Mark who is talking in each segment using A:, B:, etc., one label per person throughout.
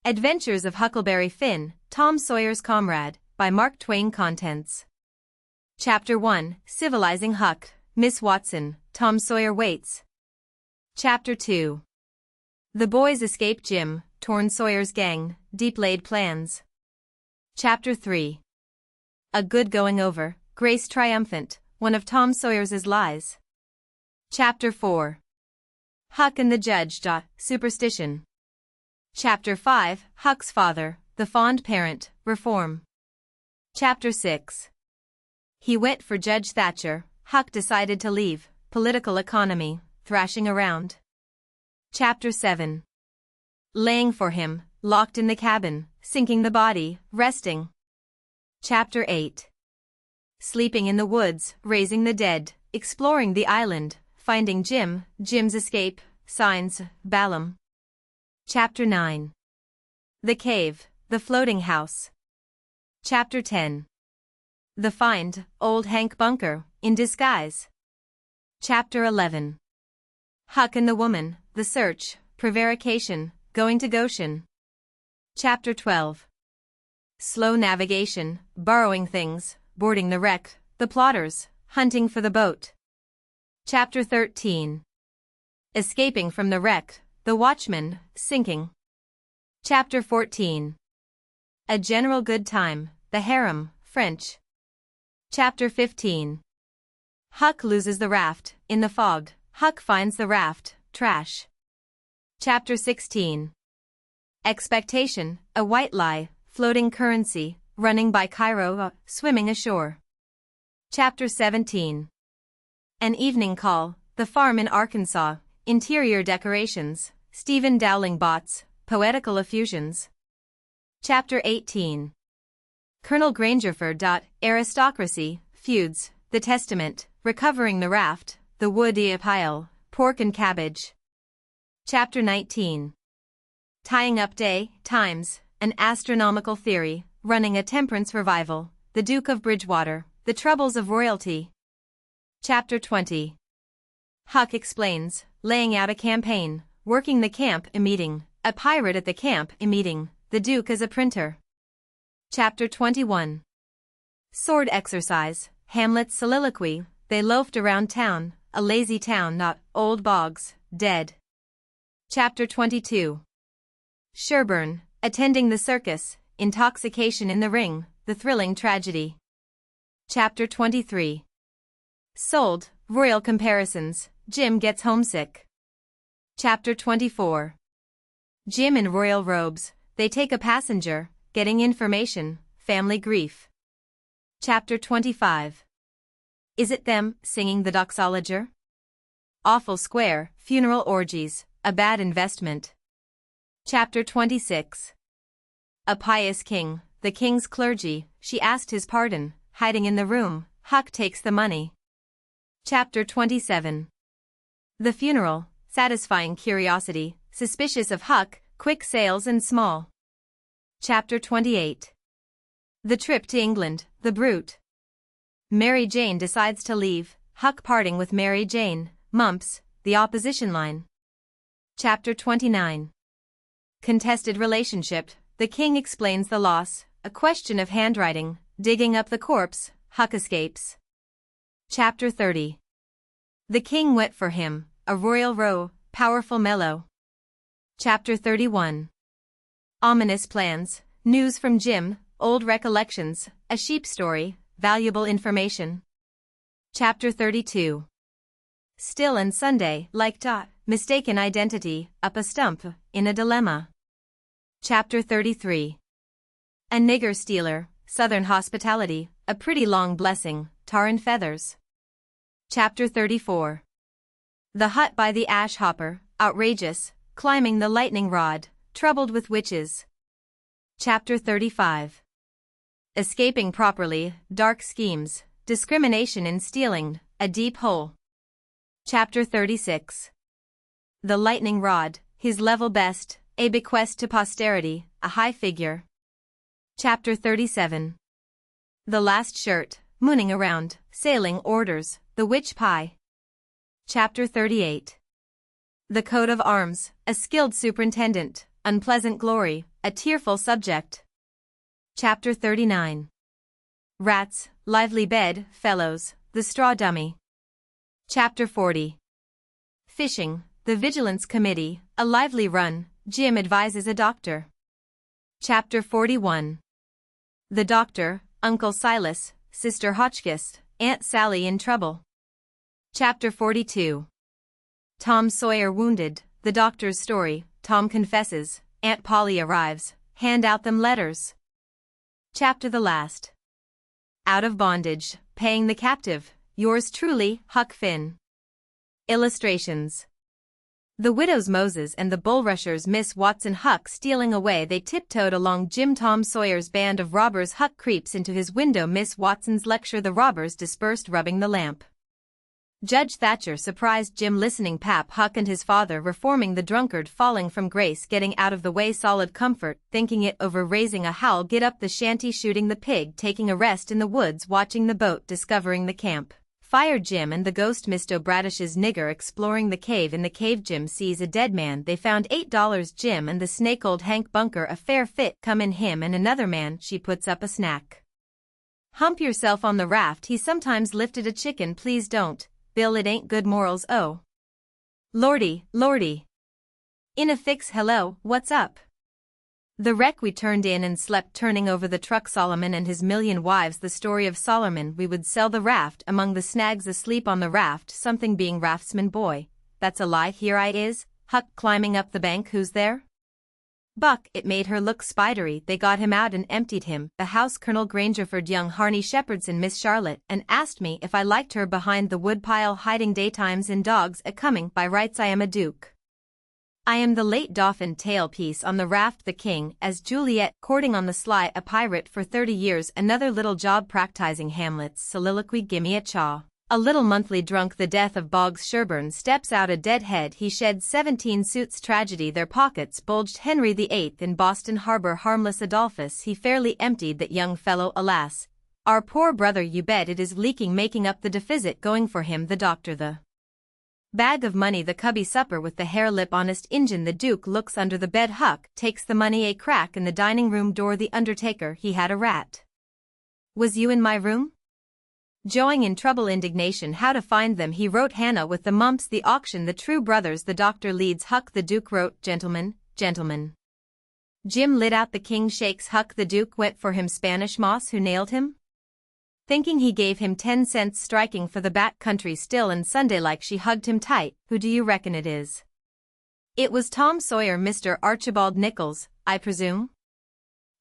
A: Adventures of Huckleberry Finn, Tom Sawyer's Comrade, by Mark Twain. Contents. Chapter 1, Civilizing Huck, Miss Watson, Tom Sawyer Waits. Chapter 2. The boys escape Jim, torn Sawyer's gang, deep-laid plans. Chapter 3. A good going over, Grace triumphant, one of Tom Sawyer's lies. Chapter 4. Huck and the Judge. Superstition. Chapter 5, Huck's Father, the Fond Parent, Reform. Chapter 6. He went for Judge Thatcher, Huck decided to leave, Political Economy, thrashing around. Chapter 7. Laying for him, locked in the cabin, sinking the body, resting. Chapter 8. Sleeping in the woods, raising the dead, exploring the island, finding Jim, Jim's escape, signs, Balaam. Chapter 9. The Cave, the Floating House. Chapter 10. The Find, Old Hank Bunker, in disguise. Chapter 11. Huck and the Woman, the Search, Prevarication, going to Goshen. Chapter 12. Slow navigation, borrowing things, boarding the wreck, the plotters, hunting for the boat. Chapter 13. Escaping from the wreck, the watchman, sinking. Chapter 14. A general good time, the harem, French. Chapter 15. Huck loses the raft, in the fog, Huck finds the raft, trash. Chapter 16. Expectation, a white lie, floating currency, running by Cairo, swimming ashore. Chapter 17. An evening call, the farm in Arkansas, interior decorations, Stephen Dowling Bots, poetical effusions. Chapter 18. Colonel Grangerford. Aristocracy, feuds, the testament, recovering the raft, the woody pile, pork and cabbage. Chapter 19. Tying up day, times, an astronomical theory, running a temperance revival, the Duke of Bridgewater, the troubles of royalty. Chapter 20. Huck explains, laying out a campaign, working the camp a meeting, a pirate at the camp a meeting, the Duke as a printer. Chapter 21. Sword exercise, Hamlet's soliloquy, they loafed around town, a lazy town, not old bogs, dead. Chapter 22. Sherburne, attending the circus, intoxication in the ring, the thrilling tragedy. Chapter 23. Sold, royal comparisons, Jim gets homesick. Chapter 24. Jim in royal robes, they take a passenger, getting information, family grief. Chapter 25. Is it them, singing the doxologer? Awful square, funeral orgies, a bad investment. Chapter 26. A pious king, the king's clergy, she asked his pardon, hiding in the room, Huck takes the money. Chapter 27. The funeral, satisfying curiosity, suspicious of Huck, quick sales and small. Chapter 28. The trip to England, the brute. Mary Jane decides to leave, Huck parting with Mary Jane, mumps, the opposition line. Chapter 29. Contested relationship, the king explains the loss, a question of handwriting, digging up the corpse, Huck escapes. Chapter 30. The king went for him, a royal row, powerful mellow. Chapter 31. Ominous plans, news from Jim, old recollections, a sheep story, valuable information. Chapter 32. Still and Sunday, like mistaken identity, up a stump, in a dilemma. Chapter 33. A nigger stealer, southern hospitality, a pretty long blessing, tar and feathers. Chapter 34. The hut by the ash hopper, outrageous, climbing the lightning rod, troubled with witches. Chapter 35. Escaping properly, dark schemes, discrimination in stealing, a deep hole. Chapter 36. The lightning rod, his level best, a bequest to posterity, a high figure. Chapter 37. The last shirt, mooning around, sailing orders, the witch pie. Chapter 38. The coat of arms, a skilled superintendent, unpleasant glory, a tearful subject. Chapter 39. Rats, lively bed, fellows, the straw dummy. Chapter 40. Fishing, the Vigilance Committee, a lively run, Jim advises a doctor. Chapter 41. The doctor, Uncle Silas, Sister Hotchkiss, Aunt Sally in trouble. Chapter 42. Tom Sawyer wounded, the doctor's story, Tom confesses, Aunt Polly arrives, hand out them letters. Chapter the last. Out of bondage, paying the captive, yours truly, Huck Finn. Illustrations. The widows Moses and the bulrushers Miss Watson Huck stealing away. They tiptoed along Jim Tom Sawyer's band of robbers. Huck creeps into his window. Miss Watson's lecture. The robbers dispersed rubbing the lamp. Judge Thatcher surprised Jim listening. Pap Huck and his father reforming. The drunkard falling from grace. Getting out of the way. Solid comfort, thinking it over. Raising a howl. Get up the shanty. Shooting the pig. Taking a rest in the woods. Watching the boat. Discovering the camp. Fire Jim and the ghost. Misto Bradish's nigger exploring the cave. In the cave Jim sees a dead man. They found $8. Jim and the snake. Old Hank Bunker a fair fit. Come in him and another man. She puts up a snack. Hump yourself on the raft. He sometimes lifted a chicken. Please don't, Bill, it ain't good morals. Oh lordy, lordy. In a fix. Hello, what's up? The wreck we turned in and slept turning over the truck. Solomon and his million wives. The story of Solomon. We would sell the raft. Among the snags asleep on the raft. Something being raftsman. Boy, that's a lie. Here I is, Huck climbing up the bank. Who's there? Buck. It made her look spidery. They got him out and emptied him. The house. Colonel Grangerford. Young Harney Shepherdson. Miss Charlotte. And asked me if I liked her. Behind the woodpile hiding. Daytimes in dogs a coming. By rights I am a duke. I am the late Dauphin. Tailpiece on the raft. The king, as Juliet, courting on the sly. A pirate for 30 years. Another little job practicing Hamlet's soliloquy. Gimme a chaw. A little monthly drunk. The death of Boggs. Sherburne steps out a dead head. He shed 17 suits. Tragedy. Their pockets bulged. Henry VIII in Boston Harbor. Harmless Adolphus. He fairly emptied that young fellow. Alas, our poor brother. You bet it is leaking. Making up the deficit. Going for him. The doctor. The bag of money. The cubby supper with the hare lip. Honest Injun. The Duke looks under the bed. Huck takes the money. A crack in the dining room door. The undertaker. He had a rat. Was you in my room? Joeing in trouble. Indignation. How to find them. He wrote Hannah with the mumps. The auction. The true brothers. The doctor leads Huck. The Duke wrote, Gentlemen, gentlemen. Jim lit out. The king shakes Huck. The Duke went for him. Spanish Moss. Who nailed him? Thinking he gave him 10 cents. Striking for the back country. Still and Sunday like. She hugged him tight. Who do you reckon it is? It was Tom Sawyer. Mr. Archibald Nichols, I presume?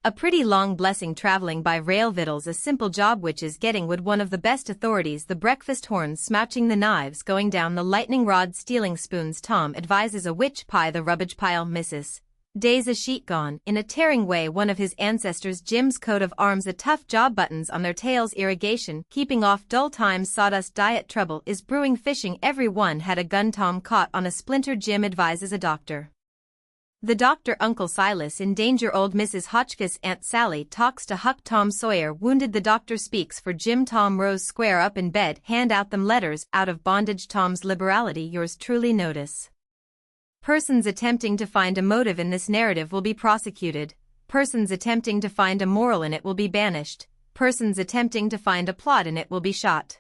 A: A pretty long blessing. Traveling by rail. Victuals a simple job which is getting wood. One of the best authorities. The breakfast horns. Smouching the knives. Going down the lightning rod. Stealing spoons. Tom advises a witch pie. The rubbish pile. Mrs. Days a sheet gone, in a tearing way. One of his ancestors. Jim's coat of arms. A tough job. Buttons on their tails. Irrigation. Keeping off dull times. Sawdust. Diet. Trouble is brewing. Fishing. Everyone had a gun. Tom caught on a splinter. Jim advises a doctor. The doctor. Uncle Silas in danger. Old Mrs. Hotchkiss. Aunt Sally talks to Huck. Tom Sawyer wounded. The doctor speaks for Jim. Tom rose square up in bed. Hand out them letters. Out of bondage. Tom's liberality. Yours truly. Notice. Persons attempting to find a motive in this narrative will be prosecuted. Persons attempting to find a moral in it will be banished. Persons attempting to find a plot in it will be shot.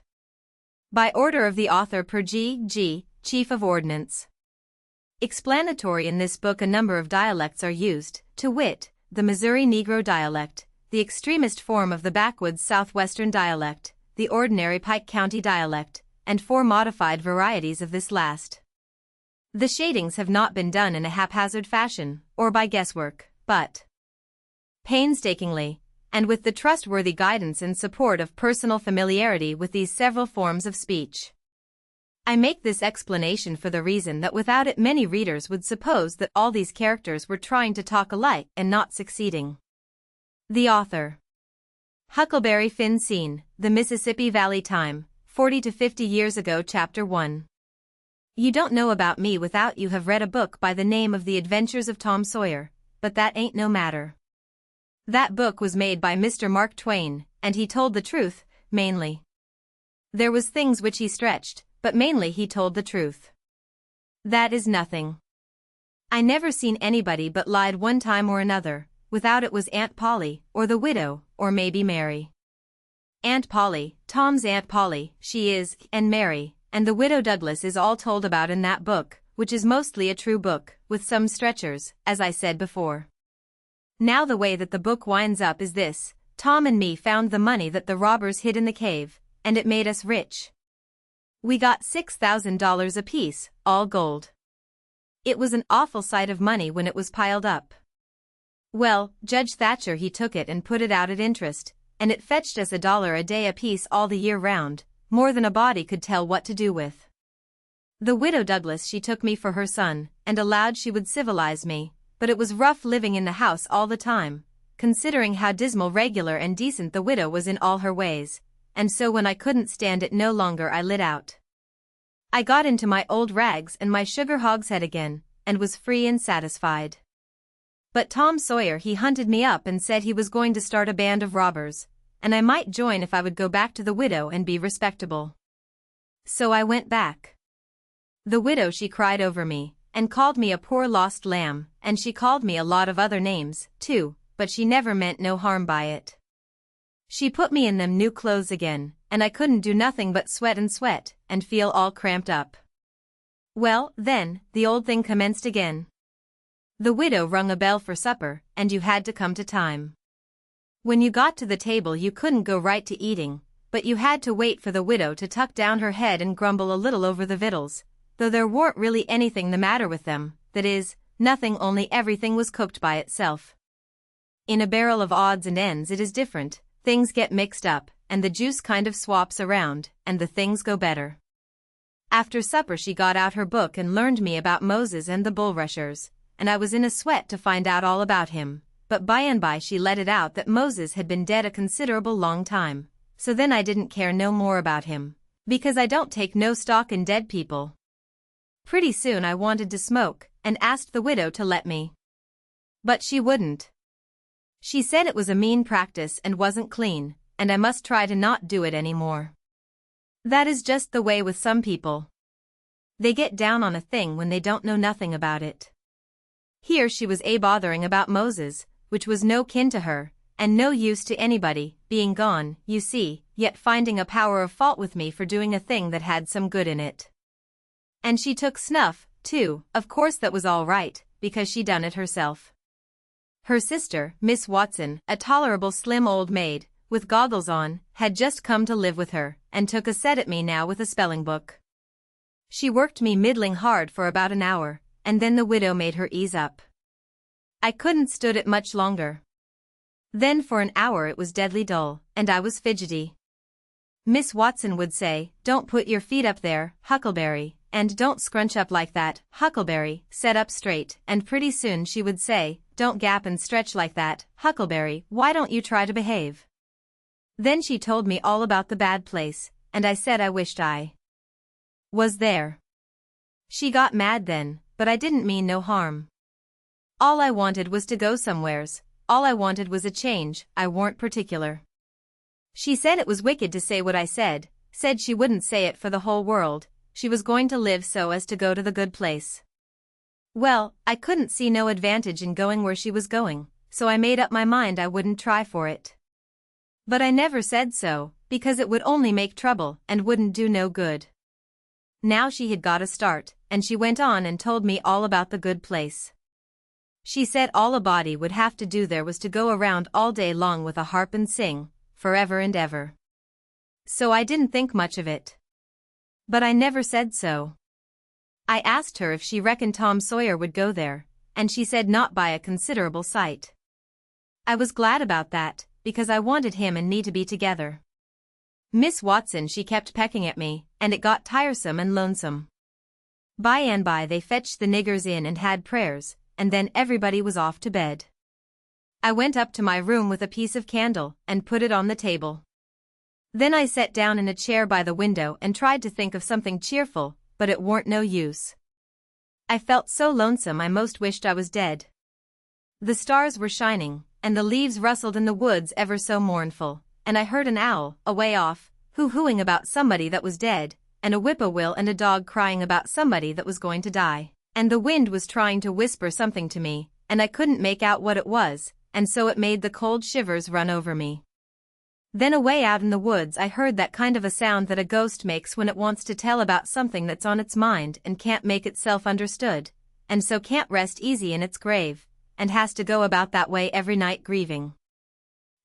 A: By order of the author per G. Chief of Ordnance. Explanatory. In this book a number of dialects are used, to wit, the Missouri Negro dialect, the extremist form of the backwoods Southwestern dialect, the ordinary Pike County dialect, and 4 modified varieties of this last. The shadings have not been done in a haphazard fashion, or by guesswork, but painstakingly, and with the trustworthy guidance and support of personal familiarity with these several forms of speech. I make this explanation for the reason that without it many readers would suppose that all these characters were trying to talk alike and not succeeding. The author. Huckleberry Finn. Scene, the Mississippi Valley. Time, 40 to 50 years ago. Chapter 1. You don't know about me without you have read a book by the name of The Adventures of Tom Sawyer, but that ain't no matter. That book was made by Mr. Mark Twain, and he told the truth, mainly. There was things which he stretched, but mainly he told the truth. That is nothing. I never seen anybody but lied one time or another, without it was Aunt Polly, or the widow, or maybe Mary. Aunt Polly, Tom's Aunt Polly, she is, and Mary, and the widow Douglas is all told about in that book, which is mostly a true book, with some stretchers, as I said before. Now the way that the book winds up is this: Tom and me found the money that the robbers hid in the cave, and it made us rich. We got $6,000 apiece, all gold. It was an awful sight of money when it was piled up. Well, Judge Thatcher he took it and put it out at interest, and it fetched us $1 a day apiece all the year round, more than a body could tell what to do with. The widow Douglas she took me for her son, and allowed she would civilize me, but it was rough living in the house all the time, considering how dismal, regular and decent the widow was in all her ways, and so when I couldn't stand it no longer I lit out. I got into my old rags and my sugar hogshead again, and was free and satisfied. But Tom Sawyer he hunted me up and said he was going to start a band of robbers, and I might join if I would go back to the widow and be respectable. So I went back. The widow she cried over me, and called me a poor lost lamb, and she called me a lot of other names, too, but she never meant no harm by it. She put me in them new clothes again, and I couldn't do nothing but sweat, and feel all cramped up. Well, then, the old thing commenced again. The widow rung a bell for supper, and you had to come to time. When you got to the table you couldn't go right to eating, but you had to wait for the widow to tuck down her head and grumble a little over the victuals, though there weren't really anything the matter with them, that is, nothing, only everything was cooked by itself. In a barrel of odds and ends it is different, things get mixed up, and the juice kind of swaps around, and the things go better. After supper she got out her book and learned me about Moses and the bulrushers, and I was in a sweat to find out all about him, but by and by she let it out that Moses had been dead a considerable long time, so then I didn't care no more about him, because I don't take no stock in dead people. Pretty soon I wanted to smoke, and asked the widow to let me. But she wouldn't. She said it was a mean practice and wasn't clean, and I must try to not do it any more. That is just the way with some people. They get down on a thing when they don't know nothing about it. Here she was bothering about Moses, which was no kin to her, and no use to anybody, being gone, you see, yet finding a power of fault with me for doing a thing that had some good in it. And she took snuff, too. Of course that was all right, because she done it herself. Her sister, Miss Watson, a tolerable slim old maid, with goggles on, had just come to live with her, and took a set at me now with a spelling book. She worked me middling hard for about an hour, and then the widow made her ease up. I couldn't stood it much longer. Then for an hour it was deadly dull, and I was fidgety. Miss Watson would say, "Don't put your feet up there, Huckleberry, and don't scrunch up like that, Huckleberry, set up straight," and pretty soon she would say, "Don't gap and stretch like that, Huckleberry, why don't you try to behave?" Then she told me all about the bad place, and I said I wished I was there. She got mad then, but I didn't mean no harm. All I wanted was to go somewheres, all I wanted was a change, I warn't particular. She said it was wicked to say what I said she wouldn't say it for the whole world, she was going to live so as to go to the good place. Well, I couldn't see no advantage in going where she was going, so I made up my mind I wouldn't try for it. But I never said so, because it would only make trouble and wouldn't do no good. Now she had got a start, and she went on and told me all about the good place. She said all a body would have to do there was to go around all day long with a harp and sing, forever and ever. So I didn't think much of it. But I never said so. I asked her if she reckoned Tom Sawyer would go there, and she said not by a considerable sight. I was glad about that, because I wanted him and me to be together. Miss Watson she kept pecking at me, and it got tiresome and lonesome. By and by they fetched the niggers in and had prayers, and then everybody was off to bed. I went up to my room with a piece of candle, and put it on the table. Then I sat down in a chair by the window and tried to think of something cheerful, but it warn't no use. I felt so lonesome I most wished I was dead. The stars were shining, and the leaves rustled in the woods ever so mournful, and I heard an owl, away off, hoo-hooing about somebody that was dead, and a whippoorwill and a dog crying about somebody that was going to die, and the wind was trying to whisper something to me, and I couldn't make out what it was, and so it made the cold shivers run over me. Then away out in the woods I heard that kind of a sound that a ghost makes when it wants to tell about something that's on its mind and can't make itself understood, and so can't rest easy in its grave, and has to go about that way every night grieving.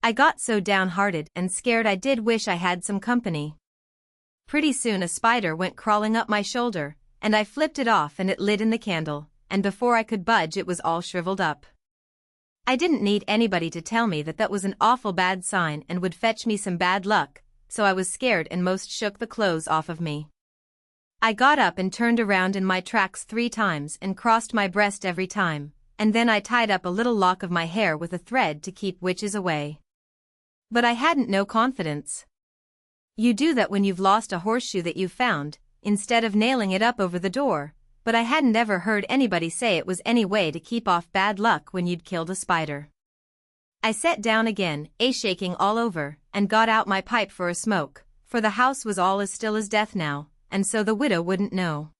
A: I got so downhearted and scared I did wish I had some company. Pretty soon a spider went crawling up my shoulder, and I flipped it off and it lit in the candle, and before I could budge it was all shriveled up. I didn't need anybody to tell me that that was an awful bad sign and would fetch me some bad luck, so I was scared and most shook the clothes off of me. I got up and turned around in my tracks 3 times and crossed my breast every time, and then I tied up a little lock of my hair with a thread to keep witches away. But I hadn't no confidence. You do that when you've lost a horseshoe that you've found, instead of nailing it up over the door, but I hadn't ever heard anybody say it was any way to keep off bad luck when you'd killed a spider. I sat down again, shaking all over, and got out my pipe for a smoke, for the house was all as still as death now, and so the widow wouldn't know.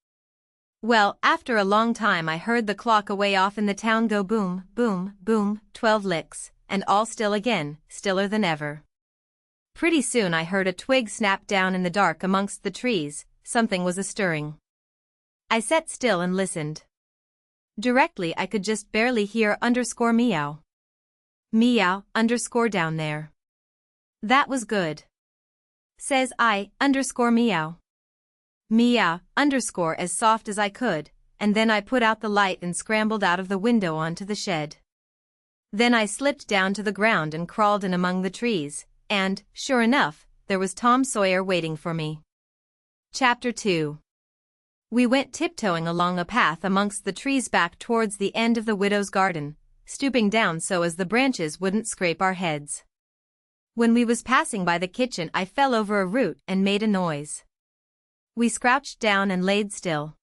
A: Well, after a long time I heard the clock away off in the town go boom, boom, boom, 12 licks, and all still again, stiller than ever. Pretty soon I heard a twig snap down in the dark amongst the trees, something was a-stirring. I sat still and listened. Directly I could just barely hear _meow. Meow, down there. That was good. Says I, _meow. Meow, as soft as I could, and then I put out the light and scrambled out of the window onto the shed. Then I slipped down to the ground and crawled in among the trees, and, sure enough, there was Tom Sawyer waiting for me. Chapter 2. We went tiptoeing along a path amongst the trees back towards the end of the widow's garden, stooping down so as the branches wouldn't scrape our heads. When we was passing by the kitchen I fell over a root and made a noise. We crouched down and laid still.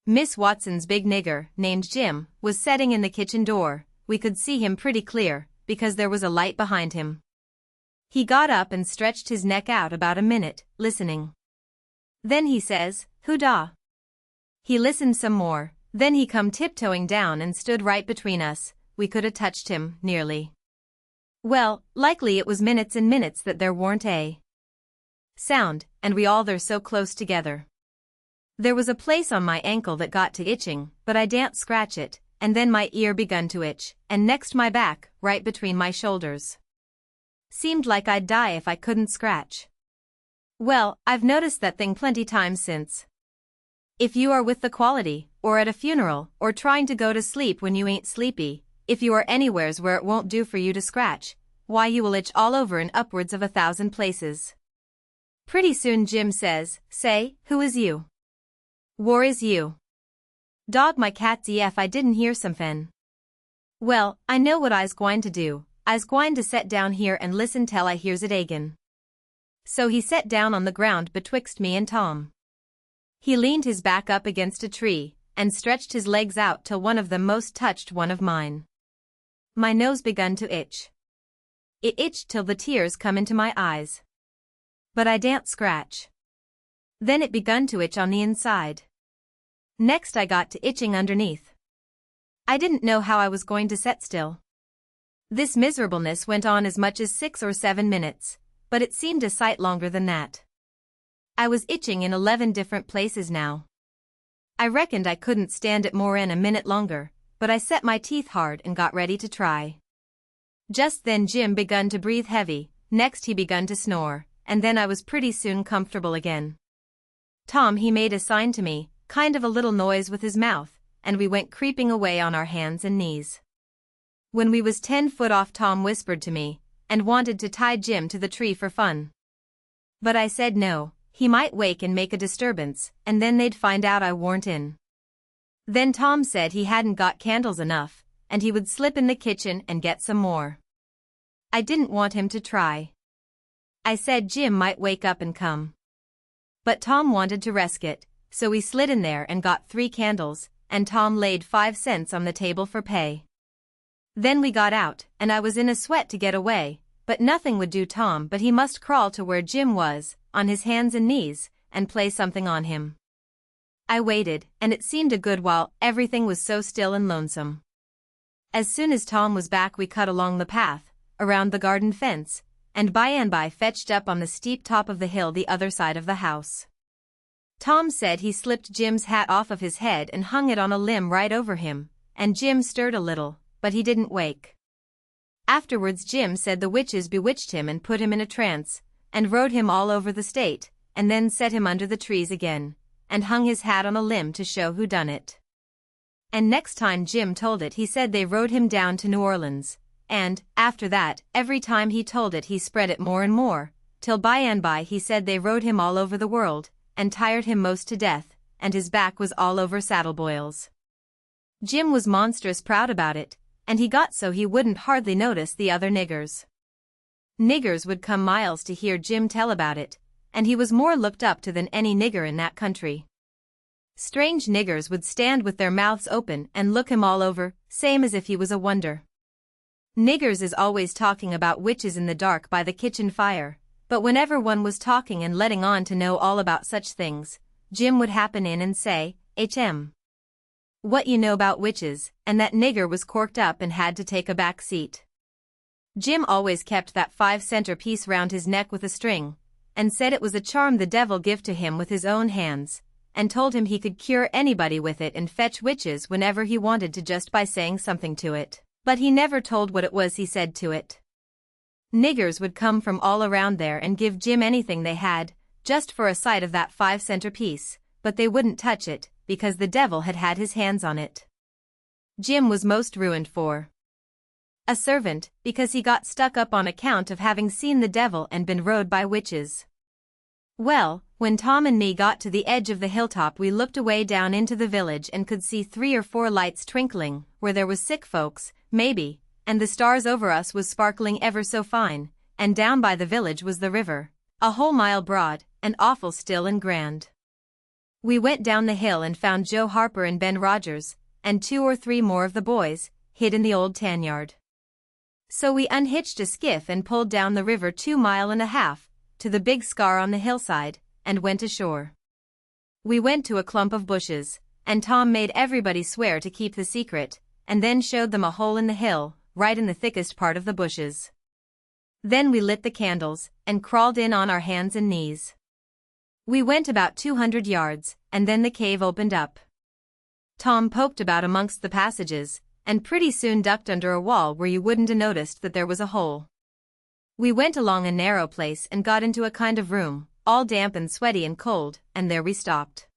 A: Miss Watson's big nigger, named Jim, was setting in the kitchen door. We could see him pretty clear, because there was a light behind him. He got up and stretched his neck out about a minute, listening. Then he says, "Hoo-dah." He listened some more, then he come tiptoeing down and stood right between us. We could 'a touched him, nearly. Well, likely it was minutes and minutes that there warn't a sound, and we all there so close together. There was a place on my ankle that got to itching, but I daren't scratch it, and then my ear begun to itch, and next my back, right between my shoulders. Seemed like I'd die if I couldn't scratch. Well, I've noticed that thing plenty times since. If you are with the quality, or at a funeral, or trying to go to sleep when you ain't sleepy, if you are anywheres where it won't do for you to scratch, why you will itch all over in upwards of 1,000 places. Pretty soon Jim says, "Say, who is you? Whar is you? Dog my cat's ef I didn't hear somefen." Well, I know what I's gwine to do. I's gwine to set down here and listen till I hears it agin. So he set down on the ground betwixt me and Tom. He leaned his back up against a tree, and stretched his legs out till one of them most touched one of mine. My nose begun to itch. It itched till the tears come into my eyes. But I daren't scratch. Then it begun to itch on the inside. Next I got to itching underneath. I didn't know how I was going to set still. This miserableness went on as much as 6 or 7 minutes, but it seemed a sight longer than that. I was itching in 11 different places now. I reckoned I couldn't stand it more'n a minute longer, but I set my teeth hard and got ready to try. Just then Jim begun to breathe heavy, next he begun to snore, and then I was pretty soon comfortable again. Tom he made a sign to me, kind of a little noise with his mouth, and we went creeping away on our hands and knees. When we was 10 foot off Tom whispered to me, and wanted to tie Jim to the tree for fun. But I said no. He might wake and make a disturbance, and then they'd find out I warn't in. Then Tom said he hadn't got candles enough, and he would slip in the kitchen and get some more. I didn't want him to try. I said Jim might wake up and come. But Tom wanted to risk it, so we slid in there and got 3 candles, and Tom laid 5 cents on the table for pay. Then we got out, and I was in a sweat to get away, but nothing would do Tom but he must crawl to where Jim was, on his hands and knees, and play something on him. I waited, and it seemed a good while, everything was so still and lonesome. As soon as Tom was back we cut along the path, around the garden fence, and by fetched up on the steep top of the hill the other side of the house. Tom said he slipped Jim's hat off of his head and hung it on a limb right over him, and Jim stirred a little, but he didn't wake. Afterwards Jim said the witches bewitched him and put him in a trance, and rode him all over the state, and then set him under the trees again, and hung his hat on a limb to show who done it. And next time Jim told it he said they rode him down to New Orleans, and, after that, every time he told it he spread it more and more, till by he said they rode him all over the world, and tired him most to death, and his back was all over saddle boils. Jim was monstrous proud about it, and he got so he wouldn't hardly notice the other niggers. Niggers would come miles to hear Jim tell about it, and he was more looked up to than any nigger in that country. Strange niggers would stand with their mouths open and look him all over, same as if he was a wonder. Niggers is always talking about witches in the dark by the kitchen fire, but whenever one was talking and letting on to know all about such things, Jim would happen in and say, "H.M. what you know about witches," and that nigger was corked up and had to take a back seat. Jim always kept that 5-center piece round his neck with a string, and said it was a charm the devil give to him with his own hands, and told him he could cure anybody with it and fetch witches whenever he wanted to just by saying something to it, but he never told what it was he said to it. Niggers would come from all around there and give Jim anything they had, just for a sight of that 5-center piece, but they wouldn't touch it, because the devil had had his hands on it. Jim was most ruined for a servant, because he got stuck up on account of having seen the devil and been rode by witches. Well, when Tom and me got to the edge of the hilltop we looked away down into the village and could see 3 or 4 lights twinkling, where there was sick folks, maybe, and the stars over us was sparkling ever so fine, and down by the village was the river, a whole mile broad, and awful still and grand. We went down the hill and found Joe Harper and Ben Rogers, and 2 or 3 more of the boys, hid in the old tan yard. So we unhitched a skiff and pulled down the river 2.5 miles, to the big scar on the hillside, and went ashore. We went to a clump of bushes, and Tom made everybody swear to keep the secret, and then showed them a hole in the hill, right in the thickest part of the bushes. Then we lit the candles, and crawled in on our hands and knees. We went about 200 yards, and then the cave opened up. Tom poked about amongst the passages, and pretty soon ducked under a wall where you wouldn't have noticed that there was a hole. We went along a narrow place and got into a kind of room, all damp and sweaty and cold, and there we stopped.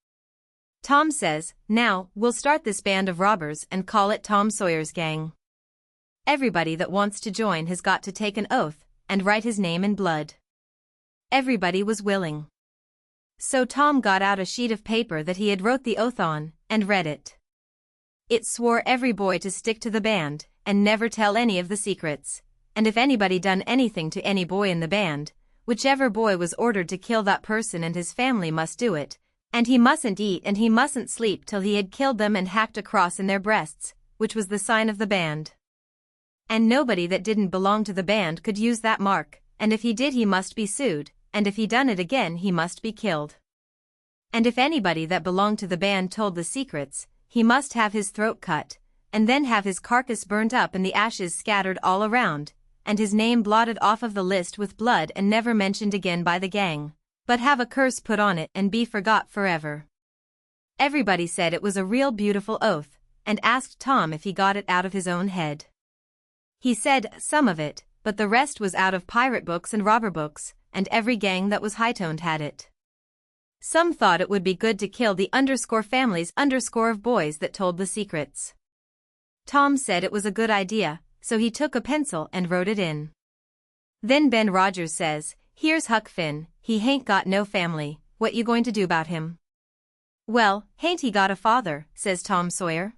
A: Tom says, "Now, we'll start this band of robbers and call it Tom Sawyer's Gang. Everybody that wants to join has got to take an oath, and write his name in blood." Everybody was willing. So Tom got out a sheet of paper that he had wrote the oath on, and read it. It swore every boy to stick to the band, and never tell any of the secrets, and if anybody done anything to any boy in the band, whichever boy was ordered to kill that person and his family must do it, and he mustn't eat and he mustn't sleep till he had killed them and hacked a cross in their breasts, which was the sign of the band. And nobody that didn't belong to the band could use that mark, and if he did he must be sued, and if he done it again he must be killed. And if anybody that belonged to the band told the secrets, he must have his throat cut, and then have his carcass burnt up and the ashes scattered all around, and his name blotted off of the list with blood and never mentioned again by the gang, but have a curse put on it and be forgot forever. Everybody said it was a real beautiful oath, and asked Tom if he got it out of his own head. He said some of it, but the rest was out of pirate books and robber books, and every gang that was high-toned had it. Some thought it would be good to kill the _families of boys that told the secrets. Tom said it was a good idea, so he took a pencil and wrote it in. Then Ben Rogers says, "Here's Huck Finn, he hain't got no family, what you going to do about him?" "Well, hain't he got a father," says Tom Sawyer.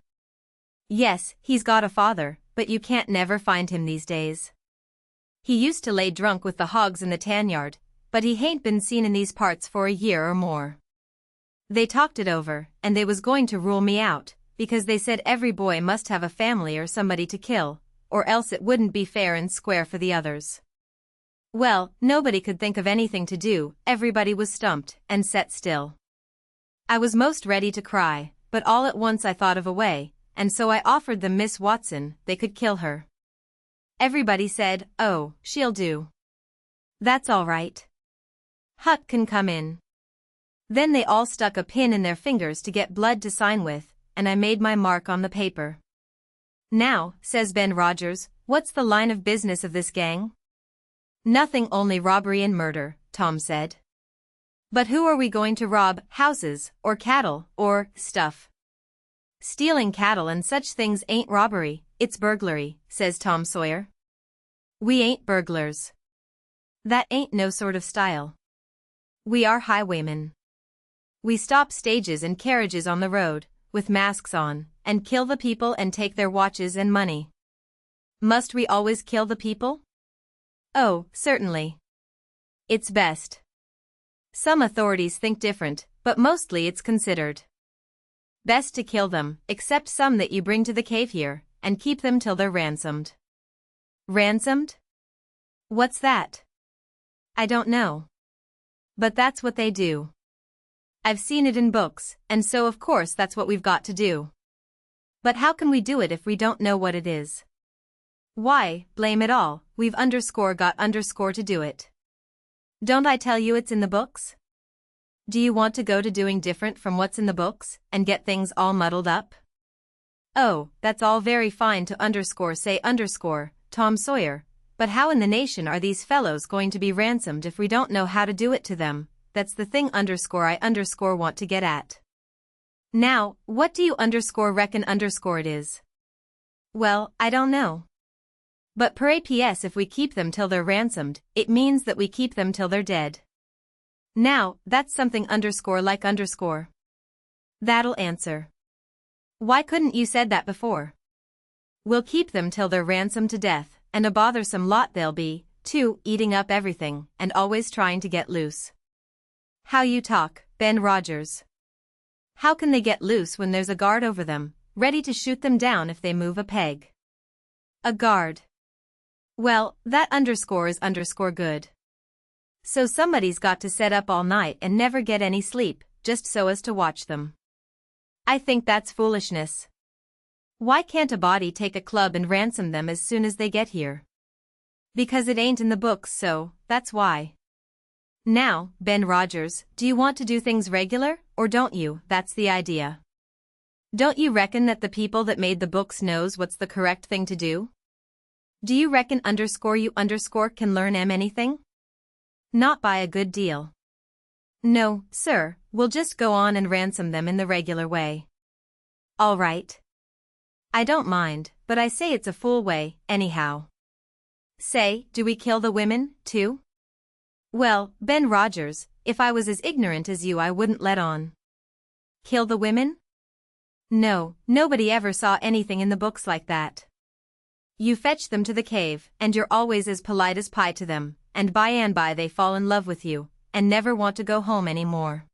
A: "Yes, he's got a father, but you can't never find him these days. He used to lay drunk with the hogs in the tan yard, but he hain't been seen in these parts for a year or more. They talked it over, and they was going to rule me out, because they said every boy must have a family or somebody to kill, or else it wouldn't be fair and square for the others. Well, nobody could think of anything to do, everybody was stumped, and set still. I was most ready to cry, but all at once I thought of a way, and so I offered them Miss Watson, they could kill her. Everybody said, "Oh, she'll do. That's all right. Huck can come in." Then they all stuck a pin in their fingers to get blood to sign with, and I made my mark on the paper. "Now," says Ben Rogers, "what's the line of business of this gang?" "Nothing, only robbery and murder," Tom said. "But who are we going to rob? Houses, or cattle, or stuff?" "Stealing cattle and such things ain't robbery, it's burglary," says Tom Sawyer. "We ain't burglars. That ain't no sort of style. We are highwaymen. We stop stages and carriages on the road, with masks on, and kill the people and take their watches and money." "Must we always kill the people?" "Oh, certainly. It's best. Some authorities think different, but mostly it's considered best to kill them, except some that you bring to the cave here, and keep them till they're ransomed." "Ransomed? What's that?" "I don't know. But that's what they do. I've seen it in books, and so of course that's what we've got to do. But how can we do it if we don't know what it is?" "Why, blame it all, we've got to do it. Don't I tell you it's in the books? Do you want to go to doing different from what's in the books, and get things all muddled up?" "Oh, that's all very fine to say Tom Sawyer, but how in the nation are these fellows going to be ransomed if we don't know how to do it to them? That's the thing I want to get at. Now, what do you reckon it is?" "Well, I don't know. But perhaps if we keep them till they're ransomed, it means that we keep them till they're dead. Now, that's something like . That'll answer. Why couldn't you said that before? We'll keep them till they're ransomed to death, and a bothersome lot they'll be, too, eating up everything, and always trying to get loose." "How you talk, Ben Rogers. How can they get loose when there's a guard over them, ready to shoot them down if they move a peg?" "A guard? Well, that is good. So somebody's got to set up all night and never get any sleep, just so as to watch them. I think that's foolishness. Why can't a body take a club and ransom them as soon as they get here?" "Because it ain't in the books, so that's why. Now, Ben Rogers, do you want to do things regular, or don't you? That's the idea. Don't you reckon that the people that made the books knows what's the correct thing to do? Do you reckon you can learn anything? Not by a good deal. No, sir, we'll just go on and ransom them in the regular way." "All right. I don't mind, but I say it's a fool way, anyhow. Say, do we kill the women, too?" "Well, Ben Rogers, if I was as ignorant as you I wouldn't let on." "Kill the women? No, nobody ever saw anything in the books like that. You fetch them to the cave, and you're always as polite as pie to them, and by and by they fall in love with you, and never want to go home any more."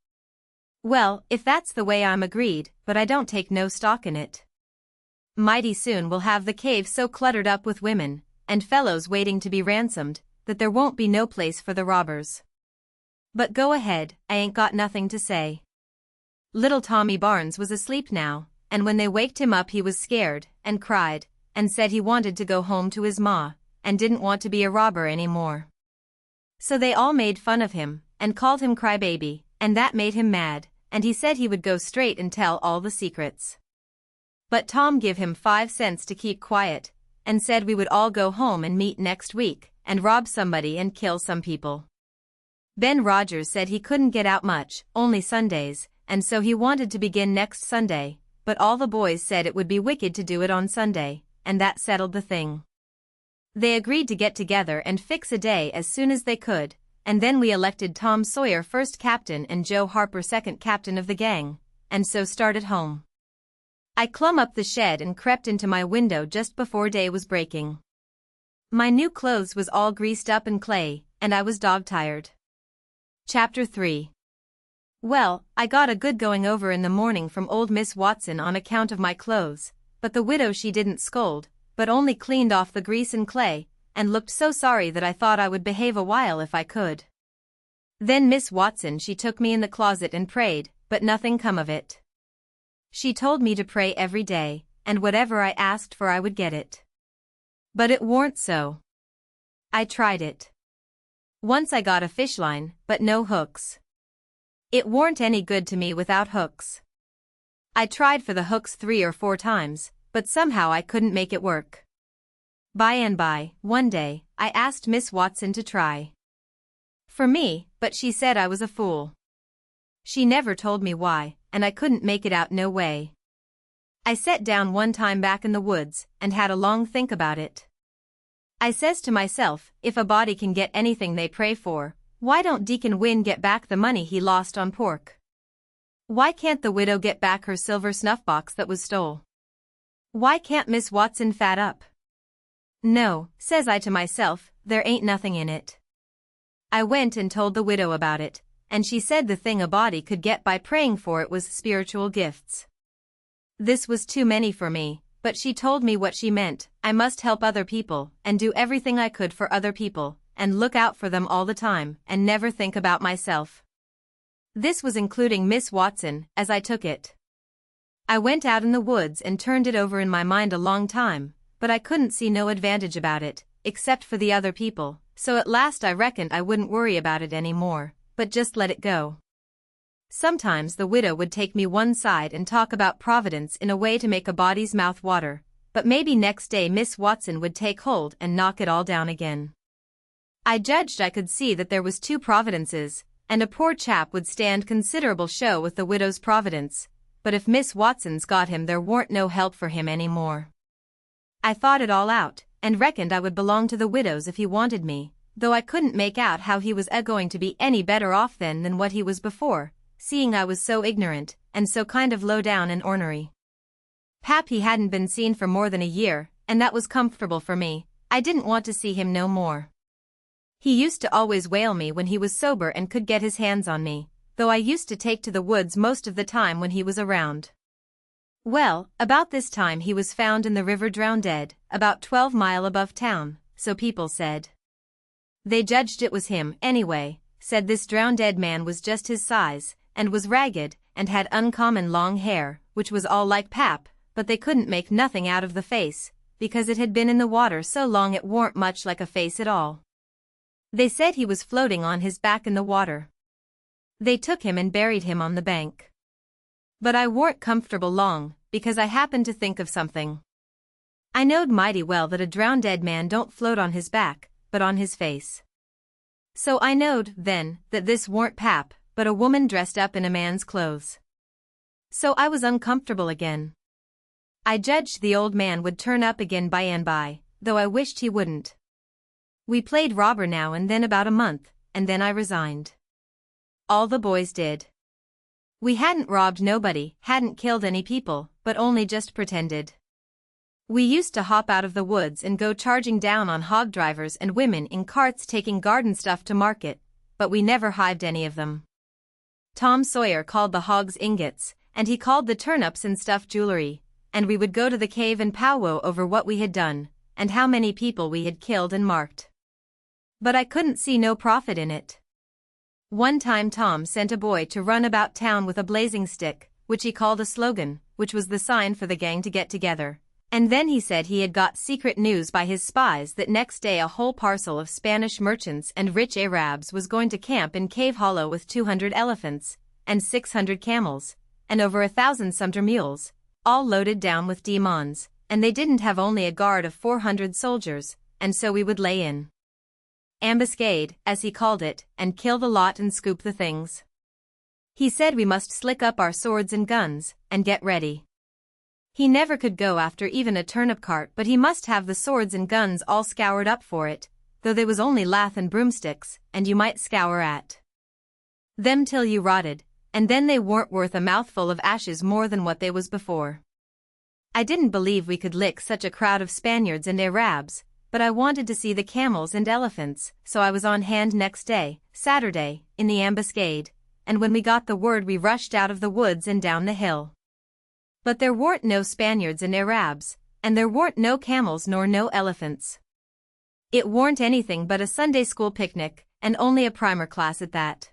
A: "Well, if that's the way I'm agreed, but I don't take no stock in it. Mighty soon we'll have the cave so cluttered up with women, and fellows waiting to be ransomed, that there won't be no place for the robbers. But go ahead, I ain't got nothing to say." Little Tommy Barnes was asleep now, and when they waked him up he was scared, and cried, and said he wanted to go home to his ma, and didn't want to be a robber any more. So they all made fun of him, and called him crybaby, and that made him mad, and he said he would go straight and tell all the secrets. But Tom give him 5 cents to keep quiet, and said we would all go home and meet next week, and rob somebody and kill some people. Ben Rogers said he couldn't get out much, only Sundays, and so he wanted to begin next Sunday, but all the boys said it would be wicked to do it on Sunday, and that settled the thing. They agreed to get together and fix a day as soon as they could, and then we elected Tom Sawyer first captain and Joe Harper second captain of the gang, and so started home. I clumb up the shed and crept into my window just before day was breaking. My new clothes was all greased up and clay, and I was dog-tired. Chapter 3. Well, I got a good going over in the morning from old Miss Watson on account of my clothes, but the widow she didn't scold, but only cleaned off the grease and clay, and looked so sorry that I thought I would behave a while if I could. Then Miss Watson she took me in the closet and prayed, but nothing come of it. She told me to pray every day, and whatever I asked for I would get it. But it warn't so. I tried it. Once I got a fish line, but no hooks. It warn't any good to me without hooks. I tried for the hooks 3 or 4 times, but somehow I couldn't make it work. By and by, one day, I asked Miss Watson to try for me, but she said I was a fool. She never told me why, and I couldn't make it out no way. I set down one time back in the woods, and had a long think about it. I says to myself, if a body can get anything they pray for, why don't Deacon Wynne get back the money he lost on pork? Why can't the widow get back her silver snuff box that was stole? Why can't Miss Watson fat up? No, says I to myself, there ain't nothing in it. I went and told the widow about it, and she said the thing a body could get by praying for it was spiritual gifts. This was too many for me, but she told me what she meant. I must help other people, and do everything I could for other people, and look out for them all the time, and never think about myself. This was including Miss Watson, as I took it. I went out in the woods and turned it over in my mind a long time, but I couldn't see no advantage about it, except for the other people, so at last I reckoned I wouldn't worry about it any more, but just let it go. Sometimes the widow would take me one side and talk about providence in a way to make a body's mouth water, but maybe next day Miss Watson would take hold and knock it all down again. I judged I could see that there was 2 providences, and a poor chap would stand considerable show with the widow's providence, but if Miss Watson's got him there warn't no help for him any more. I thought it all out, and reckoned I would belong to the widow's if he wanted me, though I couldn't make out how he was going to be any better off then than what he was before, seeing I was so ignorant, and so kind of low down and ornery. Pap he hadn't been seen for more than a year, and that was comfortable for me. I didn't want to see him no more. He used to always whale me when he was sober and could get his hands on me, though I used to take to the woods most of the time when he was around. Well, about this time he was found in the river drowned dead, about 12 mile above town, so people said. They judged it was him, anyway, said this drowned dead man was just his size, and was ragged, and had uncommon long hair, which was all like Pap, but they couldn't make nothing out of the face, because it had been in the water so long it warn't much like a face at all. They said he was floating on his back in the water. They took him and buried him on the bank. But I warn't comfortable long, because I happened to think of something. I knowed mighty well that a drowned dead man don't float on his back, but on his face. So I knowed, then, that this warn't Pap, but a woman dressed up in a man's clothes. So I was uncomfortable again. I judged the old man would turn up again by and by, though I wished he wouldn't. We played robber now and then about a month, and then I resigned. All the boys did. We hadn't robbed nobody, hadn't killed any people, but only just pretended. We used to hop out of the woods and go charging down on hog drivers and women in carts taking garden stuff to market, but we never hived any of them. Tom Sawyer called the hogs ingots, and he called the turnips and stuff jewelry, and we would go to the cave and powwow over what we had done, and how many people we had killed and marked. But I couldn't see no profit in it. One time Tom sent a boy to run about town with a blazing stick, which he called a slogan, which was the sign for the gang to get together. And then he said he had got secret news by his spies that next day a whole parcel of Spanish merchants and rich Arabs was going to camp in Cave Hollow with 200 elephants, and 600 camels, and over 1,000 Sumter mules, all loaded down with demons, and they didn't have only a guard of 400 soldiers, and so we would lay in ambuscade, as he called it, and kill the lot and scoop the things. He said we must slick up our swords and guns, and get ready. He never could go after even a turnip cart, but he must have the swords and guns all scoured up for it, though they was only lath and broomsticks, and you might scour at them till you rotted, and then they weren't worth a mouthful of ashes more than what they was before. I didn't believe we could lick such a crowd of Spaniards and Arabs, but I wanted to see the camels and elephants, so I was on hand next day, Saturday, in the ambuscade, and when we got the word we rushed out of the woods and down the hill. But there weren't no Spaniards and Arabs, and there weren't no camels nor no elephants. It weren't anything but a Sunday school picnic, and only a primer class at that.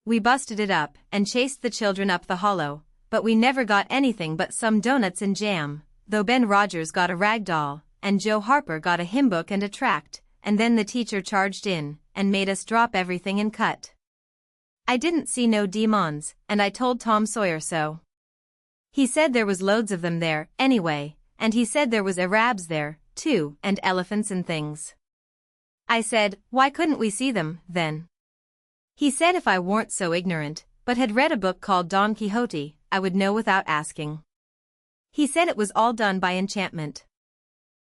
A: We busted it up, and chased the children up the hollow, but we never got anything but some doughnuts and jam, though Ben Rogers got a rag doll, and Joe Harper got a hymn book and a tract, and then the teacher charged in, and made us drop everything and cut. I didn't see no demons, and I told Tom Sawyer so. He said there was loads of them there, anyway, and he said there was Arabs there, too, and elephants and things. I said, why couldn't we see them, then? He said if I weren't so ignorant, but had read a book called Don Quixote, I would know without asking. He said it was all done by enchantment.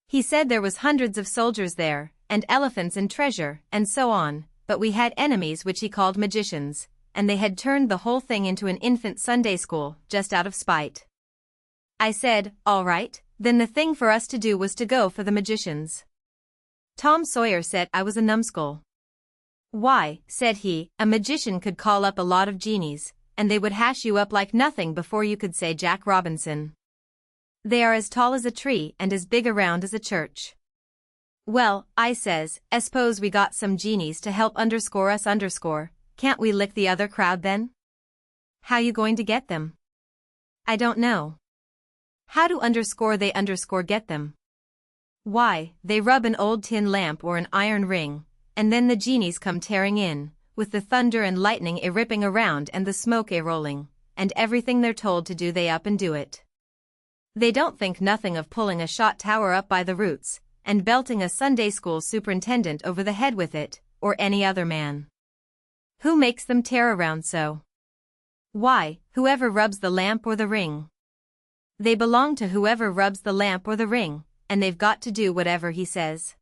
A: He said there was hundreds of soldiers there, and elephants and treasure, and so on, but we had enemies which he called magicians, and they had turned the whole thing into an infant Sunday school, just out of spite. I said, all right, then the thing for us to do was to go for the magicians. Tom Sawyer said I was a numbskull. Why, said he, a magician could call up a lot of genies, and they would hash you up like nothing before you could say Jack Robinson. They are as tall as a tree and as big around as a church. Well, I says, suppose we got some genies to help underscore us underscore, can't we lick the other crowd then? How you going to get them? I don't know. How do underscore they underscore get them? Why, they rub an old tin lamp or an iron ring, and then the genies come tearing in, with the thunder and lightning a-ripping around and the smoke a-rolling, and everything they're told to do they up and do it. They don't think nothing of pulling a shot tower up by the roots, and belting a Sunday school superintendent over the head with it, or any other man. Who makes them tear around so? Why, whoever rubs the lamp or the ring. They belong to whoever rubs the lamp or the ring, and they've got to do whatever he says.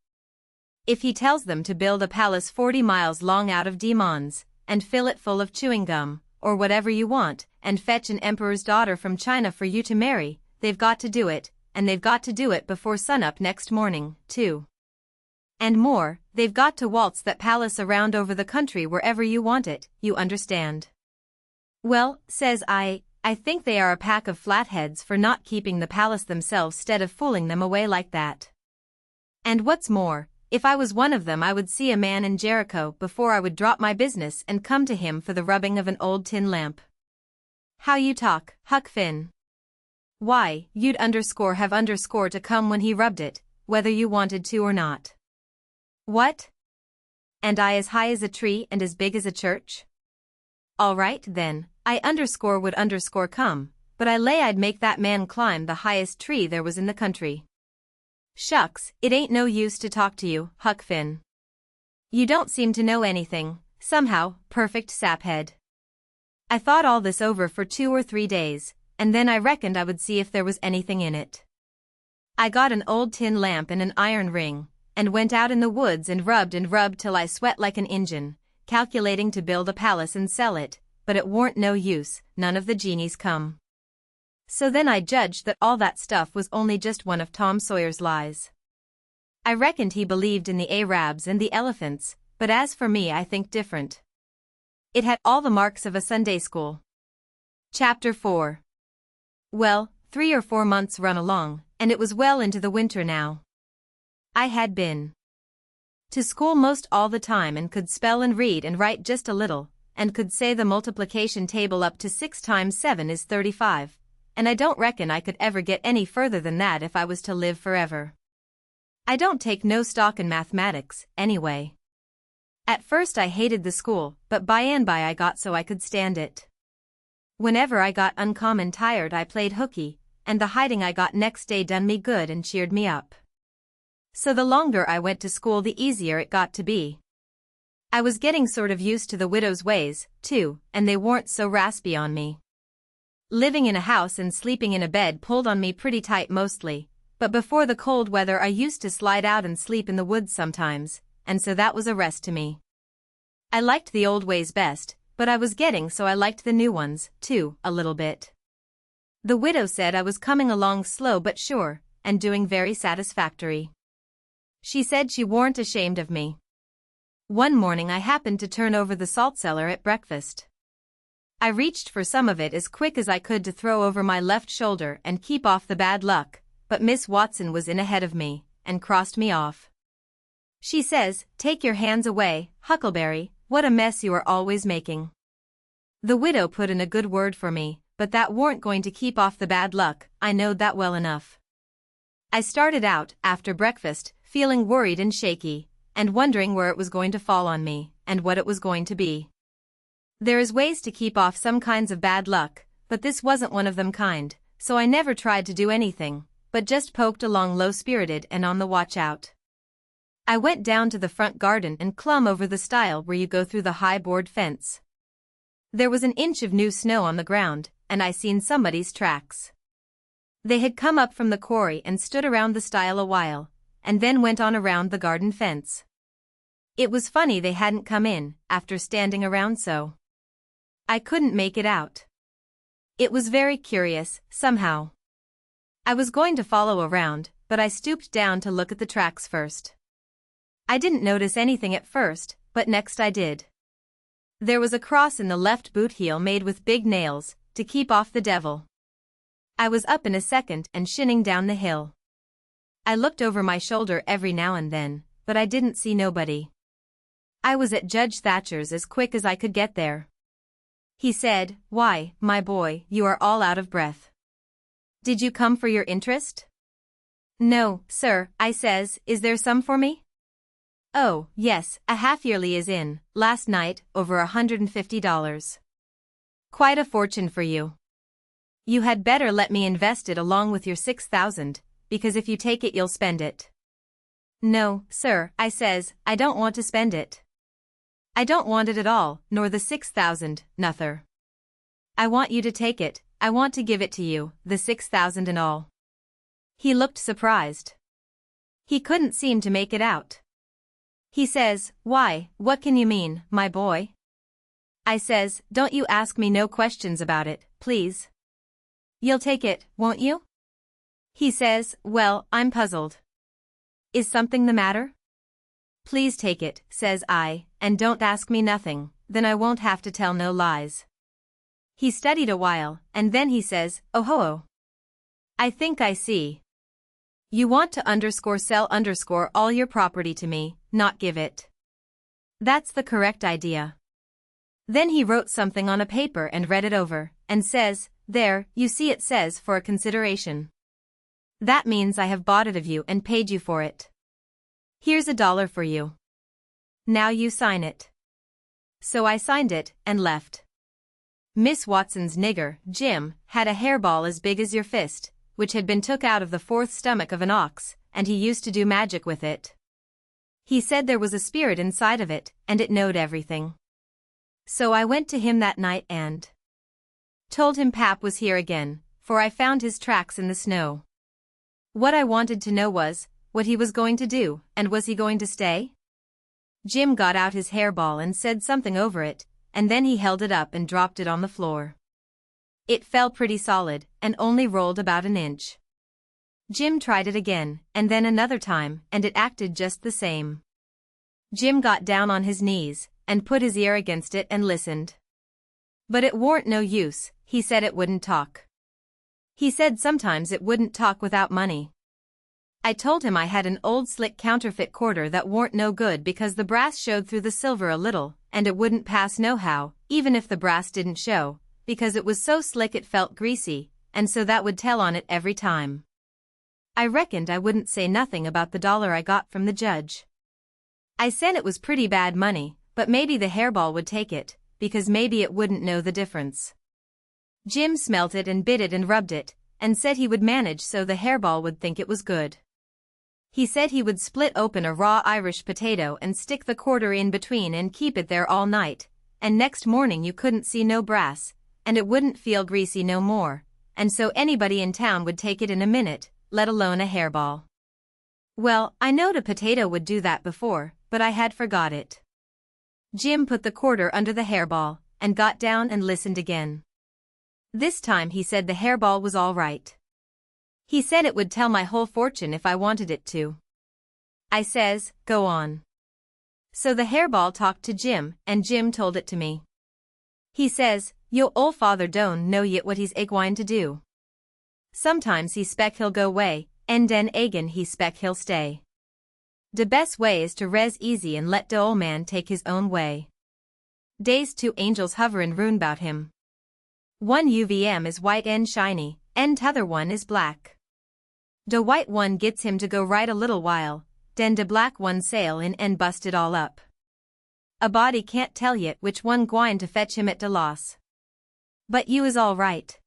A: If he tells them to build a palace 40 miles long out of demons, and fill it full of chewing gum, or whatever you want, and fetch an emperor's daughter from China for you to marry, they've got to do it, and they've got to do it before sunup next morning, too. And more, they've got to waltz that palace around over the country wherever you want it, you understand. Well, says I think they are a pack of flatheads for not keeping the palace themselves stead of fooling them away like that. And what's more, if I was one of them I would see a man in Jericho before I would drop my business and come to him for the rubbing of an old tin lamp. How you talk, Huck Finn. Why, you'd underscore have underscore to come when he rubbed it, whether you wanted to or not. What? And I as high as a tree and as big as a church? All right then, I underscore would underscore come, but I lay I'd make that man climb the highest tree there was in the country. Shucks, it ain't no use to talk to you, Huck Finn. You don't seem to know anything, somehow, perfect saphead. I thought all this over for 2 or 3 days, and then I reckoned I would see if there was anything in it. I got an old tin lamp and an iron ring, and went out in the woods and rubbed till I sweat like an Injun, calculating to build a palace and sell it, but it warn't no use, none of the genies come. So then I judged that all that stuff was only just one of Tom Sawyer's lies. I reckoned he believed in the Arabs and the elephants, but as for me I think different. It had all the marks of a Sunday school. Chapter 4. Well, 3 or 4 months run along, and it was well into the winter now. I had been to school most all the time and could spell and read and write just a little, and could say the multiplication table up to 6 times 7 is 35, and I don't reckon I could ever get any further than that if I was to live forever. I don't take no stock in mathematics, anyway. At first I hated the school, but by and by I got so I could stand it. Whenever I got uncommon tired I played hooky, and the hiding I got next day done me good and cheered me up. So the longer I went to school the easier it got to be. I was getting sort of used to the widow's ways, too, and they weren't so raspy on me. Living in a house and sleeping in a bed pulled on me pretty tight mostly, but before the cold weather I used to slide out and sleep in the woods sometimes, and so that was a rest to me. I liked the old ways best, but I was getting so I liked the new ones, too, a little bit. The widow said I was coming along slow but sure, and doing very satisfactory. She said she warn't ashamed of me. One morning I happened to turn over the salt cellar at breakfast. I reached for some of it as quick as I could to throw over my left shoulder and keep off the bad luck, but Miss Watson was in ahead of me, and crossed me off. She says, "Take your hands away, Huckleberry, what a mess you are always making." The widow put in a good word for me, but that warn't going to keep off the bad luck, I knowed that well enough. I started out, after breakfast, feeling worried and shaky, and wondering where it was going to fall on me, and what it was going to be. There is ways to keep off some kinds of bad luck, but this wasn't one of them kind, so I never tried to do anything, but just poked along low-spirited and on the watch out. I went down to the front garden and clumb over the stile where you go through the high board fence. There was an inch of new snow on the ground, and I seen somebody's tracks. They had come up from the quarry and stood around the stile a while, and then went on around the garden fence. It was funny they hadn't come in, after standing around so. I couldn't make it out. It was very curious, somehow. I was going to follow around, but I stooped down to look at the tracks first. I didn't notice anything at first, but next I did. There was a cross in the left boot heel made with big nails, to keep off the devil. I was up in a second and shinning down the hill. I looked over my shoulder every now and then, but I didn't see nobody. I was at Judge Thatcher's as quick as I could get there. He said, "Why, my boy, you are all out of breath. Did you come for your interest?" "No, sir," I says, "is there some for me?" "Oh, yes, a half-yearly is in, last night, over $150. Quite a fortune for you. You had better let me invest it along with your $6,000, because if you take it you'll spend it." "No, sir," I says, "I don't want to spend it. I don't want it at all, nor the $6,000, nother. I want you to take it, I want to give it to you, the $6,000 and all." He looked surprised. He couldn't seem to make it out. He says, "Why, what can you mean, my boy?" I says, "Don't you ask me no questions about it, please. You'll take it, won't you?" He says, "Well, I'm puzzled. Is something the matter?" "Please take it," says I, "and don't ask me nothing, then I won't have to tell no lies." He studied a while, and then he says, "Oh ho. I think I see. You want to sell all your property to me, not give it. That's the correct idea." Then he wrote something on a paper and read it over, and says, "There, you see it says for a consideration. That means I have bought it of you and paid you for it. Here's $1 for you. Now you sign it." So I signed it, and left. Miss Watson's nigger, Jim, had a hairball as big as your fist, which had been took out of the fourth stomach of an ox, and he used to do magic with it. He said there was a spirit inside of it, and it knowed everything. So I went to him that night and told him Pap was here again, for I found his tracks in the snow. What I wanted to know was, what he was going to do, and was he going to stay? Jim got out his hairball and said something over it, and then he held it up and dropped it on the floor. It fell pretty solid, and only rolled about an inch. Jim tried it again, and then another time, and it acted just the same. Jim got down on his knees, and put his ear against it and listened. But it warn't no use, he said it wouldn't talk. He said sometimes it wouldn't talk without money. I told him I had an old slick counterfeit quarter that warn't no good because the brass showed through the silver a little, and it wouldn't pass nohow, even if the brass didn't show, because it was so slick it felt greasy, and so that would tell on it every time. I reckoned I wouldn't say nothing about the $1 I got from the judge. I said it was pretty bad money, but maybe the hairball would take it, because maybe it wouldn't know the difference. Jim smelt it and bit it and rubbed it, and said he would manage so the hairball would think it was good. He said he would split open a raw Irish potato and stick the quarter in between and keep it there all night, and next morning you couldn't see no brass, and it wouldn't feel greasy no more, and so anybody in town would take it in a minute, let alone a hairball. Well, I knowed a potato would do that before, but I had forgot it. Jim put the quarter under the hairball, and got down and listened again. This time he said the hairball was all right. He said it would tell my whole fortune if I wanted it to. I says, "Go on." So the hairball talked to Jim, and Jim told it to me. He says, "Yo ol' father don't know yet what he's egwine to do. Sometimes he spec he'll go way, and den again he spec he'll stay. De best way is to res easy and let de ol' man take his own way. Dey's 2 angels hoverin' round 'bout him. One UVM is white and shiny, and t'other one is black. De white one gets him to go right a little while, den de black one sail in and bust it all up. A body can't tell yet which one gwine to fetch him at de loss. But you is all right.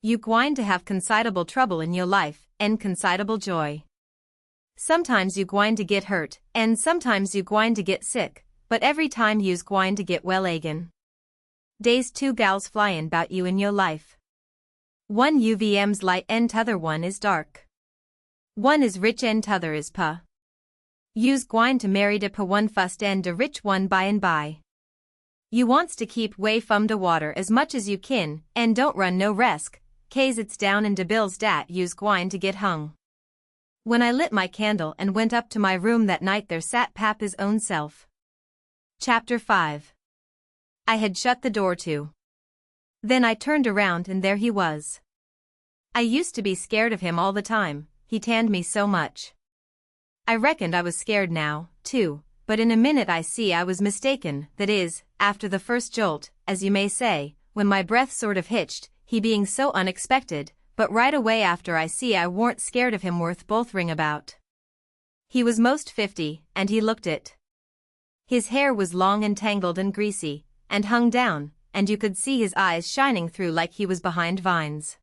A: You gwine to have considerable trouble in yo life, and considerable joy. Sometimes you gwine to get hurt, and sometimes you gwine to get sick, but every time you's gwine to get well agin. Dey's two gals flyin' 'bout you in yo life. One UVM's light and t'other one is dark. One is rich and t'other is pa. You's gwine to marry de pa one fust and de rich one by and by. You wants to keep way fum de water as much as you kin, and don't run no resk, kase it's down in de bills dat you's gwine to get hung. When I lit my candle and went up to my room that night there sat pap his own self. Chapter 5. I had shut the door too. Then I turned around and there he was. I used to be scared of him all the time, he tanned me so much. I reckoned I was scared now, too, but in a minute I see I was mistaken, that is, after the first jolt, as you may say, when my breath sort of hitched, he being so unexpected, but right away after I see I warn't scared of him worth both ring about. He was most 50, and he looked it. His hair was long and tangled and greasy, and hung down, and you could see his eyes shining through like he was behind vines.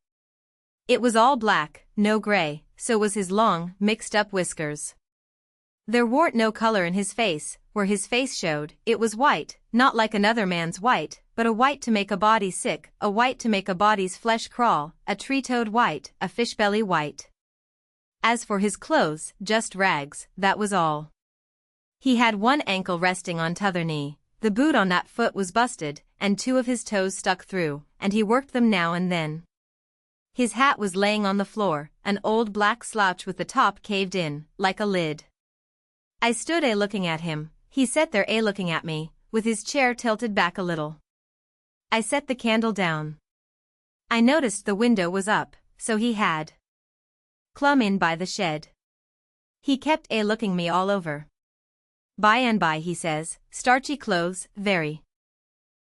A: It was all black, no gray, so was his long, mixed-up whiskers. There warn't no color in his face, where his face showed, it was white, not like another man's white, but a white to make a body sick, a white to make a body's flesh crawl, a tree-toad white, a fish-belly white. As for his clothes, just rags, that was all. He had one ankle resting on t'other knee, the boot on that foot was busted, and two of his toes stuck through, and he worked them now and then. His hat was laying on the floor, an old black slouch with the top caved in, like a lid. I stood looking at him, he sat there looking at me, with his chair tilted back a little. I set the candle down. I noticed the window was up, so he had clum in by the shed. He kept looking me all over. By and by he says, starchy clothes, very.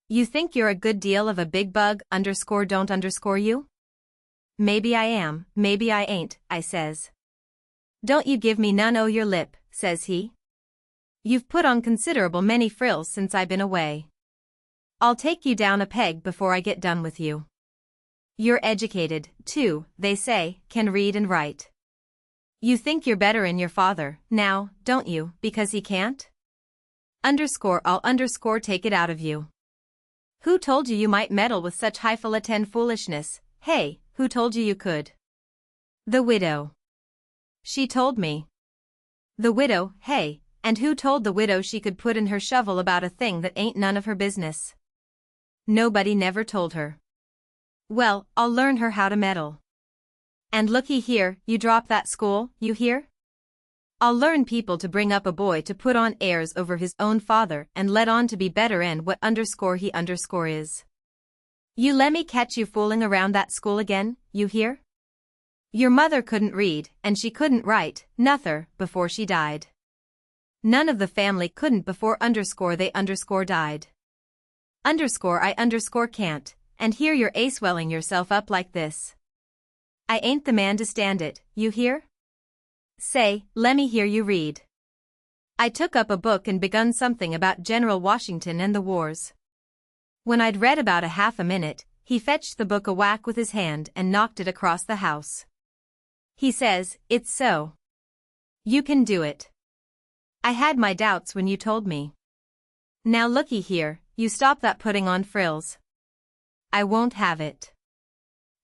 A: You think you're a good deal of a big bug, don't you? Maybe I am, maybe I ain't, I says. Don't you give me none o' your lip, says he. You've put on considerable many frills since I been away. I'll take you down a peg before I get done with you. You're educated, too, they say, can read and write. You think you're better'n your father, now, don't you, because he can't? I'll take it out of you. Who told you might meddle with such highfalutin foolishness, hey, who told you could? The widow. She told me. The widow, hey, and who told the widow she could put in her shovel about a thing that ain't none of her business? Nobody never told her. Well, I'll learn her how to meddle. And looky here, you drop that school, you hear? I'll learn people to bring up a boy to put on airs over his own father and let on to be better'n what he is. You lemme catch you fooling around that school again, you hear? Your mother couldn't read, and she couldn't write, nuther, before she died. None of the family couldn't before they died. I can't, and here you're swelling yourself up like this. I ain't the man to stand it, you hear? Say, lemme hear you read. I took up a book and begun something about General Washington and the wars. When I'd read about a half a minute, he fetched the book a whack with his hand and knocked it across the house. He says, it's so. You can do it. I had my doubts when you told me. Now looky here, you stop that putting on frills. I won't have it.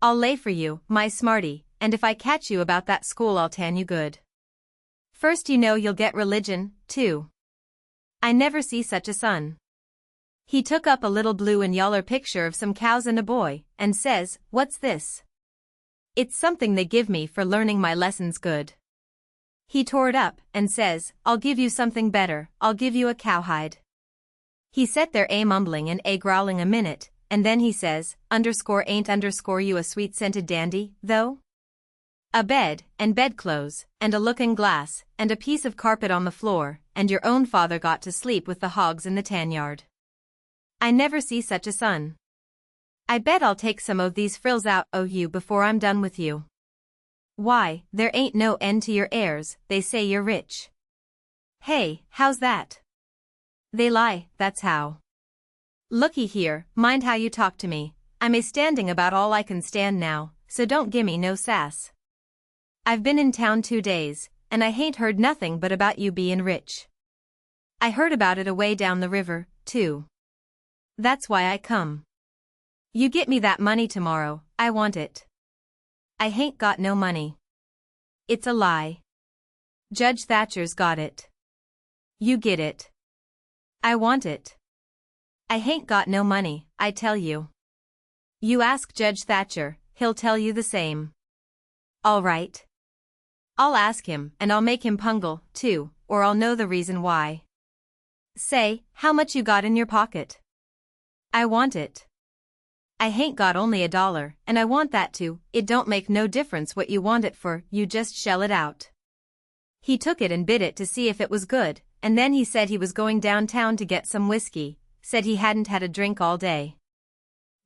A: I'll lay for you, my smarty, and if I catch you about that school I'll tan you good. First you'll get religion, too. I never see such a son. He took up a little blue and yaller picture of some cows and a boy, and says, what's this? It's something they give me for learning my lessons good. He tore it up, and says, I'll give you something better, I'll give you a cowhide. He sat there mumbling and growling a minute, and then he says, ain't you a sweet-scented dandy, though? A bed, and bedclothes, and a looking-glass, and a piece of carpet on the floor, and your own father got to sleep with the hogs in the tan yard. I never see such a son. I bet I'll take some of these frills out o' you before I'm done with you. Why, there ain't no end to your heirs, they say you're rich. Hey, how's that? They lie, that's how. Looky here, mind how you talk to me, I'm standing about all I can stand now, so don't gimme no sass. I've been in town 2 days, and I hain't heard nothing but about you bein' rich. I heard about it away down the river, too. That's why I come. You get me that money tomorrow, I want it. I hain't got no money. It's a lie. Judge Thatcher's got it. You get it. I want it. I hain't got no money, I tell you. You ask Judge Thatcher, he'll tell you the same. All right. I'll ask him, and I'll make him pungle, too, or I'll know the reason why. Say, how much you got in your pocket? I want it. I hain't got only $1, and I want that too. It don't make no difference what you want it for, you just shell it out. He took it and bit it to see if it was good, and then he said he was going downtown to get some whiskey, said he hadn't had a drink all day.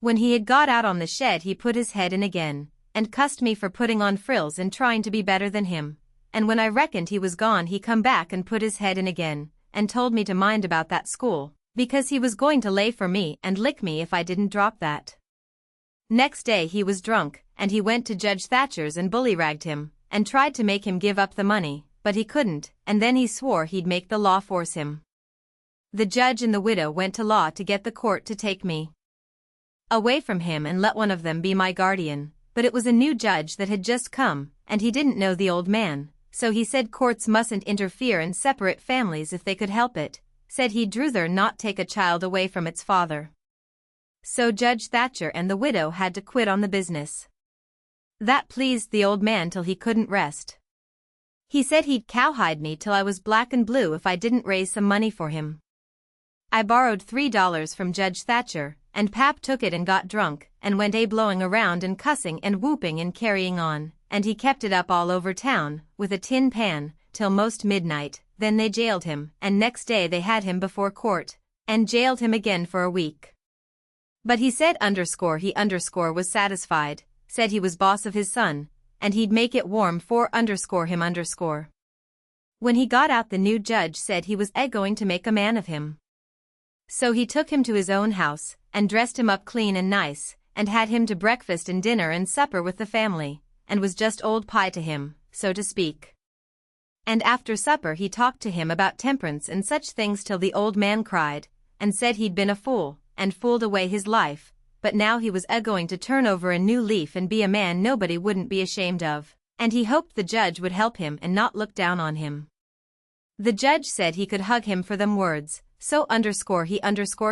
A: When he had got out on the shed he put his head in again, and cussed me for putting on frills and trying to be better than him, and when I reckoned he was gone he come back and put his head in again, and told me to mind about that school, because he was going to lay for me and lick me if I didn't drop that. Next day he was drunk, and he went to Judge Thatcher's and bully-ragged him, and tried to make him give up the money, but he couldn't, and then he swore he'd make the law force him. The judge and the widow went to law to get the court to take me away from him and let one of them be my guardian, but it was a new judge that had just come, and he didn't know the old man, so he said courts mustn't interfere in separate families if they could help it, said he'd druther not take a child away from its father. So Judge Thatcher and the widow had to quit on the business. That pleased the old man till he couldn't rest. He said he'd cowhide me till I was black and blue if I didn't raise some money for him. I borrowed $3 from Judge Thatcher, and Pap took it and got drunk, and went blowing around and cussing and whooping and carrying on, and he kept it up all over town, with a tin pan, till most midnight, then they jailed him, and next day they had him before court, and jailed him again for a week. But he said he was satisfied, said he was boss of his son, and he'd make it warm for him. When he got out the new judge said he was going to make a man of him. So he took him to his own house, and dressed him up clean and nice, and had him to breakfast and dinner and supper with the family, and was just old pie to him, so to speak. And after supper he talked to him about temperance and such things till the old man cried, and said he'd been a fool, and fooled away his life, but now he was going to turn over a new leaf and be a man nobody wouldn't be ashamed of, and he hoped the judge would help him and not look down on him. The judge said he could hug him for them words, so he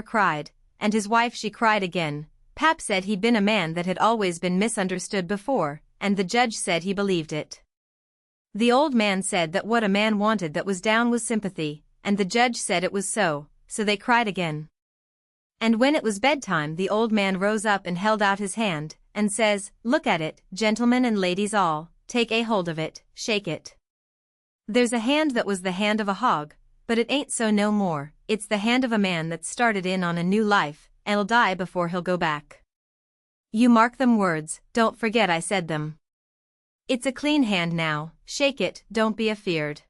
A: cried, and his wife she cried again. Pap said he'd been a man that had always been misunderstood before, and the judge said he believed it. The old man said that what a man wanted that was down was sympathy, and the judge said it was so they cried again. And when it was bedtime the old man rose up and held out his hand, and says, "Look at it, gentlemen and ladies all, take a hold of it, shake it. There's a hand that was the hand of a hog, but it ain't so no more, it's the hand of a man that's started in on a new life, and'll die before he'll go back. You mark them words, don't forget I said them. It's a clean hand now, shake it, don't be afeard."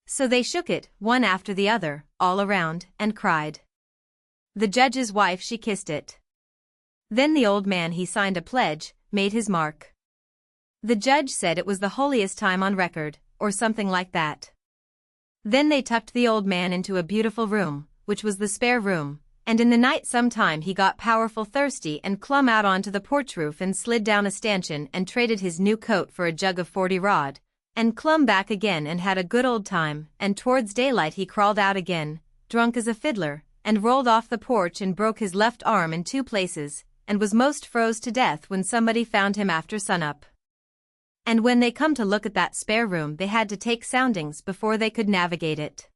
A: So they shook it, one after the other, all around, and cried. The judge's wife she kissed it. Then the old man he signed a pledge, made his mark. The judge said it was the holiest time on record, or something like that. Then they tucked the old man into a beautiful room, which was the spare room, and in the night sometime he got powerful thirsty and clumb out onto the porch roof and slid down a stanchion and traded his new coat for a jug of 40 rod, and clumb back again and had a good old time, and towards daylight he crawled out again, drunk as a fiddler, and rolled off the porch and broke his left arm in 2 places, and was most froze to death when somebody found him after sunup. And when they come to look at that spare room they had to take soundings before they could navigate it.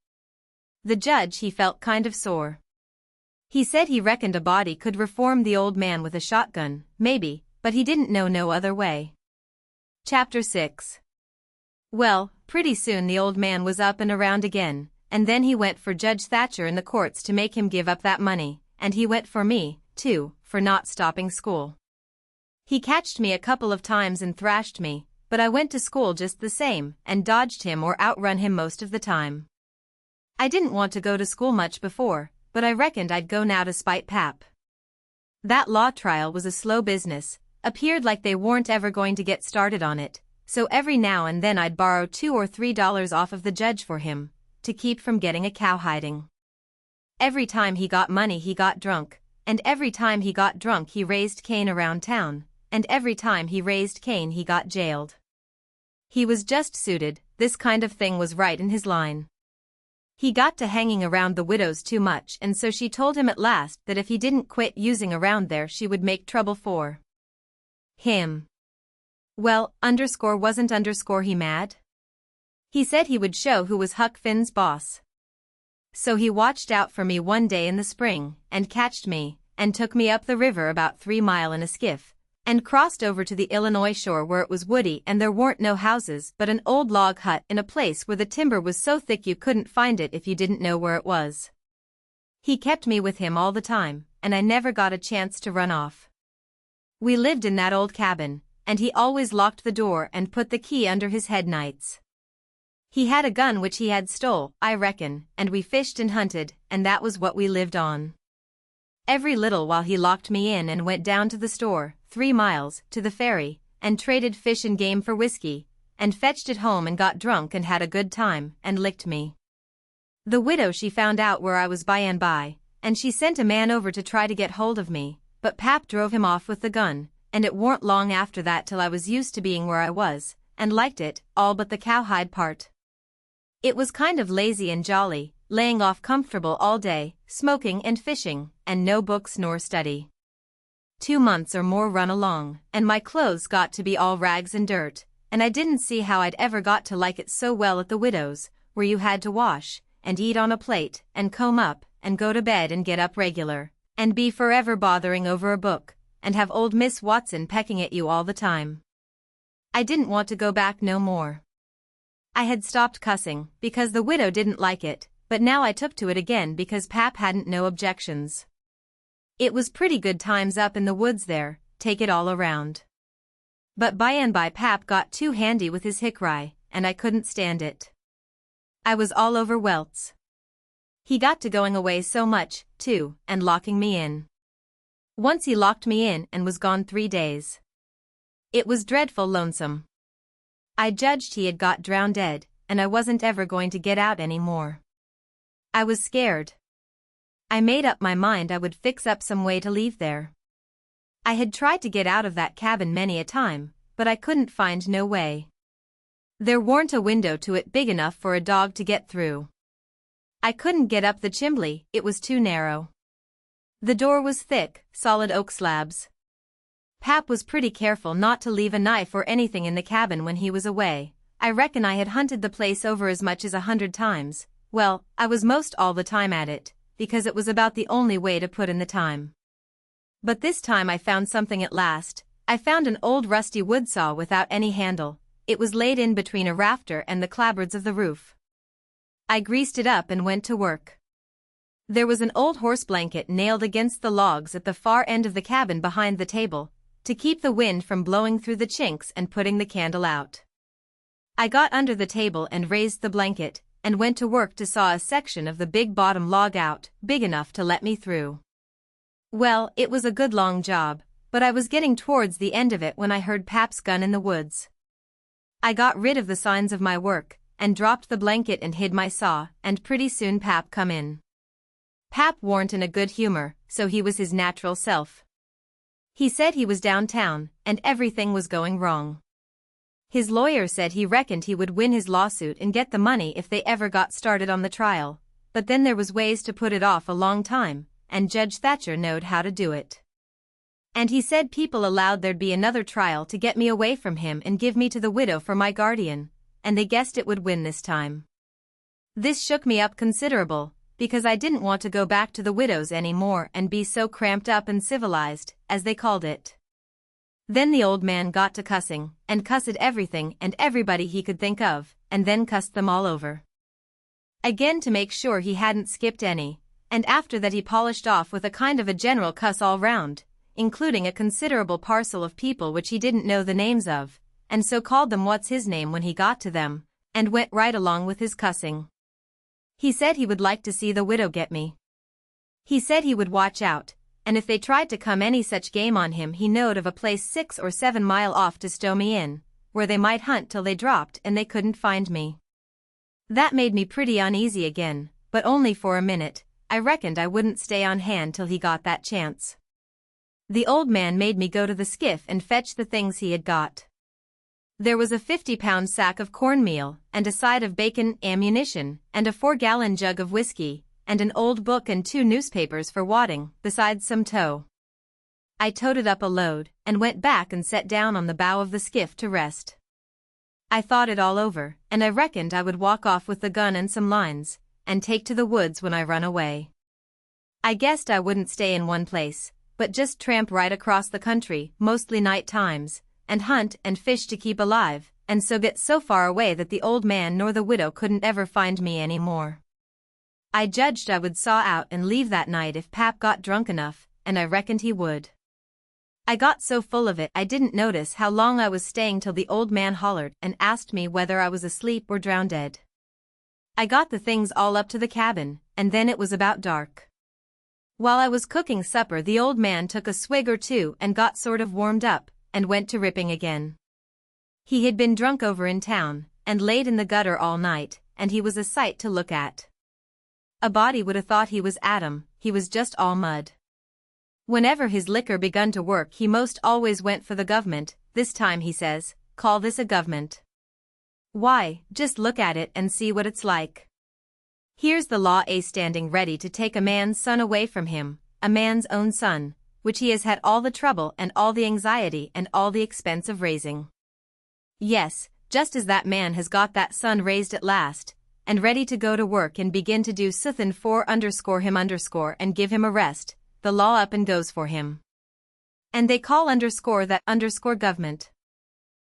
A: The judge he felt kind of sore. He said he reckoned a body could reform the old man with a shotgun, maybe, but he didn't know no other way. Chapter 6. Well, pretty soon the old man was up and around again, and then he went for Judge Thatcher in the courts to make him give up that money, and he went for me, too, for not stopping school. He catched me a couple of times and thrashed me, but I went to school just the same and dodged him or outrun him most of the time. I didn't want to go to school much before, but I reckoned I'd go now to spite Pap. That law trial was a slow business, appeared like they weren't ever going to get started on it, so every now and then I'd borrow $2 or $3 off of the judge for him, to keep from getting a cowhiding. Every time he got money he got drunk, and every time he got drunk he raised Cain around town, and every time he raised Cain he got jailed. He was just suited, this kind of thing was right in his line. He got to hanging around the widows too much, and so she told him at last that if he didn't quit using around there she would make trouble for him. Well, wasn't he mad? He said he would show who was Huck Finn's boss. So he watched out for me one day in the spring, and catched me, and took me up the river about 3 miles in a skiff, and crossed over to the Illinois shore where it was woody and there weren't no houses but an old log hut in a place where the timber was so thick you couldn't find it if you didn't know where it was. He kept me with him all the time, and I never got a chance to run off. We lived in that old cabin, and he always locked the door and put the key under his head nights. He had a gun which he had stole, I reckon, and we fished and hunted, and that was what we lived on. Every little while he locked me in and went down to the store, 3 miles, to the ferry, and traded fish and game for whiskey, and fetched it home and got drunk and had a good time, and licked me. The widow she found out where I was by and by, and she sent a man over to try to get hold of me, but Pap drove him off with the gun, and it warn't long after that till I was used to being where I was, and liked it, all but the cowhide part. It was kind of lazy and jolly, laying off comfortable all day, smoking and fishing, and no books nor study. 2 months or more run along, and my clothes got to be all rags and dirt, and I didn't see how I'd ever got to like it so well at the widow's, where you had to wash, and eat on a plate, and comb up, and go to bed and get up regular, and be forever bothering over a book, and have old Miss Watson pecking at you all the time. I didn't want to go back no more. I had stopped cussing, because the widow didn't like it, but now I took to it again because Pap hadn't no objections. It was pretty good times up in the woods there, take it all around. But by and by Pap got too handy with his hickory, and I couldn't stand it. I was all over welts. He got to going away so much, too, and locking me in. Once he locked me in and was gone 3 days. It was dreadful lonesome. I judged he had got drowned dead, and I wasn't ever going to get out any more. I was scared. I made up my mind I would fix up some way to leave there. I had tried to get out of that cabin many a time, but I couldn't find no way. There weren't a window to it big enough for a dog to get through. I couldn't get up the chimney, it was too narrow. The door was thick, solid oak slabs. Pap was pretty careful not to leave a knife or anything in the cabin when he was away. I reckon I had hunted the place over as much as 100 times. Well, I was most all the time at it, because it was about the only way to put in the time. But this time I found something at last. I found an old rusty wood saw without any handle. It was laid in between a rafter and the clapboards of the roof. I greased it up and went to work. There was an old horse blanket nailed against the logs at the far end of the cabin behind the table, to keep the wind from blowing through the chinks and putting the candle out. I got under the table and raised the blanket, and went to work to saw a section of the big bottom log out, big enough to let me through. Well, it was a good long job, but I was getting towards the end of it when I heard Pap's gun in the woods. I got rid of the signs of my work, and dropped the blanket and hid my saw, and pretty soon Pap come in. Pap warn't in a good humor, so he was his natural self. He said he was downtown, and everything was going wrong. His lawyer said he reckoned he would win his lawsuit and get the money if they ever got started on the trial, but then there was ways to put it off a long time, and Judge Thatcher knowed how to do it. And he said people allowed there'd be another trial to get me away from him and give me to the widow for my guardian, and they guessed it would win this time. This shook me up considerable, because I didn't want to go back to the widow's any more and be so cramped up and civilized, as they called it. Then the old man got to cussing, and cussed everything and everybody he could think of, and then cussed them all over again to make sure he hadn't skipped any, and after that he polished off with a kind of a general cuss all round, including a considerable parcel of people which he didn't know the names of, and so called them what's his name when he got to them, and went right along with his cussing. He said he would like to see the widow get me. He said he would watch out, and if they tried to come any such game on him he knowed of a place 6 or 7 mile off to stow me in, where they might hunt till they dropped and they couldn't find me. That made me pretty uneasy again, but only for a minute. I reckoned I wouldn't stay on hand till he got that chance. The old man made me go to the skiff and fetch the things he had got. There was a 50-pound sack of cornmeal, and a side of bacon, ammunition, and a 4-gallon jug of whiskey, and an old book and 2 newspapers for wadding, besides some tow. I toted up a load, and went back and sat down on the bow of the skiff to rest. I thought it all over, and I reckoned I would walk off with the gun and some lines, and take to the woods when I run away. I guessed I wouldn't stay in one place, but just tramp right across the country, mostly night times, and hunt and fish to keep alive, and so get so far away that the old man nor the widow couldn't ever find me any more. I judged I would saw out and leave that night if Pap got drunk enough, and I reckoned he would. I got so full of it I didn't notice how long I was staying till the old man hollered and asked me whether I was asleep or drowned dead. I got the things all up to the cabin, and then it was about dark. While I was cooking supper the old man took a swig or two and got sort of warmed up, and went to ripping again. He had been drunk over in town, and laid in the gutter all night, and he was a sight to look at. A body would have thought he was Adam, he was just all mud. Whenever his liquor begun to work he most always went for the government. This time he says, "Call this a government? Why, just look at it and see what it's like. Here's the law standing ready to take a man's son away from him, a man's own son, which he has had all the trouble and all the anxiety and all the expense of raising. Yes, just as that man has got that son raised at last, and ready to go to work and begin to do suthin for him and give him a rest, the law up and goes for him. And they call that government.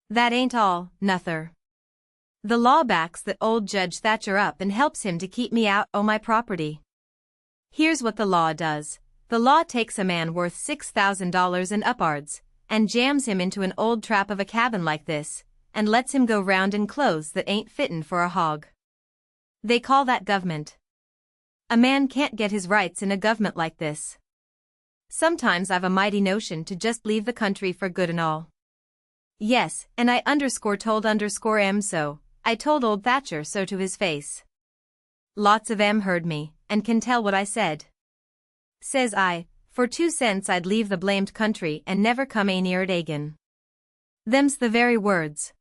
A: That ain't all, nuther. The law backs that old Judge Thatcher up and helps him to keep me out o' my property. Here's what the law does. The law takes a man worth $6,000 and up'ards, and jams him into an old trap of a cabin like this, and lets him go round in clothes that ain't fittin' for a hog. They call that government. A man can't get his rights in a government like this. Sometimes I've a mighty notion to just leave the country for good and all. Yes, and I told M so. I told old Thatcher so to his face. Lots of 'em heard me, and can tell what I said. Says I, for 2 cents I'd leave the blamed country and never come near it again. Them's the very words.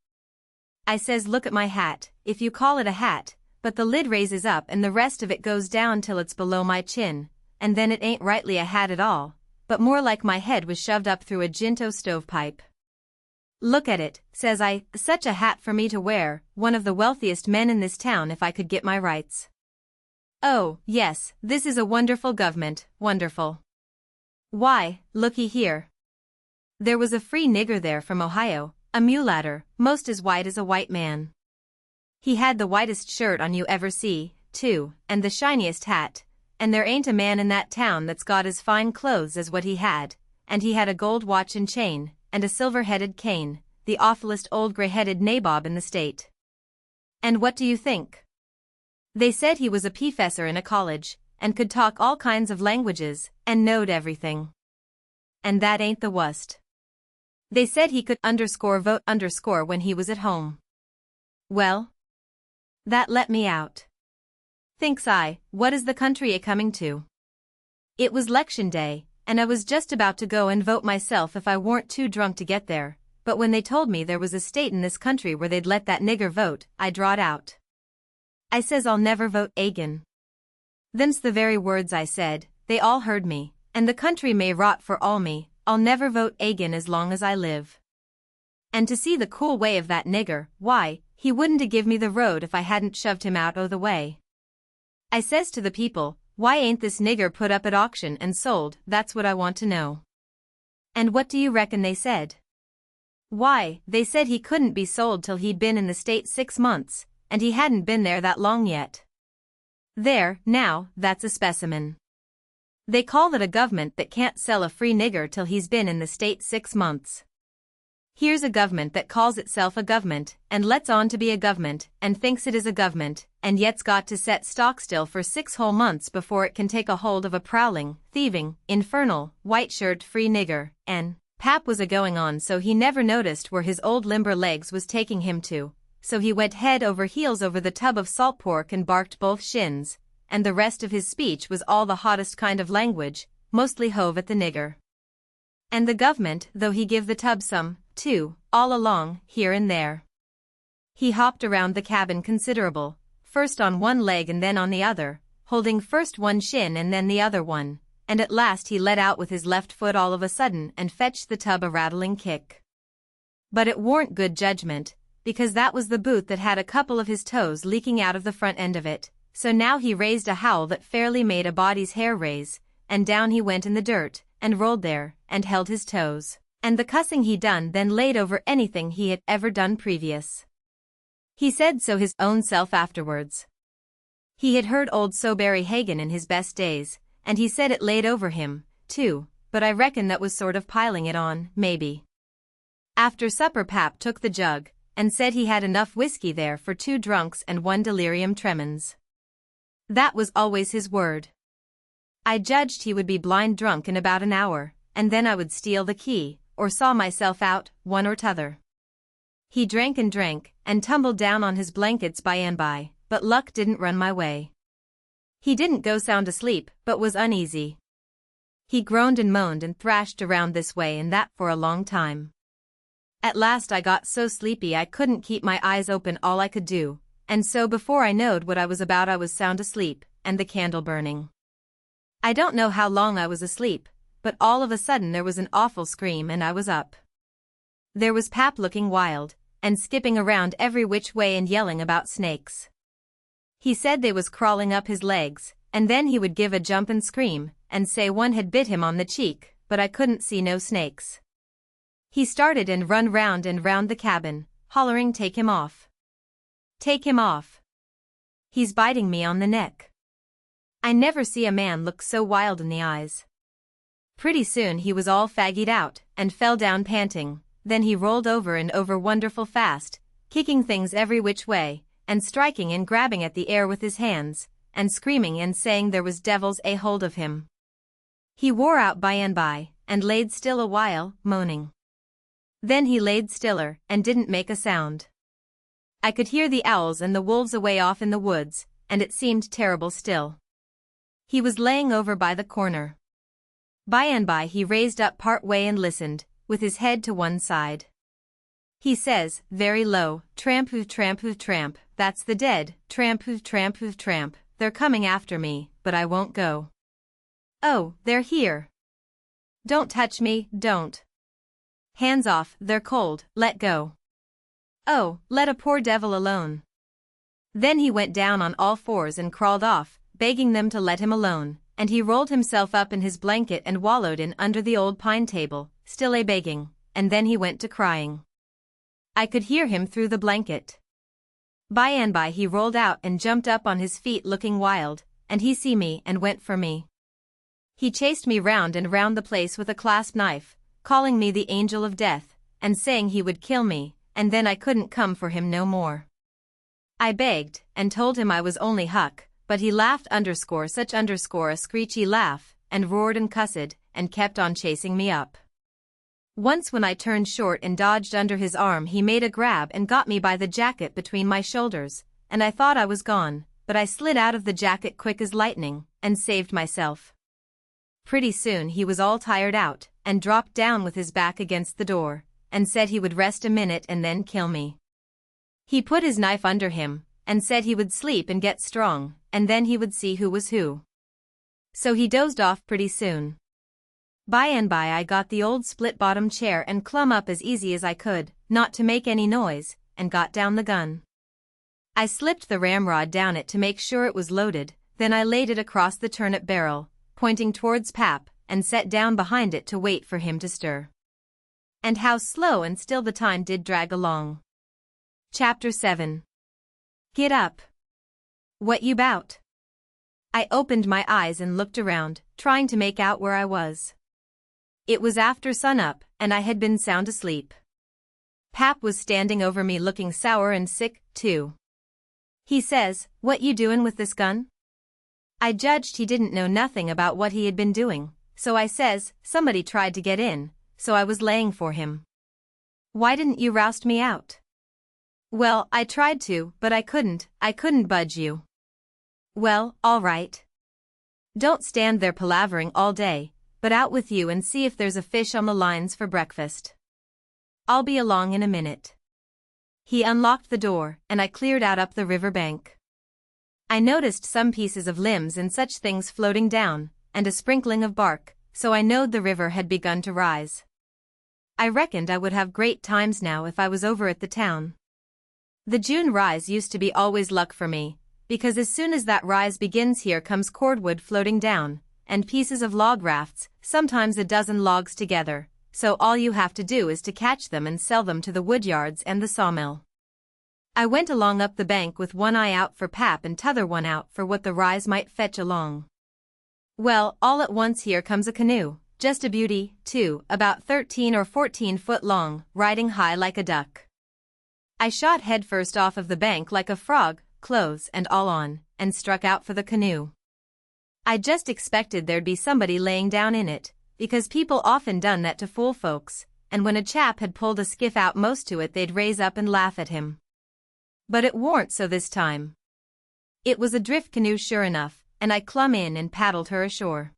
A: I says, look at my hat, if you call it a hat, but the lid raises up and the rest of it goes down till it's below my chin, and then it ain't rightly a hat at all, but more like my head was shoved up through a Ginto stovepipe. Look at it, says I, such a hat for me to wear, one of the wealthiest men in this town if I could get my rights. Oh, yes, this is a wonderful government, wonderful. Why, looky here. There was a free nigger there from Ohio, a mulatter, most as white as a white man. He had the whitest shirt on you ever see, too, and the shiniest hat, and there ain't a man in that town that's got as fine clothes as what he had, and he had a gold watch and chain, and a silver-headed cane, the awfulest old gray-headed nabob in the state. And what do you think? They said he was a professor in a college, and could talk all kinds of languages, and knowed everything. And that ain't the wust. They said he could vote when he was at home. Well, that let me out. Thinks I, what is the country a-coming to? It was 'lection day, and I was just about to go and vote myself if I weren't too drunk to get there, but when they told me there was a state in this country where they'd let that nigger vote, I drawed out. I says I'll never vote agin. Them's the very words I said, they all heard me, and the country may rot for all me, I'll never vote agin as long as I live. And to see the cool way of that nigger, why, he wouldn't give me the road if I hadn't shoved him out o' the way. I says to the people, why ain't this nigger put up at auction and sold, that's what I want to know. And what do you reckon they said? Why, they said he couldn't be sold till he'd been in the state 6 months, and he hadn't been there that long yet. There, now, that's a specimen. They call it a government that can't sell a free nigger till he's been in the state 6 months. Here's a government that calls itself a government, and lets on to be a government, and thinks it is a government, and yet's got to set stock still for 6 whole months before it can take a hold of a prowling, thieving, infernal, white-shirt free nigger, and Pap was a-going on so he never noticed where his old limber legs was taking him to, so he went head over heels over the tub of salt pork and barked both shins, and the rest of his speech was all the hottest kind of language, mostly hove at the nigger. And the government, though he give the tub some, too, all along, here and there. He hopped around the cabin considerable, first on one leg and then on the other, holding first one shin and then the other one, and at last he let out with his left foot all of a sudden and fetched the tub a rattling kick. But it warn't good judgment, because that was the boot that had a couple of his toes leaking out of the front end of it, so now he raised a howl that fairly made a body's hair raise, and down he went in the dirt, and rolled there, and held his toes, and the cussing he done then laid over anything he had ever done previous. He said so his own self afterwards. He had heard old Soberry Hagan in his best days, and he said it laid over him, too, but I reckon that was sort of piling it on, maybe. After supper Pap took the jug, and said he had enough whiskey there for 2 drunks and 1 delirium tremens. That was always his word. I judged he would be blind drunk in about an hour, and then I would steal the key, or saw myself out, one or t'other. He drank, and tumbled down on his blankets by and by, but luck didn't run my way. He didn't go sound asleep, but was uneasy. He groaned and moaned and thrashed around this way and that for a long time. At last I got so sleepy I couldn't keep my eyes open all I could do, and so before I knowed what I was about I was sound asleep, and the candle burning. I don't know how long I was asleep, but all of a sudden there was an awful scream and I was up. There was Pap looking wild, and skipping around every which way and yelling about snakes. He said they was crawling up his legs, and then he would give a jump and scream, and say one had bit him on the cheek, but I couldn't see no snakes. He started and run round and round the cabin, hollering take him off. Take him off. He's biting me on the neck. I never see a man look so wild in the eyes. Pretty soon he was all faggied out, and fell down panting, then he rolled over and over wonderful fast, kicking things every which way, and striking and grabbing at the air with his hands, and screaming and saying there was devils a hold of him. He wore out by and by, and laid still a while, moaning. Then he laid stiller, and didn't make a sound. I could hear the owls and the wolves away off in the woods, and it seemed terrible still. He was laying over by the corner. By and by he raised up part way and listened, with his head to one side. He says, very low, tramp hoof tramp hoof tramp, that's the dead, tramp hoof tramp hoof tramp, they're coming after me, but I won't go. Oh, they're here. Don't touch me, don't. Hands off, they're cold, let go. Oh, let a poor devil alone. Then he went down on all fours and crawled off, begging them to let him alone, and he rolled himself up in his blanket and wallowed in under the old pine table, still a-begging, and then he went to crying. I could hear him through the blanket. By and by he rolled out and jumped up on his feet looking wild, and he see me and went for me. He chased me round and round the place with a clasp knife, calling me the angel of death, and saying he would kill me, and then I couldn't come for him no more. I begged, and told him I was only Huck, but he laughed such a screechy laugh, and roared and cussed, and kept on chasing me up. Once when I turned short and dodged under his arm he made a grab and got me by the jacket between my shoulders, and I thought I was gone, but I slid out of the jacket quick as lightning, and saved myself. Pretty soon he was all tired out, and dropped down with his back against the door, and said he would rest a minute and then kill me. He put his knife under him, and said he would sleep and get strong, and then he would see who was who. So he dozed off pretty soon. By and by I got the old split-bottom chair and clumb up as easy as I could, not to make any noise, and got down the gun. I slipped the ramrod down it to make sure it was loaded, then I laid it across the turnip barrel, pointing towards Pap, and sat down behind it to wait for him to stir. And how slow and still the time did drag along. Chapter 7. Get up. What you 'bout? I opened my eyes and looked around, trying to make out where I was. It was after sunup, and I had been sound asleep. Pap was standing over me looking sour and sick, too. He says, "What you doin' with this gun?" I judged he didn't know nothing about what he had been doing, so I says, "Somebody tried to get in, so I was laying for him." "Why didn't you roust me out?" "Well, I tried to, but I couldn't budge you." "Well, all right. Don't stand there palavering all day, but out with you and see if there's a fish on the lines for breakfast. I'll be along in a minute." He unlocked the door, and I cleared out up the river bank. I noticed some pieces of limbs and such things floating down, and a sprinkling of bark, so I knowed the river had begun to rise. I reckoned I would have great times now if I was over at the town. The June rise used to be always luck for me, because as soon as that rise begins here comes cordwood floating down, and pieces of log rafts, sometimes a dozen logs together, so all you have to do is to catch them and sell them to the woodyards and the sawmill. I went along up the bank with one eye out for Pap and t'other one out for what the rise might fetch along. Well, all at once here comes a canoe, just a beauty, too, about 13 or 14 foot long, riding high like a duck. I shot headfirst off of the bank like a frog, clothes and all on, and struck out for the canoe. I just expected there'd be somebody laying down in it, because people often done that to fool folks, and when a chap had pulled a skiff out most to it they'd raise up and laugh at him. But it warn't so this time. It was a drift canoe sure enough, and I clumb in and paddled her ashore.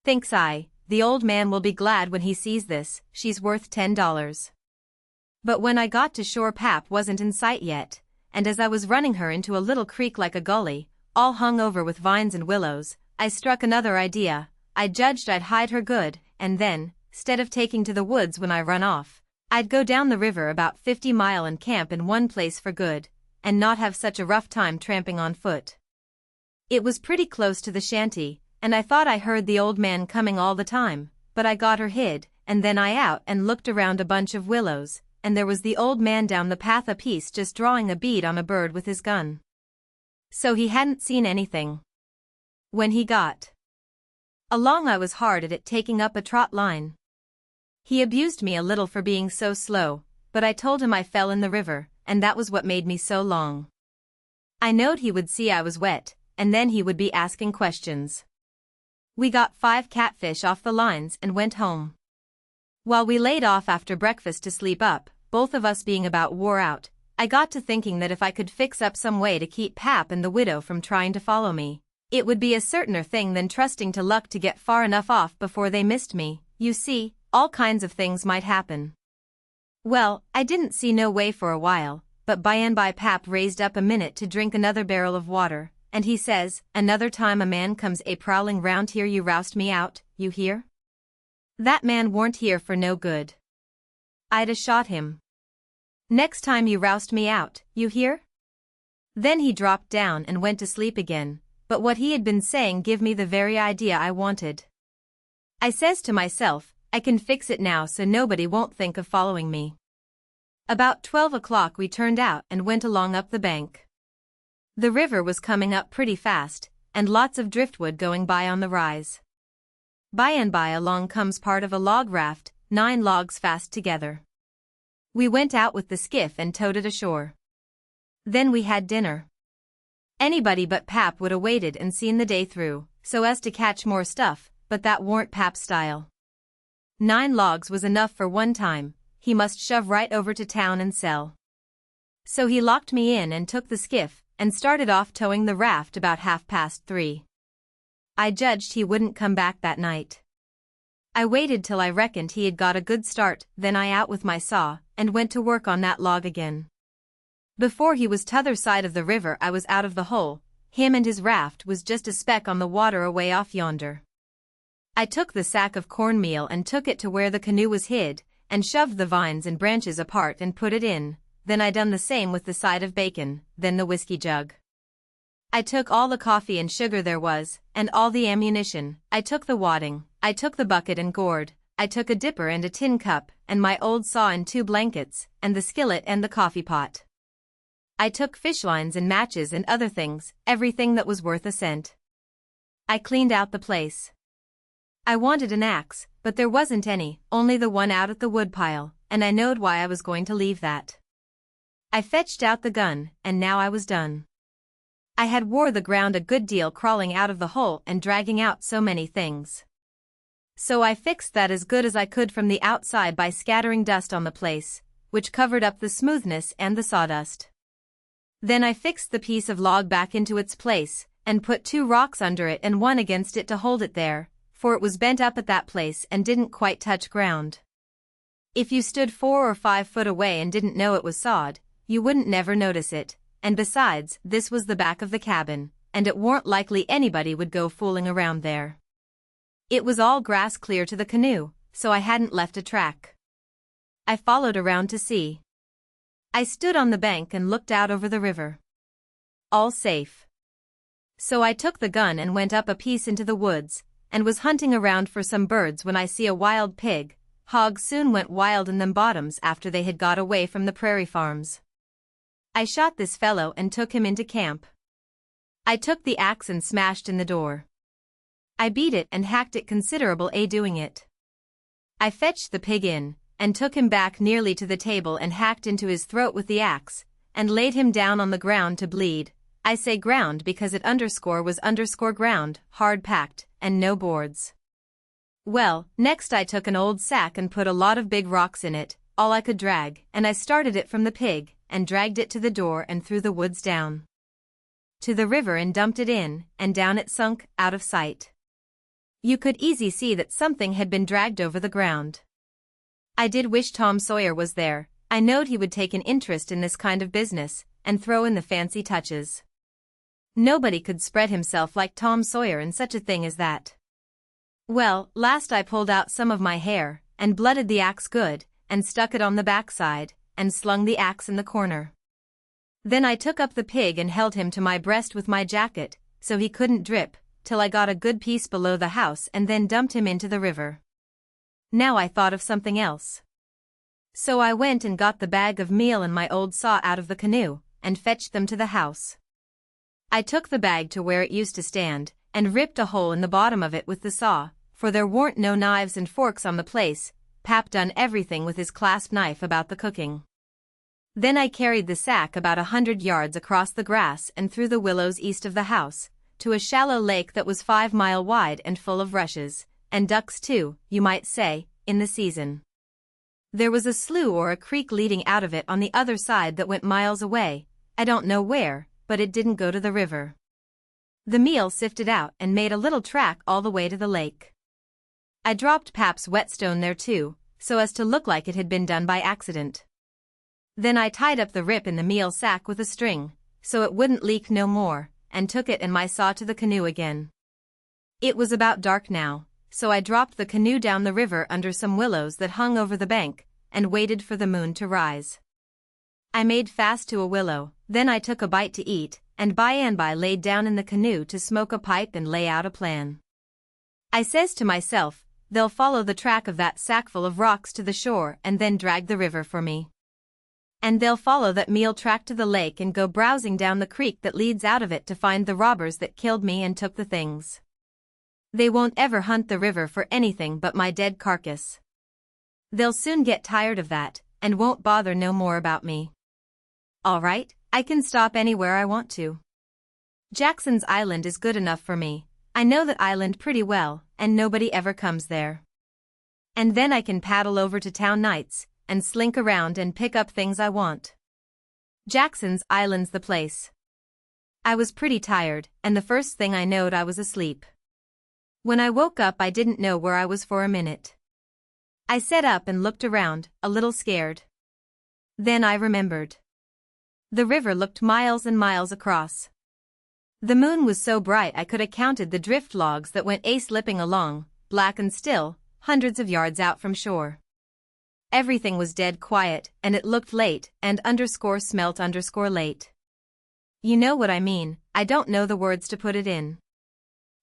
A: Thinks I, the old man will be glad when he sees this, she's worth $10. But when I got to shore Pap wasn't in sight yet, and as I was running her into a little creek like a gully, all hung over with vines and willows, I struck another idea. I judged I'd hide her good, and then, 'stead of taking to the woods when I run off, I'd go down the river about 50 mile and camp in one place for good, and not have such a rough time tramping on foot. It was pretty close to the shanty, and I thought I heard the old man coming all the time, but I got her hid, and then I out and looked around a bunch of willows, and there was the old man down the path a piece just drawing a bead on a bird with his gun. So he hadn't seen anything. When he got along I was hard at it taking up a trot line. He abused me a little for being so slow, but I told him I fell in the river, and that was what made me so long. I knowed he would see I was wet, and then he would be asking questions. We got 5 catfish off the lines and went home. While we laid off after breakfast to sleep up, both of us being about wore out, I got to thinking that if I could fix up some way to keep Pap and the widow from trying to follow me, it would be a certainer thing than trusting to luck to get far enough off before they missed me. You see, all kinds of things might happen. Well, I didn't see no way for a while, but by and by Pap raised up a minute to drink another barrel of water, and he says, "Another time a man comes prowling round here you roust me out, you hear? That man warn't here for no good. I'd a shot him. Next time you roust me out, you hear?" Then he dropped down and went to sleep again, but what he had been saying give me the very idea I wanted. I says to myself, I can fix it now so nobody won't think of following me. About 12 o'clock we turned out and went along up the bank. The river was coming up pretty fast, and lots of driftwood going by on the rise. By and by along comes part of a log raft, 9 logs fast together. We went out with the skiff and towed it ashore. Then we had dinner. Anybody but Pap would 'a' waited and seen the day through, so as to catch more stuff, but that warn't Pap's style. 9 logs was enough for one time, he must shove right over to town and sell. So he locked me in and took the skiff, and started off towing the raft about 3:30. I judged he wouldn't come back that night. I waited till I reckoned he had got a good start, then I out with my saw, and went to work on that log again. Before he was t'other side of the river I was out of the hole, him and his raft was just a speck on the water away off yonder. I took the sack of cornmeal and took it to where the canoe was hid, and shoved the vines and branches apart and put it in, then I done the same with the side of bacon, then the whiskey jug. I took all the coffee and sugar there was, and all the ammunition, I took the wadding, I took the bucket and gourd, I took a dipper and a tin cup, and my old saw and 2 blankets, and the skillet and the coffee pot. I took fish lines and matches and other things, everything that was worth a cent. I cleaned out the place. I wanted an axe, but there wasn't any, only the one out at the woodpile, and I knowed why I was going to leave that. I fetched out the gun, and now I was done. I had wore the ground a good deal crawling out of the hole and dragging out so many things. So I fixed that as good as I could from the outside by scattering dust on the place, which covered up the smoothness and the sawdust. Then I fixed the piece of log back into its place, and put 2 rocks under it and one against it to hold it there, for it was bent up at that place and didn't quite touch ground. If you stood 4 or 5 foot away and didn't know it was sawed, you wouldn't never notice it, and besides, this was the back of the cabin, and it warn't likely anybody would go fooling around there. It was all grass clear to the canoe, so I hadn't left a track. I followed around to see. I stood on the bank and looked out over the river. All safe. So I took the gun and went up a piece into the woods, and was hunting around for some birds when I see a wild pig. Hogs soon went wild in them bottoms after they had got away from the prairie farms. I shot this fellow and took him into camp. I took the axe and smashed in the door. I beat it and hacked it considerable doing it. I fetched the pig in, and took him back nearly to the table and hacked into his throat with the axe, and laid him down on the ground to bleed. I say ground because it was ground, hard packed, and no boards. Well, next I took an old sack and put a lot of big rocks in it, all I could drag, and I started it from the pig, and dragged it to the door and through the woods down to the river and dumped it in, and down it sunk, out of sight. You could easy see that something had been dragged over the ground. I did wish Tom Sawyer was there. I knowed he would take an interest in this kind of business, and throw in the fancy touches. Nobody could spread himself like Tom Sawyer in such a thing as that. Well, last I pulled out some of my hair, and blooded the axe good, and stuck it on the backside, and slung the axe in the corner. Then I took up the pig and held him to my breast with my jacket, so he couldn't drip, till I got a good piece below the house and then dumped him into the river. Now I thought of something else. So I went and got the bag of meal and my old saw out of the canoe, and fetched them to the house. I took the bag to where it used to stand, and ripped a hole in the bottom of it with the saw, for there weren't no knives and forks on the place. Pap done everything with his clasp knife about the cooking. Then I carried the sack about 100 yards across the grass and through the willows east of the house, to a shallow lake that was 5 miles wide and full of rushes, and ducks too, you might say, in the season. There was a slough or a creek leading out of it on the other side that went miles away, I don't know where, but it didn't go to the river. The meal sifted out and made a little track all the way to the lake. I dropped Pap's whetstone there too, so as to look like it had been done by accident. Then I tied up the rip in the meal sack with a string, so it wouldn't leak no more, and took it and my saw to the canoe again. It was about dark now, so I dropped the canoe down the river under some willows that hung over the bank, and waited for the moon to rise. I made fast to a willow, then I took a bite to eat, and by and by laid down in the canoe to smoke a pipe and lay out a plan. I says to myself, they'll follow the track of that sackful of rocks to the shore and then drag the river for me. And they'll follow that meal track to the lake and go browsing down the creek that leads out of it to find the robbers that killed me and took the things. They won't ever hunt the river for anything but my dead carcass. They'll soon get tired of that, and won't bother no more about me. All right, I can stop anywhere I want to. Jackson's Island is good enough for me. I know that island pretty well, and nobody ever comes there. And then I can paddle over to town nights, and slink around and pick up things I want. Jackson's Island's the place. I was pretty tired, and the first thing I knowed I was asleep. When I woke up I didn't know where I was for a minute. I sat up and looked around, a little scared. Then I remembered. The river looked miles and miles across. The moon was so bright I could have counted the drift logs that went slipping along, black and still, hundreds of yards out from shore. Everything was dead quiet, and it looked late, and smelt late. You know what I mean, I don't know the words to put it in.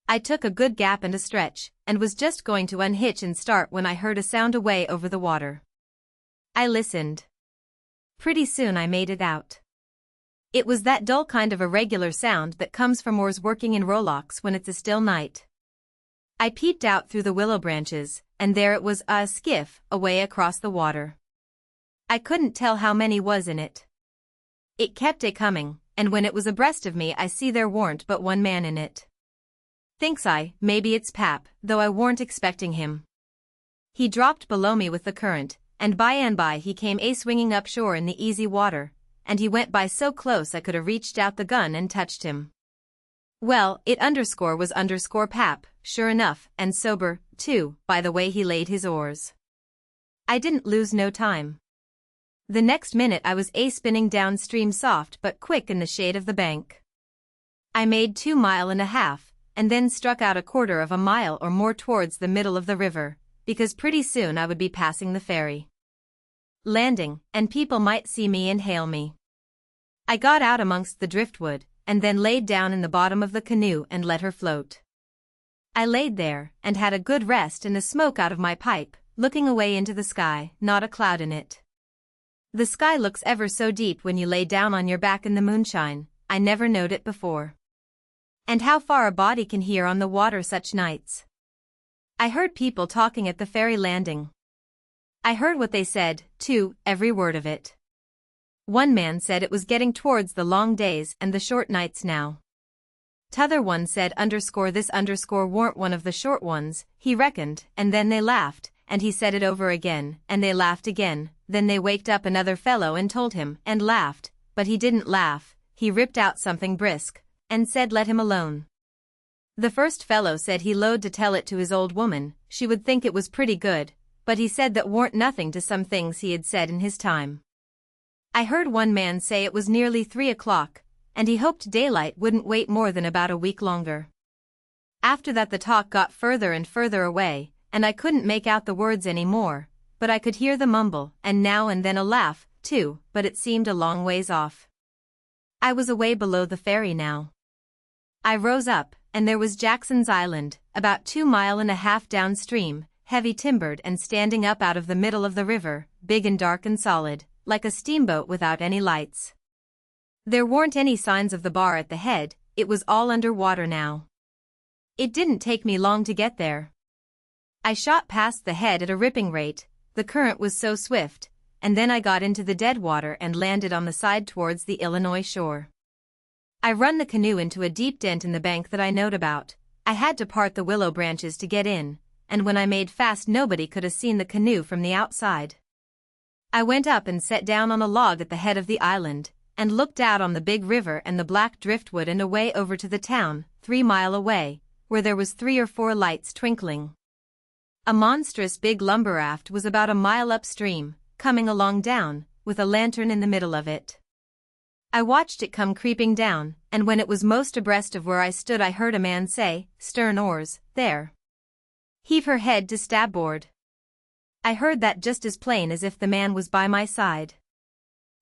A: I took a good gap and a stretch, and was just going to unhitch and start when I heard a sound away over the water. I listened. Pretty soon I made it out. It was that dull kind of irregular sound that comes from oars working in rowlocks when it's a still night. I peeped out through the willow branches, and there it was, a skiff, away across the water. I couldn't tell how many was in it. It kept a-coming, and when it was abreast of me I see there warn't but one man in it. Thinks I, maybe it's Pap, though I warn't expecting him. He dropped below me with the current, and by he came a-swinging up shore in the easy water, and he went by so close I could have reached out the gun and touched him. Well, it was Pap, sure enough, and sober, too, by the way he laid his oars. I didn't lose no time. The next minute I was spinning downstream soft but quick in the shade of the bank. I made 2.5 miles, and then struck out 1/4 mile or more towards the middle of the river, because pretty soon I would be passing the ferry landing, and people might see me and hail me. I got out amongst the driftwood, and then laid down in the bottom of the canoe and let her float. I laid there, and had a good rest and a smoke out of my pipe, looking away into the sky, not a cloud in it. The sky looks ever so deep when you lay down on your back in the moonshine, I never knowed it before. And how far a body can hear on the water such nights. I heard people talking at the ferry landing. I heard what they said, too, every word of it. One man said it was getting towards the long days and the short nights now. T'other one said _this _ warn't one of the short ones, he reckoned, and then they laughed, and he said it over again, and they laughed again, then they waked up another fellow and told him, and laughed, but he didn't laugh, he ripped out something brisk, and said let him alone. The first fellow said he load to tell it to his old woman, she would think it was pretty good, but he said that warn't nothing to some things he had said in his time. I heard one man say it was nearly 3 o'clock, and he hoped daylight wouldn't wait more than about a week longer. After that the talk got further and further away, and I couldn't make out the words any more, but I could hear the mumble, and now and then a laugh, too, but it seemed a long ways off. I was away below the ferry now. I rose up, and there was Jackson's Island, about 2.5 miles downstream, heavy timbered and standing up out of the middle of the river, big and dark and solid, like a steamboat without any lights. There weren't any signs of the bar at the head, it was all under water now. It didn't take me long to get there. I shot past the head at a ripping rate, the current was so swift, and then I got into the dead water and landed on the side towards the Illinois shore. I run the canoe into a deep dent in the bank that I knowed about. I had to part the willow branches to get in, and when I made fast nobody could have seen the canoe from the outside. I went up and sat down on a log at the head of the island, and looked out on the big river and the black driftwood and away over to the town, 3 miles away, where there was 3 or 4 lights twinkling. A monstrous big lumber raft was about a mile upstream, coming along down, with a lantern in the middle of it. I watched it come creeping down, and when it was most abreast of where I stood I heard a man say, "Stern oars, there. Heave her head to starboard." I heard that just as plain as if the man was by my side.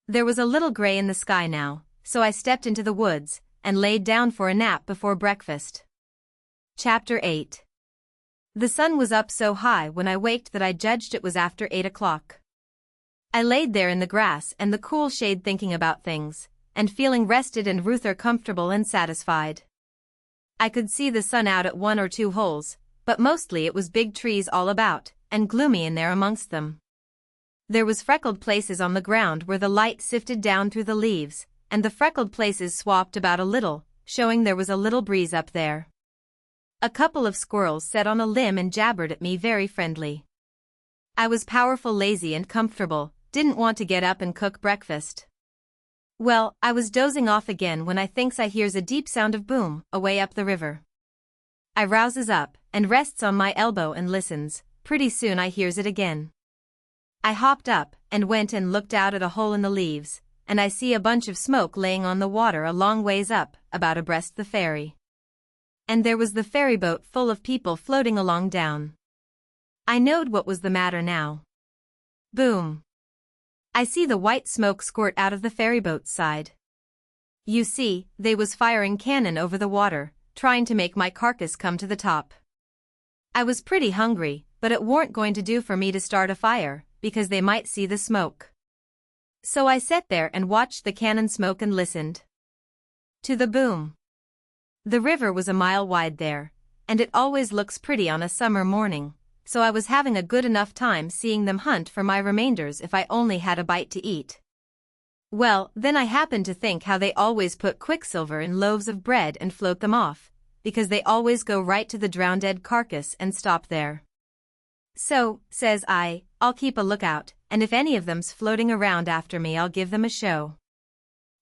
A: There was a little gray in the sky now, so I stepped into the woods, and laid down for a nap before breakfast. Chapter 8. The sun was up so high when I waked that I judged it was after 8 o'clock. I laid there in the grass and the cool shade thinking about things, and feeling rested and ruther comfortable and satisfied. I could see the sun out at 1 or 2 holes, but mostly it was big trees all about, and gloomy in there amongst them. There was freckled places on the ground where the light sifted down through the leaves, and the freckled places swapped about a little, showing there was a little breeze up there. A couple of squirrels sat on a limb and jabbered at me very friendly. I was powerful lazy and comfortable, didn't want to get up and cook breakfast. Well, I was dozing off again when I thinks I hears a deep sound of boom, away up the river. I rouses up, and rests on my elbow and listens, pretty soon I hears it again. I hopped up, and went and looked out at a hole in the leaves, and I see a bunch of smoke laying on the water a long ways up, about abreast the ferry. And there was the ferry boat full of people floating along down. I knowed what was the matter now. Boom! I see the white smoke squirt out of the ferryboat's side. You see, they was firing cannon over the water, trying to make my carcass come to the top. I was pretty hungry, but it warn't going to do for me to start a fire, because they might see the smoke. So I sat there and watched the cannon smoke and listened to the boom. The river was a mile wide there, and it always looks pretty on a summer morning, so I was having a good enough time seeing them hunt for my remainders if I only had a bite to eat. Well, then I happened to think how they always put quicksilver in loaves of bread and float them off, because they always go right to the drowned carcass and stop there. So, says I'll keep a lookout, and if any of them's floating around after me I'll give them a show.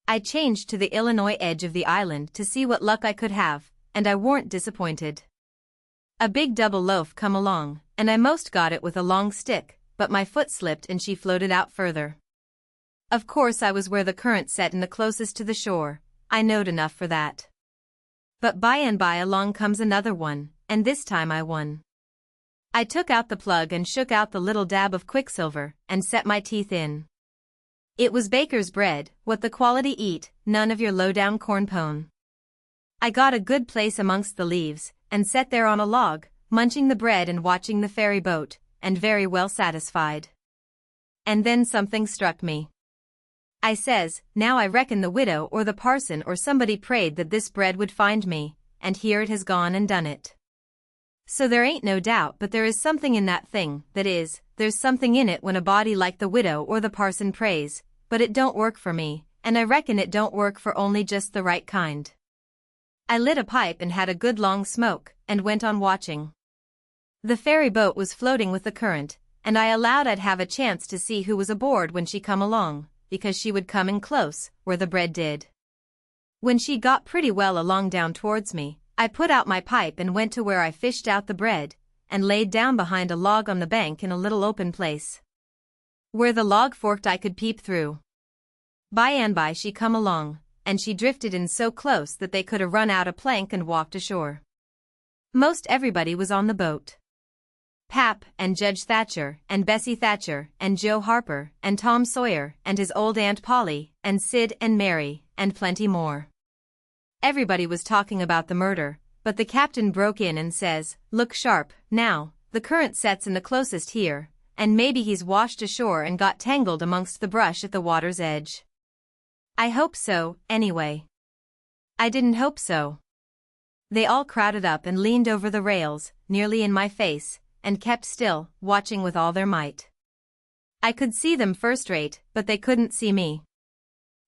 A: I changed to the Illinois edge of the island to see what luck I could have, and I warn't disappointed. A big double loaf come along, and I most got it with a long stick, but my foot slipped and she floated out further. Of course I was where the current set in the closest to the shore, I knowed enough for that. But by and by along comes another one, and this time I won. I took out the plug and shook out the little dab of quicksilver, and set my teeth in. It was baker's bread, what the quality eat, none of your low-down corn pone. I got a good place amongst the leaves, and sat there on a log, munching the bread and watching the ferry boat, and very well satisfied. And then something struck me. I says, now I reckon the widow or the parson or somebody prayed that this bread would find me, and here it has gone and done it. So there ain't no doubt but there is something in that thing, that is, there's something in it when a body like the widow or the parson prays, but it don't work for me, and I reckon it don't work for only just the right kind. I lit a pipe and had a good long smoke, and went on watching. The ferry boat was floating with the current, and I allowed I'd have a chance to see who was aboard when she come along, because she would come in close, where the bread did. When she got pretty well along down towards me, I put out my pipe and went to where I fished out the bread, and laid down behind a log on the bank in a little open place. Where the log forked I could peep through. By and by she come along, and she drifted in so close that they could have run out a plank and walked ashore. Most everybody was on the boat. Pap, and Judge Thatcher, and Bessie Thatcher, and Joe Harper, and Tom Sawyer, and his old Aunt Polly, and Sid and Mary, and plenty more. Everybody was talking about the murder, but the captain broke in and says, "Look sharp, now, the current sets in the closest here, and maybe he's washed ashore and got tangled amongst the brush at the water's edge." I hope so, anyway. I didn't hope so. They all crowded up and leaned over the rails, nearly in my face, and kept still, watching with all their might. I could see them first-rate, but they couldn't see me.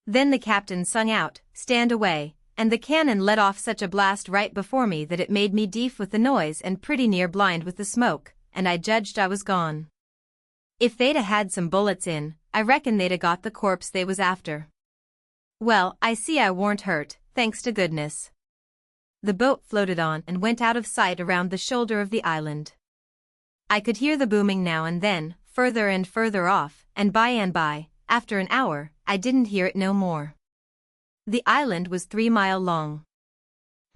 A: Then the captain sung out, "Stand away," and the cannon let off such a blast right before me that it made me deaf with the noise and pretty near blind with the smoke, and I judged I was gone. If they'd 'a had some bullets in, I reckon they'd 'a got the corpse they was after. Well, I see I warn't hurt, thanks to goodness. The boat floated on and went out of sight around the shoulder of the island. I could hear the booming now and then, further and further off, and by, after an hour, I didn't hear it no more. The island was 3 miles long.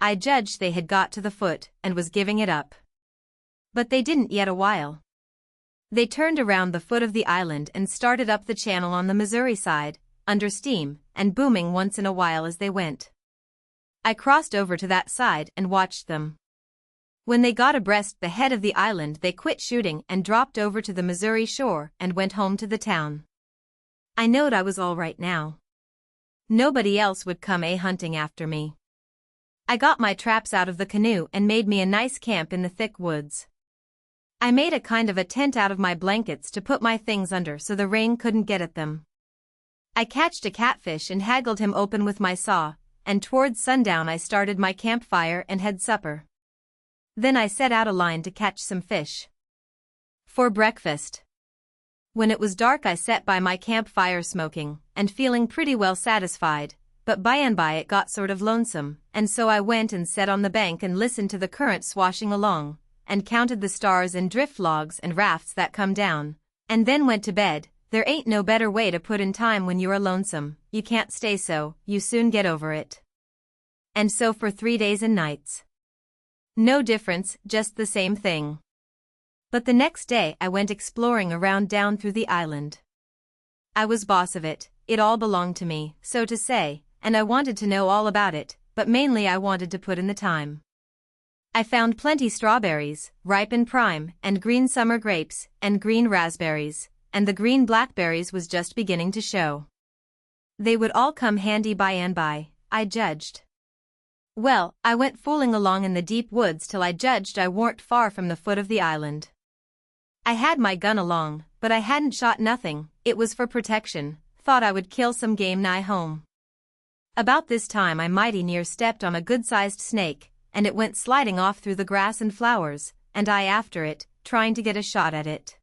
A: I judged they had got to the foot, and was giving it up. But they didn't yet a while. They turned around the foot of the island and started up the channel on the Missouri side, under steam, and booming once in a while as they went. I crossed over to that side and watched them. When they got abreast the head of the island they quit shooting and dropped over to the Missouri shore and went home to the town. I knowed I was all right now. Nobody else would come hunting after me. I got my traps out of the canoe and made me a nice camp in the thick woods. I made a kind of a tent out of my blankets to put my things under so the rain couldn't get at them. I catched a catfish and haggled him open with my saw, and towards sundown I started my campfire and had supper. Then I set out a line to catch some fish for breakfast. When it was dark I sat by my campfire smoking, and feeling pretty well satisfied, but by and by it got sort of lonesome, and so I went and sat on the bank and listened to the current swashing along, and counted the stars and drift logs and rafts that come down, and then went to bed. There ain't no better way to put in time when you are lonesome, you can't stay so, you soon get over it. And so for 3 days and nights. No difference, just the same thing. But the next day I went exploring around down through the island. I was boss of it, it all belonged to me, so to say, and I wanted to know all about it, but mainly I wanted to put in the time. I found plenty strawberries, ripe and prime, and green summer grapes, and green raspberries, and the green blackberries was just beginning to show. They would all come handy by and by, I judged. Well, I went fooling along in the deep woods till I judged I warn't far from the foot of the island. I had my gun along, but I hadn't shot nothing. It was for protection, thought I would kill some game nigh home. About this time I mighty near stepped on a good-sized snake, and it went sliding off through the grass and flowers, and I after it, trying to get a shot at it.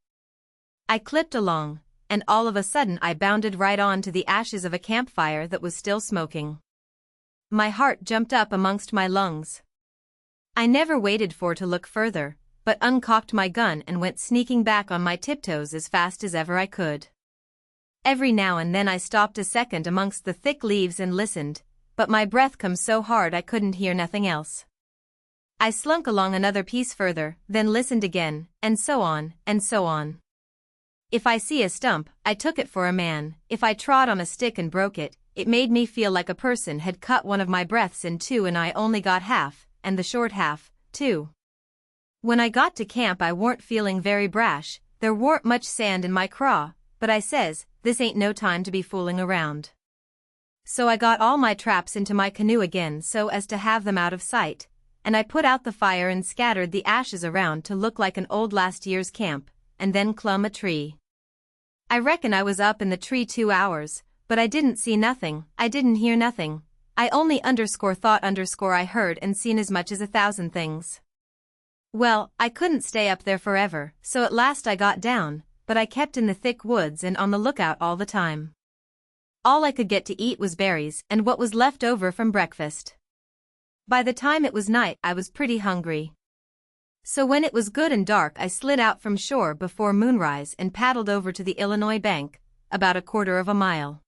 A: I clipped along, and all of a sudden I bounded right on to the ashes of a campfire that was still smoking. My heart jumped up amongst my lungs. I never waited for to look further, but uncocked my gun and went sneaking back on my tiptoes as fast as ever I could. Every now and then I stopped a second amongst the thick leaves and listened, but my breath come so hard I couldn't hear nothing else. I slunk along another piece further, then listened again, and so on, and so on. If I see a stump, I took it for a man. If I trod on a stick and broke it, it made me feel like a person had cut one of my breaths in two and I only got half, and the short half, too. When I got to camp I weren't feeling very brash, there weren't much sand in my craw, but I says, this ain't no time to be fooling around. So I got all my traps into my canoe again so as to have them out of sight, and I put out the fire and scattered the ashes around to look like an old last year's camp, and then clumb a tree. I reckon I was up in the tree 2 hours, but I didn't see nothing, I didn't hear nothing, I only thought I heard and seen as much as 1,000 things. Well, I couldn't stay up there forever, so at last I got down, but I kept in the thick woods and on the lookout all the time. All I could get to eat was berries and what was left over from breakfast. By the time it was night I was pretty hungry. So when it was good and dark I slid out from shore before moonrise and paddled over to the Illinois bank, about 1/4 mile.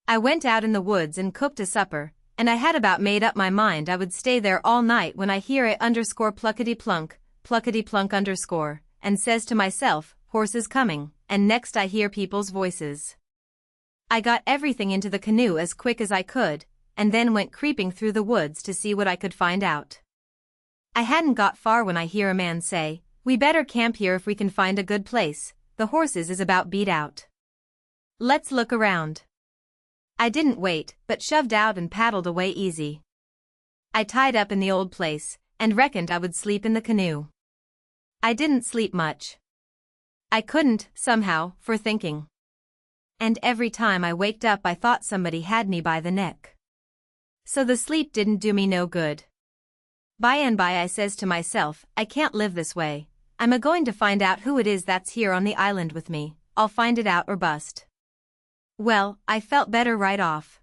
A: I went out in the woods and cooked a supper, and I had about made up my mind I would stay there all night when I hear a _pluckety plunk _ and says to myself, horses coming, and next I hear people's voices. I got everything into the canoe as quick as I could, and then went creeping through the woods to see what I could find out. I hadn't got far when I hear a man say, we better camp here if we can find a good place, the horses is about beat out. Let's look around. I didn't wait, but shoved out and paddled away easy. I tied up in the old place, and reckoned I would sleep in the canoe. I didn't sleep much. I couldn't, somehow, for thinking. And every time I waked up I thought somebody had me by the neck. So the sleep didn't do me no good. By and by I says to myself, I can't live this way, I'm a-going to find out who it is that's here on the island with me, I'll find it out or bust. Well, I felt better right off.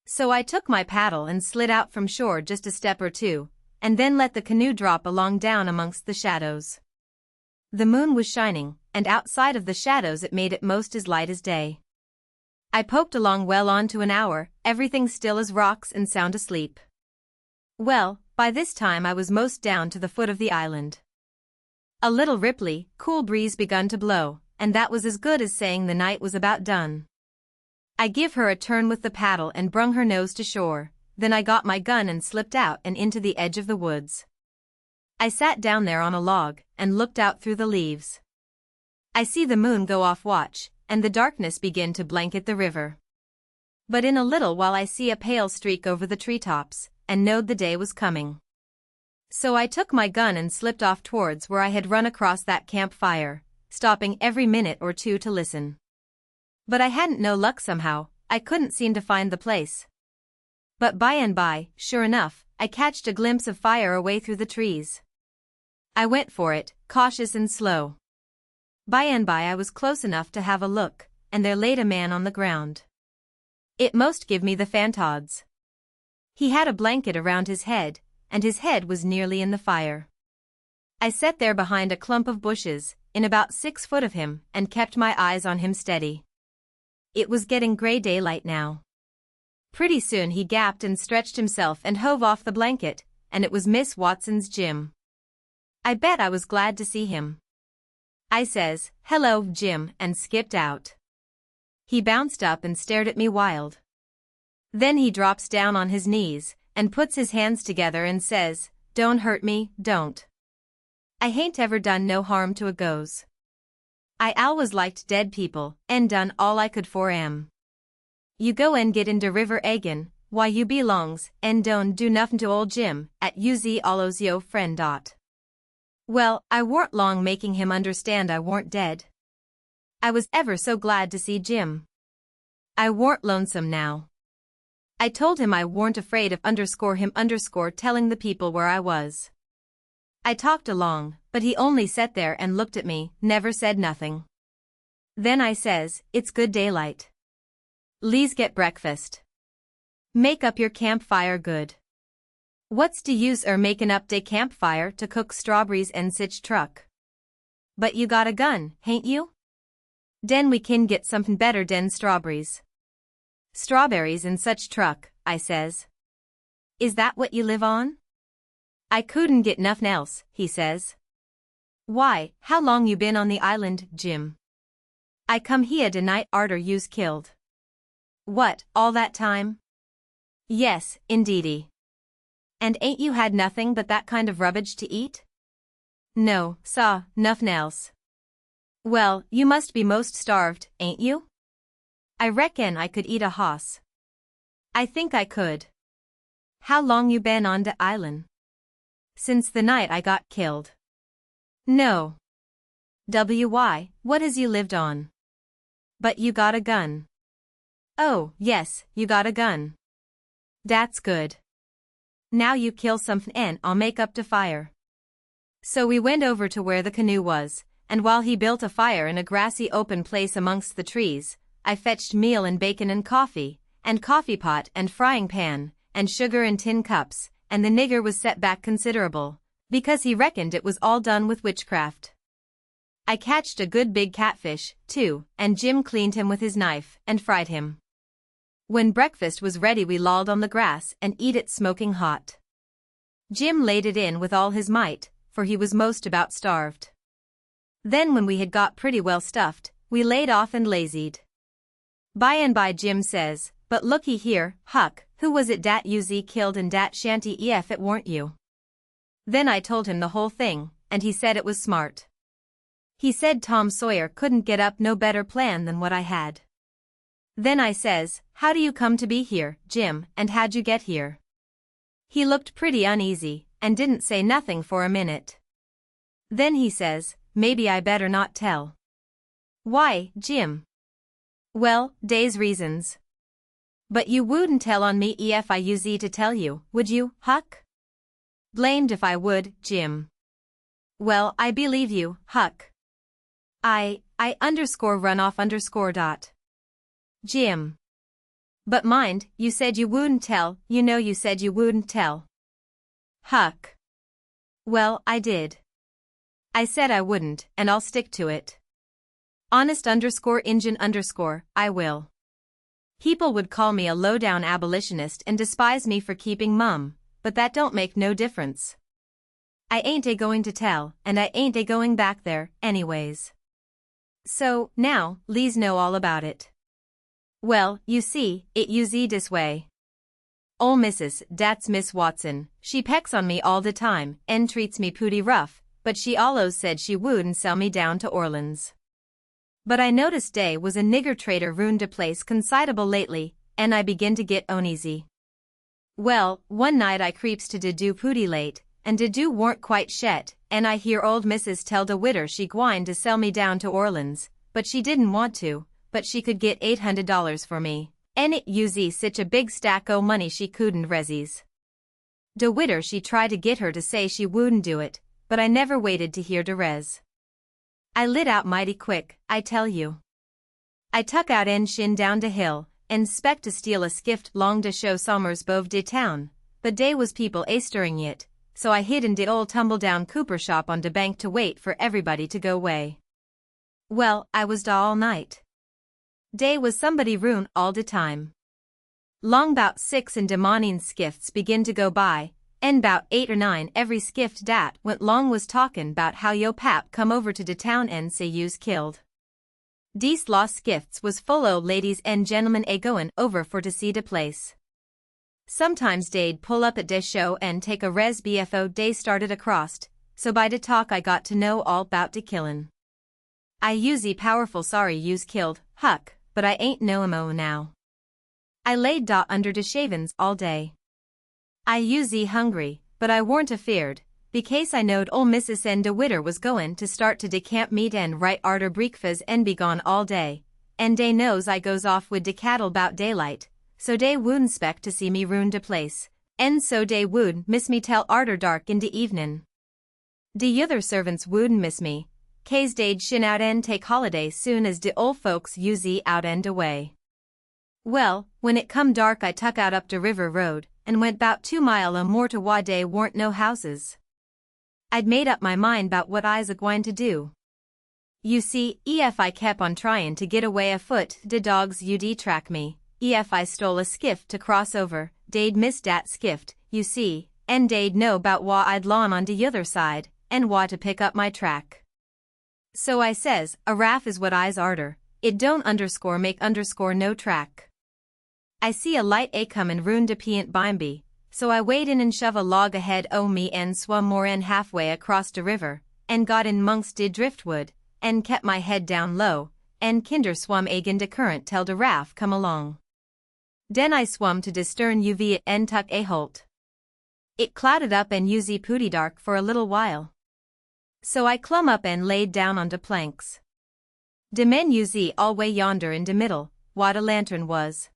A: So I took my paddle and slid out from shore just a step or two, and then let the canoe drop along down amongst the shadows. The moon was shining, and outside of the shadows it made it most as light as day. I poked along well on to an hour, everything still as rocks and sound asleep. Well, by this time I was most down to the foot of the island. A little ripply, cool breeze begun to blow, and that was as good as saying the night was about done. I give her a turn with the paddle and brung her nose to shore, then I got my gun and slipped out and into the edge of the woods. I sat down there on a log, and looked out through the leaves. I see the moon go off watch, and the darkness begin to blanket the river. But in a little while I see a pale streak over the treetops, and knowed the day was coming. So I took my gun and slipped off towards where I had run across that campfire, stopping every minute or two to listen. But I hadn't no luck somehow, I couldn't seem to find the place. But by and by, sure enough, I catched a glimpse of fire away through the trees. I went for it, cautious and slow. By and by I was close enough to have a look, and there laid a man on the ground. It most give me the fantods. He had a blanket around his head, and his head was nearly in the fire. I sat there behind a clump of bushes, in about 6 foot of him, and kept my eyes on him steady. It was getting gray daylight now. Pretty soon he gapped and stretched himself and hove off the blanket, and it was Miss Watson's Jim. I bet I was glad to see him. I says, "Hello, Jim," and skipped out. He bounced up and stared at me wild. Then he drops down on his knees, and puts his hands together and says, "Don't hurt me, don't. I hain't ever done no harm to a goes. I always liked dead people, and done all I could for 'em. You go and get into river agin, why you belongs, and don't do nuffin to old Jim, at uz allos yo friend dot." Well, I warn't long making him understand I warn't dead. I was ever so glad to see Jim. I warn't lonesome now. I told him I warn't afraid of him telling the people where I was. I talked along, but he only sat there and looked at me, never said nothing. Then I says, it's good daylight. Le's get breakfast. Make up your campfire good. What's de use making up de campfire to cook strawberries and sich truck? But you got a gun, hain't you? Den we kin get somethin' better den strawberries. Strawberries and such truck, I says. Is that what you live on? I couldn't get nothin' else, he says. Why, how long you been on the island, Jim? I come here de night arter you's killed. What, all that time? Yes, indeedy. And ain't you had nothing but that kind of rubbage to eat? No, saw, nothin' else. Well, you must be most starved, ain't you? I reckon I could eat a hoss. I think I could. How long you been on de island? Since the night I got killed. No. Why, what has you lived on? But you got a gun. Oh, yes, you got a gun. That's good. Now you kill somethin' and I'll make up de fire. So we went over to where the canoe was, and while he built a fire in a grassy open place amongst the trees, I fetched meal and bacon and coffee pot and frying pan, and sugar in tin cups, and the nigger was set back considerable, because he reckoned it was all done with witchcraft. I catched a good big catfish, too, and Jim cleaned him with his knife, and fried him. When breakfast was ready we lolled on the grass and eat it smoking hot. Jim laid it in with all his might, for he was most about starved. Then when we had got pretty well stuffed, we laid off and lazied. By and by Jim says, but looky here, Huck, who was it dat you killed in dat shanty if it warn't you? Then I told him the whole thing, and he said it was smart. He said Tom Sawyer couldn't get up no better plan than what I had. Then I says, how do you come to be here, Jim, and how'd you get here? He looked pretty uneasy, and didn't say nothing for a minute. Then he says, maybe I better not tell. Why, Jim? Well, dey's reasons. But you wouldn't tell on me if I used to tell you, would you, Huck? Blamed if I would, Jim. Well, I believe you, Huck. I run off dot. Jim. But mind, you said you wouldn't tell, you said you wouldn't tell. Huck. Well, I did. I said I wouldn't, and I'll stick to it. Honest Injun I will. People would call me a low-down abolitionist and despise me for keeping mum, but that don't make no difference. I ain't going to tell, and I ain't going back there, anyways. So, now, le's know all about it. Well, you see, it dis way. Ol' missus, dat's Miss Watson, she pecks on me all de time, and treats me pooty rough, but she allows said she wouldn't sell me down to Orleans. But I noticed dey was a nigger trader ruined de place considerable lately, and I begin to get uneasy. Well, one night I creeps to de do pooty late, and de do warn't quite shet, and I hear old missus tell de widder she gwine to sell me down to Orleans, but she didn't want to, but she could get $800 for me, and it usie sich a big stack o' money she couldn't resise. De widder she tried to get her to say she wouldn't do it, but I never waited to hear de res. I lit out mighty quick, I tell you. I tuck out en shin down de hill, and spec to steal a skift long to show Somers bove de town, but dey was people a-stirring yit, so I hid in de old tumble-down cooper shop on de bank to wait for everybody to go way. Well, I was da all night. Dey was somebody roon all de time. Long 'bout 6 in de morning skifts begin to go by, and 'bout 8 or 9 every skift dat went long was talkin' 'bout how yo pap come over to de town and say you's killed. Dese lost skifts was full o' ladies and gentlemen a-goin' over for to see de place. Sometimes dey'd pull up at de show and take a res befo dey started acrost, so by de talk I got to know all 'bout de killin'. I usie powerful sorry you's killed, Huck, but I ain't know 'em now. I laid under de shavins all day. I usie hungry, but I warn't afeard, Because I knowed ol' Mrs. and de Witter was goin' to start to de camp meet and right arter breakfast and be gone all day, and dey knows I goes off wid de cattle 'bout daylight, so dey wouldn't 'spect to see me ruin de place, and so dey would miss me till arter dark in de evenin'. De yuther servants wouldn't miss me, kase dey'd shin out and take holiday soon as de ol' folks usie out and away. Well, when it come dark I tuck out up de river road, and went 'bout 2 mile or more to wha dey warn't no houses. I'd made up my mind 'bout what I's a-gwine to do. You see, ef I kep on tryin' to get away afoot, de dogs ud track me. Ef I stole a skift to cross over, dey'd miss dat skift, you see, and dey'd know 'bout wha I'd lawn on de yuther side, and wha to pick up my track. So I says, a raff is what I's arter, it don't make no track. I see a light a-comin' round de peant bimeby, so I wade in and shove a log ahead o' me and swum more 'en halfway across de river, and got in 'mongst de driftwood, and kep my head down low, and kinder swum agin de current till de raff come along. Den I swum to de stern uv and tuck a holt. It clouded up and usie pooty dark for a little while. So I clum up and laid down on de planks. De men usie all way yonder in de middle, wha de lantern was.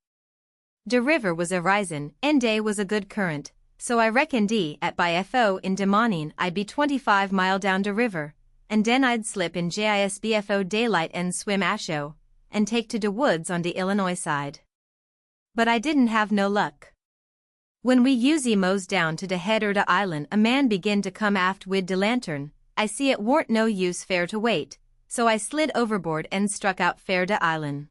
A: De river was a-risin', and dey was a good current, so I reckoned at by fo in de mornin' I'd be 25 mile down de river, and den I'd slip in jisbfo daylight and swim asho, and take to de woods on de Illinois side. But I didn't have no luck. When we usie mows down to de head er de island a man begin to come aft wid de lantern, I see it warn't no use fair to wait, so I slid overboard and struck out fair de island.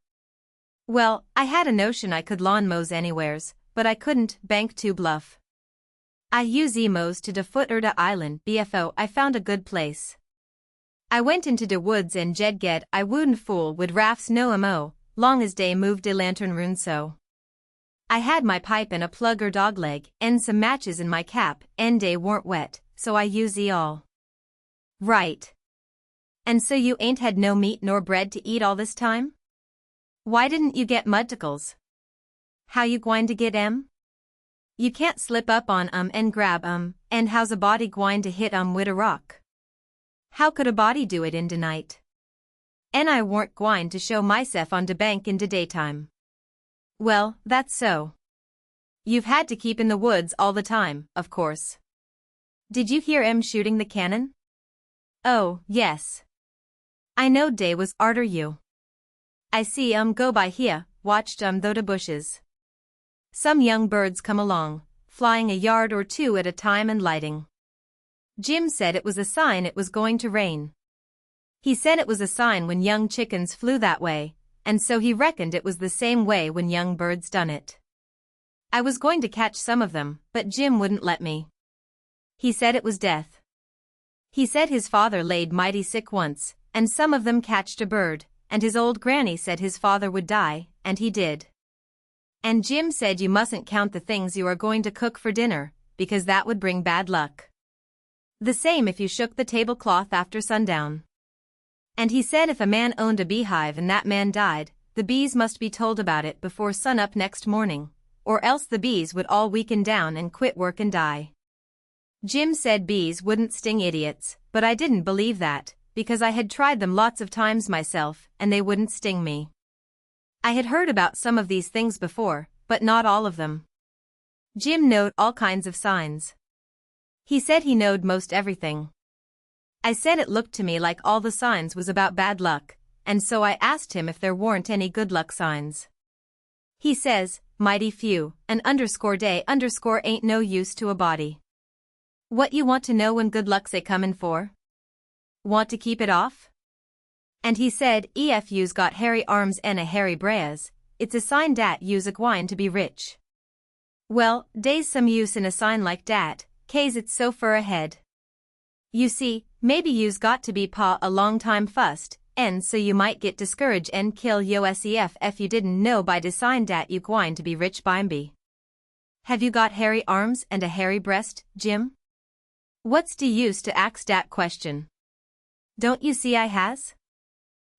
A: Well, I had a notion I could lawn mows anywheres, but I couldn't, bank too bluff. I usie mows to de foot er de island bfo I found a good place. I went into de woods and jed get I wouldn't fool wid raffs no mo, long as dey moved de lantern roon so. I had my pipe and a plug or dog leg, and some matches in my cap, and dey warn't wet, so I usie all. Right. And so you ain't had no meat nor bread to eat all this time? Why didn't you get mudticles? How you gwine to get 'em? You can't slip up on 'em and grab 'em, and how's a body gwine to hit 'em wid a rock? How could a body do it in de night? And I warn't gwine to show myself on de bank in de daytime. Well, that's so. You've had to keep in the woods all the time, of course. Did you hear 'em shooting the cannon? Oh, yes. I knowed dey was arter you. I see 'em go by here, watched 'em through de bushes. Some young birds come along, flying a yard or two at a time and lighting. Jim said it was a sign it was going to rain. He said it was a sign when young chickens flew that way, and so he reckoned it was the same way when young birds done it. I was going to catch some of them, but Jim wouldn't let me. He said it was death. He said his father laid mighty sick once, and some of them catched a bird, and his old granny said his father would die, and he did. And Jim said you mustn't count the things you are going to cook for dinner, because that would bring bad luck. The same if you shook the tablecloth after sundown. And he said if a man owned a beehive and that man died, the bees must be told about it before sunup next morning, or else the bees would all weaken down and quit work and die. Jim said bees wouldn't sting idiots, but I didn't believe that, because I had tried them lots of times myself, and they wouldn't sting me. I had heard about some of these things before, but not all of them. Jim knowed all kinds of signs. He said he knowed most everything. I said it looked to me like all the signs was about bad luck, and so I asked him if there weren't any good luck signs. He says, mighty few, and _day_ ain't no use to a body. What you want to know when good luck's a-comin' for? Want to keep it off? And he said, ef you's got hairy arms and a hairy braes, it's a sign dat you's a-gwine to be rich. Well, dey's some use in a sign like dat, kase it's so fur ahead. You see, maybe you's got to be pa a long time fust, and so you might get discouraged and kill yourself ef you didn't know by de sign dat you gwine to be rich bimeby. Have you got hairy arms and a hairy breast, Jim? What's de use to ax dat question? Don't you see I has?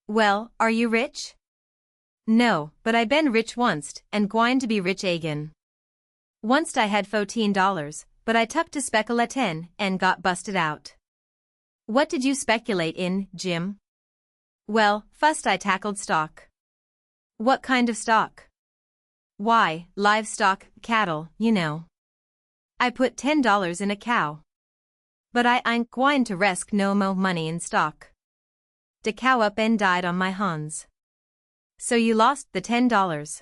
A: Well, are you rich? No, but I been rich onct, and gwine to be rich agin. Onct I had $14, but I tucked to speculatin and got busted out. What did you speculate in, Jim? Well, first I tackled stock. What kind of stock? Why, livestock, cattle, you know. I put $10 in a cow. But I ain't gwine to resk no mo money in stock. De cow up and died on my hands. So you lost the $10?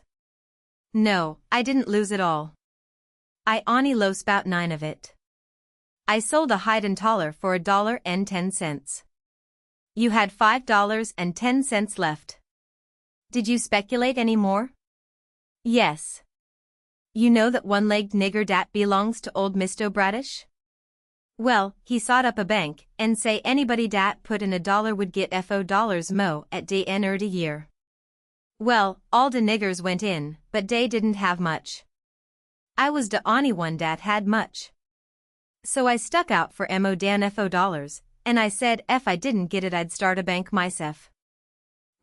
A: No, I didn't lose it all. I only lost about 9 of it. I sold a hide and taller for $1.10. You had $5.10 left. Did you speculate any more? Yes. You know that one-legged nigger dat belongs to old Misto Bradish? Well, he sot up a bank, and say anybody dat put in $1 would get $FO mo at de end er de year. Well, all de niggers went in, but dey didn't have much. I was de only one dat had much. So I stuck out for mo dan $FO, and I said if I didn't get it I'd start a bank myself.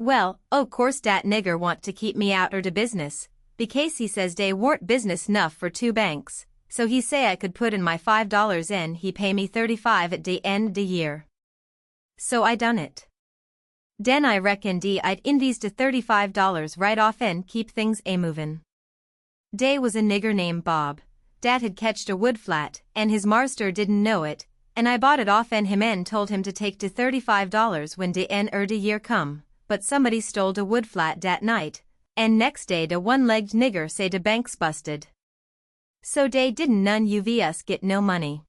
A: Well, o' course dat nigger want to keep me out er de business, because he says dey warn't business nuff for 2 banks, so he say I could put in my $5 and he pay me 35 at de end de year. So I done it. Den I reckon I'd invest de $35 right off and keep things a-movin'. Dey was a nigger named Bob, dat had catched a wood flat, and his marster didn't know it, and I bought it off and him en told him to take de $35 when de end er de year come, but somebody stole de wood flat dat night, and next day de one-legged nigger say de bank's busted. So dey didn't none of us get no money.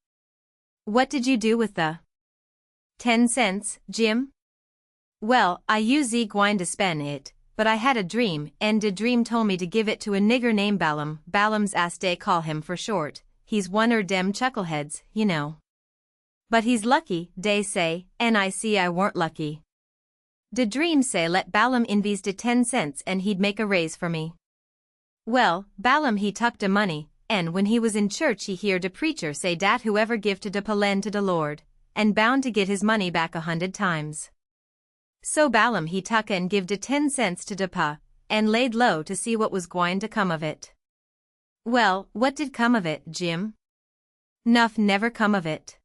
A: What did you do with the 10 cents, Jim? Well, I usually gwine to spend it, but I had a dream, and de dream told me to give it to a nigger named Balaam. Balaam's as dey call him for short. He's one er dem chuckleheads, you know. But he's lucky, dey say, and I see I weren't lucky. De dream say let Balaam invest de 10 cents and he'd make a raise for me. Well, Balaam he tuck de money, and when he was in church he hear de preacher say dat whoever give to de palen to de Lord, and bound to get his money back 100 times. So Balaam he tuck and give de 10 cents to de pa, and laid low to see what was gwine to come of it. Well, what did come of it, Jim? Nuff never come of it.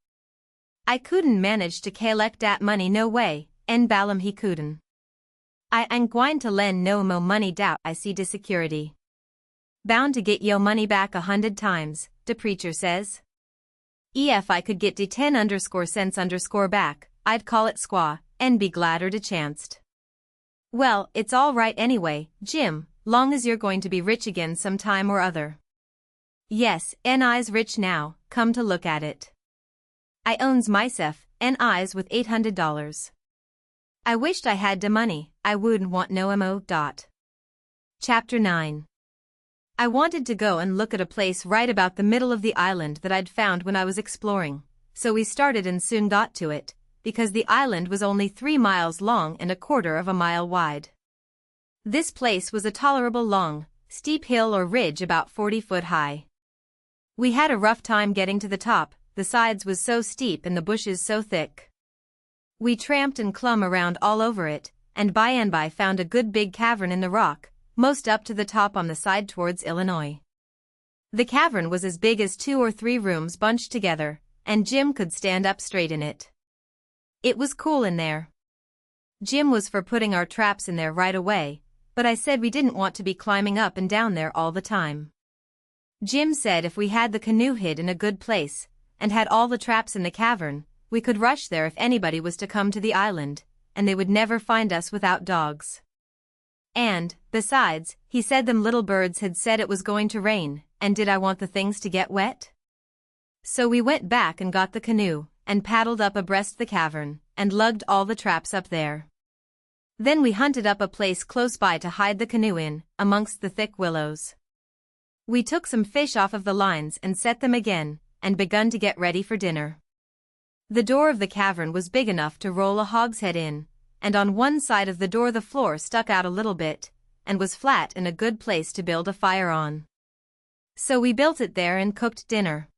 A: I couldn't manage to collect dat money no way, and Balaam he couldn't. I ain't gwine to lend no mo money doubt I see de security. Bound to get yo money back 100 times, de preacher says. If I could get de 10_cents_ back, I'd call it squaw, and be gladder de chanced. Well, it's all right anyway, Jim, long as you're going to be rich again some time or other. Yes, and I's rich now, come to look at it. I owns myself, and I's with $800. I wished I had de money, I wouldn't want no mo. Chapter 9. I wanted to go and look at a place right about the middle of the island that I'd found when I was exploring, so we started and soon got to it, because the island was only 3 miles long and 1/4 of a mile wide. This place was a tolerable long, steep hill or ridge about 40 foot high. We had a rough time getting to the top, the sides was so steep and the bushes so thick. We tramped and clumb around all over it, and by found a good big cavern in the rock, most up to the top on the side towards Illinois. The cavern was as big as 2 or 3 rooms bunched together, and Jim could stand up straight in it. It was cool in there. Jim was for putting our traps in there right away, but I said we didn't want to be climbing up and down there all the time. Jim said if we had the canoe hid in a good place, and had all the traps in the cavern, we could rush there if anybody was to come to the island, and they would never find us without dogs. And, besides, he said them little birds had said it was going to rain, and did I want the things to get wet? So we went back and got the canoe, and paddled up abreast the cavern, and lugged all the traps up there. Then we hunted up a place close by to hide the canoe in, amongst the thick willows. We took some fish off of the lines and set them again, and begun to get ready for dinner. The door of the cavern was big enough to roll a hogshead in, and on one side of the door the floor stuck out a little bit, and was flat and a good place to build a fire on. So we built it there and cooked dinner.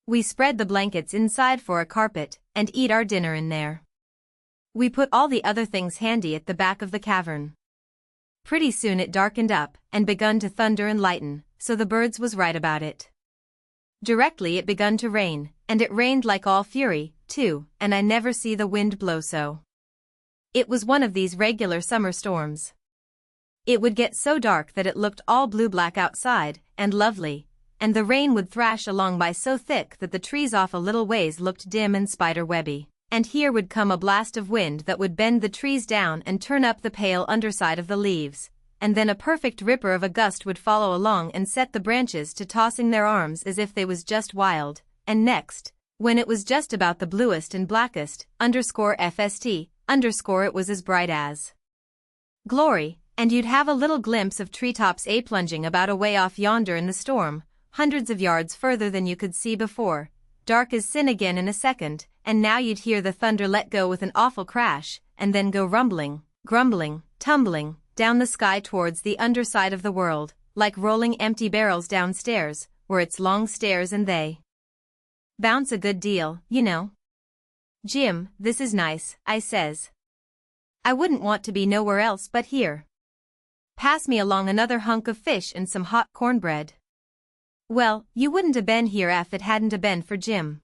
A: We spread the blankets inside for a carpet, and eat our dinner in there. We put all the other things handy at the back of the cavern. Pretty soon it darkened up, and begun to thunder and lighten, so the birds was right about it. Directly it begun to rain, and it rained like all fury, too, and I never see the wind blow so. It was one of these regular summer storms. It would get so dark that it looked all blue-black outside, and lovely, and the rain would thrash along by so thick that the trees off a little ways looked dim and spider-webby, and here would come a blast of wind that would bend the trees down and turn up the pale underside of the leaves, and then a perfect ripper of a gust would follow along and set the branches to tossing their arms as if they was just wild, and next, when it was just about the bluest and blackest, _FST, it was as bright as glory, and you'd have a little glimpse of treetops plunging about away off yonder in the storm, hundreds of yards further than you could see before, dark as sin again in a second, and now you'd hear the thunder let go with an awful crash, and then go rumbling, grumbling, tumbling, down the sky towards the underside of the world, like rolling empty barrels downstairs, where its long stairs and they bounce a good deal, you know. Jim, this is nice, I says. I wouldn't want to be nowhere else but here. Pass me along another hunk of fish and some hot cornbread. Well, you wouldn't a been here if it hadn't a been for Jim.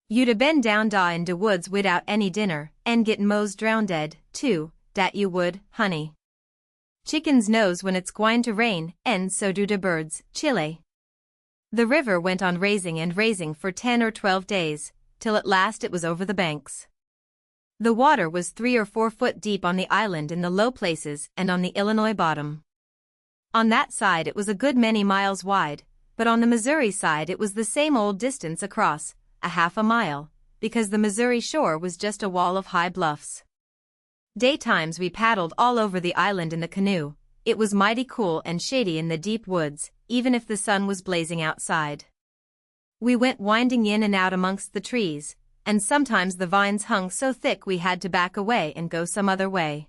A: You'd a been down in de woods without any dinner, and get mos drownded, too, dat you would, honey. Chickens knows when it's gwine to rain, and so do de birds, Chile. The river went on raising and raising for 10 or 12 days, till at last it was over the banks. The water was 3 or 4 foot deep on the island in the low places and on the Illinois bottom. On that side it was a good many miles wide, but on the Missouri side it was the same old distance across, a half a mile, because the Missouri shore was just a wall of high bluffs. Daytimes we paddled all over the island in the canoe. It was mighty cool and shady in the deep woods, even if the sun was blazing outside. We went winding in and out amongst the trees, and sometimes the vines hung so thick we had to back away and go some other way.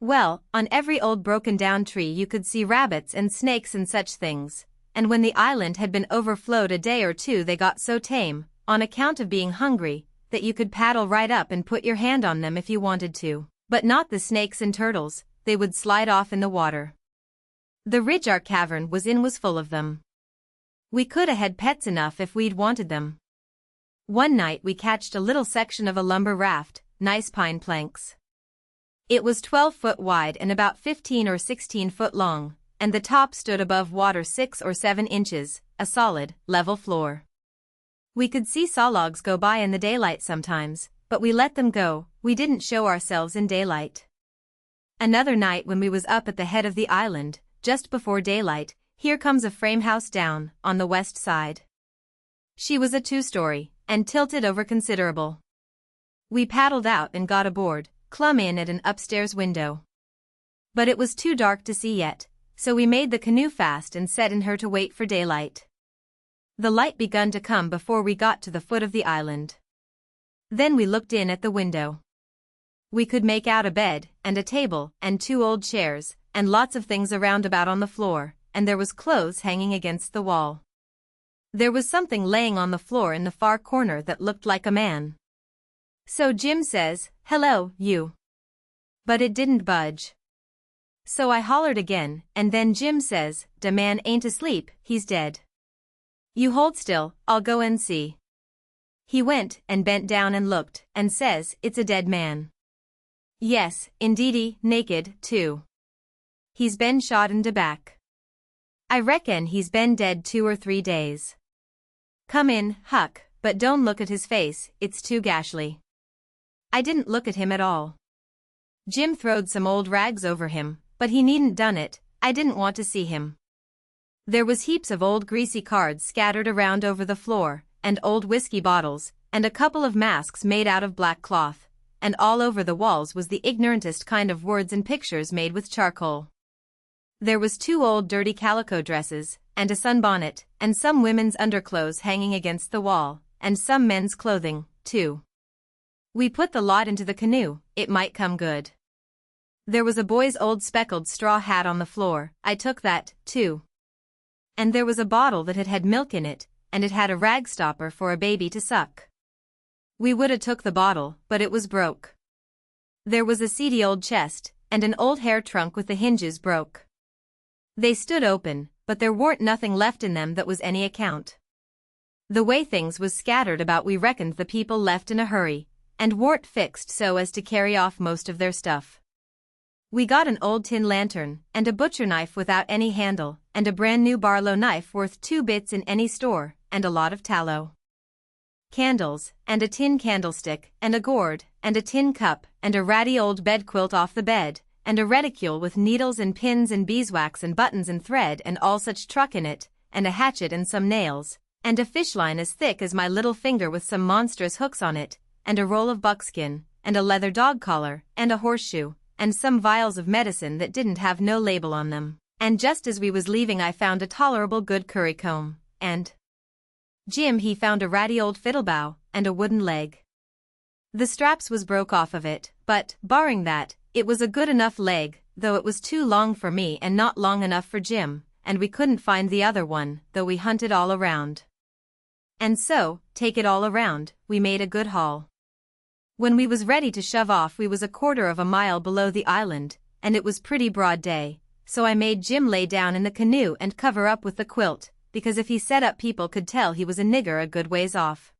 A: Well, on every old broken-down tree you could see rabbits and snakes and such things, and when the island had been overflowed a day or two they got so tame, on account of being hungry, that you could paddle right up and put your hand on them if you wanted to, but not the snakes and turtles, they would slide off in the water. The ridge our cavern was in was full of them. We could 'a' had pets enough if we'd wanted them. One night we catched a little section of a lumber raft, nice pine planks. It was 12 foot wide and about 15 or 16 foot long, and the top stood above water 6 or 7 inches, a solid, level floor. We could see saw logs go by in the daylight sometimes, but we let them go, we didn't show ourselves in daylight. Another night when we was up at the head of the island, just before daylight, here comes a frame house down, on the west side. She was a 2-story, and tilted over considerable. We paddled out and got aboard, clumb in at an upstairs window. But it was too dark to see yet, so we made the canoe fast and set in her to wait for daylight. The light begun to come before we got to the foot of the island. Then we looked in at the window. We could make out a bed, and a table, and 2 old chairs, and lots of things around about on the floor, and there was clothes hanging against the wall. There was something laying on the floor in the far corner that looked like a man. So Jim says, "Hello, you." But it didn't budge. So I hollered again, and then Jim says, "Da man ain't asleep, he's dead. You hold still, I'll go and see." He went and bent down and looked, and says, "It's a dead man." Yes, indeedy, naked, too. He's been shot in de back. I reckon he's been dead 2 or 3 days. Come in, Huck, but don't look at his face, it's too gashly. I didn't look at him at all. Jim throwed some old rags over him, but he needn't done it, I didn't want to see him. There was heaps of old greasy cards scattered around over the floor, and old whiskey bottles, and a couple of masks made out of black cloth, and all over the walls was the ignorantest kind of words and pictures made with charcoal. There was 2 old dirty calico dresses, and a sunbonnet, and some women's underclothes hanging against the wall, and some men's clothing, too. We put the lot into the canoe, it might come good. There was a boy's old speckled straw hat on the floor, I took that, too. And there was a bottle that had had milk in it, and it had a rag stopper for a baby to suck. We woulda took the bottle, but it was broke. There was a seedy old chest, and an old hair trunk with the hinges broke. They stood open, but there warn't nothing left in them that was any account. The way things was scattered about, we reckoned the people left in a hurry, and warn't fixed so as to carry off most of their stuff. We got an old tin lantern, and a butcher knife without any handle, and a brand new Barlow knife worth 2 bits in any store, and a lot of tallow. Candles, and a tin candlestick, and a gourd, and a tin cup, and a ratty old bedquilt off the bed, and a reticule with needles and pins and beeswax and buttons and thread and all such truck in it, and a hatchet and some nails, and a fishline as thick as my little finger with some monstrous hooks on it, and a roll of buckskin, and a leather dog collar, and a horseshoe, and some vials of medicine that didn't have no label on them. And just as we was leaving I found a tolerable good curry comb, and Jim he found a ratty old fiddlebow, and a wooden leg. The straps was broke off of it, but, barring that, it was a good enough leg, though it was too long for me and not long enough for Jim, and we couldn't find the other one, though we hunted all around. And so, take it all around, we made a good haul. When we was ready to shove off we was a quarter of a mile below the island, and it was pretty broad day, so I made Jim lay down in the canoe and cover up with the quilt, because if he set up people could tell he was a nigger a good ways off.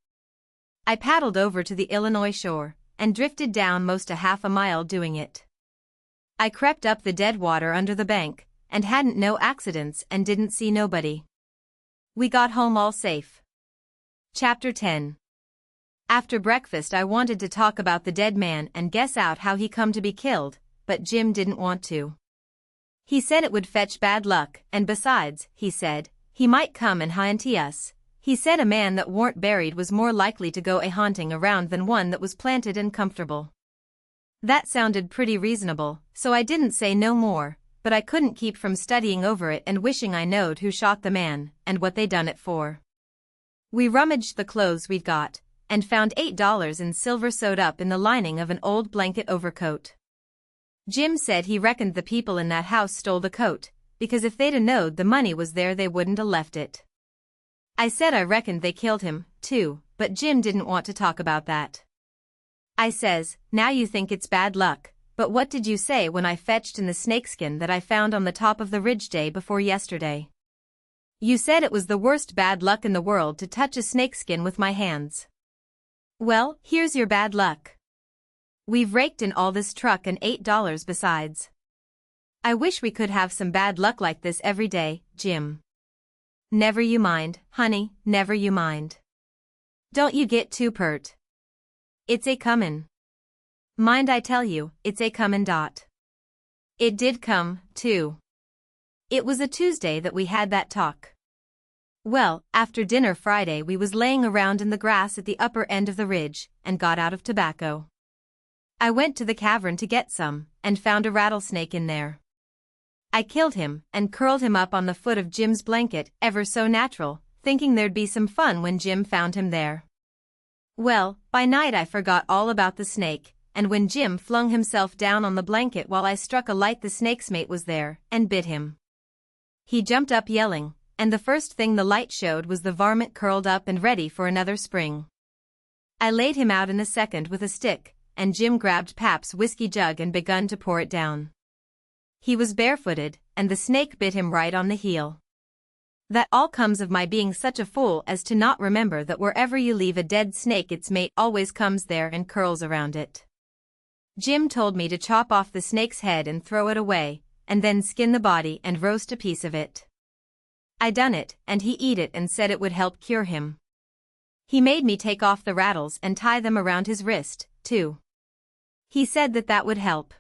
A: I paddled over to the Illinois shore, and drifted down most a half a mile doing it. I crept up the dead water under the bank, and hadn't no accidents and didn't see nobody. We got home all safe. Chapter 10. After breakfast I wanted to talk about the dead man and guess out how he come to be killed, but Jim didn't want to. He said it would fetch bad luck, and besides, he said, he might come and haunt us. He said a man that warn't buried was more likely to go a-haunting around than one that was planted and comfortable. That sounded pretty reasonable, so I didn't say no more, but I couldn't keep from studying over it and wishing I knowed who shot the man, and what they done it for. We rummaged the clothes we'd got, and found $8 in silver sewed up in the lining of an old blanket overcoat. Jim said he reckoned the people in that house stole the coat, because if they'd a knowed the money was there they wouldn't a left it. I said I reckoned they killed him, too, but Jim didn't want to talk about that. I says, now you think it's bad luck, but what did you say when I fetched in the snakeskin that I found on the top of the ridge day before yesterday? You said it was the worst bad luck in the world to touch a snakeskin with my hands. Well, here's your bad luck. We've raked in all this truck and $8 besides. I wish we could have some bad luck like this every day, Jim. Never you mind, honey, never you mind. Don't you get too pert. It's a comin'. Mind I tell you, it's a comin'. It did come, too. It was a Tuesday that we had that talk. Well, after dinner Friday we was laying around in the grass at the upper end of the ridge, and got out of tobacco. I went to the cavern to get some, and found a rattlesnake in there. I killed him, and curled him up on the foot of Jim's blanket, ever so natural, thinking there'd be some fun when Jim found him there. Well, by night I forgot all about the snake, and when Jim flung himself down on the blanket while I struck a light the snake's mate was there, and bit him. He jumped up yelling, and the first thing the light showed was the varmint curled up and ready for another spring. I laid him out in a second with a stick, and Jim grabbed Pap's whiskey jug and begun to pour it down. He was barefooted, and the snake bit him right on the heel. That all comes of my being such a fool as to not remember that wherever you leave a dead snake its mate always comes there and curls around it. Jim told me to chop off the snake's head and throw it away, and then skin the body and roast a piece of it. I done it, and he eat it and said it would help cure him. He made me take off the rattles and tie them around his wrist, too. He said that that would help.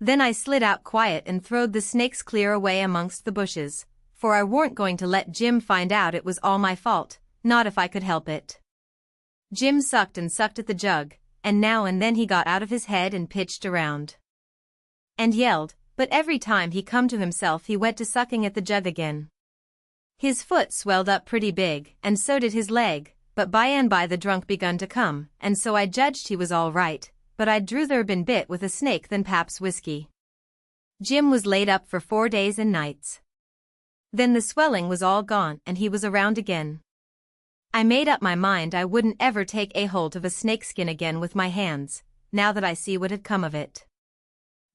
A: Then I slid out quiet and throwed the snakes clear away amongst the bushes, for I warn't going to let Jim find out it was all my fault, not if I could help it. Jim sucked and sucked at the jug, and now and then he got out of his head and pitched around. And yelled, but every time he come to himself he went to sucking at the jug again. His foot swelled up pretty big, and so did his leg, but by and by the drunk begun to come, and so I judged he was all right, but I'd druther been bit with a snake than Pap's whiskey. Jim was laid up for 4 days and nights. Then the swelling was all gone and he was around again. I made up my mind I wouldn't ever take a hold of a snakeskin again with my hands, now that I see what had come of it.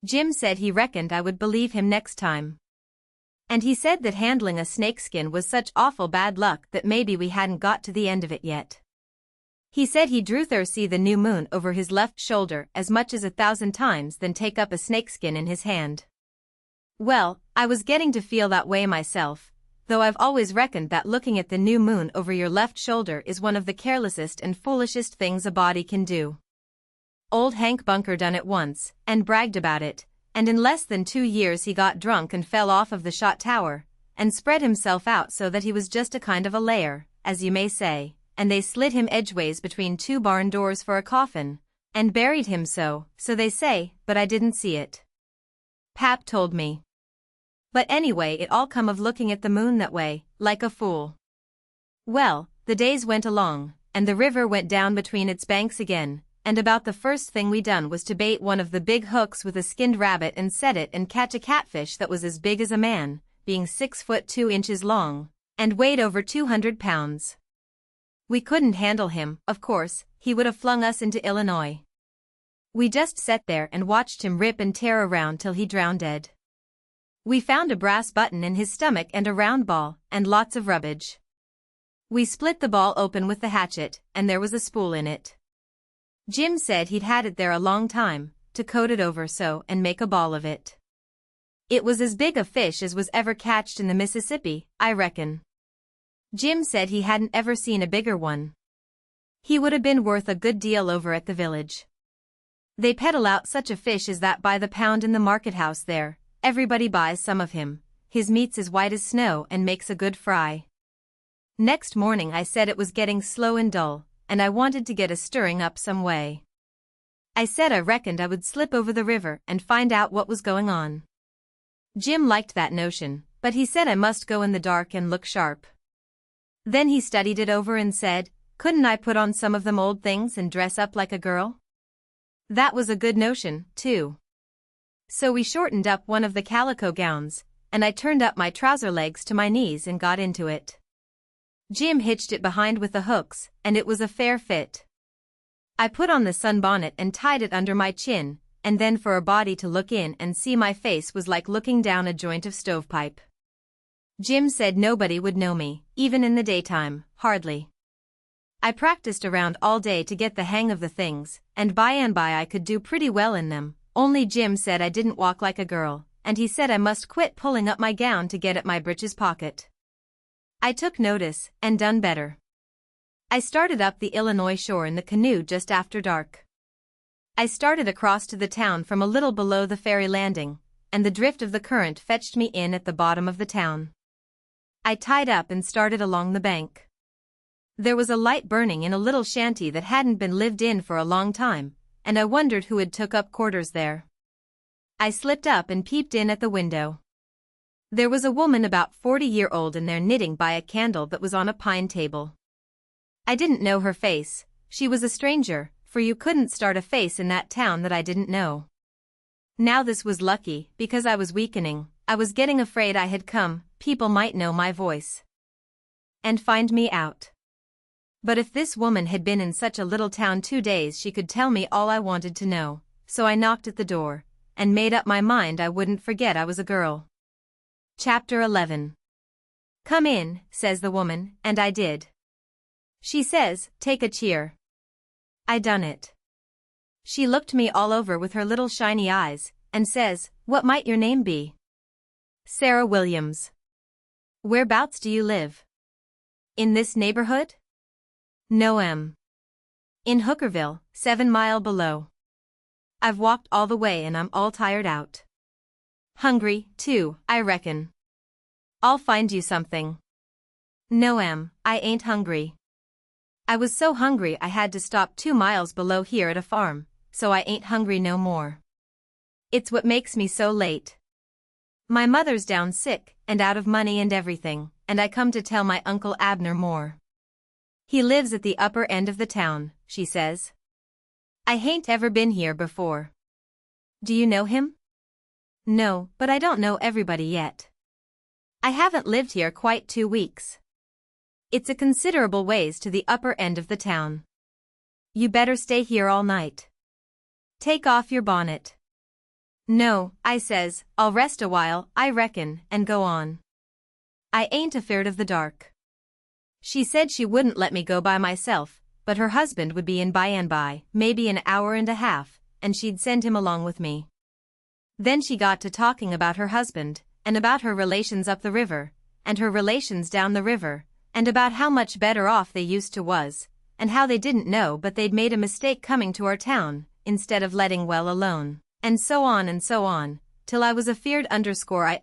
A: Jim said he reckoned I would believe him next time. And he said that handling a snakeskin was such awful bad luck that maybe we hadn't got to the end of it yet. He said he'd druther see the new moon over his left shoulder as much as 1,000 times than take up a snakeskin in his hand. Well, I was getting to feel that way myself, though I've always reckoned that looking at the new moon over your left shoulder is one of the carelessest and foolishest things a body can do. Old Hank Bunker done it once, and bragged about it, and in less than 2 years he got drunk and fell off of the shot tower, and spread himself out so that he was just a kind of a layer, as you may say, and they slid him edgeways between 2 barn doors for a coffin, and buried him so they say, but I didn't see it. Pap told me. But anyway, it all come of looking at the moon that way, like a fool. Well, the days went along, and the river went down between its banks again, and about the first thing we done was to bait one of the big hooks with a skinned rabbit and set it and catch a catfish that was as big as a man, being 6 foot 2 inches long, and weighed over 200 pounds. We couldn't handle him, of course, he would have flung us into Illinois. We just sat there and watched him rip and tear around till he drowned dead. We found a brass button in his stomach and a round ball, and lots of rubbish. We split the ball open with the hatchet, and there was a spool in it. Jim said he'd had it there a long time, to coat it over so and make a ball of it. It was as big a fish as was ever catched in the Mississippi, I reckon. Jim said he hadn't ever seen a bigger one. He would have been worth a good deal over at the village. They peddle out such a fish as that by the pound in the market house there. Everybody buys some of him, his meat's as white as snow and makes a good fry. Next morning I said it was getting slow and dull, and I wanted to get a stirring up some way. I said I reckoned I would slip over the river and find out what was going on. Jim liked that notion, but he said I must go in the dark and look sharp. Then he studied it over and said, couldn't I put on some of them old things and dress up like a girl? That was a good notion, too. So we shortened up one of the calico gowns, and I turned up my trouser legs to my knees and got into it. Jim hitched it behind with the hooks, and it was a fair fit. I put on the sunbonnet and tied it under my chin, and then for a body to look in and see my face was like looking down a joint of stovepipe. Jim said nobody would know me, even in the daytime, hardly. I practiced around all day to get the hang of the things, and by and by I could do pretty well in them. Only Jim said I didn't walk like a girl, and he said I must quit pulling up my gown to get at my breeches pocket. I took notice, and done better. I started up the Illinois shore in the canoe just after dark. I started across to the town from a little below the ferry landing, and the drift of the current fetched me in at the bottom of the town. I tied up and started along the bank. There was a light burning in a little shanty that hadn't been lived in for a long time, and I wondered who had took up quarters there. I slipped up and peeped in at the window. There was a woman about 40-year-old in there knitting by a candle that was on a pine table. I didn't know her face, she was a stranger, for you couldn't start a face in that town that I didn't know. Now this was lucky, because I was weakening, I was getting afraid I had come, people might know my voice. And find me out. But if this woman had been in such a little town 2 days she could tell me all I wanted to know, so I knocked at the door, and made up my mind I wouldn't forget I was a girl. Chapter 11. Come in, says the woman, and I did. She says, take a cheer. I done it. She looked me all over with her little shiny eyes, and says, what might your name be? Sarah Williams. Whereabouts do you live? In this neighborhood? No, in Hookerville, 7 miles below. I've walked all the way and I'm all tired out. Hungry, too, I reckon. I'll find you something. No, I ain't hungry. I was so hungry I had to stop 2 miles below here at a farm, so I ain't hungry no more. It's what makes me so late. My mother's down sick and out of money and everything, and I come to tell my Uncle Abner more. He lives at the upper end of the town, she says. I hain't ever been here before. Do you know him? No, but I don't know everybody yet. I haven't lived here quite 2 weeks. It's a considerable ways to the upper end of the town. You better stay here all night. Take off your bonnet. No, I says, I'll rest a while, I reckon, and go on. I ain't afeard of the dark. She said she wouldn't let me go by myself, but her husband would be in by and by, maybe an hour and a half, and she'd send him along with me. Then she got to talking about her husband, and about her relations up the river, and her relations down the river, and about how much better off they used to was, and how they didn't know but they'd made a mistake coming to our town, instead of letting well alone, and so on, till I was afeard I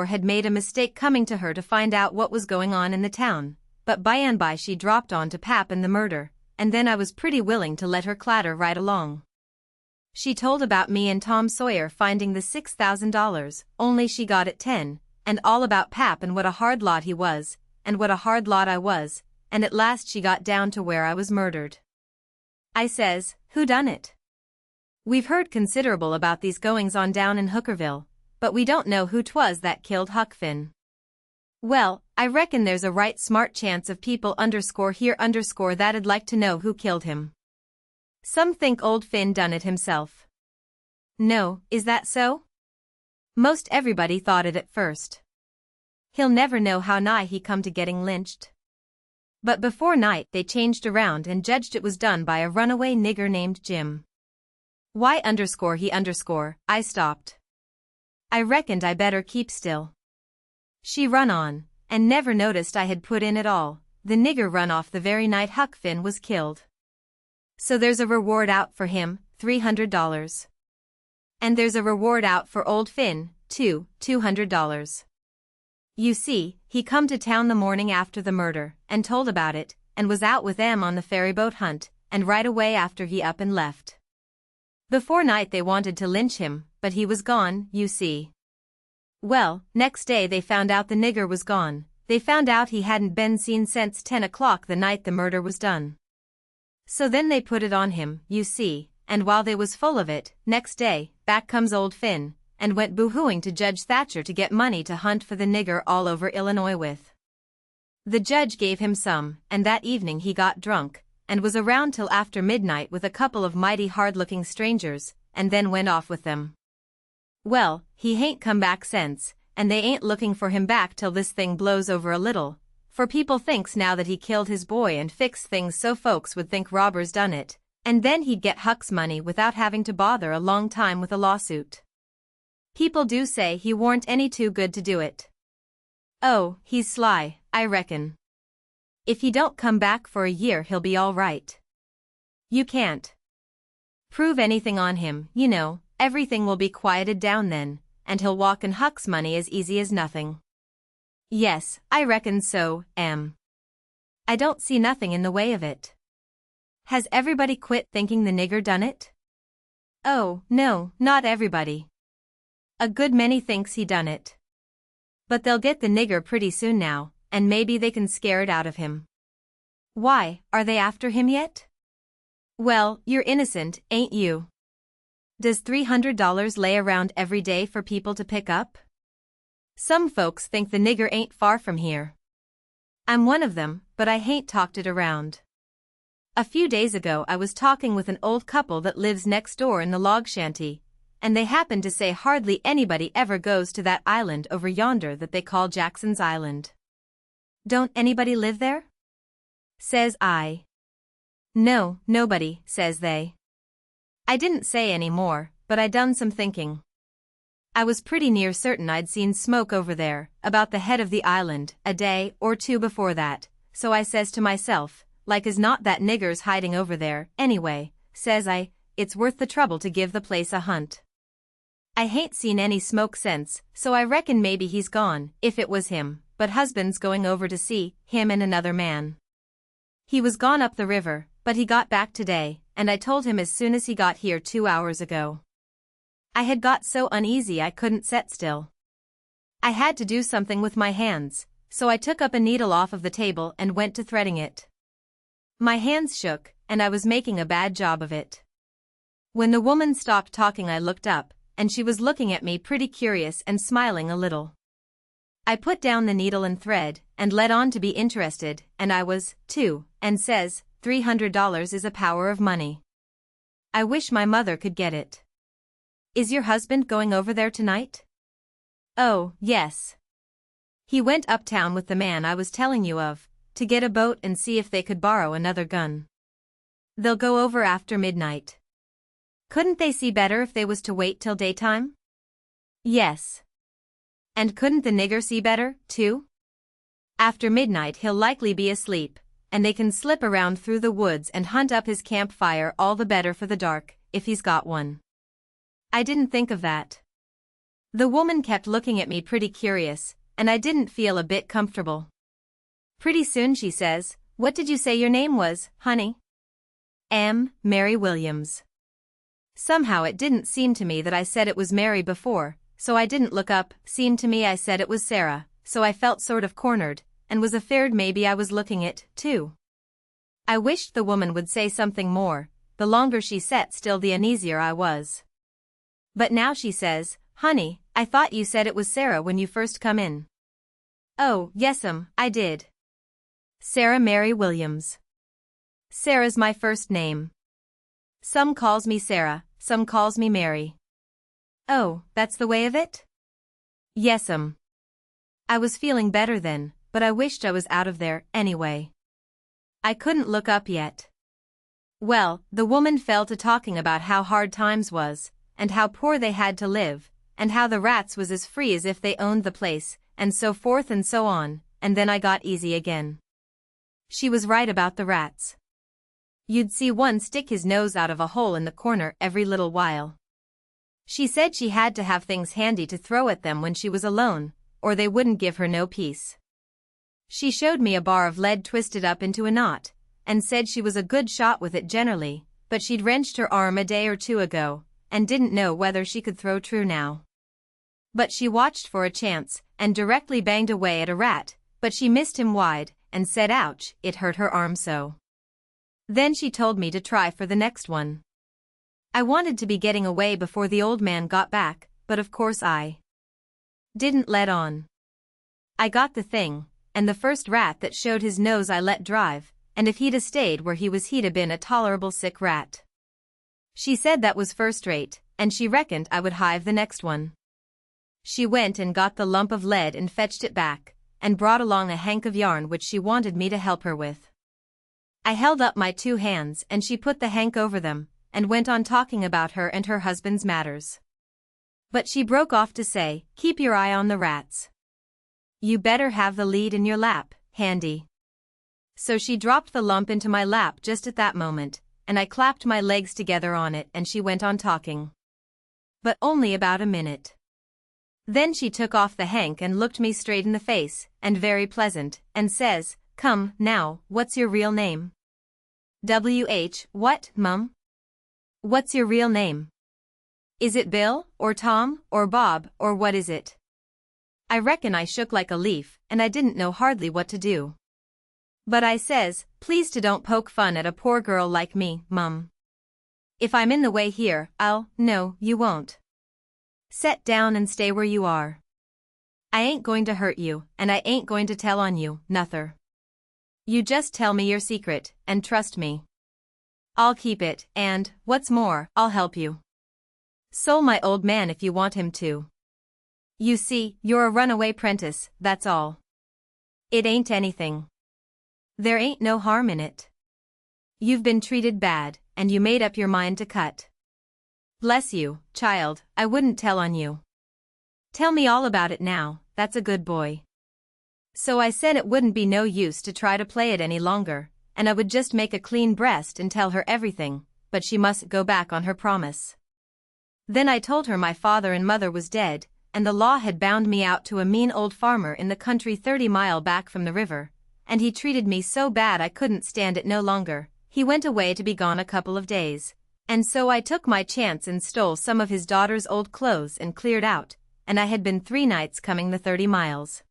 A: had made a mistake coming to her to find out what was going on in the town, but by and by she dropped on to Pap and the murder, and then I was pretty willing to let her clatter right along. She told about me and Tom Sawyer finding the $6,000, only she got it 10, and all about Pap and what a hard lot he was, and what a hard lot I was, and at last she got down to where I was murdered. I says, who done it? We've heard considerable about these goings-on down in Hookerville, but we don't know who 'twas that killed Huck Finn. Well, I reckon there's a right smart chance of people here that'd like to know who killed him. Some think old Finn done it himself. No, is that so? Most everybody thought it at first. He'll never know how nigh he come to getting lynched. But before night they changed around and judged it was done by a runaway nigger named Jim. Why I stopped. I reckoned I better keep still. She run on, and never noticed I had put in at all. The nigger run off the very night Huck Finn was killed. So there's a reward out for him, $300. And there's a reward out for old Finn, too, $200. You see, he come to town the morning after the murder, and told about it, and was out with them on the ferryboat hunt, and right away after he up and left. Before night they wanted to lynch him, but he was gone, you see. Well, next day they found out the nigger was gone. They found out he hadn't been seen since 10 o'clock the night the murder was done. So then they put it on him, you see, and while they was full of it, next day, back comes old Finn, and went boo-hooing to Judge Thatcher to get money to hunt for the nigger all over Illinois with. The judge gave him some, and that evening he got drunk, and was around till after midnight with a couple of mighty hard-looking strangers, and then went off with them. Well, he hain't come back since, and they ain't looking for him back till this thing blows over a little, for people thinks now that he killed his boy and fixed things so folks would think robbers done it, and then he'd get Huck's money without having to bother a long time with a lawsuit. People do say he warn't any too good to do it. Oh, he's sly, I reckon. If he don't come back for a year he'll be all right. You can't prove anything on him, you know, everything will be quieted down then, and he'll walk in Huck's money as easy as nothing. Yes, I reckon so, I don't see nothing in the way of it. Has everybody quit thinking the nigger done it? Oh, no, not everybody. A good many thinks he done it. But they'll get the nigger pretty soon now, and maybe they can scare it out of him. Why, are they after him yet? Well, you're innocent, ain't you? Does $300 lay around every day for people to pick up? Some folks think the nigger ain't far from here. I'm one of them, but I hain't talked it around. A few days ago I was talking with an old couple that lives next door in the log shanty, and they happened to say hardly anybody ever goes to that island over yonder that they call Jackson's Island. Don't anybody live there? Says I. No, nobody, says they. I didn't say any more, but I done some thinking. I was pretty near certain I'd seen smoke over there, about the head of the island, a day or two before that, so I says to myself, like as not that nigger's hiding over there, anyway, says I, it's worth the trouble to give the place a hunt. I hain't seen any smoke since, so I reckon maybe he's gone, if it was him, but husband's going over to see him and another man. He was gone up the river, but he got back today, and I told him as soon as he got here 2 hours ago. I had got so uneasy I couldn't set still. I had to do something with my hands, so I took up a needle off of the table and went to threading it. My hands shook, and I was making a bad job of it. When the woman stopped talking I looked up, and she was looking at me pretty curious and smiling a little. I put down the needle and thread, and let on to be interested, and I was, too, and says, $300 is a power of money. I wish my mother could get it. Is your husband going over there tonight? Oh, yes. He went uptown with the man I was telling you of, to get a boat and see if they could borrow another gun. They'll go over after midnight. Couldn't they see better if they was to wait till daytime? Yes. And couldn't the nigger see better, too? After midnight he'll likely be asleep, and they can slip around through the woods and hunt up his campfire all the better for the dark, if he's got one. I didn't think of that. The woman kept looking at me pretty curious, and I didn't feel a bit comfortable. Pretty soon she says, "What did you say your name was, honey?" Mary Williams. Somehow it didn't seem to me that I said it was Mary before, so I didn't look up. Seemed to me I said it was Sarah, so I felt sort of cornered, and was afeard maybe I was looking it, too. I wished the woman would say something more. The longer she sat still the uneasier I was. But now she says, "Honey, I thought you said it was Sarah when you first come in." "Oh, yes'm, I did. Sarah Mary Williams. Sarah's my first name. Some calls me Sarah, some calls me Mary." "Oh, that's the way of it?" "Yes'm." I was feeling better then, but I wished I was out of there, anyway. I couldn't look up yet. Well, the woman fell to talking about how hard times was, and how poor they had to live, and how the rats was as free as if they owned the place, and so forth and so on, and then I got easy again. She was right about the rats. You'd see one stick his nose out of a hole in the corner every little while. She said she had to have things handy to throw at them when she was alone, or they wouldn't give her no peace. She showed me a bar of lead twisted up into a knot, and said she was a good shot with it generally, but she'd wrenched her arm a day or two ago, and didn't know whether she could throw true now. But she watched for a chance, and directly banged away at a rat, but she missed him wide, and said ouch, it hurt her arm so. Then she told me to try for the next one. I wanted to be getting away before the old man got back, but of course I didn't let on. I got the thing, and the first rat that showed his nose I let drive, and if he'd a stayed where he was he'd a been a tolerable sick rat. She said that was first rate, and she reckoned I would hive the next one. She went and got the lump of lead and fetched it back, and brought along a hank of yarn which she wanted me to help her with. I held up my two hands and she put the hank over them, and went on talking about her and her husband's matters. But she broke off to say, "Keep your eye on the rats. You better have the lead in your lap, handy." So she dropped the lump into my lap just at that moment, and I clapped my legs together on it and she went on talking. But only about a minute. Then she took off the hank and looked me straight in the face, and very pleasant, and says, "Come, now, what's your real name?" What, Mum? What's your real name? Is it Bill, or Tom, or Bob, or what is it? I reckon I shook like a leaf, and I didn't know hardly what to do. But I says, "Please to don't poke fun at a poor girl like me, Mum. If I'm in the way here, no, you won't. Set down and stay where you are. I ain't going to hurt you, and I ain't going to tell on you, nuther. You just tell me your secret, and trust me. I'll keep it, and, what's more, I'll help you. So'll my old man if you want him to. You see, you're a runaway 'prentice, that's all. It ain't anything. There ain't no harm in it. You've been treated bad, and you made up your mind to cut. Bless you, child, I wouldn't tell on you. Tell me all about it now, that's a good boy." So I said it wouldn't be no use to try to play it any longer, and I would just make a clean breast and tell her everything, but she mustn't go back on her promise. Then I told her my father and mother was dead, and the law had bound me out to a mean old farmer in the country 30 mile back from the river, and he treated me so bad I couldn't stand it no longer. He went away to be gone a couple of days, and so I took my chance and stole some of his daughter's old clothes and cleared out, and I had been 3 nights coming the 30 miles.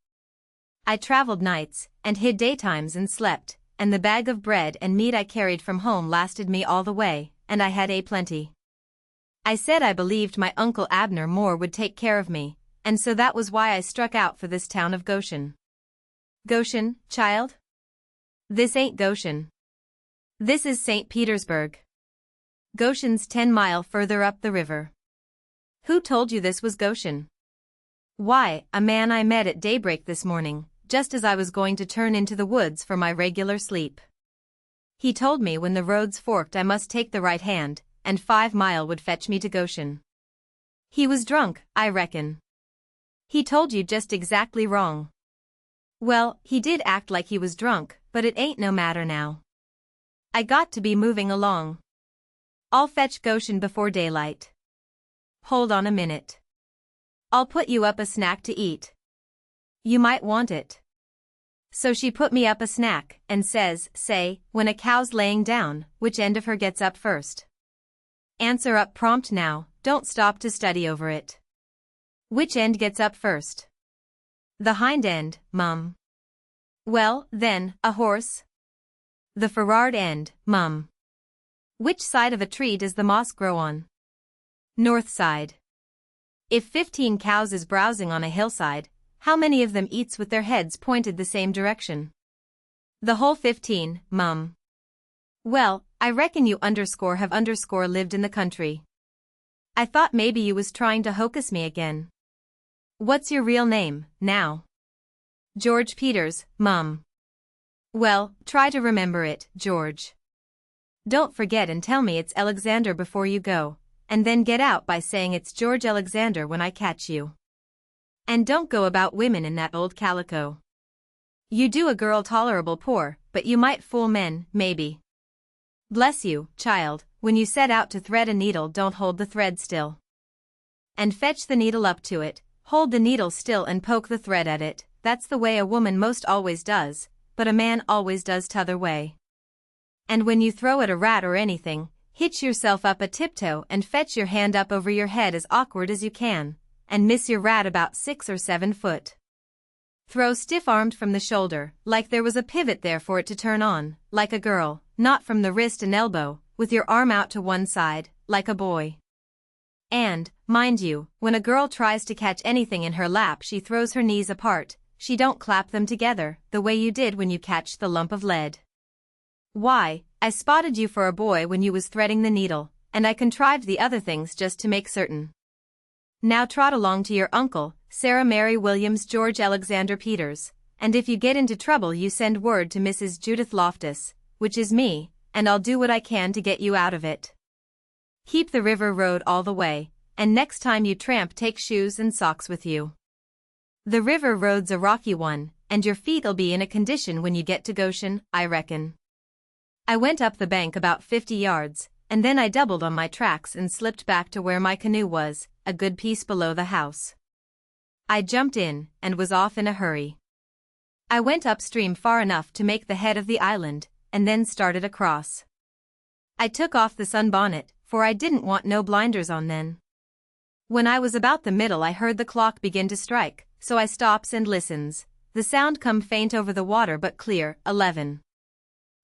A: I traveled nights, and hid daytimes and slept, and the bag of bread and meat I carried from home lasted me all the way, and I had plenty. I said I believed my Uncle Abner Moore would take care of me, and so that was why I struck out for this town of Goshen. Goshen, child? This ain't Goshen. This is St. Petersburg. Goshen's 10 mile further up the river. Who told you this was Goshen? Why, a man I met at daybreak this morning, just as I was going to turn into the woods for my regular sleep. He told me when the roads forked I must take the right hand, and 5 mile would fetch me to Goshen. He was drunk, I reckon. He told you just exactly wrong. Well, he did act like he was drunk, but it ain't no matter now. I got to be moving along. I'll fetch Goshen before daylight. Hold on a minute. I'll put you up a snack to eat. You might want it. So she put me up a snack, and says, say, when a cow's laying down, which end of her gets up first? Answer up prompt now, don't stop to study over it. Which end gets up first? The hind end, mum. Well, then, a horse? The forrard end, mum. Which side of a tree does the moss grow on? North side. If 15 cows is browsing on a hillside, how many of them eats with their heads pointed the same direction? The whole 15, mum. Well, I reckon you have lived in the country. I thought maybe you was trying to hocus me again. What's your real name, now? George Peters, mum. Well, try to remember it, George. Don't forget and tell me it's Alexander before you go, and then get out by saying it's George Alexander when I catch you. And don't go about women in that old calico. You do a girl tolerable poor, but you might fool men, maybe. Bless you, child, when you set out to thread a needle don't hold the thread still. And fetch the needle up to it, hold the needle still and poke the thread at it, that's the way a woman most always does, but a man always does t'other way. And when you throw at a rat or anything, hitch yourself up a tiptoe and fetch your hand up over your head as awkward as you can, and miss your rat about 6 or 7 foot. Throw stiff-armed from the shoulder, like there was a pivot there for it to turn on, like a girl, not from the wrist and elbow, with your arm out to one side, like a boy. And, mind you, when a girl tries to catch anything in her lap she throws her knees apart, she don't clap them together, the way you did when you catched the lump of lead. Why, I spotted you for a boy when you was threading the needle, and I contrived the other things just to make certain. Now trot along to your uncle, Sarah Mary Williams George Alexander Peters, and if you get into trouble you send word to Mrs. Judith Loftus, which is me, and I'll do what I can to get you out of it. Keep the river road all the way, and next time you tramp take shoes and socks with you. The river road's a rocky one, and your feet'll be in a condition when you get to Goshen, I reckon. I went up the bank about 50 yards, and then I doubled on my tracks and slipped back to where my canoe was, a good piece below the house. I jumped in, and was off in a hurry. I went upstream far enough to make the head of the island, and then started across. I took off the sunbonnet, for I didn't want no blinders on then. When I was about the middle I heard the clock begin to strike, so I stops and listens. The sound come faint over the water but clear, 11.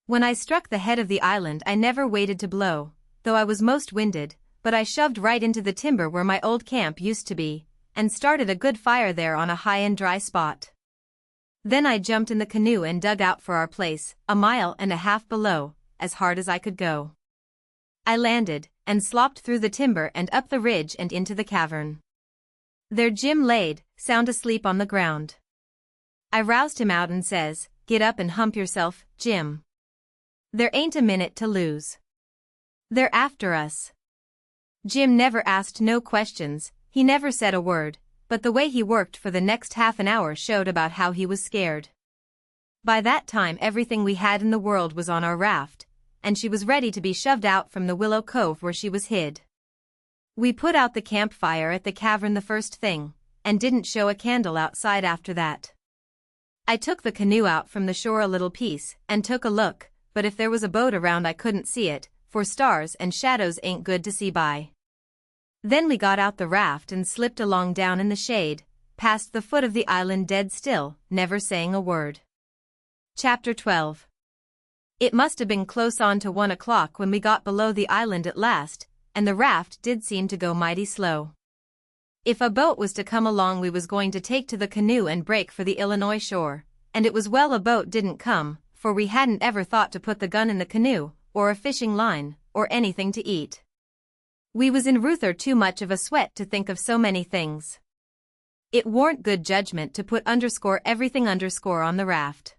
A: When I struck the head of the island I never waited to blow, though I was most winded, but I shoved right into the timber where my old camp used to be, and started a good fire there on a high and dry spot. Then I jumped in the canoe and dug out for our place, 1.5 miles below, as hard as I could go. I landed, and slopped through the timber and up the ridge and into the cavern. There Jim laid, sound asleep on the ground. I roused him out and says, "Get up and hump yourself, Jim. There ain't a minute to lose. They're after us." Jim never asked no questions, he never said a word, but the way he worked for the next half an hour showed about how he was scared. By that time everything we had in the world was on our raft, and she was ready to be shoved out from the willow cove where she was hid. We put out the campfire at the cavern the first thing, and didn't show a candle outside after that. I took the canoe out from the shore a little piece, and took a look, but if there was a boat around I couldn't see it, for stars and shadows ain't good to see by. Then we got out the raft and slipped along down in the shade, past the foot of the island dead still, never saying a word. Chapter 12. It must have been close on to 1 o'clock when we got below the island at last, and the raft did seem to go mighty slow. If a boat was to come along we was going to take to the canoe and break for the Illinois shore, and it was well a boat didn't come, for we hadn't ever thought to put the gun in the canoe, or a fishing line, or anything to eat. We was in Ruther too much of a sweat to think of so many things. It warn't good judgment to put everything on the raft.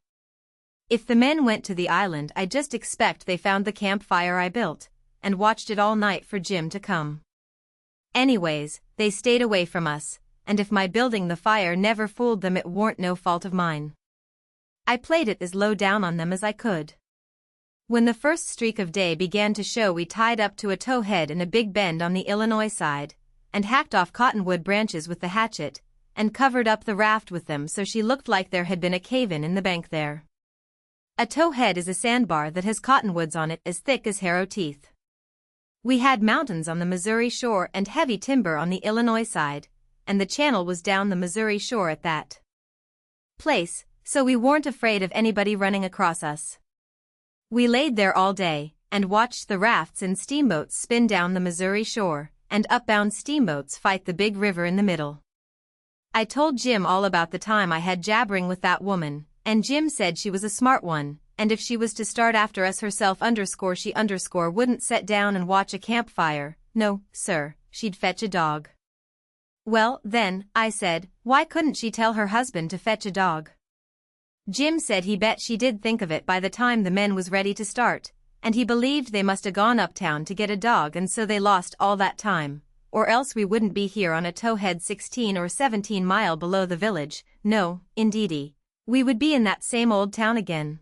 A: If the men went to the island, I just expect they found the campfire I built, and watched it all night for Jim to come. Anyways, they stayed away from us, and if my building the fire never fooled them, it warn't no fault of mine. I played it as low down on them as I could. When the first streak of day began to show, we tied up to a towhead in a big bend on the Illinois side, and hacked off cottonwood branches with the hatchet, and covered up the raft with them so she looked like there had been a cave-in in the bank there. A towhead is a sandbar that has cottonwoods on it as thick as harrow teeth. We had mountains on the Missouri shore and heavy timber on the Illinois side, and the channel was down the Missouri shore at that place, so we weren't afraid of anybody running across us. We laid there all day, and watched the rafts and steamboats spin down the Missouri shore, and upbound steamboats fight the big river in the middle. I told Jim all about the time I had jabbering with that woman, and Jim said she was a smart one, and if she was to start after us herself she wouldn't set down and watch a campfire, no, sir, she'd fetch a dog. Well, then, I said, why couldn't she tell her husband to fetch a dog? Jim said he bet she did think of it by the time the men was ready to start, and he believed they must have gone uptown to get a dog and so they lost all that time, or else we wouldn't be here on a towhead 16 or 17 mile below the village, no, indeedy. We would be in that same old town again.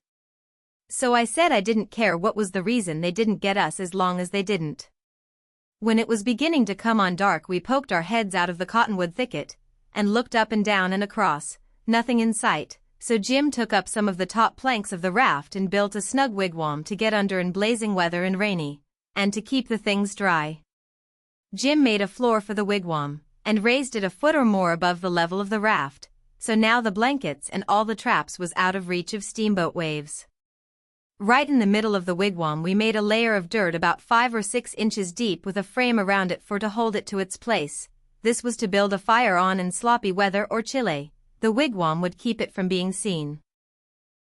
A: So I said I didn't care what was the reason they didn't get us as long as they didn't. When it was beginning to come on dark, we poked our heads out of the cottonwood thicket, and looked up and down and across, nothing in sight, so Jim took up some of the top planks of the raft and built a snug wigwam to get under in blazing weather and rainy, and to keep the things dry. Jim made a floor for the wigwam, and raised it a foot or more above the level of the raft, so now the blankets and all the traps was out of reach of steamboat waves. Right in the middle of the wigwam we made a layer of dirt about 5 or 6 inches deep with a frame around it to hold it to its place. This was to build a fire on in sloppy weather or chilly. The wigwam would keep it from being seen.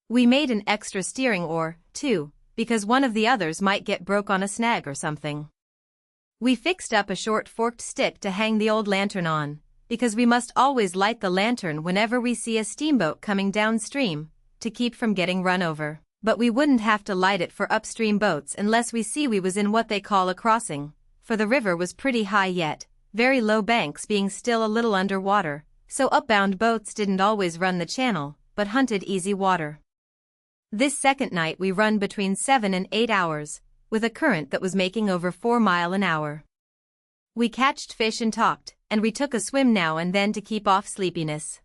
A: We made an extra steering oar, too, because one of the others might get broke on a snag or something. We fixed up a short forked stick to hang the old lantern on, because we must always light the lantern whenever we see a steamboat coming downstream, to keep from getting run over. But we wouldn't have to light it for upstream boats unless we see we was in what they call a crossing, for the river was pretty high yet, very low banks being still a little under water, so upbound boats didn't always run the channel, but hunted easy water. This second night we run between 7 and 8 hours, with a current that was making over 4 miles an hour. We catched fish and talked, and we took a swim now and then to keep off sleepiness.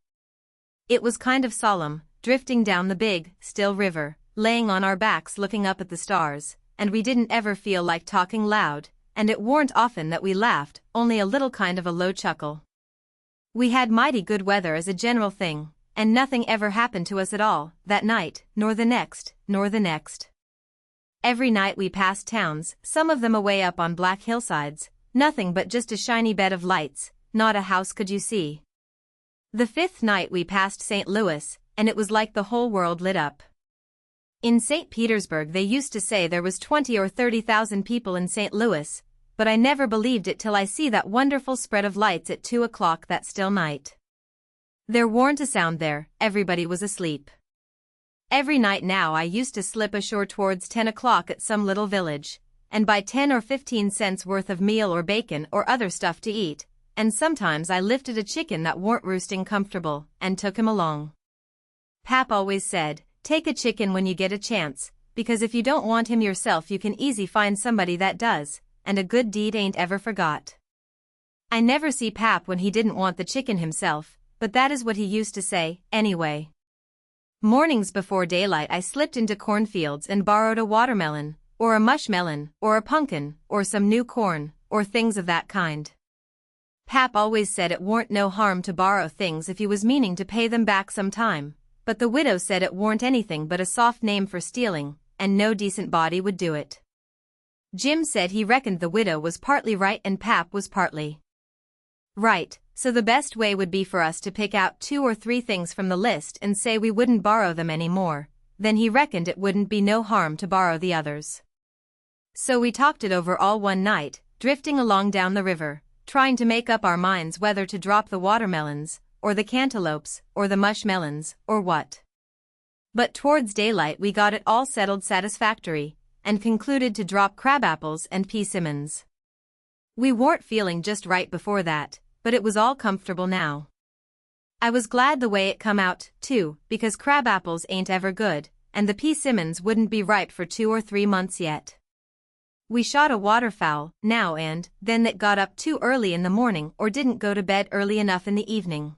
A: It was kind of solemn, drifting down the big, still river, laying on our backs looking up at the stars, and we didn't ever feel like talking loud, and it warn't often that we laughed, only a little kind of a low chuckle. We had mighty good weather as a general thing, and nothing ever happened to us at all, that night, nor the next, nor the next. Every night we passed towns, some of them away up on black hillsides, nothing but just a shiny bed of lights, not a house could you see. The 5th night we passed St. Louis, and it was like the whole world lit up. In St. Petersburg they used to say there was 20 or 30,000 people in St. Louis, but I never believed it till I see that wonderful spread of lights at 2 o'clock that still night. There warn't a sound there, everybody was asleep. Every night now I used to slip ashore towards 10 o'clock at some little village, and buy 10 or 15 cents worth of meal or bacon or other stuff to eat, and sometimes I lifted a chicken that warn't roosting comfortable, and took him along. Pap always said, take a chicken when you get a chance, because if you don't want him yourself you can easy find somebody that does, and a good deed ain't ever forgot. I never see Pap when he didn't want the chicken himself, but that is what he used to say, anyway. Mornings before daylight I slipped into cornfields and borrowed a watermelon, or a mushmelon, or a pumpkin, or some new corn, or things of that kind. Pap always said it warn't no harm to borrow things if you was meaning to pay them back some time. But the widow said it warn't anything but a soft name for stealing, and no decent body would do it. Jim said he reckoned the widow was partly right and Pap was partly right, so the best way would be for us to pick out 2 or 3 things from the list and say we wouldn't borrow them any more, then he reckoned it wouldn't be no harm to borrow the others. So we talked it over all one night, drifting along down the river, trying to make up our minds whether to drop the watermelons, or the cantaloupes, or the mushmelons, or what. But towards daylight we got it all settled satisfactory, and concluded to drop crabapples and persimmons. We weren't feeling just right before that, but it was all comfortable now. I was glad the way it come out, too, because crabapples ain't ever good, and the persimmons wouldn't be ripe for 2 or 3 months yet. We shot a waterfowl, now and then, that got up too early in the morning or didn't go to bed early enough in the evening.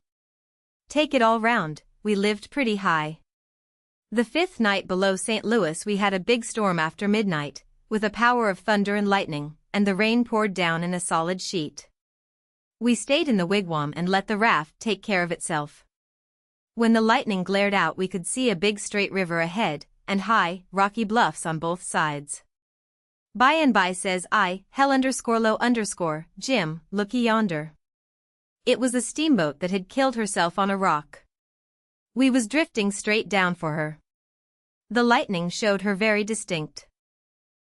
A: Take it all round, we lived pretty high. The 5th night below St. Louis we had a big storm after midnight, with a power of thunder and lightning, and the rain poured down in a solid sheet. We stayed in the wigwam and let the raft take care of itself. When the lightning glared out we could see a big straight river ahead, and high, rocky bluffs on both sides. By and by says I, hell_low_, Jim, looky yonder. It was a steamboat that had killed herself on a rock. We was drifting straight down for her. The lightning showed her very distinct.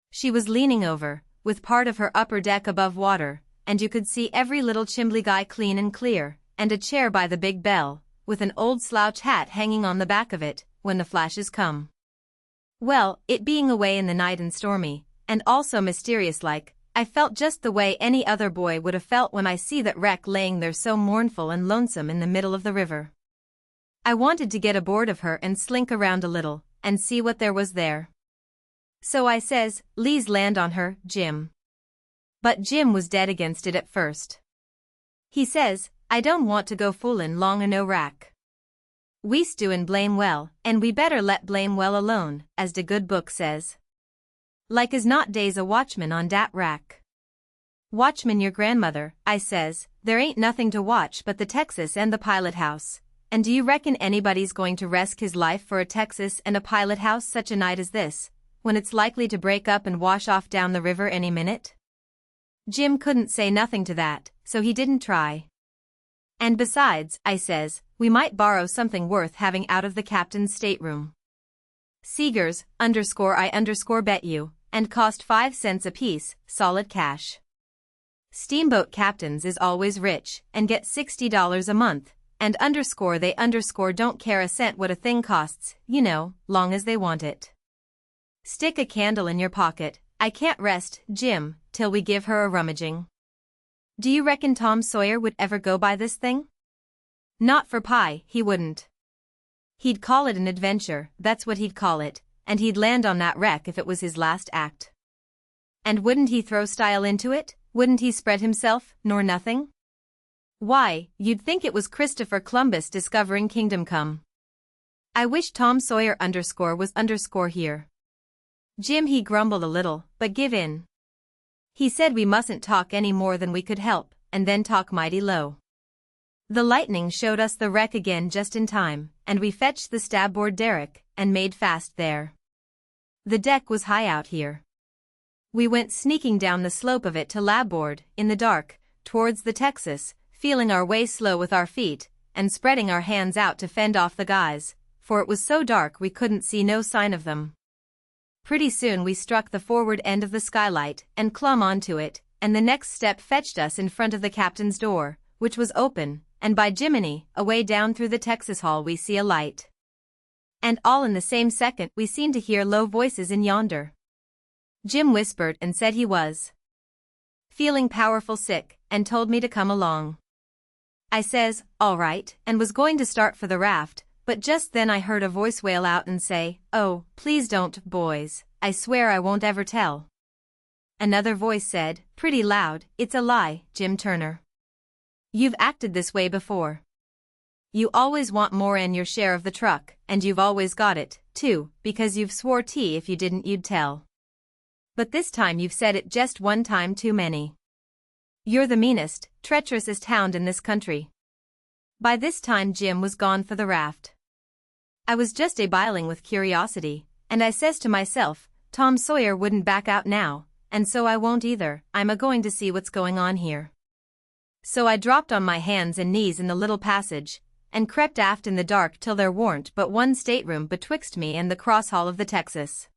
A: She was leaning over, with part of her upper deck above water, and you could see every little chimbley guy clean and clear, and a chair by the big bell, with an old slouch hat hanging on the back of it, when the flashes come. Well, it being away in the night and stormy, and also mysterious-like, I felt just the way any other boy would have felt when I see that wreck laying there so mournful and lonesome in the middle of the river. I wanted to get aboard of her and slink around a little, and see what there was there. So I says, "Lee's land on her, Jim." But Jim was dead against it at first. He says, "I don't want to go foolin' long o' no wrack. We's doin' blame well, and we better let blame well alone, as de good book says. Like as not dey's a watchman on dat wrack." "Watchman your grandmother," I says, "there ain't nothing to watch but the Texas and the pilot house, and do you reckon anybody's going to resk his life for a Texas and a pilot house such a night as this, when it's likely to break up and wash off down the river any minute?" Jim couldn't say nothing to that, so he didn't try. "And besides," I says, "we might borrow something worth having out of the captain's stateroom. Seegers, _I bet you, and cost 5 cents apiece, solid cash. Steamboat captains is always rich, and get $60 a month, and they don't care a cent what a thing costs, you know, long as they want it. Stick a candle in your pocket, I can't rest, Jim, till we give her a rummaging. Do you reckon Tom Sawyer would ever go by this thing? Not for pie, he wouldn't. He'd call it an adventure, that's what he'd call it, and he'd land on that wreck if it was his last act. And wouldn't he throw style into it, wouldn't he spread himself, nor nothing? Why, you'd think it was Christopher Columbus discovering kingdom come. I wish Tom Sawyer was here." Jim he grumbled a little, but give in. He said we mustn't talk any more than we could help, and then talk mighty low. The lightning showed us the wreck again just in time, and we fetched the starboard derrick, and made fast there. The deck was high out here. We went sneaking down the slope of it to larboard, in the dark, towards the Texas, feeling our way slow with our feet, and spreading our hands out to fend off the guys, for it was so dark we couldn't see no sign of them. Pretty soon we struck the forward end of the skylight, and clumb onto it, and the next step fetched us in front of the captain's door, which was open, and by Jiminy, away down through the Texas Hall we see a light. And all in the same second we seemed to hear low voices in yonder. Jim whispered and said he was feeling powerful sick, and told me to come along. I says, "All right," and was going to start for the raft, but just then I heard a voice wail out and say, "Oh, please don't, boys, I swear I won't ever tell." Another voice said, pretty loud, "It's a lie, Jim Turner. You've acted this way before. You always want more 'n your share of the truck, and you've always got it, too, because you've swore if you didn't you'd tell. But this time you've said it just one time too many. You're the meanest, treacherousest hound in this country." By this time Jim was gone for the raft. I was just a-biling with curiosity, and I says to myself, Tom Sawyer wouldn't back out now, and so I won't either, I'm a-going to see what's going on here. So I dropped on my hands and knees in the little passage, and crept aft in the dark till there warn't but one stateroom betwixt me and the cross-hall of the Texas.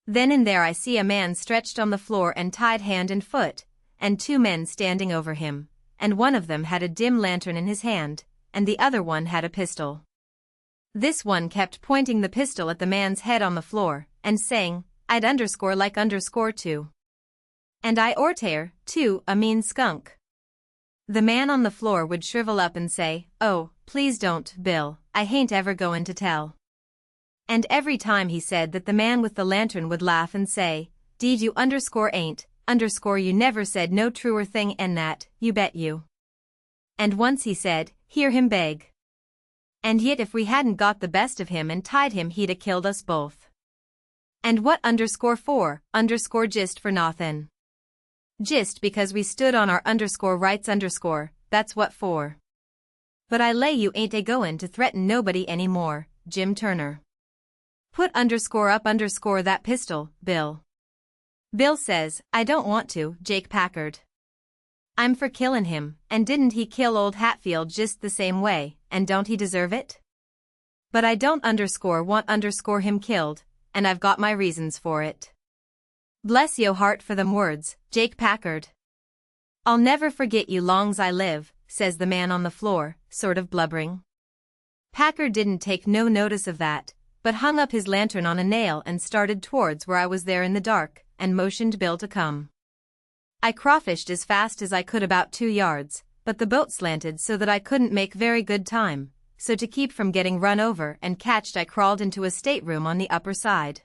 A: Then in there I see a man stretched on the floor and tied hand and foot, and 2 men standing over him, and one of them had a dim lantern in his hand, and the other one had a pistol. This one kept pointing the pistol at the man's head on the floor, and saying, "I'd underscore like underscore too. And I ortare, too, a mean skunk." The man on the floor would shrivel up and say, "Oh, please don't, Bill, I hain't ever goin' to tell." And every time he said that, the man with the lantern would laugh and say, "Deed you underscore ain't, underscore you never said no truer thing 'en that, you bet you." And once he said, "Hear him beg. And yet if we hadn't got the best of him and tied him he'd a killed us both. And what underscore for, underscore just for nothin'. Just because we stood on our underscore rights underscore, that's what for. But I lay you ain't a-goin' to threaten nobody any more, Jim Turner. Put underscore up underscore that pistol, Bill." Bill says, "I don't want to, Jake Packard. I'm for killin' him, and didn't he kill old Hatfield just the same way, and don't he deserve it? But I don't underscore want underscore him killed, and I've got my reasons for it. Bless yo' heart for them words, Jake Packard. I'll never forget you long's I live," says the man on the floor, sort of blubbering. Packard didn't take no notice of that, but hung up his lantern on a nail and started towards where I was there in the dark, and motioned Bill to come. I crawfished as fast as I could about 2 yards, but the boat slanted so that I couldn't make very good time, so to keep from getting run over and catched I crawled into a stateroom on the upper side.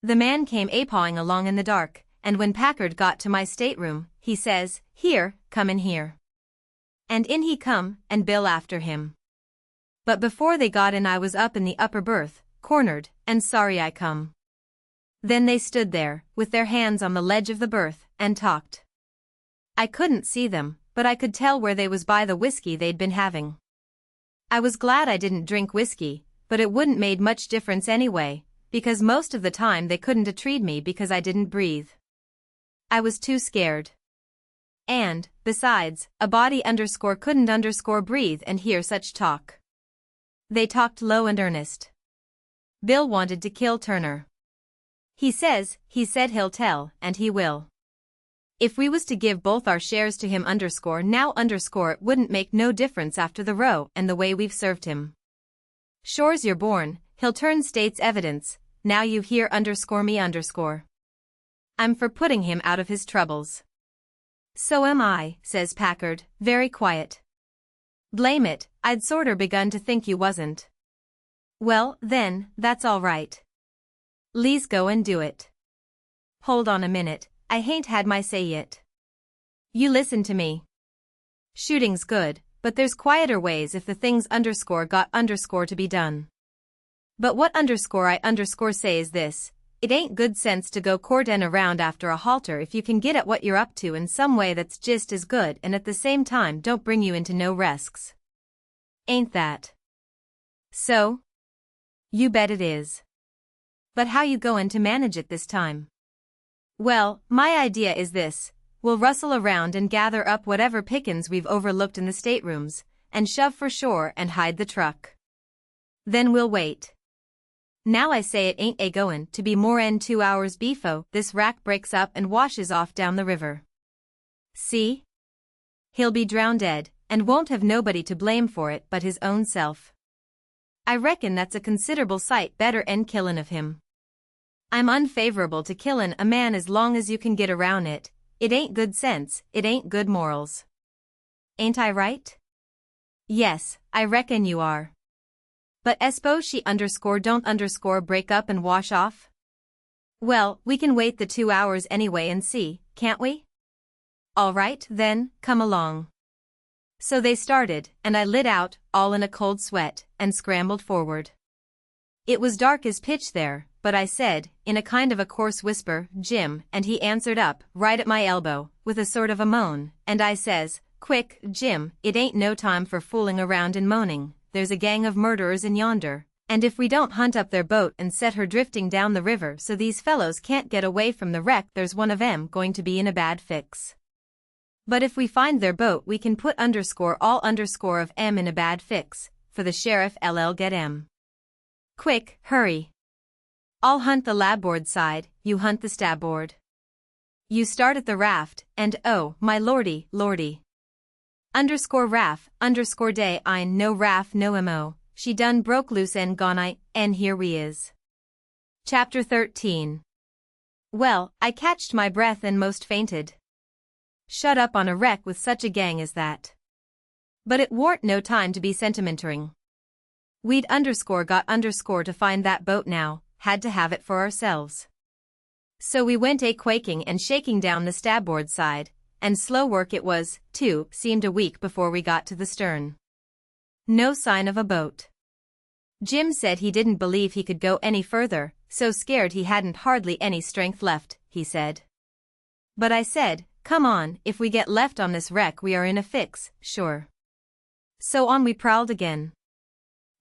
A: The man came a-pawing along in the dark, and when Packard got to my stateroom, he says, "Here, come in here." And in he come, and Bill after him. But before they got in I was up in the upper berth, cornered, and sorry I come. Then they stood there, with their hands on the ledge of the berth, and talked. I couldn't see them, but I could tell where they was by the whiskey they'd been having. I was glad I didn't drink whiskey, but it wouldn't made much difference anyway, because most of the time they couldn't a-treat me because I didn't breathe. I was too scared. And, besides, a body underscore couldn't underscore breathe and hear such talk. They talked low and earnest. Bill wanted to kill Turner. He said he'll tell, and he will. If we was to give both our shares to him underscore now underscore it wouldn't make no difference after the row and the way we've served him. Shore's you're born, he'll turn state's evidence, now you hear underscore me underscore. I'm for putting him out of his troubles. So am I, says Packard, very quiet. Blame it, I'd sorter begun to think you wasn't. Well, then, that's all right. Le's go and do it. Hold on a minute, I hain't had my say yet. You listen to me. Shooting's good, but there's quieter ways if the thing's underscore got underscore to be done. But what underscore I underscore say is this, it ain't good sense to go courtin' around after a halter if you can get at what you're up to in some way that's just as good and at the same time don't bring you into no risks. Ain't that so? You bet it is. But how you goin' to manage it this time? Well, my idea is this, we'll rustle around and gather up whatever pickin's we've overlooked in the staterooms, and shove for shore and hide the truck. Then we'll wait. Now I say it ain't a-goin' to be more'n 2 hours befo' this wrack breaks up and washes off down the river. See? He'll be drowned dead, and won't have nobody to blame for it but his own self. I reckon that's a considerable sight better 'en killin' of him. I'm unfavorable to killin' a man as long as you can get around it, it ain't good sense, it ain't good morals. Ain't I right? Yes, I reckon you are. But s'pose she underscore don't underscore break up and wash off? Well, we can wait the 2 hours anyway and see, can't we? All right, then, come along. So they started, and I lit out, all in a cold sweat, and scrambled forward. It was dark as pitch there, but I said, in a kind of a coarse whisper, "Jim," and he answered up, right at my elbow, with a sort of a moan, and I says, "Quick, Jim, it ain't no time for fooling around and moaning, there's a gang of murderers in yonder, and if we don't hunt up their boat and set her drifting down the river so these fellows can't get away from the wreck, there's one of 'em going to be in a bad fix. But if we find their boat we can put underscore all underscore of 'em in a bad fix, for the sheriff LL get 'em. Quick, hurry. I'll hunt the labboard side, you hunt the stabboard. You start at the raft, and oh, my lordy, lordy. _raf, _day ein no raf no mo, she done broke loose and gone and here we is. Chapter 13. Well, I catched my breath and most fainted. Shut up on a wreck with such a gang as that. But it warn't no time to be sentimentering. We'd got to find that boat now, had to have it for ourselves. So we went quaking and shaking down the starboard side, and slow work it was, too, seemed a week before we got to the stern. No sign of a boat. Jim said he didn't believe he could go any further, so scared he hadn't hardly any strength left, he said. But I said, come on, if we get left on this wreck we are in a fix, sure. So on we prowled again.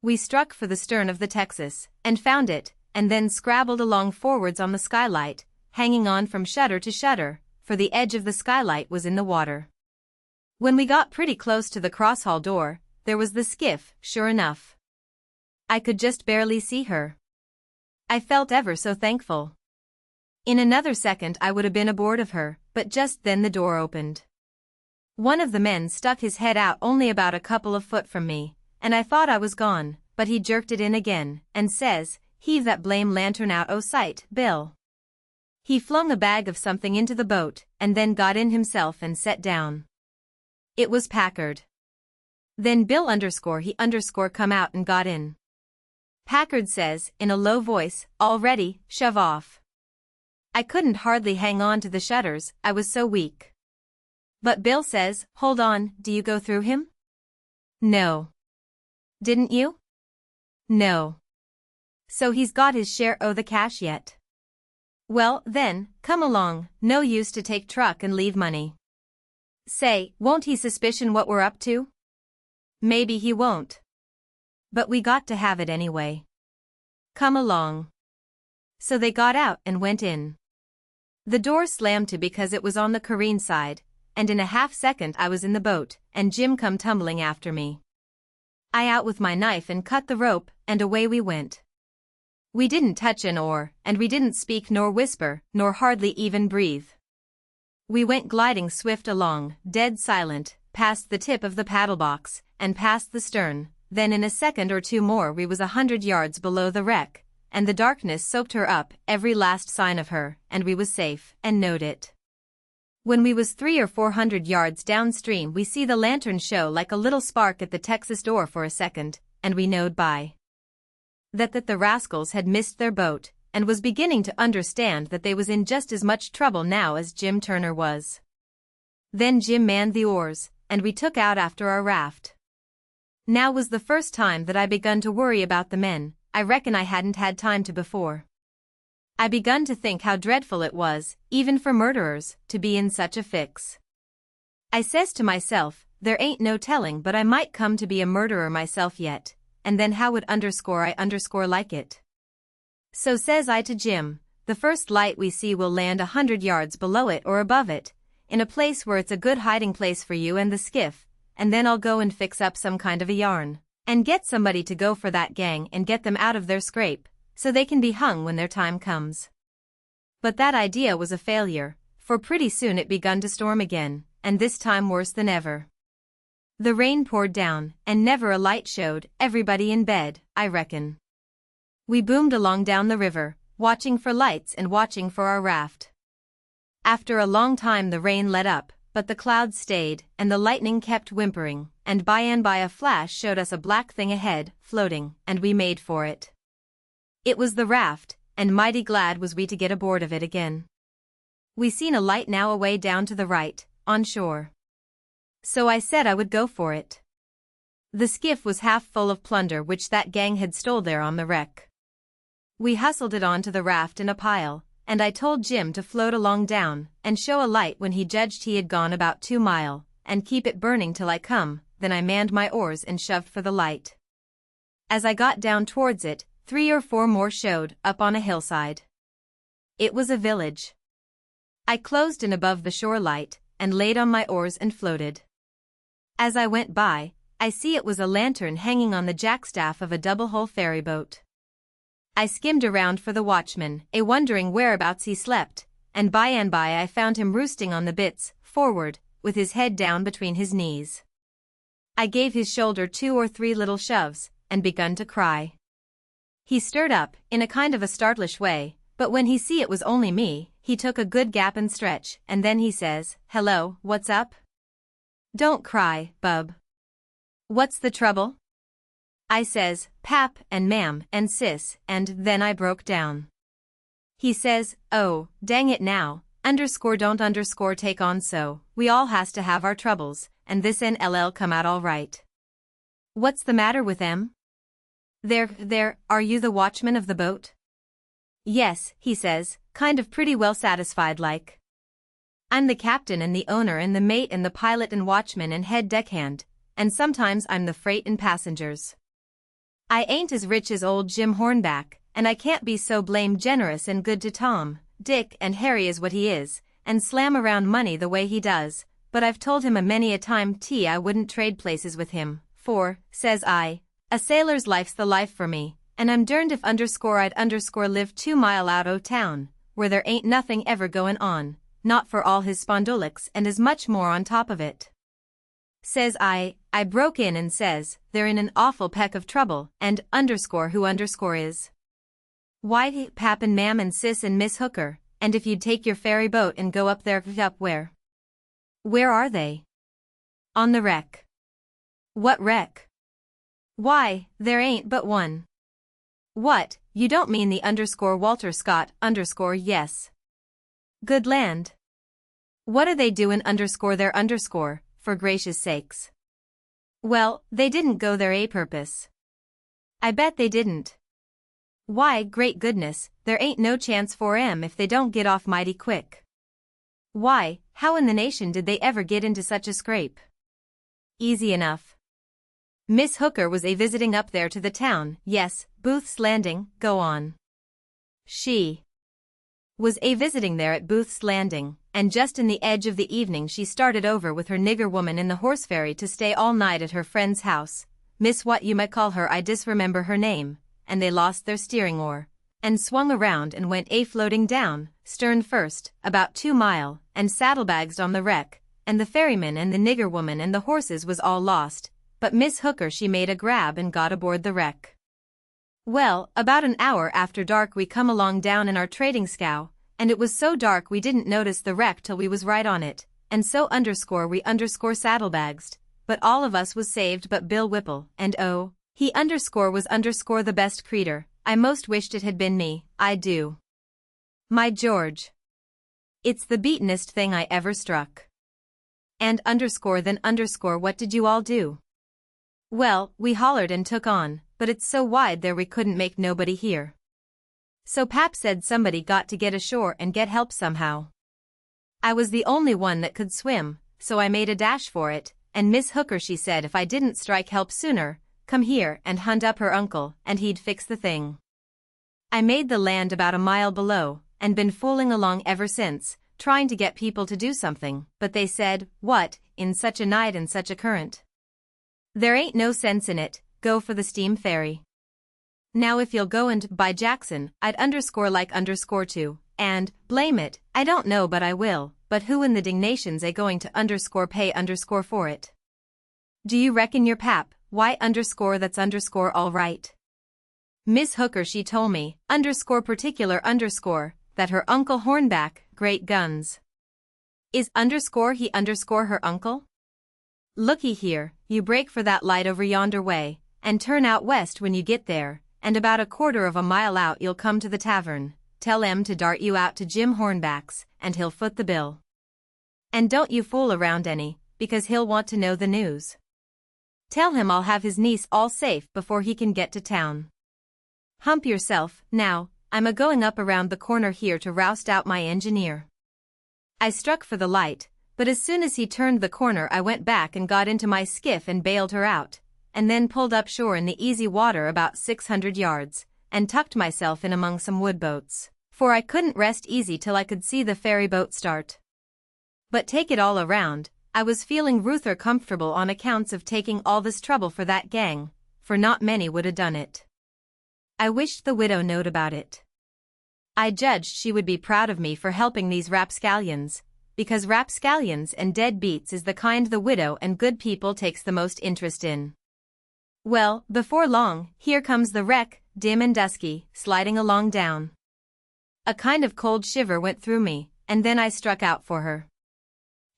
A: We struck for the stern of the Texas, and found it, and then scrabbled along forwards on the skylight, hanging on from shutter to shutter, for the edge of the skylight was in the water. When we got pretty close to the cross-hall door, there was the skiff, sure enough. I could just barely see her. I felt ever so thankful. In another second I would have been aboard of her, but just then the door opened. One of the men stuck his head out only about a couple of foot from me, and I thought I was gone, but he jerked it in again, and says, heave that blame lantern out o' sight, Bill. He flung a bag of something into the boat, and then got in himself and sat down. It was Packard. Then Bill he come out and got in. Packard says, in a low voice, all ready, shove off. I couldn't hardly hang on to the shutters, I was so weak. But Bill says, hold on, do you go through him? No. Didn't you? No. So he's got his share o' the cash yet. Well, then, come along, no use to take truck and leave money. Say, won't he suspicion what we're up to? Maybe he won't. But we got to have it anyway. Come along. So they got out and went in. The door slammed to because it was on the careen side, and in a half-second I was in the boat, and Jim come tumbling after me. I out with my knife and cut the rope, and away we went. We didn't touch an oar, and we didn't speak nor whisper, nor hardly even breathe. We went gliding swift along, dead silent, past the tip of the paddle box, and past the stern. Then in a second or two more we was 100 yards below the wreck, and the darkness soaked her up, every last sign of her, and we was safe, and knowed it. When we was 300 or 400 yards downstream we see the lantern show like a little spark at the Texas door for a second, and we knowed by that the rascals had missed their boat, and was beginning to understand that they was in just as much trouble now as Jim Turner was. Then Jim manned the oars, and we took out after our raft. Now was the first time that I begun to worry about the men. I reckon I hadn't had time to before. I begun to think how dreadful it was, even for murderers, to be in such a fix. I says to myself, there ain't no telling but I might come to be a murderer myself yet, and then how would I like it? So says I to Jim, the first light we see will land 100 yards below it or above it, in a place where it's a good hiding place for you and the skiff, and then I'll go and fix up some kind of a yarn, and get somebody to go for that gang and get them out of their scrape, so they can be hung when their time comes. But that idea was a failure, for pretty soon it begun to storm again, and this time worse than ever. The rain poured down, and never a light showed, everybody in bed, I reckon. We boomed along down the river, watching for lights and watching for our raft. After a long time the rain let up, but the clouds stayed, and the lightning kept whimpering, and by a flash showed us a black thing ahead, floating, and we made for it. It was the raft, and mighty glad was we to get aboard of it again. We seen a light now away down to the right, on shore. So I said I would go for it. The skiff was half full of plunder which that gang had stole there on the wreck. We hustled it onto the raft in a pile, and I told Jim to float along down, and show a light when he judged he had gone about 2 miles, and keep it burning till I come. Then I manned my oars and shoved for the light. As I got down towards it, 3 or 4 more showed, up on a hillside. It was a village. I closed in above the shore light, and laid on my oars and floated. As I went by, I see it was a lantern hanging on the jackstaff of a double-hull ferryboat. I skimmed around for the watchman, wondering whereabouts he slept, and by I found him roosting on the bitts, forward, with his head down between his knees. I gave his shoulder 2 or 3 little shoves, and begun to cry. He stirred up, in a kind of a startlish way, but when he see it was only me, he took a good gap and stretch, and then he says, "Hello, what's up? Don't cry, bub. What's the trouble?" I says, "Pap, and ma'am, and sis," and then I broke down. He says, "Oh, dang it now, don't take on so, we all has to have our troubles, and this NLL come out all right. What's the matter with em? There, are you the watchman of the boat?" "Yes," he says, kind of pretty well satisfied like. "I'm the captain and the owner and the mate and the pilot and watchman and head deckhand, and sometimes I'm the freight and passengers. I ain't as rich as old Jim Hornback, and I can't be so blame generous and good to Tom, Dick and Harry as what he is, and slam around money the way he does, but I've told him a many a time I wouldn't trade places with him, for, says I, a sailor's life's the life for me, and I'm derned if I'd live 2 mile out o' town, where there ain't nothing ever goin' on, not for all his spondolics and as much more on top of it." Says I broke in and says, "They're in an awful peck of trouble, and who is? Why, Pap and Mam and Sis and Miss Hooker, and if you'd take your ferry boat and go up there, up where? Where are they?" "On the wreck." "What wreck?" "Why, there ain't but one." "What, you don't mean the Walter Scott yes. Good land. What are they doin' there for gracious sakes?" "Well, they didn't go there purpose." "I bet they didn't." "Why, great goodness, there ain't no chance for 'em if they don't get off mighty quick." "Why, how in the nation did they ever get into such a scrape?" "Easy enough. Miss Hooker was visiting up there to the town, yes, Booth's Landing, go on. She was visiting there at Booth's Landing, and just in the edge of the evening she started over with her nigger woman in the horse ferry to stay all night at her friend's house, Miss what you might call her I disremember her name, and they lost their steering oar, and swung around and went floating down, stern first, about 2 mile, and saddlebags on the wreck, and the ferryman and the nigger woman and the horses was all lost, but Miss Hooker she made a grab and got aboard the wreck. Well, about an hour after dark we come along down in our trading scow, and it was so dark we didn't notice the wreck till we was right on it, and so we saddlebagsed, but all of us was saved but Bill Whipple, and oh, he was the best creetur, I most wished it had been me, I do. My George. It's the beatenest thing I ever struck. And what did you all do? Well, we hollered and took on, but it's so wide there we couldn't make nobody hear. So Pap said somebody got to get ashore and get help somehow. I was the only one that could swim, so I made a dash for it, and Miss Hooker she said if I didn't strike help sooner, come here and hunt up her uncle, and he'd fix the thing. I made the land about a mile below, and been fooling along ever since, trying to get people to do something, but they said, "What, in such a night and such a current? There ain't no sense in it, go for the steam ferry. Now if you'll go and buy Jackson, I'd like to, and, blame it, I don't know but I will, but who in the dingnation's going to pay for it? Do you reckon your Pap, why that's all right? Miss Hooker she told me, particular that her Uncle Hornback, great guns. Is he her uncle? Looky here, you break for that light over yonder way, and turn out west when you get there, and about a quarter of a mile out you'll come to the tavern, tell em to dart you out to Jim Hornback's, and he'll foot the bill. And don't you fool around any, because he'll want to know the news. Tell him I'll have his niece all safe before he can get to town. Hump yourself, now, I'm a-going up around the corner here to roust out my engineer." I struck for the light, but as soon as he turned the corner I went back and got into my skiff and bailed her out, and then pulled up shore in the easy water about 600 yards, and tucked myself in among some woodboats, for I couldn't rest easy till I could see the ferry boat start. But take it all around, I was feeling ruther comfortable on accounts of taking all this trouble for that gang, for not many would 'a' done it. I wished the widow knowed about it. I judged she would be proud of me for helping these rapscallions, because rapscallions and deadbeats is the kind the widow and good people takes the most interest in. Well, before long, here comes the wreck, dim and dusky, sliding along down. A kind of cold shiver went through me, and then I struck out for her.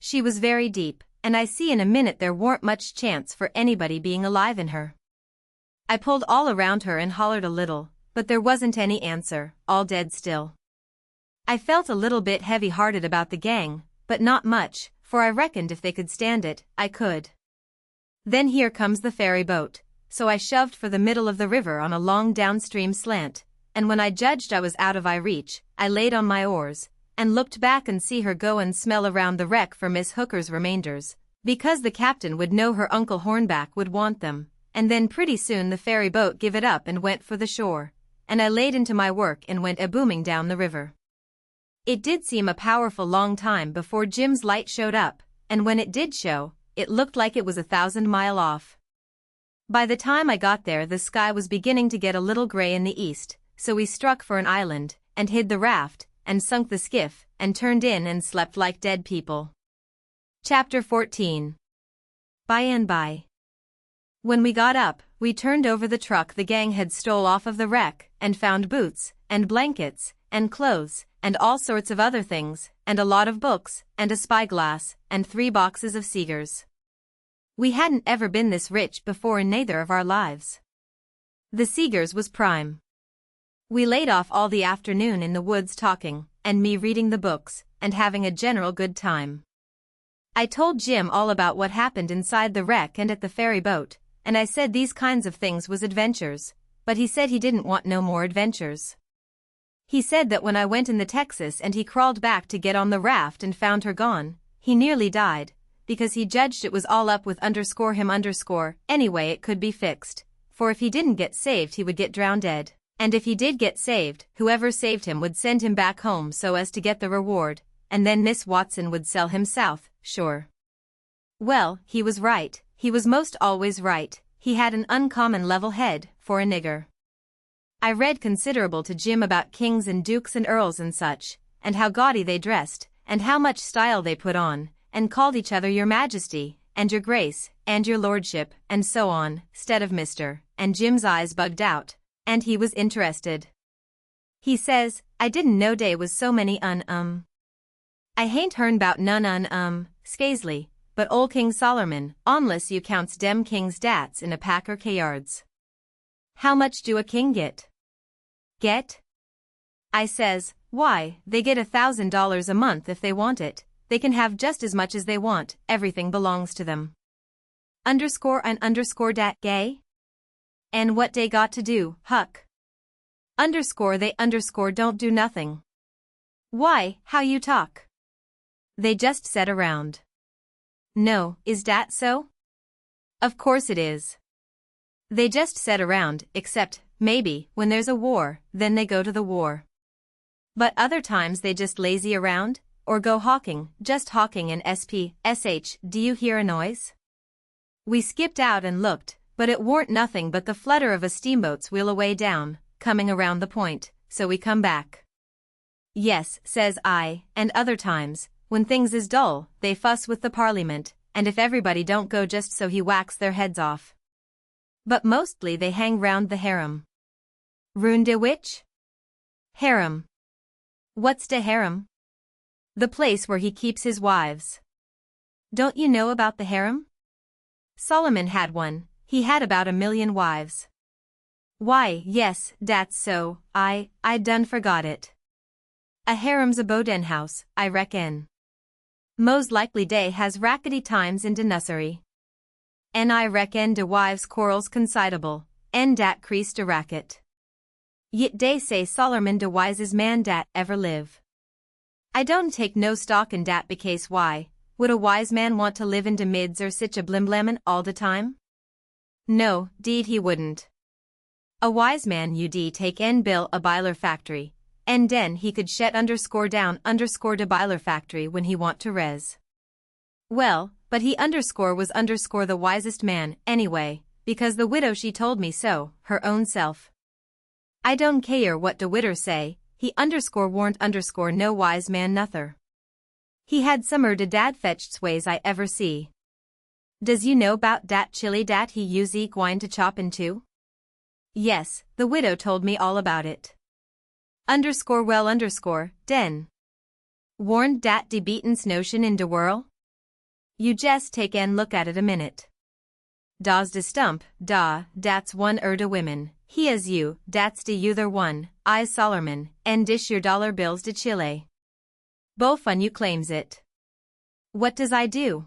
A: She was very deep, and I see in a minute there warn't much chance for anybody being alive in her. I pulled all around her and hollered a little, but there wasn't any answer, all dead still. I felt a little bit heavy-hearted about the gang, but not much, for I reckoned if they could stand it, I could. Then here comes the ferry boat, so I shoved for the middle of the river on a long downstream slant, and when I judged I was out of eye reach, I laid on my oars, and looked back and see her go and smell around the wreck for Miss Hooker's remainders, because the captain would know her Uncle Hornback would want them, and then pretty soon the ferry boat give it up and went for the shore, and I laid into my work and went a-booming down the river. It did seem a powerful long time before Jim's light showed up, and when it did show, it looked like it was 1,000 miles off. By the time I got there the sky was beginning to get a little gray in the east, so we struck for an island, and hid the raft, and sunk the skiff, and turned in and slept like dead people. Chapter 14. By and by. When we got up, we turned over the truck the gang had stole off of the wreck, and found boots, and blankets, and clothes, and all sorts of other things, and a lot of books, and a spyglass, and 3 boxes of cigars. We hadn't ever been this rich before in neither of our lives. The cigars was prime. We laid off all the afternoon in the woods talking, and me reading the books, and having a general good time. I told Jim all about what happened inside the wreck and at the ferry boat, and I said these kinds of things was adventures, but he said he didn't want no more adventures. He said that when I went in the Texas and he crawled back to get on the raft and found her gone, he nearly died, because he judged it was all up with _him_, anyway it could be fixed, for if he didn't get saved he would get drowned dead, and if he did get saved, whoever saved him would send him back home so as to get the reward, and then Miss Watson would sell him south, sure. Well, he was right, he was most always right, he had an uncommon level head, for a nigger. I read considerable to Jim about kings and dukes and earls and such, and how gaudy they dressed, and how much style they put on, and called each other your majesty, and your grace, and your lordship, and so on, 'stead of Mr., and Jim's eyes bugged out, and he was interested. He says, I didn't know dey was so many I hain't hearn 'bout none Scaisley, but ol' King Sollerman, onless you counts dem king's dats in a pack or kayards. How much do a king get? Get? I says, why, they get $1,000 a month if they want it, they can have just as much as they want, everything belongs to them. _dat gay? And what dey got to do, Huck? They don't do nothing. Why, how you talk? They just set around. No, is dat so? Of course it is. They just set around, except, maybe, when there's a war, then they go to the war. But other times they just lazy around, or go hawking, just hawking and do you hear a noise? We skipped out and looked, but it warn't nothing but the flutter of a steamboat's wheel away down, coming around the point, so we come back. Yes, says I, and other times, when things is dull, they fuss with the Parliament, and if everybody don't go just so he whacks their heads off. But mostly they hang round the harem. Rune de which? Harem. What's de harem? The place where he keeps his wives. Don't you know about the harem? Solomon had one, he had about 1,000,000 wives. Why, yes, dat's so, I done forgot it. A harem's a boden house, I reckon. Mos likely dey has rackety times in de nussery. En I reckon de wives quarrels considable, en dat crease de racket. Yit dey say Solomon de wisest man dat ever live. I don't take no stock in dat becase why, would a wise man want to live in de mids or sich a blimblemin all de time? No, deed he wouldn't. A wise man ud take en bill a biler factory, en den he could shet _down de biler factory when he want to res. Well, but he was the wisest man, anyway, because the widow she told me so, her own self. I don't care what de widder say, he underscore warn't underscore no wise man nother. He had summer de dad fetched ways I ever see. Does you know 'bout dat chili dat he use gwine to chop into? Yes, the widow told me all about it. Underscore well underscore, den. Warn't dat de beaten's notion in de whirl? You jest take an look at it a minute. Da's de stump, da, dat's one de women, he is you, dat's de other one, I's Sollerman, and dish your dollar bills de Chile. Both on you claims it. What does I do?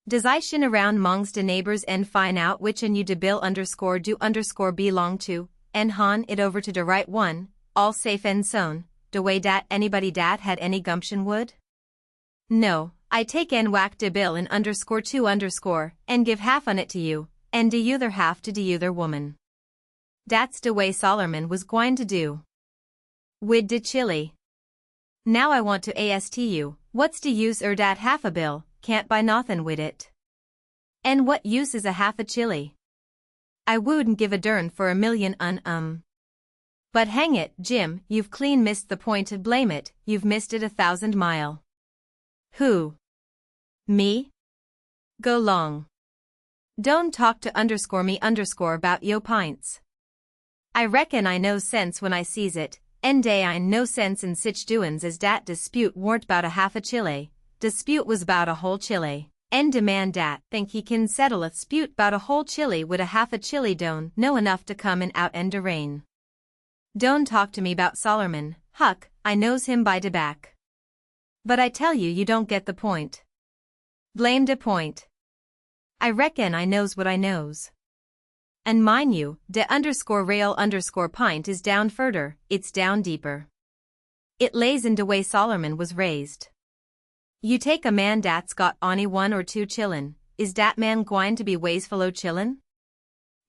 A: Does I shin around mongs de neighbors and find out which an you de bill underscore do underscore belong to, and han it over to de right one, all safe and sown, de way dat anybody dat had any gumption would? No, I take and whack de bill in underscore two underscore, and give half on it to you, and de other half to de other woman. Dat's de way Sollerman was gwine to do. Wid de chili. Now I want to ask you, what's de use dat half a bill, can't buy nothin' wid it. And what use is a half a chili? I wouldn't give a dern for a million But hang it, Jim, you've clean missed the point to blame it, you've missed it 1,000 mile. Who? Me? Go long. Don't talk to underscore me underscore about yo pints. I reckon I knows sense when I sees it, and day I no sense in sich doin's as dat dispute warn't 'bout a half a chile, dispute was 'bout a whole chile, and de man dat think he can settle a dispute 'bout a whole chile wid a half a chile don't know enough to come in out and de rain. Don't talk to me 'bout Sollerman, Huck, I knows him by de back. But I tell you don't get the point. Blame de point. I reckon I knows what I knows. And mind you, de underscore rail underscore pint is down furder, it's down deeper. It lays in de way Sollerman was raised. You take a man dat's got ony one or two chillin', is dat man gwine to be waysful o' chillin'?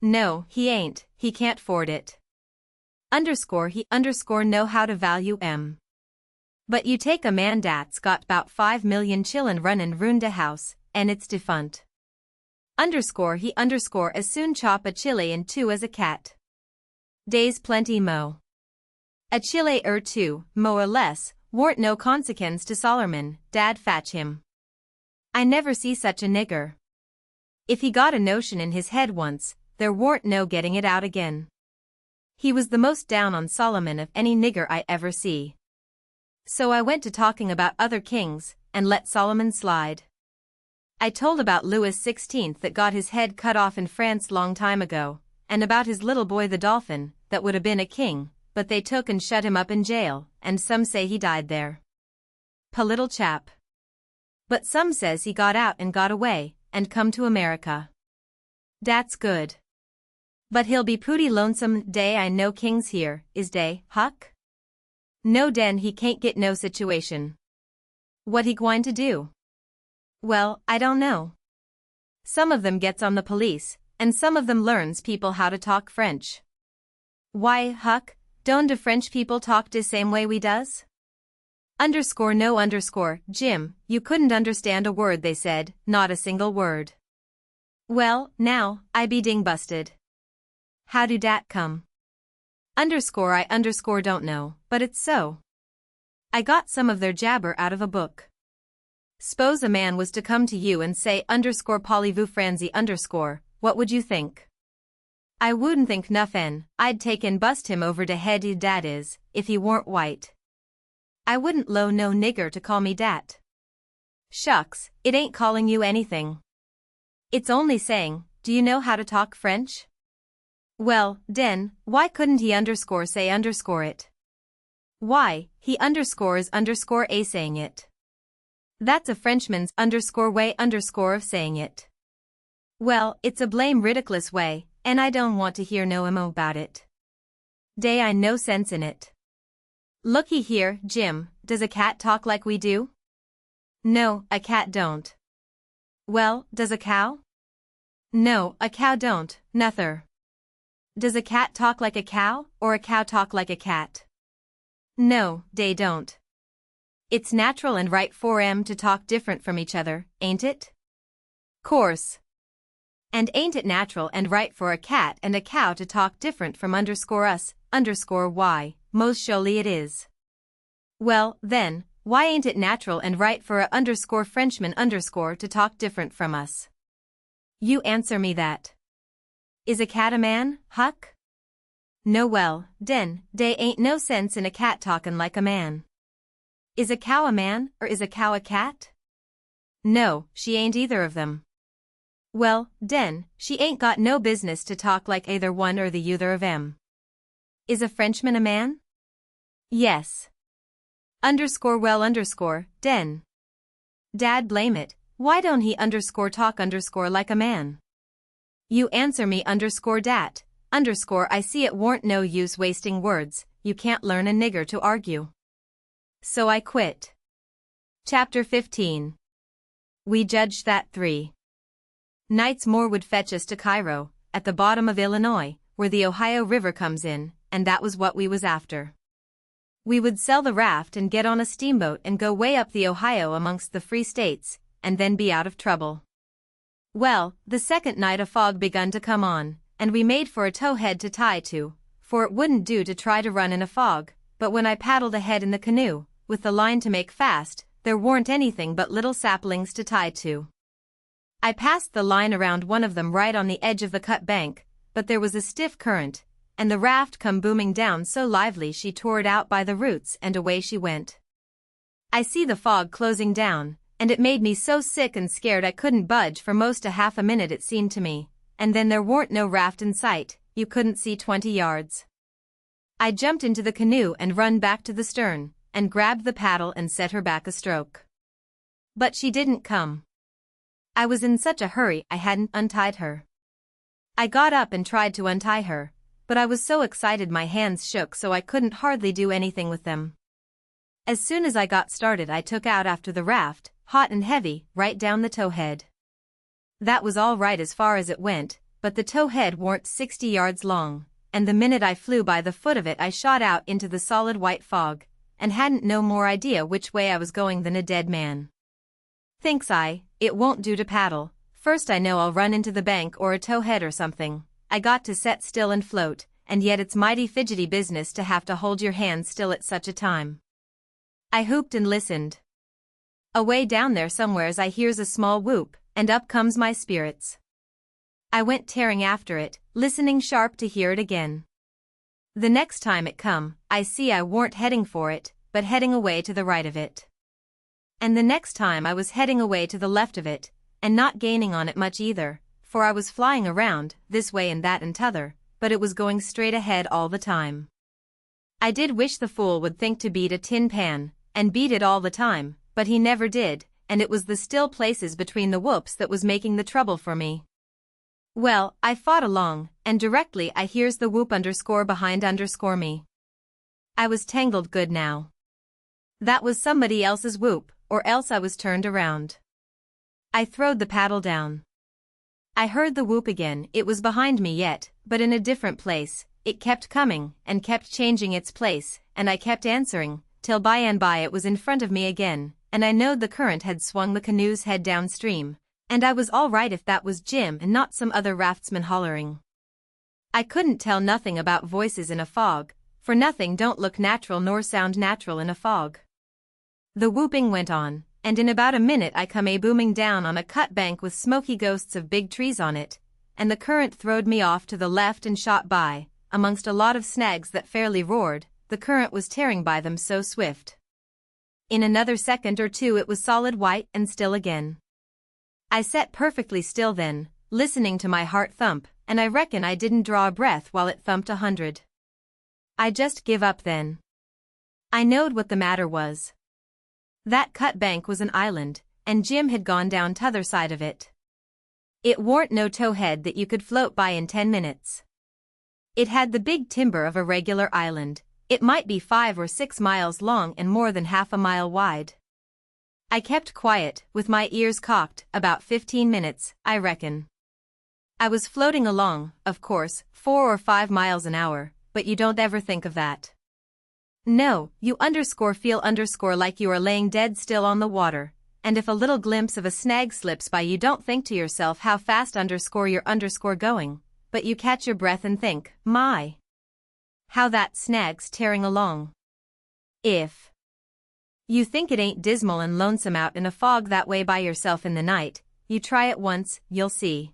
A: No, he ain't, he can't 'ford it. Underscore he underscore know how to value em. But you take a man dat's got 'bout 5 million chillin' runnin' round de house, and it's defunt. Underscore he underscore as soon chop a chile in two as a cat. Days plenty mo. A chile two, mo or less, warn't no consequence to Sollerman, dad fatch him. I never see such a nigger. If he got a notion in his head once, there warn't no getting it out again. He was the most down on Solomon of any nigger I ever see. So I went to talking about other kings, and let Solomon slide. I told about Louis XVI that got his head cut off in France long time ago, and about his little boy the Dolphin, that would have been a king, but they took and shut him up in jail, and some say he died there. Pa little chap. But some says he got out and got away, and come to America. Dat's good. But he'll be pooty lonesome day I know kings here, is day, Huck? No den he can't get no situation. What he gwine to do? Well, I don't know. Some of them gets on the police, and some of them learns people how to talk French. Why, Huck, don't de French people talk de same way we does? Underscore no underscore, Jim, you couldn't understand a word they said, not a single word. Well, now, I be ding busted. How do dat come? Underscore I underscore don't know, but it's so. I got some of their jabber out of a book. S'pose a man was to come to you and say underscore Polly-vous Franzi underscore, what would you think? I wouldn't think nuffin', I'd take and bust him over de head dat is, if he warn't white. I wouldn't low no nigger to call me dat. Shucks, it ain't calling you anything. It's only saying, do you know how to talk French? Well, den, why couldn't he underscore say underscore it? Why, he underscores underscore a saying it. That's a Frenchman's underscore way underscore of saying it. Well, it's a blame ridiculous way, and I don't want to hear no mo about it. Day I no sense in it. Looky here, Jim, does a cat talk like we do? No, a cat don't. Well, does a cow? No, a cow don't, nuther. Does a cat talk like a cow, or a cow talk like a cat? No, they don't. It's natural and right for 'em to talk different from each other, ain't it? Course. And ain't it natural and right for a cat and a cow to talk different from underscore us, underscore why, most surely it is. Well, then, why ain't it natural and right for a Frenchman to talk different from us? You answer me that. Is a cat a man, Huck? No, well, den, dey ain't no sense in a cat talkin' like a man. Is a cow a man, or is a cow a cat? No, she ain't either of them. Well, den, she ain't got no business to talk like either one or the other of 'em. Is a Frenchman a man? Yes. Well, den. Dad blame it, why don't he talk like a man? You answer me dat, I see it warn't no use wasting words, you can't learn a nigger to argue. So I quit. Chapter 15. We judged that 3 nights more would fetch us to Cairo, at the bottom of Illinois, where the Ohio River comes in, and that was what we was after. We would sell the raft and get on a steamboat and go way up the Ohio amongst the free states, and then be out of trouble. Well, the second night a fog begun to come on, and we made for a towhead to tie to, for it wouldn't do to try to run in a fog, but when I paddled ahead in the canoe, with the line to make fast, there weren't anything but little saplings to tie to. I passed the line around one of them right on the edge of the cut bank, but there was a stiff current, and the raft come booming down so lively she tore it out by the roots and away she went. I see the fog closing down, and it made me so sick and scared I couldn't budge for most a half a minute it seemed to me, and then there weren't no raft in sight, you couldn't see 20 yards. I jumped into the canoe and run back to the stern, and grabbed the paddle and set her back a stroke. But she didn't come. I was in such a hurry I hadn't untied her. I got up and tried to untie her, but I was so excited my hands shook so I couldn't hardly do anything with them. As soon as I got started I took out after the raft, hot and heavy, right down the towhead. That was all right as far as it went, but the towhead warn't 60 yards long, and the minute I flew by the foot of it I shot out into the solid white fog, and hadn't no more idea which way I was going than a dead man. Thinks I, it won't do to paddle, first I know I'll run into the bank or a towhead or something, I got to set still and float, and yet it's mighty fidgety business to have to hold your hands still at such a time. I hooped and listened. Away down there somewheres I hears a small whoop, and up comes my spirits. I went tearing after it, listening sharp to hear it again. The next time it come, I see I warn't heading for it, but heading away to the right of it. And the next time I was heading away to the left of it, and not gaining on it much either, for I was flying around, this way and that and t'other, but it was going straight ahead all the time. I did wish the fool would think to beat a tin pan, and beat it all the time, but he never did, and it was the still places between the whoops that was making the trouble for me. Well, I fought along, and directly I hears the whoop behind me. I was tangled good now. That was somebody else's whoop, or else I was turned around. I throwed the paddle down. I heard the whoop again, it was behind me yet, but in a different place, it kept coming, and kept changing its place, and I kept answering, till by and by it was in front of me again, and I knowed the current had swung the canoe's head downstream, and I was all right if that was Jim and not some other raftsman hollering. I couldn't tell nothing about voices in a fog, for nothing don't look natural nor sound natural in a fog. The whooping went on, and in about a minute I come booming down on a cut bank with smoky ghosts of big trees on it, and the current throwed me off to the left and shot by, amongst a lot of snags that fairly roared, the current was tearing by them so swift. In another second or two it was solid white and still again. I sat perfectly still then, listening to my heart thump, and I reckon I didn't draw a breath while it thumped 100. I just give up then. I knowed what the matter was. That cut bank was an island, and Jim had gone down t'other side of it. It warn't no towhead that you could float by in 10 minutes. It had the big timber of a regular island, it might be 5 or 6 miles long and more than half a mile wide. I kept quiet, with my ears cocked, about 15 minutes, I reckon. I was floating along, of course, 4 or 5 miles an hour, but you don't ever think of that. No, you feel like you are laying dead still on the water, and if a little glimpse of a snag slips by you don't think to yourself how fast you're going, but you catch your breath and think, my. How that snag's tearing along. If you think it ain't dismal and lonesome out in a fog that way by yourself in the night, you try it once, you'll see.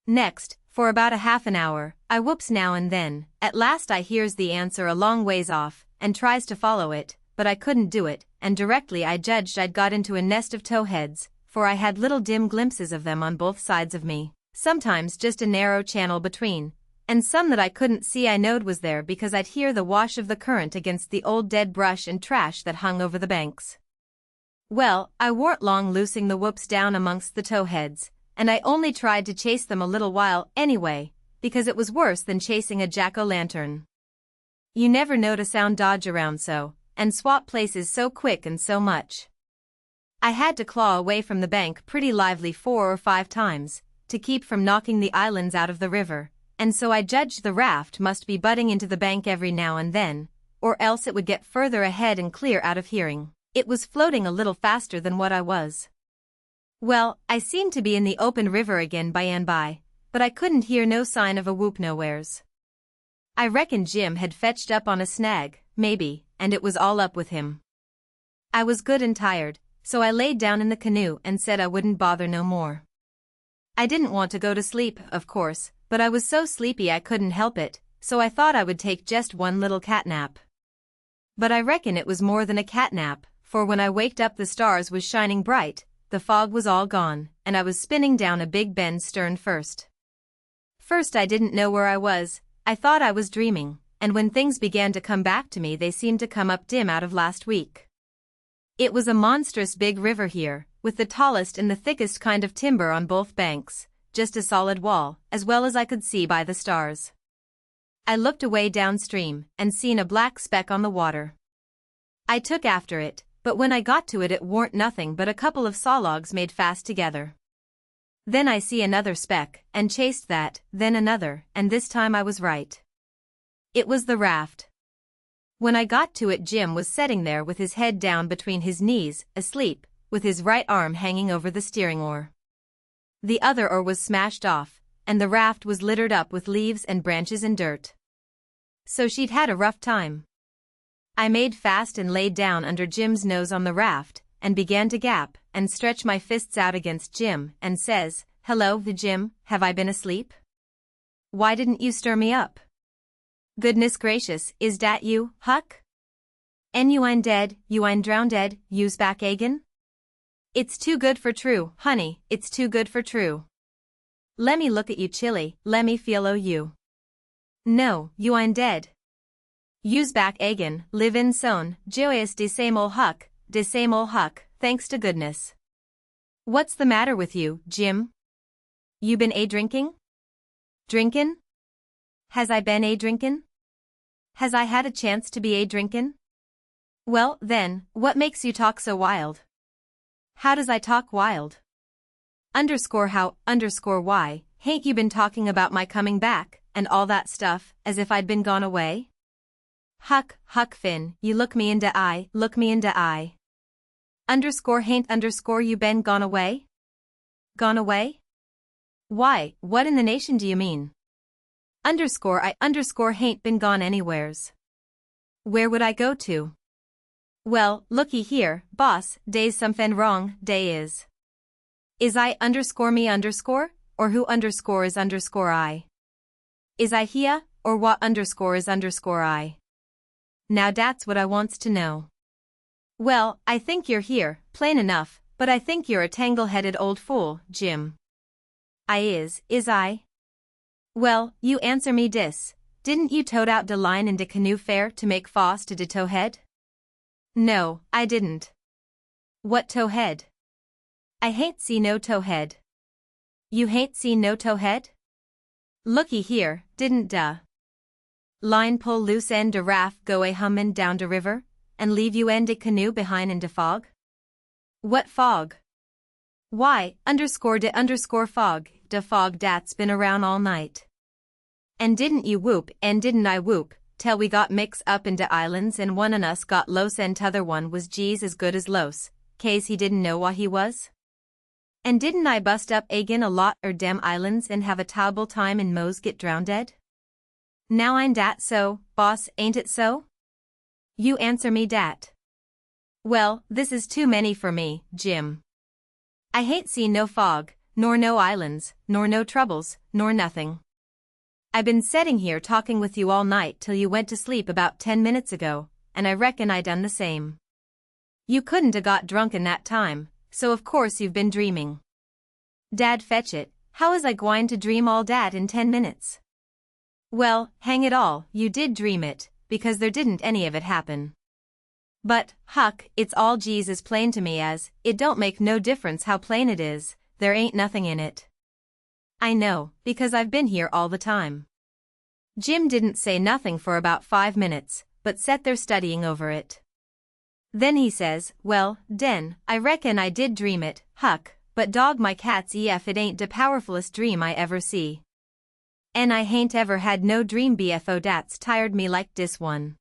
A: Next, for about a half an hour, I whoops now and then. At last I hears the answer a long ways off, and tries to follow it, but I couldn't do it, and directly I judged I'd got into a nest of towheads, for I had little dim glimpses of them on both sides of me, sometimes just a narrow channel between, and some that I couldn't see I knowed was there because I'd hear the wash of the current against the old dead brush and trash that hung over the banks. Well, I warn't long loosing the whoops down amongst the towheads, and I only tried to chase them a little while anyway, because it was worse than chasing a jack-o'-lantern. You never know to sound dodge around so, and swap places so quick and so much. I had to claw away from the bank pretty lively 4 or 5 times, to keep from knocking the islands out of the river, and so I judged the raft must be butting into the bank every now and then, or else it would get further ahead and clear out of hearing. It was floating a little faster than what I was. Well, I seemed to be in the open river again by and by, but I couldn't hear no sign of a whoop nowheres. I reckon Jim had fetched up on a snag, maybe, and it was all up with him. I was good and tired, so I laid down in the canoe and said I wouldn't bother no more. I didn't want to go to sleep, of course, but I was so sleepy I couldn't help it, so I thought I would take just one little cat nap. But I reckon it was more than a cat nap, for when I waked up the stars was shining bright, the fog was all gone, and I was spinning down a big bend stern first. First I didn't know where I was, I thought I was dreaming, and when things began to come back to me they seemed to come up dim out of last week. It was a monstrous big river here, with the tallest and the thickest kind of timber on both banks, just a solid wall, as well as I could see by the stars. I looked away downstream, and seen a black speck on the water. I took after it, but when I got to it warn't nothing but a couple of saw logs made fast together. Then I see another speck, and chased that, then another, and this time I was right. It was the raft. When I got to it Jim was sitting there with his head down between his knees, asleep, with his right arm hanging over the steering oar. The other oar was smashed off, and the raft was littered up with leaves and branches and dirt. So she'd had a rough time. I made fast and laid down under Jim's nose on the raft, and began to gap, and stretch my fists out against Jim, and says, "Hello, Jim, have I been asleep? Why didn't you stir me up? Goodness gracious, is dat you, Huck? En you ein dead, you ein drownded, you's back again? It's too good for true, honey, it's too good for true. Lemme look at you chilly, lemme feel o' you. No, you ein dead. You's back again, live in son, joyous de same ol' Huck, thanks to goodness. What's the matter with you, Jim? You been drinking? Drinkin'? Has I been drinkin'? Has I had a chance to be drinkin'? Well, then, what makes you talk so wild? How does I talk wild? How, why, hain't you been talking about my coming back, and all that stuff, as if I'd been gone away? Huck Finn, you look me in de eye, hain't you been gone away? Gone away? Why, what in the nation do you mean? I hain't been gone anywheres. Where would I go to? Well, looky here, boss, dey's somefen wrong, dey is. Is I me or who is I? Is I hia, or what is I? Now dat's what I wants to know. Well, I think you're here, plain enough, but I think you're a tangle-headed old fool, Jim. I is I? Well, you answer me dis, didn't you tote out de line in de canoe fair to make foss to de towhead? No, I didn't. What towhead? I hain't see no towhead. You hain't seen no towhead? Looky here, didn't de line pull loose end de raft go hummin' down de river, and leave you en de canoe behind in de fog? What fog? Why, fog, de fog dat's been around all night. And didn't you whoop, and didn't I whoop, till we got mixed up in de islands and one on us got los and t'other one was geez as good as los, case he didn't know wha he was? And didn't I bust up agin a lot dem islands and have a tow'ble time and Mose get drownded? now ain't dat so, boss, ain't it so? You answer me dat. Well, this is too many for me, Jim. I hain't seen no fog, nor no islands, nor no troubles, nor nothing. I been setting here talking with you all night till you went to sleep about 10 minutes ago, and I reckon I done the same. You couldn't 'a got drunk in that time, so of course you've been dreaming. Dad fetch it, how is I gwine to dream all dat in 10 minutes? Well, hang it all, you did dream it, because there didn't any of it happen. But, Huck, it's all geez as plain to me as, it don't make no difference how plain it is, there ain't nothing in it. I know, because I've been here all the time. Jim didn't say nothing for about 5 minutes, but sat there studying over it. Then he says, well, den, I reckon I did dream it, Huck, but dog my cats ef it ain't de powerfulest dream I ever see. An' I hain't ever had no dream bfo dat's tired me like dis one.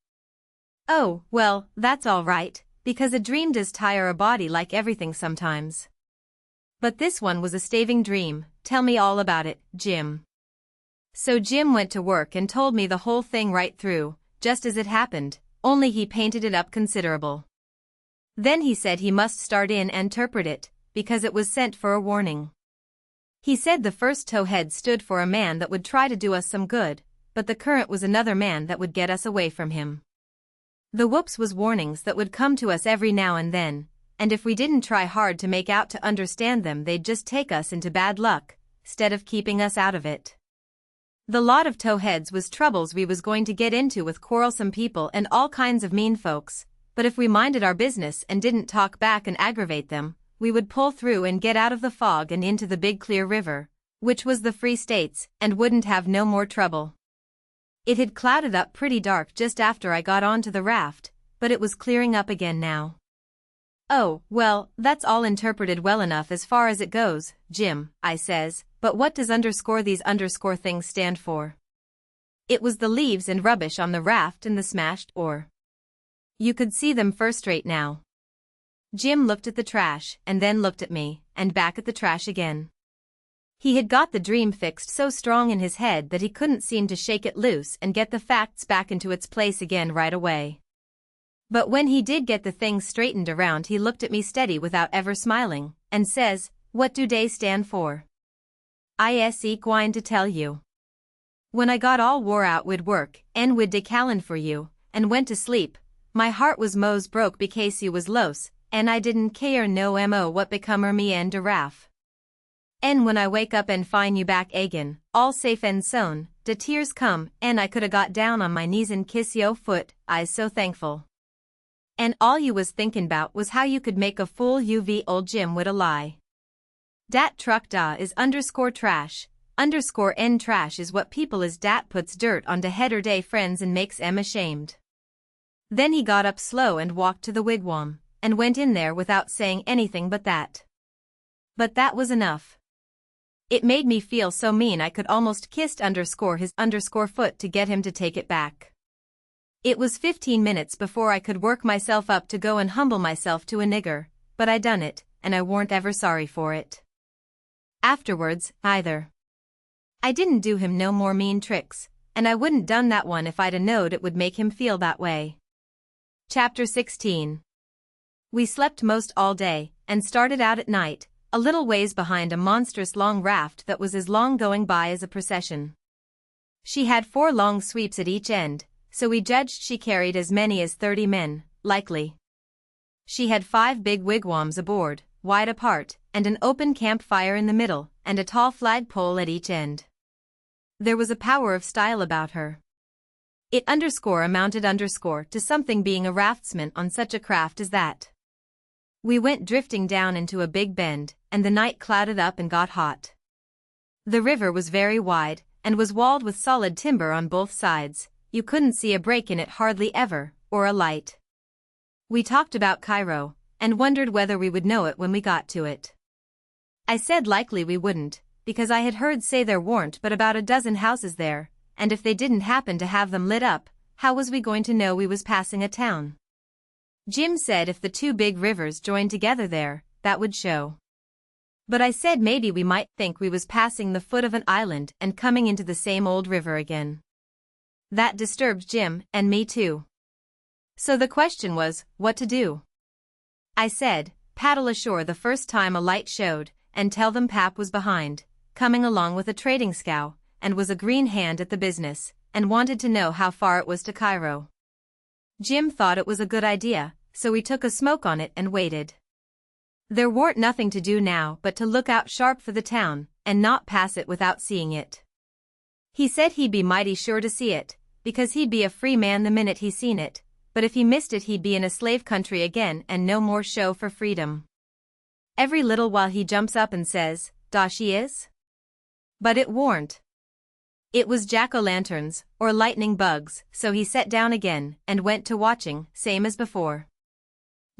A: Oh, well, that's all right, because a dream does tire a body like everything sometimes. But this one was a staving dream, tell me all about it, Jim. So Jim went to work and told me the whole thing right through, just as it happened, only he painted it up considerable. Then he said he must start in and interpret it, because it was sent for a warning. He said the first towhead stood for a man that would try to do us some good, but the current was another man that would get us away from him. The whoops was warnings that would come to us every now and then, and if we didn't try hard to make out to understand them they'd just take us into bad luck, stead of keeping us out of it. The lot of towheads was troubles we was going to get into with quarrelsome people and all kinds of mean folks, but if we minded our business and didn't talk back and aggravate them, we would pull through and get out of the fog and into the big clear river, which was the Free States, and wouldn't have no more trouble. It had clouded up pretty dark just after I got onto the raft, but it was clearing up again now. Oh, well, that's all interpreted well enough as far as it goes, Jim, I says, but what does these underscore things stand for? It was the leaves and rubbish on the raft and the smashed oar. You could see them first rate now. Jim looked at the trash, and then looked at me, and back at the trash again. He had got the dream fixed so strong in his head that he couldn't seem to shake it loose and get the facts back into its place again right away. But when he did get the things straightened around he looked at me steady without ever smiling, and says, what do dey stand for? I gwine to tell you. When I got all wore out wid work, and wid de callan for you, and went to sleep, my heart was mos broke becase you was los, and I didn't care no mo what becomer me and de raff. And when I wake up and find you back agin, all safe and sown, de tears come, and I coulda got down on my knees and kiss yo foot, I's so thankful. And all you was thinkin' 'bout was how you could make a fool uv old Jim wid a lie. Dat truck da is underscore trash, underscore n trash is what people is dat puts dirt on de head er day friends and makes 'em ashamed. Then he got up slow and walked to the wigwam, and went in there without saying anything but that. But that was enough. It made me feel so mean I could almost kissed underscore his underscore foot to get him to take it back. It was 15 minutes before I could work myself up to go and humble myself to a nigger, but I done it, and I warn't ever sorry for it. Afterwards, either. I didn't do him no more mean tricks, and I wouldn't done that one if I'd a knowed it would make him feel that way. Chapter 16. We slept most all day, and started out at night, a little ways behind a monstrous long raft that was as long going by as a procession. She had 4 long sweeps at each end, so we judged she carried as many as 30 men, likely. She had 5 big wigwams aboard, wide apart, and an open campfire in the middle, and a tall flagpole at each end. There was a power of style about her. It amounted to something being a raftsman on such a craft as that. We went drifting down into a big bend, and the night clouded up and got hot. The river was very wide, and was walled with solid timber on both sides. You couldn't see a break in it hardly ever, or a light. We talked about Cairo, and wondered whether we would know it when we got to it. I said likely we wouldn't, because I had heard say there warn't but about a dozen houses there, and if they didn't happen to have them lit up, how was we going to know we was passing a town? Jim said if the 2 big rivers joined together there, that would show. But I said maybe we might think we was passing the foot of an island and coming into the same old river again. That disturbed Jim and me too. So the question was, what to do? I said, paddle ashore the first time a light showed, and tell them Pap was behind, coming along with a trading scow, and was a green hand at the business, and wanted to know how far it was to Cairo. Jim thought it was a good idea, so we took a smoke on it and waited. There warn't nothing to do now but to look out sharp for the town, and not pass it without seeing it. He said he'd be mighty sure to see it, because he'd be a free man the minute he seen it, but if he missed it he'd be in a slave country again and no more show for freedom. Every little while he jumps up and says, "Da she is?" But it warn't. It was jack-o'-lanterns, or lightning bugs, so he set down again, and went to watching, same as before.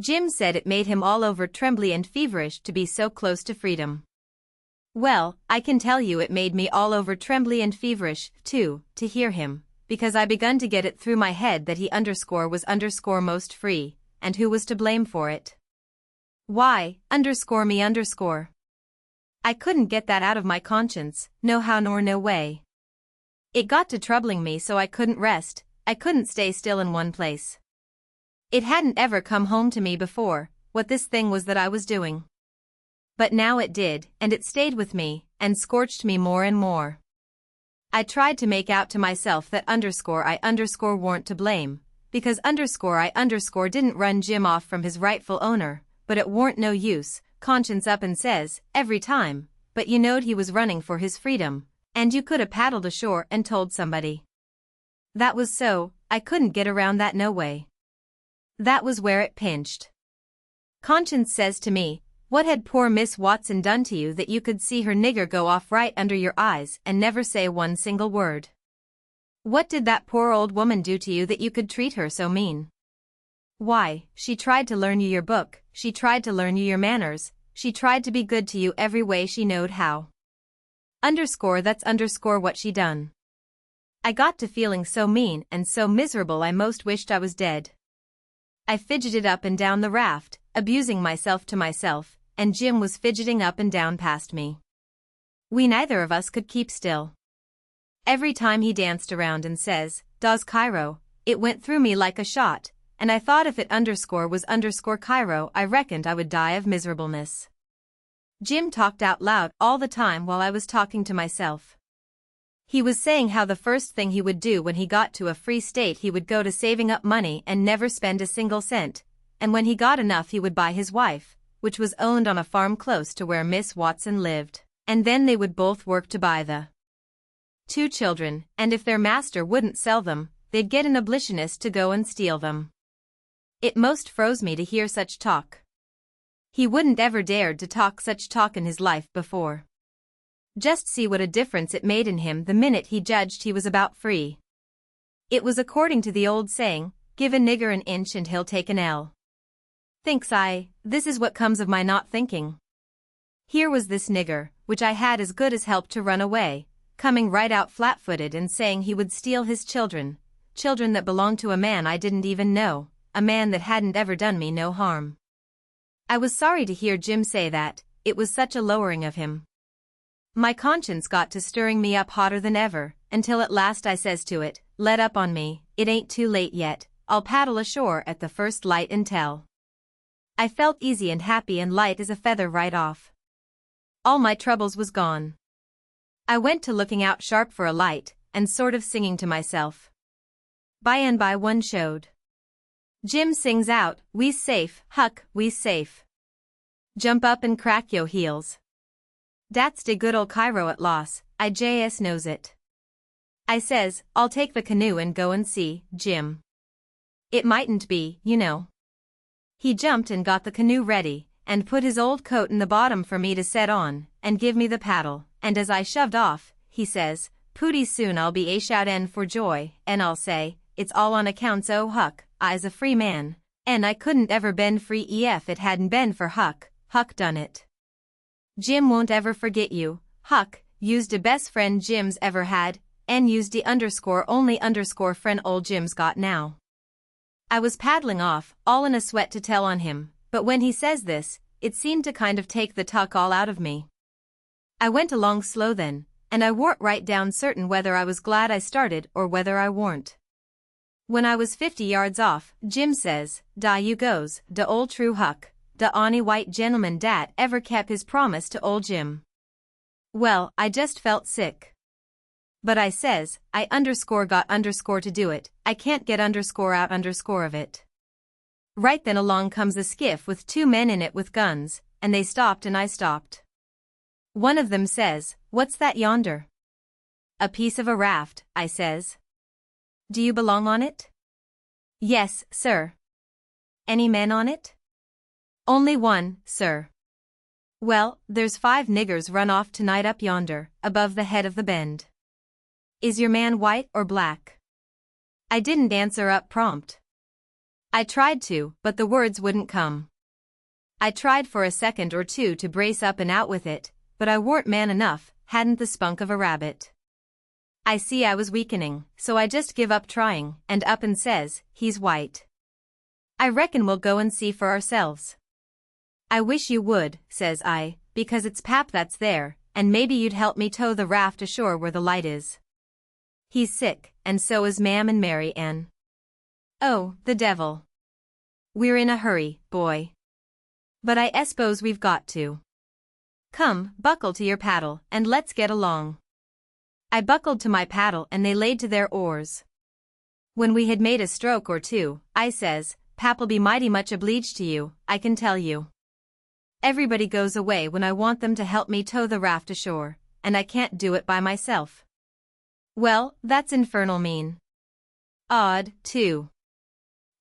A: Jim said it made him all over trembly and feverish to be so close to freedom. Well, I can tell you it made me all over trembly and feverish, too, to hear him, because I begun to get it through my head that he was most free, and who was to blame for it. Why, me. I couldn't get that out of my conscience, no how nor no way. It got to troubling me so I couldn't rest, I couldn't stay still in one place. It hadn't ever come home to me before, what this thing was that I was doing. But now it did, and it stayed with me, and scorched me more and more. I tried to make out to myself that I weren't to blame, because I didn't run Jim off from his rightful owner, but it warn't no use, conscience up and says, every time, but you knowed he was running for his freedom, and you could a paddled ashore and told somebody. That was so, I couldn't get around that no way. That was where it pinched. Conscience says to me, what had poor Miss Watson done to you that you could see her nigger go off right under your eyes and never say one single word? What did that poor old woman do to you that you could treat her so mean? Why, she tried to learn you your book, she tried to learn you your manners, she tried to be good to you every way she knowed how. That's what she done. I got to feeling so mean and so miserable I most wished I was dead. I fidgeted up and down the raft, abusing myself to myself, and Jim was fidgeting up and down past me. We neither of us could keep still. Every time he danced around and says, "Does Cairo," it went through me like a shot, and I thought if it was Cairo I reckoned I would die of miserableness. Jim talked out loud all the time while I was talking to myself. He was saying how the first thing he would do when he got to a free state he would go to saving up money and never spend a single cent, and when he got enough he would buy his wife, which was owned on a farm close to where Miss Watson lived, and then they would both work to buy the 2 children, and if their master wouldn't sell them, they'd get an abolitionist to go and steal them. It most froze me to hear such talk. He wouldn't ever dared to talk such talk in his life before. Just see what a difference it made in him the minute he judged he was about free. It was according to the old saying, give a nigger an inch and he'll take an ell. Thinks I, this is what comes of my not thinking. Here was this nigger, which I had as good as helped to run away, coming right out flat-footed and saying he would steal his children that belonged to a man I didn't even know, a man that hadn't ever done me no harm. I was sorry to hear Jim say that, it was such a lowering of him. My conscience got to stirring me up hotter than ever, until at last I says to it, let up on me, it ain't too late yet, I'll paddle ashore at the first light and tell. I felt easy and happy and light as a feather right off. All my troubles was gone. I went to looking out sharp for a light, and sort of singing to myself. By and by one showed. Jim sings out, we's safe, Huck, we's safe. Jump up and crack yo heels. Dat's de good ol' Cairo at loss, I just knows it. I says, I'll take the canoe and go and see, Jim. It mightn't be, you know. He jumped and got the canoe ready, and put his old coat in the bottom for me to set on, and give me the paddle, and as I shoved off, he says, pooty soon I'll be a shoutin' for joy, and I'll say, it's all on accounts o' Huck, I's a free man, and I couldn't ever been free ef it hadn't been for Huck, Huck done it. Jim won't ever forget you, Huck, you's de best friend Jim's ever had, and you's de only friend ol' Jim's got now. I was paddling off, all in a sweat to tell on him, but when he says this, it seemed to kind of take the tuck all out of me. I went along slow then, and I warn't right down certain whether I was glad I started or whether I warn't. When I was 50 yards off, Jim says, "Da you goes, da old true Huck, da onny white gentleman dat ever kep his promise to old Jim." Well, I just felt sick. But I says, I got to do it, I can't get out of it. Right then along comes a skiff with 2 men in it with guns, and they stopped and I stopped. One of them says, "What's that yonder?" "A piece of a raft," I says. "Do you belong on it?" "Yes, sir." "Any men on it?" "Only one, sir." "Well, there's 5 niggers run off tonight up yonder, above the head of the bend." "Is your man white or black?" I didn't answer up prompt. I tried to, but the words wouldn't come. I tried for a second or two to brace up and out with it, but I warn't man enough, hadn't the spunk of a rabbit. I see I was weakening, so I just give up trying, and up and says, "He's white." "I reckon we'll go and see for ourselves." "I wish you would," says I, "because it's Pap that's there, and maybe you'd help me tow the raft ashore where the light is. He's sick, and so is Mam and Mary Ann." "Oh, the devil. We're in a hurry, boy." "But I s'pose we've got to." "Come, buckle to your paddle, and let's get along." I buckled to my paddle and they laid to their oars. When we had made a stroke or two, I says, "Pap'll be mighty much obleeged to you, I can tell you. Everybody goes away when I want them to help me tow the raft ashore, and I can't do it by myself." "Well, that's infernal mean. Odd, too.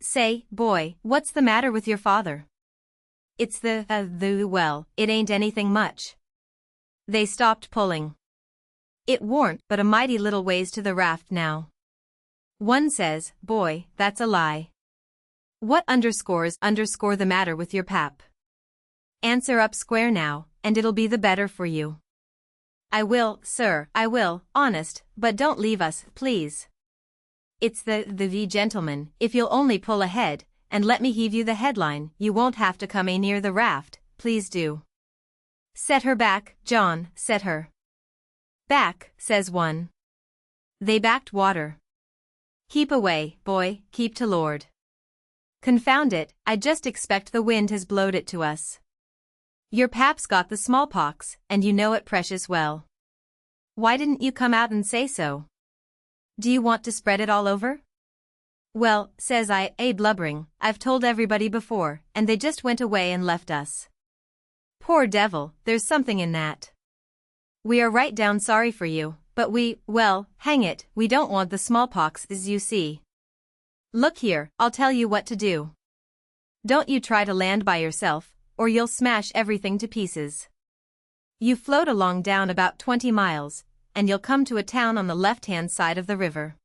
A: Say, boy, what's the matter with your father?" "It's well, it ain't anything much." They stopped pulling. It warn't but a mighty little ways to the raft now. One says, "Boy, that's a lie. What the matter with your pap? Answer up square now, and it'll be the better for you." "I will, sir, I will, honest, but don't leave us, please." "It's the gentleman, if you'll only pull ahead, and let me heave you the headline, you won't have to come near the raft, please do." "Set her back, John, set her back," says one. They backed water. "Keep away, boy, keep to Lord." "Confound it, I just expect the wind has blowed it to us. Your pap's got the smallpox, and you know it precious well. Why didn't you come out and say so? Do you want to spread it all over?" "Well," says I, blubbering, "I've told everybody before, and they just went away and left us." "Poor devil, there's something in that. We are right down sorry for you, but well, hang it, we don't want the smallpox, as you see. Look here, I'll tell you what to do. Don't you try to land by yourself, or you'll smash everything to pieces. You float along down about 20 miles, and you'll come to a town on the left-hand side of the river.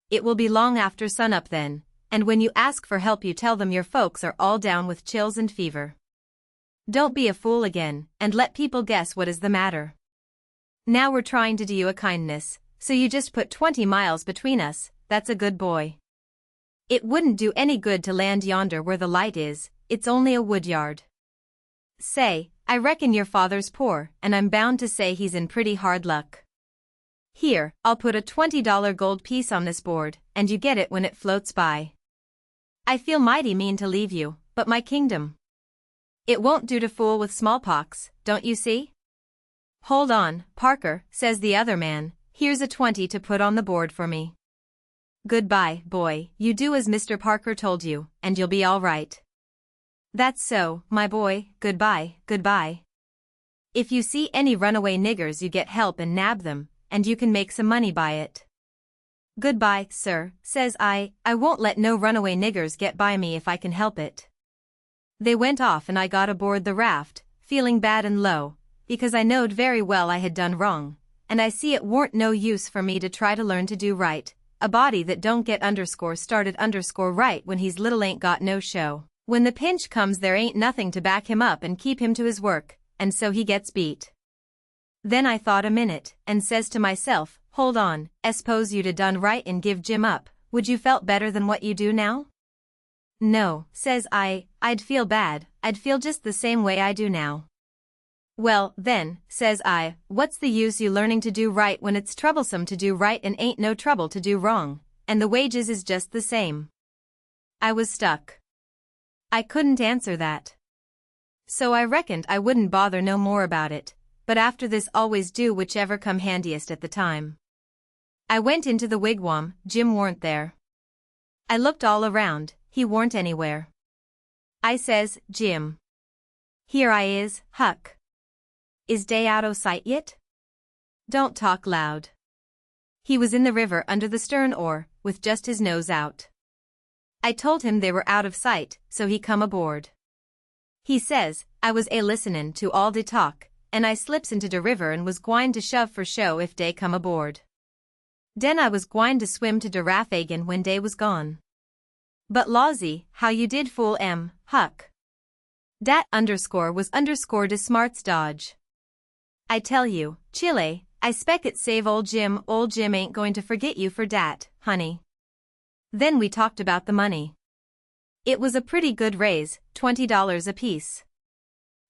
A: It will be long after sunup then, and when you ask for help you tell them your folks are all down with chills and fever. Don't be a fool again, and let people guess what is the matter. Now we're trying to do you a kindness, so you just put 20 miles between us, that's a good boy. It wouldn't do any good to land yonder where the light is, it's only a woodyard. Say, I reckon your father's poor, and I'm bound to say he's in pretty hard luck. Here, I'll put a $20 gold piece on this board, and you get it when it floats by. I feel mighty mean to leave you, but my kingdom. It won't do to fool with smallpox, don't you see?" "Hold on, Parker," says the other man, "here's a 20 to put on the board for me." "Goodbye, boy, you do as Mr. Parker told you, and you'll be all right." "That's so, my boy, goodbye, goodbye. If you see any runaway niggers you get help and nab them, and you can make some money by it." "Goodbye, sir," says I won't let no runaway niggers get by me if I can help it." They went off and I got aboard the raft, feeling bad and low, because I knowed very well I had done wrong, and I see it warn't no use for me to try to learn to do right. A body that don't get started right when he's little ain't got no show. When the pinch comes there ain't nothing to back him up and keep him to his work, and so he gets beat. Then I thought a minute, and says to myself, hold on, s'pose you'd a done right and give Jim up, would you felt better than what you do now? No, says I'd feel bad, I'd feel just the same way I do now. Well, then, says I, what's the use you learning to do right when it's troublesome to do right and ain't no trouble to do wrong, and the wages is just the same? I was stuck. I couldn't answer that. So I reckoned I wouldn't bother no more about it, but after this always do whichever come handiest at the time. I went into the wigwam, Jim warn't there. I looked all around, he warn't anywhere. I says, Jim. Here I is, Huck. Is day out o' sight yit? Don't talk loud. He was in the river under the stern oar, with just his nose out. I told him they were out of sight, so he come aboard. He says, I was listenin' to all de talk, and I slips into de river and was gwine to shove for show if dey come aboard. Den I was gwine to swim to de raft agin when dey was gone. But lawsy, how you did fool Huck. Dat underscore was underscore de smarts dodge. I tell you, Chile, I spec it save old Jim ain't going to forget you for dat, honey. Then we talked about the money. It was a pretty good raise, $20 apiece.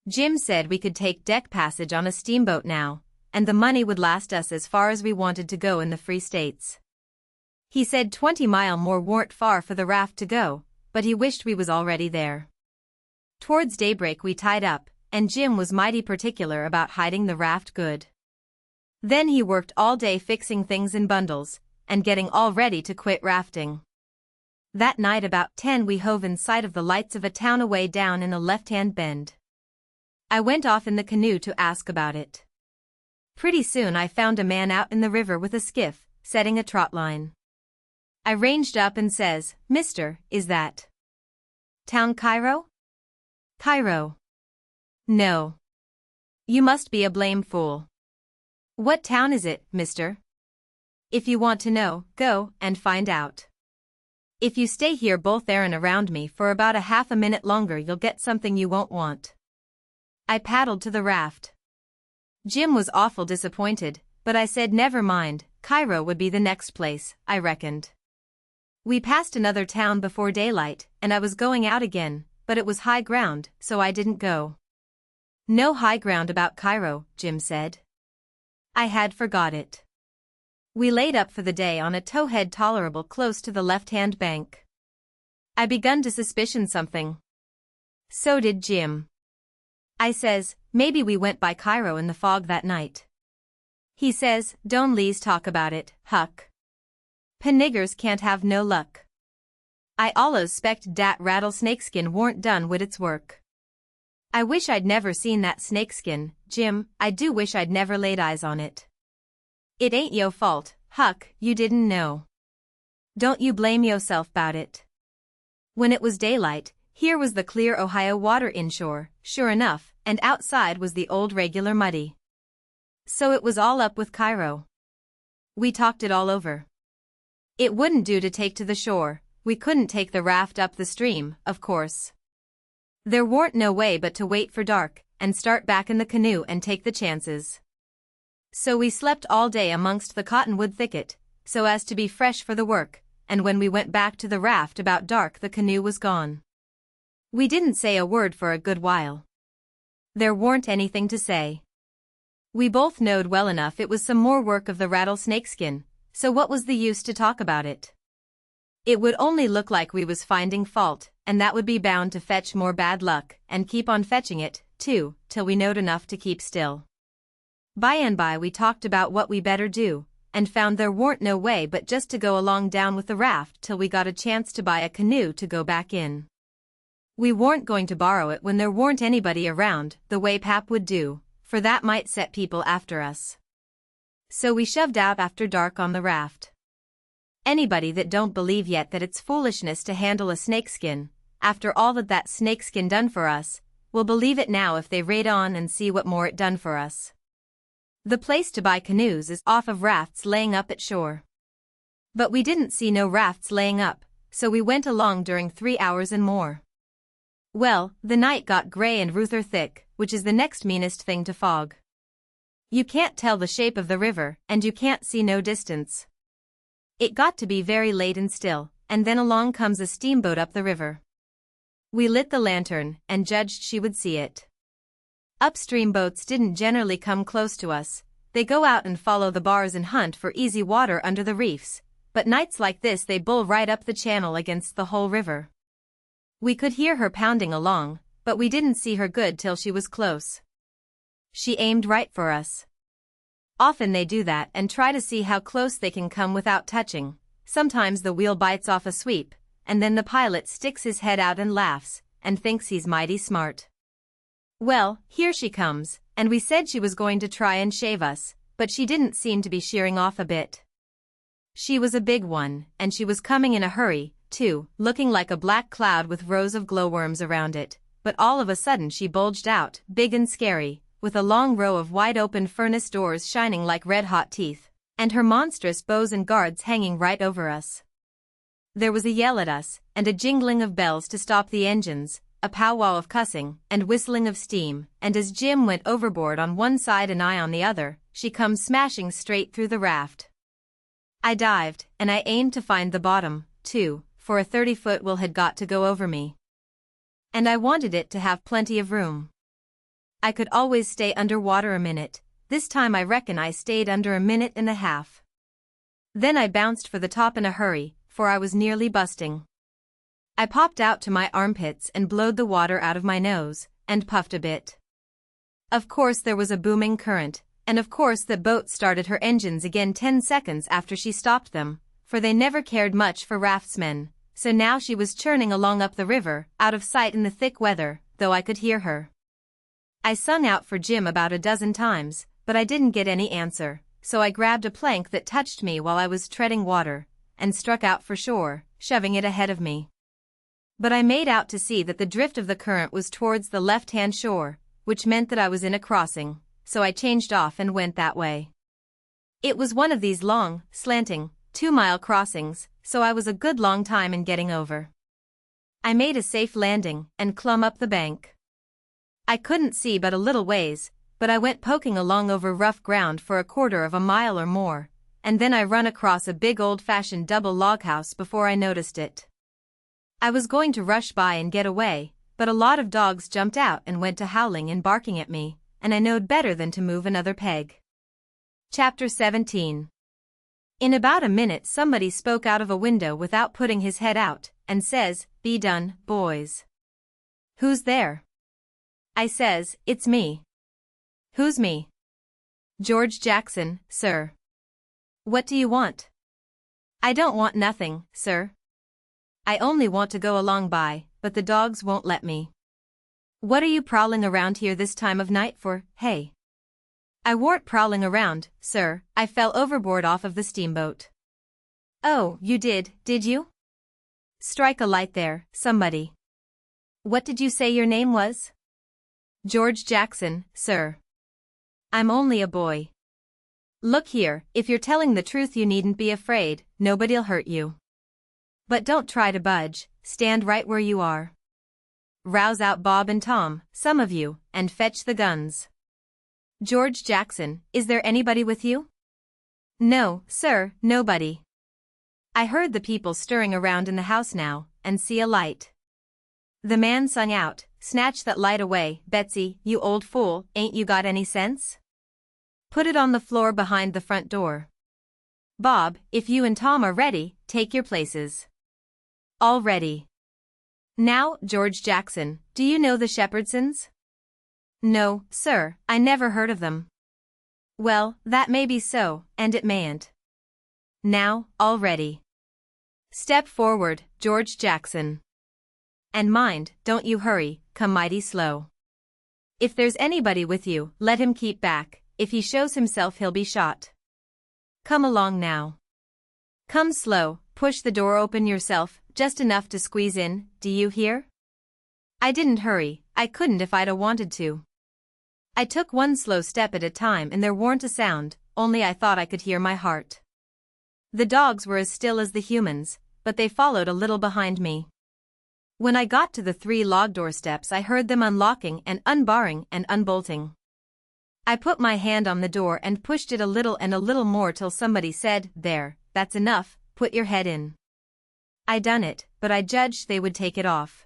A: Jim said we could take deck passage on a steamboat now, and the money would last us as far as we wanted to go in the Free States. He said 20 mile more warn't far for the raft to go, but he wished we was already there. Towards daybreak we tied up, and Jim was mighty particular about hiding the raft good. Then he worked all day fixing things in bundles, and getting all ready to quit rafting. That night about 10 we hove in sight of the lights of a town away down in a left-hand bend. I went off in the canoe to ask about it. Pretty soon I found a man out in the river with a skiff, setting a trot line. I ranged up and says, Mister, is that town Cairo? Cairo. No. You must be a blame fool. What town is it, mister? If you want to know, go and find out. If you stay here both there and around me for about a half a minute longer you'll get something you won't want. I paddled to the raft. Jim was awful disappointed, but I said never mind, Cairo would be the next place, I reckoned. We passed another town before daylight, and I was going out again, but it was high ground, so I didn't go. No high ground about Cairo, Jim said. I had forgot it. We laid up for the day on a towhead tolerable close to the left-hand bank. I begun to suspicion something. So did Jim. I says, maybe we went by Cairo in the fog that night. He says, don't lease talk about it, Huck. Niggers can't have no luck. I allus spect dat rattlesnakeskin warn't done wid its work. I wish I'd never seen that snakeskin, Jim, I do wish I'd never laid eyes on it. It ain't yo' fault, Huck, you didn't know. Don't you blame yo'self 'bout it. When it was daylight, here was the clear Ohio water inshore, sure enough, and outside was the old regular muddy. So it was all up with Cairo. We talked it all over. It wouldn't do to take to the shore, we couldn't take the raft up the stream, of course. There warn't no way but to wait for dark, and start back in the canoe and take the chances. So we slept all day amongst the cottonwood thicket, so as to be fresh for the work, and when we went back to the raft about dark the canoe was gone. We didn't say a word for a good while. There warn't anything to say. We both knowed well enough it was some more work of the rattlesnakeskin, so what was the use to talk about it? It would only look like we was finding fault, and that would be bound to fetch more bad luck, and keep on fetching it, too, till we knowed enough to keep still. By and by we talked about what we better do, and found there warn't no way but just to go along down with the raft till we got a chance to buy a canoe to go back in. We warn't going to borrow it when there warn't anybody around, the way Pap would do, for that might set people after us. So we shoved out after dark on the raft. Anybody that don't believe yet that it's foolishness to handle a snakeskin, after all that snakeskin done for us, will believe it now if they raid on and see what more it done for us. The place to buy canoes is off of rafts laying up at shore. But we didn't see no rafts laying up, so we went along during 3 hours and more. Well, the night got gray and ruther thick, which is the next meanest thing to fog. You can't tell the shape of the river, and you can't see no distance. It got to be very late and still, and then along comes a steamboat up the river. We lit the lantern, and judged she would see it. Upstream boats didn't generally come close to us. They go out and follow the bars and hunt for easy water under the reefs, but nights like this they bull right up the channel against the whole river. We could hear her pounding along, but we didn't see her good till she was close. She aimed right for us. Often they do that and try to see how close they can come without touching. Sometimes the wheel bites off a sweep, and then the pilot sticks his head out and laughs, and thinks he's mighty smart. Well, here she comes, and we said she was going to try and shave us, but she didn't seem to be shearing off a bit. She was a big one, and she was coming in a hurry, too, looking like a black cloud with rows of glowworms around it, but all of a sudden she bulged out, big and scary, with a long row of wide-open furnace doors shining like red-hot teeth, and her monstrous bows and guards hanging right over us. There was a yell at us, and a jingling of bells to stop the engines, a powwow of cussing, and whistling of steam, and as Jim went overboard on one side and I on the other, she come smashing straight through the raft. I dived, and I aimed to find the bottom, too, for a 30-foot wheel had got to go over me. And I wanted it to have plenty of room. I could always stay underwater a minute. This time I reckon I stayed under a minute and a half. Then I bounced for the top in a hurry, for I was nearly busting. I popped out to my armpits and blowed the water out of my nose, and puffed a bit. Of course there was a booming current, and of course the boat started her engines again 10 seconds after she stopped them, for they never cared much for raftsmen, so now she was churning along up the river, out of sight in the thick weather, though I could hear her. I sung out for Jim about a dozen times, but I didn't get any answer, so I grabbed a plank that touched me while I was treading water, and struck out for shore, shoving it ahead of me. But I made out to see that the drift of the current was towards the left-hand shore, which meant that I was in a crossing, so I changed off and went that way. It was one of these long, slanting, 2-mile crossings, so I was a good long time in getting over. I made a safe landing, and clomb up the bank. I couldn't see but a little ways, but I went poking along over rough ground for a 1/4 of a mile or more, and then I run across a big old-fashioned double log house before I noticed it. I was going to rush by and get away, but a lot of dogs jumped out and went to howling and barking at me, and I knowed better than to move another peg. Chapter 17. In about a minute somebody spoke out of a window without putting his head out, and says, "Be done, boys." "Who's there?" I says, "It's me." "Who's me?" "George Jackson, sir." "What do you want?" "I don't want nothing, sir. I only want to go along by, but the dogs won't let me." "What are you prowling around here this time of night for, hey?" "I warn't prowling around, sir, I fell overboard off of the steamboat." "Oh, you did you? Strike a light there, somebody. What did you say your name was?" "George Jackson, sir." "I'm only a boy." "Look here, if you're telling the truth you needn't be afraid, nobody'll hurt you. But don't try to budge, stand right where you are. Rouse out Bob and Tom, some of you, and fetch the guns." "George Jackson, is there anybody with you?" "No, sir, nobody." I heard the people stirring around in the house now, and see a light. The man sung out, "Snatch that light away, Betsy, you old fool, ain't you got any sense? Put it on the floor behind the front door. Bob, if you and Tom are ready, take your places." "All ready." "Now, George Jackson, do you know the Shepherdsons?" "No, sir, I never heard of them." "Well, that may be so, and it mayn't. Now, all ready. Step forward, George Jackson. And mind, don't you hurry, come mighty slow. If there's anybody with you, let him keep back, if he shows himself he'll be shot. Come along now. Come slow, push the door open yourself, just enough to squeeze in, do you hear?" I didn't hurry, I couldn't if I'd a wanted to. I took one slow step at a time and there warn't a sound, only I thought I could hear my heart. The dogs were as still as the humans, but they followed a little behind me. When I got to the 3 log door steps I heard them unlocking and unbarring and unbolting. I put my hand on the door and pushed it a little and a little more till somebody said, "There, that's enough, put your head in." I done it, but I judged they would take it off.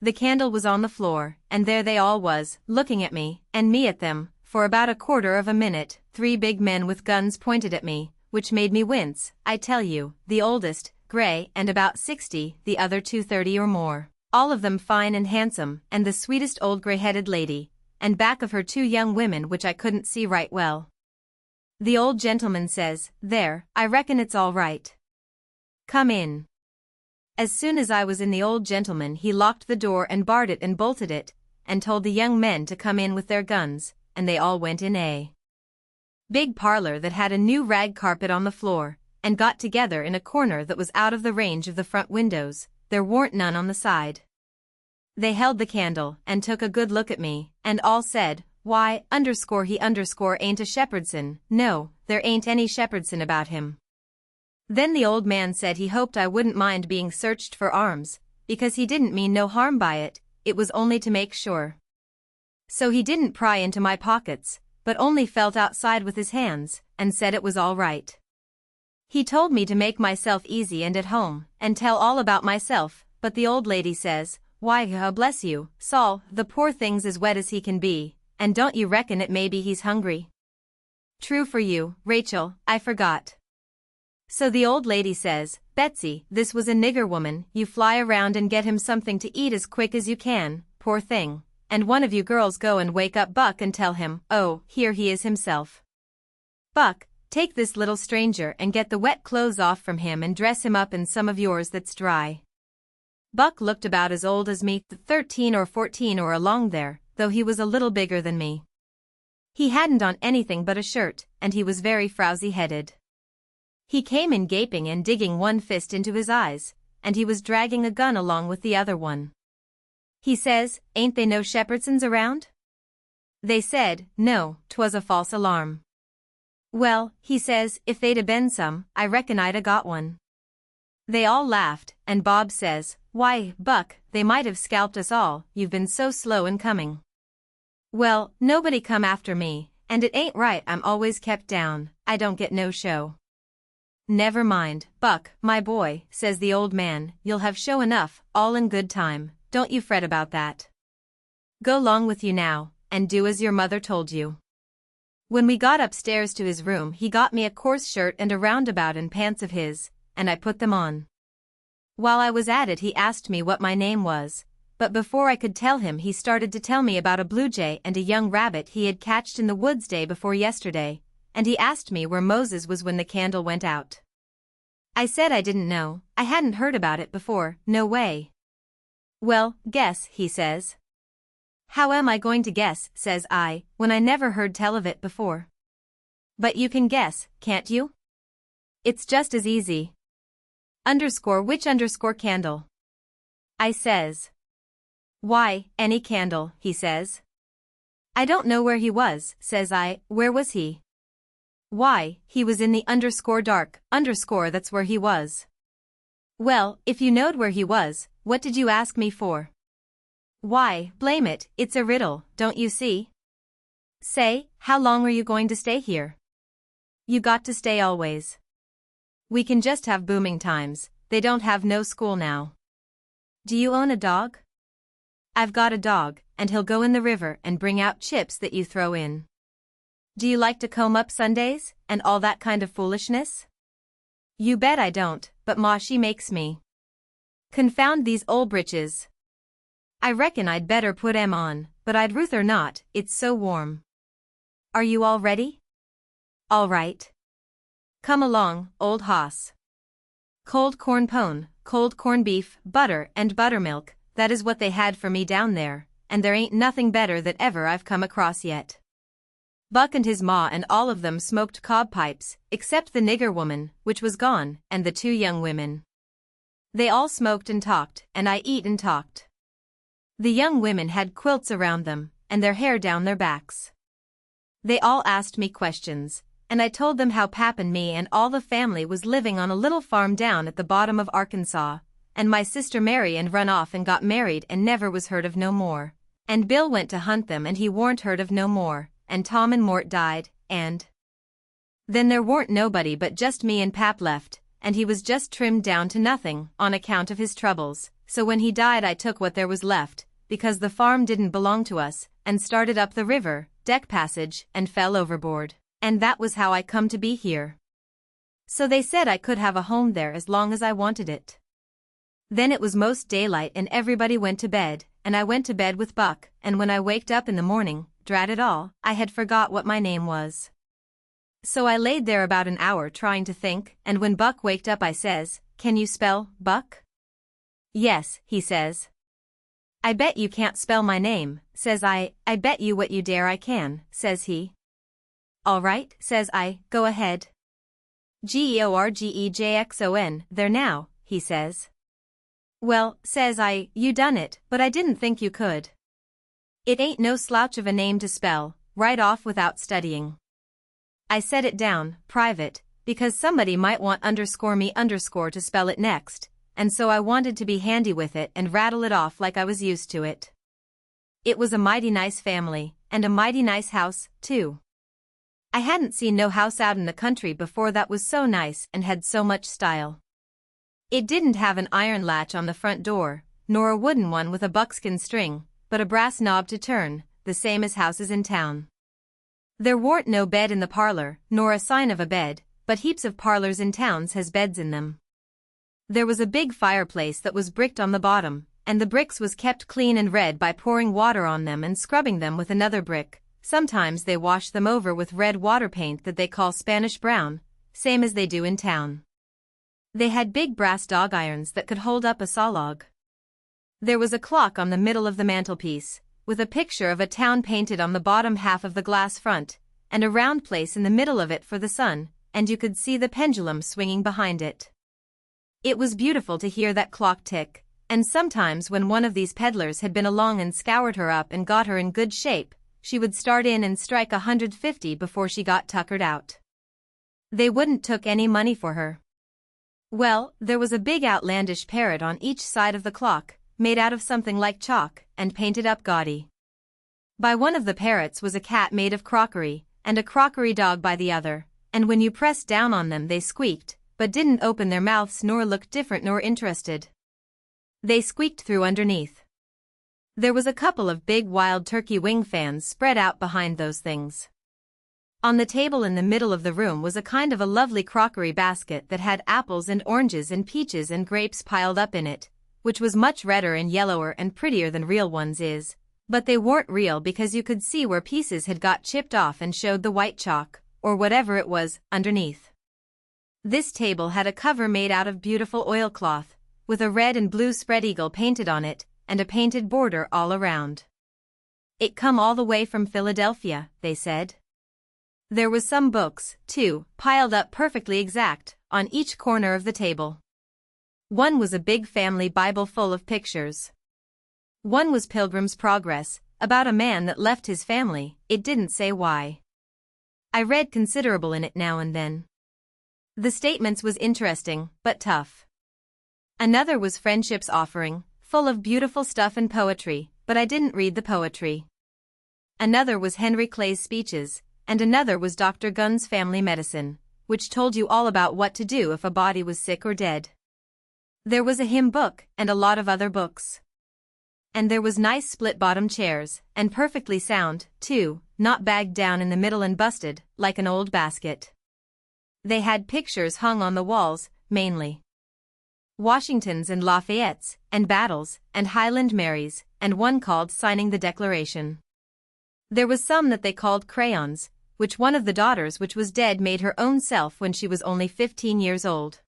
A: The candle was on the floor, and there they all was, looking at me, and me at them. For about a quarter of a minute, 3 big men with guns pointed at me, which made me wince, I tell you, the oldest, gray and about 60, the other 2 30 or more, all of them fine and handsome, and the sweetest old gray-headed lady, and back of her 2 young women which I couldn't see right well. The old gentleman says, "There, I reckon it's all right. Come in." As soon as I was in, the old gentleman he locked the door and barred it and bolted it, and told the young men to come in with their guns, and they all went in a big parlor that had a new rag carpet on the floor, and got together in a corner that was out of the range of the front windows. There weren't none on the side. They held the candle and took a good look at me, and all said, "Why, he ain't a Shepherdson, no, there ain't any Shepherdson about him." Then the old man said he hoped I wouldn't mind being searched for arms, because he didn't mean no harm by it, it was only to make sure. So he didn't pry into my pockets, but only felt outside with his hands, and said it was all right. He told me to make myself easy and at home, and tell all about myself, but the old lady says, "Why, bless you, Saul, the poor thing's as wet as he can be, and don't you reckon it maybe he's hungry?" "True for you, Rachel, I forgot." So the old lady says, "Betsy, this was a nigger woman, you fly around and get him something to eat as quick as you can, poor thing, and one of you girls go and wake up Buck and tell him, oh, here he is himself. Buck, take this little stranger and get the wet clothes off from him and dress him up in some of yours that's dry." Buck looked about as old as me, 13 or 14 or along there, though he was a little bigger than me. He hadn't on anything but a shirt, and he was very frowsy-headed. He came in gaping and digging one fist into his eyes, and he was dragging a gun along with the other one. He says, "Ain't they no Shepherdsons around?" They said, "No, 'twas a false alarm." "Well," he says, "if they'd a been some, I reckon I'd a got one." They all laughed, and Bob says, "Why, Buck, they might have scalped us all, you've been so slow in coming." Well, nobody come after me, and it ain't right I'm always kept down, I don't get no show. "Never mind, Buck, my boy," says the old man, "you'll have show enough, all in good time, don't you fret about that. Go 'long with you now, and do as your mother told you." When we got upstairs to his room he got me a coarse shirt and a roundabout and pants of his, and I put them on. While I was at it he asked me what my name was, but before I could tell him he started to tell me about a blue jay and a young rabbit he had catched in the woods day before yesterday, and he asked me where Moses was when the candle went out. I said I didn't know, I hadn't heard about it before, no way. "Well, guess," he says. "How am I going to guess," says I, "when I never heard tell of it before?" "But you can guess, can't you? It's just as easy. Which candle?" I says. "Why, any candle," he says. "I don't know where he was," says I. "Where was he?" "Why, he was in the dark, that's where he was." "Well, if you knowed where he was, what did you ask me for?" "Why, blame it, it's a riddle, don't you see?" "Say, how long are you going to stay here?" "You got to stay always. We can just have booming times, they don't have no school now." "Do you own a dog?" "I've got a dog, and he'll go in the river and bring out chips that you throw in." "Do you like to comb up Sundays, and all that kind of foolishness?" "You bet I don't, but Ma she makes me." "Confound these old britches. I reckon I'd better put 'em on, but I'd ruther not, it's so warm." "Are you all ready?" "All right. Come along, old hoss." Cold corn pone, cold corned beef, butter and buttermilk, that is what they had for me down there, and there ain't nothing better that ever I've come across yet. Buck and his ma and all of them smoked cob pipes, except the nigger woman, which was gone, and the 2 young women. They all smoked and talked, and I eat and talked. The young women had quilts around them, and their hair down their backs. They all asked me questions, and I told them how Pap and me and all the family was living on a little farm down at the bottom of Arkansas, and my sister Mary and run off and got married and never was heard of no more, and Bill went to hunt them and he warn't heard of no more, and Tom and Mort died, and then there warn't nobody but just me and Pap left, and he was just trimmed down to nothing on account of his troubles, so when he died I took what there was left, because the farm didn't belong to us, and started up the river, deck passage, and fell overboard. And that was how I come to be here. So they said I could have a home there as long as I wanted it. Then it was most daylight and everybody went to bed, and I went to bed with Buck, and when I waked up in the morning, drat it all, I had forgot what my name was. So I laid there about an hour trying to think, and when Buck waked up I says, "Can you spell, Buck?" "Yes," he says. "I bet you can't spell my name," says I bet you what you dare I can, says he. "All right," says I, "go ahead." "Georgejxon, there now," he says. "Well," says I, "you done it, but I didn't think you could. It ain't no slouch of a name to spell, right off without studying." I set it down, private, because somebody might want _me_ to spell it next, and so I wanted to be handy with it and rattle it off like I was used to it. It was a mighty nice family, and a mighty nice house, too. I hadn't seen no house out in the country before that was so nice and had so much style. It didn't have an iron latch on the front door, nor a wooden one with a buckskin string, but a brass knob to turn, the same as houses in town. There warn't no bed in the parlor, nor a sign of a bed, but heaps of parlors in towns has beds in them. There was a big fireplace that was bricked on the bottom, and the bricks was kept clean and red by pouring water on them and scrubbing them with another brick. Sometimes they wash them over with red water paint that they call Spanish brown, same as they do in town. They had big brass dog irons that could hold up a saw log. There was a clock on the middle of the mantelpiece, with a picture of a town painted on the bottom half of the glass front, and a round place in the middle of it for the sun, and you could see the pendulum swinging behind it. It was beautiful to hear that clock tick, and sometimes when one of these peddlers had been along and scoured her up and got her in good shape, she would start in and strike 150 before she got tuckered out. They wouldn't took any money for her. Well, there was a big outlandish parrot on each side of the clock, made out of something like chalk, and painted up gaudy. By one of the parrots was a cat made of crockery, and a crockery dog by the other, and when you pressed down on them they squeaked, but didn't open their mouths nor look different nor interested. They squeaked through underneath. There was a couple of big wild turkey wing fans spread out behind those things. On the table in the middle of the room was a kind of a lovely crockery basket that had apples and oranges and peaches and grapes piled up in it, which was much redder and yellower and prettier than real ones is, but they weren't real because you could see where pieces had got chipped off and showed the white chalk, or whatever it was, underneath. This table had a cover made out of beautiful oilcloth, with a red and blue spread eagle painted on it, and a painted border all around. It come all the way from Philadelphia, they said. There was some books, too, piled up perfectly exact, on each corner of the table. One was a big family Bible full of pictures. One was Pilgrim's Progress, about a man that left his family, it didn't say why. I read considerable in it now and then. The statements was interesting, but tough. Another was Friendship's Offering, full of beautiful stuff and poetry, but I didn't read the poetry. Another was Henry Clay's Speeches, and another was Dr. Gunn's Family Medicine, which told you all about what to do if a body was sick or dead. There was a hymn book, and a lot of other books. And there was nice split-bottom chairs, and perfectly sound, too, not bagged down in the middle and busted, like an old basket. They had pictures hung on the walls, mainly Washington's and Lafayette's, and Battles, and Highland Marys, and one called Signing the Declaration. There was some that they called crayons, which one of the daughters which was dead made her own self when she was only 15 years old.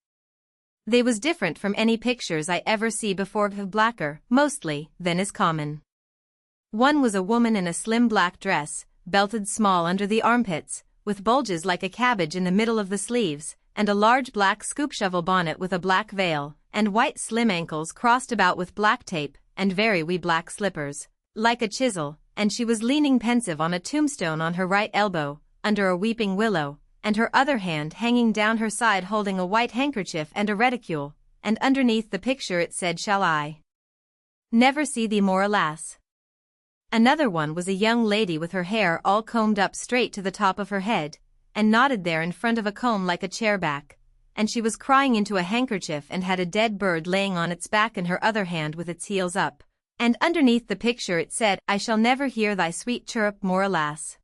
A: They was different from any pictures I ever see before, of blacker, mostly, than is common. One was a woman in a slim black dress, belted small under the armpits, with bulges like a cabbage in the middle of the sleeves, and a large black scoop shovel bonnet with a black veil, and white slim ankles crossed about with black tape, and very wee black slippers, like a chisel, and she was leaning pensive on a tombstone on her right elbow, under a weeping willow, and her other hand hanging down her side holding a white handkerchief and a reticule, and underneath the picture it said, "Shall I never see thee more, alas?" Another one was a young lady with her hair all combed up straight to the top of her head, and knotted there in front of a comb like a chair back, and she was crying into a handkerchief and had a dead bird laying on its back in her other hand with its heels up. And underneath the picture it said, "I shall never hear thy sweet chirrup more, alas."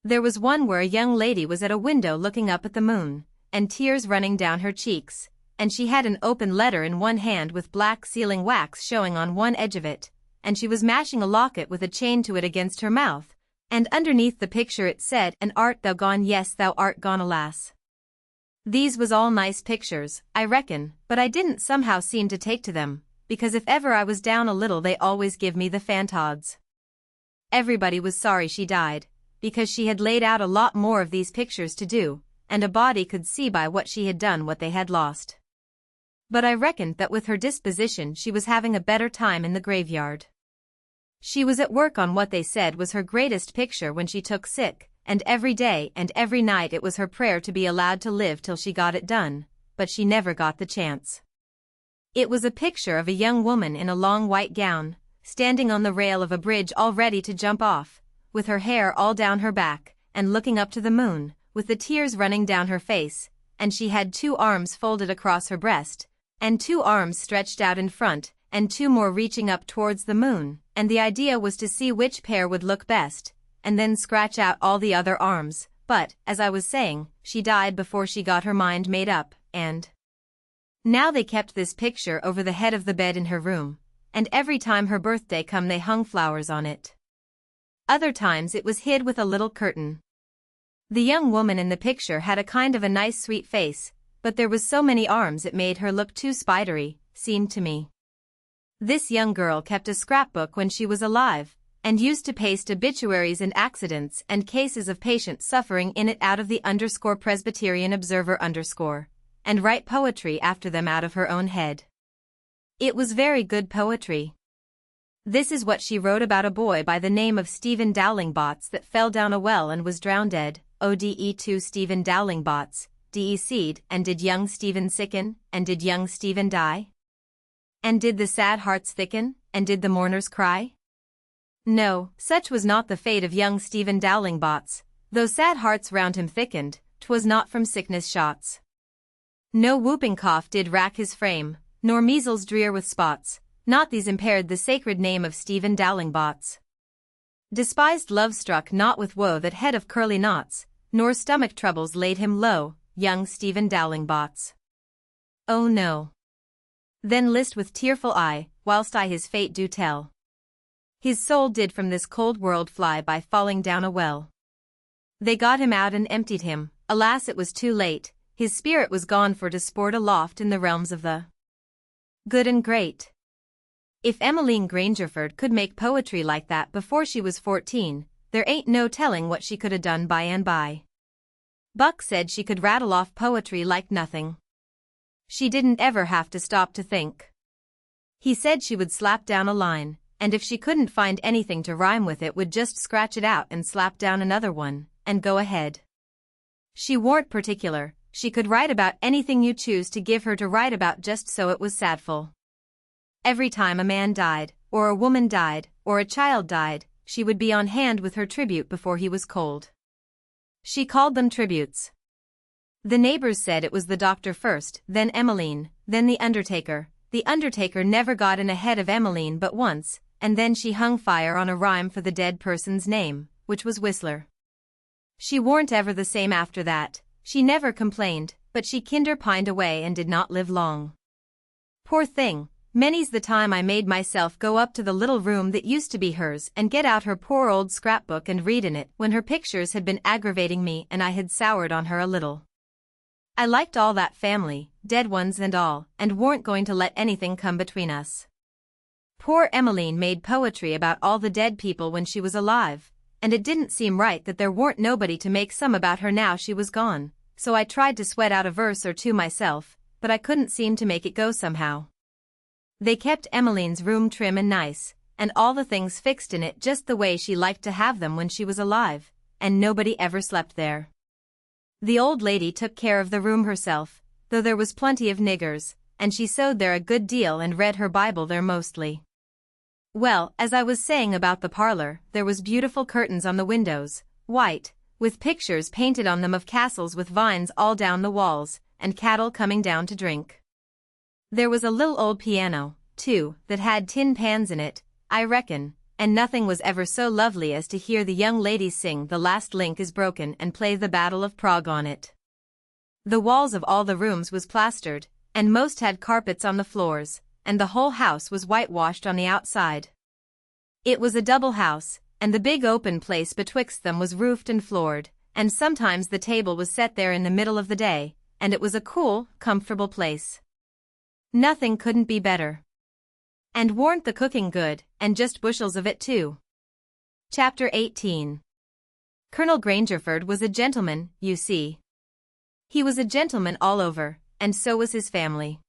A: There was one where a young lady was at a window looking up at the moon, and tears running down her cheeks, and she had an open letter in one hand with black sealing wax showing on one edge of it, and she was mashing a locket with a chain to it against her mouth, and underneath the picture it said, "And art thou gone, yes thou art gone, alas." These was all nice pictures, I reckon, but I didn't somehow seem to take to them, because if ever I was down a little they always give me the fantods. Everybody was sorry she died, because she had laid out a lot more of these pictures to do, and a body could see by what she had done what they had lost. But I reckoned that with her disposition she was having a better time in the graveyard. She was at work on what they said was her greatest picture when she took sick, and every day and every night it was her prayer to be allowed to live till she got it done, but she never got the chance. It was a picture of a young woman in a long white gown, standing on the rail of a bridge all ready to jump off, with her hair all down her back, and looking up to the moon, with the tears running down her face, and she had 2 arms folded across her breast, and 2 arms stretched out in front, and 2 more reaching up towards the moon, and the idea was to see which pair would look best, and then scratch out all the other arms, but, as I was saying, she died before she got her mind made up, and now they kept this picture over the head of the bed in her room, and every time her birthday come they hung flowers on it. Other times it was hid with a little curtain. The young woman in the picture had a kind of a nice sweet face, but there was so many arms it made her look too spidery, seemed to me. This young girl kept a scrapbook when she was alive, and used to paste obituaries and accidents and cases of patients suffering in it out of the _Presbyterian Observer _ and write poetry after them out of her own head. It was very good poetry. This is what she wrote about a boy by the name of Stephen Dowling Botts that fell down a well and was drowned dead. ODE2 Stephen Dowling Botts, DEC'd, and did young Stephen sicken, and did young Stephen die? And did the sad hearts thicken, and did the mourners cry? No, such was not the fate of young Stephen Dowling Botts, though sad hearts round him thickened, 'twas not from sickness shots. No whooping cough did rack his frame, nor measles drear with spots, not these impaired the sacred name of Stephen Dowling Botts. Despised love struck not with woe that head of curly knots, nor stomach troubles laid him low, young Stephen Dowling Botts. Oh no. Then list with tearful eye, whilst I his fate do tell. His soul did from this cold world fly by falling down a well. They got him out and emptied him, alas it was too late, his spirit was gone for to sport aloft in the realms of the good and great. If Emmeline Grangerford could make poetry like that before she was 14, there ain't no telling what she could 'a' done by and by. Buck said she could rattle off poetry like nothing. She didn't ever have to stop to think. He said she would slap down a line, and if she couldn't find anything to rhyme with it would just scratch it out and slap down another one, and go ahead. She warn't particular, she could write about anything you choose to give her to write about just so it was sadful. Every time a man died, or a woman died, or a child died, she would be on hand with her tribute before he was cold. She called them tributes. The neighbors said it was the doctor first, then Emmeline, then the undertaker. The undertaker never got in ahead of Emmeline but once, and then she hung fire on a rhyme for the dead person's name, which was Whistler. She warn't ever the same after that. She never complained, but she kinder pined away and did not live long. Poor thing, many's the time I made myself go up to the little room that used to be hers and get out her poor old scrapbook and read in it when her pictures had been aggravating me and I had soured on her a little. I liked all that family, dead ones and all, and warn't going to let anything come between us. Poor Emmeline made poetry about all the dead people when she was alive, and it didn't seem right that there warn't nobody to make some about her now she was gone, so I tried to sweat out a verse or two myself, but I couldn't seem to make it go somehow. They kept Emmeline's room trim and nice, and all the things fixed in it just the way she liked to have them when she was alive, and nobody ever slept there. The old lady took care of the room herself, though there was plenty of niggers, and she sewed there a good deal and read her Bible there mostly. Well, as I was saying about the parlor, there was beautiful curtains on the windows, white, with pictures painted on them of castles with vines all down the walls, and cattle coming down to drink. There was a little old piano, too, that had tin pans in it, I reckon, and nothing was ever so lovely as to hear the young ladies sing The Last Link is Broken and play the Battle of Prague on it. The walls of all the rooms was plastered, and most had carpets on the floors, and the whole house was whitewashed on the outside. It was a double house, and the big open place betwixt them was roofed and floored, and sometimes the table was set there in the middle of the day, and it was a cool, comfortable place. Nothing couldn't be better. And warn't the cooking good, and just bushels of it too. Chapter 18. Colonel Grangerford was a gentleman, you see. He was a gentleman all over, and so was his family.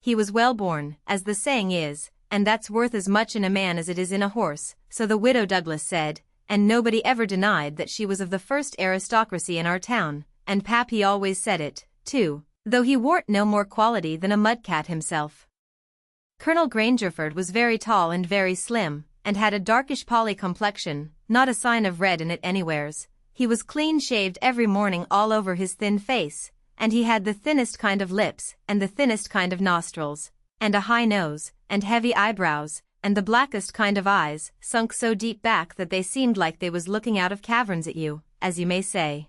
A: He was well born, as the saying is, and that's worth as much in a man as it is in a horse, so the widow Douglas said, and nobody ever denied that she was of the first aristocracy in our town, and Pappy always said it, too, though he warn't no more quality than a mudcat himself. Colonel Grangerford was very tall and very slim, and had a darkish Polly complexion, not a sign of red in it anywheres. He was clean-shaved every morning all over his thin face, and he had the thinnest kind of lips, and the thinnest kind of nostrils, and a high nose, and heavy eyebrows, and the blackest kind of eyes, sunk so deep back that they seemed like they was looking out of caverns at you, as you may say.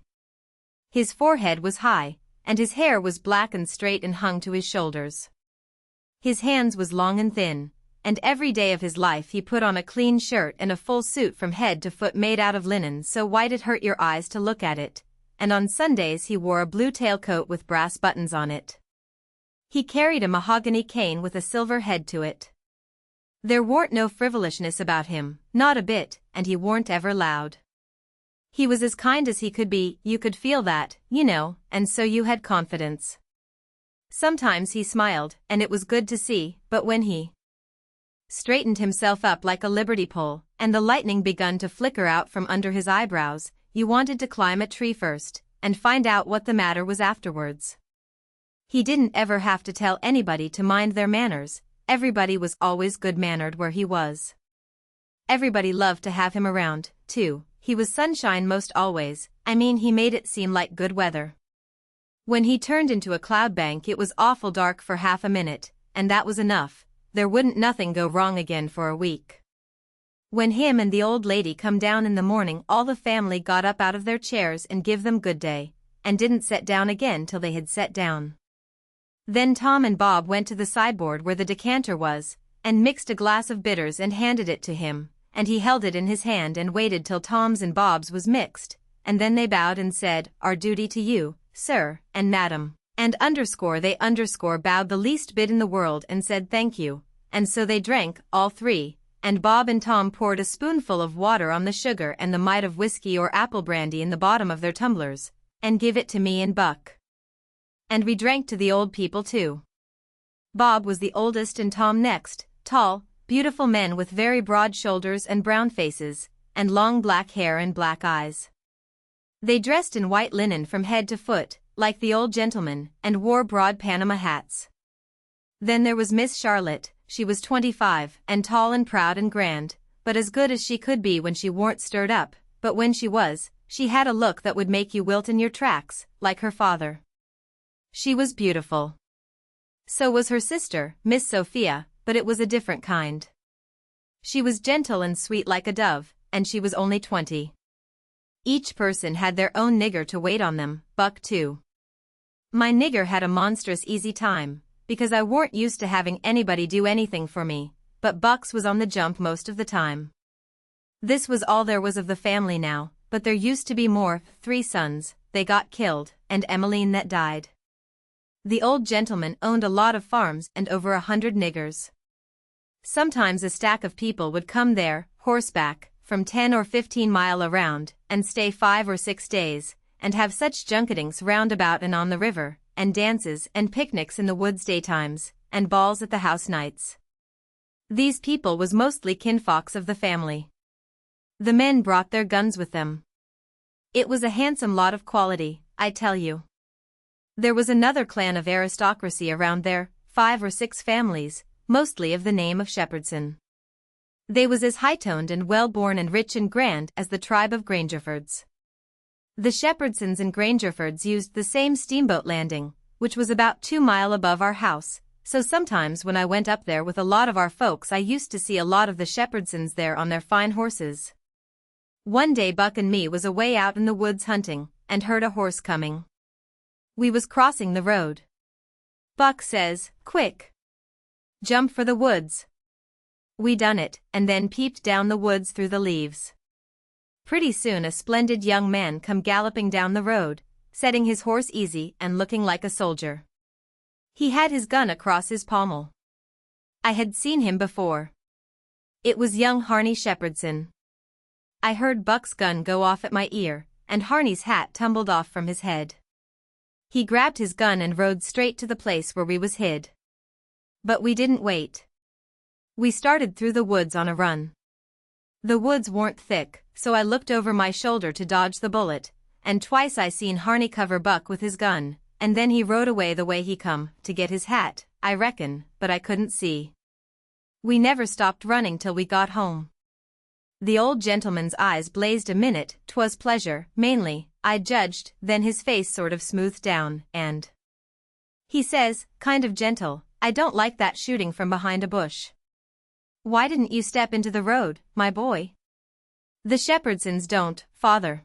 A: His forehead was high, and his hair was black and straight and hung to his shoulders. His hands was long and thin, and every day of his life he put on a clean shirt and a full suit from head to foot made out of linen so white it hurt your eyes to look at it, and on Sundays he wore a blue tailcoat with brass buttons on it. He carried a mahogany cane with a silver head to it. There warn't no frivolousness about him, not a bit, and he warn't ever loud. He was as kind as he could be, you could feel that, you know, and so you had confidence. Sometimes he smiled, and it was good to see, but when he straightened himself up like a liberty pole, and the lightning begun to flicker out from under his eyebrows, you wanted to climb a tree first, and find out what the matter was afterwards. He didn't ever have to tell anybody to mind their manners, everybody was always good-mannered where he was. Everybody loved to have him around, too, he was sunshine most always, I mean he made it seem like good weather. When he turned into a cloud bank it was awful dark for half a minute, and that was enough, there wouldn't nothing go wrong again for a week. When him and the old lady come down in the morning all the family got up out of their chairs and give them good day, and didn't set down again till they had set down. Then Tom and Bob went to the sideboard where the decanter was, and mixed a glass of bitters and handed it to him, and he held it in his hand and waited till Tom's and Bob's was mixed, and then they bowed and said, "Our duty to you, sir, and madam," and they bowed the least bit in the world and said thank you, and so they drank, all three, and Bob and Tom poured a spoonful of water on the sugar and the mite of whiskey or apple brandy in the bottom of their tumblers, and give it to me and Buck. And we drank to the old people too. Bob was the oldest and Tom next, tall, beautiful men with very broad shoulders and brown faces, and long black hair and black eyes. They dressed in white linen from head to foot, like the old gentleman, and wore broad Panama hats. Then there was Miss Charlotte, she was 25, and tall and proud and grand, but as good as she could be when she warn't stirred up, but when she was, she had a look that would make you wilt in your tracks, like her father. She was beautiful. So was her sister, Miss Sophia, but it was a different kind. She was gentle and sweet like a dove, and she was only 20. Each person had their own nigger to wait on them, Buck too. My nigger had a monstrous easy time, because I warn't used to having anybody do anything for me, but Buck's was on the jump most of the time. This was all there was of the family now, but there used to be more, 3 sons, they got killed, and Emmeline that died. The old gentleman owned a lot of farms and over 100 niggers. Sometimes a stack of people would come there, horseback, from 10 or 15 mile around, and stay 5 or 6 days, and have such junketings round about and on the river, and dances and picnics in the woods daytimes, and balls at the house nights. These people was mostly kinfolks of the family. The men brought their guns with them. It was a handsome lot of quality, I tell you. There was another clan of aristocracy around there, 5 or 6 families, mostly of the name of Shepherdson. They was as high-toned and well-born and rich and grand as the tribe of Grangerfords. The Shepherdsons and Grangerfords used the same steamboat landing, which was about 2 miles above our house, so sometimes when I went up there with a lot of our folks I used to see a lot of the Shepherdsons there on their fine horses. One day Buck and me was away out in the woods hunting, and heard a horse coming. We was crossing the road. Buck says, "Quick! Jump for the woods." We done it, and then peeped down the woods through the leaves. Pretty soon a splendid young man come galloping down the road, setting his horse easy and looking like a soldier. He had his gun across his pommel. I had seen him before. It was young Harney Shepherdson. I heard Buck's gun go off at my ear, and Harney's hat tumbled off from his head. He grabbed his gun and rode straight to the place where we was hid. But we didn't wait. We started through the woods on a run. The woods weren't thick, so I looked over my shoulder to dodge the bullet, and twice I seen Harney cover Buck with his gun, and then he rode away the way he come, to get his hat, I reckon, but I couldn't see. We never stopped running till we got home. The old gentleman's eyes blazed a minute, 'twas pleasure, mainly, I judged, then his face sort of smoothed down, and he says, kind of gentle, "I don't like that shooting from behind a bush. Why didn't you step into the road, my boy?" "The Shepherdsons don't, father.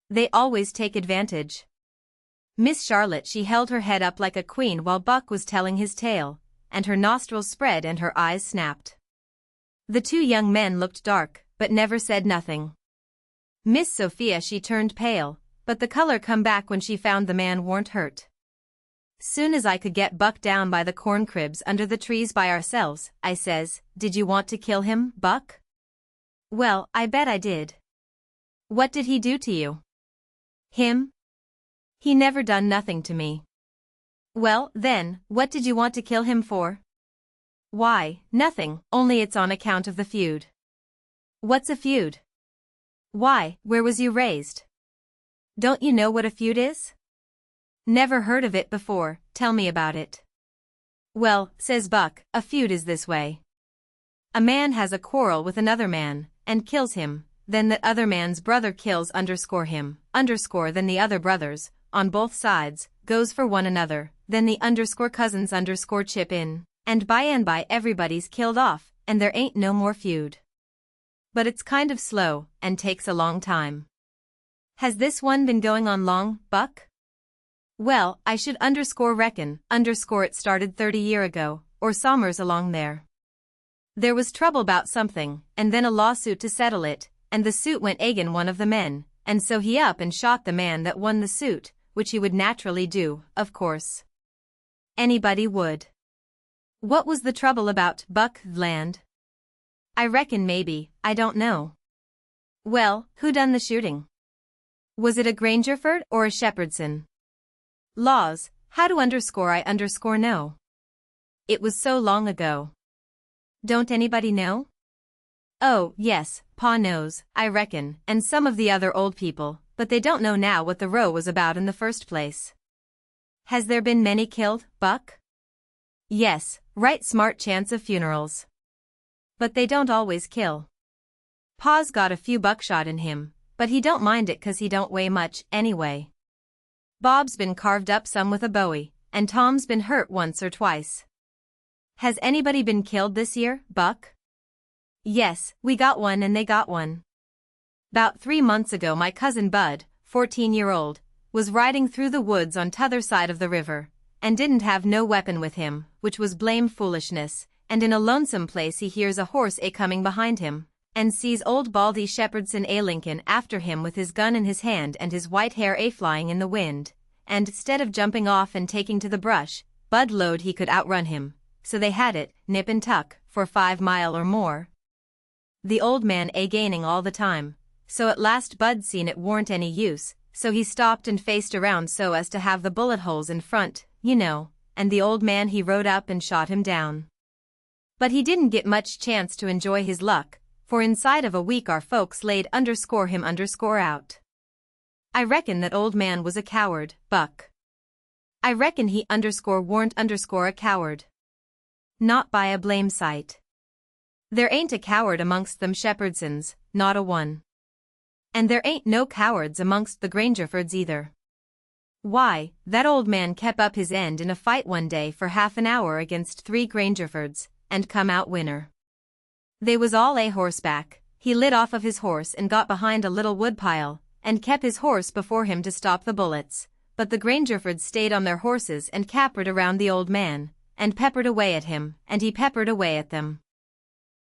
A: They always take advantage." Miss Charlotte she held her head up like a queen while Buck was telling his tale, and her nostrils spread and her eyes snapped. The two young men looked dark, but never said nothing. Miss Sophia she turned pale, but the color come back when she found the man warn't hurt. Soon as I could get Buck down by the corn cribs under the trees by ourselves, I says, "Did you want to kill him, Buck?" "Well, I bet I did." "What did he do to you?" "Him? He never done nothing to me." "Well, then, what did you want to kill him for?" "Why, nothing, only it's on account of the feud." "What's a feud?" "Why, where was you raised? Don't you know what a feud is?" "Never heard of it before, tell me about it." "Well," says Buck, "a feud is this way. A man has a quarrel with another man, and kills him, then that other man's brother kills him, then the other brothers, on both sides, goes for one another, then the cousins chip in, and by everybody's killed off, and there ain't no more feud. But it's kind of slow, and takes a long time." "Has this one been going on long, Buck?" "Well, I should reckon, it started 30 year ago, or sommers along there. There was trouble about something, and then a lawsuit to settle it, and the suit went agin one of the men, and so he up and shot the man that won the suit, which he would naturally do, of course. Anybody would." "What was the trouble about, Buck, land?" "I reckon maybe, I don't know." "Well, who done the shooting? Was it a Grangerford or a Shepherdson?" "Laws, how to I know? It was so long ago." "Don't anybody know?" "Oh, yes, Pa knows, I reckon, and some of the other old people, but they don't know now what the row was about in the first place." "Has there been many killed, Buck?" "Yes, right smart chance of funerals. But they don't always kill. Pa's got a few buckshot in him, but he don't mind it 'cause he don't weigh much, anyway. Bob's been carved up some with a bowie, and Tom's been hurt once or twice." "Has anybody been killed this year, Buck?" "Yes, we got one and they got one. 'Bout 3 months ago my cousin Bud, 14-year-old, was riding through the woods on t'other side of the river, and didn't have no weapon with him, which was blame foolishness, and in a lonesome place he hears a horse coming behind him, and sees old Baldy Shepherdson Lincoln after him with his gun in his hand and his white hair flying in the wind, and 'stead of jumping off and taking to the brush, Bud lowed he could outrun him, so they had it, nip and tuck, for 5 mile or more. The old man gaining all the time, so at last Bud seen it warn't any use, so he stopped and faced around so as to have the bullet holes in front, you know, and the old man he rode up and shot him down. But he didn't get much chance to enjoy his luck, for inside of a week our folks laid him out. I reckon that old man was a coward, Buck. I reckon he warn't a coward. Not by a blame sight. There ain't a coward amongst them Shepherdsons, not a one. And there ain't no cowards amongst the Grangerfords either. Why, that old man kept up his end in a fight one day for half an hour against 3 Grangerfords, and come out winner. They was all a horseback. He lit off of his horse and got behind a little woodpile, and kept his horse before him to stop the bullets, but the Grangerfords stayed on their horses and capered around the old man, and peppered away at him, and he peppered away at them.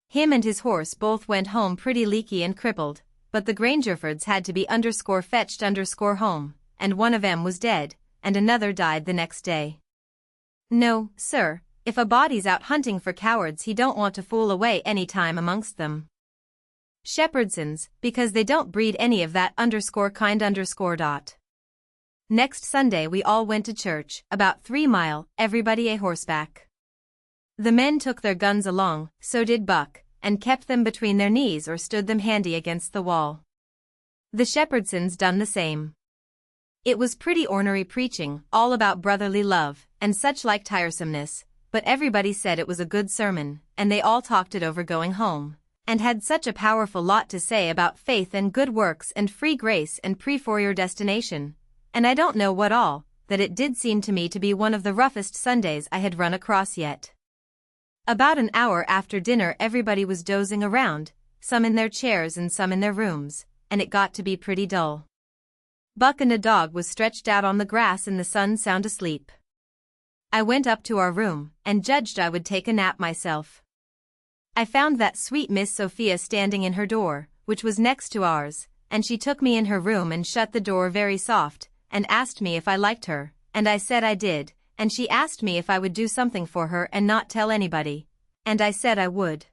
A: Him and his horse both went home pretty leaky and crippled, but the Grangerfords had to be fetched home, and one of 'em was dead, and another died the next day. No, sir, if a body's out hunting for cowards he don't want to fool away any time amongst them. Shepherdsons, because they don't breed any of that kind. Next Sunday we all went to church, about 3 mile, everybody a horseback. The men took their guns along, so did Buck, and kept them between their knees or stood them handy against the wall. The Shepherdsons done the same. It was pretty ornery preaching, all about brotherly love, and such like tiresomeness, but everybody said it was a good sermon, and they all talked it over going home, and had such a powerful lot to say about faith and good works and free grace and for your destination, and I don't know what all, that it did seem to me to be one of the roughest Sundays I had run across yet. About an hour after dinner everybody was dozing around, some in their chairs and some in their rooms, and it got to be pretty dull. Buck and a dog was stretched out on the grass in the sun sound asleep. I went up to our room, and judged I would take a nap myself. I found that sweet Miss Sophia standing in her door, which was next to ours, and she took me in her room and shut the door very soft, and asked me if I liked her, and I said I did, and she asked me if I would do something for her and not tell anybody, and I said I would.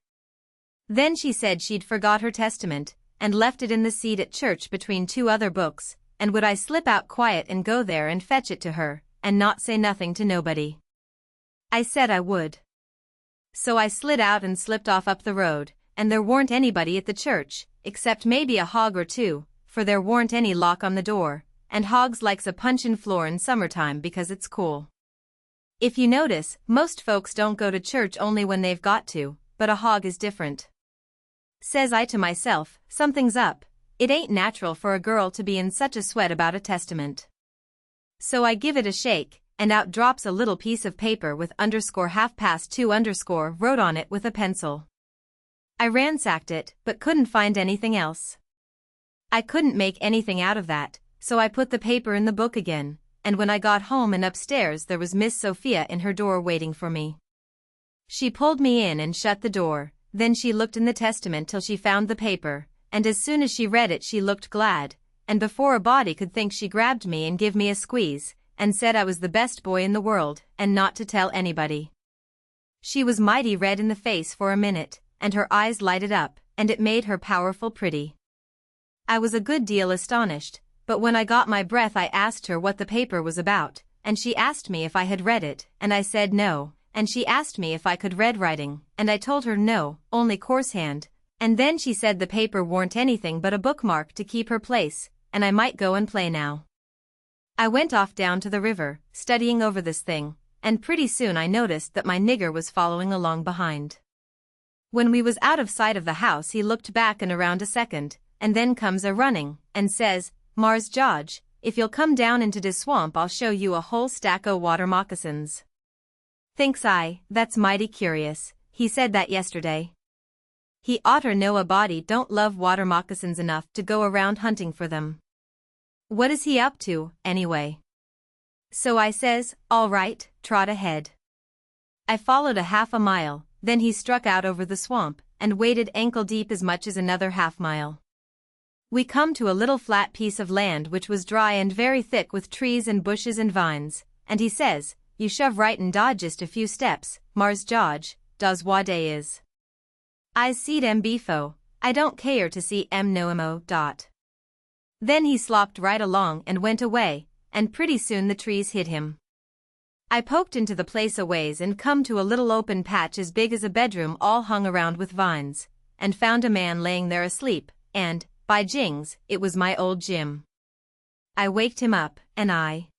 A: Then she said she'd forgot her Testament, and left it in the seat at church between 2 other books, and would I slip out quiet and go there and fetch it to her, and not say nothing to nobody. I said I would. So I slid out and slipped off up the road, and there warn't anybody at the church, except maybe a hog or 2, for there warn't any lock on the door, and hogs likes a punchin' floor in summertime because it's cool. If you notice, most folks don't go to church only when they've got to, but a hog is different. Says I to myself, something's up, it ain't natural for a girl to be in such a sweat about a testament. So I give it a shake, and out drops a little piece of paper with _2_ wrote on it with a pencil. I ransacked it, but couldn't find anything else. I couldn't make anything out of that, so I put the paper in the book again, and when I got home and upstairs there was Miss Sophia in her door waiting for me. She pulled me in and shut the door, then she looked in the Testament till she found the paper, and as soon as she read it she looked glad, and before a body could think she grabbed me and give me a squeeze, and said I was the best boy in the world, and not to tell anybody. She was mighty red in the face for a minute, and her eyes lighted up, and it made her powerful pretty. I was a good deal astonished, but when I got my breath I asked her what the paper was about, and she asked me if I had read it, and I said no, and she asked me if I could read writing, and I told her no, only coarse hand, and then she said the paper warn't anything but a bookmark to keep her place, and I might go and play now. I went off down to the river, studying over this thing, and pretty soon I noticed that my nigger was following along behind. When we was out of sight of the house he looked back and around a second, and then comes a-running, and says, "Mars George, if you'll come down into this swamp I'll show you a whole stack o' water moccasins." Thinks I, that's mighty curious, he said that yesterday. He oughter know a body don't love water moccasins enough to go around hunting for them. What is he up to, anyway? So I says, all right, trot ahead. I followed a half a mile, then he struck out over the swamp, and waded ankle deep as much as another half mile. We come to a little flat piece of land which was dry and very thick with trees and bushes and vines, and he says, "You shove right and dodge just a few steps, Mars George, daw's what dey is. I's seed em befo, I don't care to see em no mo. Then he slopped right along and went away, and pretty soon the trees hid him. I poked into the place a ways and come to a little open patch as big as a bedroom all hung around with vines, and found a man laying there asleep, and, by jings, it was my old Jim. I waked him up, and I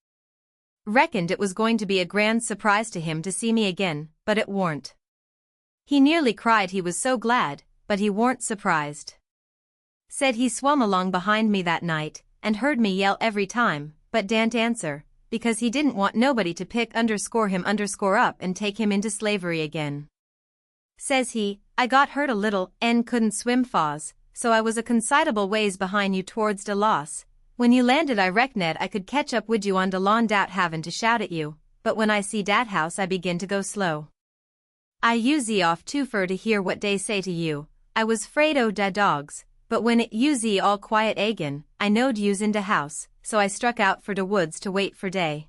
A: reckoned it was going to be a grand surprise to him to see me again, but it warn't. He nearly cried he was so glad, but he warn't surprised. Said he swum along behind me that night, and heard me yell every time, but da'n't answer, because he didn't want nobody to pick him up and take him into slavery again. Says he, I got hurt a little and couldn't swim fas, so I was a considerable ways behind you towards de loss. When you landed I reckoned I could catch up wid you on de lawn dat havin' to shout at you, but when I see dat house I begin to go slow. I use off too fur to hear what dey say to you. I was 'fraid o' da dogs, but when it use all quiet agin, I knowed you's in de house, so I struck out for de woods to wait for day.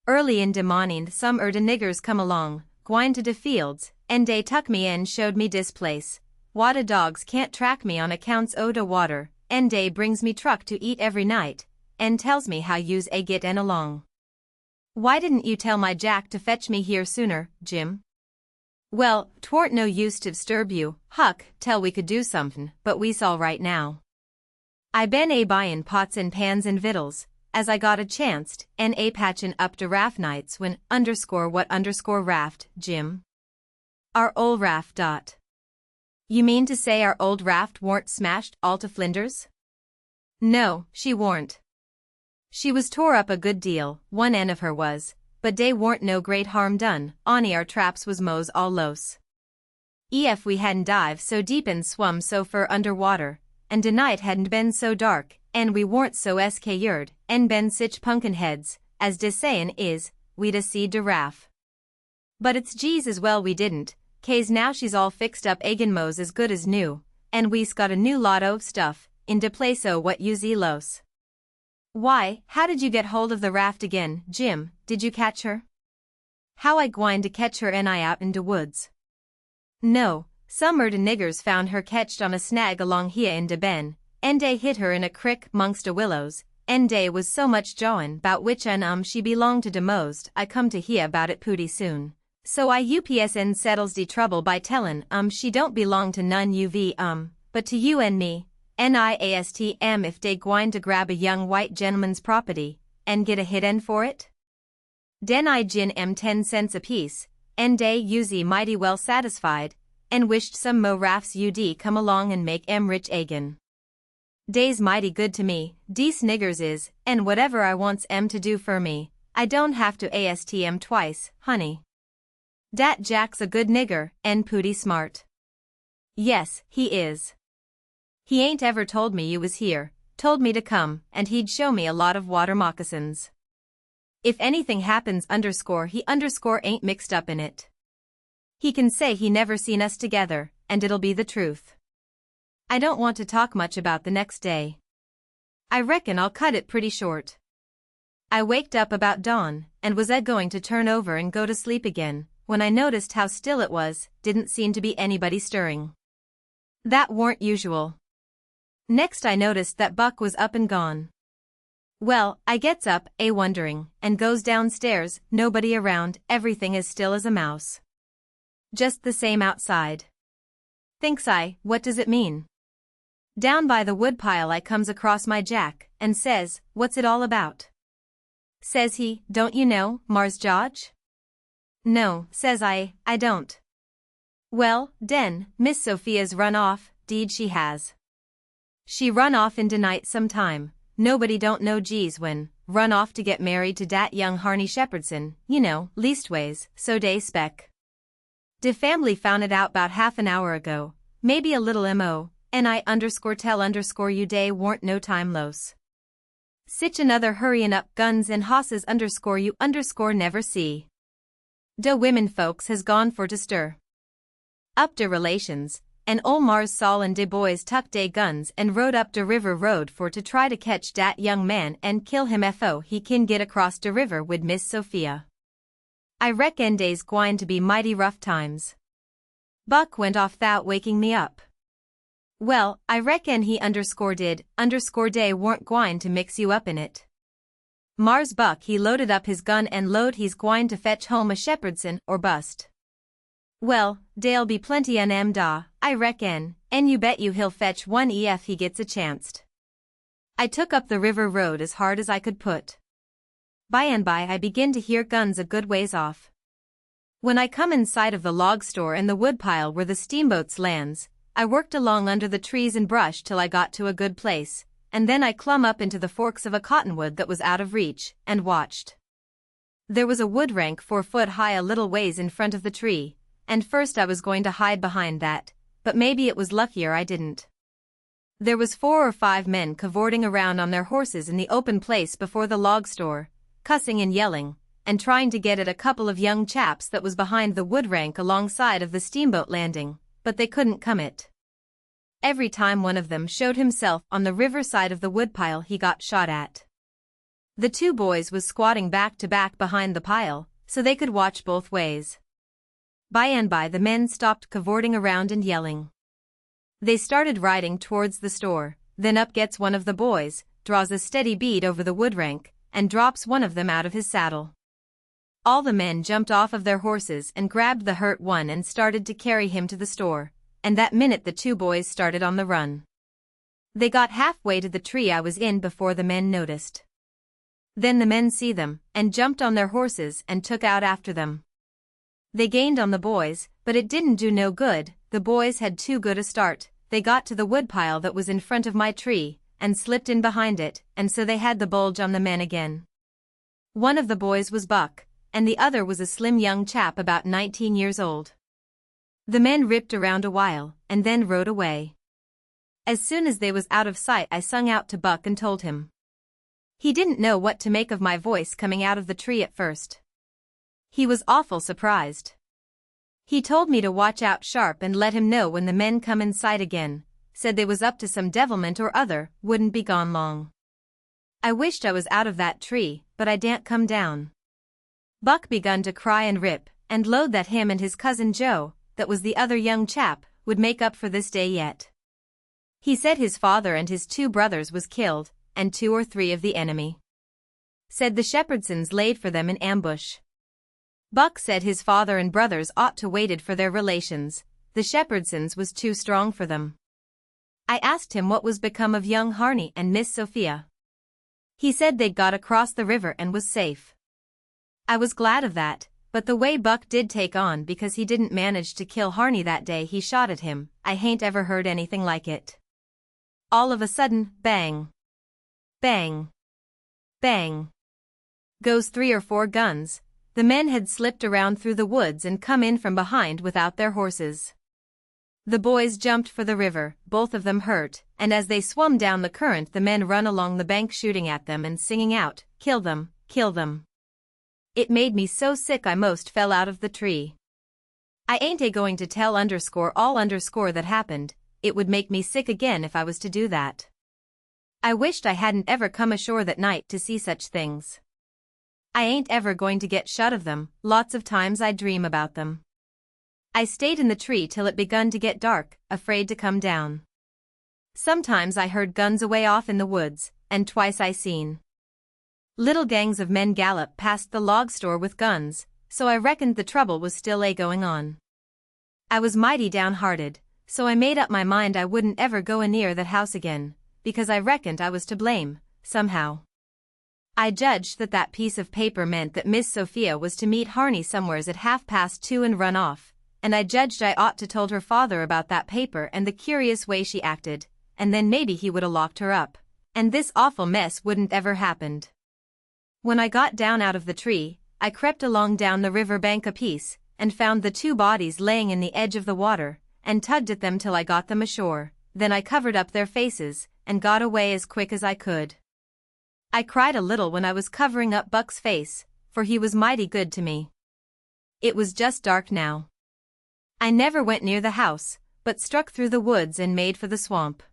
A: Early in de morning some de niggers come along, gwine to de fields, and dey tuck me in showed me dis place. Wada dogs can't track me on accounts o' de water, and dey brings me truck to eat every night, and tells me how you's a gettin' along. Why didn't you tell my Jack to fetch me here sooner, Jim? Well, 'twarn't no use to disturb you, Huck, till we could do somethin', but we's all right now. I been a buyin' pots and pans and vittles, as I got a chanced, and a patchin' up de raft nights when what raft, Jim? Our old raft. You mean to say our old raft warn't smashed all to flinders? No, she warn't. She was tore up a good deal, one end of her was, but dey warn't no great harm done, onny our traps was mos all los. Ef we hadn't dived so deep and swum so fur under water, and de night hadn't been so dark, and we warn't so scared, and been sich punkin heads, as de sayin' is, we'd a seed de raft. But it's geez as well we didn't, 'case now she's all fixed up agin mos as good as new, and we's got a new lot o' stuff, in de place o' what you's los. Why, how did you get hold of the raft again, Jim? Did you catch her? How I gwine to catch her and I out in de woods? No, some de niggers found her ketched on a snag along here in de ben, and dey hid her in a crick mongst de willows, and dey was so much jawin' 'bout which she belonged to de most I come to hear 'bout it pooty soon. So I UPSN settles de trouble by tellin' she don't belong to none but to you and me. NIASTM if dey gwine to grab a young white gentleman's property, and get a hit end for it? Den I gin 10 cents apiece, and dey usie mighty well satisfied, and wished some mo rafts come along and make rich agin. Dey's mighty good to me, dese niggers is, and whatever I wants to do fur me, I don't have to ASTM twice, honey. Dat Jack's a good nigger, and pooty smart. Yes, he is. He ain't ever told me you was here, told me to come, and he'd show me a lot of water moccasins. If anything happens he ain't mixed up in it. He can say he never seen us together, and it'll be the truth. I don't want to talk much about the next day. I reckon I'll cut it pretty short. I waked up about dawn, and was going to turn over and go to sleep again, when I noticed how still it was, didn't seem to be anybody stirring. That warn't usual. Next I noticed that Buck was up and gone. Well, I gets up, wondering, and goes downstairs, nobody around, everything as still as a mouse. Just the same outside. Thinks I, what does it mean? Down by the woodpile I comes across my Jack, and says, what's it all about? Says he, don't you know, Mars George? No, says I don't. Well, den, Miss Sophia's run off, deed she has. She run off in de night sometime, nobody don't know geez when, run off to get married to dat young Harney Shepherdson, leastways, so dey spec. De family found it out 'bout half an hour ago, maybe a little and I tell you dey warn't no time los. Sich another hurryin' up guns and hosses you never see. De women folks has gone for to stir up de relations, and ol' Mars Saul and de boys tuck de guns and rode up de river road for to try to catch dat young man and kill him he kin get across de river wid Miss Sophia. I reckon dey's gwine to be mighty rough times. Buck went off 'thout waking me up. Well, I reckon he did, dey warn't gwine to mix you up in it. Mars Buck he loaded up his gun and he's gwine to fetch home a Shepherdson or bust. Well, dey'll be plenty I reckon, and you bet you he'll fetch one ef he gets a chanced. I took up the river road as hard as I could put. By and by I begin to hear guns a good ways off. When I come in sight of the log store and the woodpile where the steamboats lands, I worked along under the trees and brush till I got to a good place, and then I clumb up into the forks of a cottonwood that was out of reach, and watched. There was a wood rank 4 foot high a little ways in front of the tree, and first I was going to hide behind that, but maybe it was luckier I didn't. There was 4 or 5 men cavorting around on their horses in the open place before the log store, cussing and yelling, and trying to get at a couple of young chaps that was behind the wood rank alongside of the steamboat landing, but they couldn't come it. Every time one of them showed himself on the river side of the woodpile he got shot at. The 2 boys was squatting back to back behind the pile, so they could watch both ways. By and by the men stopped cavorting around and yelling. They started riding towards the store, then up gets one of the boys, draws a steady bead over the wood rank, and drops one of them out of his saddle. All the men jumped off of their horses and grabbed the hurt one and started to carry him to the store, and that minute the 2 boys started on the run. They got halfway to the tree I was in before the men noticed. Then the men see them, and jumped on their horses and took out after them. They gained on the boys, but it didn't do no good, the boys had too good a start. They got to the woodpile that was in front of my tree, and slipped in behind it, and so they had the bulge on the men again. One of the boys was Buck, and the other was a slim young chap about 19 years old. The men ripped around a while, and then rode away. As soon as they was out of sight I sung out to Buck and told him. He didn't know what to make of my voice coming out of the tree at first. He was awful surprised. He told me to watch out sharp and let him know when the men come in sight again, said they was up to some devilment or other, wouldn't be gone long. I wished I was out of that tree, but I daren't come down. Buck begun to cry and rip, and lowed that him and his cousin Joe, that was the other young chap, would make up for this day yet. He said his father and his 2 brothers was killed, and 2 or 3 of the enemy. Said the Shepherdsons laid for them in ambush. Buck said his father and brothers ought to waited for their relations, the Shepherdsons was too strong for them. I asked him what was become of young Harney and Miss Sophia. He said they'd got across the river and was safe. I was glad of that, but the way Buck did take on because he didn't manage to kill Harney that day he shot at him, I hain't ever heard anything like it. All of a sudden, bang. Bang. Bang. Goes 3 or 4 guns. The men had slipped around through the woods and come in from behind without their horses. The boys jumped for the river, both of them hurt, and as they swum down the current the men run along the bank shooting at them and singing out, "Kill them, kill them." It made me so sick I most fell out of the tree. I ain't going to tell all that happened, it would make me sick again if I was to do that. I wished I hadn't ever come ashore that night to see such things. I ain't ever going to get shut of them, lots of times I dream about them. I stayed in the tree till it begun to get dark, afraid to come down. Sometimes I heard guns away off in the woods, and twice I seen little gangs of men gallop past the log store with guns, so I reckoned the trouble was still going on. I was mighty downhearted, so I made up my mind I wouldn't ever go near that house again, because I reckoned I was to blame, somehow. I judged that that piece of paper meant that Miss Sophia was to meet Harney somewheres at 2:30 and run off, and I judged I ought to told her father about that paper and the curious way she acted, and then maybe he would 'a' locked her up, and this awful mess wouldn't ever happened. When I got down out of the tree, I crept along down the river bank a piece, and found the 2 bodies laying in the edge of the water, and tugged at them till I got them ashore, then I covered up their faces, and got away as quick as I could. I cried a little when I was covering up Buck's face, for he was mighty good to me. It was just dark now. I never went near the house, but struck through the woods and made for the swamp.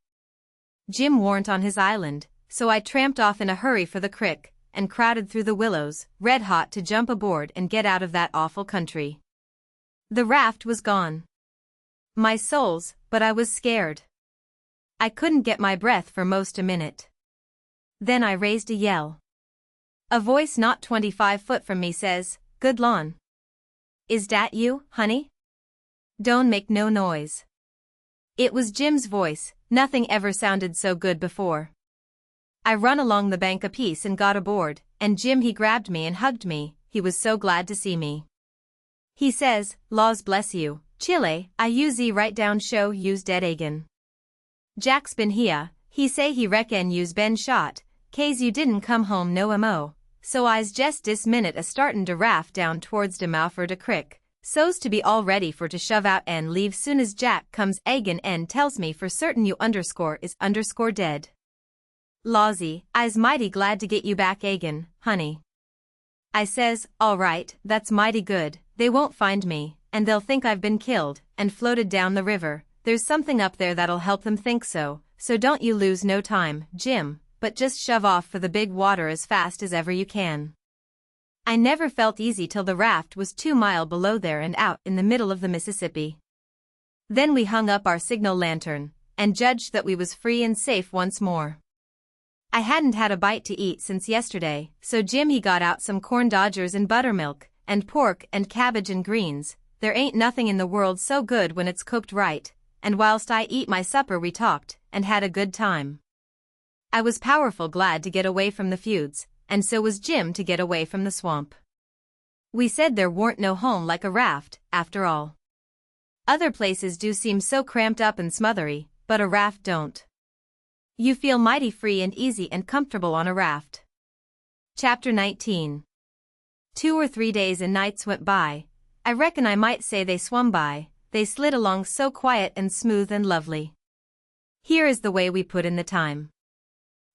A: Jim warn't on his island, so I tramped off in a hurry for the crick, and crowded through the willows, red hot to jump aboard and get out of that awful country. The raft was gone. My souls, but I was scared. I couldn't get my breath for most a minute. Then I raised a yell. A voice not 25 foot from me says, "Good lawn. Is dat you, honey? Don't make no noise." It was Jim's voice, nothing ever sounded so good before. I run along the bank a piece and got aboard, and Jim he grabbed me and hugged me, he was so glad to see me. He says, "Laws bless you, Chile, I use right down show you's dead agin. Jack's been here, He say he reckon you's been shot, 'case you didn't come home no mo. So I's jest dis minute a startin' to raft down towards de mouth er de crick, so's to be all ready for to shove out and leave soon as Jack comes agin and tells me for certain you is dead. Lawsy, I's mighty glad to get you back agin, honey. I says, all right, that's mighty good, they won't find me, and they'll think I've been killed, and floated down the river. There's something up there that'll help them think so don't you lose no time, Jim, but just shove off for the big water as fast as ever you can. I never felt easy till the raft was 2 miles below there and out in the middle of the Mississippi. Then we hung up our signal lantern, and judged that we was free and safe once more. I hadn't had a bite to eat since yesterday, so Jim he got out some corn dodgers and buttermilk, and pork and cabbage and greens. There ain't nothing in the world so good when it's cooked right, and whilst I eat my supper we talked, and had a good time. I was powerful glad to get away from the feuds, and so was Jim to get away from the swamp. We said there warn't no home like a raft, after all. Other places do seem so cramped up and smothery, but a raft don't. You feel mighty free and easy and comfortable on a raft. Chapter 19. 2 or 3 days and nights went by. I reckon I might say they swum by, they slid along so quiet and smooth and lovely. Here is the way we put in the time.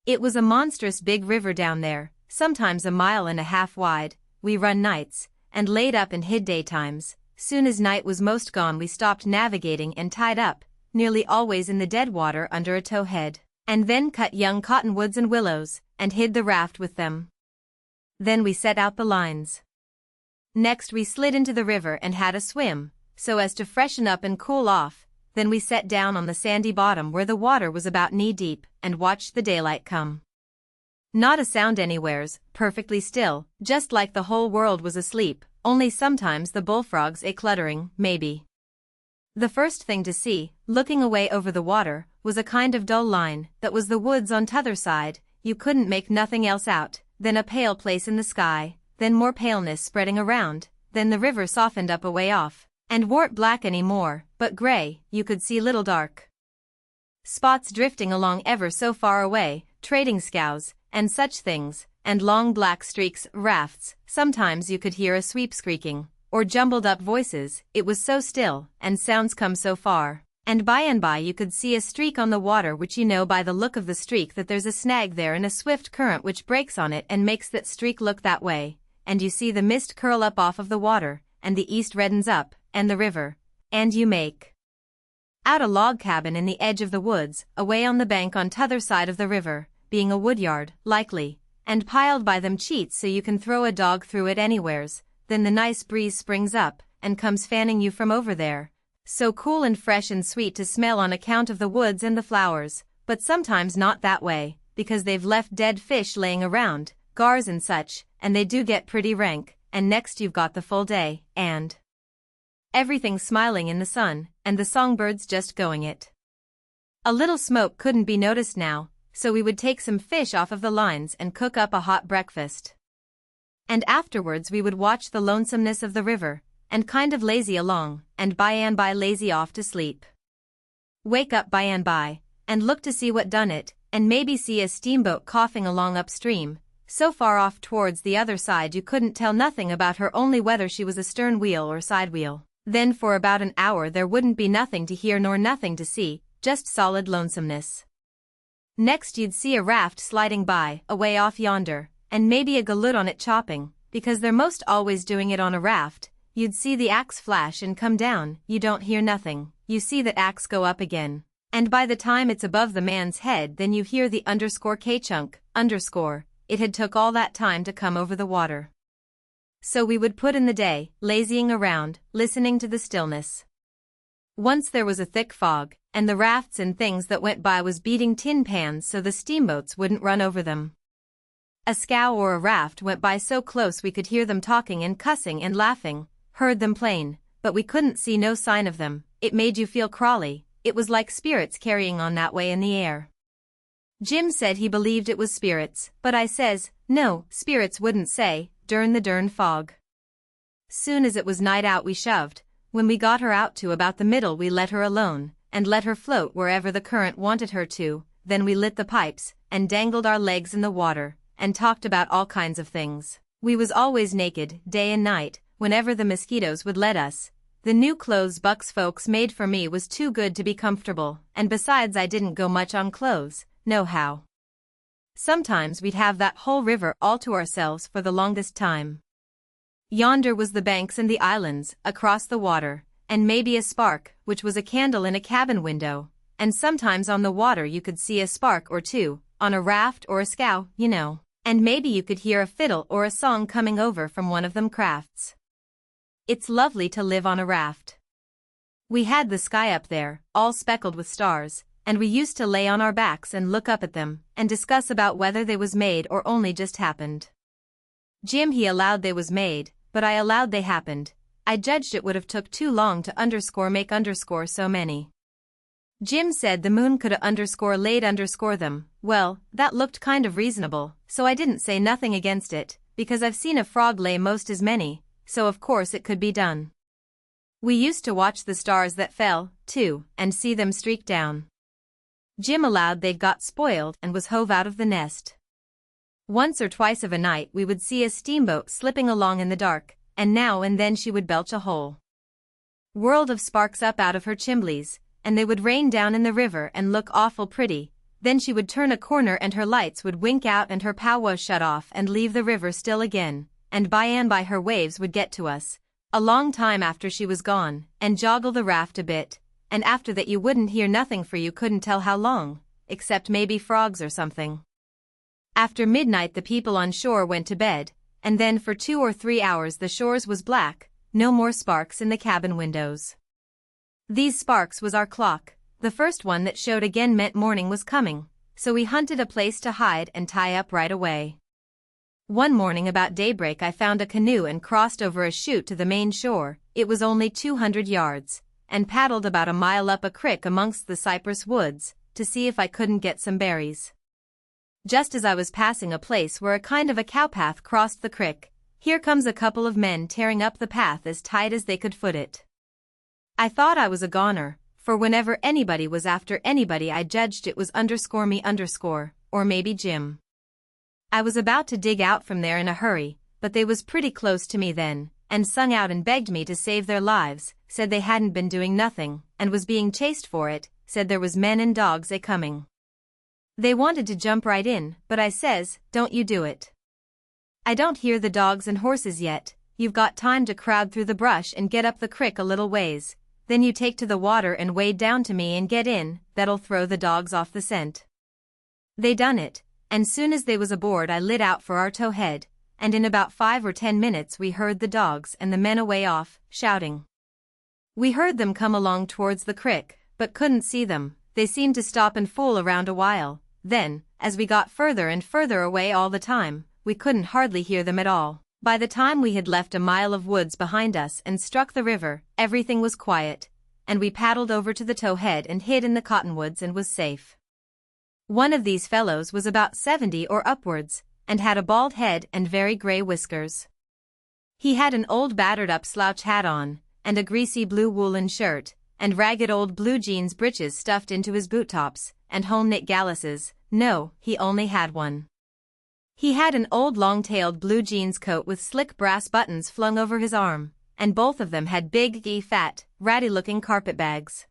A: It was a monstrous big river down there, sometimes 1.5 miles wide. We run nights, and laid up and hid daytimes. Soon as night was most gone we stopped navigating and tied up, nearly always in the dead water under a towhead, and then cut young cottonwoods and willows, and hid the raft with them. Then we set out the lines. Next we slid into the river and had a swim, so as to freshen up and cool off. Then we sat down on the sandy bottom where the water was about knee-deep, and watched the daylight come. Not a sound anywheres, perfectly still, just like the whole world was asleep, only sometimes the bullfrogs a-cluttering, maybe. The first thing to see, looking away over the water, was a kind of dull line, that was the woods on t'other side. You couldn't make nothing else out, then a pale place in the sky, then more paleness spreading around, then the river softened up away off, and warn't black any more, but grey. You could see little dark spots drifting along ever so far away, trading scows, and such things, and long black streaks, rafts. Sometimes you could hear a sweep squeaking, or jumbled up voices, it was so still, and sounds come so far. And by you could see a streak on the water, which you know by the look of the streak that there's a snag there and a swift current which breaks on it and makes that streak look that way, and you see the mist curl up off of the water, and the east reddens up, and the river, and you make out a log cabin in the edge of the woods, away on the bank on t'other side of the river, being a woodyard, likely, and piled by them cheats so you can throw a dog through it anywheres. Then the nice breeze springs up, and comes fanning you from over there, so cool and fresh and sweet to smell on account of the woods and the flowers, but sometimes not that way, because they've left dead fish laying around, gars and such, and they do get pretty rank, and next you've got the full day, and everything smiling in the sun, and the songbirds just going it. A little smoke couldn't be noticed now, so we would take some fish off of the lines and cook up a hot breakfast. And afterwards we would watch the lonesomeness of the river, and kind of lazy along, and by and by lazy off to sleep. Wake up by and look to see what done it, and maybe see a steamboat coughing along upstream, so far off towards the other side you couldn't tell nothing about her, only whether she was a stern wheel or side wheel. Then for about an hour there wouldn't be nothing to hear nor nothing to see, just solid lonesomeness. Next you'd see a raft sliding by, away off yonder, and maybe a galoot on it chopping, because they're most always doing it on a raft. You'd see the axe flash and come down, you don't hear nothing, you see that axe go up again, and by the time it's above the man's head then you hear the _K-chunk, it had took all that time to come over the water. So we would put in the day, lazying around, listening to the stillness. Once there was a thick fog, and the rafts and things that went by was beating tin pans so the steamboats wouldn't run over them. A scow or a raft went by so close we could hear them talking and cussing and laughing, heard them plain, but we couldn't see no sign of them. It made you feel crawly, it was like spirits carrying on that way in the air. Jim said he believed it was spirits, but I says, no, spirits wouldn't say, durn the dern fog. Soon as it was night out we shoved. When we got her out to about the middle we let her alone, and let her float wherever the current wanted her to. then we lit the pipes, and dangled our legs in the water, and talked about all kinds of things. We was always naked, day and night, whenever the mosquitoes would let us. The new clothes Buck's folks made for me was too good to be comfortable, and besides I didn't go much on clothes, nohow. Sometimes we'd have that whole river all to ourselves for the longest time. Yonder was the banks and the islands, across the water, and maybe a spark, which was a candle in a cabin window, and sometimes on the water you could see a spark or two, on a raft or a scow, you know, and maybe you could hear a fiddle or a song coming over from one of them crafts. It's lovely to live on a raft. We had the sky up there, all speckled with stars, and we used to lay on our backs and look up at them, and discuss about whether they was made or only just happened. Jim he allowed they was made, but I allowed they happened. I judged it would have took too long to make so many. Jim said the moon could laid them. Well, that looked kind of reasonable, so I didn't say nothing against it, because I've seen a frog lay most as many, so of course it could be done. We used to watch the stars that fell, too, and see them streak down. Jim allowed they'd got spoiled and was hove out of the nest. Once or twice of a night we would see a steamboat slipping along in the dark, and now and then she would belch a whole world of sparks up out of her chimblies, and they would rain down in the river and look awful pretty. Then she would turn a corner and her lights would wink out and her power shut off and leave the river still again, and by and by her waves would get to us, a long time after she was gone, and joggle the raft a bit, and after that you wouldn't hear nothing for you couldn't tell how long, except maybe frogs or something. After midnight the people on shore went to bed, and then for 2 or 3 hours the shores was black, no more sparks in the cabin windows. These sparks was our clock. The first one that showed again meant morning was coming, so we hunted a place to hide and tie up right away. One morning about daybreak I found a canoe and crossed over a chute to the main shore. It was only 200 yards, and paddled about a mile up a creek amongst the cypress woods, to see if I couldn't get some berries. Just as I was passing a place where a kind of a cowpath crossed the creek, here comes a couple of men tearing up the path as tight as they could foot it. I thought I was a goner, for whenever anybody was after anybody I judged it was _me_ or maybe Jim. I was about to dig out from there in a hurry, but they was pretty close to me then, and sung out and begged me to save their lives, said they hadn't been doing nothing, and was being chased for it, said there was men and dogs a-coming. They wanted to jump right in, but I says, don't you do it. I don't hear the dogs and horses yet, you've got time to crowd through the brush and get up the crick a little ways, then you take to the water and wade down to me and get in, that'll throw the dogs off the scent. They done it, and soon as they was aboard I lit out for our towhead, and in about 5 or 10 minutes we heard the dogs and the men away off, shouting. We heard them come along towards the crick, but couldn't see them. They seemed to stop and fool around a while. Then, as we got further and further away all the time, we couldn't hardly hear them at all. By the time we had left a mile of woods behind us and struck the river, everything was quiet, and we paddled over to the towhead and hid in the cottonwoods and was safe. One of these fellows was about 70 or upwards, and had a bald head and very gray whiskers. He had an old battered-up slouch hat on, and a greasy blue woolen shirt, and ragged old blue jeans breeches stuffed into his boot-tops, and home-knit galluses. No, he only had one. He had an old long-tailed blue jeans coat with slick brass buttons flung over his arm, and both of them had big, fat, ratty-looking carpet-bags.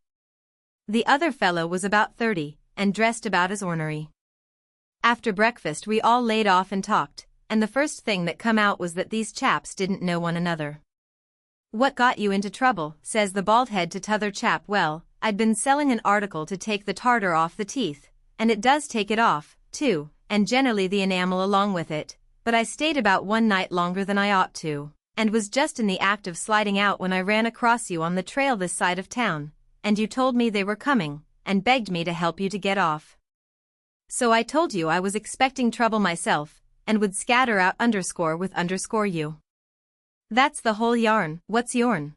A: The other fellow was about 30, and dressed about as ornery. After breakfast we all laid off and talked, and the first thing that come out was that these chaps didn't know one another. What got you into trouble, says the bald head to t'other chap. Well, I'd been selling an article to take the tartar off the teeth, and it does take it off, too, and generally the enamel along with it, but I stayed about one night longer than I ought to, and was just in the act of sliding out when I ran across you on the trail this side of town, and you told me they were coming, and begged me to help you to get off. So I told you I was expecting trouble myself, and would scatter out with you. That's the whole yarn. What's yourn?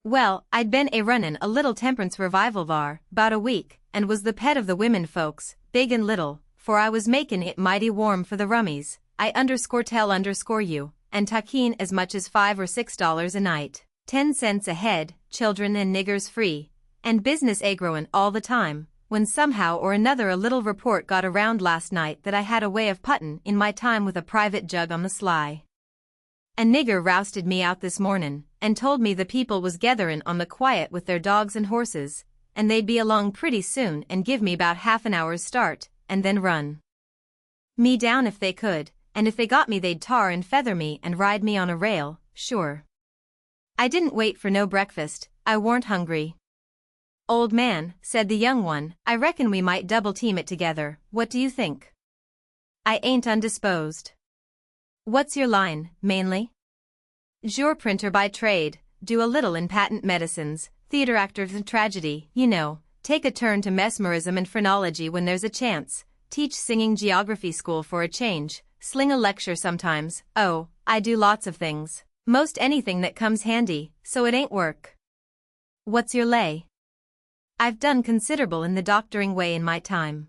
A: Well, I'd been runnin' a little temperance revival var, 'bout a week, and was the pet of the women folks, big and little, for I was makin' it mighty warm for the rummies. I tell you, and takin as much as $5 or $6 a night, 10 cents a head, children and niggers free, and business growin' all the time. when somehow or another a little report got around last night that I had a way of puttin' in my time with a private jug on the sly. A nigger rousted me out this mornin', and told me the people was getherin' on the quiet with their dogs and horses, and they'd be along pretty soon and give me 'bout half an hour's start, and then run me down if they could, and if they got me they'd tar and feather me and ride me on a rail, sure. I didn't wait for no breakfast, I warn't hungry. Old man, said the young one, I reckon we might double-team it together, what do you think? I ain't undisposed. What's your line, mainly? Jour printer by trade, do a little in patent medicines, theater actor and tragedy, you know, take a turn to mesmerism and phrenology when there's a chance, teach singing geography school for a change, sling a lecture sometimes, oh, I do lots of things, most anything that comes handy, so it ain't work. What's your lay? I've done considerable in the doctoring way in my time.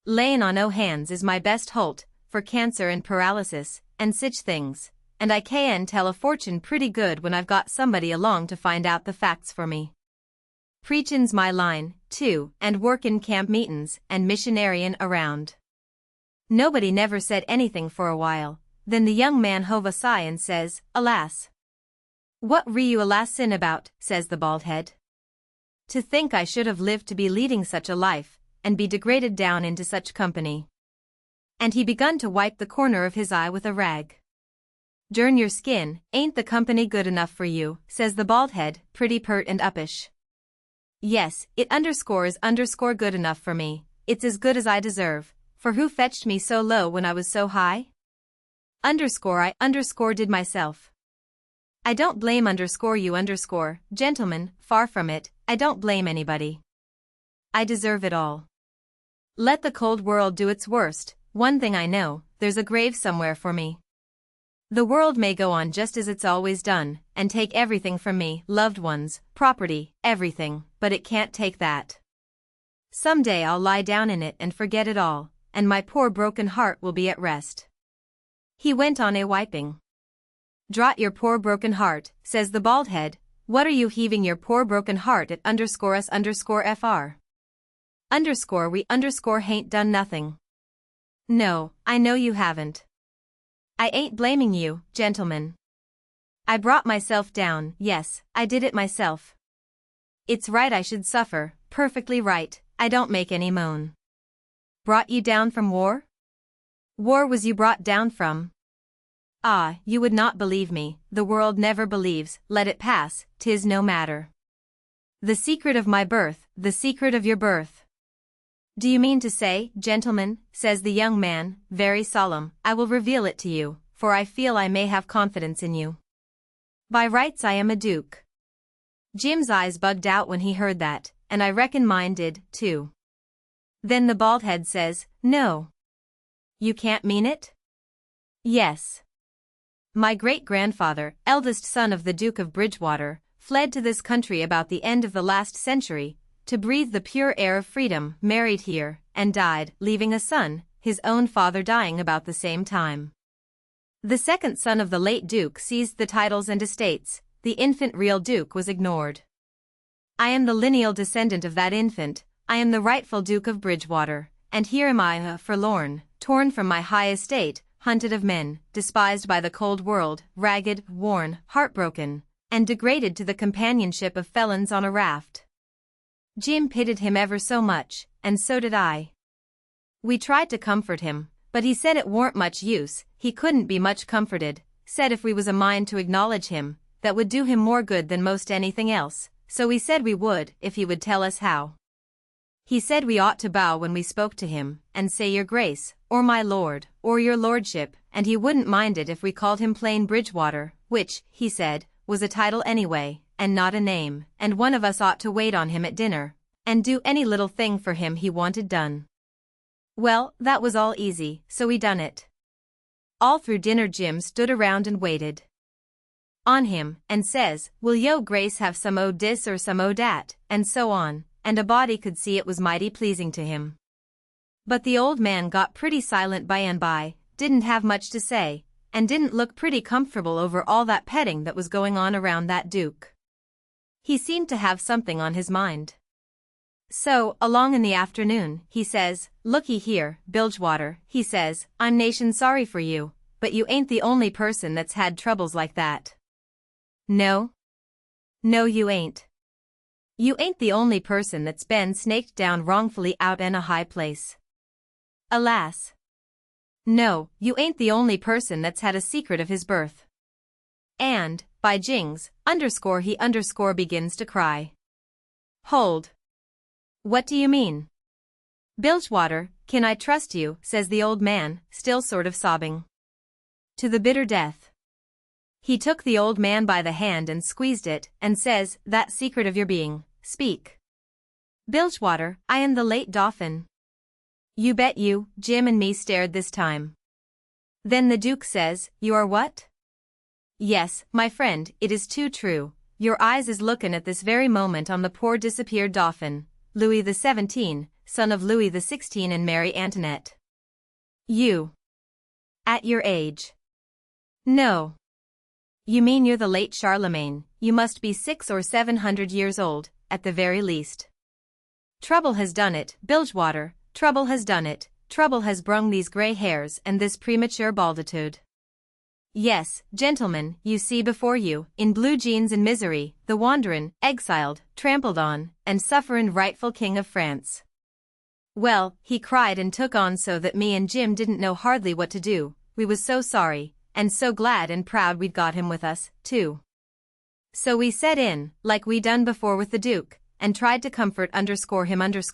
A: Layin' on o' hands is my best holt, for cancer and paralysis, and sich things, and I can tell a fortune pretty good when I've got somebody along to find out the facts for me. Preachin's my line, too, and workin' camp meetin's, and missionaryin' around. Nobody never said anything for a while, then the young man hove a sigh and says, alas. What re you alas-in about, says the bald head. To think I should have lived to be leading such a life, and be degraded down into such company. And he begun to wipe the corner of his eye with a rag. Durn your skin, ain't the company good enough for you, says the bald head, pretty pert and uppish. Yes, it underscore good enough for me, it's as good as I deserve, for who fetched me so low when I was so high? I did myself. I don't blame you gentlemen, far from it, I don't blame anybody. I deserve it all. Let the cold world do its worst, one thing I know, there's a grave somewhere for me. The world may go on just as it's always done, and take everything from me, loved ones, property, everything, but it can't take that. Some day I'll lie down in it and forget it all, and my poor broken heart will be at rest. He went on a-wiping. Draught your poor broken heart, says the bald head, what are you heaving your poor broken heart at _us_fr? We hain't done nothing. No, I know you haven't. I ain't blaming you, gentlemen. I brought myself down, yes, I did it myself. It's right I should suffer, perfectly right, I don't make any moan. Brought you down from war? War was you brought down from? Ah, you would not believe me, the world never believes, let it pass, 'tis no matter. The secret of my birth, the secret of your birth. Do you mean to say, gentlemen, says the young man, very solemn, I will reveal it to you, for I feel I may have confidence in you. By rights I am a duke. Jim's eyes bugged out when he heard that, and I reckon mine did, too. Then the bald head says, no. You can't mean it? Yes. My great-grandfather, eldest son of the Duke of Bridgewater, fled to this country about the end of the last century, to breathe the pure air of freedom, married here, and died, leaving a son, his own father dying about the same time. The second son of the late Duke seized the titles and estates, the infant real Duke was ignored. I am the lineal descendant of that infant, I am the rightful Duke of Bridgewater, and here am I, forlorn, torn from my high estate, hunted of men, despised by the cold world, ragged, worn, heartbroken, and degraded to the companionship of felons on a raft. Jim pitied him ever so much, and so did I. We tried to comfort him, but he said it warn't much use, he couldn't be much comforted, said if we was a mind to acknowledge him, that would do him more good than most anything else, so we said we would, if he would tell us how. He said we ought to bow when we spoke to him, and say your grace, or my lord, or your lordship, and he wouldn't mind it if we called him plain Bridgewater, which, he said, was a title anyway, and not a name, and one of us ought to wait on him at dinner, and do any little thing for him he wanted done. Well, that was all easy, so we done it. All through dinner Jim stood around and waited on him, and says, will yo grace have some o' dis or some o' dat, and so on, and a body could see it was mighty pleasing to him. But the old man got pretty silent by and by, didn't have much to say, and didn't look pretty comfortable over all that petting that was going on around that Duke. He seemed to have something on his mind. So, along in the afternoon, he says, "Looky here, Bilgewater," he says, "I'm nation sorry for you, but you ain't the only person that's had troubles like that." No? No, you ain't. You ain't the only person that's been snaked down wrongfully out in a high place. Alas. No, you ain't the only person that's had a secret of his birth. And, by jings, he begins to cry. Hold. What do you mean? Bilgewater, can I trust you, says the old man, still sort of sobbing. To the bitter death. He took the old man by the hand and squeezed it, and says, "That secret of your being, speak." Bilgewater, I am the late Dauphin. You bet you, Jim and me stared this time. Then the Duke says, "You are what?" "Yes, my friend, it is too true. Your eyes is lookin' at this very moment on the poor disappeared Dauphin, Louis XVII, son of Louis XVI and Mary Antoinette. You. At your age. No. You mean you're the late Charlemagne, you must be 600 or 700 years old, at the very least. Trouble has done it, Bilgewater, trouble has done it, trouble has brung these grey hairs and this premature balditude. Yes, gentlemen, you see before you, in blue jeans and misery, the wanderin', exiled, trampled on, and sufferin' rightful king of France. Well, he cried and took on so that me and Jim didn't know hardly what to do, we was so sorry, and so glad and proud we'd got him with us, too. So we set in, like we done before with the Duke, and tried to comfort him.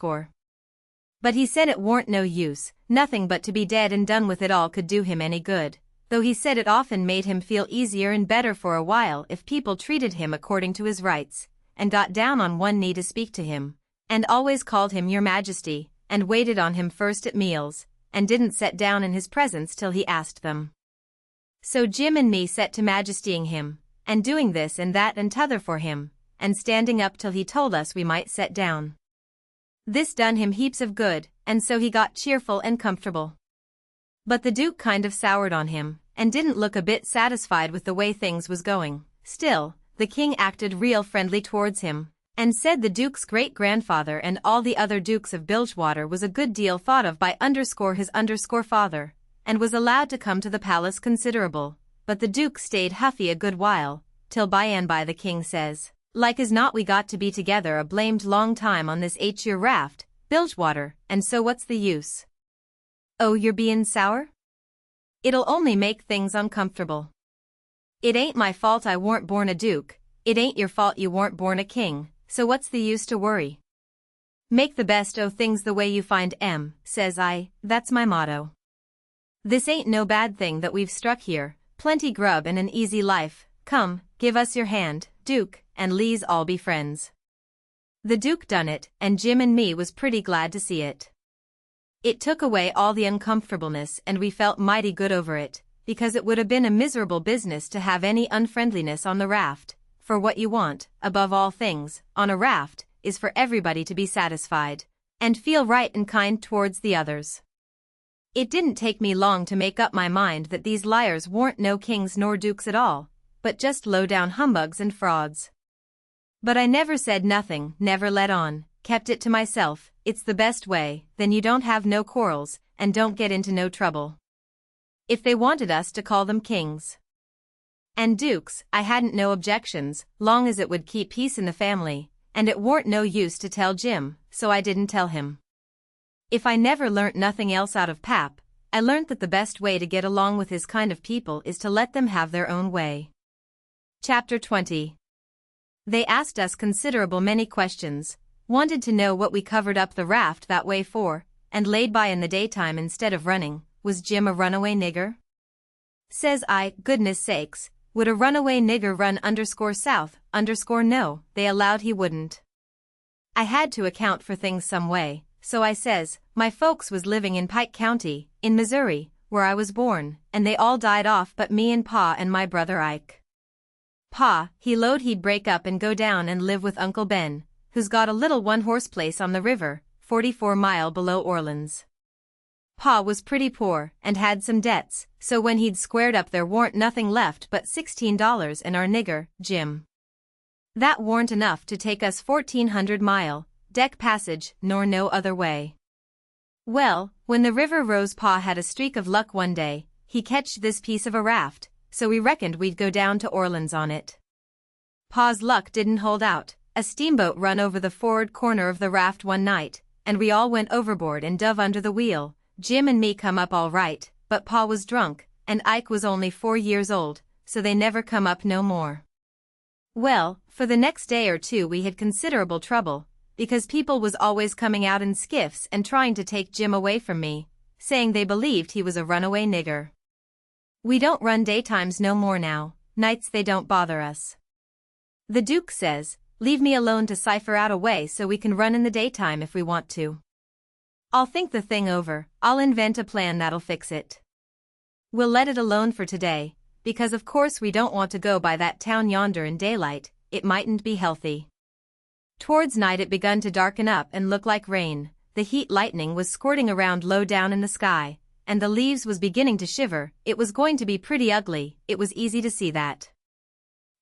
A: But he said it warn't no use, nothing but to be dead and done with it all could do him any good, though he said it often made him feel easier and better for a while if people treated him according to his rights, and got down on one knee to speak to him, and always called him Your Majesty, and waited on him first at meals, and didn't set down in his presence till he asked them. So Jim and me set to majestying him, and doing this and that and t'other for him, and standing up till he told us we might set down. This done him heaps of good, and so he got cheerful and comfortable. But the Duke kind of soured on him, and didn't look a bit satisfied with the way things was going. Still, the king acted real friendly towards him, and said the Duke's great-grandfather and all the other Dukes of Bilgewater was a good deal thought of by his father, and was allowed to come to the palace considerable, but the Duke stayed huffy a good while, till by and by the king says, "Like as not we got to be together a blamed long time on this 8-year raft, Bilgewater, and so what's the use? Oh, you're bein' sour? It'll only make things uncomfortable. It ain't my fault I warn't born a duke, it ain't your fault you warn't born a king, so what's the use to worry? Make the best o' things the way you find 'em, says I, that's my motto. This ain't no bad thing that we've struck here, plenty grub and an easy life, come, give us your hand, Duke, and le's all be friends." The Duke done it, and Jim and me was pretty glad to see it. It took away all the uncomfortableness and we felt mighty good over it, because it would have been a miserable business to have any unfriendliness on the raft, for what you want, above all things, on a raft, is for everybody to be satisfied, and feel right and kind towards the others. It didn't take me long to make up my mind that these liars warn't no kings nor dukes at all, but just low-down humbugs and frauds. But I never said nothing, never let on, kept it to myself, it's the best way, then you don't have no quarrels, and don't get into no trouble. If they wanted us to call them kings and dukes, I hadn't no objections, long as it would keep peace in the family, and it warn't no use to tell Jim, so I didn't tell him. If I never learnt nothing else out of Pap, I learnt that the best way to get along with his kind of people is to let them have their own way. Chapter 20. They asked us considerable many questions, wanted to know what we covered up the raft that way for, and laid by in the daytime instead of running. Was Jim a runaway nigger? Says I, goodness sakes, would a runaway nigger run _south, no, they allowed he wouldn't. I had to account for things some way, so I says, my folks was living in Pike County, in Missouri, where I was born, and they all died off but me and Pa and my brother Ike. Pa, he 'lowed he'd break up and go down and live with Uncle Ben, who's got a little one-horse place on the river, 44 mile below Orleans. Pa was pretty poor and had some debts, so when he'd squared up there warn't nothing left but $16 and our nigger, Jim. That warn't enough to take us 1,400 mile, deck passage, nor no other way. Well, when the river rose, Pa had a streak of luck one day. He catched this piece of a raft, so we reckoned we'd go down to Orleans on it. Pa's luck didn't hold out. A steamboat run over the forward corner of the raft one night, and we all went overboard and dove under the wheel. Jim and me come up all right, but Pa was drunk, and Ike was only 4 years old, so they never come up no more. Well, for the next day or two we had considerable trouble, because people was always coming out in skiffs and trying to take Jim away from me, saying they believed he was a runaway nigger. We don't run daytimes no more now, nights they don't bother us. The Duke says, leave me alone to cipher out a way so we can run in the daytime if we want to. I'll think the thing over, I'll invent a plan that'll fix it. We'll let it alone for today, because of course we don't want to go by that town yonder in daylight, it mightn't be healthy. Towards night it begun to darken up and look like rain, the heat lightning was squirting around low down in the sky, and the leaves was beginning to shiver. It was going to be pretty ugly, it was easy to see that.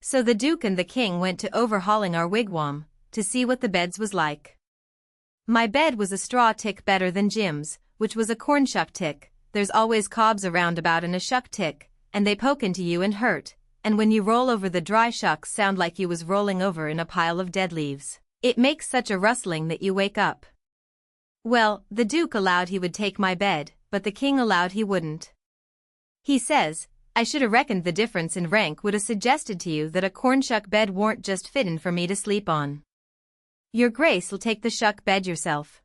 A: So the Duke and the King went to overhauling our wigwam, to see what the beds was like. My bed was a straw tick better than Jim's, which was a corn shuck tick. There's always cobs around about in a shuck tick, and they poke into you and hurt, and when you roll over the dry shucks sound like you was rolling over in a pile of dead leaves. It makes such a rustling that you wake up. Well, the Duke allowed he would take my bed, but the King allowed he wouldn't. He says, I should 'a reckoned the difference in rank would 'a suggested to you that a cornshuck bed warn't just fittin' for me to sleep on. Your Grace'll take the shuck bed yourself.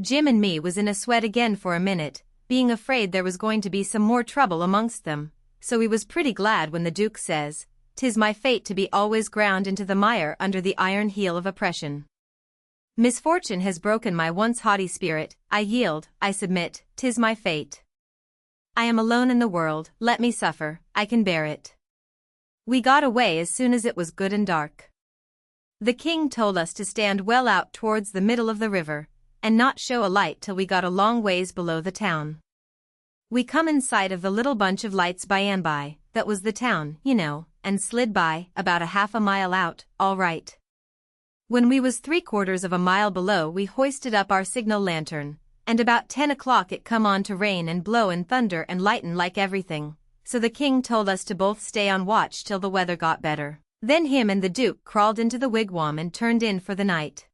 A: Jim and me was in a sweat again for a minute, being afraid there was going to be some more trouble amongst them, so we was pretty glad when the Duke says, 'Tis my fate to be always ground into the mire under the iron heel of oppression. Misfortune has broken my once haughty spirit, I yield, I submit, 'tis my fate. I am alone in the world, let me suffer, I can bear it. We got away as soon as it was good and dark. The King told us to stand well out towards the middle of the river, and not show a light till we got a long ways below the town. We come in sight of the little bunch of lights by and by, that was the town, you know, and slid by, about a half a mile out, all right. When we was 3/4 of a mile below we hoisted up our signal lantern, and about 10 o'clock it come on to rain and blow and thunder and lighten like everything, so the King told us to both stay on watch till the weather got better. Then him and the Duke crawled into the wigwam and turned in for the night.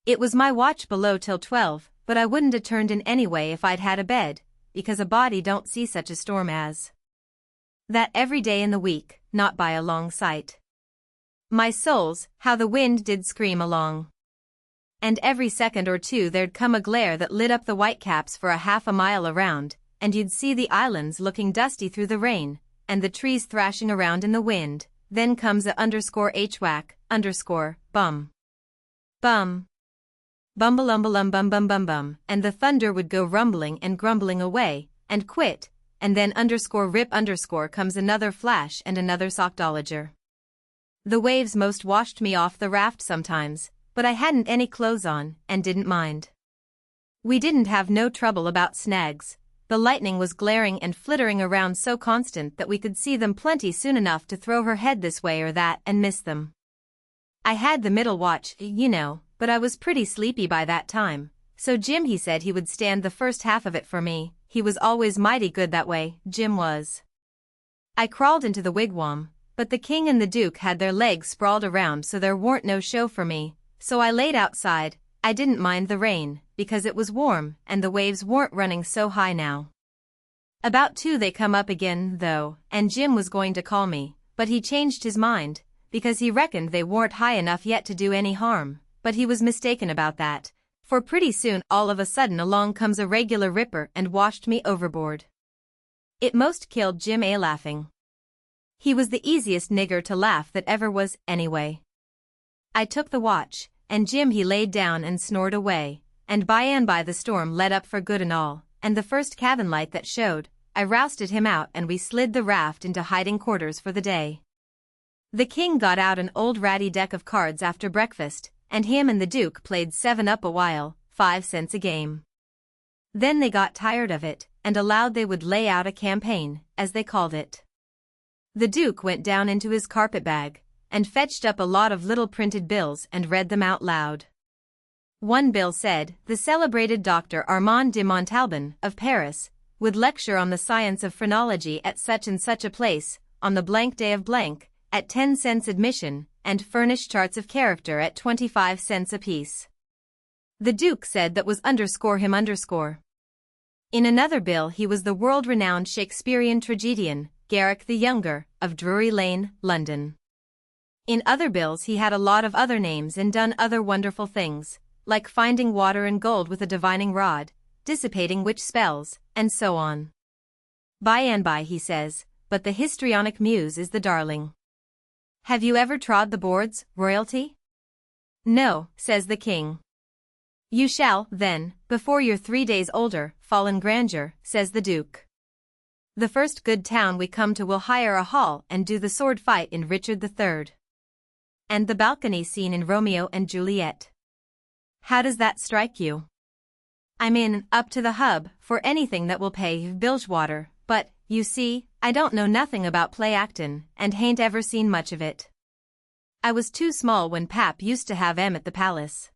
A: It was my watch below till 12, but I wouldn't 'a turned in anyway if I'd had a bed, because a body don't see such a storm as that every day in the week, not by a long sight. My souls, how the wind did scream along. And every second or two there'd come a glare that lit up the whitecaps for a half a mile around, and you'd see the islands looking dusty through the rain, and the trees thrashing around in the wind. Then comes a _h whack, bum. Bum. Bumbalumbalum bum bum bum bum, and the thunder would go rumbling and grumbling away, and quit, and then _rip comes another flash and another sockdolager. The waves most washed me off the raft sometimes, but I hadn't any clothes on, and didn't mind. We didn't have no trouble about snags. The lightning was glaring and flittering around so constant that we could see them plenty soon enough to throw her head this way or that and miss them. I had the middle watch, you know, but I was pretty sleepy by that time, so Jim he said he would stand the first half of it for me. He was always mighty good that way, Jim was. I crawled into the wigwam, but the King and the Duke had their legs sprawled around so there warn't no show for me, so I laid outside. I didn't mind the rain, because it was warm and the waves weren't running so high now. About 2 they come up again, though, and Jim was going to call me, but he changed his mind, because he reckoned they weren't high enough yet to do any harm, but he was mistaken about that, for pretty soon all of a sudden along comes a regular ripper and washed me overboard. It most killed Jim laughing. He was the easiest nigger to laugh that ever was, anyway. I took the watch, and Jim he laid down and snored away, and by the storm let up for good and all, and the first cabin light that showed, I rousted him out and we slid the raft into hiding quarters for the day. The King got out an old ratty deck of cards after breakfast, and him and the Duke played 7-up a while, 5 cents a game. Then they got tired of it, and allowed they would lay out a campaign, as they called it. The Duke went down into his carpetbag, and fetched up a lot of little printed bills and read them out loud. One bill said, the celebrated Dr. Armand de Montalban, of Paris, would lecture on the science of phrenology at such and such a place, on the blank day of blank, at 10 cents admission, and furnish charts of character at 25 cents apiece. The Duke said that was _him _. In another bill he was the world-renowned Shakespearean tragedian, Garrick the Younger, of Drury Lane, London. In other bills he had a lot of other names and done other wonderful things, like finding water and gold with a divining rod, dissipating witch spells, and so on. By and by he says, but the histrionic muse is the darling. Have you ever trod the boards, royalty? No, says the king. You shall, then, before you're 3 days older, fall in grandeur, says the Duke. The first good town we come to will hire a hall and do the sword fight in Richard III. And the balcony scene in Romeo and Juliet. How does that strike you? I'm in, up to the hub, for anything that will pay bilgewater, but, you see, I don't know nothing about play actin', and hain't ever seen much of it. I was too small when Pap used to have 'em at the palace.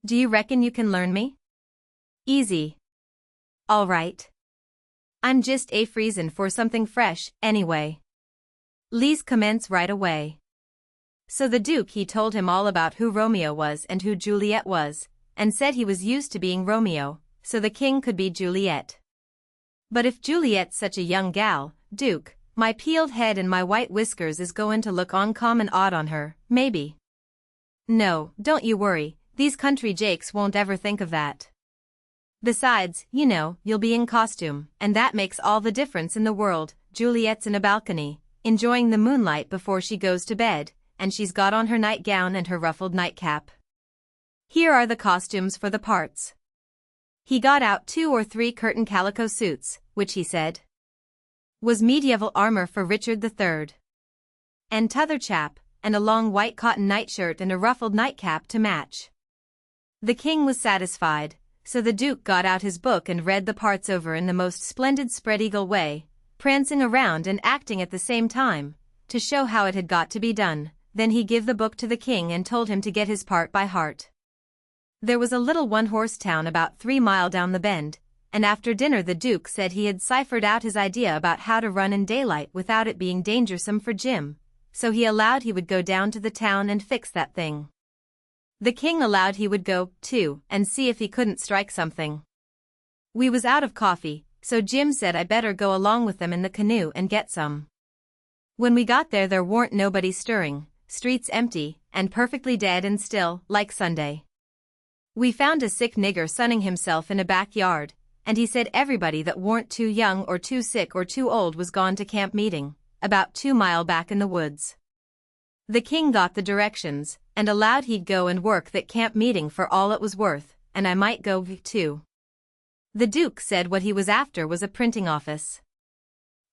A: Do you reckon you can learn me? Easy. All right. I'm just a freezin' for something fresh, anyway. Lease commence right away. So the Duke he told him all about who Romeo was and who Juliet was, and said he was used to being Romeo, so the king could be Juliet. But if Juliet's such a young gal, Duke, my peeled head and my white whiskers is goin' to look uncommon odd on her, maybe. No, don't you worry, these country jakes won't ever think of that. Besides, you know, you'll be in costume, and that makes all the difference in the world. Juliet's in a balcony, enjoying the moonlight before she goes to bed, and she's got on her nightgown and her ruffled nightcap. Here are the costumes for the parts. He got out 2 or 3 curtain calico suits, which he said was medieval armor for Richard III. And t'other chap, and a long white cotton nightshirt and a ruffled nightcap to match. The king was satisfied, so the Duke got out his book and read the parts over in the most splendid spread-eagle way, prancing around and acting at the same time, to show how it had got to be done. Then he give the book to the king and told him to get his part by heart. There was a little one-horse town about 3 miles down the bend, and after dinner the Duke said he had ciphered out his idea about how to run in daylight without it being dangersome for Jim, so he allowed he would go down to the town and fix that thing. The king allowed he would go, too, and see if he couldn't strike something. We was out of coffee, so Jim said I better go along with them in the canoe and get some. When we got there warn't nobody stirring, streets empty, and perfectly dead and still, like Sunday. We found a sick nigger sunning himself in a backyard, and he said everybody that warn't too young or too sick or too old was gone to camp meeting, about 2 mile back in the woods. The king got the directions, and allowed he'd go and work that camp meeting for all it was worth, and I might go too. The Duke said what he was after was a printing office.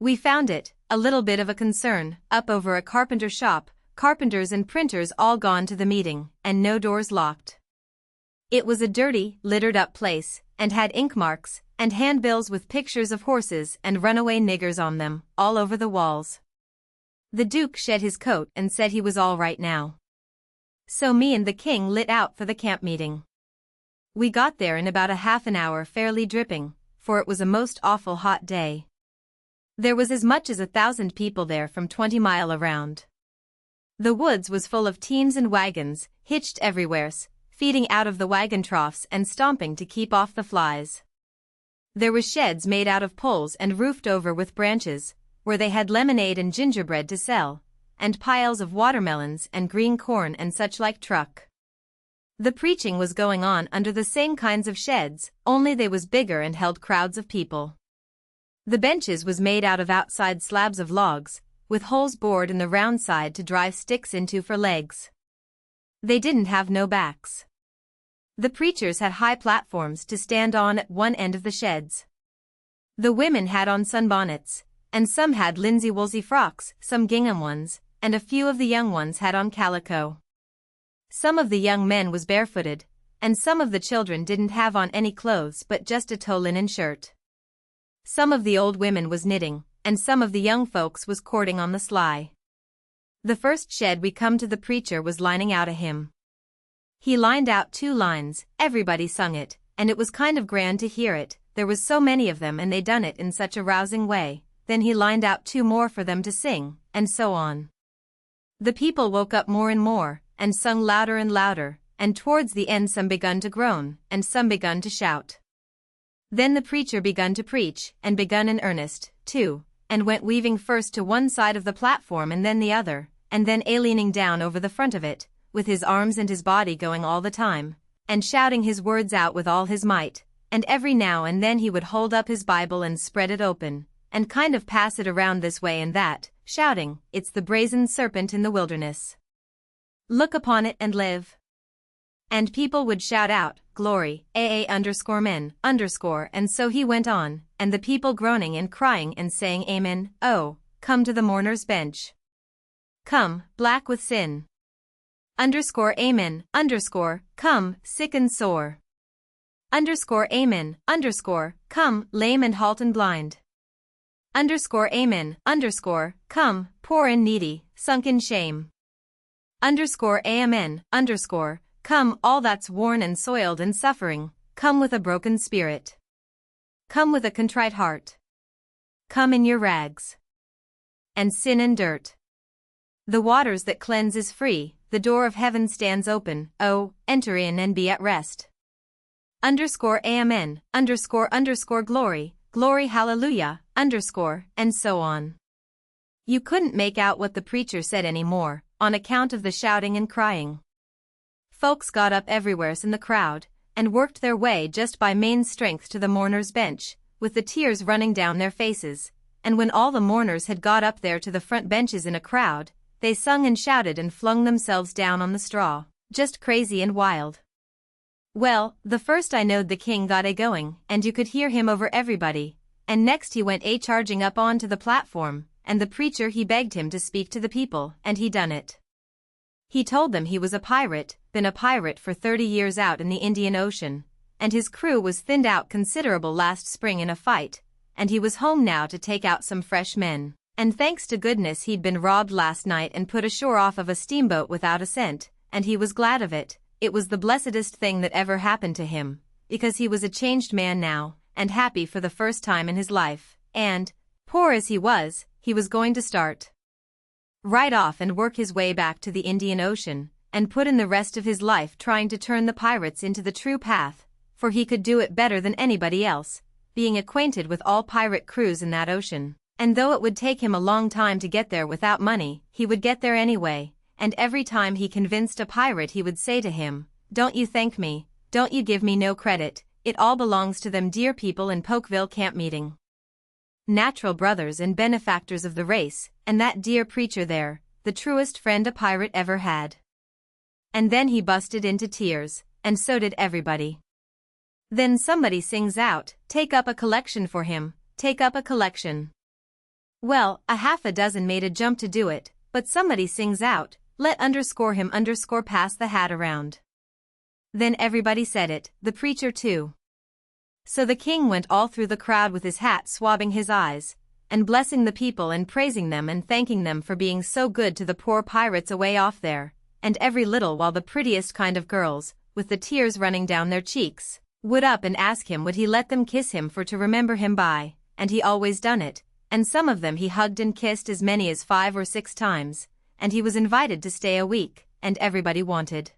A: We found it, a little bit of a concern, up over a carpenter shop, carpenters and printers all gone to the meeting, and no doors locked. It was a dirty, littered-up place, and had ink marks, and handbills with pictures of horses and runaway niggers on them, all over the walls. The Duke shed his coat and said he was all right now. So me and the king lit out for the camp meeting. We got there in about a half an hour fairly dripping, for it was a most awful hot day. There was as much as 1,000 people there from 20 mile around. The woods was full of teams and wagons, hitched everywheres, feeding out of the wagon troughs and stomping to keep off the flies. There was sheds made out of poles and roofed over with branches, where they had lemonade and gingerbread to sell, and piles of watermelons and green corn and such like truck. The preaching was going on under the same kinds of sheds, only they was bigger and held crowds of people. The benches was made out of outside slabs of logs, with holes bored in the round side to drive sticks into for legs. They didn't have no backs. The preachers had high platforms to stand on at one end of the sheds. The women had on sunbonnets, and some had linsey-woolsey frocks, some gingham ones, and a few of the young ones had on calico. Some of the young men was barefooted, and some of the children didn't have on any clothes but just a tow linen shirt. Some of the old women was knitting, and some of the young folks was courting on the sly. The first shed we come to the preacher was lining out a hymn. He lined out 2 lines, everybody sung it, and it was kind of grand to hear it, there was so many of them and they done it in such a rousing way. Then he lined out 2 more for them to sing, and so on. The people woke up more and more, and sung louder and louder, and towards the end some begun to groan, and some begun to shout. Then the preacher begun to preach, and begun in earnest, too, and went weaving first to one side of the platform and then the other, and then leaning down over the front of it, with his arms and his body going all the time, and shouting his words out with all his might, and every now and then he would hold up his Bible and spread it open, and kind of pass it around this way and that, shouting, "It's the brazen serpent in the wilderness. Look upon it and live." And people would shout out, "Glory, aa_men_," and so he went on, and the people groaning and crying and saying amen. "Oh, come to the mourner's bench. Come, black with sin. _amen, come, sick and sore. _amen, come, lame and halt and blind. _amen, come, poor and needy, sunk in shame. Amen, come, all that's worn and soiled and suffering, come with a broken spirit. Come with a contrite heart. Come in your rags and sin and dirt. The waters that cleanse is free, the door of heaven stands open, oh, enter in and be at rest. Amen, glory, glory hallelujah, and so on. You couldn't make out what the preacher said anymore, on account of the shouting and crying. Folks got up everywheres in the crowd, and worked their way just by main strength to the mourner's bench, with the tears running down their faces, and when all the mourners had got up there to the front benches in a crowd, they sung and shouted and flung themselves down on the straw, just crazy and wild. Well, the first I knowed the king got going, and you could hear him over everybody, and next he went charging up onto the platform, and the preacher he begged him to speak to the people, and he done it. He told them he was a pirate, been a pirate for 30 years out in the Indian Ocean, and his crew was thinned out considerable last spring in a fight, and he was home now to take out some fresh men, and thanks to goodness he'd been robbed last night and put ashore off of a steamboat without a cent, and he was glad of it. It was the blessedest thing that ever happened to him, because he was a changed man now, and happy for the first time in his life, and, poor as he was going to start right off and work his way back to the Indian Ocean, and put in the rest of his life trying to turn the pirates into the true path, for he could do it better than anybody else, being acquainted with all pirate crews in that ocean, and though it would take him a long time to get there without money, he would get there anyway, and every time he convinced a pirate he would say to him, "Don't you thank me, don't you give me no credit, it all belongs to them dear people in Pokeville camp meeting. Natural brothers and benefactors of the race, and that dear preacher there, the truest friend a pirate ever had." And then he busted into tears, and so did everybody. Then somebody sings out, "Take up a collection for him, take up a collection." Well, a half a dozen made a jump to do it, but somebody sings out, "Let him pass the hat around." Then everybody said it, the preacher too. So the king went all through the crowd with his hat swabbing his eyes, and blessing the people and praising them and thanking them for being so good to the poor pirates away off there, and every little while the prettiest kind of girls, with the tears running down their cheeks, would up and ask him would he let them kiss him for to remember him by, and he always done it, and some of them he hugged and kissed as many as 5 or 6 times, and he was invited to stay a week, and everybody wanted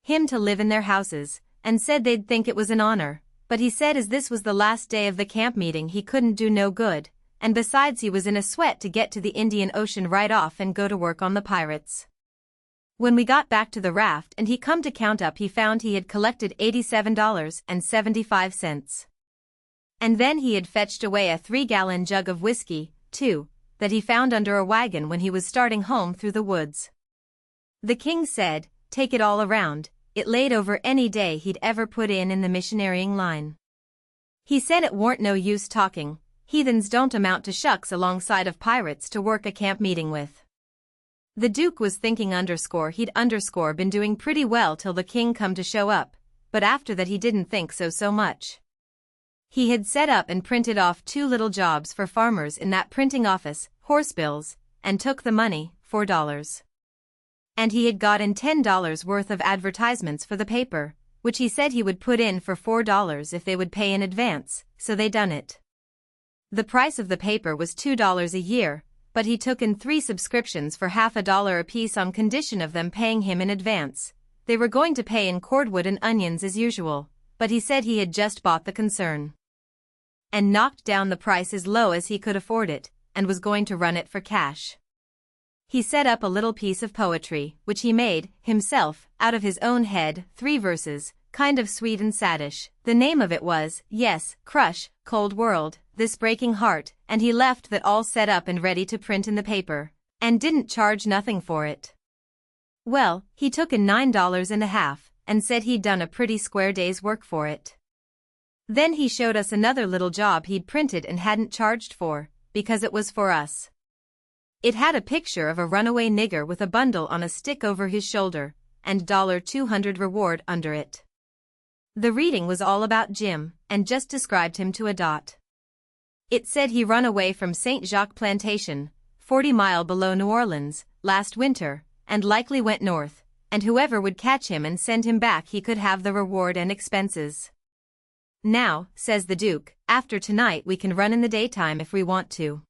A: him to live in their houses, and said they'd think it was an honor, but he said as this was the last day of the camp meeting he couldn't do no good, and besides he was in a sweat to get to the Indian Ocean right off and go to work on the pirates. When we got back to the raft and he come to count up he found he had collected $87.75. And then he had fetched away a 3-gallon jug of whiskey, too, that he found under a wagon when he was starting home through the woods. The king said, take it all around, it laid over any day he'd ever put in the missionarying line. He said it warn't no use talking, heathens don't amount to shucks alongside of pirates to work a camp meeting with. The Duke was thinking he'd been doing pretty well till the king come to show up, but after that he didn't think so much. He had set up and printed off 2 little jobs for farmers in that printing office, horse bills, and took the money, $4. and he had gotten $10 worth of advertisements for the paper, which he said he would put in for $4 if they would pay in advance, so they done it. The price of the paper was $2 a year, but he took in 3 subscriptions for half a dollar apiece on condition of them paying him in advance. They were going to pay in cordwood and onions as usual, but he said he had just bought the concern and knocked down the price as low as he could afford it, and was going to run it for cash. He set up a little piece of poetry, which he made, himself, out of his own head, 3 verses, kind of sweet and saddish. The name of it was, Yes, Crush, Cold World, This Breaking Heart, and he left that all set up and ready to print in the paper, and didn't charge nothing for it. Well, he took in $9.50, and said he'd done a pretty square day's work for it. Then he showed us another little job he'd printed and hadn't charged for, because it was for us. It had a picture of a runaway nigger with a bundle on a stick over his shoulder, and $200 reward under it. The reading was all about Jim, and just described him to a dot. It said he run away from St. Jacques Plantation, 40 miles below New Orleans, last winter, and likely went north, and whoever would catch him and send him back he could have the reward and expenses. Now, says the Duke, after tonight we can run in the daytime if we want to.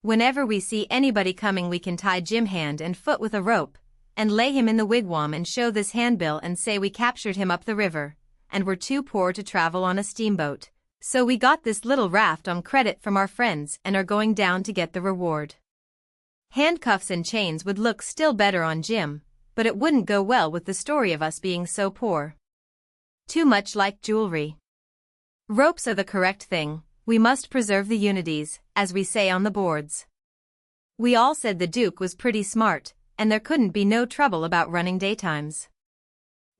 A: Whenever we see anybody coming we can tie Jim hand and foot with a rope, and lay him in the wigwam and show this handbill and say we captured him up the river, and were too poor to travel on a steamboat, so we got this little raft on credit from our friends and are going down to get the reward. Handcuffs and chains would look still better on Jim, but it wouldn't go well with the story of us being so poor. Too much like jewelry. Ropes are the correct thing. We must preserve the unities, as we say on the boards. We all said the Duke was pretty smart, and there couldn't be no trouble about running daytimes.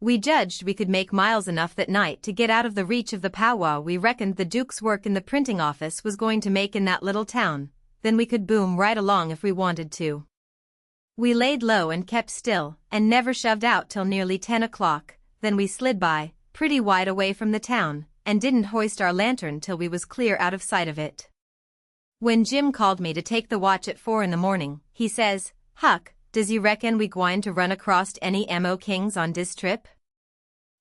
A: We judged we could make miles enough that night to get out of the reach of the powwow we reckoned the Duke's work in the printing office was going to make in that little town, then we could boom right along if we wanted to. We laid low and kept still, and never shoved out till nearly 10 o'clock, then we slid by, pretty wide away from the town, and didn't hoist our lantern till we was clear out of sight of it. When Jim called me to take the watch at 4 in the morning, he says, Huck, does you reckon we gwine to run across any M.O. Kings on dis trip?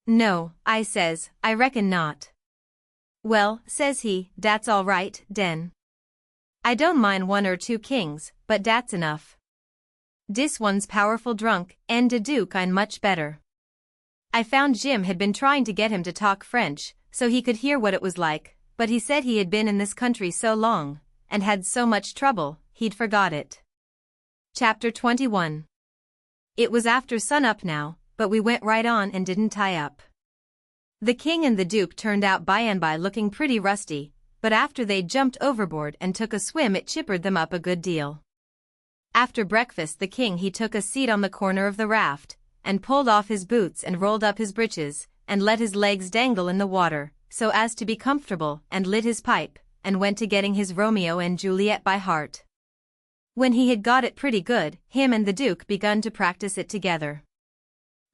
A: No, I says, I reckon not. Well, says he, dat's all right, den. I don't mind 1 or 2 kings, but dat's enough. Dis one's powerful drunk, and de Duke I'm much better. I found Jim had been trying to get him to talk French, so he could hear what it was like, but he said he had been in this country so long, and had so much trouble, he'd forgot it. Chapter 21. It was after sun-up now, but we went right on and didn't tie up. The king and the Duke turned out by and by looking pretty rusty, but after they'd jumped overboard and took a swim it chippered them up a good deal. After breakfast the king he took a seat on the corner of the raft, and pulled off his boots and rolled up his breeches, and let his legs dangle in the water, so as to be comfortable, and lit his pipe, and went to getting his Romeo and Juliet by heart. When he had got it pretty good, him and the Duke begun to practice it together.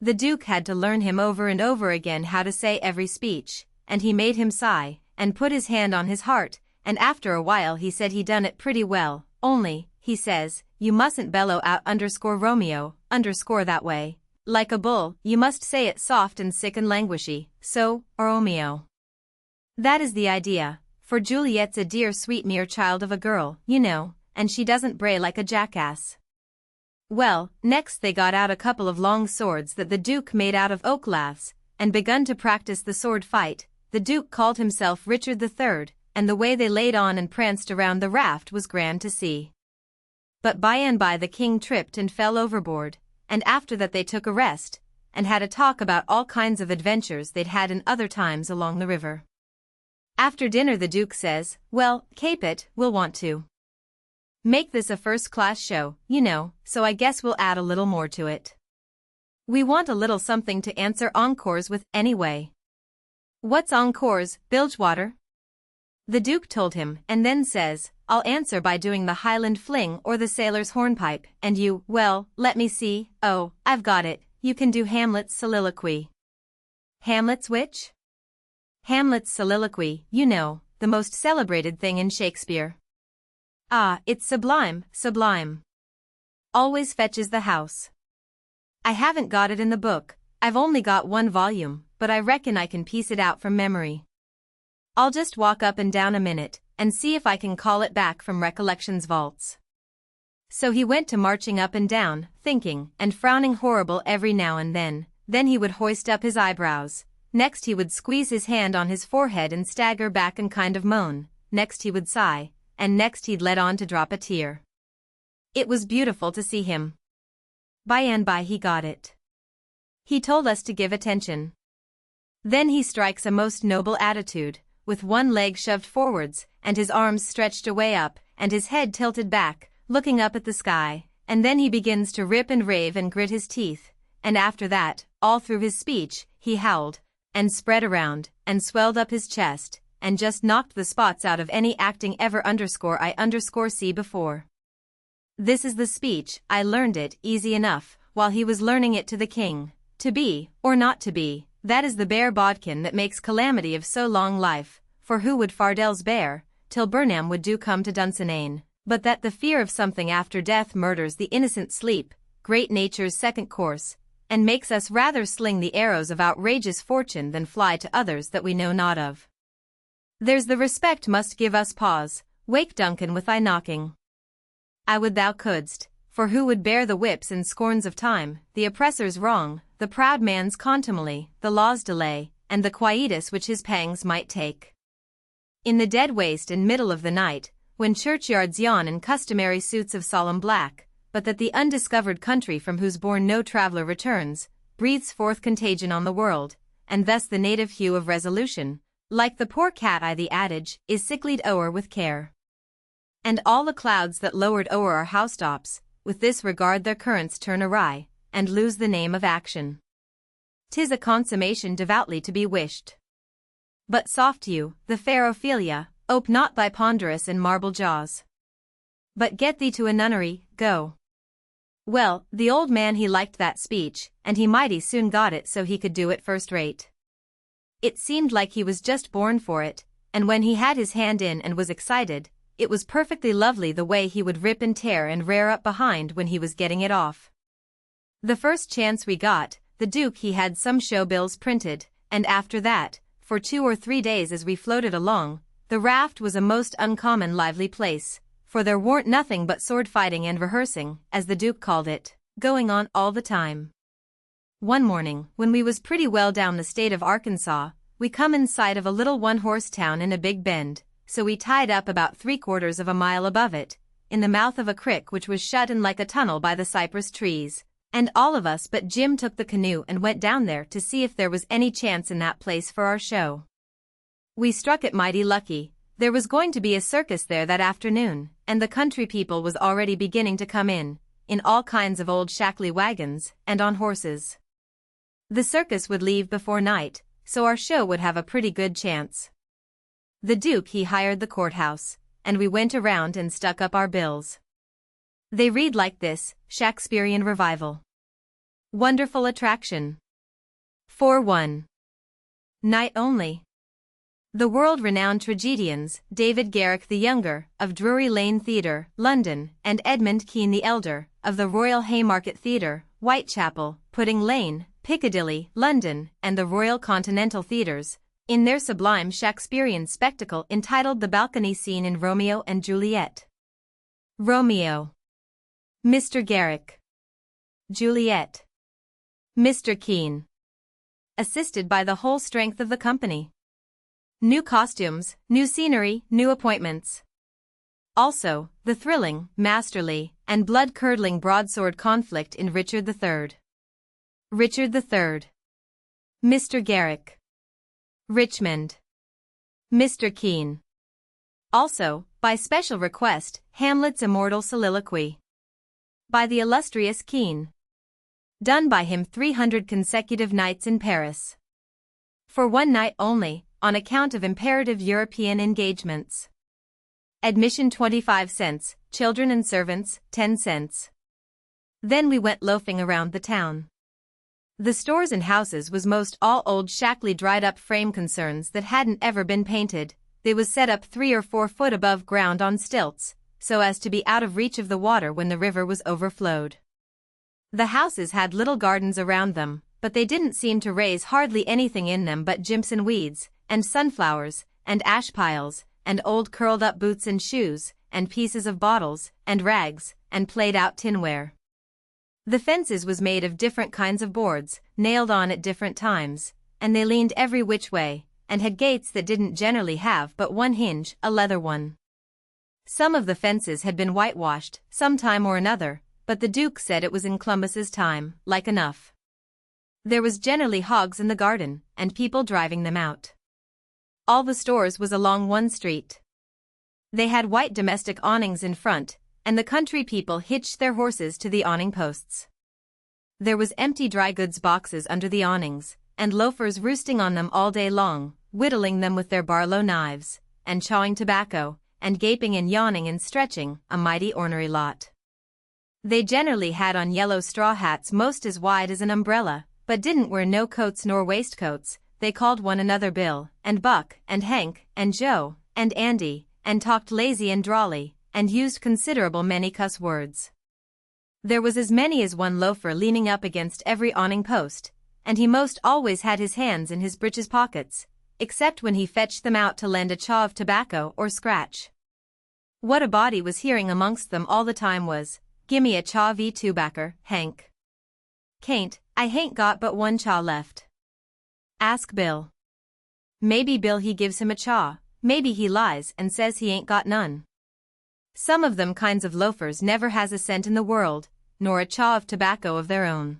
A: The Duke had to learn him over and over again how to say every speech, and he made him sigh, and put his hand on his heart, and after a while he said he done it pretty well, only, he says, you mustn't bellow out _Romeo, that way. Like a bull, you must say it soft and sick and languishy, so, Romeo. That is the idea, for Juliet's a dear sweet mere child of a girl, you know, and she doesn't bray like a jackass. Well, next they got out a couple of long swords that the Duke made out of oak laths, and begun to practice the sword fight. The Duke called himself Richard III, and the way they laid on and pranced around the raft was grand to see. But by and by the king tripped and fell overboard, and after that they took a rest, and had a talk about all kinds of adventures they'd had in other times along the river. After dinner the Duke says, well, Cape it, we'll want to make this a first-class show, you know, so I guess we'll add a little more to it. We want a little something to answer encores with, anyway. What's encores, Bilgewater? The Duke told him, and then says, I'll answer by doing the Highland Fling or the Sailor's Hornpipe, and you, well, let me see, oh, I've got it, you can do Hamlet's soliloquy. Hamlet's which? Hamlet's soliloquy, you know, the most celebrated thing in Shakespeare. Ah, it's sublime, sublime. Always fetches the house. I haven't got it in the book, I've only got one volume, but I reckon I can piece it out from memory. I'll just walk up and down a minute, and see if I can call it back from recollection's vaults. So he went to marching up and down, thinking, and frowning horrible every now and then he would hoist up his eyebrows, next he would squeeze his hand on his forehead and stagger back and kind of moan, next he would sigh, and next he'd let on to drop a tear. It was beautiful to see him. By and by he got it. He told us to give attention. Then he strikes a most noble attitude, with one leg shoved forwards, and his arms stretched away up, and his head tilted back, looking up at the sky, and then he begins to rip and rave and grit his teeth, and after that, all through his speech, he howled, and spread around, and swelled up his chest, and just knocked the spots out of any acting ever _I_see before. This is the speech, I learned it easy enough, while he was learning it to the king. To be, or not to be, that is the bare bodkin that makes calamity of so long life, for who would Fardell's bear, till Burnham would do come to Dunsinane, but that the fear of something after death murders the innocent sleep, great nature's second course, and makes us rather sling the arrows of outrageous fortune than fly to others that we know not of. There's the respect must give us pause, wake Duncan with thy knocking. I would thou couldst, for who would bear the whips and scorns of time, the oppressor's wrong, the proud man's contumely, the law's delay, and the quietus which his pangs might take. In the dead waste and middle of the night, when churchyards yawn in customary suits of solemn black, but that the undiscovered country from whose bourne no traveller returns, breathes forth contagion on the world, and thus the native hue of resolution, like the poor cat the adage, is sicklied o'er with care. And all the clouds that lowered o'er our housetops, with this regard their currents turn awry, and lose the name of action. 'Tis a consummation devoutly to be wished. But soft you, the fair Ophelia, ope not thy ponderous and marble jaws. But get thee to a nunnery, go. Well, the old man he liked that speech, and he mighty soon got it so he could do it first rate. It seemed like he was just born for it, and when he had his hand in and was excited, it was perfectly lovely the way he would rip and tear and rear up behind when he was getting it off. The first chance we got, the Duke he had some show bills printed, and after that, for 2 or 3 days as we floated along, the raft was a most uncommon lively place, for there warn't nothing but sword fighting and rehearsing, as the Duke called it, going on all the time. One morning, when we was pretty well down the state of Arkansas, we come in sight of a little one-horse town in a big bend, so we tied up about 3/4 of a mile above it, in the mouth of a crick which was shut in like a tunnel by the cypress trees, and all of us but Jim took the canoe and went down there to see if there was any chance in that place for our show. We struck it mighty lucky. There was going to be a circus there that afternoon, and the country people was already beginning to come in all kinds of old shackly wagons, and on horses. The circus would leave before night, so our show would have a pretty good chance. The Duke he hired the courthouse, and we went around and stuck up our bills. They read like this: Shakespearean Revival. Wonderful attraction. 4-1. Night only. The world-renowned tragedians, David Garrick the Younger, of Drury Lane Theatre, London, and Edmund Kean the Elder, of the Royal Haymarket Theatre, Whitechapel, Pudding Lane, Piccadilly, London, and the Royal Continental Theatres, in their sublime Shakespearean spectacle entitled The Balcony Scene in Romeo and Juliet. Romeo. Mr. Garrick. Juliet. Mr. Kean. Assisted by the whole strength of the company. New costumes, new scenery, new appointments. Also, the thrilling, masterly, and blood-curdling broadsword conflict in Richard III. Richard III. Mr. Garrick. Richmond. Mr. Kean. Also, by special request, Hamlet's immortal soliloquy. By the illustrious Kean. Done by him 300 consecutive nights in Paris. For one night only, on account of imperative European engagements. Admission 25 cents, children and servants, 10 cents. Then we went loafing around the town. The stores and houses was most all old shackly dried up frame concerns that hadn't ever been painted. They was set up 3 or 4 foot above ground on stilts, so as to be out of reach of the water when the river was overflowed. The houses had little gardens around them, but they didn't seem to raise hardly anything in them but Jimson weeds, and sunflowers, and ash piles, and old curled-up boots and shoes, and pieces of bottles, and rags, and played-out tinware. The fences was made of different kinds of boards, nailed on at different times, and they leaned every which way, and had gates that didn't generally have but one hinge, a leather one. Some of the fences had been whitewashed, some time or another, but the Duke said it was in Columbus's time, like enough. There was generally hogs in the garden, and people driving them out. All the stores was along one street. They had white domestic awnings in front, and the country people hitched their horses to the awning posts. There was empty dry goods boxes under the awnings, and loafers roosting on them all day long, whittling them with their Barlow knives, and chawing tobacco, and gaping and yawning and stretching, a mighty ornery lot. They generally had on yellow straw hats most as wide as an umbrella, but didn't wear no coats nor waistcoats. They called one another Bill, and Buck, and Hank, and Joe, and Andy, and talked lazy and drawly, and used considerable many cuss words. There was as many as one loafer leaning up against every awning post, and he most always had his hands in his breeches pockets, except when he fetched them out to lend a chaw of tobacco or scratch. What a body was hearing amongst them all the time was, "Gimme a chaw v tobaccer, Hank." "Cain't, I hain't got but one chaw left." "Ask Bill." Maybe Bill he gives him a chaw, maybe he lies and says he ain't got none. Some of them kinds of loafers never has a cent in the world, nor a chaw of tobacco of their own.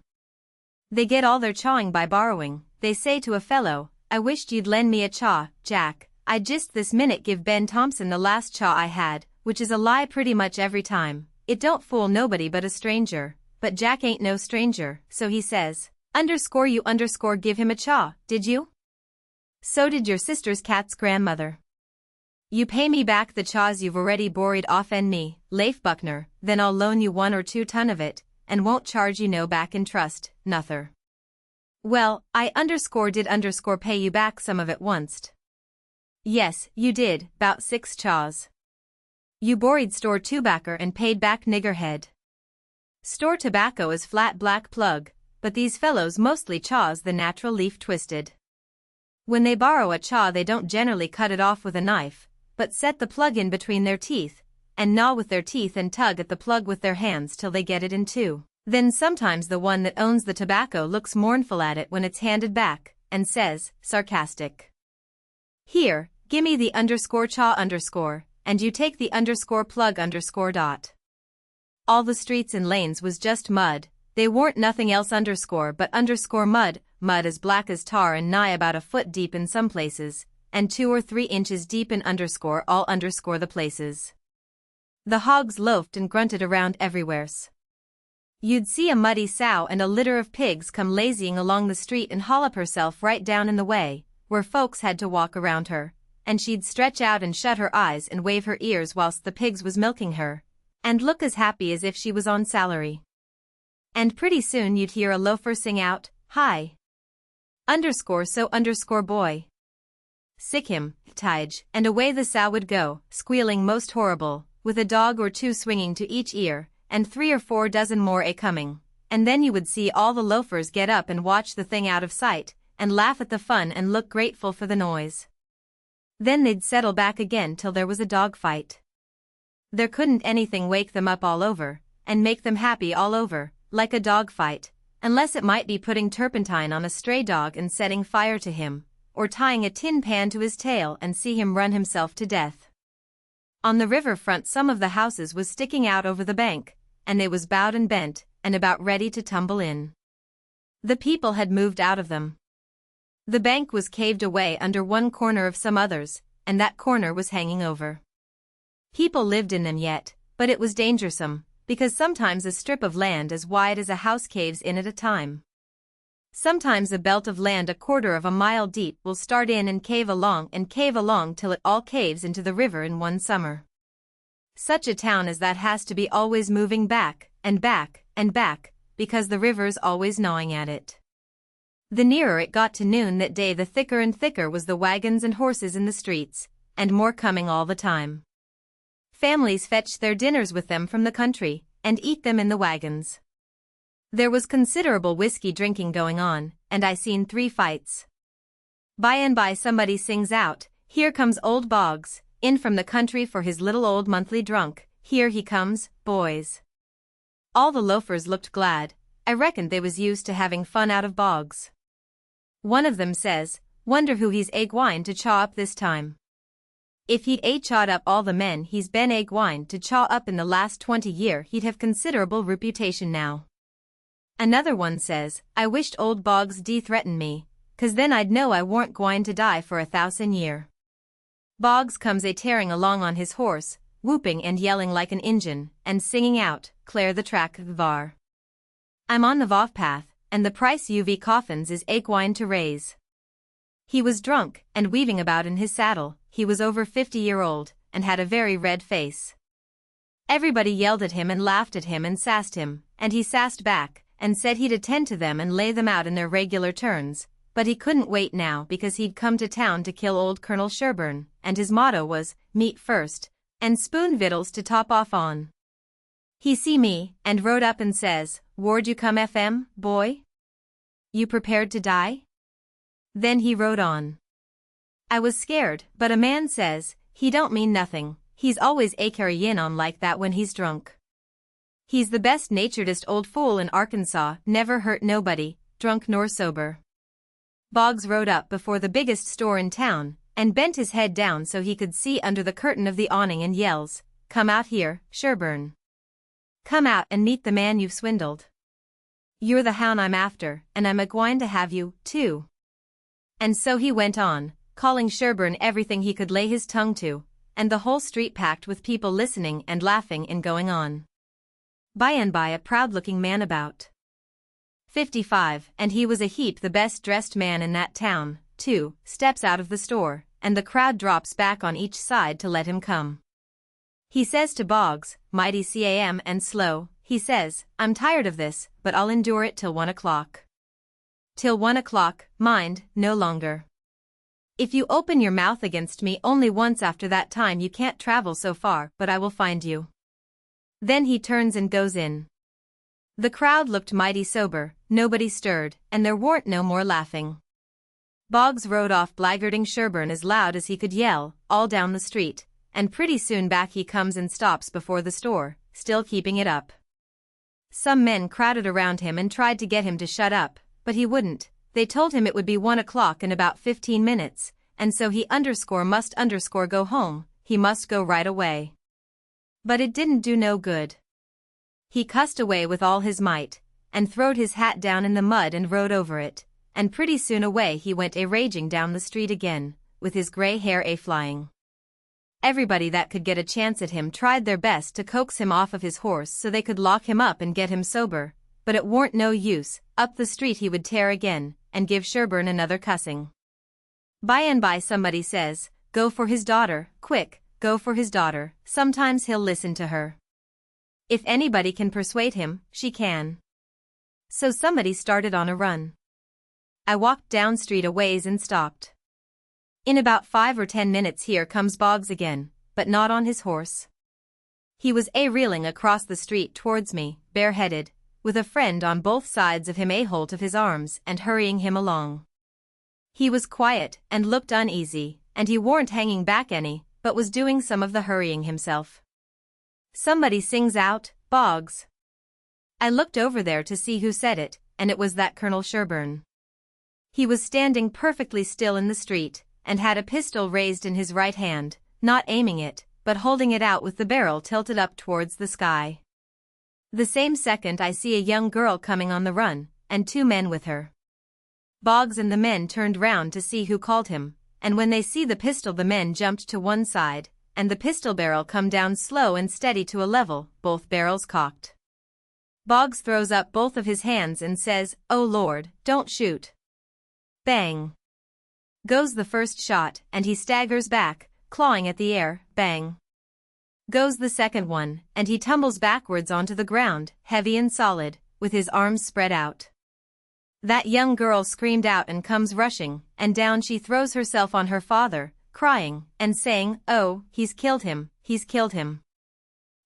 A: They get all their chawing by borrowing. They say to a fellow, "I wished you'd lend me a chaw, Jack. I'd just this minute give Ben Thompson the last chaw I had," which is a lie pretty much every time. It don't fool nobody but a stranger, but Jack ain't no stranger, so he says, "You give him a chaw, did you? So did your sister's cat's grandmother. You pay me back the chaws you've already borried offen me, Leif Buckner, then I'll loan you 1 or 2 ton of it, and won't charge you no back in trust, nuther." "Well, I did pay you back some of it onct." "Yes, you did, 'bout 6 chaws. You borried store tobacco and paid back niggerhead. Store tobacco is flat black plug, but these fellows mostly chaws the natural leaf twisted. When they borrow a chaw they don't generally cut it off with a knife, but set the plug in between their teeth, and gnaw with their teeth and tug at the plug with their hands till they get it in two. Then sometimes the one that owns the tobacco looks mournful at it when it's handed back, and says, sarcastic, "Here, gimme the _chaw_, and you take the _plug_. All the streets and lanes was just mud, they warn't nothing else but mud as black as tar and nigh about a foot deep in some places, and 2 or 3 inches deep in all the places. The hogs loafed and grunted around everywheres. You'd see a muddy sow and a litter of pigs come lazying along the street and hollop herself right down in the way, where folks had to walk around her, and she'd stretch out and shut her eyes and wave her ears whilst the pigs was milking her, and look as happy as if she was on salary. And pretty soon you'd hear a loafer sing out, "Hi! _boy. Sick him, tige," and away the sow would go, squealing most horrible, with a dog or 2 swinging to each ear, and 3 or 4 dozen more a-coming, and then you would see all the loafers get up and watch the thing out of sight, and laugh at the fun and look grateful for the noise. Then they'd settle back again till there was a dog fight. There couldn't anything wake them up all over, and make them happy all over, like a dog fight, unless it might be putting turpentine on a stray dog and setting fire to him, or tying a tin pan to his tail and see him run himself to death. On the river front some of the houses was sticking out over the bank, and they was bowed and bent, and about ready to tumble in. The people had moved out of them. The bank was caved away under one corner of some others, and that corner was hanging over. People lived in them yet, but it was dangersome, because sometimes a strip of land as wide as a house caves in at a time. Sometimes a belt of land 1/4 of a mile deep will start in and cave along till it all caves into the river in one summer. Such a town as that has to be always moving back, and back, and back, because the river's always gnawing at it. The nearer it got to noon that day the thicker and thicker was the wagons and horses in the streets, and more coming all the time. Families fetched their dinners with them from the country, and eat them in the wagons. There was considerable whiskey drinking going on, and I seen 3 fights. By and by somebody sings out, "Here comes old Boggs, in from the country for his little old monthly drunk, here he comes, boys." All the loafers looked glad. I reckoned they was used to having fun out of Boggs. One of them says, "Wonder who he's a-gwine to chaw up this time. If he'd a-chawed up all the men he's been a-gwine to chaw up in the last 20 year he'd have considerable reputation now." Another one says, "I wished old Boggs threatened me, 'cause then I'd know I warn't gwine to die for 1,000 year." Boggs comes a-tearing along on his horse, whooping and yelling like an Injun, and singing out, "Clear the track, var. I'm on the Vaugh path, and the price UV coffins is a-gwine to raise." He was drunk, and weaving about in his saddle. He was over 50-year-old, and had a very red face. Everybody yelled at him and laughed at him and sassed him, and he sassed back, and said he'd attend to them and lay them out in their regular turns, but he couldn't wait now because he'd come to town to kill old Colonel Sherburne, and his motto was, "Meat first, and spoon victuals to top off on." He see me, and rode up and says, "Ward you come FM, boy? You prepared to die?" Then he rode on. I was scared, but a man says, "He don't mean nothing, he's always a-carryin' on like that when he's drunk. He's the best naturedest old fool in Arkansas, never hurt nobody, drunk nor sober." Boggs rode up before the biggest store in town, and bent his head down so he could see under the curtain of the awning and yells, "Come out here, Sherburne. Come out and meet the man you've swindled. You're the hound I'm after, and I'm a-gwine to have you, too." And so he went on, calling Sherburne everything he could lay his tongue to, and the whole street packed with people listening and laughing and going on. By and by a proud-looking man about 55, and he was a heap the best-dressed man in that town, too, steps out of the store, and the crowd drops back on each side to let him come. He says to Boggs, mighty calm and slow, he says, "I'm tired of this, but I'll endure it till 1 o'clock. Till 1 o'clock, mind, no longer. If you open your mouth against me only once after that time you can't travel so far, but I will find you." Then he turns and goes in. The crowd looked mighty sober, nobody stirred, and there warn't no more laughing. Boggs rode off blackguarding Sherburne as loud as he could yell, all down the street, and pretty soon back he comes and stops before the store, still keeping it up. Some men crowded around him and tried to get him to shut up, but he wouldn't. They told him it would be 1 o'clock in about 15 minutes, and so he must go home, he must go right away. But it didn't do no good. He cussed away with all his might, and throwed his hat down in the mud and rode over it, and pretty soon away he went a-raging down the street again, with his gray hair a-flying. Everybody that could get a chance at him tried their best to coax him off of his horse so they could lock him up and get him sober, but it warn't no use. Up the street he would tear again, and give Sherburne another cussing. By and by somebody says, "Go for his daughter, quick, go for his daughter, sometimes he'll listen to her. If anybody can persuade him, she can." So somebody started on a run. I walked down street a ways and stopped. In about 5 or 10 minutes here comes Boggs again, but not on his horse. He was a-reeling across the street towards me, bareheaded, with a friend on both sides of him a-holt of his arms and hurrying him along. He was quiet and looked uneasy, and he warn't hanging back any, but was doing some of the hurrying himself. Somebody sings out, "Boggs." I looked over there to see who said it, and it was that Colonel Sherburne. He was standing perfectly still in the street, and had a pistol raised in his right hand, not aiming it, but holding it out with the barrel tilted up towards the sky. The same second I see a young girl coming on the run, and 2 men with her. Boggs and the men turned round to see who called him, and when they see the pistol the men jumped to one side, and the pistol barrel come down slow and steady to a level, both barrels cocked. Boggs throws up both of his hands and says, "Oh Lord, don't shoot." Bang! Goes the first shot, and he staggers back, clawing at the air, bang! Goes the second one, and he tumbles backwards onto the ground, heavy and solid, with his arms spread out. That young girl screamed out and comes rushing, and down she throws herself on her father, crying, and saying, "Oh, he's killed him, he's killed him."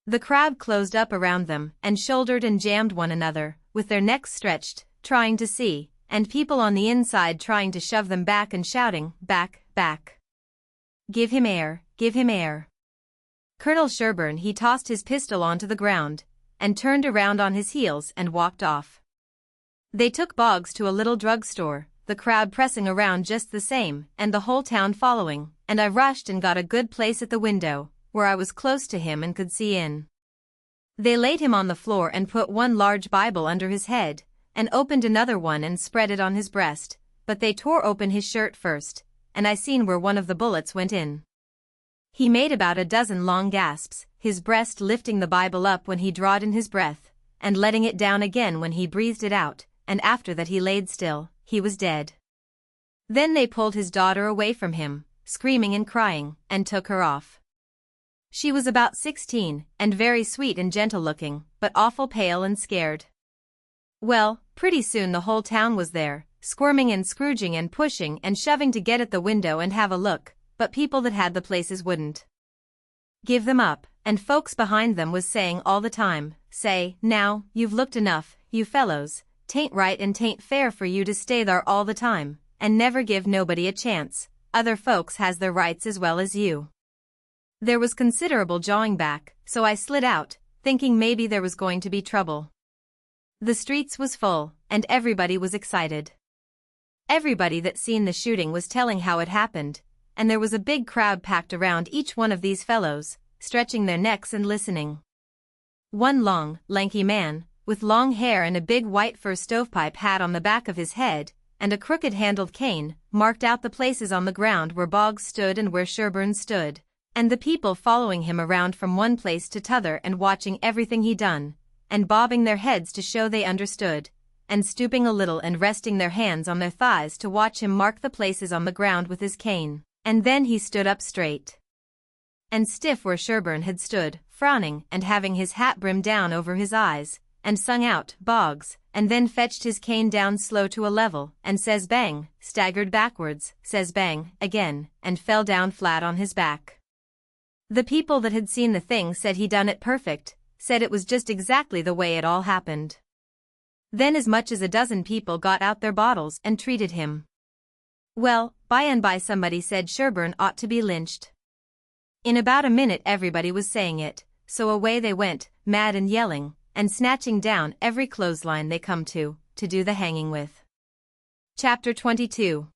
A: The crowd closed up around them, and shouldered and jammed one another, with their necks stretched, trying to see, and people on the inside trying to shove them back and shouting, "Back, back. Give him air, give him air." Colonel Sherburne he tossed his pistol onto the ground, and turned around on his heels and walked off. They took Boggs to a little drugstore, the crowd pressing around just the same, and the whole town following, and I rushed and got a good place at the window, where I was close to him and could see in. They laid him on the floor and put one large Bible under his head, and opened another one and spread it on his breast, but they tore open his shirt first, and I seen where one of the bullets went in. He made about a dozen long gasps, his breast lifting the Bible up when he drawed in his breath, and letting it down again when he breathed it out, and after that he laid still, he was dead. Then they pulled his daughter away from him, screaming and crying, and took her off. She was about 16, and very sweet and gentle-looking, but awful pale and scared. Well, pretty soon the whole town was there, squirming and scrooging and pushing and shoving to get at the window and have a look, but people that had the places wouldn't give them up, and folks behind them was saying all the time, "Say, now, you've looked enough, you fellows, 'tain't right and 'tain't fair for you to stay there all the time, and never give nobody a chance, other folks has their rights as well as you." There was considerable jawing back, so I slid out, thinking maybe there was going to be trouble. The streets was full, and everybody was excited. Everybody that seen the shooting was telling how it happened, and there was a big crowd packed around each one of these fellows, stretching their necks and listening. One long, lanky man, with long hair and a big white fur stovepipe hat on the back of his head, and a crooked-handled cane, marked out the places on the ground where Boggs stood and where Sherburne stood, and the people following him around from one place to t'other and watching everything he done, and bobbing their heads to show they understood, and stooping a little and resting their hands on their thighs to watch him mark the places on the ground with his cane, and then he stood up straight and stiff where Sherburne had stood, frowning and having his hat brimmed down over his eyes, and sung out, "Boggs," and then fetched his cane down slow to a level, and says bang, staggered backwards, says bang, again, and fell down flat on his back. The people that had seen the thing said he done it perfect, said it was just exactly the way it all happened. Then as much as a dozen people got out their bottles and treated him. Well, by and by somebody said Sherburne ought to be lynched. In about a minute everybody was saying it, so away they went, mad and yelling, and snatching down every clothesline they come to do the hanging with. Chapter 22.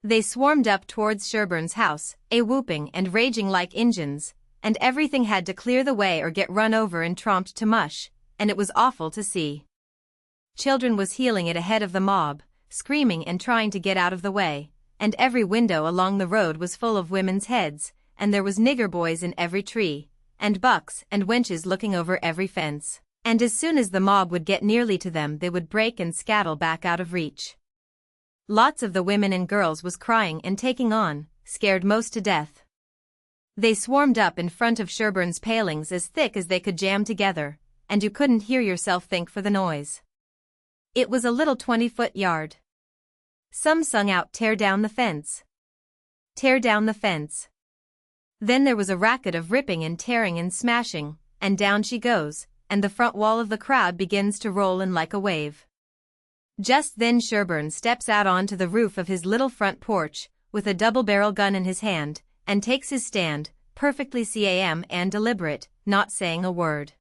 A: They swarmed up towards Sherburne's house, a-whooping and raging like Injuns, and everything had to clear the way or get run over and tromped to mush, and it was awful to see. Children was heeling it ahead of the mob, screaming and trying to get out of the way, and every window along the road was full of women's heads, and there was nigger boys in every tree, and bucks and wenches looking over every fence, and as soon as the mob would get nearly to them they would break and scattle back out of reach. Lots of the women and girls was crying and taking on, scared most to death. They swarmed up in front of Sherburne's palings as thick as they could jam together, and you couldn't hear yourself think for the noise. It was a little 20-foot yard. Some sung out, "Tear down the fence. Tear down the fence." Then there was a racket of ripping and tearing and smashing, and down she goes, and the front wall of the crowd begins to roll in like a wave. Just then Sherburne steps out onto the roof of his little front porch, with a double-barrel gun in his hand, and takes his stand, perfectly calm and deliberate, not saying a word.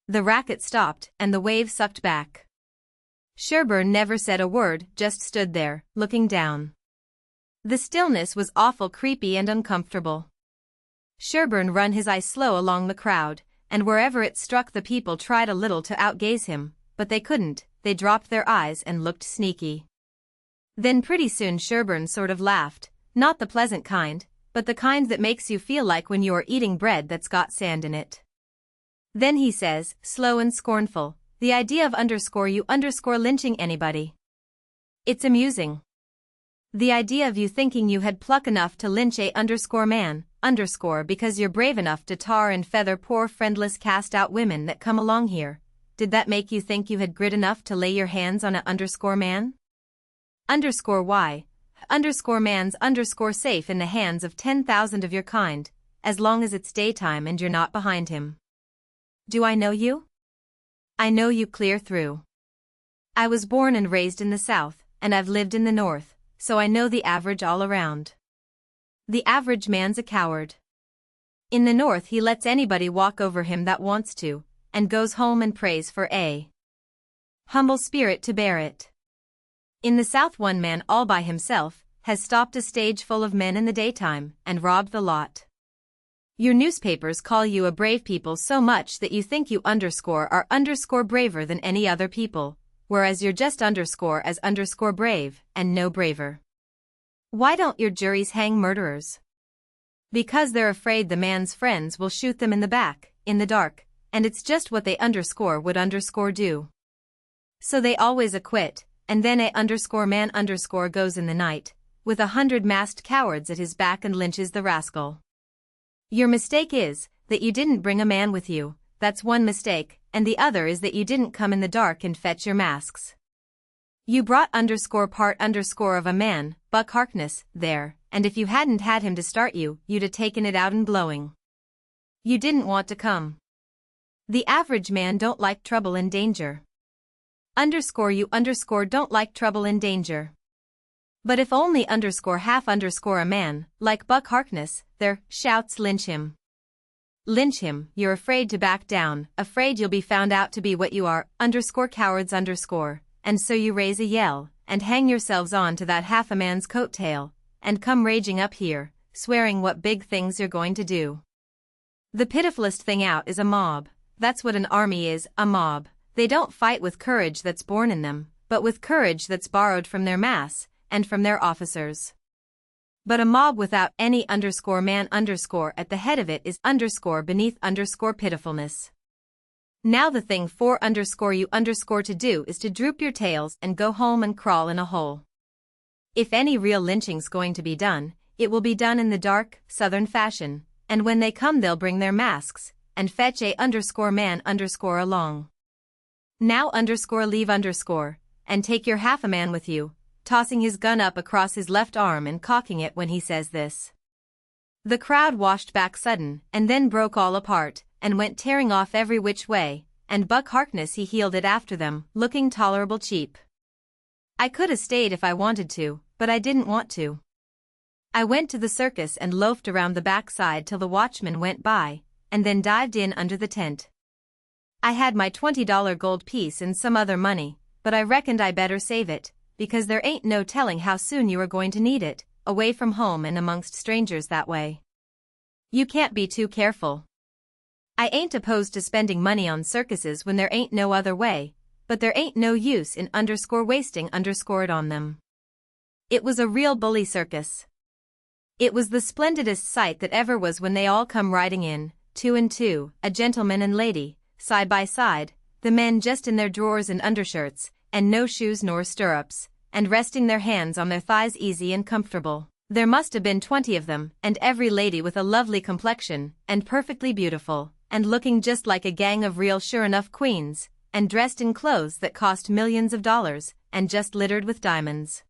A: The racket stopped, and the wave sucked back. Sherburne never said a word, just stood there, looking down. The stillness was awful creepy and uncomfortable. Sherburne run his eye slow along the crowd, and wherever it struck the people tried a little to outgaze him, but they couldn't. They dropped their eyes and looked sneaky. Then pretty soon Sherburne sort of laughed, not the pleasant kind, but the kind that makes you feel like when you're eating bread that's got sand in it. Then he says, slow and scornful, "The idea of you lynching anybody. It's amusing. The idea of you thinking you had pluck enough to lynch man, because you're brave enough to tar and feather poor friendless cast-out women that come along here. Did that make you think you had grit enough to lay your hands on a man? Why? Man's safe in the hands of 10,000 of your kind, as long as it's daytime and you're not behind him. Do I know you? I know you clear through. I was born and raised in the South, and I've lived in the North, so I know the average all around. The average man's a coward. In the North he lets anybody walk over him that wants to, and goes home and prays for a humble spirit to bear it. In the South one man all by himself has stopped a stage full of men in the daytime and robbed the lot. Your newspapers call you a brave people so much that you think you are braver than any other people, whereas you're just brave and no braver. Why don't your juries hang murderers? Because they're afraid the man's friends will shoot them in the back, in the dark, and it's just what they would do. So they always acquit, and then man goes in the night, with 100 masked cowards at his back and lynches the rascal. Your mistake is that you didn't bring a man with you, that's one mistake, and the other is that you didn't come in the dark and fetch your masks. You brought part of a man, Buck Harkness, there, and if you hadn't had him to start you'd have taken it out in blowing. You didn't want to come. The average man don't like trouble and danger. You don't like trouble and danger. But if only half a man, like Buck Harkness, there, shouts lynch him. Lynch him, you're afraid to back down, afraid you'll be found out to be what you are, cowards and so you raise a yell, and hang yourselves on to that half a man's coattail, and come raging up here, swearing what big things you're going to do. The pitifullest thing out is a mob. That's what an army is, a mob. They don't fight with courage that's born in them, but with courage that's borrowed from their mass, and from their officers. But a mob without any man at the head of it is beneath pitifulness. Now the thing for you to do is to droop your tails and go home and crawl in a hole. If any real lynching's going to be done, it will be done in the dark, Southern fashion, and when they come they'll bring their masks, and fetch a man along. Now leave and take your half a man with you, tossing his gun up across his left arm and cocking it when he says this. The crowd washed back sudden, and then broke all apart, and went tearing off every which way, and Buck Harkness he heeled it after them, looking tolerable cheap. I could have stayed if I wanted to, but I didn't want to. I went to the circus and loafed around the backside till the watchman went by, and then dived in under the tent. I had my $20 gold piece and some other money, but I reckoned I better save it, because there ain't no telling how soon you are going to need it, away from home and amongst strangers that way. You can't be too careful. I ain't opposed to spending money on circuses when there ain't no other way, but there ain't no use in wasting it on them. It was a real bully circus. It was the splendidest sight that ever was when they all come riding in, 2 and 2, a gentleman and lady, side by side, the men just in their drawers and undershirts, and no shoes nor stirrups, and resting their hands on their thighs easy and comfortable. There must have been 20 of them, and every lady with a lovely complexion, and perfectly beautiful, and looking just like a gang of real sure-enough queens, and dressed in clothes that cost millions of dollars, and just littered with diamonds.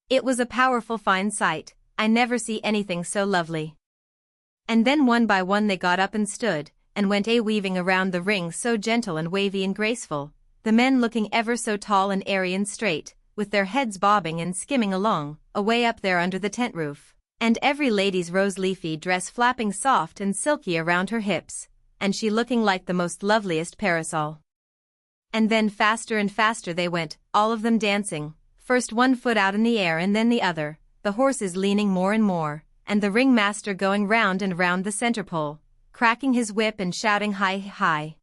A: It was a powerful fine sight. I never see anything so lovely. And then one by one they got up and stood, and went weaving around the ring so gentle and wavy and graceful, the men looking ever so tall and airy and straight, with their heads bobbing and skimming along, away up there under the tent roof, and every lady's rose-leafy dress flapping soft and silky around her hips, and she looking like the most loveliest parasol. And then faster and faster they went, all of them dancing, first one foot out in the air and then the other, the horses leaning more and more, and the ringmaster going round and round the center pole, cracking his whip and shouting hi hi.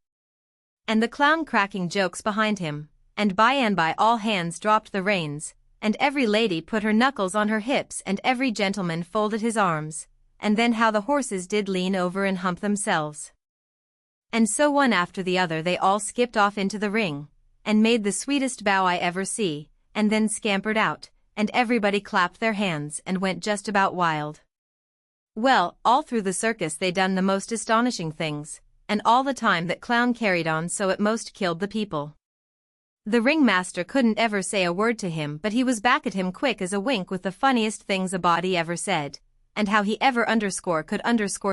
A: And the clown cracking jokes behind him, and by all hands dropped the reins, and every lady put her knuckles on her hips and every gentleman folded his arms, and then how the horses did lean over and hump themselves. And so one after the other they all skipped off into the ring, and made the sweetest bow I ever see, and then scampered out, and everybody clapped their hands and went just about wild. Well, all through the circus they done the most astonishing things, and all the time that clown carried on so it most killed the people. The ringmaster couldn't ever say a word to him, but he was back at him quick as a wink with the funniest things a body ever said, and how he ever could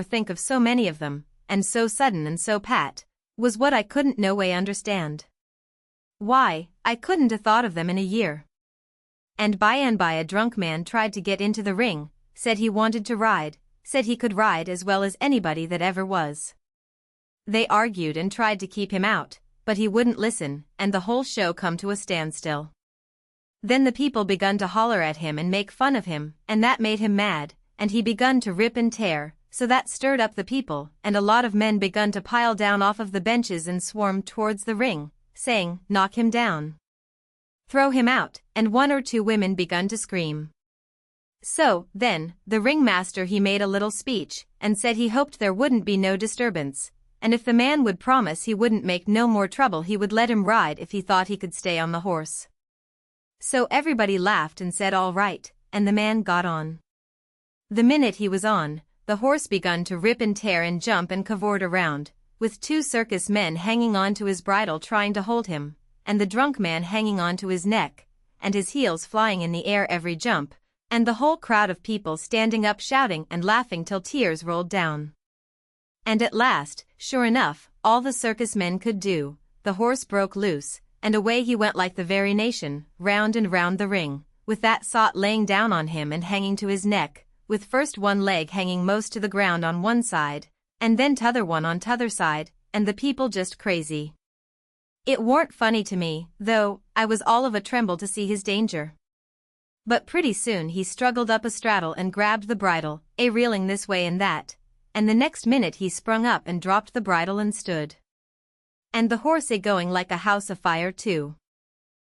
A: think of so many of them, and so sudden and so pat, was what I couldn't no way understand. Why, I couldn't have thought of them in a year. And by a drunk man tried to get into the ring, said he wanted to ride, said he could ride as well as anybody that ever was. They argued and tried to keep him out, but he wouldn't listen, and the whole show come to a standstill. Then the people begun to holler at him and make fun of him, and that made him mad, and he begun to rip and tear, so that stirred up the people, and a lot of men begun to pile down off of the benches and swarm towards the ring, saying, "Knock him down. Throw him out," and 1 or 2 women begun to scream. So, then, the ringmaster he made a little speech, and said he hoped there wouldn't be no disturbance, and if the man would promise he wouldn't make no more trouble he would let him ride if he thought he could stay on the horse. So everybody laughed and said all right, and the man got on. The minute he was on, the horse begun to rip and tear and jump and cavort around, with 2 circus men hanging on to his bridle trying to hold him, and the drunk man hanging on to his neck, and his heels flying in the air every jump, and the whole crowd of people standing up shouting and laughing till tears rolled down. And at last, sure enough, all the circus men could do, the horse broke loose, and away he went like the very nation, round and round the ring, with that sot laying down on him and hanging to his neck, with first one leg hanging most to the ground on one side, and then t'other one on t'other side, and the people just crazy. It warn't funny to me, though, I was all of a tremble to see his danger. But pretty soon he struggled up a straddle and grabbed the bridle, reeling this way and that, and the next minute he sprung up and dropped the bridle and stood. And the horse going like a house afire too.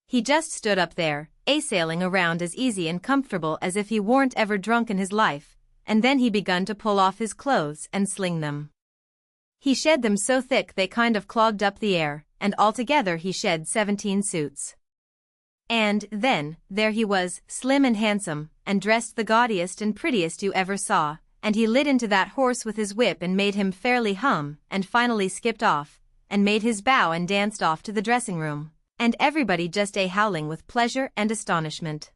A: He just stood up there, sailing around as easy and comfortable as if he warn't ever drunk in his life, and then he begun to pull off his clothes and sling them. He shed them so thick they kind of clogged up the air, and altogether he shed 17 suits. And, then, there he was, slim and handsome, and dressed the gaudiest and prettiest you ever saw, and he lit into that horse with his whip and made him fairly hum, and finally skipped off, and made his bow and danced off to the dressing room, and everybody just howling with pleasure and astonishment.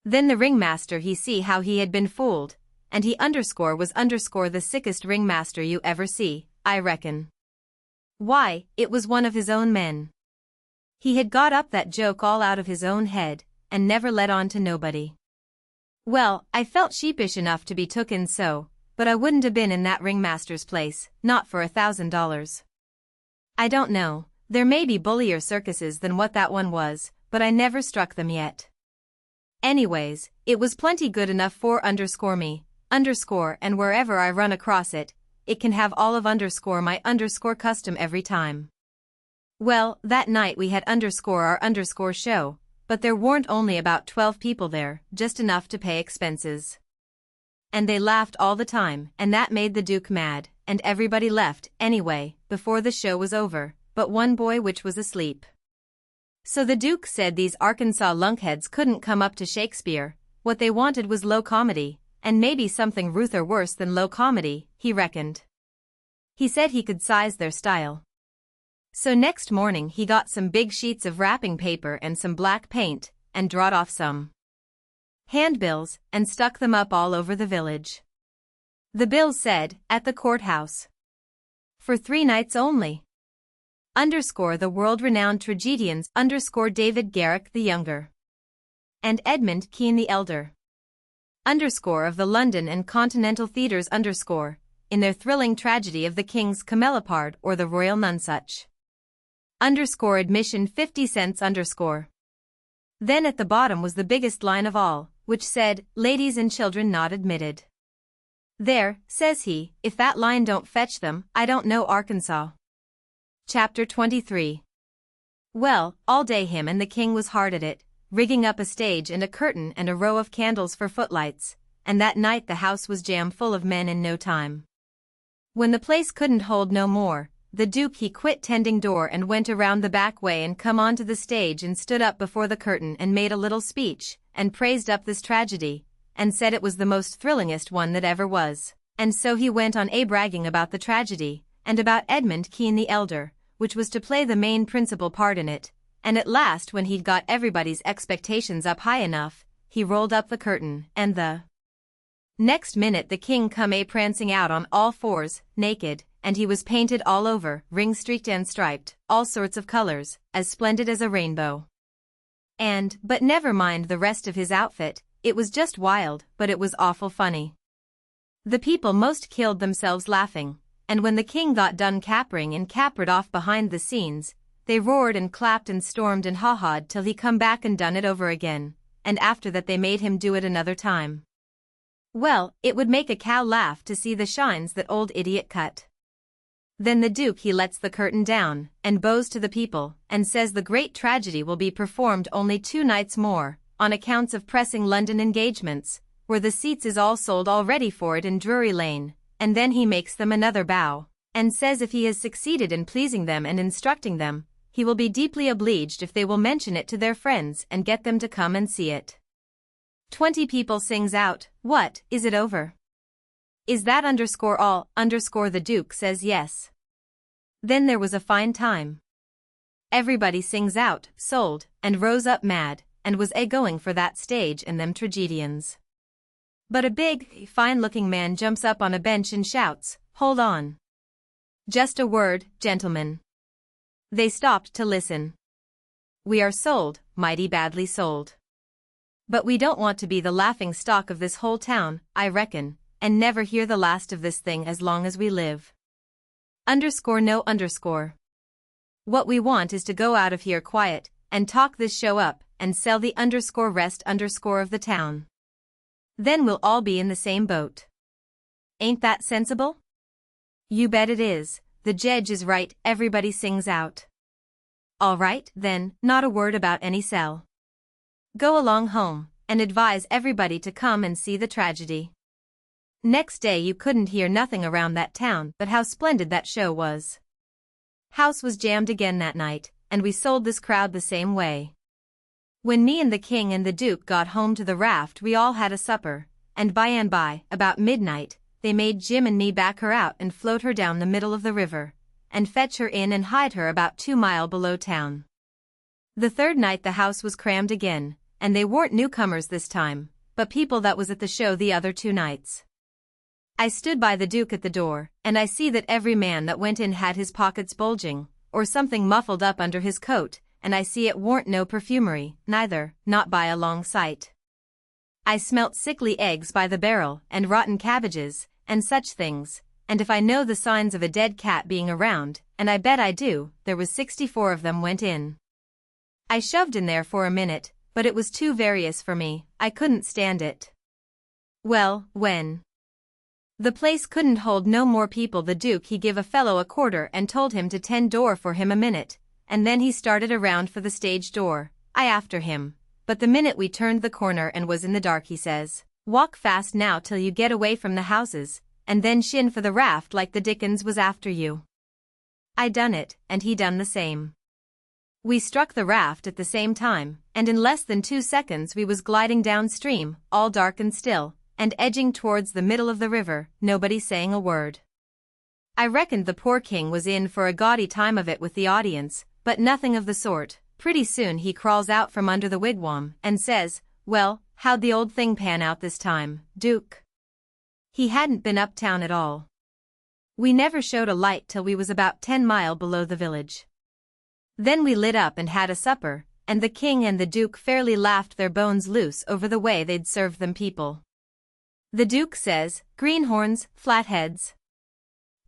A: Then the ringmaster he see how he had been fooled, and he was the sickest ringmaster you ever see, I reckon. Why, it was one of his own men. He had got up that joke all out of his own head, and never let on to nobody. Well, I felt sheepish enough to be took in so, but I wouldn't have been in that ringmaster's place, not for $1,000. I don't know, there may be bullier circuses than what that one was, but I never struck them yet. Anyways, it was plenty good enough for _me, and wherever I run across it, it can have all of my custom every time. Well, that night we had our show, but there weren't only about 12 people there, just enough to pay expenses. And they laughed all the time, and that made the Duke mad, and everybody left, anyway, before the show was over, but one boy which was asleep. So the Duke said these Arkansas lunkheads couldn't come up to Shakespeare, what they wanted was low comedy, and maybe something ruther worse than low comedy, he reckoned. He said he could size their style. So next morning he got some big sheets of wrapping paper and some black paint, and drawed off some handbills, and stuck them up all over the village. The bills said, at the courthouse. For 3 nights only. The world-renowned tragedians David Garrick the Younger. And Edmund Kean the Elder. Of the London and Continental Theatres in their thrilling tragedy of the King's Camelopard or the Royal Nonsuch. Admission 50 cents . Then at the bottom was the biggest line of all, which said, ladies and children not admitted. There, says he, if that line don't fetch them, I don't know Arkansas. Chapter 23. Well, all day him and the king was hard at it, rigging up a stage and a curtain and a row of candles for footlights, and that night the house was jam full of men in no time. When the place couldn't hold no more, the Duke he quit tending door and went around the back way and come onto the stage and stood up before the curtain and made a little speech, and praised up this tragedy, and said it was the most thrillingest one that ever was, and so he went on bragging about the tragedy, and about Edmund Kean the Elder, which was to play the main principal part in it, and at last when he'd got everybody's expectations up high enough, he rolled up the curtain, and the next minute the king come prancing out on all fours, naked, and he was painted all over, ring-streaked and striped, all sorts of colors, as splendid as a rainbow. But never mind the rest of his outfit, it was just wild, but it was awful funny. The people most killed themselves laughing, and when the king got done capering and capered off behind the scenes, they roared and clapped and stormed and ha-ha'd till he come back and done it over again, and after that they made him do it another time. Well, it would make a cow laugh to see the shines that old idiot cut. Then the Duke he lets the curtain down, and bows to the people, and says the great tragedy will be performed only 2 nights more, on accounts of pressing London engagements, where the seats is all sold already for it in Drury Lane, and then he makes them another bow, and says if he has succeeded in pleasing them and instructing them, he will be deeply obliged if they will mention it to their friends and get them to come and see it. 20 people sings out, "What, is it over? Is that all?" The Duke says yes. Then there was a fine time. Everybody sings out, "Sold," and rose up mad, and was a-going for that stage and them tragedians. But a big, fine-looking man jumps up on a bench and shouts, "Hold on. Just a word, gentlemen." They stopped to listen. "We are sold, mighty badly sold. But we don't want to be the laughing stock of this whole town, I reckon, and never hear the last of this thing as long as we live. No. What we want is to go out of here quiet, and talk this show up, and sell the rest of the town. Then we'll all be in the same boat. Ain't that sensible?" "You bet it is, the jedge is right," everybody sings out. "All right, then, not a word about any sell. Go along home, and advise everybody to come and see the tragedy." Next day you couldn't hear nothing around that town but how splendid that show was. House was jammed again that night, and we sold this crowd the same way. When me and the king and the Duke got home to the raft we all had a supper, and by, about midnight, they made Jim and me back her out and float her down the middle of the river, and fetch her in and hide her about 2 mile below town. The third night the house was crammed again, and they weren't newcomers this time, but people that was at the show the other 2 nights. I stood by the Duke at the door, and I see that every man that went in had his pockets bulging, or something muffled up under his coat, and I see it warn't no perfumery, neither, not by a long sight. I smelt sickly eggs by the barrel, and rotten cabbages, and such things, and if I know the signs of a dead cat being around, and I bet I do, there was 64 of them went in. I shoved in there for a minute, but it was too various for me, I couldn't stand it. Well, when the place couldn't hold no more people the Duke he give a fellow a quarter and told him to tend door for him a minute, and then he started around for the stage door, I after him, but the minute we turned the corner and was in the dark he says, "Walk fast now till you get away from the houses, and then shin for the raft like the Dickens was after you." I done it, and he done the same. We struck the raft at the same time, and in less than 2 seconds we was gliding downstream, all dark and still, and edging towards the middle of the river, nobody saying a word. I reckoned the poor king was in for a gaudy time of it with the audience, but nothing of the sort. Pretty soon he crawls out from under the wigwam, and says, "Well, how'd the old thing pan out this time, Duke?" He hadn't been uptown at all. We never showed a light till we was about 10 mile below the village. Then we lit up and had a supper, and the king and the Duke fairly laughed their bones loose over the way they'd served them people. The Duke says, "Greenhorns, flatheads."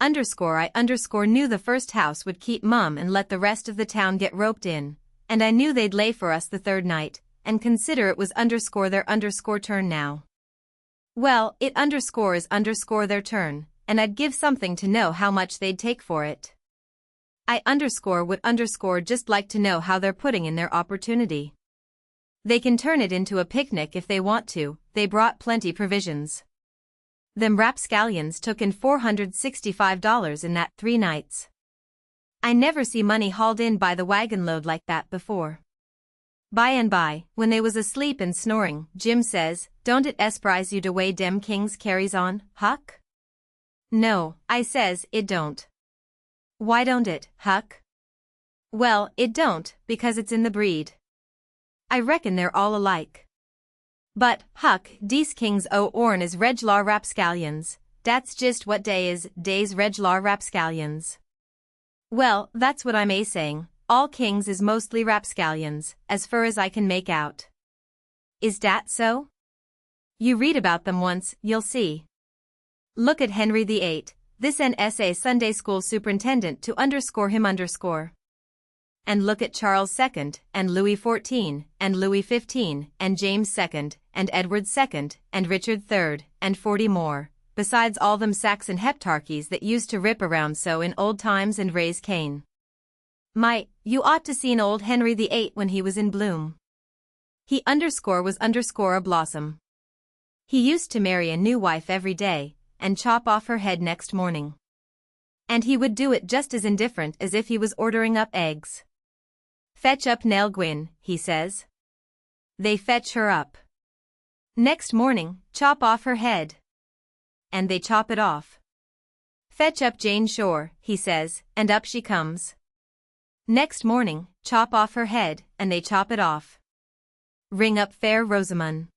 A: I knew the first house would keep mum and let the rest of the town get roped in, and I knew they'd lay for us the third night, and consider it was their turn now. Well, it is their turn, and I'd give something to know how much they'd take for it. I would just like to know how they're putting in their opportunity. They can turn it into a picnic if they want to, they brought plenty provisions. Them rapscallions took in $465 in that 3 nights. I never see money hauled in by the wagon load like that before. By, when they was asleep and snoring, Jim says, "Don't it esprise you de way dem kings carries on, Huck?" "No," I says, "it don't." "Why don't it, Huck?" "Well, it don't, because it's in the breed. I reckon they're all alike." "But, Huck, dese kings o' orn is reg'lar rapscallions, dat's just what dey is, dey's reg'lar rapscallions. Well, that's what I'm saying, all kings is mostly rapscallions, as fur as I can make out. Is dat so? You read about them once, you'll see. Look at Henry VIII, this NSA Sunday school superintendent to underscore him underscore. And look at Charles II, and Louis XIV, and Louis XV, and James II, and Edward II, and Richard III, and 40 more, besides all them Saxon heptarchies that used to rip around so in old times and raise Cain. My, you ought to seen old Henry VIII when he was in bloom. He was a blossom. He used to marry a new wife every day, and chop off her head next morning. And he would do it just as indifferent as if he was ordering up eggs. Fetch up Nell Gwyn, he says. They fetch her up. Next morning, chop off her head. And they chop it off. Fetch up Jane Shore, he says, and up she comes. Next morning, chop off her head, and they chop it off. Ring up Fair Rosamund.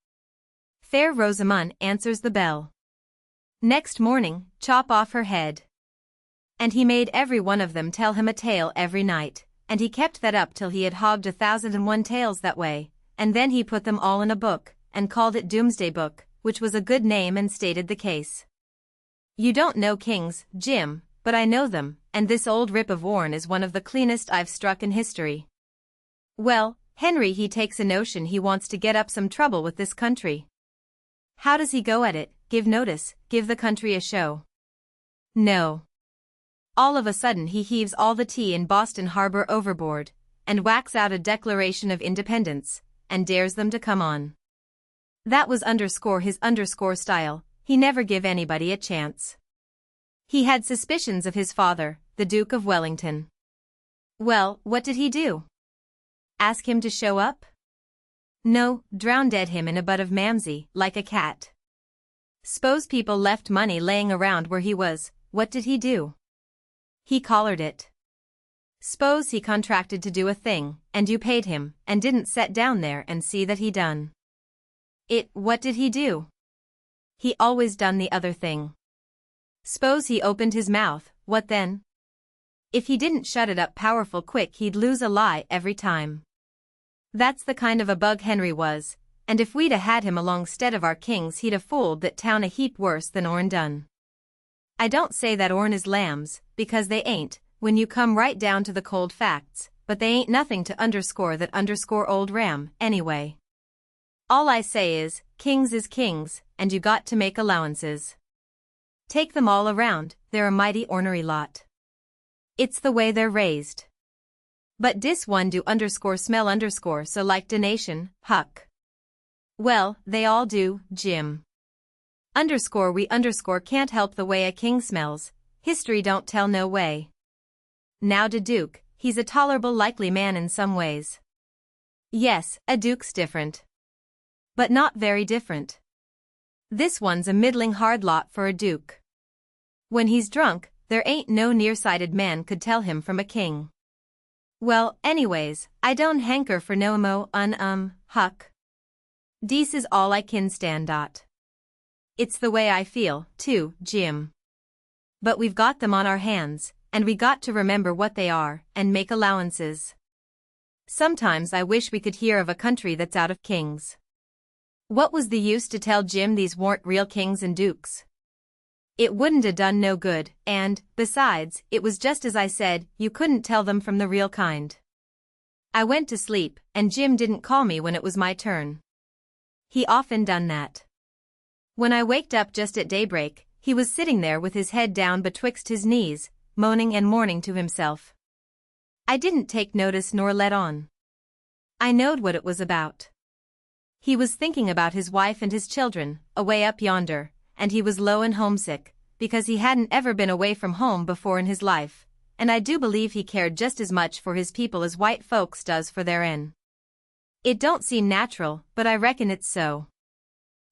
A: Fair Rosamund answers the bell. Next morning, chop off her head. And he made every one of them tell him a tale every night, and he kept that up till he had hogged 1,001 tales that way, and then he put them all in a book, and called it Doomsday Book, which was a good name and stated the case. You don't know kings, Jim, but I know them, and this old rip of Warren is one of the cleanest I've struck in history. Well, Henry he takes a notion he wants to get up some trouble with this country. How does he go at it? Give notice, give the country a show. No. All of a sudden he heaves all the tea in Boston Harbor overboard, and whacks out a Declaration of Independence, and dares them to come on. That was his style, he never give anybody a chance. He had suspicions of his father, the Duke of Wellington. Well, what did he do? Ask him to show up? No, drown dead him in a butt of Mamsie, like a cat. S'pose people left money laying around where he was, what did he do? He collared it. S'pose he contracted to do a thing, and you paid him, and didn't set down there and see that he done it, what did he do? He always done the other thing. S'pose he opened his mouth, what then? If he didn't shut it up powerful quick he'd lose a lie every time. That's the kind of a bug Henry was, and if we'd a had him along 'stead of our kings he'd a fooled that town a heap worse than Orn done. I don't say that Orn is lambs, because they ain't, when you come right down to the cold facts, but they ain't nothing to underscore that underscore old Ram, anyway. All I say is kings, and you got to make allowances. Take them all around, they're a mighty ornery lot. It's the way they're raised. But dis one do smell so like de nation, Huck. Well, they all do, Jim. We can't help the way a king smells, history don't tell no way. Now de Duke, he's a tolerable likely man in some ways. Yes, a duke's different. But not very different. This one's a middling hard lot for a duke. When he's drunk, there ain't no nearsighted man could tell him from a king. Well, anyways, I don't hanker for no mo Huck. Dees is all I kin stand dot. It's the way I feel, too, Jim. But we've got them on our hands, and we got to remember what they are, and make allowances. Sometimes I wish we could hear of a country that's out of kings. What was the use to tell Jim these weren't real kings and dukes? It wouldn't 'a done no good, and, besides, it was just as I said, you couldn't tell them from the real kind. I went to sleep, and Jim didn't call me when it was my turn. He often done that. When I waked up just at daybreak, he was sitting there with his head down betwixt his knees, moaning and mourning to himself. I didn't take notice nor let on. I knowed what it was about. He was thinking about his wife and his children, away up yonder, and he was low and homesick, because he hadn't ever been away from home before in his life, and I do believe he cared just as much for his people as white folks does for their'n. It don't seem natural, but I reckon it's so.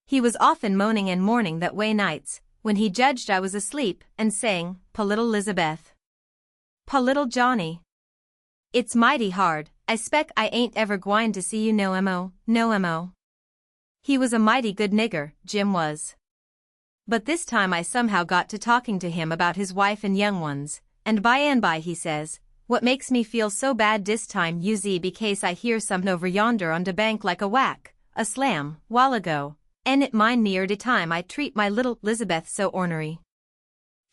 A: He was often moaning and mourning that way nights, when he judged I was asleep, and saying, "Pa little Lizabeth. Pa little Johnny. It's mighty hard, I spec I ain't ever gwine to see you no mo. He was a mighty good nigger, Jim was. But this time I somehow got to talking to him about his wife and young ones, and by he says, "What makes me feel so bad dis time be case I hear something over yonder on de bank like a whack, a slam, while ago, and it mind near de time I treat my little Lizabeth so ornery.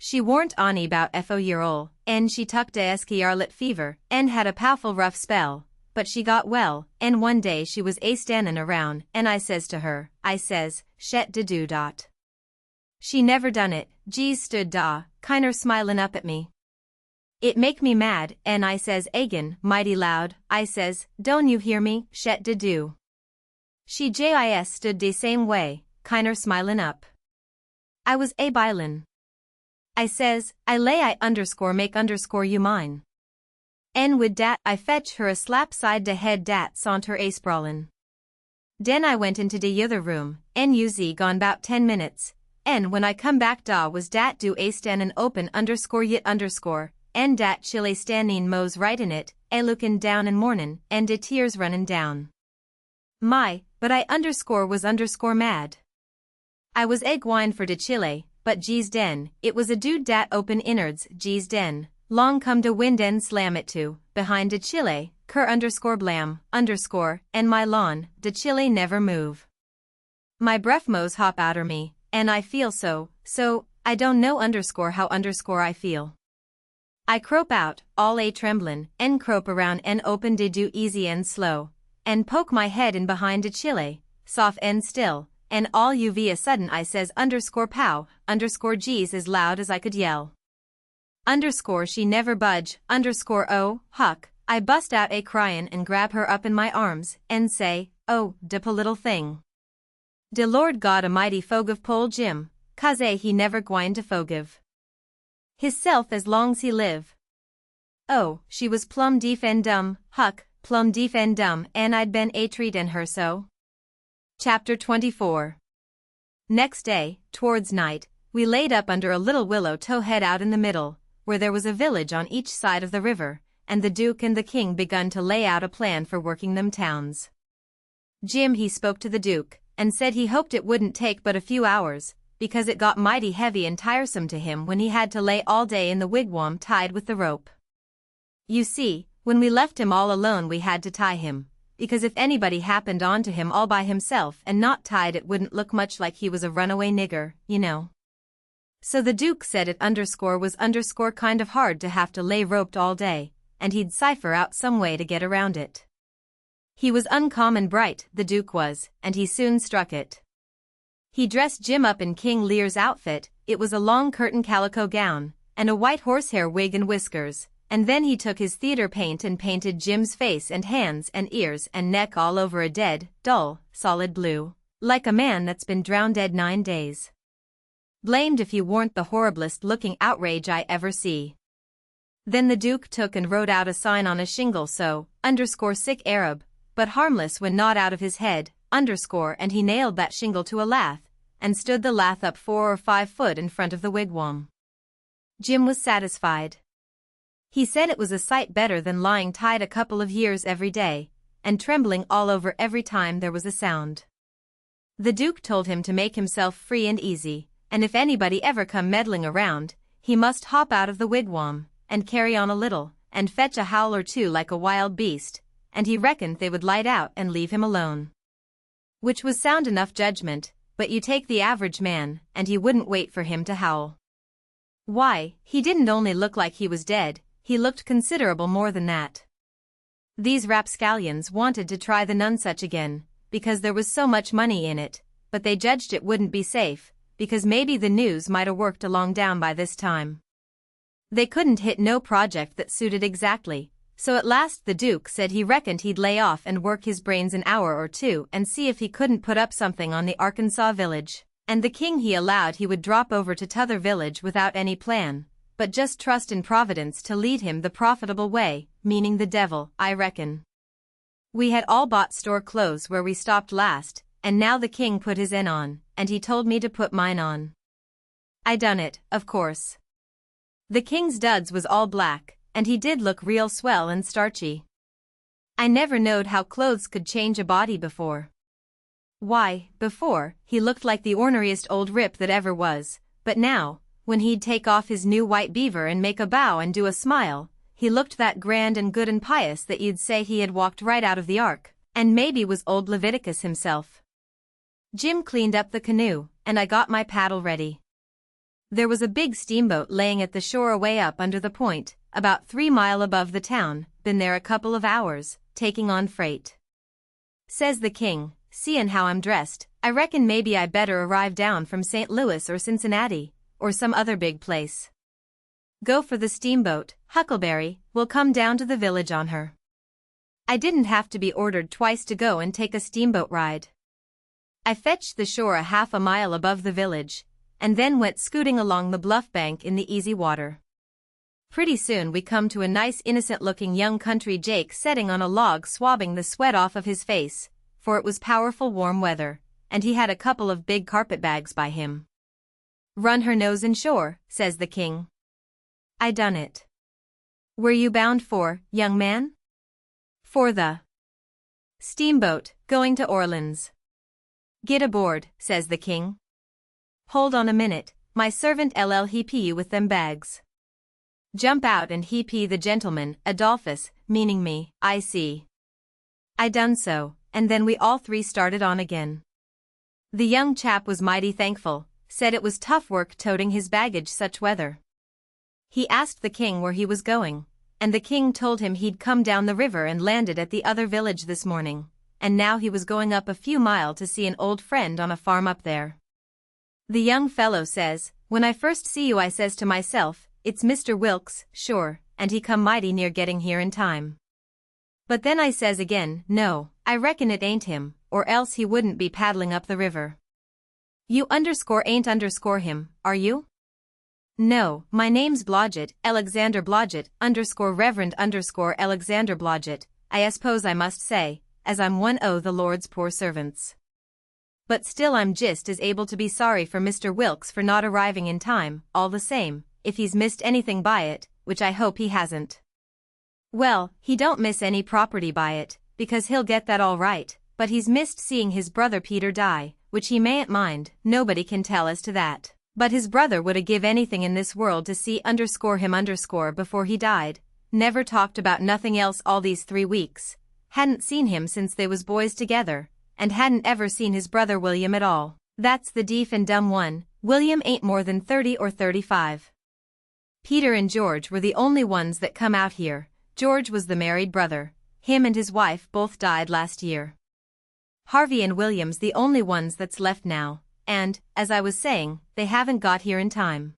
A: She warn't ony 'bout year ol, and she tuck de scarlet fever, and had a powful rough spell, but she got well, and one day she was standin' around, and I says to her, I says, "Shet de do dot." She never done it, Jees stood da, kinder smilin' up at me. It make me mad, and I says agin, mighty loud, I says, "Don't you hear me, shet de do." She jis stood de same way, kinder smilin' up. I was bilin'. I says, I lay I make you mine. En wid dat I fetch her a slap side de head dat sont her sprawlin'. Den I went into de yother room, en gone 'bout 10 minutes, en when I come back da was dat do stanin' open yit en dat chile standin' mos right in it, lookin' down and mournin', en de tears runnin' down. My, but I was mad. I was gwine for de chile, but geez den, it was a dude dat open innards, geez den, long come de wind en slam it to, behind de chile, cur blam, and my lawn, de chile never move. My breath mos hop outer me, and I feel so, I don't know how I feel. I crope out, all tremblin', en crope around en open de do easy and slow, and poke my head in behind de chile, soft and still, and all a sudden I says pow, geez as loud as I could yell. She never budge, oh, Huck, I bust out cryin' and grab her up in my arms, and say, "Oh, de po little thing. De Lord God A'mighty fogive pole Jim, 'cause he never gwine to fogive hisself as long's he live." Oh, she was plumb deef and dumb, Huck, plumb deef and dumb, and I'd been treatin' her so. Chapter 24. Next day, towards night, we laid up under a little willow towhead out in the middle, where there was a village on each side of the river, and the Duke and the King begun to lay out a plan for working them towns. Jim he spoke to the Duke, and said he hoped it wouldn't take but a few hours, because it got mighty heavy and tiresome to him when he had to lay all day in the wigwam tied with the rope. You see, when we left him all alone we had to tie him, because if anybody happened on to him all by himself and not tied it wouldn't look much like he was a runaway nigger, you know. So the Duke said it was kind of hard to have to lay roped all day, and he'd cipher out some way to get around it. He was uncommon bright, the Duke was, and he soon struck it. He dressed Jim up in King Lear's outfit, it was a long curtain calico gown, and a white horsehair wig and whiskers, and then he took his theater paint and painted Jim's face and hands and ears and neck all over a dead, dull, solid blue, like a man that's been drowned dead 9 days. Blamed if you weren't the horriblest looking outrage I ever see. Then the Duke took and wrote out a sign on a shingle so, sick Arab, but harmless when not out of his head, and he nailed that shingle to a lath, and stood the lath up 4 or 5 foot in front of the wigwam. Jim was satisfied. He said it was a sight better than lying tied a couple of years every day, and trembling all over every time there was a sound. The Duke told him to make himself free and easy, and if anybody ever come meddling around, he must hop out of the wigwam, and carry on a little, and fetch a howl or two like a wild beast, and he reckoned they would light out and leave him alone. Which was sound enough judgment, but you take the average man, and he wouldn't wait for him to howl. Why, he didn't only look like he was dead, he looked considerable more than that. These rapscallions wanted to try the Nonsuch again, because there was so much money in it, but they judged it wouldn't be safe, because maybe the news might 'a' worked along down by this time. They couldn't hit no project that suited exactly, so at last the Duke said he reckoned he'd lay off and work his brains an hour or two and see if he couldn't put up something on the Arkansas village, and the King he allowed he would drop over to t'other village without any plan, but just trust in Providence to lead him the profitable way, meaning the devil, I reckon. We had all bought store clothes where we stopped last, and now the King put his on, and he told me to put mine on. I done it, of course. The King's duds was all black, and he did look real swell and starchy. I never knowed how clothes could change a body before. Why, before, he looked like the orneriest old rip that ever was, but now, when he'd take off his new white beaver and make a bow and do a smile, he looked that grand and good and pious that you'd say he had walked right out of the ark, and maybe was old Leviticus himself. Jim cleaned up the canoe, and I got my paddle ready. There was a big steamboat laying at the shore away up under the point, about 3 miles above the town, been there a couple of hours, taking on freight. Says the king, seein' how I'm dressed, I reckon maybe I better arrive down from St. Louis or Cincinnati, or some other big place. Go for the steamboat, Huckleberry, will come down to the village on her. I didn't have to be ordered twice to go and take a steamboat ride. I fetched the shore a half a mile above the village, and then went scooting along the bluff bank in the easy water. Pretty soon we come to a nice innocent-looking young country Jake setting on a log swabbing the sweat off of his face, for it was powerful warm weather, and he had a couple of big carpetbags by him. Run her nose in shore, says the king. I done it. Where you bound for, young man? For the steamboat, going to Orleans. Get aboard, says the king. Hold on a minute, my servant LL heap you with them bags. Jump out and heap the gentleman, Adolphus, meaning me, I see. I done so, and then we all three started on again. The young chap was mighty thankful, said it was tough work toting his baggage such weather. He asked the king where he was going, and the king told him he'd come down the river and landed at the other village this morning, and now he was going up a few miles to see an old friend on a farm up there. The young fellow says, when I first see you I says to myself, it's Mr. Wilkes, sure, and he come mighty near getting here in time. But then I says again, no, I reckon it ain't him, or else he wouldn't be paddling up the river. You ain't him, are you? No, my name's Blodgett, Alexander Blodgett, Reverend Alexander Blodgett, I suppose I must say, as I'm one o' the Lord's poor servants. But still I'm just as able to be sorry for Mr. Wilkes for not arriving in time, all the same, if he's missed anything by it, which I hope he hasn't. Well, he don't miss any property by it, because he'll get that all right, but he's missed seeing his brother Peter die, which he mayn't mind, nobody can tell as to that. But his brother would-a give anything in this world to see him before he died, never talked about nothing else all these 3 weeks, hadn't seen him since they was boys together, and hadn't ever seen his brother William at all. That's the deef and dumb one, William ain't more than 30 or 35. Peter and George were the only ones that come out here. George was the married brother, him and his wife both died last year. Harvey and William's the only ones that's left now, and, as I was saying, they haven't got here in time.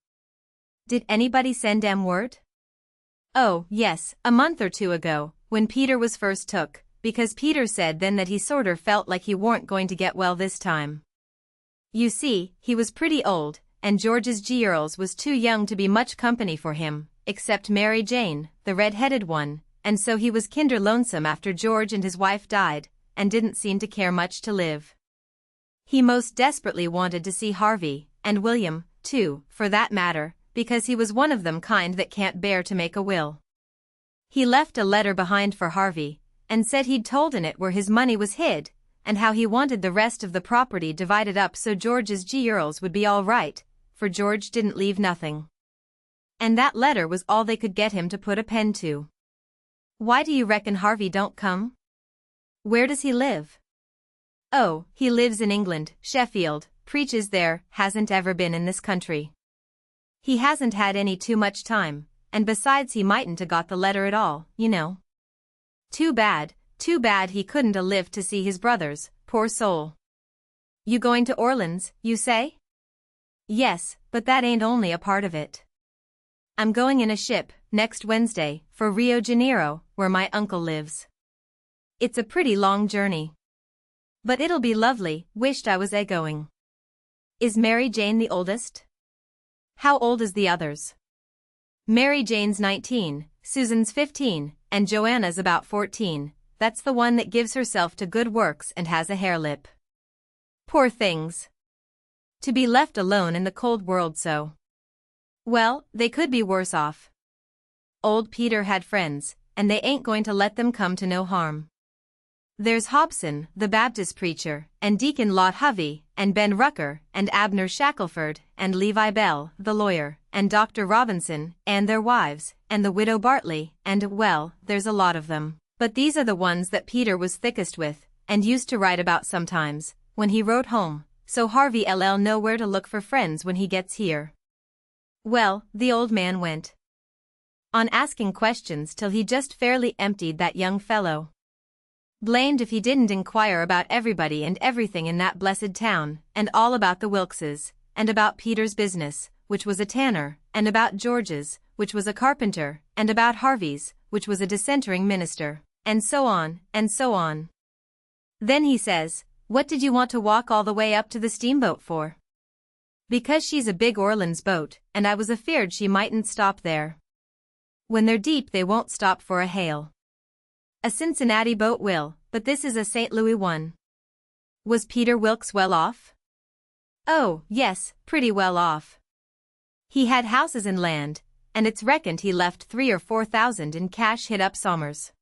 A: Did anybody send 'em word? Oh, yes, a month or 2 ago, when Peter was first took, because Peter said then that he sorter felt like he warn't going to get well this time. You see, he was pretty old, and George's girls was too young to be much company for him, except Mary Jane, the red-headed one, and so he was kinder lonesome after George and his wife died, and didn't seem to care much to live. He most desperately wanted to see Harvey, and William, too, for that matter, because he was one of them kind that can't bear to make a will. He left a letter behind for Harvey, and said he'd told in it where his money was hid, and how he wanted the rest of the property divided up so George's girls would be all right, for George didn't leave nothing. And that letter was all they could get him to put a pen to. Why do you reckon Harvey don't come? Where does he live? Oh, he lives in England, Sheffield, preaches there, hasn't ever been in this country. He hasn't had any too much time, and besides he mightn't 'a got the letter at all, you know. Too bad he couldn't 'a lived to see his brothers, poor soul. You going to Orleans, you say? Yes, but that ain't only a part of it. I'm going in a ship, next Wednesday, for Rio Janeiro, where my uncle lives. It's a pretty long journey. But it'll be lovely, wished I was going. Is Mary Jane the oldest? How old is the others? Mary Jane's 19, Susan's 15, and Joanna's about 14, that's the one that gives herself to good works and has a hare lip. Poor things. To be left alone in the cold world so. Well, they could be worse off. Old Peter had friends, and they ain't going to let them come to no harm. There's Hobson, the Baptist preacher, and Deacon Lot Hovey, and Ben Rucker, and Abner Shackelford, and Levi Bell, the lawyer, and Dr. Robinson, and their wives, and the widow Bartley, and well, there's a lot of them. But these are the ones that Peter was thickest with, and used to write about sometimes, when he wrote home, so Harvey LL know where to look for friends when he gets here. Well, the old man went on asking questions till he just fairly emptied that young fellow. Blamed if he didn't inquire about everybody and everything in that blessed town, and all about the Wilkses, and about Peter's business, which was a tanner, and about George's, which was a carpenter, and about Harvey's, which was a dissentering minister, and so on, and so on. Then he says, "What did you want to walk all the way up to the steamboat for?" "Because she's a big Orleans boat, and I was afeard she mightn't stop there. When they're deep they won't stop for a hail. A Cincinnati boat will, but this is a St. Louis one." "Was Peter Wilkes well off?" "Oh, yes, pretty well off. He had houses and land, and it's reckoned he left 3,000 or 4,000 in cash hid up sommers."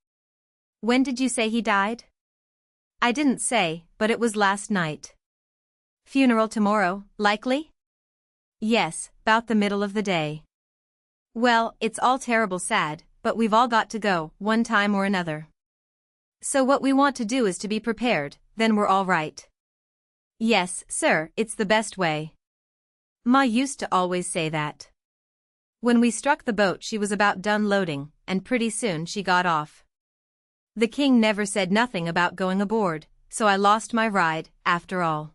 A: "When did you say he died?" "I didn't say, but it was last night." "Funeral tomorrow, likely?" "Yes, 'bout the middle of the day." "Well, it's all terrible sad, but we've all got to go, one time or another. So what we want to do is to be prepared, then we're all right." "Yes, sir, it's the best way. Ma used to always say that. When we struck the boat she was about done loading, and pretty soon she got off. The king never said nothing about going aboard, so I lost my ride, after all.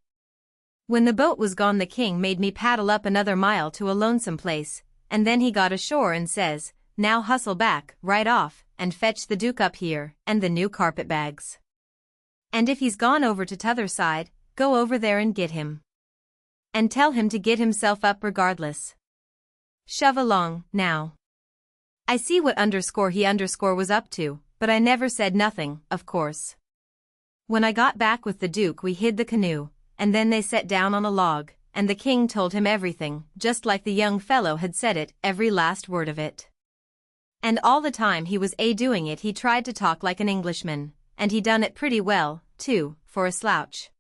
A: When the boat was gone the king made me paddle up another mile to a lonesome place, and then he got ashore and says, 'Now hustle back, right off, and fetch the Duke up here, and the new carpetbags. And if he's gone over to t'other side, go over there and get him. And tell him to get himself up regardless. Shove along, now.' I see what he was up to, but I never said nothing, of course. When I got back with the Duke we hid the canoe, and then they set down on a log, and the king told him everything, just like the young fellow had said it, every last word of it. And all the time he was doing it he tried to talk like an Englishman, and he done it pretty well, too, for a slouch.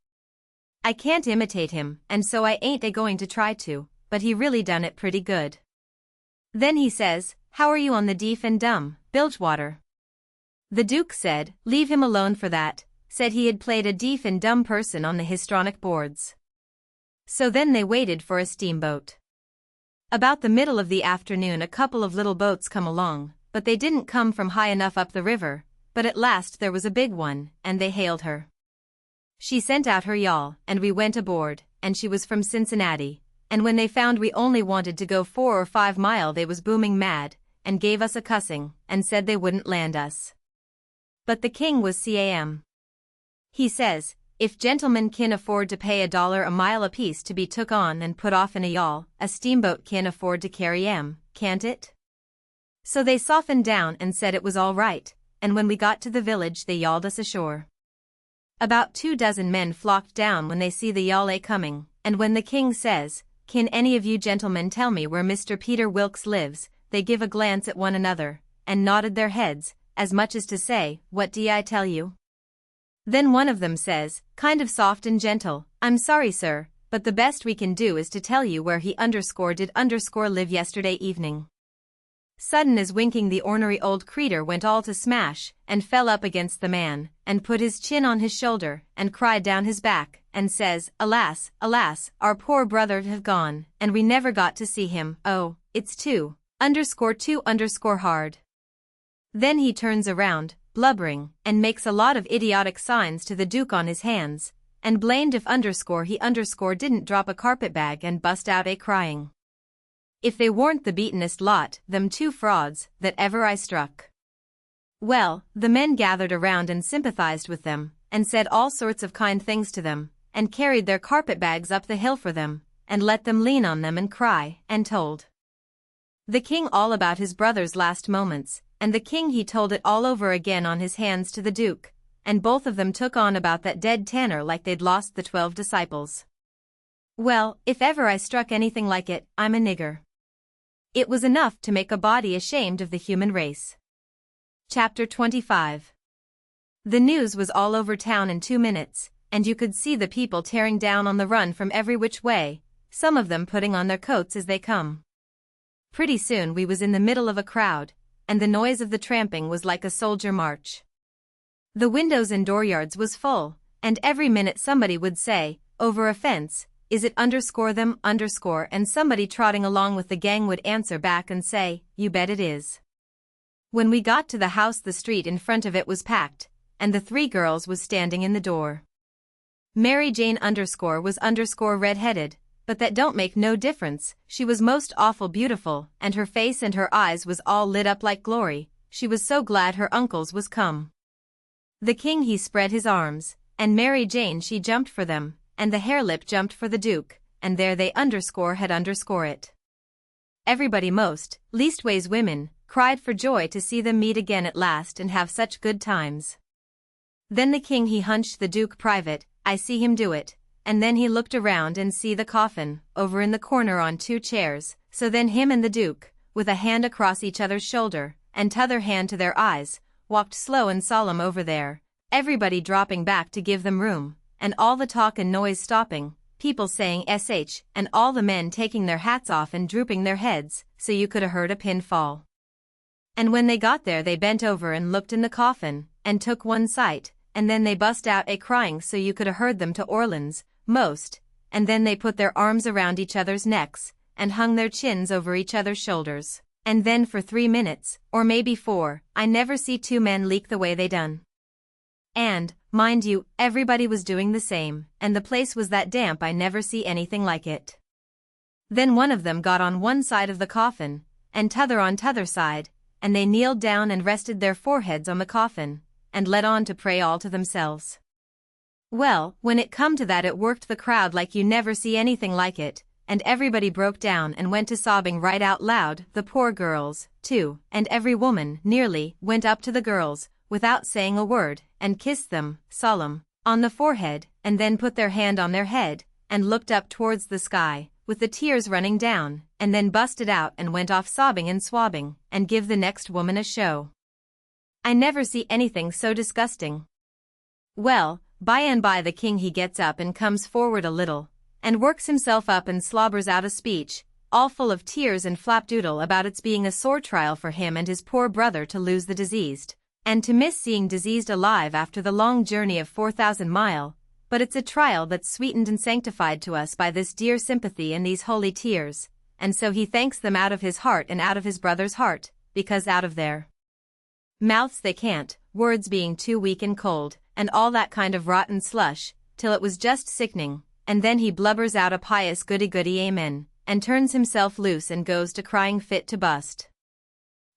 A: I can't imitate him, and so I ain't going to try to, but he really done it pretty good. Then he says, 'How are you on the deaf and dumb, Bilgewater?' The Duke said, 'Leave him alone for that,' said he had played a deaf and dumb person on the histrionic boards. So then they waited for a steamboat. About the middle of the afternoon a couple of little boats come along, but they didn't come from high enough up the river, but at last there was a big one, and they hailed her. She sent out her yawl, and we went aboard, and she was from Cincinnati, and when they found we only wanted to go 4 or 5 miles they was booming mad, and gave us a cussing, and said they wouldn't land us. But the king was calm. He says, 'If gentlemen kin afford to pay $1 a mile apiece to be took on and put off in a yawl, a steamboat kin afford to carry 'em, can't it?' So they softened down and said it was all right, and when we got to the village they yawled us ashore. About 24 men flocked down when they see the yawl coming, and when the king says, 'Can any of you gentlemen tell me where Mr. Peter Wilkes lives?' they give a glance at one another, and nodded their heads, as much as to say, 'What do I tell you?' Then one of them says, kind of soft and gentle, 'I'm sorry sir, but the best we can do is to tell you where he did live yesterday evening.' Sudden as winking the ornery old creetur went all to smash, and fell up against the man, and put his chin on his shoulder, and cried down his back, and says, 'Alas, alas, our poor brother'd have gone, and we never got to see him, oh, it's too hard.' Then he turns around, blubbering, and makes a lot of idiotic signs to the Duke on his hands, and blamed if he didn't drop a carpetbag and bust out crying. If they weren't the beatenest lot, them 2 frauds, that ever I struck. Well, the men gathered around and sympathized with them, and said all sorts of kind things to them, and carried their carpetbags up the hill for them, and let them lean on them and cry, and told the king all about his brother's last moments, and the king he told it all over again on his hands to the Duke, and both of them took on about that dead tanner like they'd lost the 12 disciples. Well, if ever I struck anything like it, I'm a nigger. It was enough to make a body ashamed of the human race. Chapter 25. The news was all over town in 2 minutes, and you could see the people tearing down on the run from every which way, some of them putting on their coats as they come. Pretty soon we was in the middle of a crowd, and the noise of the tramping was like a soldier march. The windows and dooryards was full, and every minute somebody would say, over a fence, is it _them_ and somebody trotting along with the gang would answer back and say, you bet it is. When we got to the house the street in front of it was packed, and the 3 girls was standing in the door. Mary Jane was red-headed, but that don't make no difference, she was most awful beautiful, and her face and her eyes was all lit up like glory, she was so glad her uncles was come. The king he spread his arms, and Mary Jane she jumped for them, and the harelip jumped for the duke, and there they had it. Everybody leastways women, cried for joy to see them meet again at last and have such good times. Then the king he hunched the duke private, I see him do it, and then he looked around and see the coffin, over in the corner on 2 chairs, so then him and the duke, with a hand across each other's shoulder, and t'other hand to their eyes, walked slow and solemn over there, everybody dropping back to give them room, and all the talk and noise stopping, people saying sh, and all the men taking their hats off and drooping their heads, so you could 'a heard a pin fall. And when they got there they bent over and looked in the coffin, and took one sight, and then they bust out a crying so you could 'a heard them to Orleans, most, and then they put their arms around each other's necks, and hung their chins over each other's shoulders, and then for 3 minutes, or maybe 4, I never see 2 men leak the way they done. And, mind you, everybody was doing the same, and the place was that damp I never see anything like it. Then one of them got on one side of the coffin, and t'other on t'other side, and they kneeled down and rested their foreheads on the coffin, and let on to pray all to themselves. Well, when it come to that it worked the crowd like you never see anything like it, and everybody broke down and went to sobbing right out loud, the poor girls, too, and every woman, nearly, went up to the girls, without saying a word, and kissed them, solemn, on the forehead, and then put their hand on their head, and looked up towards the sky, with the tears running down, and then busted out and went off sobbing and swabbing, and give the next woman a show. I never see anything so disgusting. Well, by and by the king he gets up and comes forward a little, and works himself up and slobbers out a speech, all full of tears and flapdoodle about its being a sore trial for him and his poor brother to lose the diseased, and to miss seeing diseased alive after the long journey of 4,000 mile, but it's a trial that's sweetened and sanctified to us by this dear sympathy and these holy tears, and so he thanks them out of his heart and out of his brother's heart, because out of their mouths they can't, words being too weak and cold, and all that kind of rotten slush, till it was just sickening, and then he blubbers out a pious goody-goody amen, and turns himself loose and goes to crying fit to bust.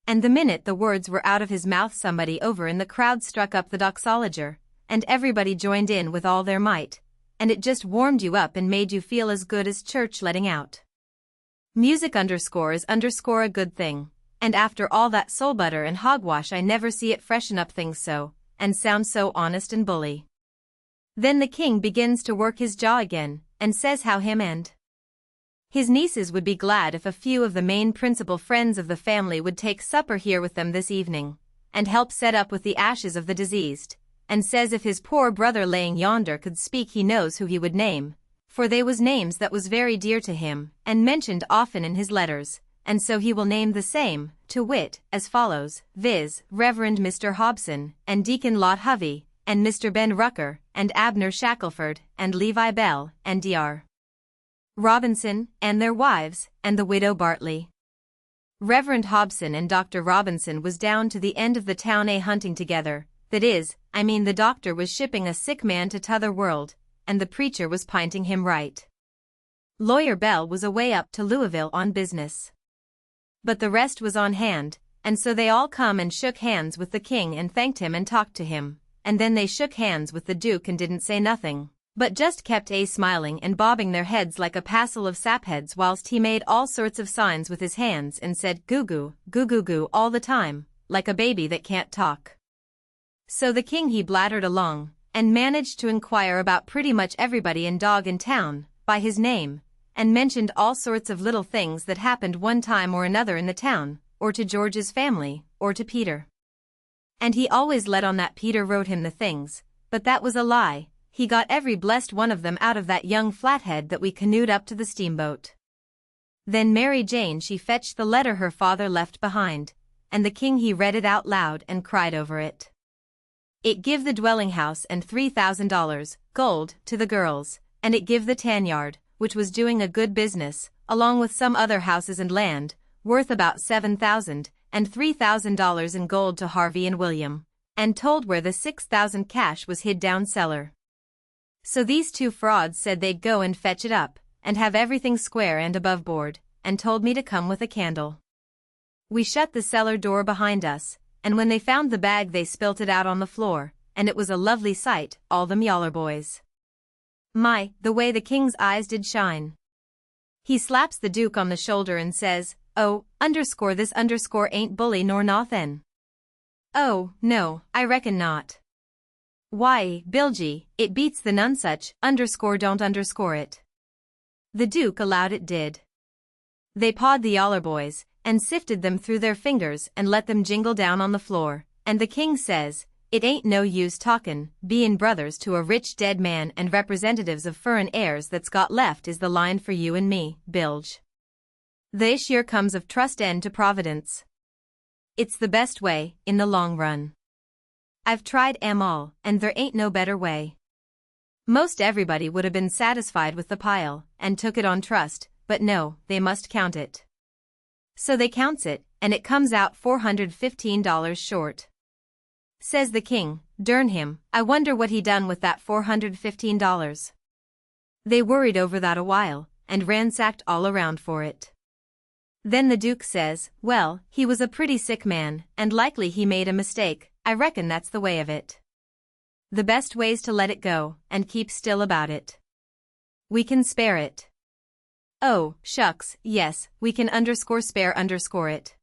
A: And the minute the words were out of his mouth somebody over in the crowd struck up the doxologer, and everybody joined in with all their might, and it just warmed you up and made you feel as good as church letting out. Music is a good thing, and after all that soul butter and hogwash I never see it freshen up things so, and sound so honest and bully. Then the king begins to work his jaw again, and says how him and his nieces would be glad if a few of the main principal friends of the family would take supper here with them this evening, and help set up with the ashes of the diseased, and says if his poor brother laying yonder could speak he knows who he would name, for they was names that was very dear to him, and mentioned often in his letters, and so he will name the same, to wit, as follows, viz., Reverend Mr. Hobson, and Deacon Lot Hovey, and Mr. Ben Rucker, and Abner Shackelford, and Levi Bell, and Dr. Robinson, and their wives, and the widow Bartley. Reverend Hobson and Dr. Robinson was down to the end of the town hunting together, that is, the doctor was shipping a sick man to t'other world, and the preacher was pinting him right. Lawyer Bell was away up to Louisville on business. But the rest was on hand, and so they all come and shook hands with the king and thanked him and talked to him, and then they shook hands with the duke and didn't say nothing, but just kept smiling and bobbing their heads like a passel of sapheads whilst he made all sorts of signs with his hands and said goo goo all the time, like a baby that can't talk. So the king he blattered along, and managed to inquire about pretty much everybody and dog in town, by his name, and mentioned all sorts of little things that happened one time or another in the town, or to George's family, or to Peter. And he always let on that Peter wrote him the things, but that was a lie. He got every blessed one of them out of that young flathead that we canoed up to the steamboat. Then Mary Jane she fetched the letter her father left behind, and the king he read it out loud and cried over it. It give the dwelling house and $3,000, gold, to the girls, and it give the tan yard, which was doing a good business, along with some other houses and land, worth about $7,000, and $3,000 in gold to Harvey and William, and told where the $6,000 cash was hid down cellar. So these two frauds said they'd go and fetch it up, and have everything square and above board, and told me to come with a candle. We shut the cellar door behind us, and when they found the bag they spilt it out on the floor, and it was a lovely sight, all them yaller boys. My, the way the king's eyes did shine. He slaps the Duke on the shoulder and says, "Oh, this ain't bully nor nothin'." "Oh, no, I reckon not." "Why, Bilgy, it beats the nonsuch, don't it." The Duke allowed it did. They pawed the yaller boys, and sifted them through their fingers and let them jingle down on the floor, and the king says, "It ain't no use talkin', bein' brothers to a rich dead man and representatives of furrin heirs that's got left is the line for you and me, Bilge. This year comes of trust end to Providence. It's the best way, in the long run. I've tried 'em all, and there ain't no better way." Most everybody would have been satisfied with the pile, and took it on trust, but no, they must count it. So they counts it, and it comes out $415 short. Says the king, "Dern him, I wonder what he done with that $415. They worried over that a while, and ransacked all around for it. Then the Duke says, "Well, he was a pretty sick man, and likely he made a mistake. I reckon that's the way of it. The best way's to let it go, and keep still about it. We can spare it." "Oh, shucks, yes, we can spare it.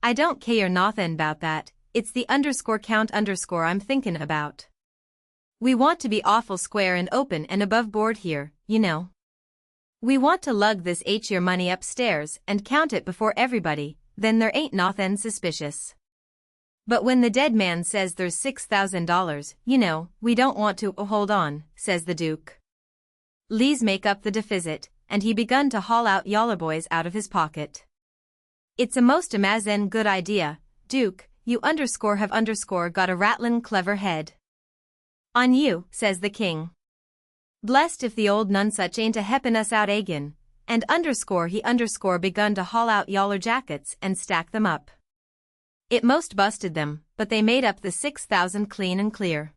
A: I don't care nothin' about that, it's the count I'm thinkin' about. We want to be awful square and open and above board here, you know. We want to lug this year money upstairs and count it before everybody, then there ain't nothin' suspicious. But when the dead man says there's $6,000, you know, we don't want to hold on," says the Duke. Lees make up the deficit, and he begun to haul out yaller boys out of his pocket. "It's a most amazin' good idea, Duke, you have got a rattlin' clever head." "On you," says the king. "Blessed if the old nonsuch ain't a heppin' us out agin," and he begun to haul out yaller jackets and stack them up. It most busted them, but they made up the 6,000 clean and clear.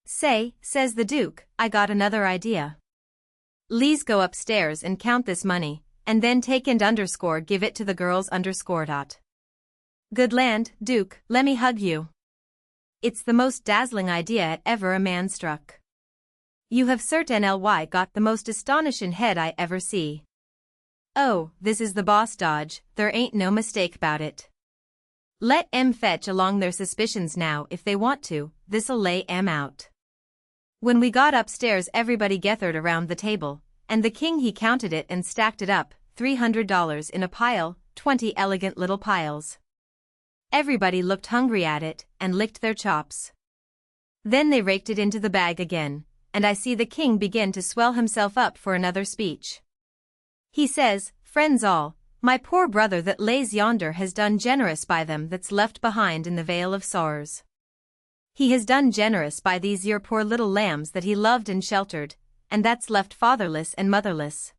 A: "Say," says the Duke, "I got another idea. Lees go upstairs and count this money, and then take and give it to the girls dot. Good land, Duke, lemme hug you. It's the most dazzling idea ever a man struck. You have certainly got the most astonishin' head I ever see. Oh, this is the boss dodge, there ain't no mistake 'bout it. Let 'em fetch along their suspicions now if they want to, this'll lay 'em out." When we got upstairs everybody gathered around the table, and the king he counted it and stacked it up, $300 in a pile, 20 elegant little piles. Everybody looked hungry at it, and licked their chops. Then they raked it into the bag again, and I see the king begin to swell himself up for another speech. He says, "Friends all, my poor brother that lays yonder has done generous by them that's left behind in the vale of sorrers. He has done generous by these your poor little lambs that he loved and sheltered, and that's left fatherless and motherless.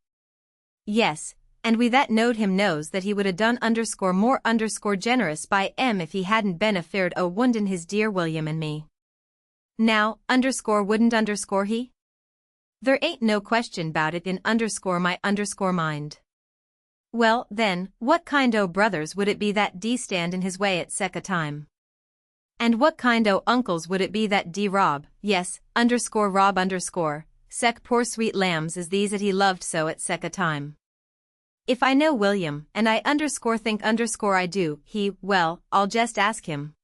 A: Yes, and we that knowed him knows that he would have done more generous by 'em if he hadn't been afeard o' woundin' his dear William and me. Now, wouldn't he? There ain't no question 'bout it in my mind. Well, then, what kind o' brothers would it be that stand in his way at sec a time? And what kind o' uncles would it be that rob, yes, rob sec poor sweet lambs as these that he loved so at sec a time? If I know William, and I think I do, well, I'll just ask him."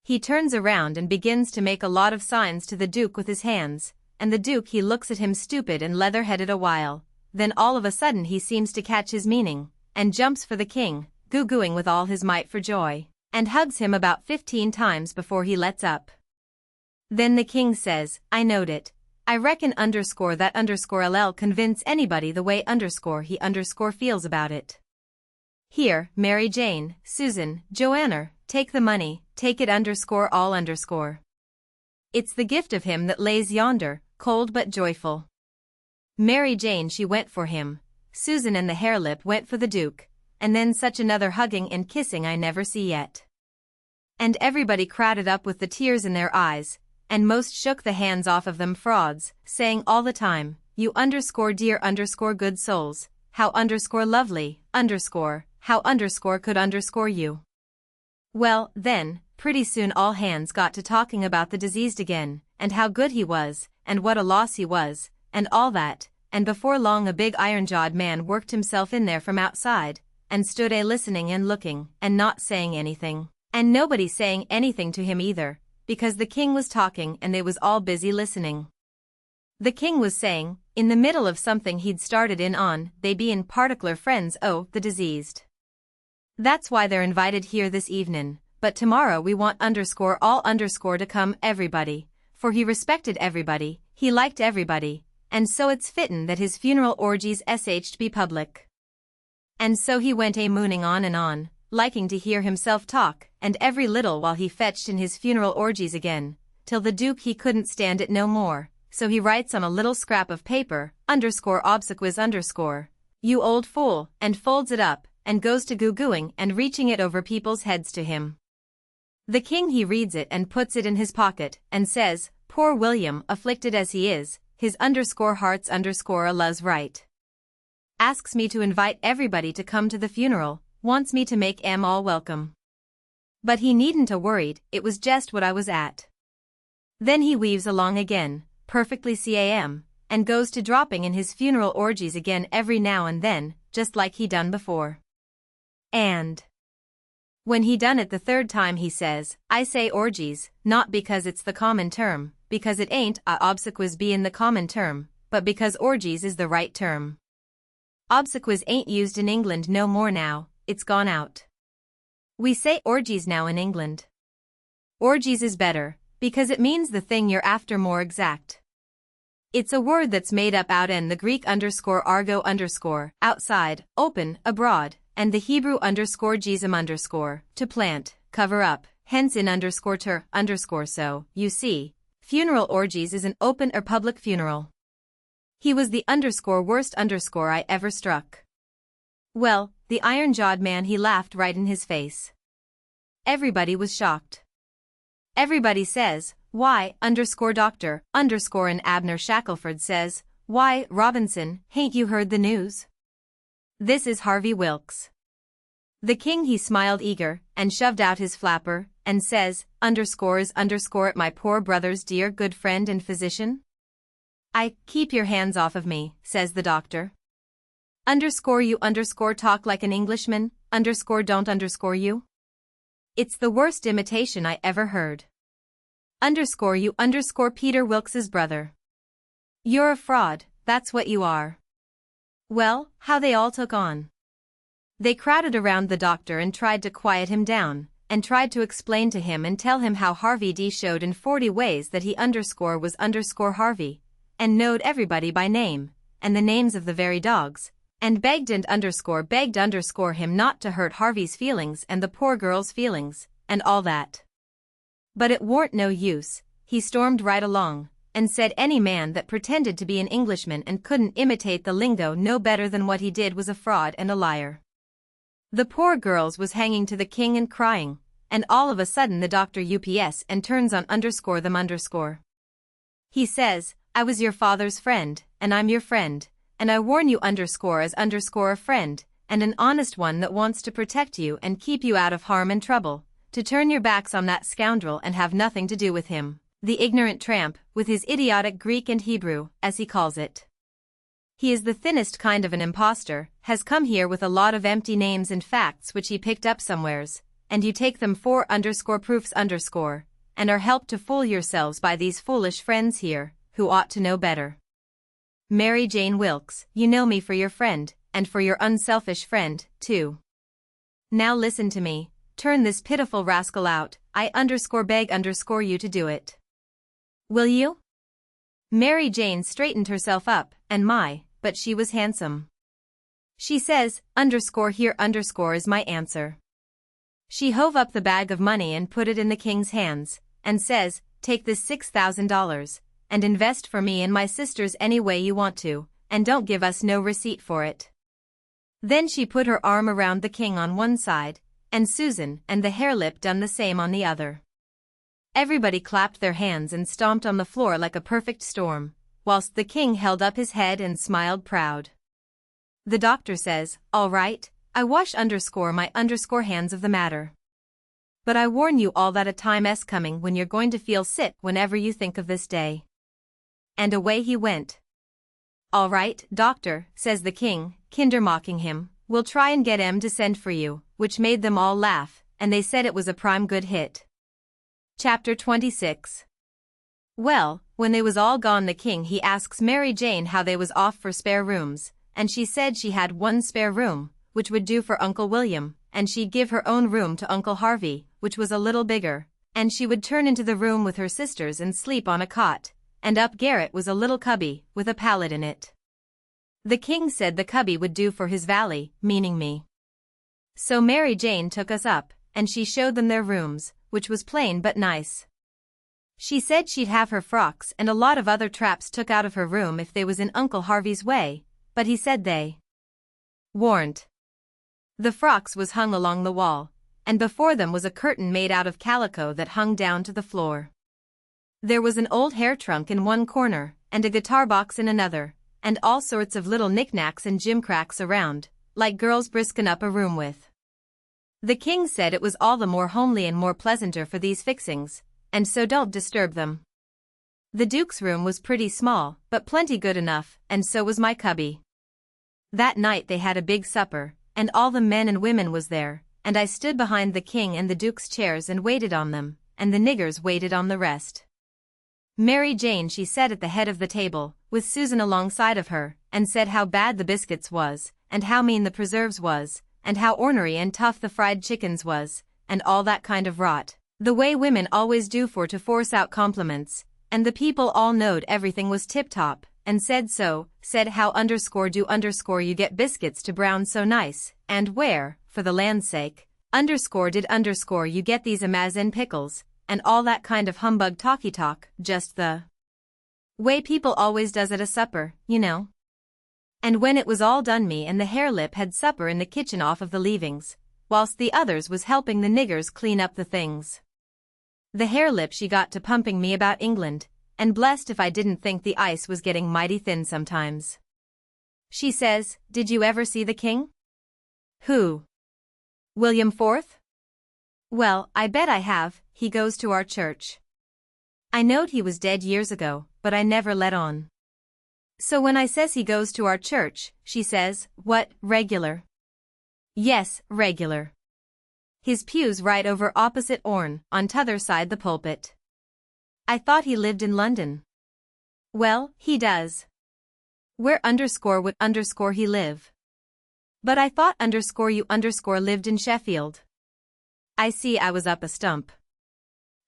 A: He turns around and begins to make a lot of signs to the Duke with his hands, and the Duke he looks at him stupid and leather-headed a while, then all of a sudden he seems to catch his meaning, and jumps for the king, goo-gooing with all his might for joy. and hugs him about 15 times before he lets up. Then the king says, I knowed it. I reckon _that_LL convince anybody the way he feels about it. Here, Mary Jane, Susan, Joanna, take the money, take it _all_. It's the gift of him that lays yonder, cold but joyful. Mary Jane she went for him, Susan and the harelip went for the Duke, and then such another hugging and kissing I never see yet. And everybody crowded up with the tears in their eyes, and most shook the hands off of them frauds, saying all the time, you dear good souls, how lovely, how could you. Well, then, pretty soon all hands got to talking about the diseased again, and how good he was, and what a loss he was, and all that, and before long a big iron-jawed man worked himself in there from outside, and stood listening and looking, and not saying anything, and nobody saying anything to him either, because the king was talking and they was all busy listening. The king was saying, in the middle of something he'd started in on, they bein' particular friends o' the diseased. That's why they're invited here this evenin', but tomorrow we want _all_ to come everybody, for he respected everybody, he liked everybody, and so it's fittin' that his funeral orgies sh'd be public. And so he went mooning on and on, liking to hear himself talk, and every little while he fetched in his funeral orgies again, till the Duke he couldn't stand it no more, so he writes on a little scrap of paper, _obsequies_, you old fool, and folds it up, and goes to goo-gooing and reaching it over people's heads to him. The king he reads it and puts it in his pocket, and says, poor William, afflicted as he is, his heart's loves right. Asks me to invite everybody to come to the funeral, wants me to make 'em all welcome. But he needn't a worried, it was just what I was at. Then he weaves along again, perfectly calm, and goes to dropping in his funeral orgies again every now and then, just like he done before. And when he done it the third time he says, I say orgies, not because it's the common term, because it ain't obsequies bein' the common term, but because orgies is the right term. Obsequies ain't used in England no more now, it's gone out. We say orgies now in England. Orgies is better, because it means the thing you're after more exact. It's a word that's made up out in the Greek _argo_, outside, open, abroad, and the Hebrew _gism_, to plant, cover up, hence in _ter_, so, you see, funeral orgies is an open or public funeral. He was the worst I ever struck. Well, the iron-jawed man he laughed right in his face. Everybody was shocked. Everybody says, why, Doctor, and Abner Shackelford says, why, Robinson, hain't you heard the news? This is Harvey Wilkes. The king he smiled eager, and shoved out his flapper, and says, is it my poor brother's dear good friend and physician? Keep your hands off of me, says the doctor. You talk like an Englishman, don't you? It's the worst imitation I ever heard. You Peter Wilkes's brother. You're a fraud, that's what you are. Well, how they all took on. They crowded around the doctor and tried to quiet him down, and tried to explain to him and tell him how Harvey D showed in 40 ways that he was Harvey, and knowed everybody by name, and the names of the very dogs, and begged him not to hurt Harvey's feelings and the poor girl's feelings, and all that. But it warn't no use, he stormed right along, and said any man that pretended to be an Englishman and couldn't imitate the lingo no better than what he did was a fraud and a liar. The poor girls was hanging to the king and crying, and all of a sudden the doctor ups and turns on them. He says, I was your father's friend, and I'm your friend, and I warn you as a friend, and an honest one that wants to protect you and keep you out of harm and trouble, to turn your backs on that scoundrel and have nothing to do with him, the ignorant tramp, with his idiotic Greek and Hebrew, as he calls it. He is the thinnest kind of an impostor, has come here with a lot of empty names and facts which he picked up somewheres, and you take them for proofs and are helped to fool yourselves by these foolish friends here, who ought to know better. Mary Jane Wilkes, you know me for your friend, and for your unselfish friend, too. Now listen to me, turn this pitiful rascal out, I beg you to do it. Will you? Mary Jane straightened herself up, and but she was handsome. She says, here is my answer. She hove up the bag of money and put it in the king's hands, and says, take this $6,000, and invest for me and my sisters any way you want to, and don't give us no receipt for it. Then she put her arm around the king on one side, and Susan and the harelip done the same on the other. Everybody clapped their hands and stomped on the floor like a perfect storm, whilst the king held up his head and smiled proud. The doctor says, all right, I wash my hands of the matter. But I warn you all that a time's coming when you're going to feel sick whenever you think of this day. And away he went. All right, doctor, says the king, kinder mocking him, we'll try and get 'em to send for you, which made them all laugh, and they said it was a prime good hit. Chapter 26. Well, when they was all gone the king he asks Mary Jane how they was off for spare rooms, and she said she had one spare room, which would do for Uncle William, and she'd give her own room to Uncle Harvey, which was a little bigger, and she would turn into the room with her sisters and sleep on a cot, and up garret was a little cubby, with a pallet in it. The king said the cubby would do for his valet, meaning me. So Mary Jane took us up, and she showed them their rooms, which was plain but nice. She said she'd have her frocks and a lot of other traps took out of her room if they was in Uncle Harvey's way, but he said they warn't. The frocks was hung along the wall, and before them was a curtain made out of calico that hung down to the floor. There was an old hair trunk in one corner, and a guitar box in another, and all sorts of little knickknacks and gimcracks around, like girls brisken up a room with. The king said it was all the more homely and more pleasanter for these fixings, and so don't disturb them. The Duke's room was pretty small, but plenty good enough, and so was my cubby. That night they had a big supper, and all the men and women was there, and I stood behind the king and the Duke's chairs and waited on them, and the niggers waited on the rest. Mary Jane she sat at the head of the table, with Susan alongside of her, and said how bad the biscuits was, and how mean the preserves was, and how ornery and tough the fried chickens was, and all that kind of rot, the way women always do for to force out compliments, and the people all knowed everything was tip-top, and said how you get biscuits to brown so nice, and where, for the land's sake, you get these amazin pickles, and all that kind of humbug talky-talk, just the way people always does at a supper, you know. And when it was all done me and the harelip had supper in the kitchen off of the leavings, whilst the others was helping the niggers clean up the things. The harelip she got to pumping me about England, and blessed if I didn't think the ice was getting mighty thin sometimes. She says, did you ever see the king? Who? William IV? Well, I bet I have, he goes to our church. I knowed he was dead years ago, but I never let on. So when I says he goes to our church, she says, what, regular? Yes, regular. His pew's right over opposite Orne, on t'other side the pulpit. I thought he lived in London. Well, he does. Where would he live? But I thought you lived in Sheffield. I see I was up a stump.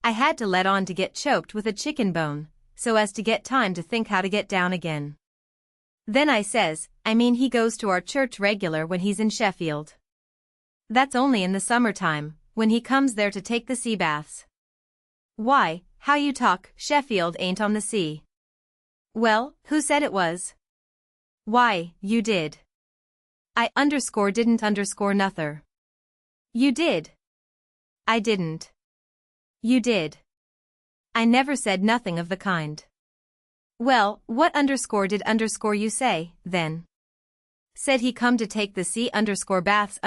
A: I had to let on to get choked with a chicken bone, so as to get time to think how to get down again. Then I says, he goes to our church regular when he's in Sheffield. That's only in the summertime, when he comes there to take the sea baths. Why, how you talk, Sheffield ain't on the sea. Well, who said it was? Why, you did. I didn't nother. You did. I didn't. You did. I never said nothing of the kind. Well, what did you say, then? Said he come to take the sea baths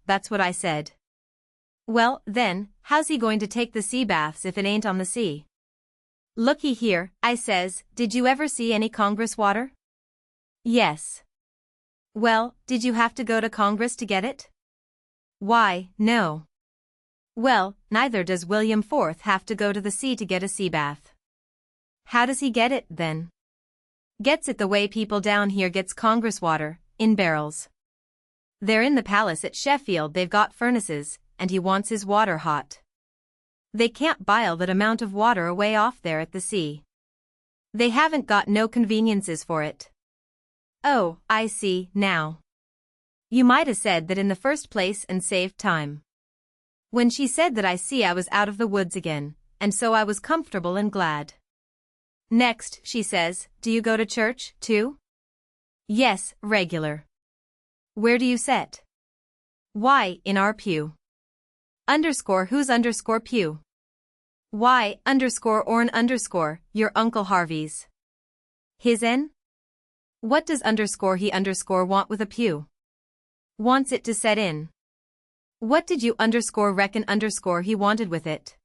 A: that's what I said. Well, then, how's he going to take the sea baths if it ain't on the sea? Looky here, I says, did you ever see any Congress water? Yes. Well, did you have to go to Congress to get it? Why, no. Well, neither does William IV have to go to the sea to get a sea bath. How does he get it, then? Gets it the way people down here gets Congress water, in barrels. They're in the palace at Sheffield, they've got furnaces, and he wants his water hot. They can't bile that amount of water away off there at the sea. They haven't got no conveniences for it. Oh, I see, now. You might have said that in the first place and saved time. When she said that, I see I was out of the woods again, and so I was comfortable and glad. Next, she says, do you go to church, too? Yes, regular. Where do you set? Why, in our pew. Whose pew? Why, your Uncle Harvey's. His en? What does he want with a pew? Wants it to set in. What did you reckon he wanted with it?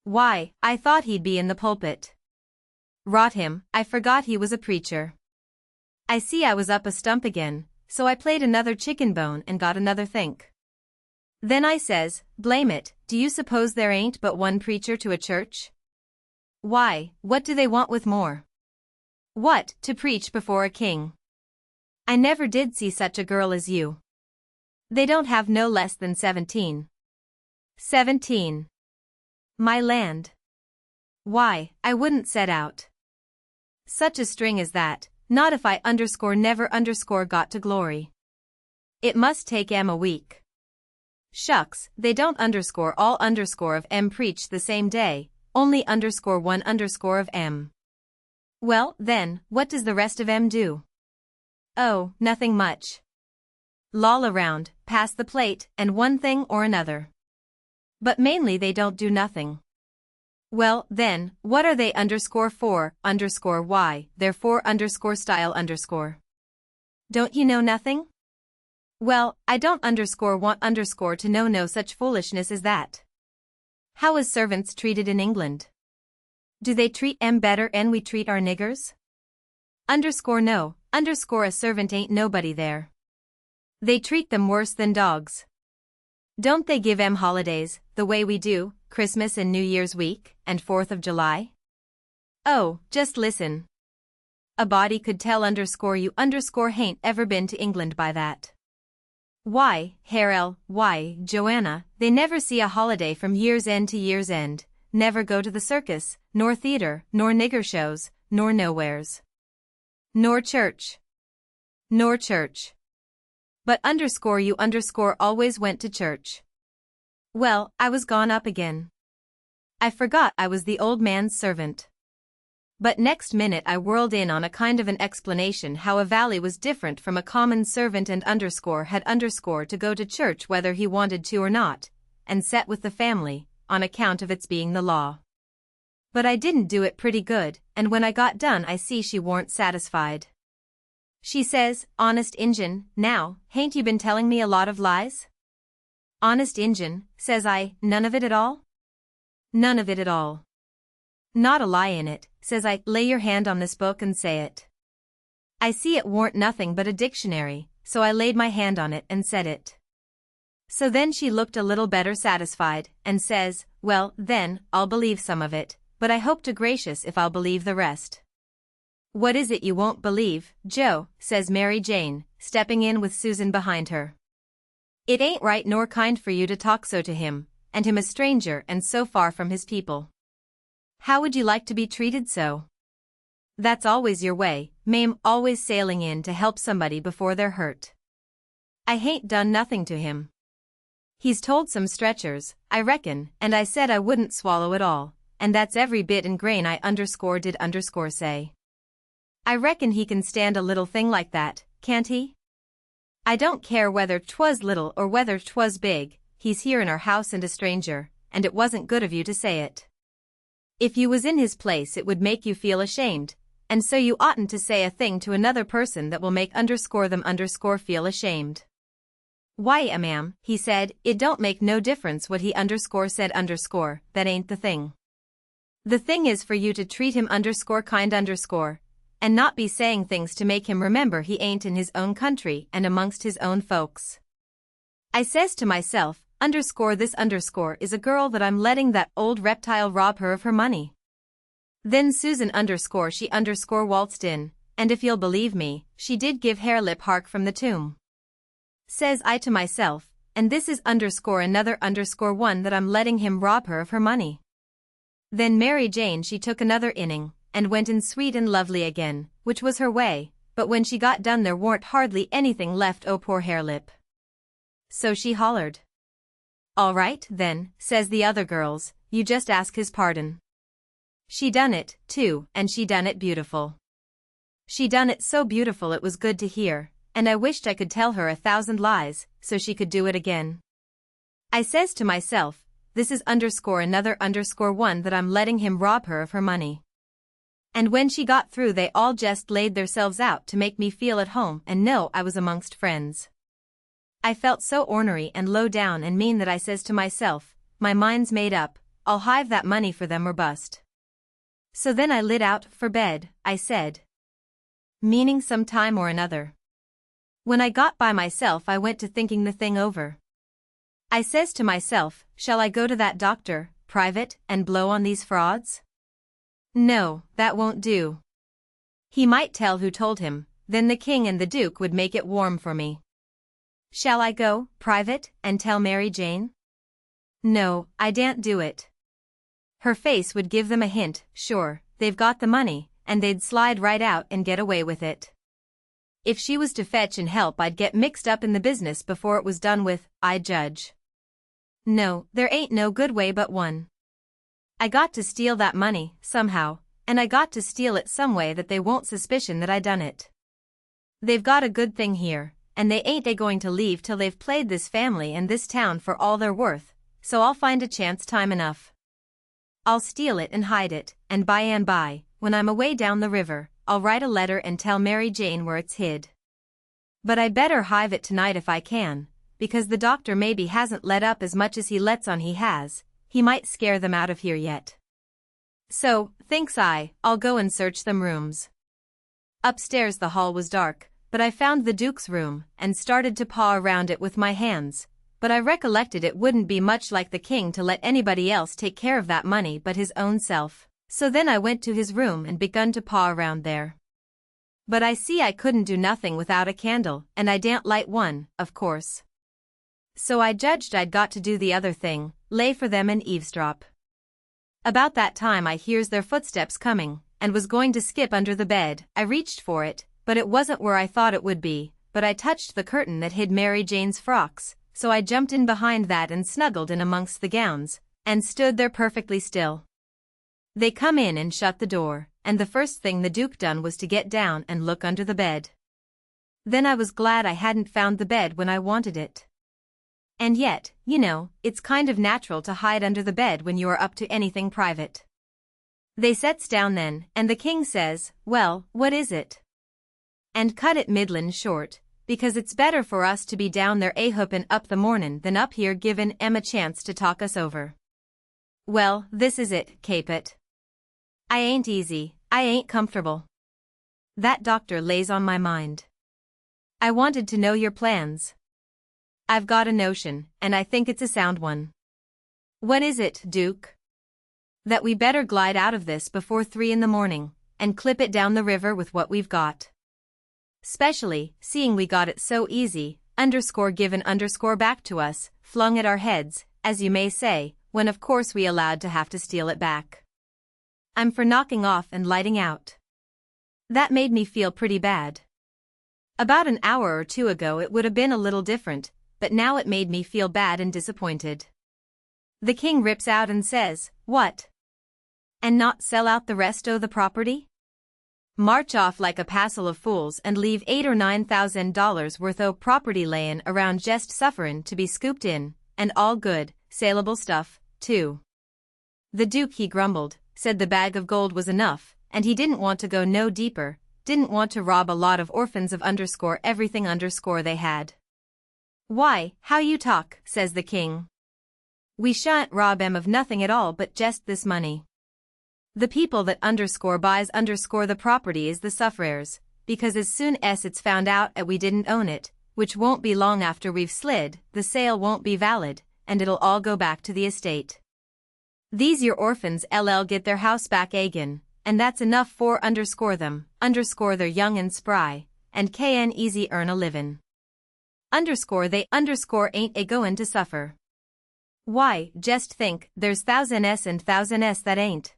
A: Why, I thought he'd be in the pulpit. Rot him, I forgot he was a preacher. I see I was up a stump again, so I played another chicken bone and got another think. Then I says, blame it, do you suppose there ain't but one preacher to a church? Why, what do they want with more? What, to preach before a king? I never did see such a girl as you. They don't have no less than 17. 17. My land. Why, I wouldn't set out such a string as that, not if I never got to glory. It must take a week. Shucks, they don't all of preach the same day, only one of M. Well, then, what does the rest of M do? Oh, nothing much. Loll around, pass the plate, and one thing or another. But mainly they don't do nothing. Well, then, what are they for, why, therefore style. Don't you know nothing? Well, I don't want to know no such foolishness as that. How is servants treated in England? Do they treat 'em better 'en we treat our niggers? No, a servant ain't nobody there. They treat them worse than dogs. Don't they give 'em holidays, the way we do, Christmas and New Year's week, and 4th of July? Oh, just listen. A body could tell you hain't ever been to England by that. Why, why, Joanna, they never see a holiday from year's end to year's end, never go to the circus, nor theater, nor nigger shows, nor nowheres. Nor church. But you always went to church. Well, I was gone up again. I forgot I was the old man's servant. But next minute I whirled in on a kind of an explanation how a valley was different from a common servant and had to go to church whether he wanted to or not, and set with the family, on account of its being the law. But I didn't do it pretty good, and when I got done I see she warn't satisfied. She says, honest Injun, now, hain't you been telling me a lot of lies? Honest Injun, says I, none of it at all? None of it at all. Not a lie in it, says I, lay your hand on this book and say it. I see it warn't nothing but a dictionary, so I laid my hand on it and said it. So then she looked a little better satisfied, and says, well, then, I'll believe some of it, but I hope to gracious if I'll believe the rest. What is it you won't believe, Joe, says Mary Jane, stepping in with Susan behind her. It ain't right nor kind for you to talk so to him, and him a stranger and so far from his people. How would you like to be treated so? That's always your way, Mame, always sailing in to help somebody before they're hurt. I hain't done nothing to him. He's told some stretchers, I reckon, and I said I wouldn't swallow it all, and that's every bit and grain I did say. I reckon he can stand a little thing like that, can't he? I don't care whether 'twas little or whether 'twas big, he's here in our house and a stranger, and it wasn't good of you to say it. If you was in his place it would make you feel ashamed, and so you oughtn't to say a thing to another person that will make them feel ashamed. Why, ma'am, he said, it don't make no difference what he said that ain't the thing. The thing is for you to treat him kind and not be saying things to make him remember he ain't in his own country and amongst his own folks. I says to myself, this is a girl that I'm letting that old reptile rob her of her money. Then Susan she waltzed in, and if you'll believe me, she did give hare lip hark from the tomb. Says I to myself, and this is underscore another underscore one that I'm letting him rob her of her money. Then Mary Jane she took another inning, and went in sweet and lovely again, which was her way, but when she got done there warn't hardly anything left oh poor harelip. So she hollered. All right, then, says the other girls, you just ask his pardon. She done it, too, and she done it beautiful. She done it so beautiful it was good to hear, and I wished I could tell her 1,000 lies, so she could do it again. I says to myself, this is underscore another underscore one that I'm letting him rob her of her money. And when she got through they all just laid theirselves out to make me feel at home and know I was amongst friends. I felt so ornery and low down and mean that I says to myself, my mind's made up, I'll hive that money for them or bust. So then I lit out for bed, I said. Meaning some time or another. When I got by myself I went to thinking the thing over. I says to myself, shall I go to that doctor, private, and blow on these frauds? No, that won't do. He might tell who told him, then the king and the duke would make it warm for me. Shall I go, private, and tell Mary Jane? No, I daren't do it. Her face would give them a hint, sure, they've got the money, and they'd slide right out and get away with it. If she was to fetch and help I'd get mixed up in the business before it was done with, I judge. No, there ain't no good way but one. I got to steal that money, somehow, and I got to steal it some way that they won't suspicion that I done it. They've got a good thing here, and they ain't going to leave till they've played this family and this town for all they're worth, so I'll find a chance time enough. I'll steal it and hide it, and by, when I'm away down the river, I'll write a letter and tell Mary Jane where it's hid. But I better hive it tonight if I can, because the doctor maybe hasn't let up as much as he lets on he has, he might scare them out of here yet. So, thinks I'll go and search them rooms. Upstairs the hall was dark, but I found the Duke's room, and started to paw around it with my hands, but I recollected it wouldn't be much like the king to let anybody else take care of that money but his own self, so then I went to his room and begun to paw around there. But I see I couldn't do nothing without a candle, and I daren't light one, of course. So I judged I'd got to do the other thing, lay for them and eavesdrop. About that time I hears their footsteps coming, and was going to skip under the bed. I reached for it, but it wasn't where I thought it would be, but I touched the curtain that hid Mary Jane's frocks, so I jumped in behind that and snuggled in amongst the gowns, and stood there perfectly still. They come in and shut the door, and the first thing the Duke done was to get down and look under the bed. Then I was glad I hadn't found the bed when I wanted it. And yet, you know, it's kind of natural to hide under the bed when you are up to anything private. They sets down then, and the king says, well, what is it? And cut it middlin' short, because it's better for us to be down there a-hoopin' up the mornin' than up here givin' 'em a chance to talk us over. Well, this is it, Capet. I ain't easy, I ain't comfortable. That doctor lays on my mind. I wanted to know your plans. I've got a notion, and I think it's a sound one. What is it, Duke? That we better glide out of this before 3 in the morning, and clip it down the river with what we've got. Specially, seeing we got it so easy, given back to us, flung at our heads, as you may say, when of course we allowed to have to steal it back. I'm for knocking off and lighting out. That made me feel pretty bad. About an hour or two ago it would have been a little different, but now it made me feel bad and disappointed. The king rips out and says, what? And not sell out the rest o' the property? March off like a passel of fools and leave $8,000 or $9,000 worth o' property layin' around jest sufferin' to be scooped in, and all good, saleable stuff, too. The Duke he grumbled, said the bag of gold was enough, and he didn't want to go no deeper, didn't want to rob a lot of orphans of everything they had. Why, how you talk, says the king. We shan't rob 'em of nothing at all but just this money. The people that buys the property is the sufferers, because as soon as it's found out 'at we didn't own it, which won't be long after we've slid, the sale won't be valid, and it'll all go back to the estate. These your orphans get their house back again, and that's enough for them, they're young and spry, and can easy earn a livin'. underscore they underscore ain't a goin' to suffer. Why, jest think, there's thousands and thousands that ain't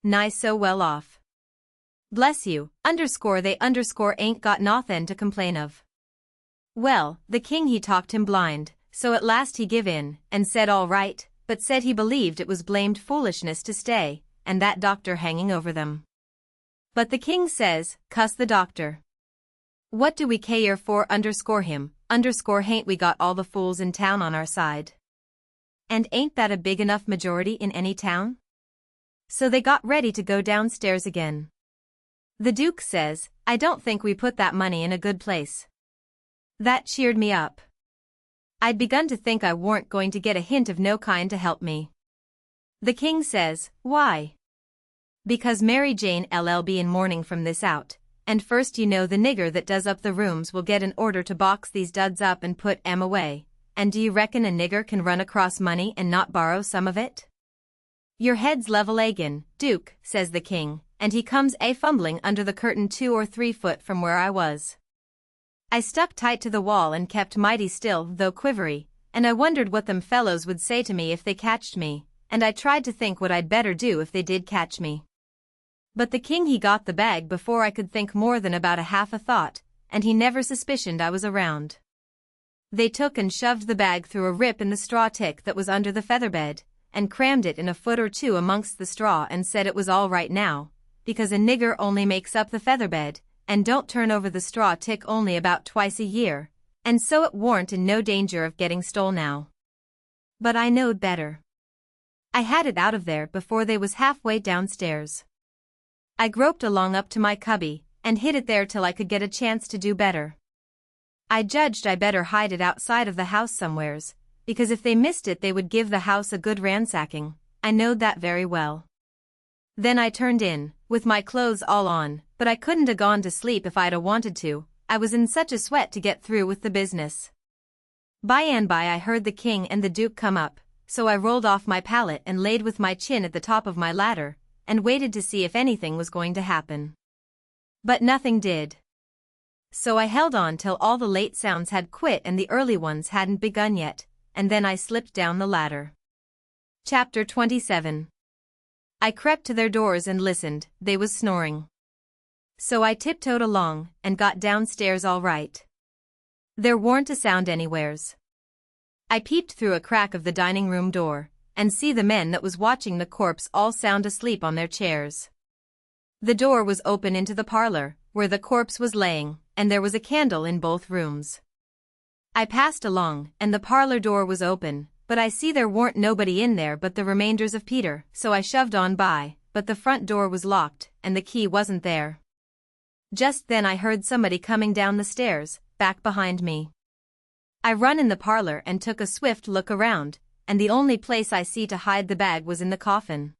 A: nigh so well off. Bless you, underscore they underscore ain't got nothin' to complain of. Well, the king he talked him blind, so at last he give in, and said all right, but said he believed it was blamed foolishness to stay, and that doctor hanging over them. But the king says, cuss the doctor. What do we care for underscore him, underscore hain't we got all the fools in town on our side? And ain't that a big enough majority in any town? So they got ready to go downstairs again. The Duke says, I don't think we put that money in a good place. That cheered me up. I'd begun to think I warn't going to get a hint of no kind to help me. The king says, why? Because Mary Jane LL be in mourning from this out, and first you know the nigger that does up the rooms will get an order to box these duds up and put 'em away, and do you reckon a nigger can run across money and not borrow some of it? Your head's level agin, Duke, says the king, and he comes fumbling under the curtain 2 or 3 foot from where I was. I stuck tight to the wall and kept mighty still though quivery, and I wondered what them fellows would say to me if they catched me, and I tried to think what I'd better do if they did catch me. But the king he got the bag before I could think more than about a half a thought, and he never suspicioned I was around. They took and shoved the bag through a rip in the straw tick that was under the featherbed, and crammed it in a foot or two amongst the straw and said it was all right now, because a nigger only makes up the featherbed, and don't turn over the straw tick only about twice a year, and so it warn't in no danger of getting stole now. But I knowed better. I had it out of there before they was halfway downstairs. I groped along up to my cubby, and hid it there till I could get a chance to do better. I judged I better hide it outside of the house somewheres, because if they missed it they would give the house a good ransacking, I knowed that very well. Then I turned in, with my clothes all on, but I couldn't a gone to sleep if I'd a wanted to, I was in such a sweat to get through with the business. By and by I heard the king and the Duke come up, so I rolled off my pallet and laid with my chin at the top of my ladder, and waited to see if anything was going to happen. But nothing did. So I held on till all the late sounds had quit and the early ones hadn't begun yet, and then I slipped down the ladder. Chapter 27. I crept to their doors and listened, they was snoring. So I tiptoed along, and got downstairs all right. There warn't a sound anywheres. I peeped through a crack of the dining room door, and see the men that was watching the corpse all sound asleep on their chairs. The door was open into the parlor, where the corpse was laying, and there was a candle in both rooms. I passed along, and the parlor door was open, but I see there warn't nobody in there but the remainders of Peter, so I shoved on by, but the front door was locked, and the key wasn't there. Just then I heard somebody coming down the stairs, back behind me. I run in the parlor and took a swift look around, and the only place I see to hide the bag was in the coffin.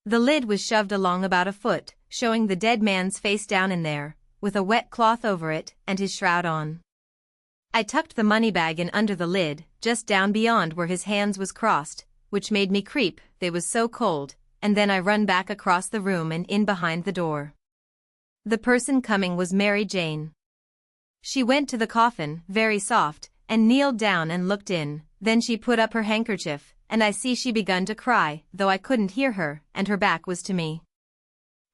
A: The lid was shoved along about a foot, showing the dead man's face down in there, with a wet cloth over it, and his shroud on. I tucked the money bag in under the lid, just down beyond where his hands was crossed, which made me creep, they was so cold, and then I run back across the room and in behind the door. The person coming was Mary Jane. She went to the coffin, very soft, and kneeled down and looked in, then she put up her handkerchief, and I see she begun to cry, though I couldn't hear her, and her back was to me.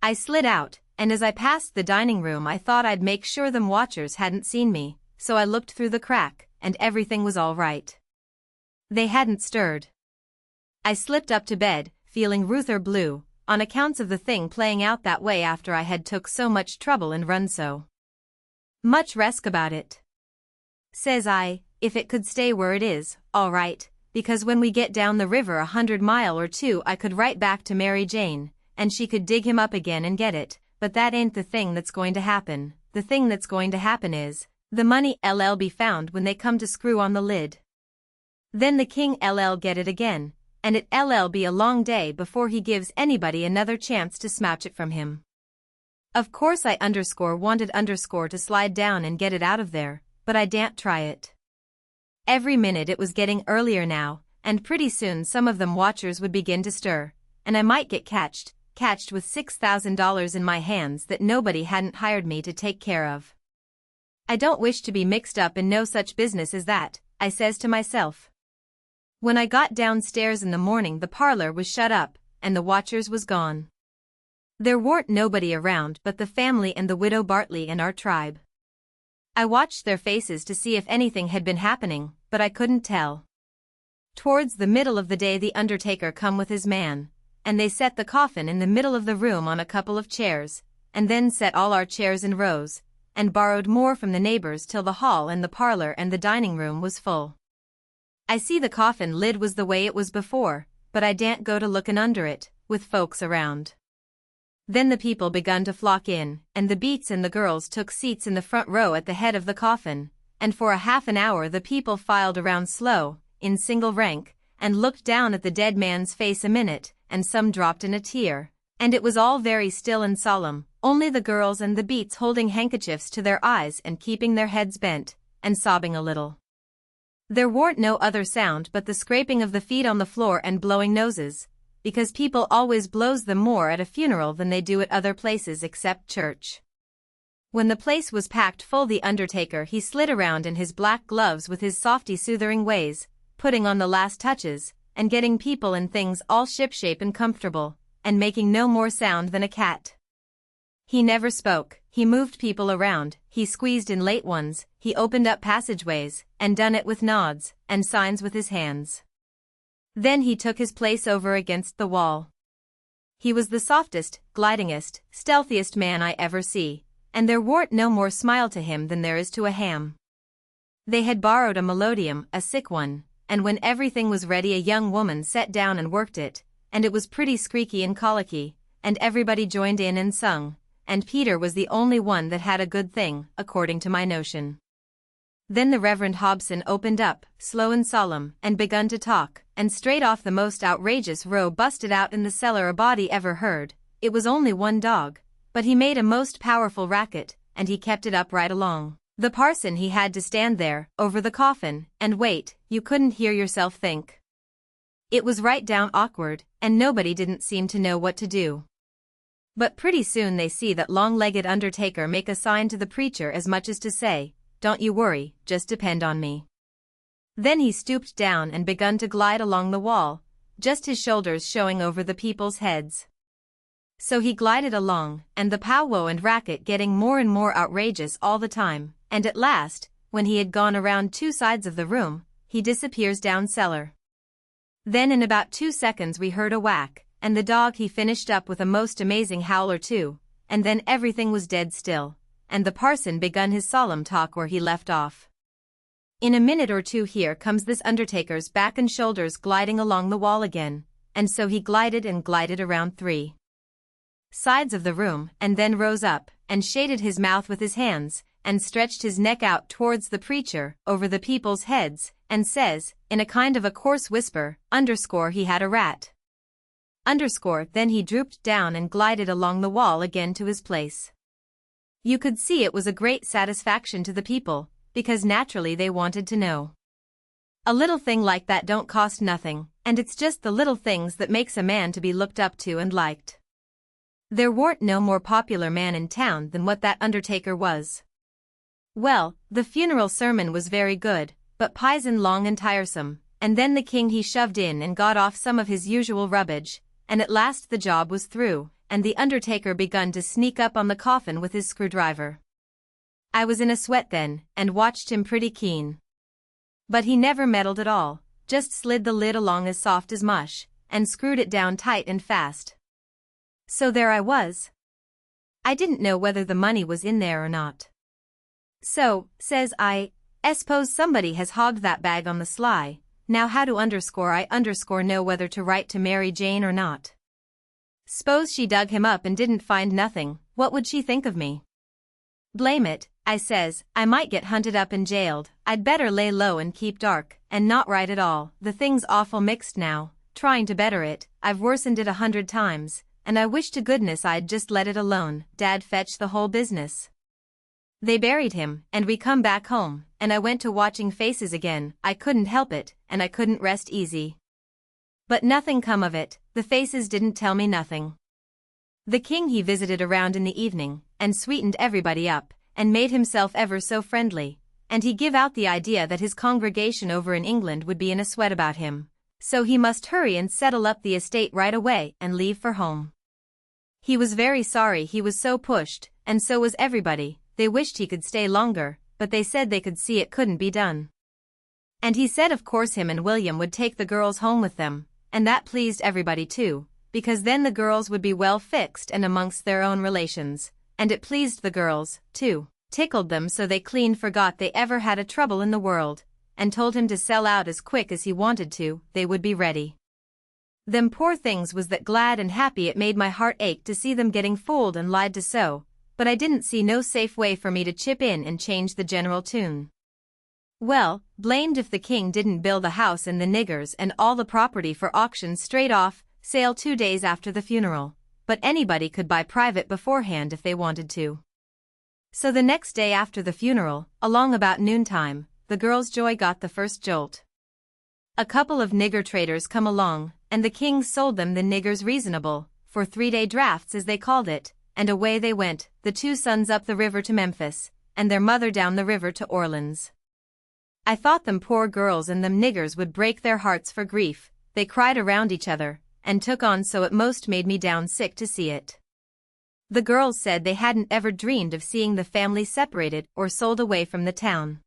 A: I slid out, and as I passed the dining room I thought I'd make sure them watchers hadn't seen me, so I looked through the crack, and everything was all right. They hadn't stirred. I slipped up to bed, feeling ruther blue, on accounts of the thing playing out that way after I had took so much trouble and run so much risk about it. Says I, if it could stay where it is, all right, because when we get down the river 100 mile or 2 I could write back to Mary Jane, and she could dig him up again and get it, but that ain't the thing that's going to happen. The thing that's going to happen is, the money LL be found when they come to screw on the lid. Then the king LL get it again, and it LL be a long day before he gives anybody another chance to snatch it from him. Of course I wanted to slide down and get it out of there, but I daren't try it. Every minute it was getting earlier now, and pretty soon some of them watchers would begin to stir, and I might get catched with $6,000 in my hands that nobody hadn't hired me to take care of. I don't wish to be mixed up in no such business as that, I says to myself. When I got downstairs in the morning the parlor was shut up, and the watchers was gone. There warn't nobody around but the family and the widow Bartley and our tribe. I watched their faces to see if anything had been happening, but I couldn't tell. Towards the middle of the day the undertaker come with his man, and they set the coffin in the middle of the room on a couple of chairs, and then set all our chairs in rows, and borrowed more from the neighbors till the hall and the parlor and the dining room was full. I see the coffin lid was the way it was before, but I daren't go to lookin' under it, with folks around. Then the people begun to flock in, and the beats and the girls took seats in the front row at the head of the coffin, and for a half an hour the people filed around slow, in single rank, and looked down at the dead man's face a minute, and some dropped in a tear, and it was all very still and solemn, only the girls and the beats holding handkerchiefs to their eyes and keeping their heads bent, and sobbing a little. There warn't no other sound but the scraping of the feet on the floor and blowing noses, because people always blows them more at a funeral than they do at other places except church. When the place was packed full the undertaker he slid around in his black gloves with his softy soothing ways, putting on the last touches, and getting people and things all shipshape and comfortable, and making no more sound than a cat. He never spoke, he moved people around, he squeezed in late ones, he opened up passageways, and done it with nods, and signs with his hands. Then he took his place over against the wall. He was the softest, glidingest, stealthiest man I ever see, and there warn't no more smile to him than there is to a ham. They had borrowed a melodeon, a sick one, and when everything was ready a young woman sat down and worked it, and it was pretty squeaky and colicky, and everybody joined in and sung, and Peter was the only one that had a good thing, according to my notion. Then the Reverend Hobson opened up, slow and solemn, and begun to talk, and straight off the most outrageous row busted out in the cellar a body ever heard. It was only one dog, but he made a most powerful racket, and he kept it up right along. The parson he had to stand there, over the coffin, and wait, you couldn't hear yourself think. It was right down awkward, and nobody didn't seem to know what to do. But pretty soon they see that long-legged undertaker make a sign to the preacher as much as to say, "Don't you worry, just depend on me." Then he stooped down and begun to glide along the wall, just his shoulders showing over the people's heads. So he glided along, and the powwow and racket getting more and more outrageous all the time, and at last, when he had gone around two sides of the room, he disappears down cellar. Then in about 2 seconds we heard a whack, and the dog he finished up with a most amazing howl or two, and then everything was dead still, and the parson begun his solemn talk where he left off. In a minute or two here comes this undertaker's back and shoulders gliding along the wall again, and so he glided and glided around 3 sides of the room, and then rose up, and shaded his mouth with his hands, and stretched his neck out towards the preacher, over the people's heads, and says, in a kind of a coarse whisper, underscore he had a rat. Underscore then he drooped down and glided along the wall again to his place. You could see it was a great satisfaction to the people, because naturally they wanted to know. A little thing like that don't cost nothing, and it's just the little things that makes a man to be looked up to and liked. There warn't no more popular man in town than what that undertaker was. Well, the funeral sermon was very good, but pison long and tiresome, and then the king he shoved in and got off some of his usual rubbish, and at last the job was through, and the undertaker begun to sneak up on the coffin with his screwdriver. I was in a sweat then, and watched him pretty keen. But he never meddled at all, just slid the lid along as soft as mush, and screwed it down tight and fast. So there I was. I didn't know whether the money was in there or not. So, says I suppose somebody has hogged that bag on the sly, now how do I know whether to write to Mary Jane or not? S'pose she dug him up and didn't find nothing, what would she think of me? Blame it, I says, I might get hunted up and jailed, I'd better lay low and keep dark, and not write at all, the thing's awful mixed now, trying to better it, I've worsened it 100 times, and I wish to goodness I'd just let it alone, Dad fetched the whole business. They buried him, and we come back home, and I went to watching faces again, I couldn't help it, and I couldn't rest easy. But nothing come of it, the faces didn't tell me nothing. The king he visited around in the evening, and sweetened everybody up, and made himself ever so friendly, and he give out the idea that his congregation over in England would be in a sweat about him, so he must hurry and settle up the estate right away and leave for home. He was very sorry he was so pushed, and so was everybody. They wished he could stay longer, but they said they could see it couldn't be done. And he said of course him and William would take the girls home with them, and that pleased everybody too, because then the girls would be well fixed and amongst their own relations, and it pleased the girls, too, tickled them so they clean forgot they ever had a trouble in the world, and told him to sell out as quick as he wanted to, they would be ready. Them poor things was that glad and happy it made my heart ache to see them getting fooled and lied to so, but I didn't see no safe way for me to chip in and change the general tune. Well, blamed if the king didn't build the house and the niggers and all the property for auction straight off, sale 2 days after the funeral, but anybody could buy private beforehand if they wanted to. So the next day after the funeral, along about noontime, the girls' joy got the first jolt. A couple of nigger traders come along, and the king sold them the niggers reasonable, for 3-day drafts as they called it, and away they went, the 2 sons up the river to Memphis, and their mother down the river to Orleans. I thought them poor girls and them niggers would break their hearts for grief, they cried around each other, and took on so it most made me down sick to see it. The girls said they hadn't ever dreamed of seeing the family separated or sold away from the town.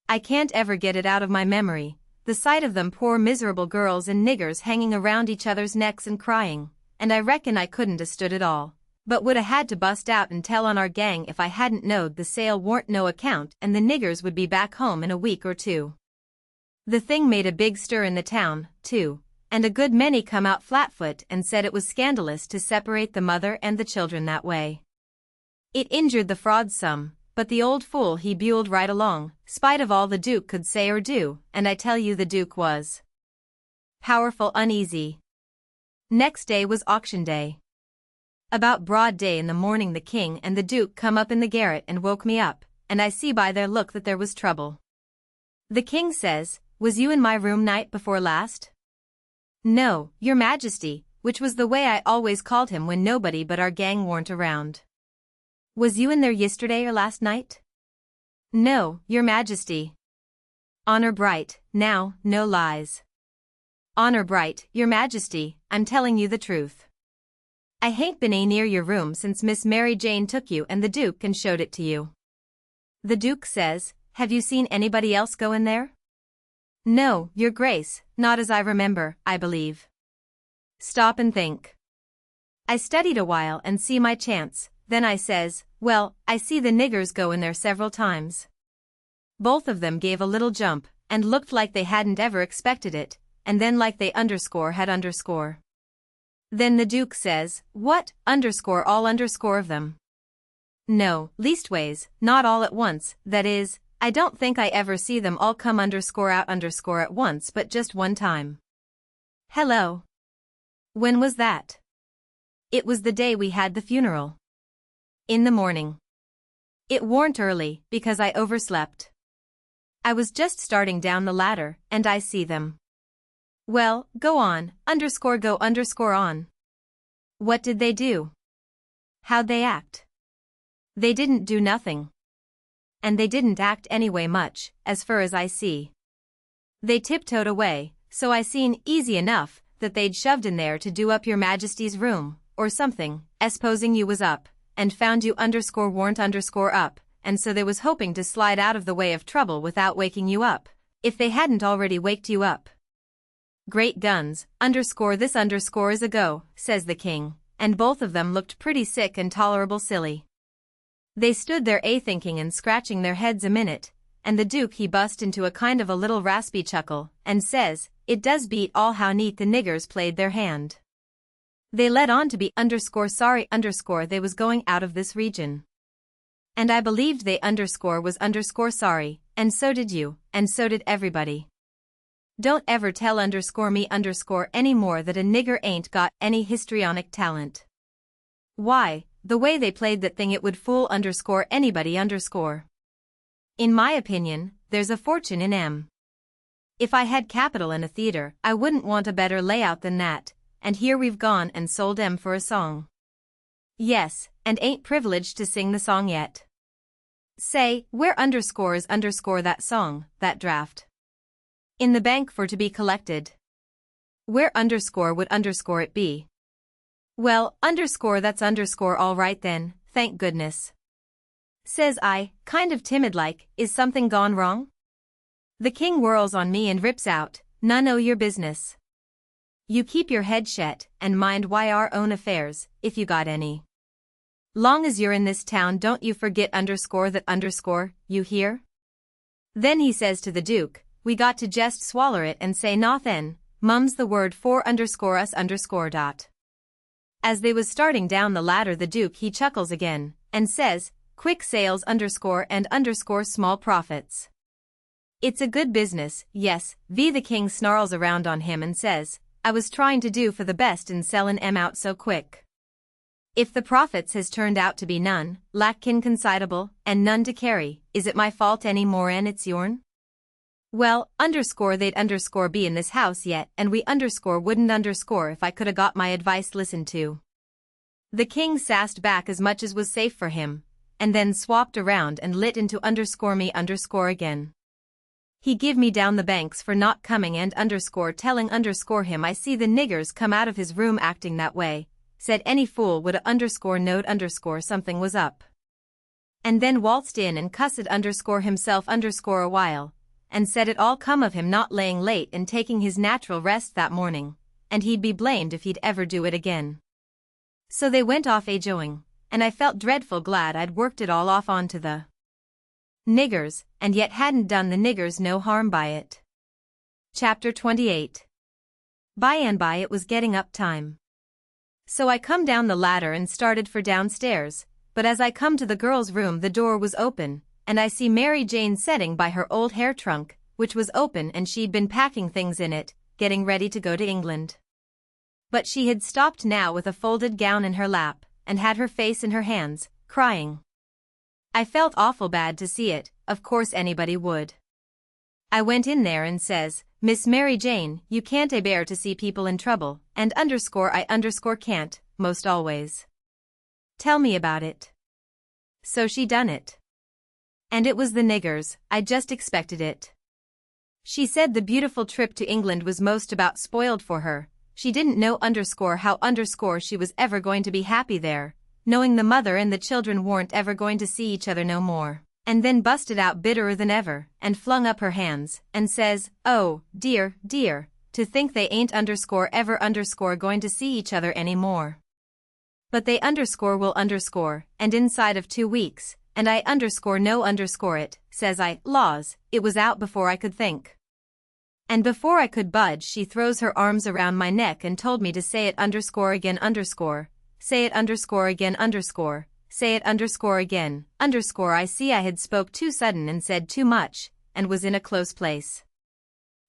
A: I can't ever get it out of my memory, the sight of them poor miserable girls and niggers hanging around each other's necks and crying, and I reckon I couldn't a stood it all, but would a had to bust out and tell on our gang if I hadn't knowed the sale warn't no account and the niggers would be back home in a week or 2. The thing made a big stir in the town, too, and a good many come out flatfoot and said it was scandalous to separate the mother and the children that way. It injured the frauds some, but the old fool he buelled right along, spite of all the Duke could say or do, and I tell you the Duke was powerful uneasy. Next day was auction day. About broad day in the morning the king and the Duke come up in the garret and woke me up, and I see by their look that there was trouble. The king says, "Was you in my room night before last?" "No, your majesty," which was the way I always called him when nobody but our gang warn't around. "Was you in there yesterday or last night?" "No, your majesty." "Honor bright, now, no lies." "Honor bright, your majesty, I'm telling you the truth. I hain't been near your room since Miss Mary Jane took you and the Duke and showed it to you." The Duke says, "Have you seen anybody else go in there?" "No, your grace, not as I remember, I believe." Stop and think. I studied a while and see my chance, then I says, "Well, I see the niggers go in there several times." Both of them gave a little jump, and looked like they hadn't ever expected it, and then like they had underscore. Then the Duke says, "What, all of them?" "No, leastways, not all at once, that is, I don't think I ever see them all come out at once but just one time." "Hello. When was that?" "It was the day we had the funeral." "In the morning." "It warn't early, because I overslept. I was just starting down the ladder, and I see them." "Well, go on, go on. What did they do? How'd they act?" "They didn't do nothing. And they didn't act anyway much, as fur as I see. They tiptoed away, so I seen easy enough that they'd shoved in there to do up your majesty's room, or something, supposing you was up, and found you warn't up, and so they was hoping to slide out of the way of trouble without waking you up, if they hadn't already waked you up." "Great guns, this is a go," says the king, and both of them looked pretty sick and tolerable silly. They stood there thinking and scratching their heads a minute, and the Duke he bust into a kind of a little raspy chuckle, and says, "It does beat all how neat the niggers played their hand. They let on to be sorry they was going out of this region. And I believed they was sorry, and so did you, and so did everybody. Don't ever tell me any more that a nigger ain't got any histrionic talent. Why, the way they played that thing it would fool anybody . In my opinion, there's a fortune in 'em. If I had capital and a theater, I wouldn't want a better layout than that, and here we've gone and sold 'em for a song. Yes, and ain't privileged to sing the song yet. Say, where underscore is underscore that song, that draft. In the bank for to be collected. Where underscore would underscore it be? Well, underscore that's underscore all right then, thank goodness. Says I, kind of timid-like, is something gone wrong? The king whirls on me and rips out, none o' your business. You keep your head shet, and mind why our own affairs, if you got any. Long as you're in this town don't you forget underscore that underscore, you hear? Then he says to the Duke, we got to jest swaller it and say nothin', mum's the word for underscore us underscore dot. As they was starting down the ladder the Duke he chuckles again, and says, quick sales underscore and underscore small profits. It's a good business, yes, the king snarls around on him and says, I was trying to do for the best in sellin' 'em out so quick. If the profits has turned out to be none, lackkin considerable, and none to carry, is it my fault any more'n it's yourn? Well, underscore they'd underscore be in this house yet and we underscore wouldn't underscore if I coulda got my advice listened to. The king sassed back as much as was safe for him, and then swapped around and lit into underscore me underscore again. He give me down the banks for not coming and underscore telling underscore him I see the niggers come out of his room acting that way, said any fool woulda underscore knowed underscore something was up. And then waltzed in and cussed underscore himself underscore a while, and said it all come of him not laying late and taking his natural rest that morning, and he'd be blamed if he'd ever do it again. So they went off a-joing, and I felt dreadful glad I'd worked it all off onto the niggers, and yet hadn't done the niggers no harm by it. Chapter 28. By and by it was getting up time. So I come down the ladder and started for downstairs, but as I come to the girl's room the door was open, and I see Mary Jane setting by her old hair trunk, which was open and she'd been packing things in it, getting ready to go to England. But she had stopped now with a folded gown in her lap, and had her face in her hands, crying. I felt awful bad to see it, of course anybody would. I went in there and says, Miss Mary Jane, you can't a-bear to see people in trouble, and underscore I underscore can't, most always. Tell me about it. So she done it. And it was the niggers, I just expected it. She said the beautiful trip to England was most about spoiled for her, she didn't know underscore how underscore she was ever going to be happy there, knowing the mother and the children weren't ever going to see each other no more, and then busted out bitterer than ever, and flung up her hands, and says, oh, dear, dear, to think they ain't underscore ever underscore going to see each other any more. But they underscore will underscore, and inside of 2 weeks, and I underscore no underscore it, says I, laws, it was out before I could think. And before I could budge she throws her arms around my neck and told me to say it underscore again underscore, say it underscore again underscore, say it underscore again, underscore I see I had spoke too sudden and said too much, and was in a close place.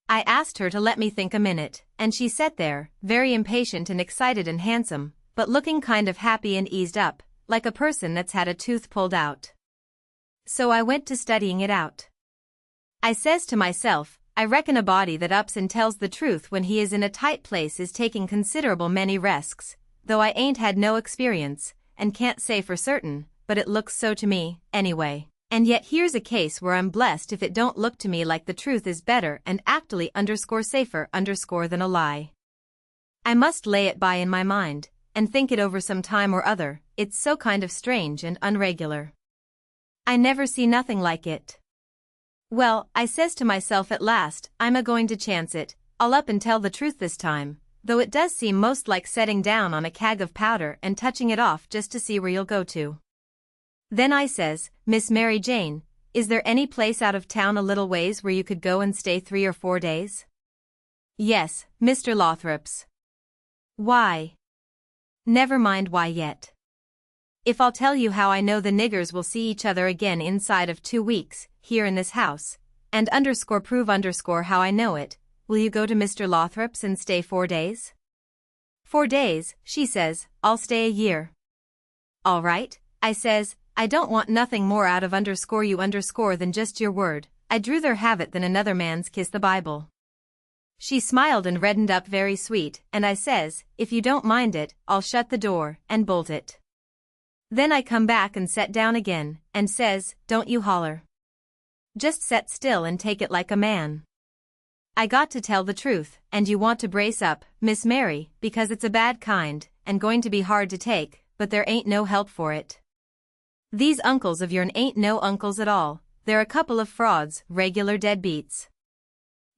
A: I asked her to let me think a minute, and she sat there, very impatient and excited and handsome, but looking kind of happy and eased up, like a person that's had a tooth pulled out. So I went to studying it out. I says to myself, I reckon a body that ups and tells the truth when he is in a tight place is taking considerable many risks, though I ain't had no experience, and can't say for certain, but it looks so to me, anyway. And yet here's a case where I'm blessed if it don't look to me like the truth is better and actually underscore safer underscore than a lie. I must lay it by in my mind, and think it over some time or other, it's so kind of strange and unregular. I never see nothing like it. Well, I says to myself at last, I'm a-going to chance it, I'll up and tell the truth this time, though it does seem most like setting down on a keg of powder and touching it off just to see where you'll go to. Then I says, Miss Mary Jane, is there any place out of town a little ways where you could go and stay 3 or 4 days? Yes, Mr. Lothrop's. Why? Never mind why yet. If I'll tell you how I know the niggers will see each other again inside of 2 weeks, here in this house, and underscore prove underscore how I know it, will you go to Mr. Lothrop's and stay 4 days? 4 days, she says, I'll stay a year. All right, I says, I don't want nothing more out of underscore you underscore than just your word, I'd druther have it than another man's kiss the Bible. She smiled and reddened up very sweet, and I says, if you don't mind it, I'll shut the door, and bolt it. Then I come back and set down again, and says, don't you holler. Just set still and take it like a man. I got to tell the truth, and you want to brace up, Miss Mary, because it's a bad kind, and going to be hard to take, but there ain't no help for it. These uncles of yourn ain't no uncles at all, they're a couple of frauds, regular deadbeats.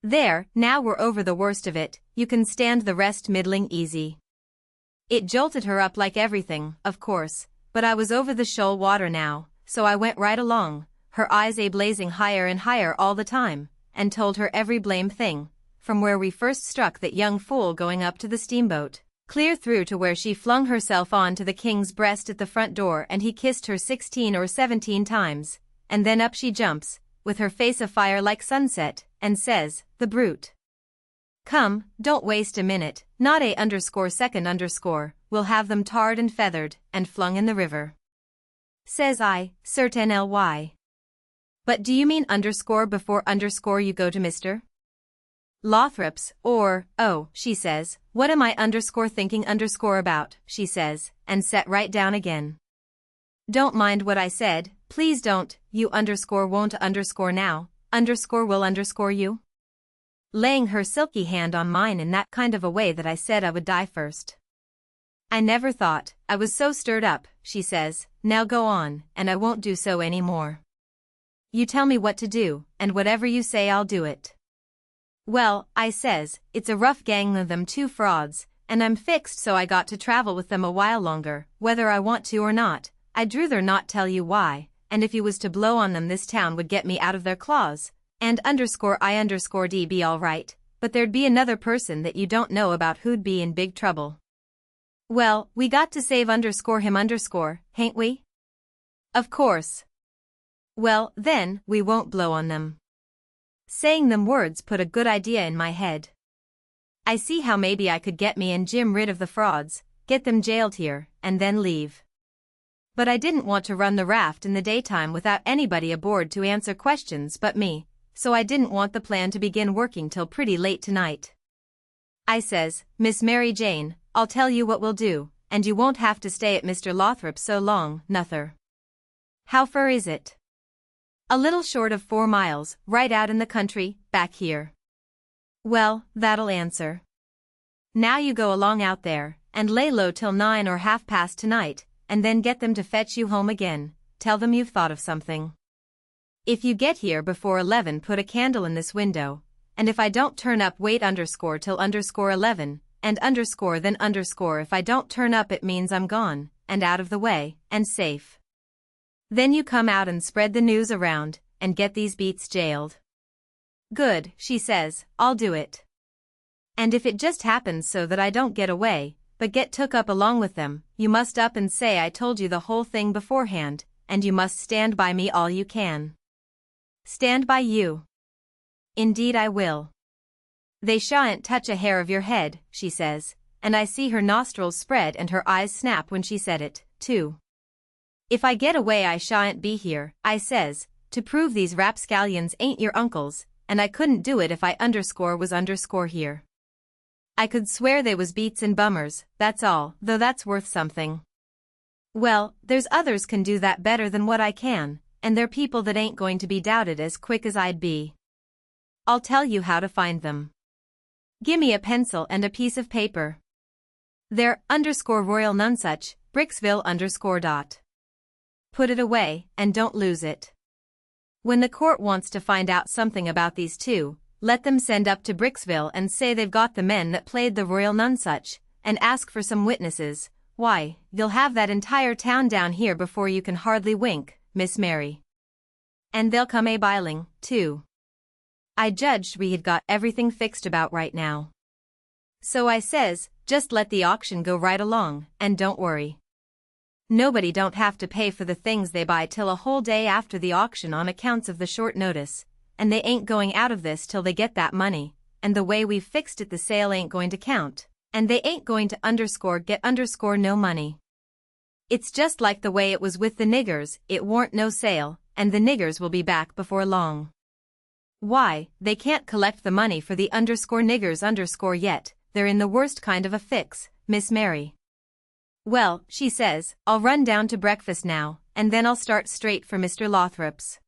A: There, now we're over the worst of it, you can stand the rest middling easy. It jolted her up like everything, of course, but I was over the shoal water now, so I went right along, her eyes blazing higher and higher all the time, and told her every blame thing, from where we first struck that young fool going up to the steamboat, clear through to where she flung herself on to the king's breast at the front door and he kissed her 16 or 17 times, and then up she jumps, with her face afire like sunset, and says, the brute. Come, don't waste a minute, not a_second_, we'll have them tarred and feathered, and flung in the river. Says I, certainly. But do you mean before you go to Mr. Lothrop's, or, oh, she says, what am I thinking about, she says, and set right down again. Don't mind what I said, please don't, you won't now, will you? Laying her silky hand on mine in that kind of a way that I said I would die first. I never thought, I was so stirred up, she says, now go on, and I won't do so any more. You tell me what to do, and whatever you say I'll do it. Well, I says, it's a rough gang of them two frauds, and I'm fixed so I got to travel with them a while longer, whether I want to or not. I'd druther not tell you why, and if you was to blow on them this town would get me out of their claws, and _I_D be all right, but there'd be another person that you don't know about who'd be in big trouble. Well, we got to save him hain't we? Of course. Well, then, we won't blow on them. Saying them words put a good idea in my head. I see how maybe I could get me and Jim rid of the frauds, get them jailed here, and then leave. But I didn't want to run the raft in the daytime without anybody aboard to answer questions but me, so I didn't want the plan to begin working till pretty late tonight. I says, Miss Mary Jane, I'll tell you what we'll do, and you won't have to stay at Mr. Lothrop's so long, nuther. How far is it? A little short of 4 miles, right out in the country, back here. Well, that'll answer. Now you go along out there, and lay low till 9 or 1/2 tonight, and then get them to fetch you home again, tell them you've thought of something. If you get here before 11 put a candle in this window, and if I don't turn up wait till _11, and then if I don't turn up it means I'm gone, and out of the way, and safe. Then you come out and spread the news around, and get these beats jailed. Good, she says, I'll do it. And if it just happens so that I don't get away, but get took up along with them, you must up and say I told you the whole thing beforehand, and you must stand by me all you can. Stand by you. Indeed I will. They shan't touch a hair of your head, she says, and I see her nostrils spread and her eyes snap when she said it, too. If I get away I shan't be here, I says, to prove these rapscallions ain't your uncles, and I couldn't do it if I was here. I could swear they was beats and bummers, that's all, though that's worth something. Well, there's others can do that better than what I can, and they're people that ain't going to be doubted as quick as I'd be. I'll tell you how to find them. Gimme a pencil and a piece of paper. They're _Royal Nonsuch, Bricksville _. Put it away, and don't lose it. When the court wants to find out something about these two, let them send up to Bricksville and say they've got the men that played the Royal Nonsuch, and ask for some witnesses. Why, you'll have that entire town down here before you can hardly wink, Miss Mary. And they'll come a-biling, too. I judged we had got everything fixed about right now. So I says, just let the auction go right along, and don't worry. Nobody don't have to pay for the things they buy till a whole day after the auction on accounts of the short notice, and they ain't going out of this till they get that money, and the way we've fixed it the sale ain't going to count, and they ain't going to get no money. It's just like the way it was with the niggers, it warn't no sale, and the niggers will be back before long. Why, they can't collect the money for the niggers yet, they're in the worst kind of a fix, Miss Mary. Well, she says, I'll run down to breakfast now, and then I'll start straight for Mr. Lothrop's.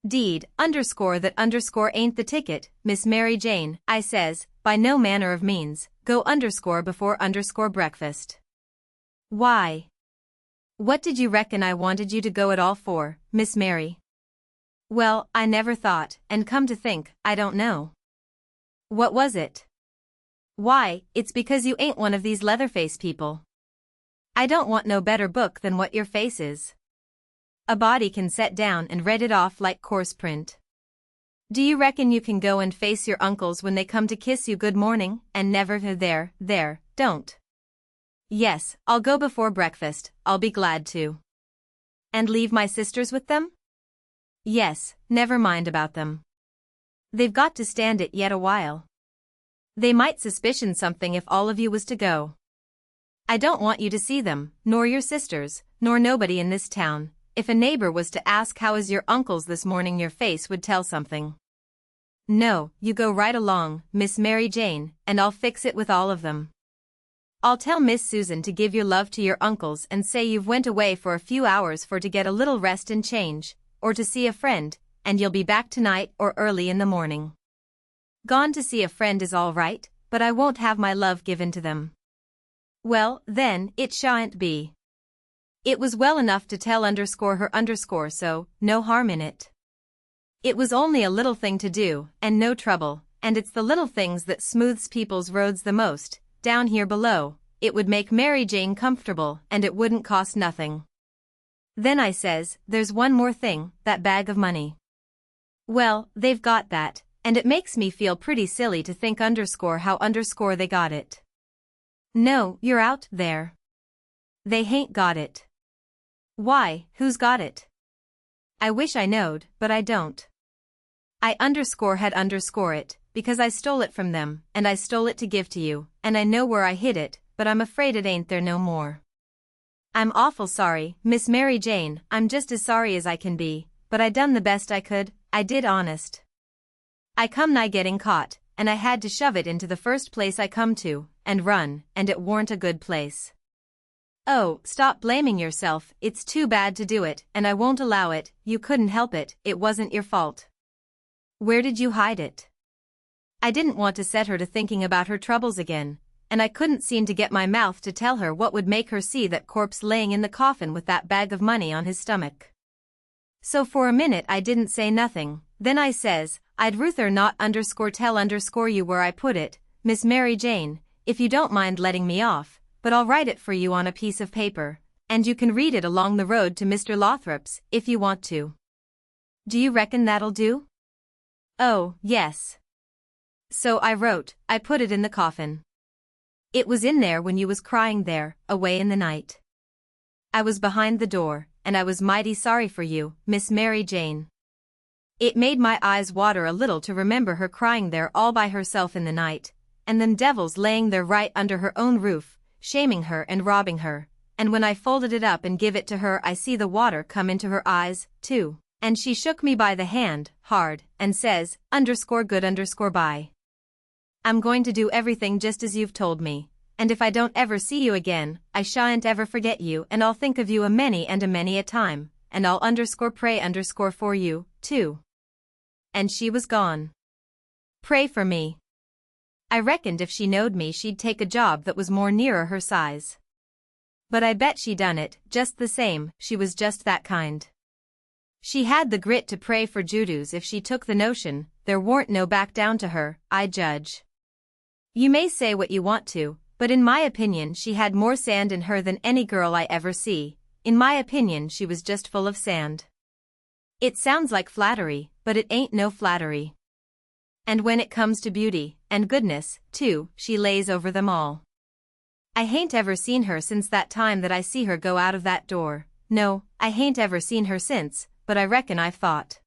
A: Deed, that ain't the ticket, Miss Mary Jane, I says, by no manner of means, go before breakfast. Why? What did you reckon I wanted you to go at all for, Miss Mary? Well, I never thought, and come to think, I don't know. What was it? Why, it's because you ain't one of these Leatherface people. I don't want no better book than what your face is. A body can set down and read it off like coarse print. Do you reckon you can go and face your uncles when they come to kiss you good morning, and never there, don't. Yes, I'll go before breakfast, I'll be glad to. And leave my sisters with them? Yes, never mind about them. They've got to stand it yet a while. They might suspicion something if all of you was to go. I don't want you to see them, nor your sisters, nor nobody in this town. If a neighbor was to ask how is your uncles this morning, your face would tell something. No, you go right along, Miss Mary Jane, and I'll fix it with all of them. I'll tell Miss Susan to give your love to your uncles and say you've went away for a few hours for to get a little rest and change, or to see a friend, and you'll be back tonight or early in the morning. Gone to see a friend is all right, but I won't have my love given to them. Well, then, it shan't be. It was well enough to tell her so, no harm in it. It was only a little thing to do, and no trouble, and it's the little things that smooths people's roads the most. Down here below, it would make Mary Jane comfortable and it wouldn't cost nothing. Then I says, there's one more thing, that bag of money. Well, they've got that, and it makes me feel pretty silly to think how they got it. No, you're out there. They hain't got it. Why, who's got it? I wish I knowed, but I don't. I had it, because I stole it from them, and I stole it to give to you, and I know where I hid it, but I'm afraid it ain't there no more. I'm awful sorry, Miss Mary Jane, I'm just as sorry as I can be, but I done the best I could, I did honest. I come nigh getting caught, and I had to shove it into the first place I come to, and run, and it warn't a good place. Oh, stop blaming yourself, it's too bad to do it, and I won't allow it, you couldn't help it, it wasn't your fault. Where did you hide it? I didn't want to set her to thinking about her troubles again, and I couldn't seem to get my mouth to tell her what would make her see that corpse laying in the coffin with that bag of money on his stomach. So for a minute I didn't say nothing, then I says, I'd ruther not tell you where I put it, Miss Mary Jane, if you don't mind letting me off, but I'll write it for you on a piece of paper, and you can read it along the road to Mr. Lothrop's, if you want to. Do you reckon that'll do? Oh, yes. So I wrote, I put it in the coffin. It was in there when you was crying there, away in the night. I was behind the door, and I was mighty sorry for you, Miss Mary Jane. It made my eyes water a little to remember her crying there all by herself in the night, and them devils laying there right under her own roof, shaming her and robbing her, and when I folded it up and give it to her I see the water come into her eyes, too, and she shook me by the hand, hard, and says, _good bye. I'm going to do everything just as you've told me, and if I don't ever see you again, I shan't ever forget you and I'll think of you a many a time, and I'll pray for you, too. And she was gone. Pray for me. I reckoned if she knowed me she'd take a job that was more nearer her size. But I bet she done it, just the same, she was just that kind. She had the grit to pray for Judas if she took the notion, there warn't no back down to her, I judge. You may say what you want to, but in my opinion she had more sand in her than any girl I ever see, in my opinion she was just full of sand. It sounds like flattery, but it ain't no flattery. And when it comes to beauty, and goodness, too, she lays over them all. I hain't ever seen her since that time that I see her go out of that door, no, I hain't ever seen her since, but I reckon I've thought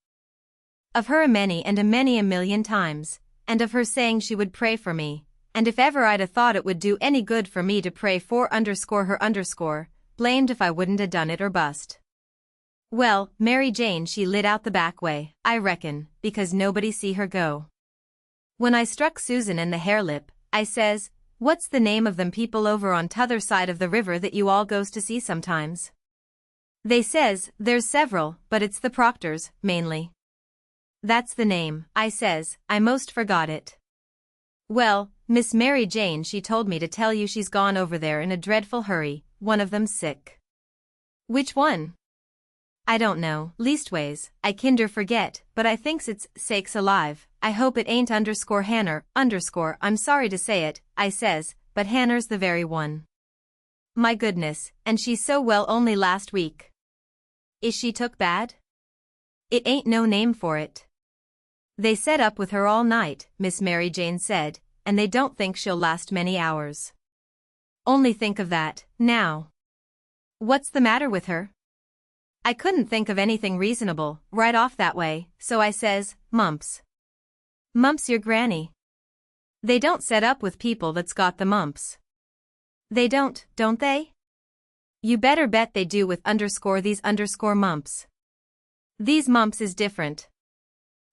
A: of her a million times, and of her saying she would pray for me, and if ever I'd a thought it would do any good for me to pray for her, blamed if I wouldn't a done it or bust. Well, Mary Jane she lit out the back way, I reckon, because nobody see her go. When I struck Susan and the hare lip, I says, what's the name of them people over on t'other side of the river that you all goes to see sometimes? They says, there's several, but it's the Proctors, mainly. That's the name, I says, I most forgot it. Well, Miss Mary Jane she told me to tell you she's gone over there in a dreadful hurry, one of them's sick. Which one? I don't know, leastways, I kinder forget, but I thinks it's, sakes alive, I hope it ain't _Hanner, I'm sorry to say it, I says, but Hanner's the very one. My goodness, and she's so well only last week. Is she took bad? It ain't no name for it. They set up with her all night, Miss Mary Jane said, and they don't think she'll last many hours. Only think of that, now. What's the matter with her? I couldn't think of anything reasonable, right off that way, so I says, mumps. Mumps your granny. They don't set up with people that's got the mumps. They don't they? You better bet they do with these mumps. These mumps is different.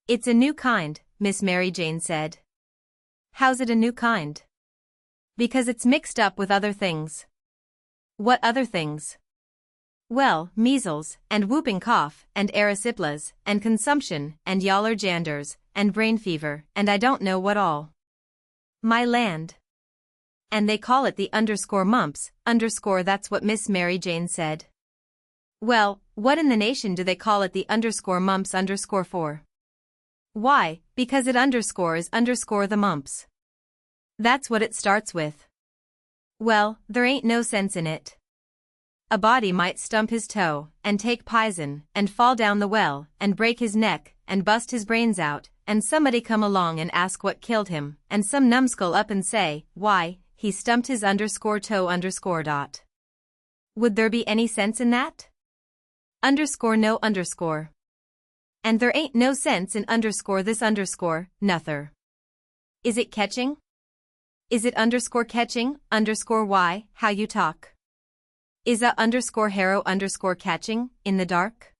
A: It's a new kind, Miss Mary Jane said. How's it a new kind? Because it's mixed up with other things. What other things? Well, measles, and whooping cough, and erysipelas, and consumption, and yaller janders, and brain fever, and I don't know what all. My land. And they call it the mumps, that's what Miss Mary Jane said. Well, what in the nation do they call it the mumps for? Why, because it is the mumps. That's what it starts with. Well, there ain't no sense in it. A body might stump his toe, and take pison, and fall down the well, and break his neck, and bust his brains out, and somebody come along and ask what killed him, and some numbskull up and say, why, he stumped his toe . Would there be any sense in that? No . And there ain't no sense in this nother. Is it catching? Is it catching, why, how you talk? Is a harrow catching, in the dark?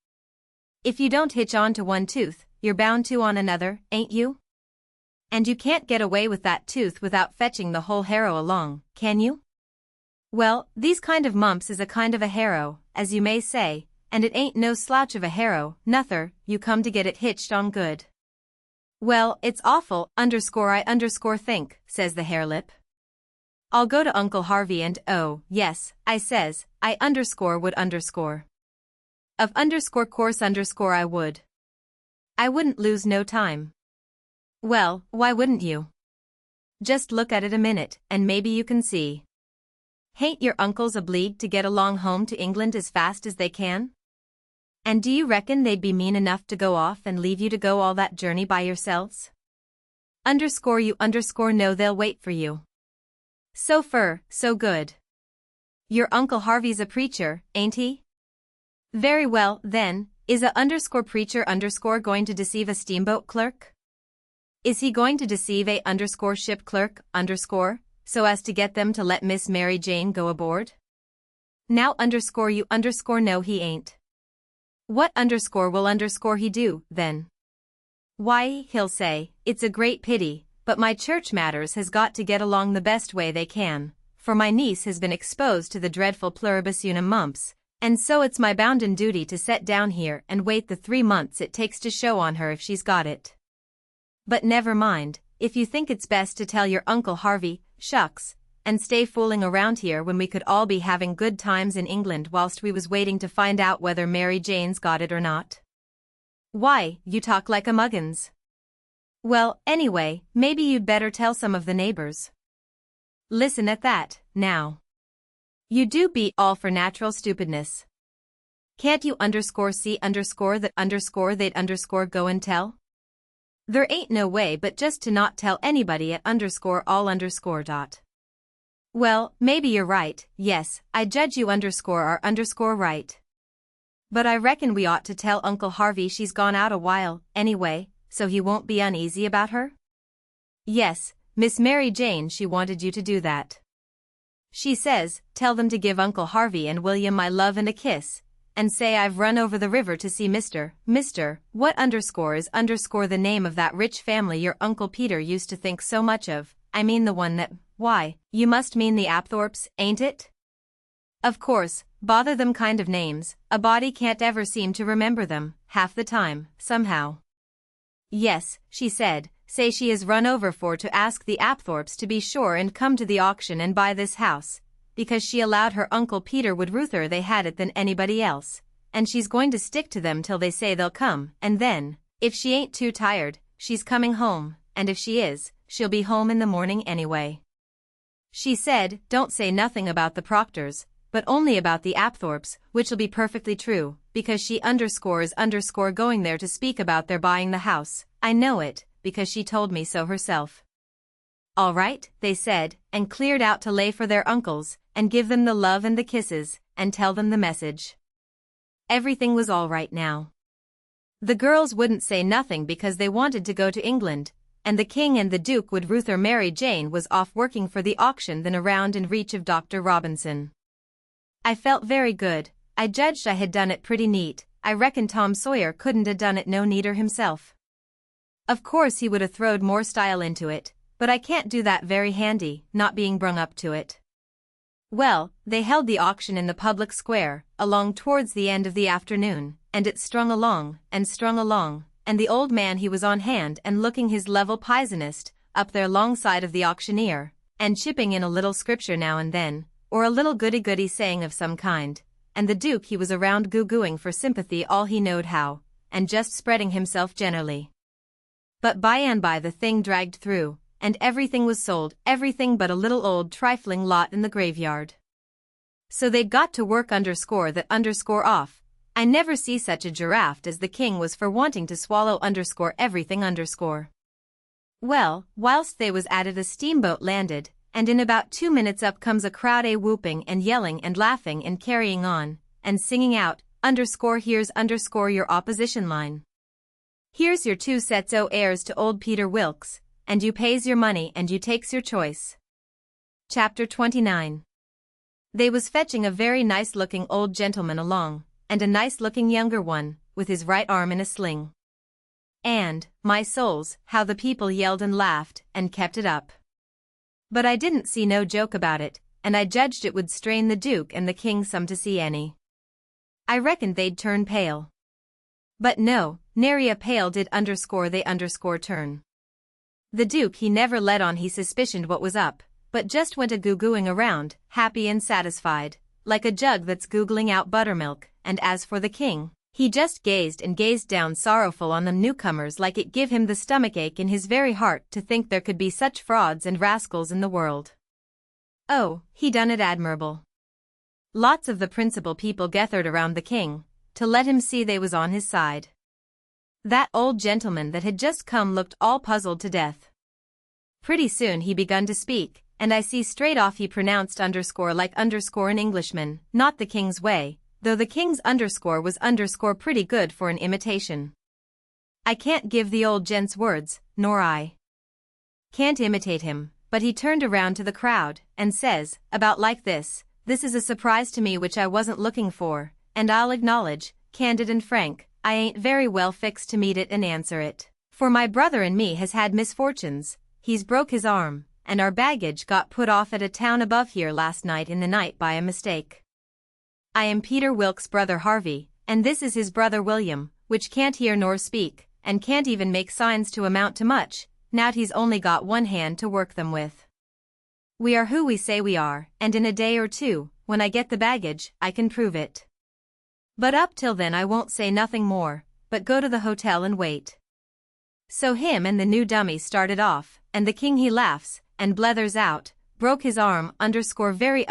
A: If you don't hitch on to one tooth, you're bound to on another, ain't you? And you can't get away with that tooth without fetching the whole harrow along, can you? Well, these kind of mumps is a kind of a harrow, as you may say, and it ain't no slouch of a harrow, nother, you come to get it hitched on good. Well, it's awful, I think, says the harelip. I'll go to Uncle Harvey and oh, yes, I says, I would . Of course I would. I wouldn't lose no time. Well, why wouldn't you? Just look at it a minute, and maybe you can see. Hain't your uncles obleeged to get along home to England as fast as they can? And do you reckon they'd be mean enough to go off and leave you to go all that journey by yourselves? You no, they'll wait for you. So fur, so good. Your Uncle Harvey's a preacher, ain't he? Very well, then, is a preacher going to deceive a steamboat clerk? Is he going to deceive a ship clerk so as to get them to let Miss Mary Jane go aboard? Now you no he ain't. What will he do, then? Why, he'll say, it's a great pity, but my church matters has got to get along the best way they can, for my niece has been exposed to the dreadful pluribus unum mumps, and so it's my bounden duty to set down here and wait the 3 months it takes to show on her if she's got it. But never mind, if you think it's best to tell your Uncle Harvey, shucks, and stay fooling around here when we could all be having good times in England whilst we was waiting to find out whether Mary Jane's got it or not. Why, you talk like a muggins. Well, anyway, maybe you'd better tell some of the neighbors. Listen at that, now. You do beat all for natural stupidness. Can't you see that they'd go and tell? There ain't no way but just to not tell anybody at all . Well, maybe you're right, yes, I judge you are right. But I reckon we ought to tell Uncle Harvey she's gone out a while, anyway, so he won't be uneasy about her? Yes, Miss Mary Jane she wanted you to do that. She says, tell them to give Uncle Harvey and William my love and a kiss, and say I've run over the river to see Mr. What is the name of that rich family your Uncle Peter used to think so much of, I mean the one that, Why, you must mean the Apthorps, ain't it? Of course, bother them kind of names, a body can't ever seem to remember them, half the time, somehow. Yes, she said, say she has run over for to ask the Apthorps to be sure and come to the auction and buy this house, because she allowed her Uncle Peter would ruther they had it than anybody else, and she's going to stick to them till they say they'll come, and then, if she ain't too tired, she's coming home, and if she is, she'll be home in the morning anyway. She said, don't say nothing about the Proctors, but only about the Apthorps, which'll be perfectly true, because she is going there to speak about their buying the house. I know it, because she told me so herself. All right, they said, and cleared out to lay for their uncles, and give them the love and the kisses, and tell them the message. Everything was all right now. The girls wouldn't say nothing because they wanted to go to England, and the king and the duke would ruther Mary Jane was off working for the auction than around in reach of Dr. Robinson. I felt very good. I judged I had done it pretty neat. I reckon Tom Sawyer couldn't have done it no neater himself. Of course he would have throwed more style into it, but I can't do that very handy, not being brung up to it. Well, they held the auction in the public square, along towards the end of the afternoon, and it strung along, and the old man he was on hand and looking his level pisonist, up there long side of the auctioneer, and chipping in a little scripture now and then, or a little goody-goody saying of some kind, and the duke he was around goo-gooing for sympathy all he knowed how, and just spreading himself generally. But by and by the thing dragged through, and everything was sold, everything but a little old trifling lot in the graveyard. So they'd got to work off. I never see such a giraffe as the king was for wanting to swallow everything . Well, whilst they was at it a steamboat landed, and in about 2 minutes up comes a crowd whooping and yelling and laughing and carrying on, and singing out, here's your opposition line. Here's your 2 sets o' heirs to old Peter Wilkes, and you pays your money and you takes your choice. Chapter 29. They was fetching a very nice-looking old gentleman along, and a nice-looking younger one, with his right arm in a sling. And, my souls, how the people yelled and laughed, and kept it up. But I didn't see no joke about it, and I judged it would strain the Duke and the King some to see any. I reckoned they'd turn pale. But no, nary a pale did they turn. The Duke he never let on he suspicioned what was up, but just went a-goo-gooing around, happy and satisfied, like a jug that's googling out buttermilk, and as for the King, he just gazed and gazed down sorrowful on them newcomers like it give him the stomachache in his very heart to think there could be such frauds and rascals in the world. Oh, he done it admirable. Lots of the principal people gathered around the King, to let him see they was on his side. That old gentleman that had just come looked all puzzled to death. Pretty soon he begun to speak, and I see straight off he pronounced like an Englishman, not the King's way, though the King's was pretty good for an imitation. I can't give the old gent's words, nor I can't imitate him, but he turned around to the crowd, and says, about like this is a surprise to me which I wasn't looking for, and I'll acknowledge, candid and frank, I ain't very well fixed to meet it and answer it, for my brother and me has had misfortunes. He's broke his arm, and our baggage got put off at a town above here last night in the night by a mistake. I am Peter Wilkes' brother Harvey, and this is his brother William, which can't hear nor speak, and can't even make signs to amount to much, now't he's only got one hand to work them with. We are who we say we are, and in a day or two, when I get the baggage, I can prove it. But up till then I won't say nothing more, but go to the hotel and wait. So him and the new dummy started off, and the King he laughs, and blethers out, broke his arm very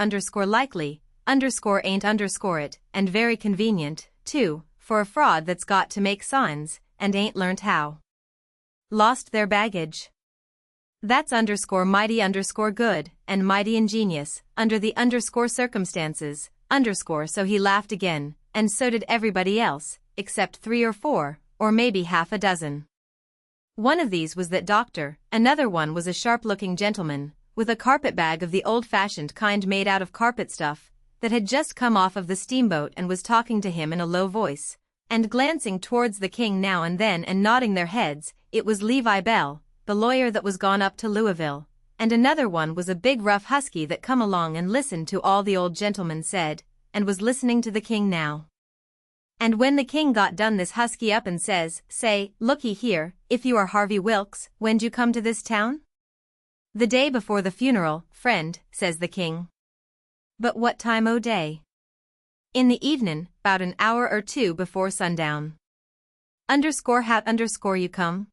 A: likely, ain't it, and very convenient, too, for a fraud that's got to make signs, and ain't learnt how. Lost their baggage. That's mighty good, and mighty ingenious, under the circumstances, so he laughed again, and so did everybody else, except 3 or 4, or maybe half a dozen. One of these was that doctor, another one was a sharp-looking gentleman, with a carpet-bag of the old-fashioned kind made out of carpet stuff, that had just come off of the steamboat and was talking to him in a low voice, and glancing towards the King now and then and nodding their heads. It was Levi Bell, the lawyer that was gone up to Louisville, and another one was a big rough husky that come along and listened to all the old gentleman said, and was listening to the king now. And when the king got done, this husky up and says, "Say, looky here, if you are Harvey Wilkes, when'd you come to this town?" "The day before the funeral, friend," says the king. "But what time o' day?" "In the evenin', 'bout an hour or two before sundown." How you come?"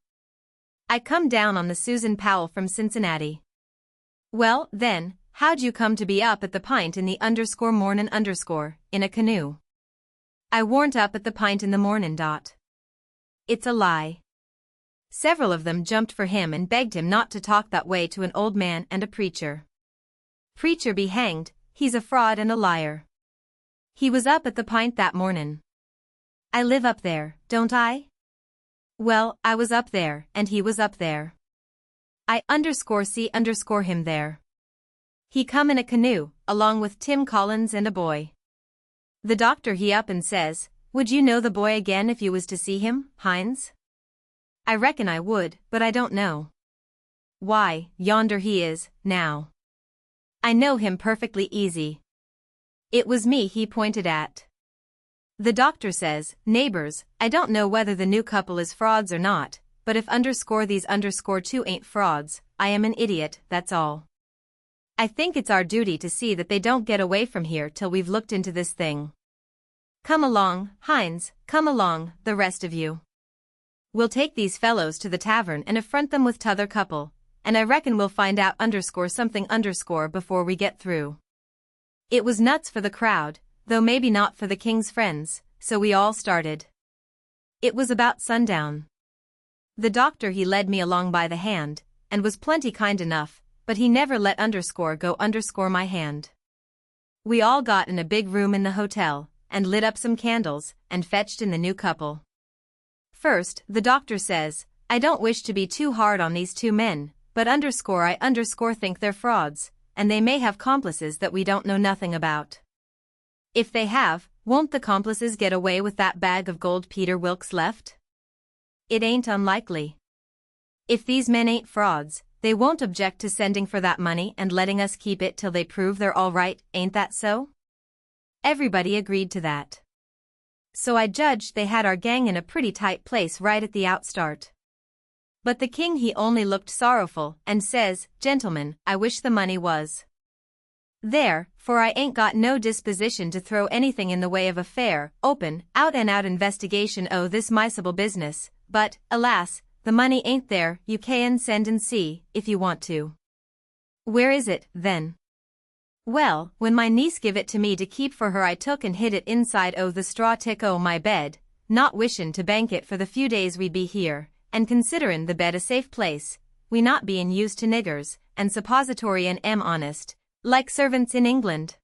A: "I come down on the Susan Powell from Cincinnati." "Well, then, how'd you come to be up at the Pint in the mornin' in a canoe?" "I warn't up at the Pint in the mornin'. "It's a lie." Several of them jumped for him and begged him not to talk that way to an old man and a preacher. "Preacher be hanged, he's a fraud and a liar. He was up at the Pint that mornin'." "I live up there, don't I?" "Well, I was up there, and he was up there. I see him there. He come in a canoe, along with Tim Collins and a boy. The doctor he up and says, 'Would you know the boy again if you was to see him, Hines?' I reckon I would, but I don't know." "Why, yonder he is, now. I know him perfectly easy. It was me he pointed at." The doctor says, "Neighbors, I don't know whether the new couple is frauds or not, but if these two ain't frauds, I am an idiot, that's all. I think it's our duty to see that they don't get away from here till we've looked into this thing. Come along, Hines, come along, the rest of you. We'll take these fellows to the tavern and affront them with t'other couple, and I reckon we'll find out something before we get through." It was nuts for the crowd, though maybe not for the king's friends, so we all started. It was about sundown. The doctor he led me along by the hand, and was plenty kind enough, but he never let go my hand. We all got in a big room in the hotel, and lit up some candles, and fetched in the new couple. First, the doctor says, "I don't wish to be too hard on these two men, but I think they're frauds, and they may have complices that we don't know nothing about. If they have, won't the complices get away with that bag of gold Peter Wilkes left? It ain't unlikely. If these men ain't frauds, they won't object to sending for that money and letting us keep it till they prove they're all right, ain't that so?" Everybody agreed to that. So I judged they had our gang in a pretty tight place right at the outstart. But the king he only looked sorrowful and says, "Gentlemen, I wish the money was there, for I ain't got no disposition to throw anything in the way of a fair, open, out-and-out investigation o' this miserable business, but, alas, the money ain't there. You can send and see, if you want to." "Where is it, then?" "Well, when my niece give it to me to keep for her, I took and hid it inside o' the straw tick o' my bed, not wishin' to bank it for the few days we'd be here, and considerin' the bed a safe place, we not bein' used to niggers, and suppository and honest, like servants in England.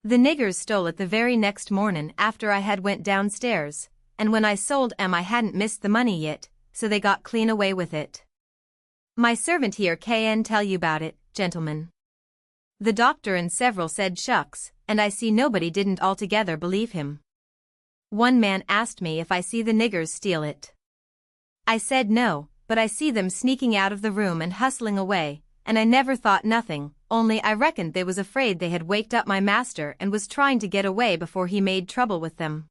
A: The niggers stole it the very next mornin' after I had went downstairs, and when I sold I hadn't missed the money yet, so they got clean away with it. My servant here can tell you about it, gentlemen." The doctor and several said shucks, and I see nobody didn't altogether believe him. One man asked me if I see the niggers steal it. I said no, but I see them sneaking out of the room and hustling away, and I never thought nothing, only I reckoned they was afraid they had waked up my master and was trying to get away before he made trouble with them.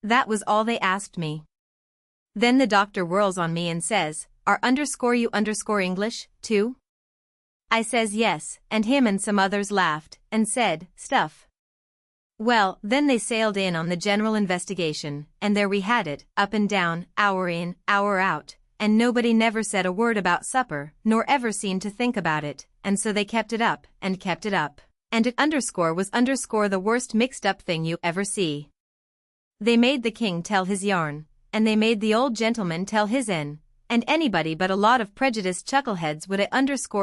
A: That was all they asked me. Then the doctor whirls on me and says, "Are you English, too?" I says yes, and him and some others laughed, and said, "Stuff." Well, then they sailed in on the general investigation, and there we had it, up and down, hour in, hour out, and nobody never said a word about supper, nor ever seemed to think about it, and so they kept it up, and kept it up, and it was the worst mixed-up thing you ever see. They made the king tell his yarn, and they made the old gentleman tell his en, and anybody but a lot of prejudiced chuckleheads would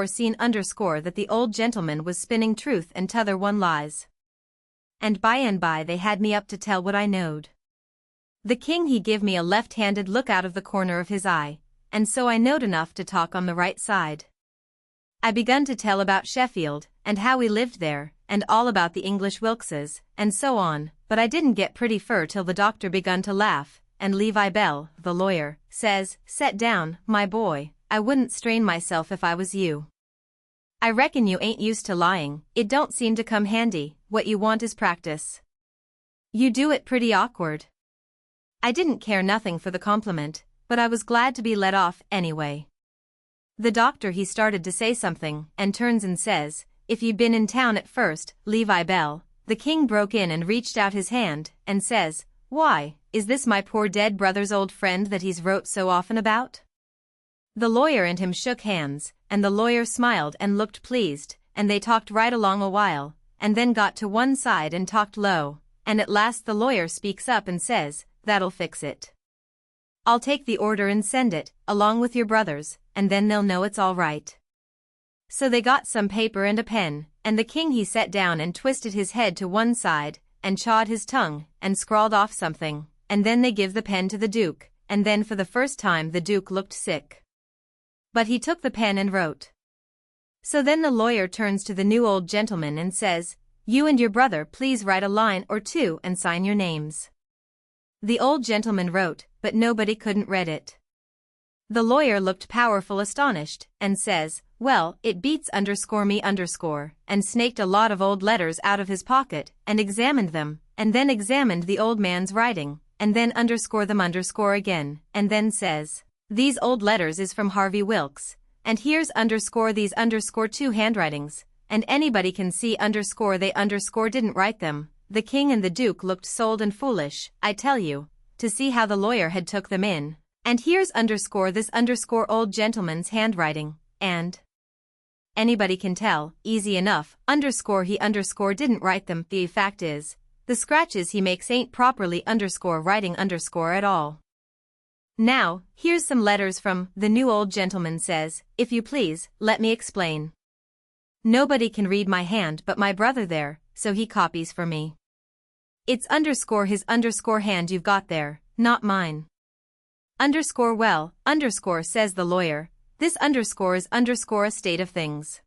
A: seen that the old gentleman was spinning truth and t'other one lies. And by they had me up to tell what I knowed. The king he give me a left-handed look out of the corner of his eye, and so I knowed enough to talk on the right side. I begun to tell about Sheffield, and how we lived there, and all about the English Wilkses, and so on, but I didn't get pretty fur till the doctor begun to laugh, and Levi Bell, the lawyer, says, "Set down, my boy, I wouldn't strain myself if I was you. I reckon you ain't used to lying, it don't seem to come handy, what you want is practice. You do it pretty awkward. I didn't care nothing for the compliment, but I was glad to be let off anyway. The doctor he started to say something, and turns and says, if you'd been in town at first, Levi Bell. The king broke in and reached out his hand, and says, why, is this my poor dead brother's old friend that he's wrote so often about? The lawyer and him shook hands, and the lawyer smiled and looked pleased, and they talked right along a while, and then got to one side and talked low, and at last the lawyer speaks up and says, that'll fix it. I'll take the order and send it, along with your brother's, and then they'll know it's all right. So they got some paper and a pen, and the king he sat down and twisted his head to one side, and chawed his tongue, and scrawled off something, and then they give the pen to the duke, and then for the first time the duke looked sick. But he took the pen and wrote. So then the lawyer turns to the new old gentleman and says, you and your brother please write a line or two and sign your names. The old gentleman wrote, but nobody couldn't read it. The lawyer looked powerful astonished, and says, well, it beats _me_, and snaked a lot of old letters out of his pocket, and examined them, and then examined the old man's writing, and then them again, and then says, these old letters is from Harvey Wilkes, and here's these two handwritings, and anybody can see they didn't write them. The king and the duke looked sold and foolish, I tell you, to see how the lawyer had took them in. And here's this old gentleman's handwriting, and anybody can tell, easy enough, he didn't write them. The fact is, the scratches he makes ain't properly writing at all. Now, here's some letters from, the new old gentleman says, if you please, let me explain. Nobody can read my hand but my brother there, so he copies for me. It's his hand you've got there, not mine. Well, says the lawyer, this is a state of things.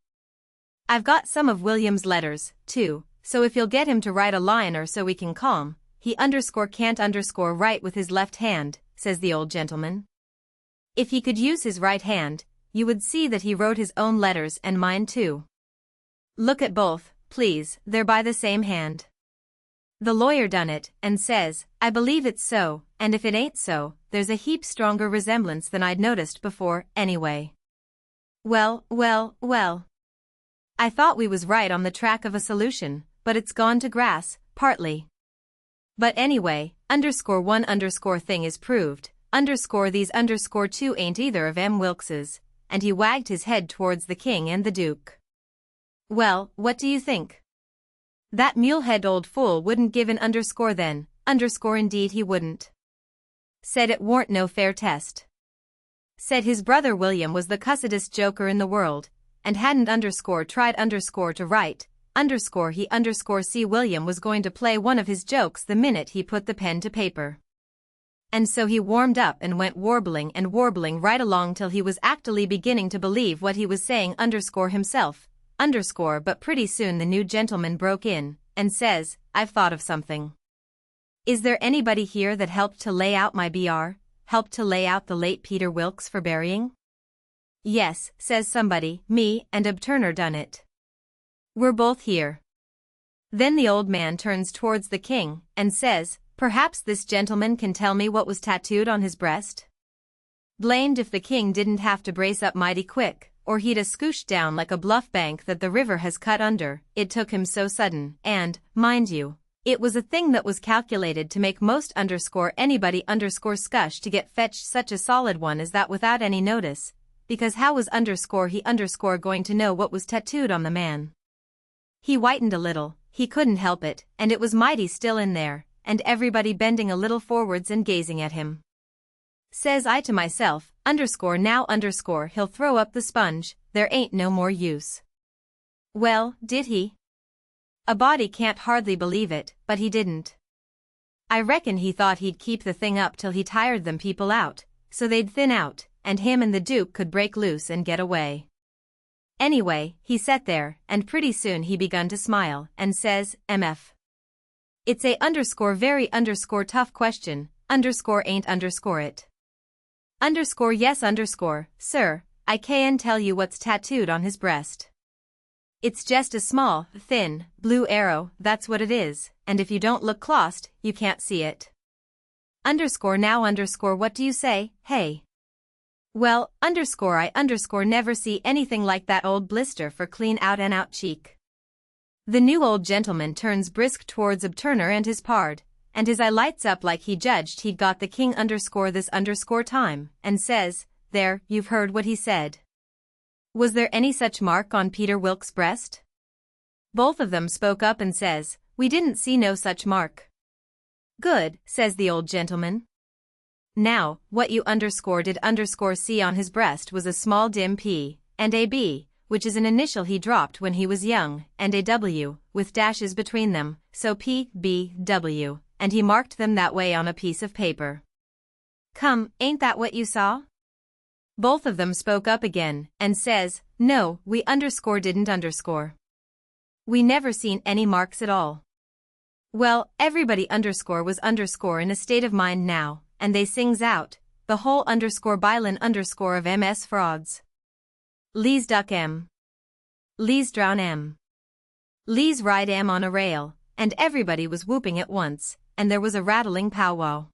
A: I've got some of William's letters, too, so if you'll get him to write a line or so we can calm, he can't write with his left hand, says the old gentleman. If he could use his right hand, you would see that he wrote his own letters and mine too. Look at both, please, they're by the same hand. The lawyer done it, and says, I believe it's so, and if it ain't so, there's a heap stronger resemblance than I'd noticed before, anyway. Well. I thought we was right on the track of a solution, but it's gone to grass, partly. But anyway, _1 thing is proved, these two ain't either of M. Wilkes's, and he wagged his head towards the king and the duke. Well, what do you think? That mulehead old fool wouldn't give an then, indeed he wouldn't. Said it warn't no fair test. Said his brother William was the cussedest joker in the world, and hadn't tried to write, he see William was going to play one of his jokes the minute he put the pen to paper. And so he warmed up and went warbling right along till he was actually beginning to believe what he was saying himself. But pretty soon the new gentleman broke in, and says, I've thought of something. Is there anybody here that helped to lay out my helped to lay out the late Peter Wilkes for burying? Yes, says somebody, me and Turner done it. We're both here. Then the old man turns towards the king, and says, perhaps this gentleman can tell me what was tattooed on his breast? Blamed if the king didn't have to brace up mighty quick, or he'd a scooshed down like a bluff bank that the river has cut under, it took him so sudden, and, mind you, it was a thing that was calculated to make most anybody scush to get fetched such a solid one as that without any notice, because how was he going to know what was tattooed on the man? He whitened a little, he couldn't help it, and it was mighty still in there, and everybody bending a little forwards and gazing at him. Says I to myself, he'll throw up the sponge, there ain't no more use. Well, did he? A body can't hardly believe it, but he didn't. I reckon he thought he'd keep the thing up till he tired them people out, so they'd thin out, and him and the Duke could break loose and get away. Anyway, he sat there, and pretty soon he begun to smile, and says, MF. It's a very tough question, ain't it. Yes, sir, I can tell you what's tattooed on his breast. It's just a small, thin, blue arrow, that's what it is, and if you don't look close, you can't see it. Now what do you say, hey? Well, I never see anything like that old blister for clean out and out cheek. The new old gentleman turns brisk towards Turner and his pard, and his eye lights up like he judged he'd got the king this time, and says, there, you've heard what he said. Was there any such mark on Peter Wilkes' breast? Both of them spoke up and says, we didn't see no such mark. Good, says the old gentleman. Now, what you did see on his breast was a small dim P, and a B, which is an initial he dropped when he was young, and a W, with dashes between them, so P, B, W, and he marked them that way on a piece of paper. Come, ain't that what you saw? Both of them spoke up again, and says, no, we didn't. We never seen any marks at all. Well, everybody was in a state of mind now, and they sings out, the whole bylin of MS frauds. Lees duck M. Lees drown M. Lees ride M on a rail, and everybody was whooping at once, and there was a rattling powwow.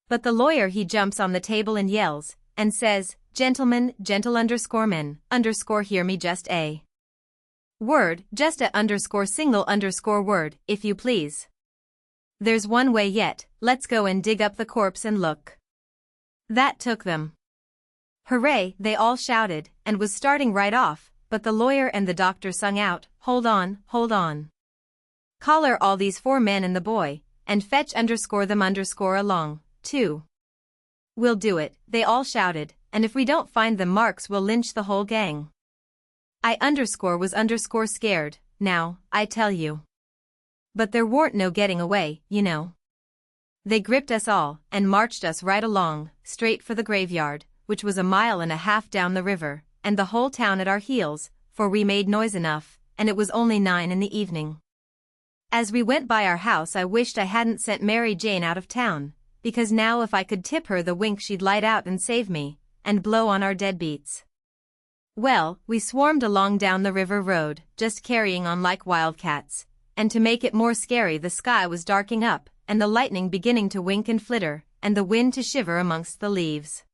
A: But the lawyer he jumps on the table and yells, and says, gentlemen, men, hear me just a word, just a single word, if you please. There's one way yet, let's go and dig up the corpse and look. That took them. Hooray, they all shouted, and was starting right off, but the lawyer and the doctor sung out, hold on. Collar all these 4 men and the boy, and fetch them along, too. We'll do it, they all shouted, and if we don't find them marks we'll lynch the whole gang. I was scared, now, I tell you. But there warn't no getting away, you know. They gripped us all, and marched us right along, straight for the graveyard, which was 1.5 miles down the river, and the whole town at our heels, for we made noise enough, and it was only 9 in the evening. As we went by our house I wished I hadn't sent Mary Jane out of town, because now if I could tip her the wink she'd light out and save me, and blow on our deadbeats. Well, we swarmed along down the river road, just carrying on like wildcats, and to make it more scary the sky was darking up, and the lightning beginning to wink and flitter, and the wind to shiver amongst the leaves.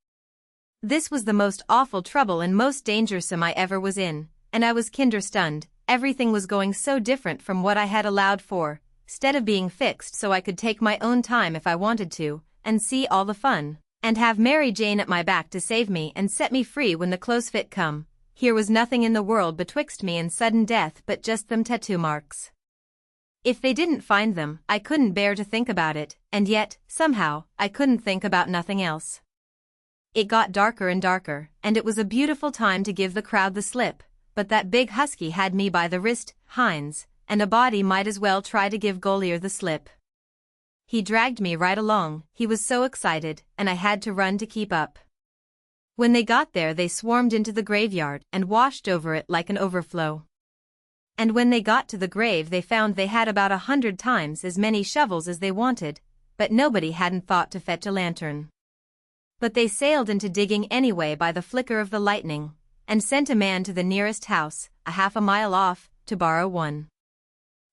A: This was the most awful trouble and most dangersome I ever was in, and I was kinder stunned. Everything was going so different from what I had allowed for, 'stead of being fixed so I could take my own time if I wanted to, and see all the fun, and have Mary Jane at my back to save me and set me free when the close fit come. Here was nothing in the world betwixt me and sudden death but just them tattoo marks. If they didn't find them, I couldn't bear to think about it, and yet, somehow, I couldn't think about nothing else. It got darker and darker, and it was a beautiful time to give the crowd the slip, but that big husky had me by the wrist, Hines, and a body might as well try to give Golier the slip. He dragged me right along, he was so excited, and I had to run to keep up. When they got there they swarmed into the graveyard and washed over it like an overflow. And when they got to the grave they found they had about 100 times as many shovels as they wanted, but nobody hadn't thought to fetch a lantern. But they sailed into digging anyway by the flicker of the lightning, and sent a man to the nearest house, 1/2 mile off, to borrow one.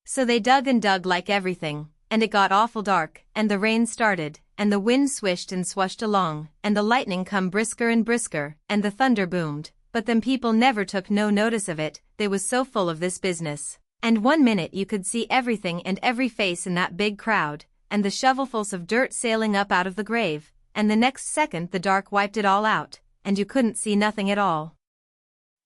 A: So they dug and dug like everything, and it got awful dark, and the rain started, and the wind swished and swushed along, and the lightning come brisker and brisker, and the thunder boomed, but them people never took no notice of it, they was so full of this business. And 1 minute you could see everything and every face in that big crowd, and the shovelfuls of dirt sailing up out of the grave, and the next second the dark wiped it all out, and you couldn't see nothing at all.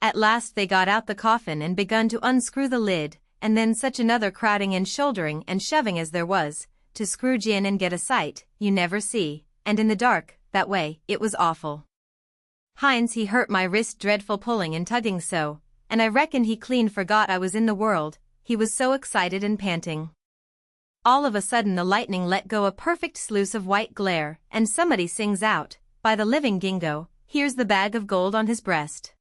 A: At last they got out the coffin and begun to unscrew the lid, and then such another crowding and shouldering and shoving as there was, to scrooge in and get a sight, you never see, and in the dark, that way, it was awful. Hines he hurt my wrist dreadful pulling and tugging so, and I reckon he clean forgot I was in the world, he was so excited and panting. All of a sudden the lightning let go a perfect sluice of white glare, and somebody sings out, by the living Gingo, here's the bag of gold on his breast.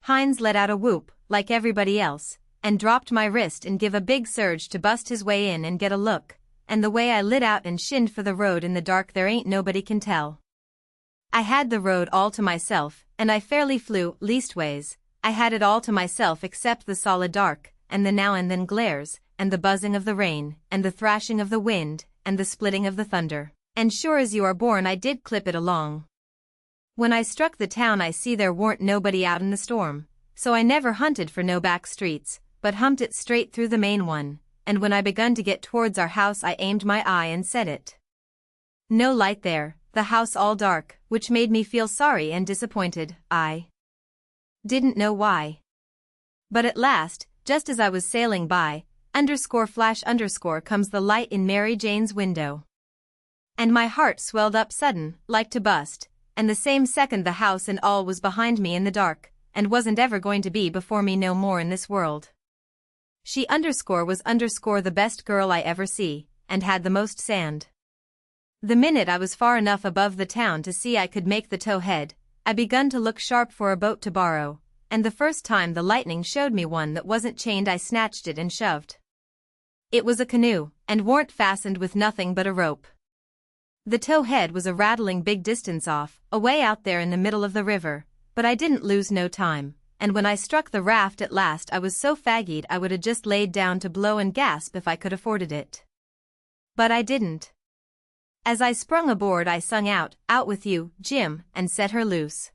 A: Hines let out a whoop, like everybody else, and dropped my wrist and give a big surge to bust his way in and get a look, and the way I lit out and shinned for the road in the dark there ain't nobody can tell. I had the road all to myself, and I fairly flew, leastways, I had it all to myself except the solid dark, and the now and then glares, and the buzzing of the rain, and the thrashing of the wind, and the splitting of the thunder. And sure as you are born I did clip it along. When I struck the town I see there warn't nobody out in the storm, so I never hunted for no back streets, but humped it straight through the main one, and when I begun to get towards our house I aimed my eye and set it. No light there, the house all dark, which made me feel sorry and disappointed. I didn't know why. But at last, just as I was sailing by, _flash_ comes the light in Mary Jane's window. And my heart swelled up sudden, like to bust, and the same second the house and all was behind me in the dark, and wasn't ever going to be before me no more in this world. She was the best girl I ever see, and had the most sand. The minute I was far enough above the town to see I could make the tow head, I begun to look sharp for a boat to borrow, and the first time the lightning showed me one that wasn't chained I snatched it and shoved. It was a canoe, and warn't fastened with nothing but a rope. The tow head was a rattling big distance off, away out there in the middle of the river, but I didn't lose no time, and when I struck the raft at last I was so faggied I would have just laid down to blow and gasp if I could afforded it. But I didn't. As I sprung aboard I sung out with you, Jim, and set her loose.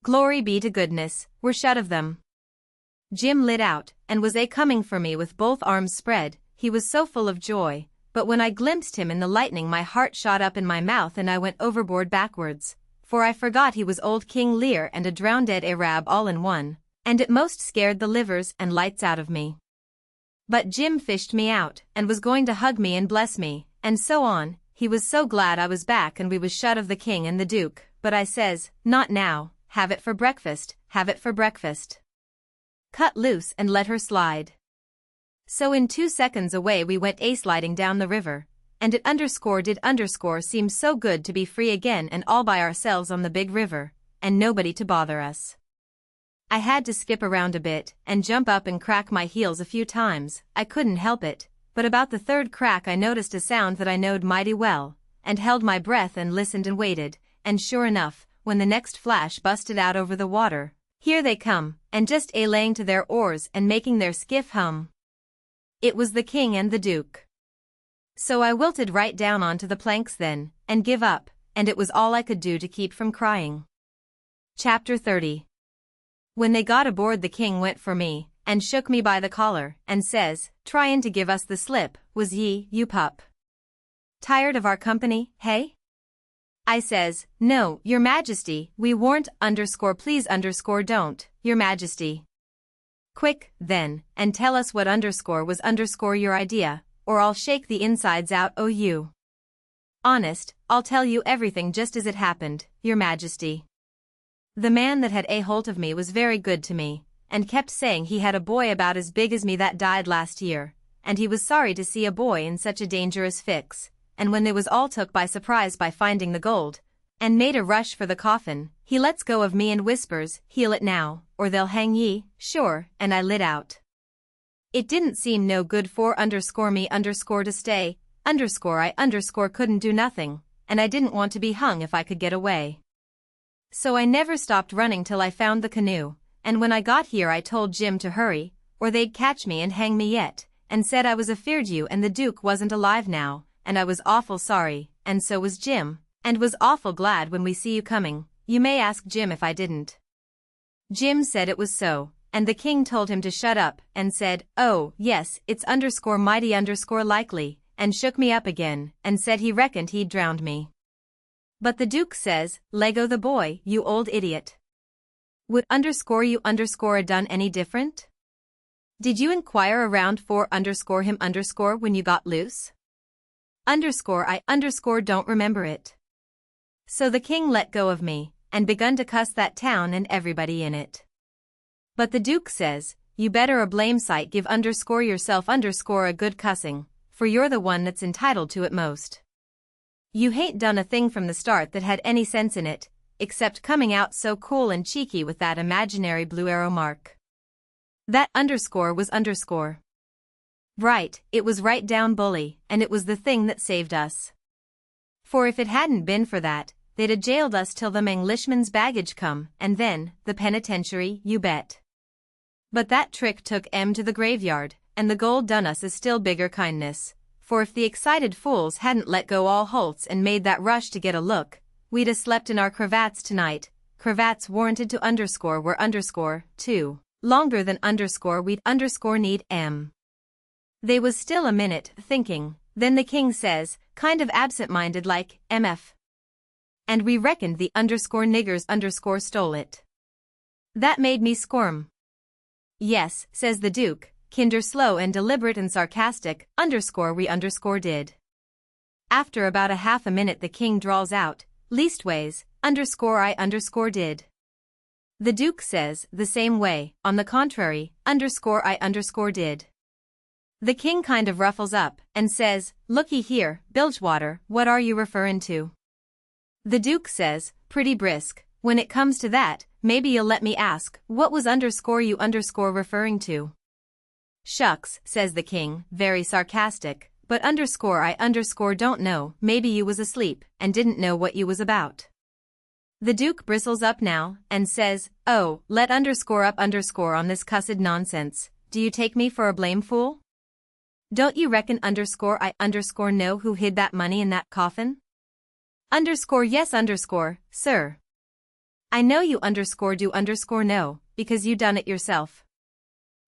A: Glory be to goodness, we're shut of them. Jim lit out, and was coming for me with both arms spread, he was so full of joy. But when I glimpsed him in the lightning my heart shot up in my mouth and I went overboard backwards, for I forgot he was old King Lear and a drowned Arab all in one, and it most scared the livers and lights out of me. But Jim fished me out, and was going to hug me and bless me, and so on. He was so glad I was back and we was shut of the king and the duke, but I says, not now, have it for breakfast, have it for breakfast. Cut loose and let her slide. So in 2 seconds away we went sliding down the river, and it did seem so good to be free again and all by ourselves on the big river, and nobody to bother us. I had to skip around a bit, and jump up and crack my heels a few times, I couldn't help it, but about the third crack I noticed a sound that I knowed mighty well, and held my breath and listened and waited, and sure enough, when the next flash busted out over the water, here they come, and just laying to their oars and making their skiff hum. It was the king and the duke. So I wilted right down onto the planks then, and give up, and it was all I could do to keep from crying. Chapter 30. When they got aboard the king went for me, and shook me by the collar, and says, tryin' to give us the slip, was ye, you pup? Tired of our company, hey? I says, no, your majesty, we warn't, please don't, your majesty. Quick, then, and tell us what was your idea, or I'll shake the insides out o' you. Honest, I'll tell you everything just as it happened, your majesty. The man that had holt of me was very good to me, and kept saying he had a boy about as big as me that died last year, and he was sorry to see a boy in such a dangerous fix, and when they was all took by surprise by finding the gold, and made a rush for the coffin, he lets go of me and whispers, heal it now, or they'll hang ye, sure, and I lit out. It didn't seem no good for me to stay, I couldn't do nothing, and I didn't want to be hung if I could get away. So I never stopped running till I found the canoe, and when I got here I told Jim to hurry, or they'd catch me and hang me yet, and said I was afeard you and the Duke wasn't alive now, and I was awful sorry, and so was Jim, and was awful glad when we see you coming. You may ask Jim if I didn't. Jim said it was so, and the king told him to shut up, and said, oh, yes, it's mighty likely, and shook me up again, and said he reckoned he'd drowned me. But the Duke says, Lego the boy, you old idiot. Would you a done any different? Did you inquire around for him when you got loose? I don't remember it. So the king let go of me, and begun to cuss that town and everybody in it. But the Duke says, you better a blame sight give yourself a good cussing, for you're the one that's entitled to it most. You hain't done a thing from the start that had any sense in it, except coming out so cool and cheeky with that imaginary blue arrow mark. That was . Right, it was right down bully, and it was the thing that saved us. For if it hadn't been for that, they'd a jailed us till the Englishman's baggage come, and then, the penitentiary, you bet. But that trick took to the graveyard, and the gold done us a still bigger kindness, for if the excited fools hadn't let go all holts and made that rush to get a look, we'd a slept in our cravats tonight, cravats warranted to underscore were underscore, too, longer than underscore we'd underscore need They was still a minute, thinking, then the king says, kind of absent-minded like, MF. And we reckoned the underscore niggers underscore stole it. That made me squirm. Yes, says the Duke, kinder slow and deliberate and sarcastic, underscore we underscore did. After about a half a minute the king drawls out, leastways, underscore I underscore did. The Duke says, the same way, on the contrary, underscore I underscore did. The king kind of ruffles up, and says, looky here, Bilgewater, what are you referring to? The Duke says, pretty brisk, when it comes to that, maybe you'll let me ask, what was underscore you underscore referring to? Shucks, says the king, very sarcastic, but underscore I underscore don't know, maybe you was asleep, and didn't know what you was about. The Duke bristles up now, and says, oh, let underscore up underscore on this cussed nonsense, do you take me for a blame fool? Don't you reckon underscore I underscore know who hid that money in that coffin? Underscore yes underscore, sir. I know you underscore do underscore know, because you done it yourself.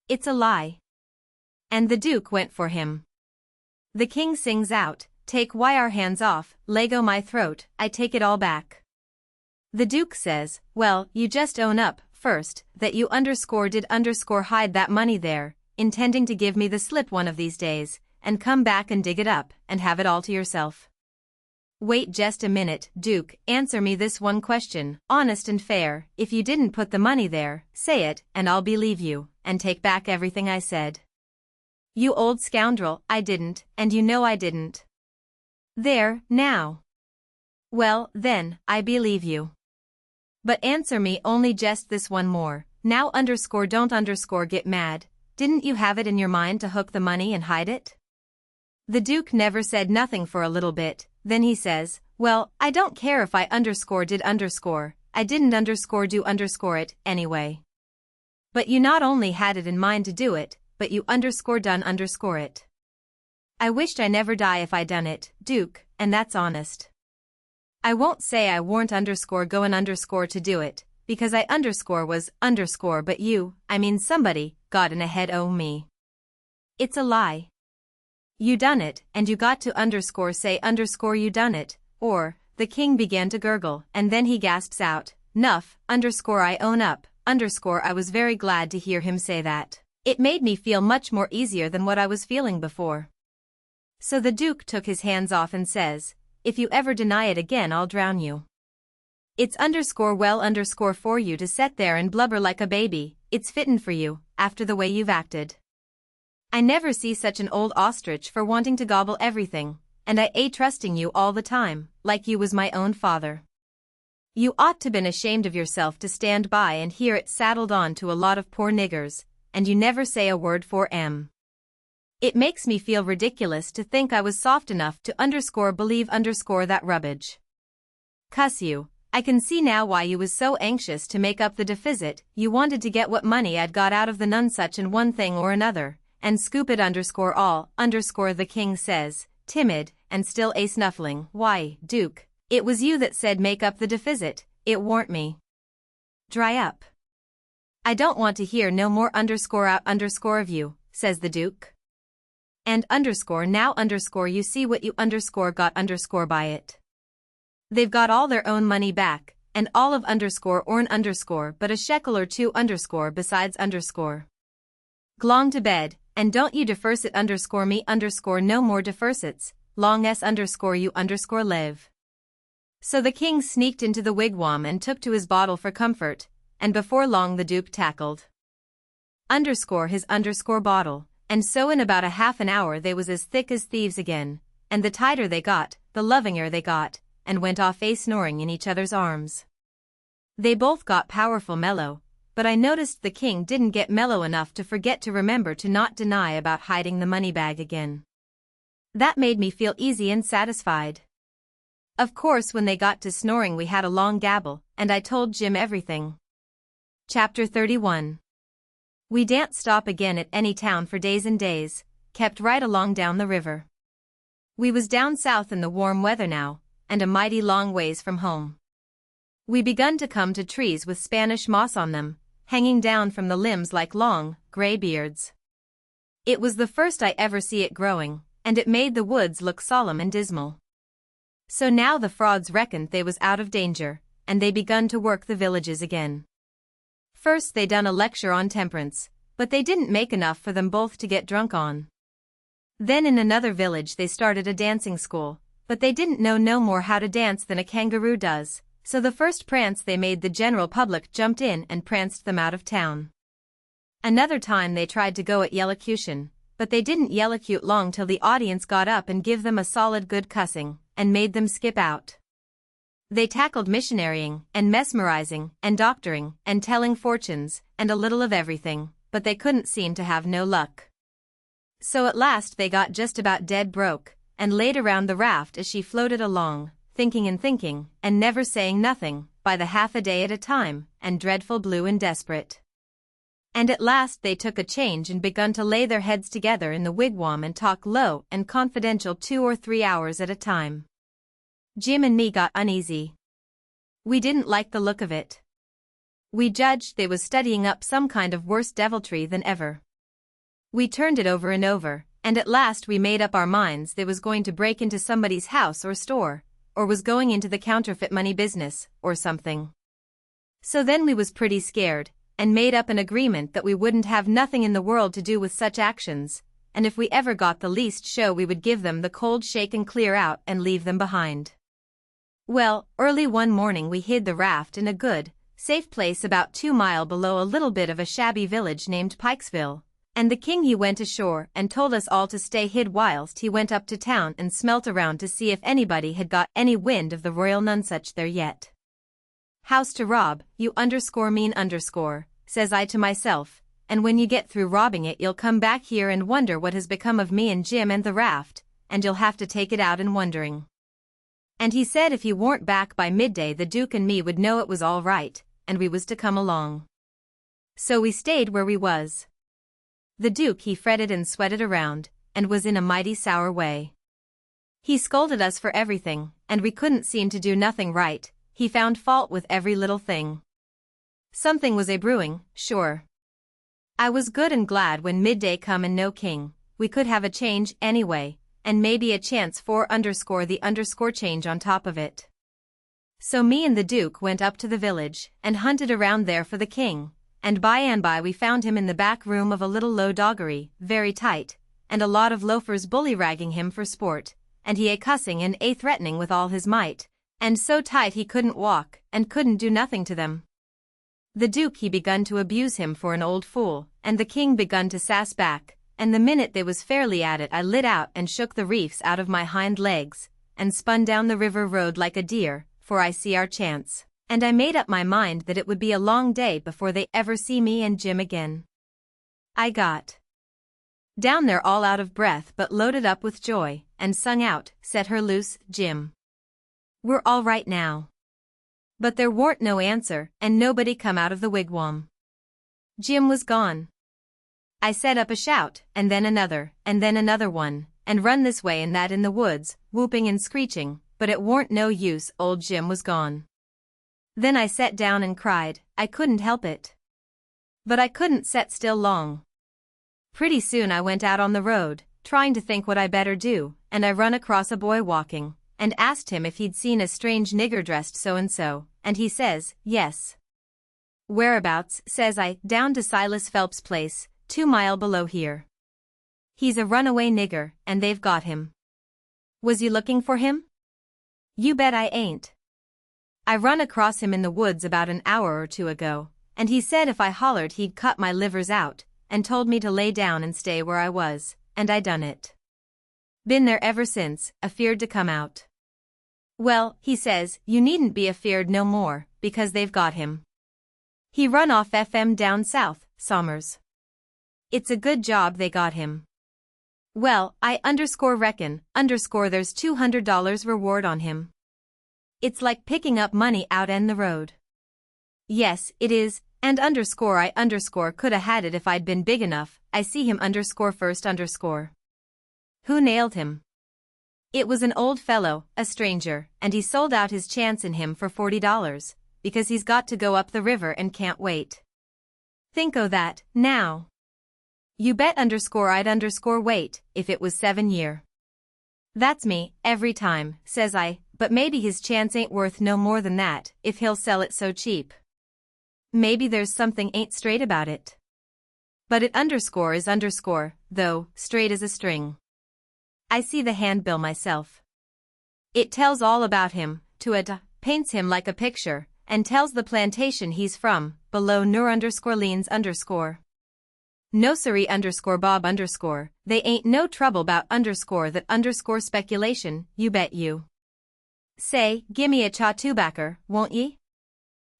A: It's a lie. And the Duke went for him. The king sings out, take why our hands off, lego my throat, I take it all back. The Duke says, well, you just own up, first, that you underscore did underscore hide that money there, intending to give me the slip one of these days, and come back and dig it up, and have it all to yourself. Wait just a minute, Duke, answer me this one question, honest and fair, if you didn't put the money there, say it, and I'll believe you, and take back everything I said. You old scoundrel, I didn't, and you know I didn't. There, now. Well, then, I believe you. But answer me only just this one more, now underscore don't underscore get mad, didn't you have it in your mind to hook the money and hide it? The Duke never said nothing for a little bit, then he says, well, I don't care if I underscore did underscore, I didn't underscore do underscore it, anyway. But you not only had it in mind to do it, but you underscore done underscore it. I wished I never die if I done it, Duke, and that's honest. I won't say I warn't underscore goin' underscore to do it, because I underscore was underscore but you, I mean somebody, got in ahead o' me. It's a lie. You done it, and you got to underscore say underscore you done it, or, the king began to gurgle, and then he gasps out, nuff, underscore I own up, underscore I was very glad to hear him say that. It made me feel much more easier than what I was feeling before. So the Duke took his hands off and says, if you ever deny it again I'll drown you. It's underscore well underscore for you to set there and blubber like a baby, it's fittin' for you, after the way you've acted. I never see such an old ostrich for wanting to gobble everything, and I ain't trusting you all the time, like you was my own father. You ought to been ashamed of yourself to stand by and hear it saddled on to a lot of poor niggers, and you never say a word for 'em. It makes me feel ridiculous to think I was soft enough to underscore believe underscore that rubbage. Cuss you, I can see now why you was so anxious to make up the deficit, you wanted to get what money I'd got out of the nonsuch in one thing or another, and scoop it underscore all, underscore the king says, timid, and still a snuffling, why, Duke, it was you that said make up the deficit, it warn't me. Dry up. I don't want to hear no more underscore out underscore of you, says the Duke. And underscore now underscore you see what you underscore got underscore by it. They've got all their own money back, and all of underscore orn underscore but a shekel or two underscore besides underscore. Glong to bed, and don't you defers it underscore me underscore no more defers it's, long s underscore you underscore live. So the king sneaked into the wigwam and took to his bottle for comfort, and before long the Duke tackled underscore his underscore bottle, and so in about a half an hour they was as thick as thieves again, and the tighter they got, the lovinger they got, and went off snoring in each other's arms. They both got powerful mellow, but I noticed the king didn't get mellow enough to forget to remember to not deny about hiding the money bag again. That made me feel easy and satisfied. Of course when they got to snoring we had a long gabble, and I told Jim everything. Chapter 31. We danc't stop again at any town for days and days, kept right along down the river. We was down south in the warm weather now, and a mighty long ways from home. We begun to come to trees with Spanish moss on them, hanging down from the limbs like long, gray beards. It was the first I ever see it growing, and it made the woods look solemn and dismal. So now the frauds reckoned they was out of danger, and they begun to work the villages again. First they done a lecture on temperance, but they didn't make enough for them both to get drunk on. Then in another village they started a dancing school, but they didn't know no more how to dance than a kangaroo does, so the first prance they made the general public jumped in and pranced them out of town. Another time they tried to go at yellocution, but they didn't yellocute long till the audience got up and give them a solid good cussing, and made them skip out. They tackled missionarying, and mesmerizing, and doctoring, and telling fortunes, and a little of everything, but they couldn't seem to have no luck. So at last they got just about dead broke, and laid around the raft as she floated along, thinking, and never saying nothing, by the half a day at a time, and dreadful blue and desperate. And at last they took a change and begun to lay their heads together in the wigwam and talk low and confidential 2 or 3 hours at a time. Jim and me got uneasy. We didn't like the look of it. We judged they was studying up some kind of worse deviltry than ever. We turned it over and over, and at last we made up our minds they was going to break into somebody's house or store, or was going into the counterfeit money business, or something. So then we was pretty scared, and made up an agreement that we wouldn't have nothing in the world to do with such actions, and if we ever got the least show we would give them the cold shake and clear out and leave them behind. Well, early one morning we hid the raft in a good, safe place about 2 miles below a little bit of a shabby village named Pikesville, and the king he went ashore and told us all to stay hid whilst he went up to town and smelt around to see if anybody had got any wind of the royal nonsuch there yet. House to rob, you mean, says I to myself, and when you get through robbing it you'll come back here and wonder what has become of me and Jim and the raft, and you'll have to take it out in wondering. And he said if he warn't back by midday the Duke and me would know it was all right, and we was to come along. So we stayed where we was. The Duke he fretted and sweated around, and was in a mighty sour way. He scolded us for everything, and we couldn't seem to do nothing right. He found fault with every little thing. Something was a-brewing, sure. I was good and glad when midday come and no king. We could have a change anyway, and maybe a chance for the change on top of it. So me and the Duke went up to the village and hunted around there for the king, and by and by we found him in the back room of a little low doggery, very tight, and a lot of loafers bully-ragging him for sport, and he a-cussing and a-threatening with all his might, and so tight he couldn't walk, and couldn't do nothing to them. The Duke he begun to abuse him for an old fool, and the king begun to sass back, and the minute they was fairly at it I lit out and shook the reefs out of my hind legs, and spun down the river road like a deer, for I see our chance, and I made up my mind that it would be a long day before they ever see me and Jim again. I got down there all out of breath but loaded up with joy, and sung out, "Set her loose, Jim. We're all right now." But there warn't no answer, and nobody come out of the wigwam. Jim was gone. I set up a shout, and then another one, and run this way and that in the woods, whooping and screeching, but it warn't no use, old Jim was gone. Then I set down and cried. I couldn't help it. But I couldn't set still long. Pretty soon I went out on the road, trying to think what I better do, and I run across a boy walking, and asked him if he'd seen a strange nigger dressed so-and-so, and he says, yes. Whereabouts, says I, down to Silas Phelps' place, 2 miles below here. He's a runaway nigger, and they've got him. Was you looking for him? You bet I ain't. I run across him in the woods about an hour or 2 ago, and he said if I hollered he'd cut my livers out, and told me to lay down and stay where I was, and I done it. Been there ever since, afeared to come out. Well, he says, you needn't be afeared no more, because they've got him. He run off down south, Somers. It's a good job they got him. Well, I reckon, there's $200 reward on him. It's like picking up money out in the road. Yes, it is, and I coulda had it if I'd been big enough. I see him first. Who nailed him? It was an old fellow, a stranger, and he sold out his chance in him for $40, because he's got to go up the river and can't wait. Think o' that, now. You bet I'd wait, if it was 7 year. That's me, every time, says I, but maybe his chance ain't worth no more than that, if he'll sell it so cheap. Maybe there's something ain't straight about it. But it is though, straight as a string. I see the handbill myself. It tells all about him, paints him like a picture, and tells the plantation he's from, below leans. No siree Bob they ain't no trouble bout that speculation, you bet you. Say, gimme a cha tobacco, won't ye?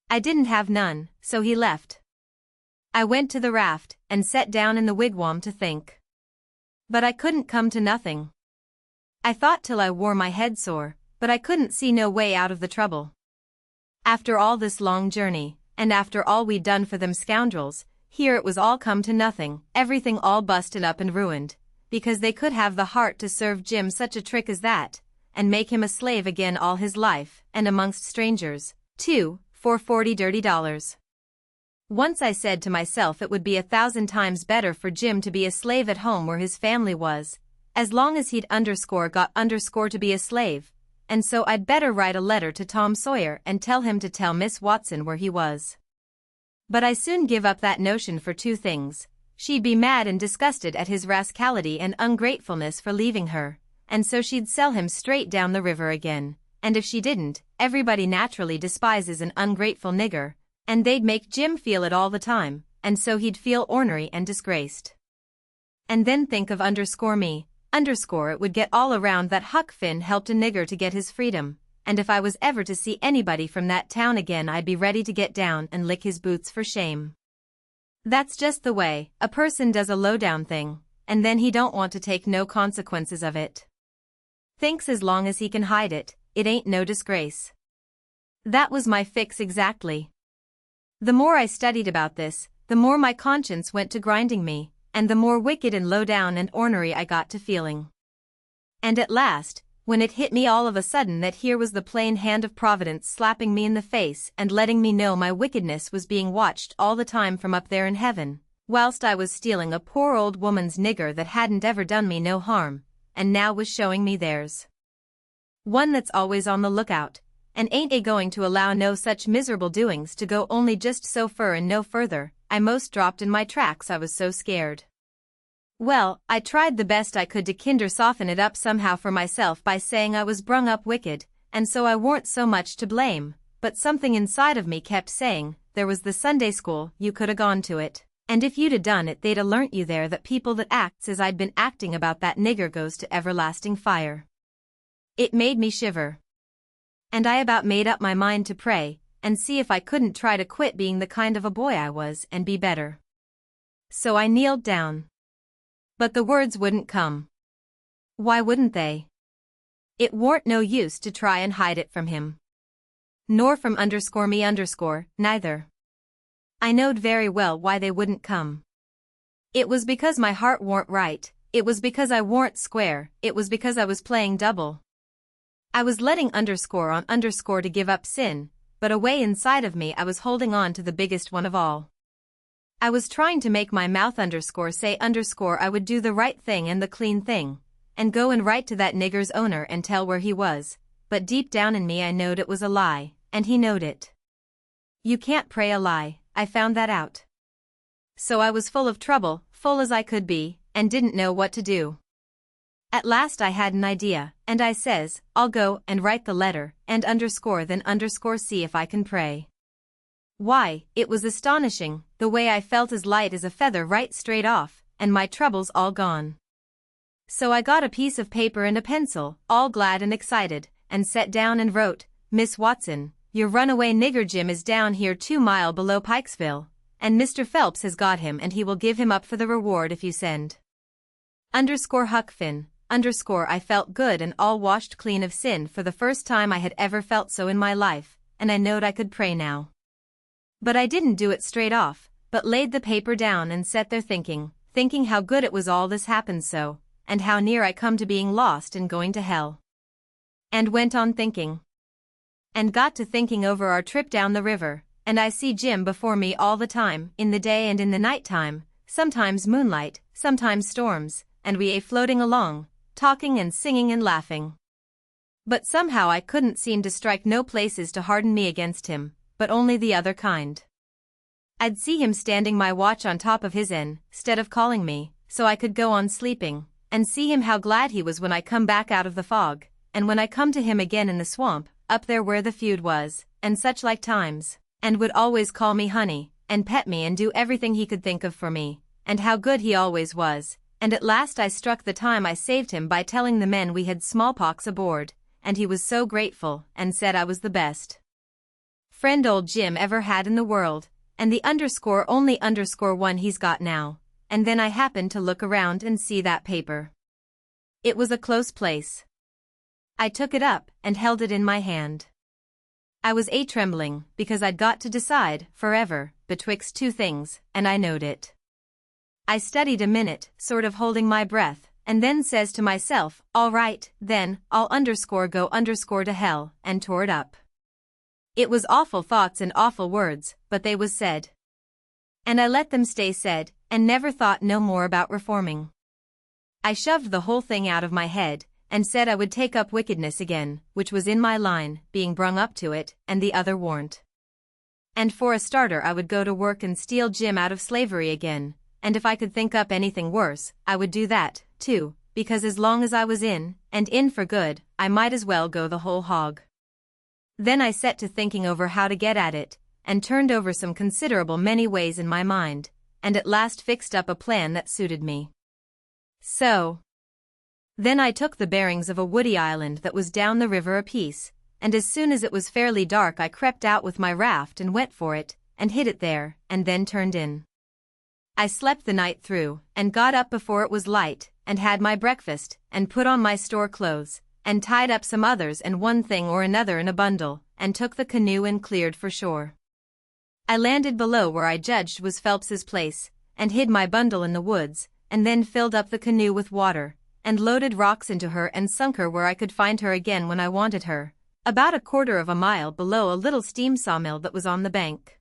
A: I didn't have none, so he left. I went to the raft, and set down in the wigwam to think. But I couldn't come to nothing. I thought till I wore my head sore, but I couldn't see no way out of the trouble. After all this long journey, and after all we'd done for them scoundrels, here it was all come to nothing, everything all busted up and ruined, because they could have the heart to serve Jim such a trick as that, and make him a slave again all his life, and amongst strangers, too, for $40 dirty. Once I said to myself it would be 1,000 times better for Jim to be a slave at home where his family was, as long as he'd got to be a slave, and so I'd better write a letter to Tom Sawyer and tell him to tell Miss Watson where he was. But I soon give up that notion for 2 things. She'd be mad and disgusted at his rascality and ungratefulness for leaving her, and so she'd sell him straight down the river again, and if she didn't, everybody naturally despises an ungrateful nigger, and they'd make Jim feel it all the time, and so he'd feel ornery and disgraced. And then think of me, it would get all around that Huck Finn helped a nigger to get his freedom, and if I was ever to see anybody from that town again I'd be ready to get down and lick his boots for shame. That's just the way a person does a low-down thing, and then he don't want to take no consequences of it. Thinks as long as he can hide it, it ain't no disgrace. That was my fix exactly. The more I studied about this, the more my conscience went to grinding me, and the more wicked and low-down and ornery I got to feeling. And at last, when it hit me all of a sudden that here was the plain hand of Providence slapping me in the face and letting me know my wickedness was being watched all the time from up there in heaven, whilst I was stealing a poor old woman's nigger that hadn't ever done me no harm, and now was showing me theirs. One that's always on the lookout, and ain't going to allow no such miserable doings to go only just so fur and no further. I most dropped in my tracks, I was so scared. Well, I tried the best I could to kinder soften it up somehow for myself by saying I was brung up wicked, and so I warn't so much to blame, but something inside of me kept saying, there was the Sunday school, you could 'a gone to it, and if you'd 'a done it they'd 'a learnt you there that people that acts as I'd been acting about that nigger goes to everlasting fire. It made me shiver. And I about made up my mind to pray, and see if I couldn't try to quit being the kind of a boy I was and be better. So I kneeled down. But the words wouldn't come. Why wouldn't they? It warn't no use to try and hide it from him. Nor from me neither. I knowed very well why they wouldn't come. It was because my heart warn't right, it was because I warn't square, it was because I was playing double. I was letting on to give up sin, but away inside of me I was holding on to the biggest one of all. I was trying to make my mouth say I would do the right thing and the clean thing, and go and write to that nigger's owner and tell where he was, but deep down in me I knowed it was a lie, and he knowed it. You can't pray a lie, I found that out. So I was full of trouble, full as I could be, and didn't know what to do. At last I had an idea, and I says, I'll go and write the letter, and then see if I can pray. Why, it was astonishing, the way I felt as light as a feather right straight off, and my troubles all gone. So I got a piece of paper and a pencil, all glad and excited, and sat down and wrote, Miss Watson, your runaway nigger Jim is down here 2 miles below Pikesville, and Mr. Phelps has got him and he will give him up for the reward if you send. Huck Finn, I felt good and all washed clean of sin for the first time I had ever felt so in my life, and I knowed I could pray now. But I didn't do it straight off, but laid the paper down and sat there thinking how good it was all this happened so, and how near I come to being lost and going to hell. And went on thinking. And got to thinking over our trip down the river, and I see Jim before me all the time, in the day and in the night time, sometimes moonlight, sometimes storms, and we floating along, talking and singing and laughing. But somehow I couldn't seem to strike no places to harden me against him, but only the other kind. I'd see him standing my watch on top of his inn, 'stead of calling me, so I could go on sleeping, and see him how glad he was when I come back out of the fog, and when I come to him again in the swamp, up there where the feud was, and such like times, and would always call me honey, and pet me and do everything he could think of for me, and how good he always was, and at last I struck the time I saved him by telling the men we had smallpox aboard, and he was so grateful, and said I was the best friend old Jim ever had in the world, and the only one he's got now, and then I happened to look around and see that paper. It was a close place. I took it up and held it in my hand. I was trembling, because I'd got to decide, forever, betwixt two things, and I knowed it. I studied a minute, sort of holding my breath, and then says to myself, all right, then, I'll go to hell, and tore it up. It was awful thoughts and awful words, but they was said. And I let them stay said, and never thought no more about reforming. I shoved the whole thing out of my head, and said I would take up wickedness again, which was in my line, being brung up to it, and the other warn't. And for a starter I would go to work and steal Jim out of slavery again, and if I could think up anything worse, I would do that, too, because as long as I was in, and in for good, I might as well go the whole hog. Then I set to thinking over how to get at it, and turned over some considerable many ways in my mind, and at last fixed up a plan that suited me. So then I took the bearings of a woody island that was down the river a piece, and as soon as it was fairly dark I crept out with my raft and went for it, and hid it there, and then turned in. I slept the night through, and got up before it was light, and had my breakfast, and put on my store clothes, and tied up some others and one thing or another in a bundle, and took the canoe and cleared for shore. I landed below where I judged was Phelps's place, and hid my bundle in the woods, and then filled up the canoe with water, and loaded rocks into her and sunk her where I could find her again when I wanted her, about a quarter of a mile below a little steam sawmill that was on the bank.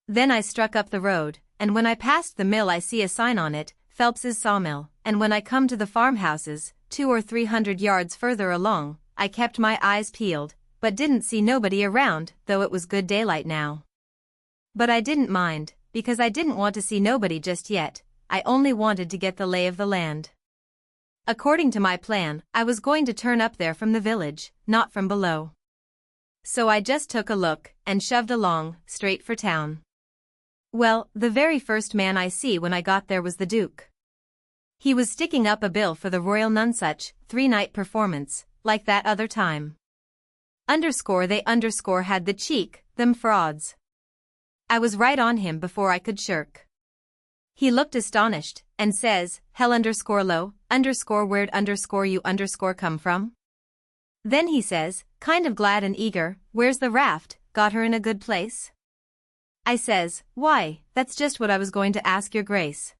A: Then I struck up the road, and when I passed the mill I see a sign on it, Phelps's sawmill, and when I come to the farmhouses, 200 or 300 yards further along, I kept my eyes peeled, but didn't see nobody around, though it was good daylight now. But I didn't mind, because I didn't want to see nobody just yet, I only wanted to get the lay of the land. According to my plan, I was going to turn up there from the village, not from below. So I just took a look, and shoved along, straight for town. Well, the very first man I see when I got there was the Duke. He was sticking up a bill for the Royal Nonsuch, 3-night performance, like that other time. They had the cheek, them frauds. I was right on him before I could shirk. He looked astonished, and says, hell low, where'd you come from? Then he says, kind of glad and eager, where's the raft, got her in a good place? I says, why, that's just what I was going to ask your grace.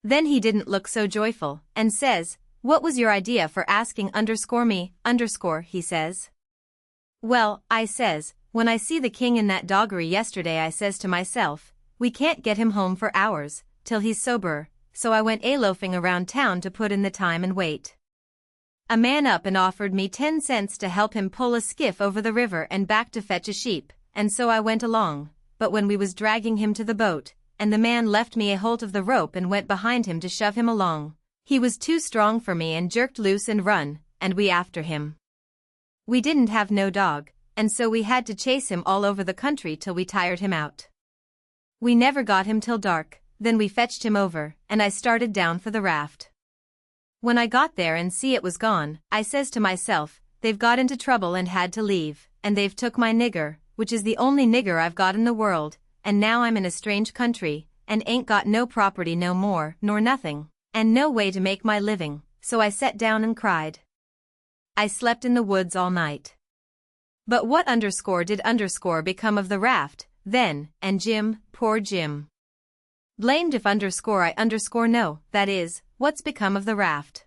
A: Then he didn't look so joyful, and says, what was your idea for asking me, he says. Well, I says, when I see the king in that doggery yesterday I says to myself, we can't get him home for hours, till he's sober, so I went loafing around town to put in the time and wait. A man up and offered me 10 cents to help him pull a skiff over the river and back to fetch a sheep, and so I went along, but when we was dragging him to the boat, and the man left me a holt of the rope and went behind him to shove him along, he was too strong for me and jerked loose and run, and we after him. We didn't have no dog, and so we had to chase him all over the country till we tired him out. We never got him till dark, then we fetched him over, and I started down for the raft. When I got there and see it was gone, I says to myself, they've got into trouble and had to leave, and they've took my nigger, which is the only nigger I've got in the world, and now I'm in a strange country, and ain't got no property no more, nor nothing, and no way to make my living, so I sat down and cried. I slept in the woods all night. But what did become of the raft, then, and Jim, poor Jim? Blamed if I know, that is, what's become of the raft.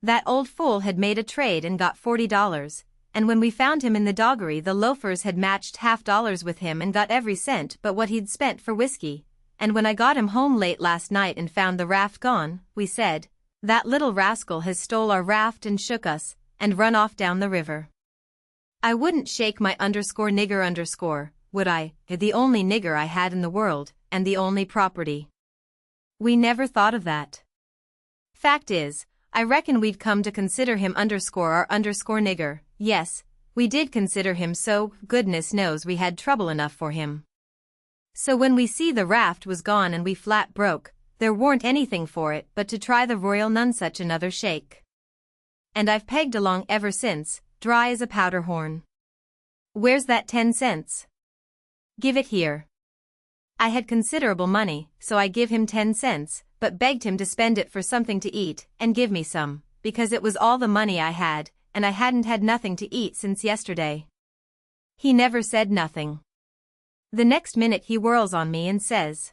A: That old fool had made a trade and got $40, and when we found him in the doggery the loafers had matched $50 with him and got every cent but what he'd spent for whiskey, and when I got him home late last night and found the raft gone, we said, "That little rascal has stole our raft and shook us, and run off down the river." I wouldn't shake my nigger, would I, the only nigger I had in the world, and the only property. We never thought of that. Fact is, I reckon we'd come to consider him our nigger, yes, we did consider him so, goodness knows we had trouble enough for him. So when we see the raft was gone and we flat broke, there warn't anything for it but to try the Royal Nonsuch another shake. And I've pegged along ever since, dry as a powder horn. Where's that 10 cents? Give it here. I had considerable money, so I give him 10 cents, but begged him to spend it for something to eat, and give me some, because it was all the money I had, and I hadn't had nothing to eat since yesterday. He never said nothing. The next minute he whirls on me and says,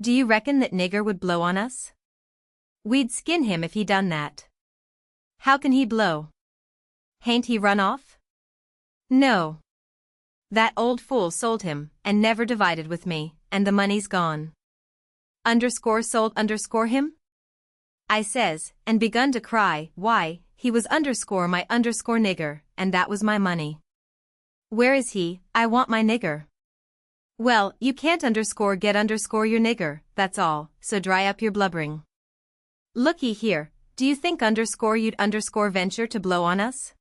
A: "Do you reckon that nigger would blow on us? We'd skin him if he done that." "How can he blow? Hain't he run off?" "No. That old fool sold him, and never divided with me, and the money's gone." Sold him? I says, and begun to cry. Why, he was my nigger, and that was my money. "Where is he? I want my nigger." "Well, you can't get your nigger, that's all, so dry up your blubbering. Looky here, do you think you'd venture to blow on us?"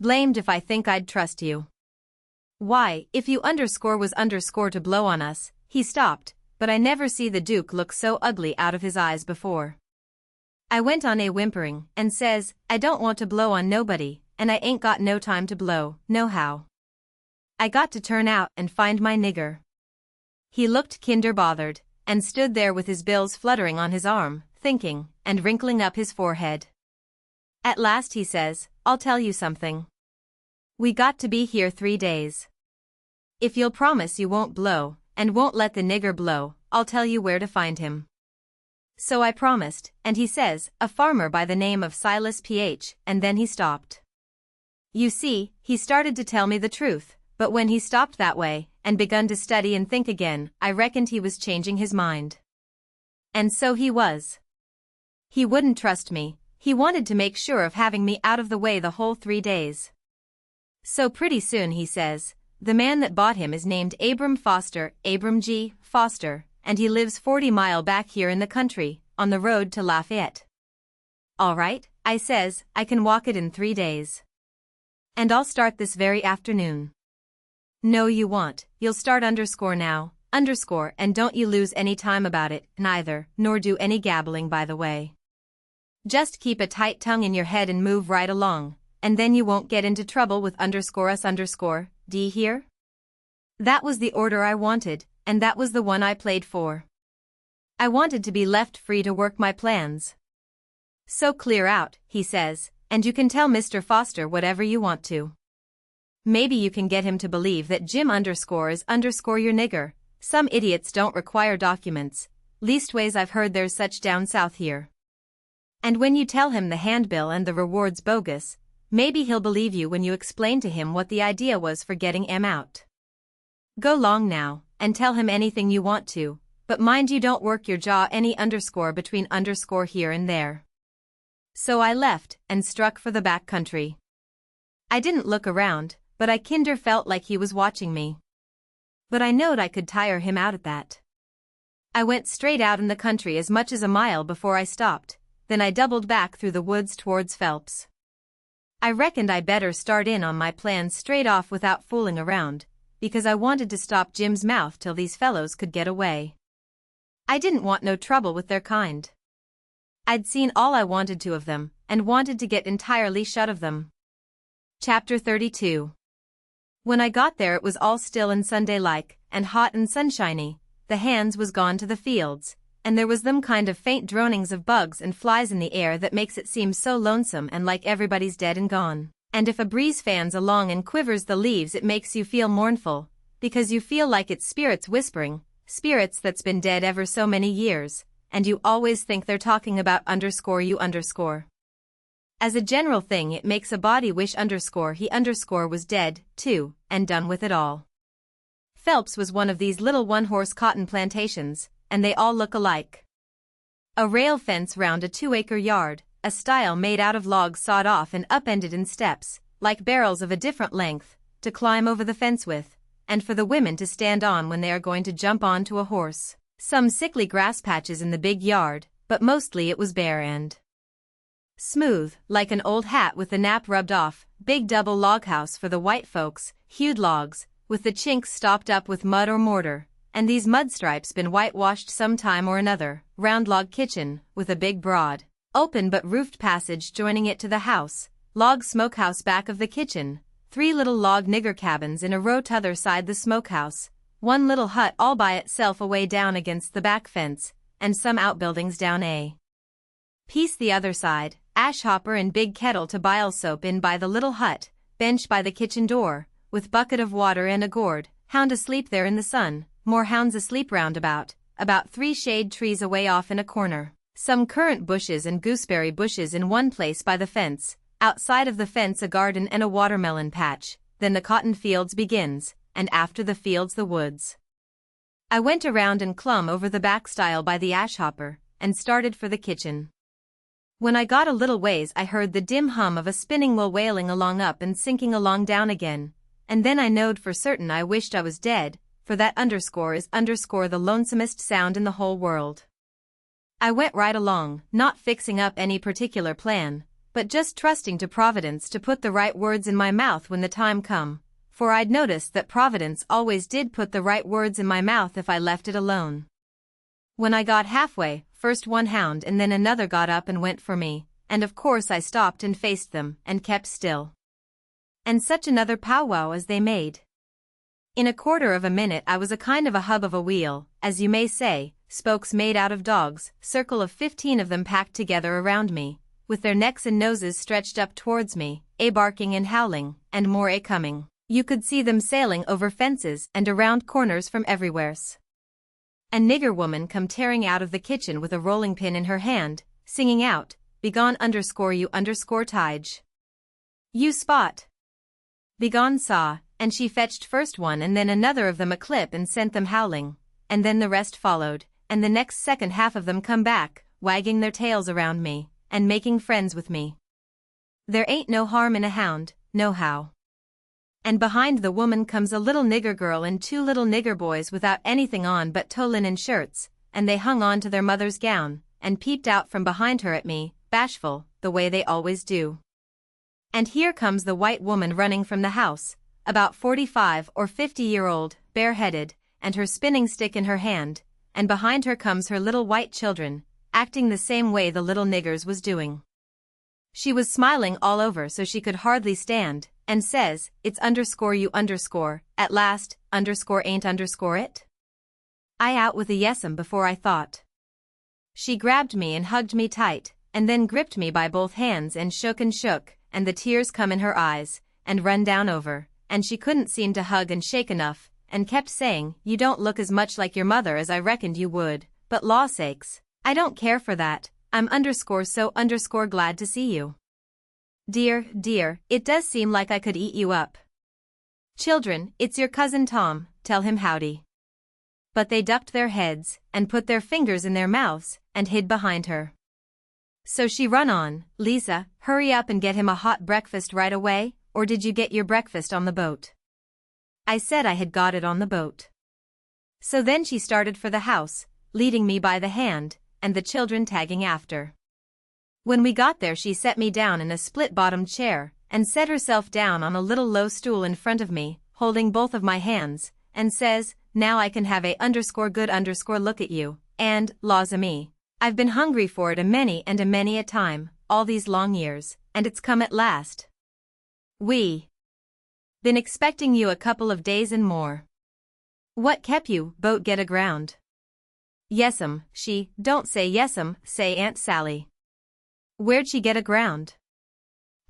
A: "Blamed if I think I'd trust you." "Why, if you was to blow on us," he stopped, but I never see the Duke look so ugly out of his eyes before. I went on whimpering, and says, "I don't want to blow on nobody, and I ain't got no time to blow, nohow. I got to turn out and find my nigger." He looked kinder bothered, and stood there with his bills fluttering on his arm, thinking, and wrinkling up his forehead. At last he says, "I'll tell you something. We got to be here 3 days. If you'll promise you won't blow, and won't let the nigger blow, I'll tell you where to find him." So I promised, and he says, "A farmer by the name of Silas P.H., and then he stopped. You see, he started to tell me the truth, but when he stopped that way, and begun to study and think again, I reckoned he was changing his mind. And so he was. He wouldn't trust me, he wanted to make sure of having me out of the way the whole 3 days. So pretty soon he says, "The man that bought him is named Abram G. Foster, and he lives 40 mile back here in the country, on the road to Lafayette." "All right," I says, "I can walk it in 3 days. And I'll start this very afternoon." "No you won't, you'll start now, and don't you lose any time about it, neither, nor do any gabbling by the way. Just keep a tight tongue in your head and move right along, and then you won't get into trouble with _us_, d'ye hear?" That was the order I wanted, and that was the one I played for. I wanted to be left free to work my plans. "So clear out," he says, "and you can tell Mr. Foster whatever you want to. Maybe you can get him to believe that Jim is your nigger. Some idiots don't require documents, leastways I've heard there's such down south here. And when you tell him the handbill and the reward's bogus, maybe he'll believe you when you explain to him what the idea was for getting em out. Go long now, and tell him anything you want to, but mind you don't work your jaw any between here and there." So I left, and struck for the back country. I didn't look around, but I kinder felt like he was watching me. But I knowed I could tire him out at that. I went straight out in the country as much as a mile before I stopped, then I doubled back through the woods towards Phelps. I reckoned I better start in on my plans straight off without fooling around, because I wanted to stop Jim's mouth till these fellows could get away. I didn't want no trouble with their kind. I'd seen all I wanted to of them, and wanted to get entirely shut of them. Chapter 32. When I got there it was all still and Sunday-like, and hot and sunshiny, the hands was gone to the fields, and there was them kind of faint dronings of bugs and flies in the air that makes it seem so lonesome and like everybody's dead and gone. And if a breeze fans along and quivers the leaves, it makes you feel mournful, because you feel like it's spirits whispering, spirits that's been dead ever so many years, and you always think they're talking about _you _. As a general thing, it makes a body wish _he _ was dead, too, and done with it all. Phelps was one of these little one-horse cotton plantations, and they all look alike. A rail fence round a 2-acre yard, a stile made out of logs sawed off and upended in steps, like barrels of a different length, to climb over the fence with, and for the women to stand on when they are going to jump on to a horse. Some sickly grass patches in the big yard, but mostly it was bare and smooth, like an old hat with the nap rubbed off. Big double log house for the white folks, hewed logs, with the chinks stopped up with mud or mortar, and these mud stripes been whitewashed some time or another. Round log kitchen, with a big broad, open but roofed passage joining it to the house. Log smokehouse back of the kitchen. 3 little log nigger cabins in a row t'other side the smokehouse. 1 little hut all by itself away down against the back fence, and some outbuildings down a piece the other side. Ash hopper and big kettle to bile soap in by the little hut. Bench by the kitchen door, with bucket of water and a gourd. Hound asleep there in the sun. More hounds asleep round about 3 shade trees away off in a corner. Some currant bushes and gooseberry bushes in one place by the fence. Outside of the fence a garden and a watermelon patch. Then the cotton fields begins, and after the fields the woods. I went around and clumb over the back stile by the ash hopper, and started for the kitchen. When I got a little ways I heard the dim hum of a spinning wheel wailing along up and sinking along down again, and then I knowed for certain I wished I was dead, for that _ is _ the lonesomest sound in the whole world. I went right along, not fixing up any particular plan, but just trusting to Providence to put the right words in my mouth when the time come, for I'd noticed that Providence always did put the right words in my mouth if I left it alone. When I got halfway, first one hound and then another got up and went for me, and of course I stopped and faced them, and kept still. And such another powwow as they made. In a quarter of a minute I was a kind of a hub of a wheel, as you may say, spokes made out of dogs, circle of 15 of them packed together around me, with their necks and noses stretched up towards me, a barking and howling, and more a coming. You could see them sailing over fences and around corners from everywheres. A nigger woman come tearing out of the kitchen with a rolling pin in her hand, singing out, "Begone _you _ tige. You spot. Begone saw," and she fetched first one and then another of them a clip and sent them howling, and then the rest followed, and the next second half of them come back, wagging their tails around me, and making friends with me. There ain't no harm in a hound, nohow. And behind the woman comes a little nigger girl and 2 little nigger boys without anything on but tow linen shirts, and they hung on to their mother's gown, and peeped out from behind her at me, bashful, the way they always do. And here comes the white woman running from the house, about 45 or 50-year-old, bareheaded, and her spinning stick in her hand, and behind her comes her little white children, acting the same way the little niggers was doing. She was smiling all over so she could hardly stand, and says, "It's _you _ at last, _ain't _ it?" I out with a yes'm before I thought. She grabbed me and hugged me tight, and then gripped me by both hands and shook, and the tears come in her eyes, and run down over, and she couldn't seem to hug and shake enough, and kept saying, "You don't look as much like your mother as I reckoned you would, but law sakes, I don't care for that, I'm so glad to see you. Dear, it does seem like I could eat you up. Children, it's your cousin Tom, tell him howdy." But they ducked their heads, and put their fingers in their mouths, and hid behind her. So she run on, "Lisa, hurry up and get him a hot breakfast right away, or did you get your breakfast on the boat?" I said I had got it on the boat. So then she started for the house, leading me by the hand, and the children tagging after. When we got there she set me down in a split-bottomed chair, and set herself down on a little low stool in front of me, holding both of my hands, and says, "Now I can have a good look at you," and, laws a me, I've been hungry for it a many a time, all these long years, and it's come at last. We been expecting you a couple of days and more. What kep you, boat get aground? Yes'm, don't say yes'm, say Aunt Sally. Where'd she get aground?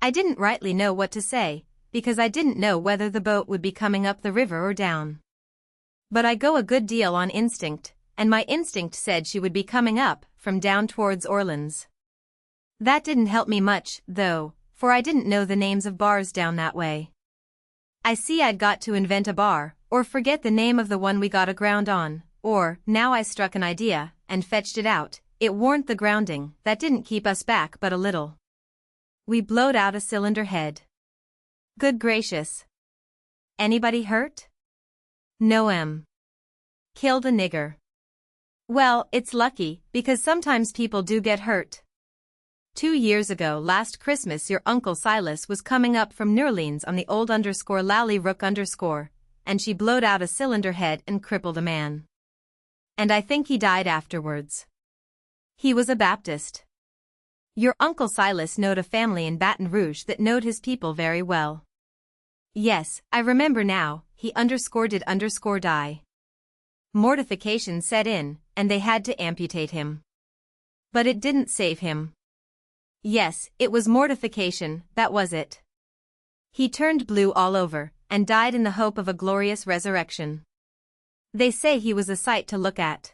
A: I didn't rightly know what to say, because I didn't know whether the boat would be coming up the river or down. But I go a good deal on instinct, and my instinct said she would be coming up, from down towards Orleans. That didn't help me much, though, for I didn't know the names of bars down that way. I see I'd got to invent a bar, or forget the name of the one we got aground on, or, now I struck an idea, and fetched it out. It warn't the grounding, that didn't keep us back but a little. We blowed out a cylinder head. Good gracious. Anybody hurt? No. Killed a nigger. Well, it's lucky, because sometimes people do get hurt. 2 years ago last Christmas your Uncle Silas was coming up from Nerlines on the old _Lally Rook _ and she blowed out a cylinder head and crippled a man. And I think he died afterwards. He was a Baptist. Your Uncle Silas knowed a family in Baton Rouge that knowed his people very well. Yes, I remember now, he did die. Mortification set in, and they had to amputate him. But it didn't save him. Yes, it was mortification, that was it. He turned blue all over, and died in the hope of a glorious resurrection. They say he was a sight to look at.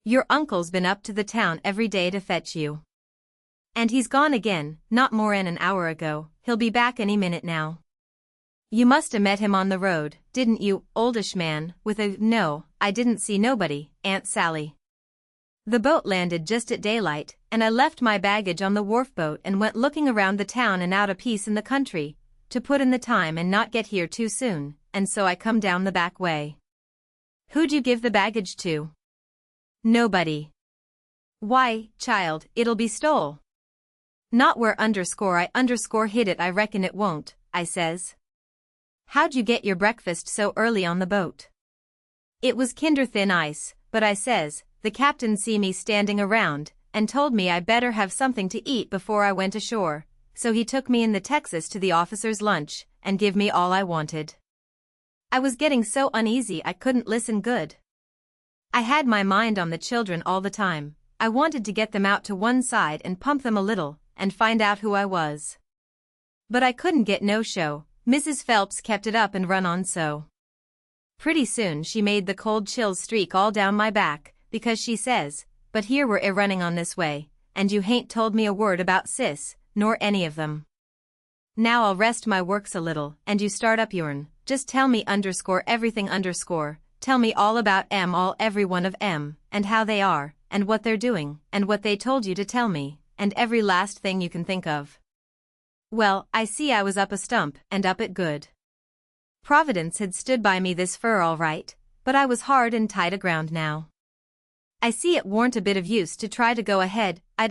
A: Your uncle's been up to the town every day to fetch you. And he's gone again, not more'n an hour ago, he'll be back any minute now. You must 'a met him on the road, didn't you, oldish man, with a— No, I didn't see nobody, Aunt Sally. The boat landed just at daylight, and I left my baggage on the wharf boat and went looking around the town and out a piece in the country, to put in the time and not get here too soon, and so I come down the back way. Who'd you give the baggage to? Nobody. Why, child, it'll be stole. Not where I hid it, I reckon it won't, I says. How'd you get your breakfast so early on the boat? It was kinder thin ice, but I says, the captain see me standing around, and told me I better have something to eat before I went ashore, so he took me in the Texas to the officer's lunch, and give me all I wanted. I was getting so uneasy I couldn't listen good. I had my mind on the children all the time. I wanted to get them out to one side and pump them a little, and find out who I was. But I couldn't get no show. Mrs. Phelps kept it up and run on so. Pretty soon she made the cold chills streak all down my back, because she says, but here we're running on this way, and you hain't told me a word about Sis, nor any of them. Now I'll rest my works a little, and you start up yourn. Just tell me everything tell me all about every one of and how they are, and what they're doing, and what they told you to tell me, and every last thing you can think of. Well, I see I was up a stump, and up it good. Providence had stood by me this fur all right, but I was hard and tight aground now. I see it warn't a bit of use to try to go ahead, I'd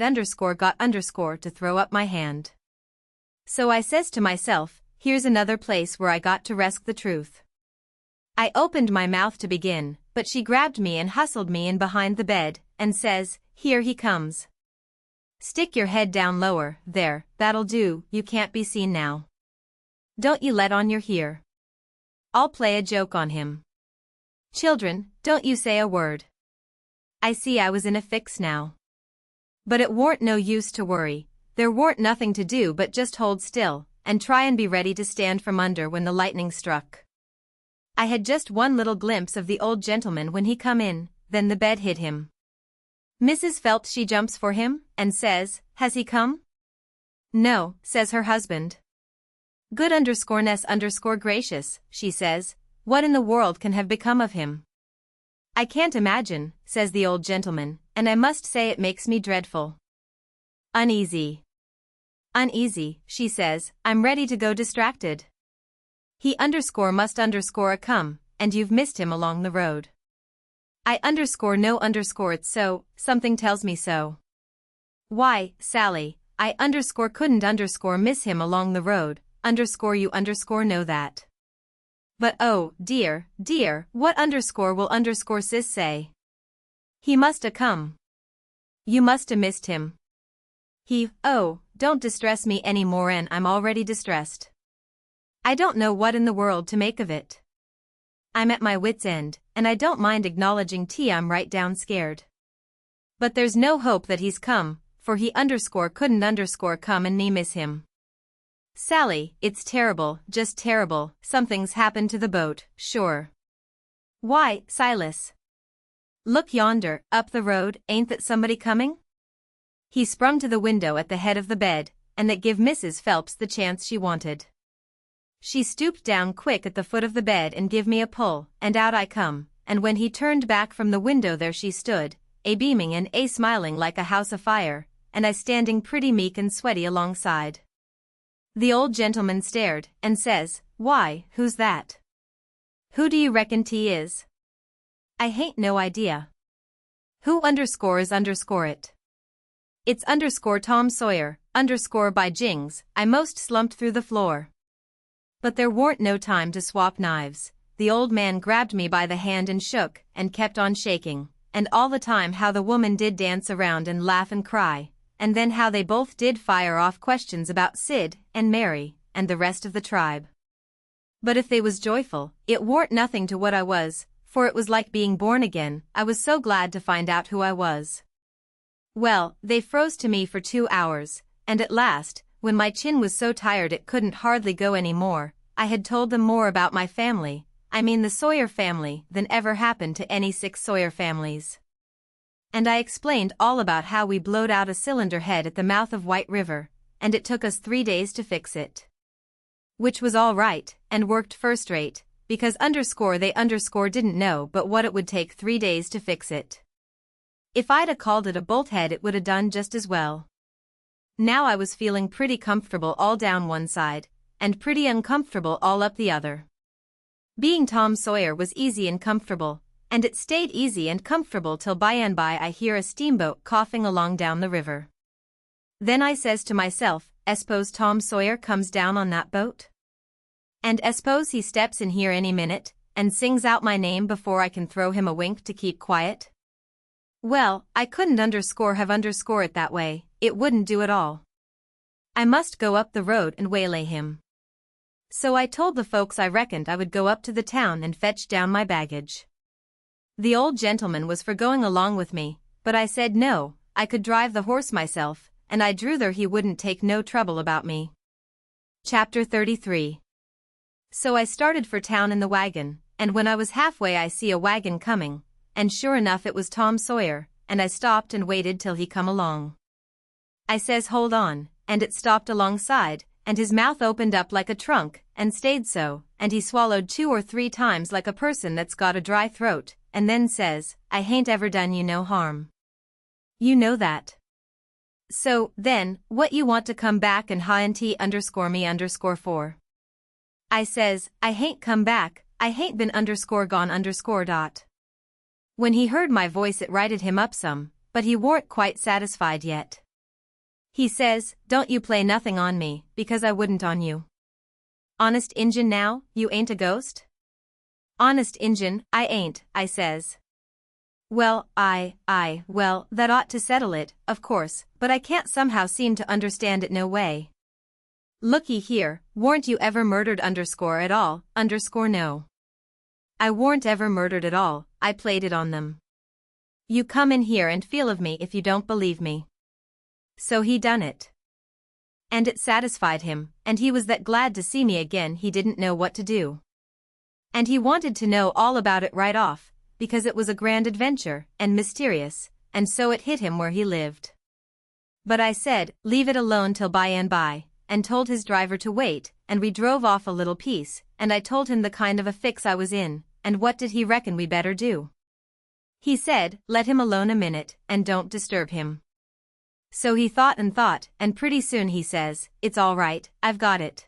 A: got to throw up my hand. So I says to myself, here's another place where I got to resk the truth. I opened my mouth to begin, but she grabbed me and hustled me in behind the bed, and says, here he comes. Stick your head down lower, there, that'll do, you can't be seen now. Don't you let on you're here. I'll play a joke on him. Children, don't you say a word. I see I was in a fix now. But it warn't no use to worry, there warn't nothing to do but just hold still, and try and be ready to stand from under when the lightning struck. I had just one little glimpse of the old gentleman when he come in, then the bed hit him. Mrs. Phelps she jumps for him, and says, has he come? No, says her husband. Good _gracious, she says, what in the world can have become of him? I can't imagine, says the old gentleman, and I must say it makes me dreadful uneasy. Uneasy, she says, I'm ready to go distracted. He must a come, and you've missed him along the road. I it's so, something tells me so. Why, Sally, I couldn't miss him along the road, you know that. But oh, dear, what will Sis say? He must a come. You must a missed him. Don't distress me any more'n I'm already distressed. I don't know what in the world to make of it. I'm at my wit's end, and I don't mind acknowledging I'm right down scared. But there's no hope that he's come, for he couldn't come and me miss him. Sally, it's terrible, just terrible, something's happened to the boat, sure. Why, Silas? Look yonder, up the road, ain't that somebody coming? He sprung to the window at the head of the bed, and that give Mrs. Phelps the chance she wanted. She stooped down quick at the foot of the bed and give me a pull, and out I come, and when he turned back from the window there she stood, a beaming and a smiling like a house afire, and I standing pretty meek and sweaty alongside. The old gentleman stared, and says, "Why, who's that? Who do you reckon 't is?" I hain't no idea. Who is it? It's Tom Sawyer, by jings, I most slumped through the floor. But there warn't no time to swap knives. The old man grabbed me by the hand and shook, and kept on shaking, and all the time how the woman did dance around and laugh and cry, and then how they both did fire off questions about Sid, and Mary, and the rest of the tribe. But if they was joyful, it warn't nothing to what I was, for it was like being born again. I was so glad to find out who I was. Well, they froze to me for 2 hours, and at last, when my chin was so tired it couldn't hardly go any more, I had told them more about my family, I mean the Sawyer family, than ever happened to any 6 Sawyer families. And I explained all about how we blowed out a cylinder head at the mouth of White River, and it took us 3 days to fix it. Which was all right, and worked first rate, because they didn't know but what it would take 3 days to fix it. If I'd a called it a bolt head it would a done just as well. Now I was feeling pretty comfortable all down one side, and pretty uncomfortable all up the other. Being Tom Sawyer was easy and comfortable, and it stayed easy and comfortable till by and by I hear a steamboat coughing along down the river. Then I says to myself, "S'pose Tom Sawyer comes down on that boat? And s'pose he steps in here any minute, and sings out my name before I can throw him a wink to keep quiet?" Well, I couldn't have it that way, it wouldn't do at all. I must go up the road and waylay him. So I told the folks I reckoned I would go up to the town and fetch down my baggage. The old gentleman was for going along with me, but I said no, I could drive the horse myself, and I drew there he wouldn't take no trouble about me. Chapter 33. So I started for town in the wagon, and when I was halfway I see a wagon coming, and sure enough it was Tom Sawyer, and I stopped and waited till he come along. I says hold on, and it stopped alongside, and his mouth opened up like a trunk, and stayed so, and he swallowed 2 or 3 times like a person that's got a dry throat, and then says, "I hain't ever done you no harm. You know that. So, then, what you want to come back and me for?" I says, "I hain't come back, I hain't been gone . When he heard my voice it righted him up some, but he warn't quite satisfied yet. He says, "Don't you play nothing on me, because I wouldn't on you. Honest Injun now, you ain't a ghost?" "Honest Injun, I ain't," I says. "Well, well, that ought to settle it, of course, but I can't somehow seem to understand it no way. Looky here, warn't you ever murdered at all, no. I warn't ever murdered at all, I played it on them. You come in here and feel of me if you don't believe me." So he done it. And it satisfied him, and he was that glad to see me again he didn't know what to do. And he wanted to know all about it right off, because it was a grand adventure, and mysterious, and so it hit him where he lived. But I said, leave it alone till by and by, and told his driver to wait, and we drove off a little piece, and I told him the kind of a fix I was in, and what did he reckon we better do? He said, let him alone a minute, and don't disturb him. So he thought, and pretty soon he says, it's all right, I've got it.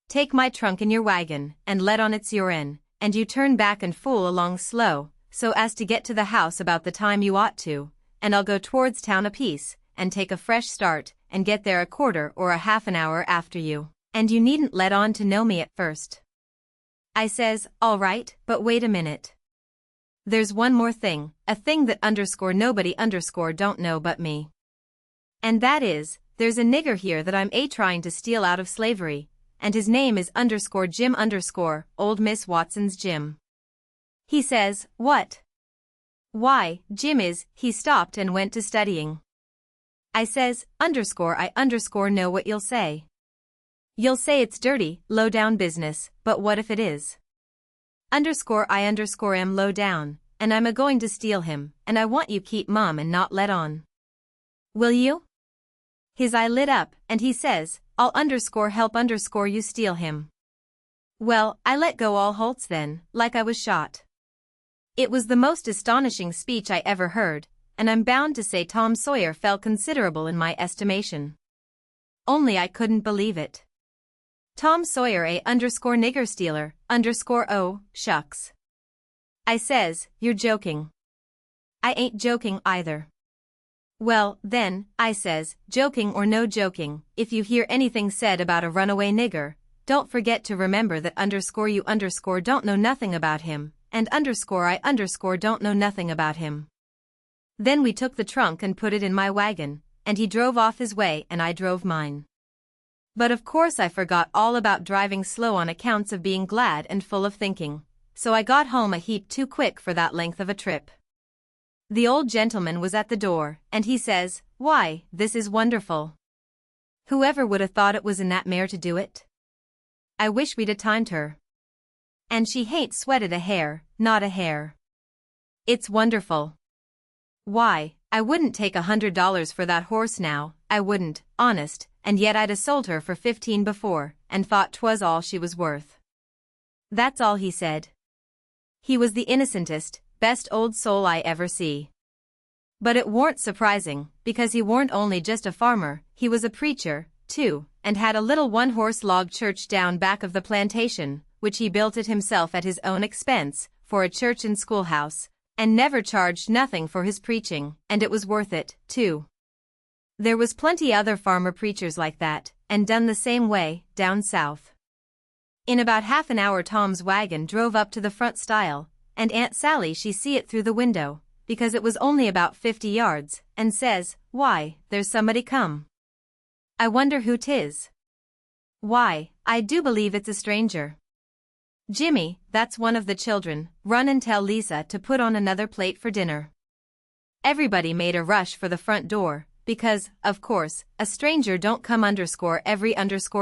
A: Take my trunk in your wagon, and let on it's your in, and you turn back and fool along slow, so as to get to the house about the time you ought to, and I'll go towards town a piece, and take a fresh start, and get there a quarter or a half an hour after you, and you needn't let on to know me at first. I says, all right, but wait a minute. There's one more thing, a thing that nobody don't know but me. And that is, there's a nigger here that I'm trying to steal out of slavery, and his name is Jim old Miss Watson's Jim. He says, what? Why, Jim is, he stopped and went to studying. I says, I know what you'll say. You'll say it's dirty, low-down business, but what if it is? I am low down, and I'm a-going to steal him, and I want you keep mum and not let on. Will you? His eye lit up, and he says, I'll help you steal him. Well, I let go all holts then, like I was shot. It was the most astonishing speech I ever heard, and I'm bound to say Tom Sawyer fell considerable in my estimation. Only I couldn't believe it. Tom Sawyer _nigger stealer, oh, shucks. I says, you're joking. I ain't joking either. Well, then, I says, joking or no joking, if you hear anything said about a runaway nigger, don't forget to remember that you don't know nothing about him, and I don't know nothing about him. Then we took the trunk and put it in my wagon, and he drove off his way and I drove mine. But of course I forgot all about driving slow on accounts of being glad and full of thinking, so I got home a heap too quick for that length of a trip. The old gentleman was at the door, and he says, why, this is wonderful. Whoever would have thought it was in that mare to do it? I wish we'd a timed her. And she hain't sweated a hair, not a hair. It's wonderful. Why, I wouldn't take $100 for that horse now, I wouldn't, honest, and yet I'd a sold her for 15 before, and thought 'twas all she was worth. That's all he said. He was the innocentest, best old soul I ever see. But it warn't surprising, because he warn't only just a farmer, he was a preacher, too, and had a little one-horse log church down back of the plantation, which he built it himself at his own expense, for a church and schoolhouse, and never charged nothing for his preaching, and it was worth it, too. There was plenty other farmer preachers like that, and done the same way, down south. In about half an hour Tom's wagon drove up to the front stile, and Aunt Sally she see it through the window, because it was only about 50 yards, and says, why, there's somebody come. I wonder who 'tis. Why, I do believe it's a stranger. Jimmy, that's one of the children, run and tell Lisa to put on another plate for dinner. Everybody made a rush for the front door, because, of course, a stranger don't come every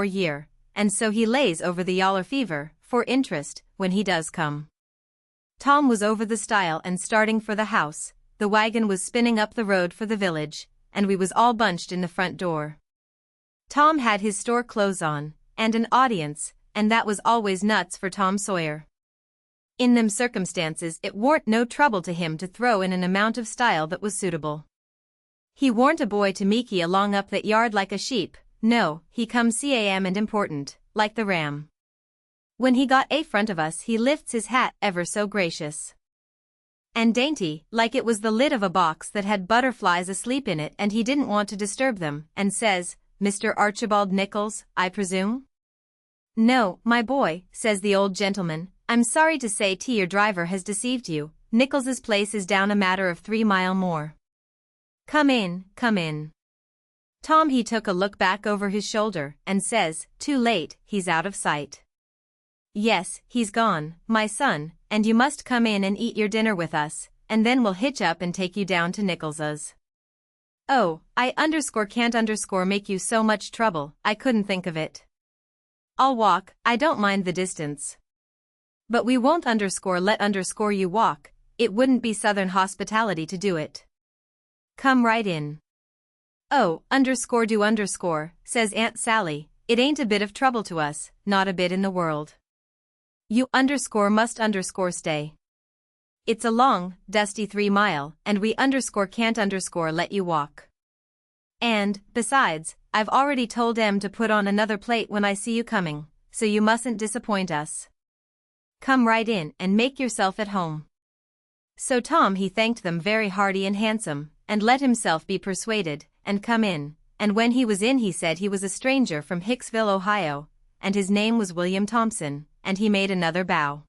A: year, and so he lays over the yaller fever, for interest, when he does come. Tom was over the stile and starting for the house, the wagon was spinning up the road for the village, and we was all bunched in the front door. Tom had his store clothes on, and an audience, and that was always nuts for Tom Sawyer. In them circumstances it warn't no trouble to him to throw in an amount of style that was suitable. He warn't a boy to meeky along up that yard like a sheep, no, he come calm and important, like the ram. When he got a front of us he lifts his hat ever so gracious and dainty, like it was the lid of a box that had butterflies asleep in it and he didn't want to disturb them, and says, Mr. Archibald Nichols, I presume? No, my boy, says the old gentleman, I'm sorry to say your driver has deceived you, Nichols's place is down a matter of 3 mile more. Come in, come in. Tom he took a look back over his shoulder, and says, too late, he's out of sight. Yes, he's gone, my son, and you must come in and eat your dinner with us, and then we'll hitch up and take you down to Nichols's. Oh, I can't make you so much trouble, I couldn't think of it. I'll walk, I don't mind the distance. But we won't let you walk, it wouldn't be Southern hospitality to do it. Come right in. Oh, says Aunt Sally, it ain't a bit of trouble to us, not a bit in the world. You must stay. It's a long, dusty 3 mile, and we can't let you walk. And, besides, I've already told em to put on another plate when I see you coming, so you mustn't disappoint us. Come right in and make yourself at home. So Tom he thanked them very hearty and handsome, and let himself be persuaded, and come in, and when he was in he said he was a stranger from Hicksville, Ohio, and his name was William Thompson, and he made another bow.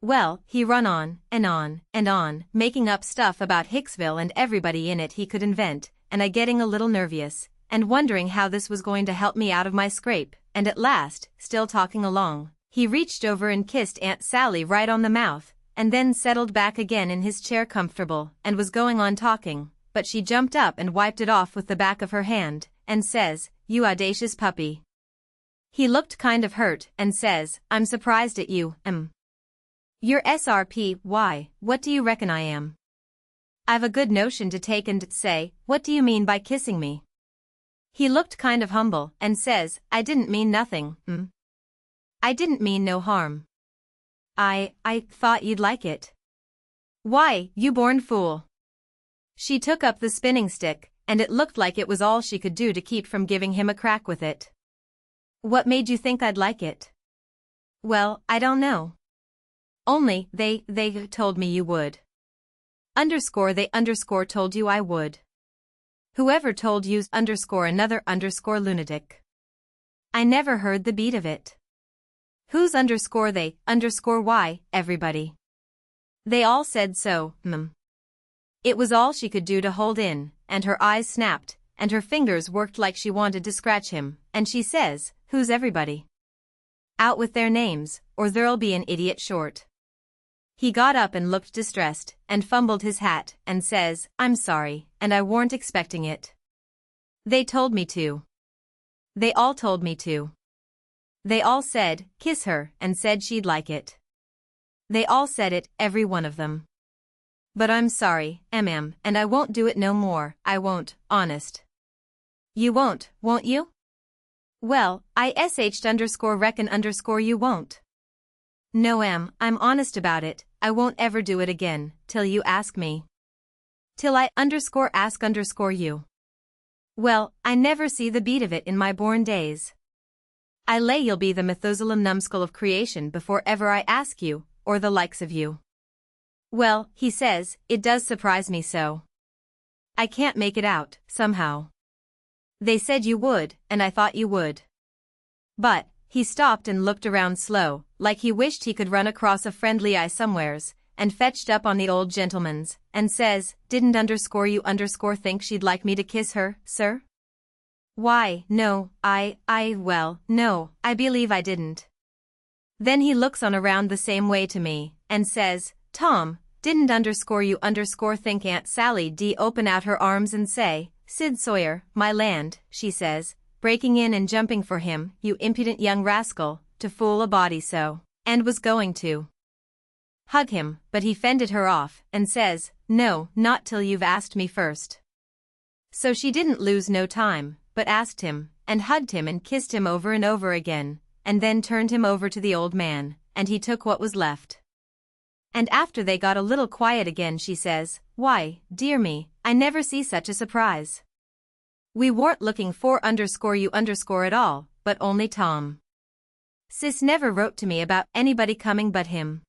A: Well, he run on, and on, and on, making up stuff about Hicksville and everybody in it he could invent, and I getting a little nervous, and wondering how this was going to help me out of my scrape, and at last, still talking along, he reached over and kissed Aunt Sally right on the mouth, and then settled back again in his chair comfortable, and was going on talking, but she jumped up and wiped it off with the back of her hand, and says, "You audacious puppy." He looked kind of hurt, and says, "I'm surprised at you, You're SRP, why, what do you reckon I am? I've a good notion to take and say, what do you mean by kissing me? He looked kind of humble, and says, I didn't mean nothing, I didn't mean no harm. I thought you'd like it. Why, you born fool. She took up the spinning stick, and it looked like it was all she could do to keep from giving him a crack with it. What made you think I'd like it? Well, I don't know. Only, they told me you would. They told you I would. Whoever told you's another lunatic. I never heard the beat of it. Who's they, why, everybody. They all said so, It was all she could do to hold in, and her eyes snapped, and her fingers worked like she wanted to scratch him, and she says, who's everybody? Out with their names, or there'll be an idiot short. He got up and looked distressed, and fumbled his hat, and says, I'm sorry, and I weren't expecting it. They told me to. They all told me to. They all said, kiss her, and said she'd like it. They all said it, every one of them. But I'm sorry, and I won't do it no more, I won't, honest. You won't you? Well, I reckon you won't. No, I'm honest about it, I won't ever do it again, till you ask me. Till I ask you. Well, I never see the beat of it in my born days. I lay you'll be the Methuselah numbskull of creation before ever I ask you, or the likes of you. Well, he says, it does surprise me so. I can't make it out, somehow. They said you would, and I thought you would. But, he stopped and looked around slow, like he wished he could run across a friendly eye somewheres, and fetched up on the old gentleman's, and says, didn't you think she'd like me to kiss her, sir? Why, no, no, I believe I didn't. Then he looks on around the same way to me, and says, Tom, didn't you think Aunt Sally D open out her arms and say, Sid Sawyer, my land, she says, breaking in and jumping for him, you impudent young rascal, to fool a body so, and was going to hug him, but he fended her off, and says, no, not till you've asked me first. So she didn't lose no time, but asked him, and hugged him and kissed him over and over again, and then turned him over to the old man, and he took what was left. And after they got a little quiet again she says, why, dear me, I never see such a surprise. We weren't looking for you at all, but only Tom. Sis never wrote to me about anybody coming but him.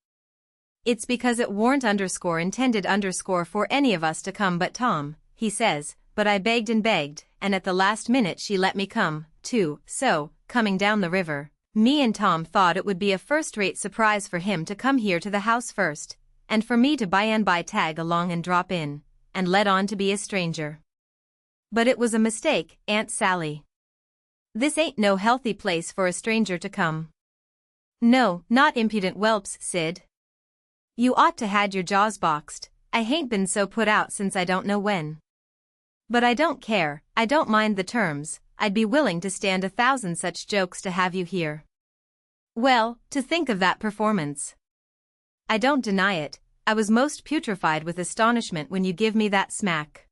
A: It's because it weren't intended for any of us to come but Tom, he says, but I begged, and at the last minute she let me come, too, so, coming down the river, me and Tom thought it would be a first-rate surprise for him to come here to the house first, and for me to by and by tag along and drop in, and let on to be a stranger. But it was a mistake, Aunt Sally. This ain't no healthy place for a stranger to come. No, not impudent whelps, Sid. You ought to had your jaws boxed, I hain't been so put out since I don't know when. But I don't care, I don't mind the terms, I'd be willing to stand 1,000 such jokes to have you here. Well, to think of that performance. I don't deny it, I was most putrefied with astonishment when you give me that smack.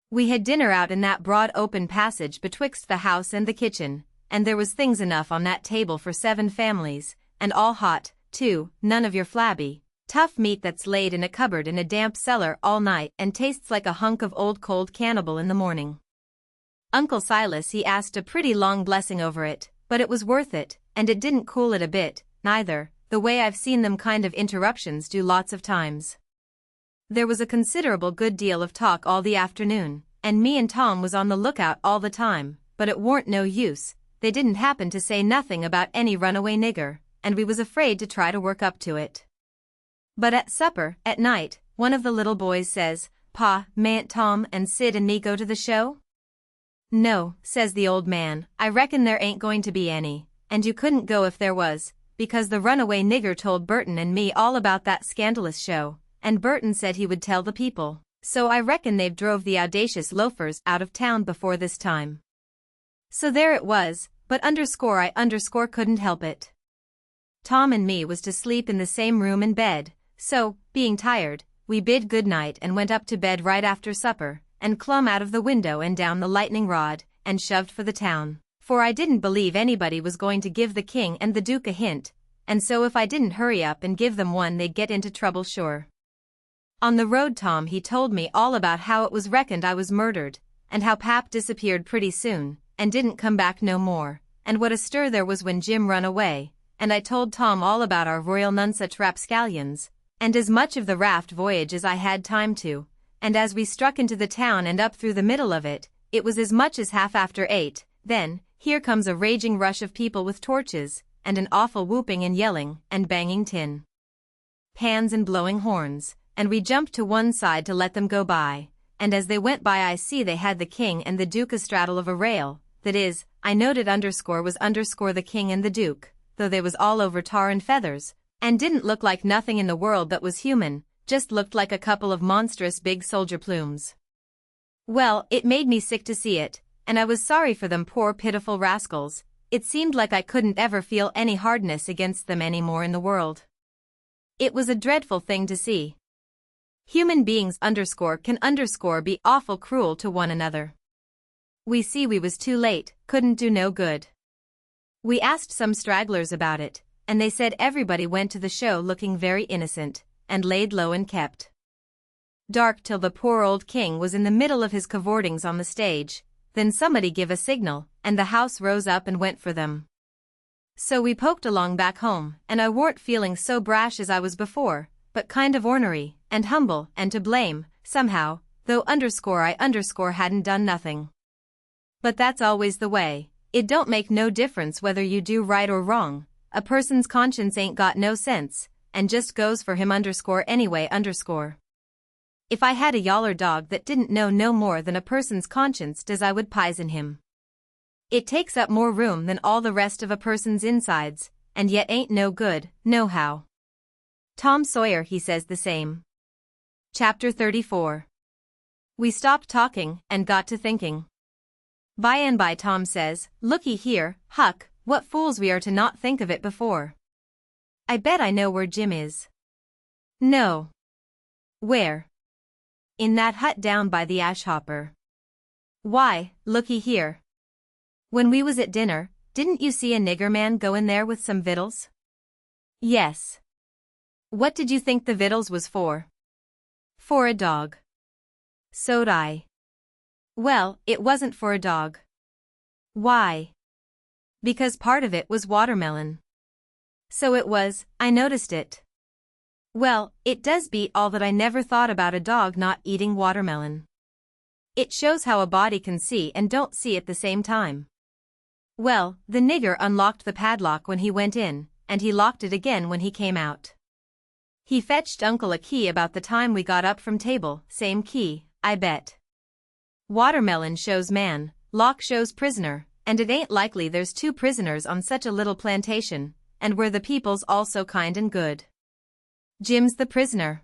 A: We had dinner out in that broad open passage betwixt the house and the kitchen, and there was things enough on that table for 7 families, and all hot, too, none of your flabby, tough meat that's laid in a cupboard in a damp cellar all night and tastes like a hunk of old cold cannibal in the morning. Uncle Silas he asked a pretty long blessing over it, but it was worth it, and it didn't cool it a bit, neither, the way I've seen them kind of interruptions do lots of times. There was a considerable good deal of talk all the afternoon, and me and Tom was on the lookout all the time, but it warn't no use, they didn't happen to say nothing about any runaway nigger, and we was afraid to try to work up to it. But at supper, at night, one of the little boys says, Pa, mayn't Tom and Sid and me go to the show? No, says the old man, I reckon there ain't going to be any, and you couldn't go if there was, because the runaway nigger told Burton and me all about that scandalous show, and Burton said he would tell the people, so I reckon they've drove the audacious loafers out of town before this time. So there it was, but I couldn't help it. Tom and me was to sleep in the same room and bed, so, being tired, we bid good night and went up to bed right after supper, and clumb out of the window and down the lightning rod, and shoved for the town, for I didn't believe anybody was going to give the king and the duke a hint, and so if I didn't hurry up and give them one they'd get into trouble sure. On the road Tom he told me all about how it was reckoned I was murdered, and how Pap disappeared pretty soon, and didn't come back no more, and what a stir there was when Jim run away, and I told Tom all about our royal nonsuch rapscallions, and as much of the raft voyage as I had time to, and as we struck into the town and up through the middle of it, it was as much as 8:30, then, here comes a raging rush of people with torches, and an awful whooping and yelling, and banging tin pans and blowing horns, and we jumped to one side to let them go by, and as they went by I see they had the king and the duke astraddle of a rail, that is, I noted was the king and the duke, though they was all over tar and feathers, and didn't look like nothing in the world that was human, just looked like a couple of monstrous big soldier plumes. Well, it made me sick to see it, and I was sorry for them poor pitiful rascals. It seemed like I couldn't ever feel any hardness against them any more in the world. It was a dreadful thing to see. Human beings can be awful cruel to one another. We see we was too late, couldn't do no good. We asked some stragglers about it, and they said everybody went to the show looking very innocent, and laid low and kept dark till the poor old king was in the middle of his cavortings on the stage, then somebody give a signal, and the house rose up and went for them. So we poked along back home, and I warn't feeling so brash as I was before, but kind of ornery, and humble, and to blame, somehow, though I hadn't done nothing. But that's always the way, it don't make no difference whether you do right or wrong, a person's conscience ain't got no sense, and just goes for him anyway. If I had a yaller dog that didn't know no more than a person's conscience does I would pison him. It takes up more room than all the rest of a person's insides, and yet ain't no good, nohow. Tom Sawyer he says the same. Chapter 34. We stopped talking and got to thinking. By and by Tom says, "Looky here, Huck, what fools we are to not think of it before. I bet I know where Jim is." "No." "Where?" "In that hut down by the ash hopper." "Why, looky here. When we was at dinner, didn't you see a nigger man go in there with some victuals?" "Yes." "What did you think the victuals was for?" "For a dog." "So'd I." "Well, it wasn't for a dog." "Why?" "Because part of it was watermelon." "So it was, I noticed it." "Well, it does beat all that I never thought about a dog not eating watermelon. It shows how a body can see and don't see at the same time." Well, the nigger unlocked the padlock when he went in, and he locked it again when he came out. He fetched Uncle a key about the time we got up from table, same key, I bet. Watermelon shows man, lock shows prisoner, and it ain't likely there's two prisoners on such a little plantation, and where the people's all so kind and good. Jim's the prisoner.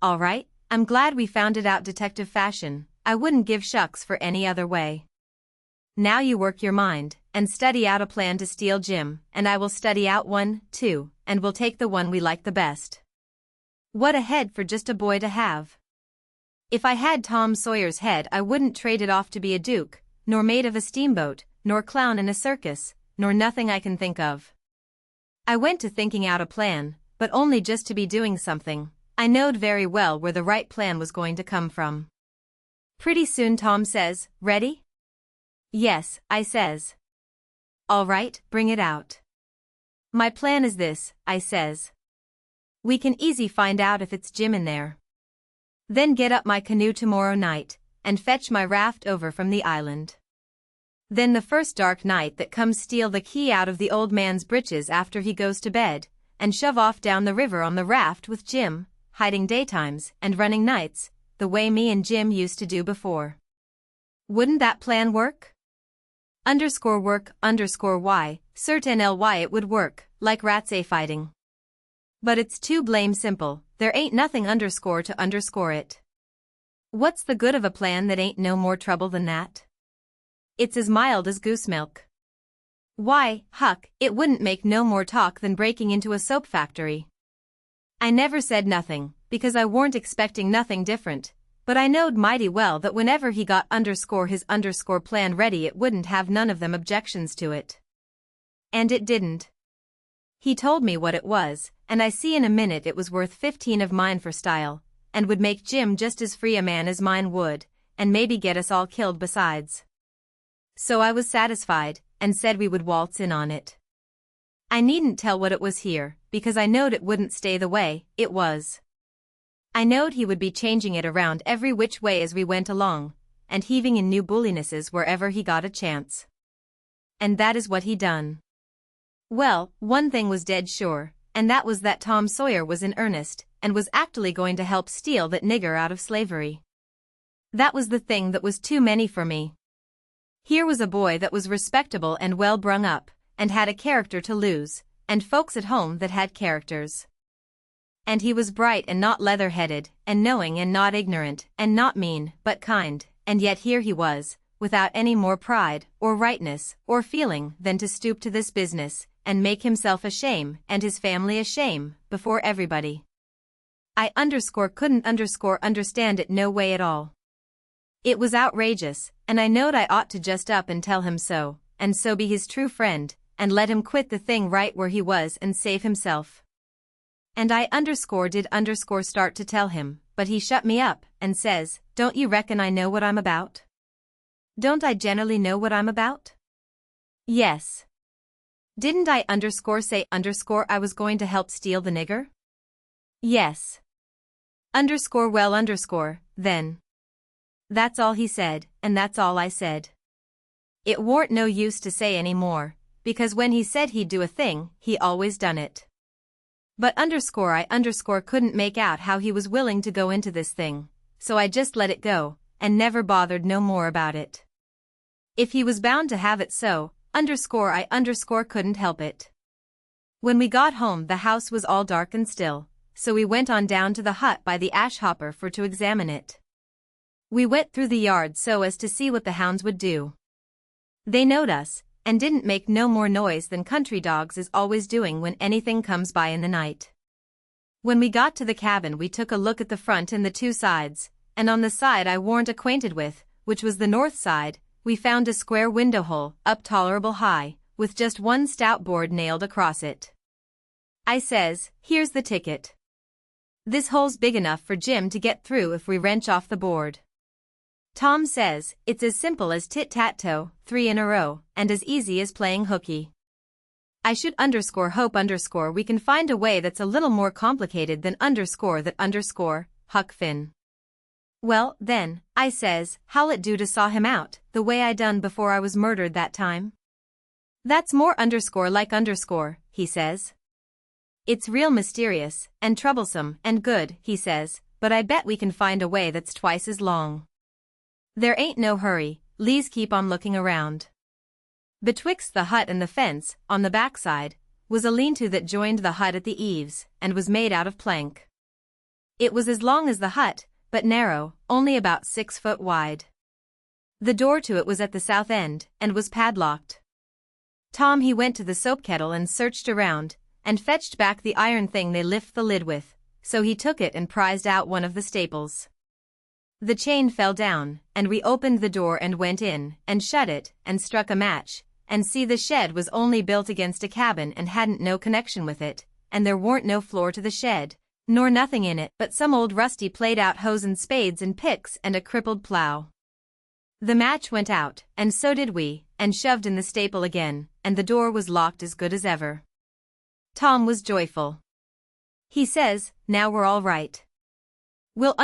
A: All right, I'm glad we found it out detective fashion, I wouldn't give shucks for any other way. Now you work your mind, and study out a plan to steal Jim, and I will study out one, too, and we'll take the one we like the best. What a head for just a boy to have. If I had Tom Sawyer's head I wouldn't trade it off to be a duke, nor mate of a steamboat, nor clown in a circus, nor nothing I can think of. I went to thinking out a plan, but only just to be doing something. I knowed very well where the right plan was going to come from. Pretty soon Tom says, "Ready?" "Yes," I says. "All right, bring it out." "My plan is this," I says. "We can easy find out if it's Jim in there. Then get up my canoe tomorrow night, and fetch my raft over from the island. Then the first dark night that comes steal the key out of the old man's breeches after he goes to bed, and shove off down the river on the raft with Jim, hiding daytimes and running nights, the way me and Jim used to do before. Wouldn't that plan work? _work_why, certainly it would work, like rats a fighting. But it's too blame simple, there ain't nothing underscore to underscore it. What's the good of a plan that ain't no more trouble than that? It's as mild as goose milk. Why, Huck, it wouldn't make no more talk than breaking into a soap factory. I never said nothing, because I warn't expecting nothing different, but I knowed mighty well that whenever he got his plan ready it wouldn't have none of them objections to it. And it didn't. He told me what it was, and I see in a minute it was worth 15 of mine for style, and would make Jim just as free a man as mine would, and maybe get us all killed besides. So I was satisfied, and said we would waltz in on it. I needn't tell what it was here, because I knowed it wouldn't stay the way it was. I knowed he would be changing it around every which way as we went along, and heaving in new bullinesses wherever he got a chance. And that is what he done. Well, one thing was dead sure, and that was that Tom Sawyer was in earnest, and was actually going to help steal that nigger out of slavery. That was the thing that was too many for me. Here was a boy that was respectable and well brung up, and had a character to lose, and folks at home that had characters. And he was bright and not leather-headed, and knowing and not ignorant, and not mean, but kind, and yet here he was, without any more pride, or rightness, or feeling than to stoop to this business, and make himself a shame and his family a shame, before everybody. I couldn't understand it no way at all. It was outrageous, and I knowed I ought to just up and tell him so, and so be his true friend, and let him quit the thing right where he was and save himself. And I did start to tell him, but he shut me up, and says, "Don't you reckon I know what I'm about?" "Don't I generally know what I'm about?" "Yes." "Didn't I say I was going to help steal the nigger?" "Yes." Then. That's all he said, and that's all I said. It warn't no use to say any more, because when he said he'd do a thing, he always done it. But I couldn't make out how he was willing to go into this thing, so I just let it go, and never bothered no more about it. If he was bound to have it so, I couldn't help it. When we got home the house was all dark and still, so we went on down to the hut by the ash hopper for to examine it. We went through the yard so as to see what the hounds would do. They knowed us, and didn't make no more noise than country dogs is always doing when anything comes by in the night. When we got to the cabin we took a look at the front and the two sides, and on the side I warn't acquainted with, which was the north side, we found a square window hole, up tolerable high, with just one stout board nailed across it. I says, "Here's the ticket. This hole's big enough for Jim to get through if we wrench off the board." Tom says, "It's as simple as tit-tat-toe, 3 in a row, and as easy as playing hooky. I should hope we can find a way that's a little more complicated than Huck Finn." "Well, then," I says, "how'll it do to saw him out, the way I done before I was murdered that time?" "That's more like he says. "It's real mysterious, and troublesome, and good," he says, "but I bet we can find a way that's twice as long. There ain't no hurry, le's keep on looking around." Betwixt the hut and the fence, on the backside, was a lean-to that joined the hut at the eaves, and was made out of plank. It was as long as the hut, but narrow, only about 6 foot wide. The door to it was at the south end, and was padlocked. Tom he went to the soap kettle and searched around, and fetched back the iron thing they lift the lid with, so he took it and prized out one of the staples. The chain fell down, and we opened the door and went in, and shut it, and struck a match, and see the shed was only built against a cabin and hadn't no connection with it, and there warn't no floor to the shed, nor nothing in it but some old rusty played-out hoes and spades and picks and a crippled plow. The match went out, and so did we, and shoved in the staple again, and the door was locked as good as ever. Tom was joyful. He says, "Now we're all right. We'll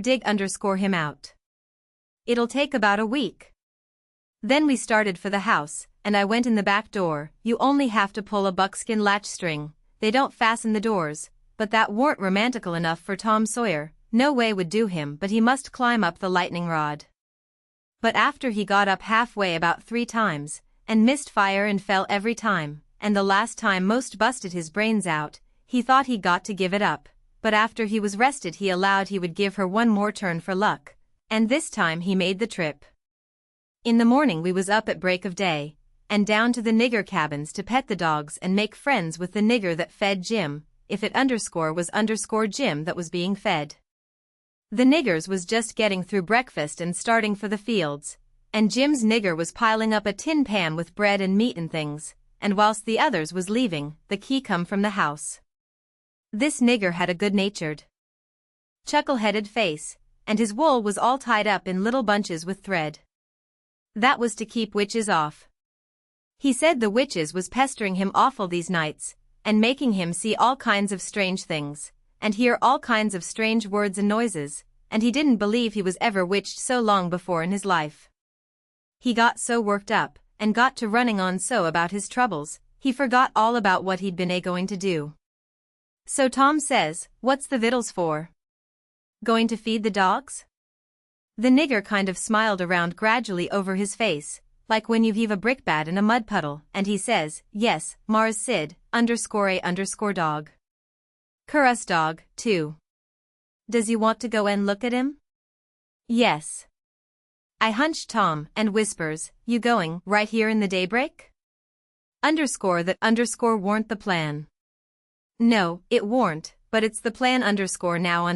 A: dig him out. It'll take about a week." Then we started for the house, and I went in the back door. You only have to pull a buckskin latch string, they don't fasten the doors, but that warn't romantical enough for Tom Sawyer, no way would do him but he must climb up the lightning rod. But after he got up halfway about 3 times, and missed fire and fell every time, and the last time most busted his brains out, he thought he got to give it up, but after he was rested he allowed he would give her one more turn for luck, and this time he made the trip. In the morning we was up at break of day, and down to the nigger cabins to pet the dogs and make friends with the nigger that fed Jim, if it was Jim that was being fed. The niggers was just getting through breakfast and starting for the fields, and Jim's nigger was piling up a tin pan with bread and meat and things, and whilst the others was leaving, the key come from the house. This nigger had a good-natured, chuckle-headed face, and his wool was all tied up in little bunches with thread. That was to keep witches off. He said the witches was pestering him awful these nights, and making him see all kinds of strange things, and hear all kinds of strange words and noises, and he didn't believe he was ever witched so long before in his life. He got so worked up, and got to running on so about his troubles, he forgot all about what he'd been going to do. So Tom says, "What's the victuals for? Going to feed the dogs?" The nigger kind of smiled around gradually over his face, like when you heave a brickbat in a mud puddle, and he says, "Yes, Mars Sid, _a_dog. Curus dog, too. Does you want to go and look at him?" "Yes." I hunched Tom, and whispers, "You going, right here in the daybreak?" That warn't the plan. "No, it warn't, but it's the plan now .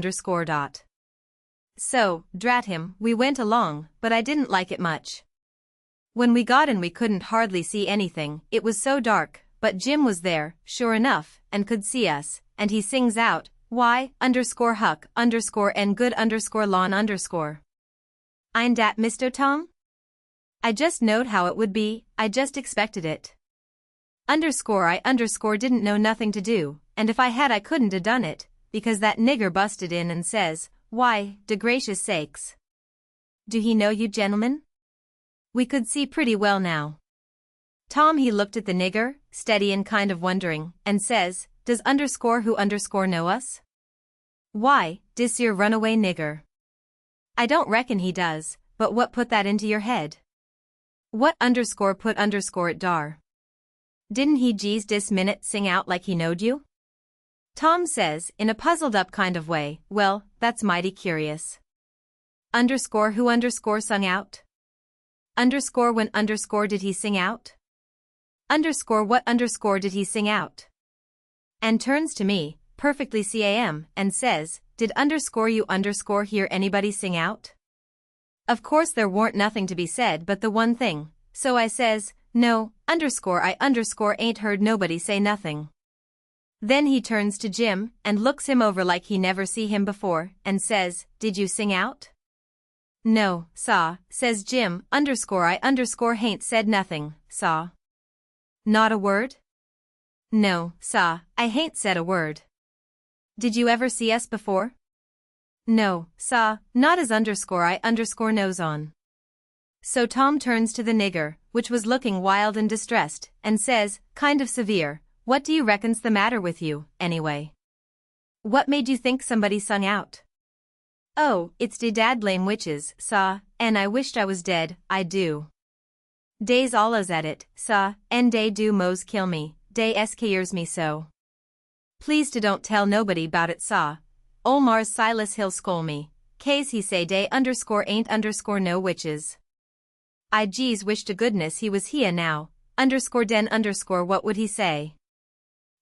A: So, drat him, we went along, but I didn't like it much. When we got in we couldn't hardly see anything, it was so dark, but Jim was there, sure enough, and could see us, and he sings out, "Why, _Huck, _and good _lawn _." "Ein dat Misto Tom?" "I just knowed how it would be, I just expected it. I didn't know nothing to do, and if I had I couldn't a done it, because that nigger busted in and says, 'Why, de gracious sakes. Do he know you gentlemen?' We could see pretty well now. Tom he looked at the nigger, steady and kind of wondering, and says, 'Does who know us?' 'Why, dis your runaway nigger.' 'I don't reckon he does, but what put that into your head?' 'What put it dar? Didn't he dis minute sing out like he knowed you?' Tom says, in a puzzled-up kind of way, 'Well, that's mighty curious. Who sung out? When did he sing out? What did he sing out?' And turns to me, perfectly calm, and says, 'Did you hear anybody sing out?' Of course there warn't nothing to be said but the one thing, so I says, 'No, I ain't heard nobody say nothing.' Then he turns to Jim, and looks him over like he never see him before, and says, 'Did you sing out?' 'No, saw,' says Jim, I hain't said nothing, saw. 'Not a word?' 'No, saw, I hain't said a word.' 'Did you ever see us before?' 'No, saw, not as I knows on.' So Tom turns to the nigger, which was looking wild and distressed, and says, kind of severe, 'What do you reckon's the matter with you, anyway? What made you think somebody sung out?' 'Oh, it's de dad blame witches, saw, and I wished I was dead, I do. Dey's allus at it, saw, and dey do mos kill me, dey scares me so. Please to don't tell nobody 'bout it, saw. Ol' Mars Silas he'll scol me, 'case he say dey ain't no witches. I geez wish to goodness he was here now, what would he say?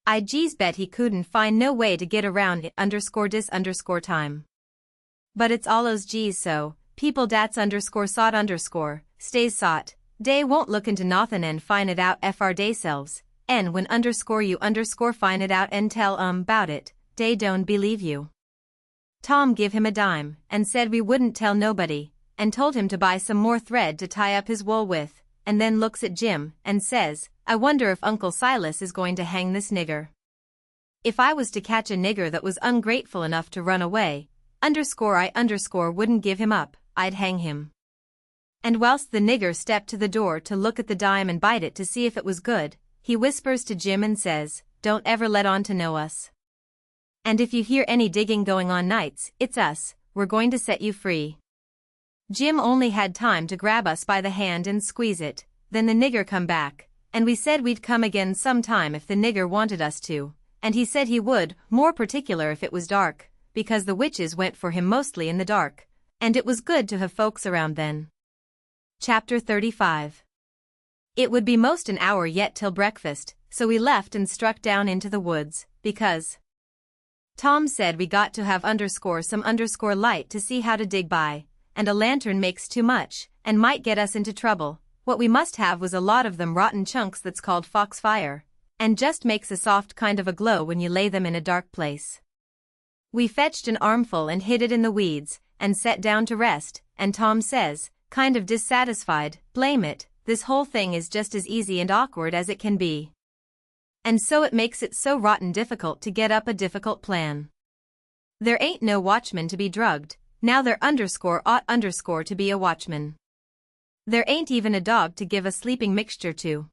A: I geez bet he couldn't find no way to get around it _dis time. But it's allos geez so, people dats _sot stays sot, dey won't look into nothin' and find it out fr deyselves, and when you find it out and tell 'bout it, dey don't believe you.' Tom give him a dime, and said we wouldn't tell nobody, and told him to buy some more thread to tie up his wool with, and then looks at Jim, and says, 'I wonder if Uncle Silas is going to hang this nigger. If I was to catch a nigger that was ungrateful enough to run away, I wouldn't give him up, I'd hang him.' And whilst the nigger stepped to the door to look at the dime and bite it to see if it was good, he whispers to Jim and says, 'Don't ever let on to know us. And if you hear any digging going on nights, it's us, we're going to set you free.' Jim only had time to grab us by the hand and squeeze it, then the nigger come back, and we said we'd come again sometime if the nigger wanted us to, and he said he would, more particular if it was dark, because the witches went for him mostly in the dark, and it was good to have folks around then. Chapter 35. It would be most an hour yet till breakfast, so we left and struck down into the woods, because Tom said we got to have some light to see how to dig by, and a lantern makes too much, and might get us into trouble. What we must have was a lot of them rotten chunks that's called foxfire, and just makes a soft kind of a glow when you lay them in a dark place. We fetched an armful and hid it in the weeds, and sat down to rest, and Tom says, kind of dissatisfied, blame it, this whole thing is just as easy and awkward as it can be. And so it makes it so rotten difficult to get up a difficult plan. There ain't no watchman to be drugged, now there ought to be a watchman. There ain't even a dog to give a sleeping mixture to.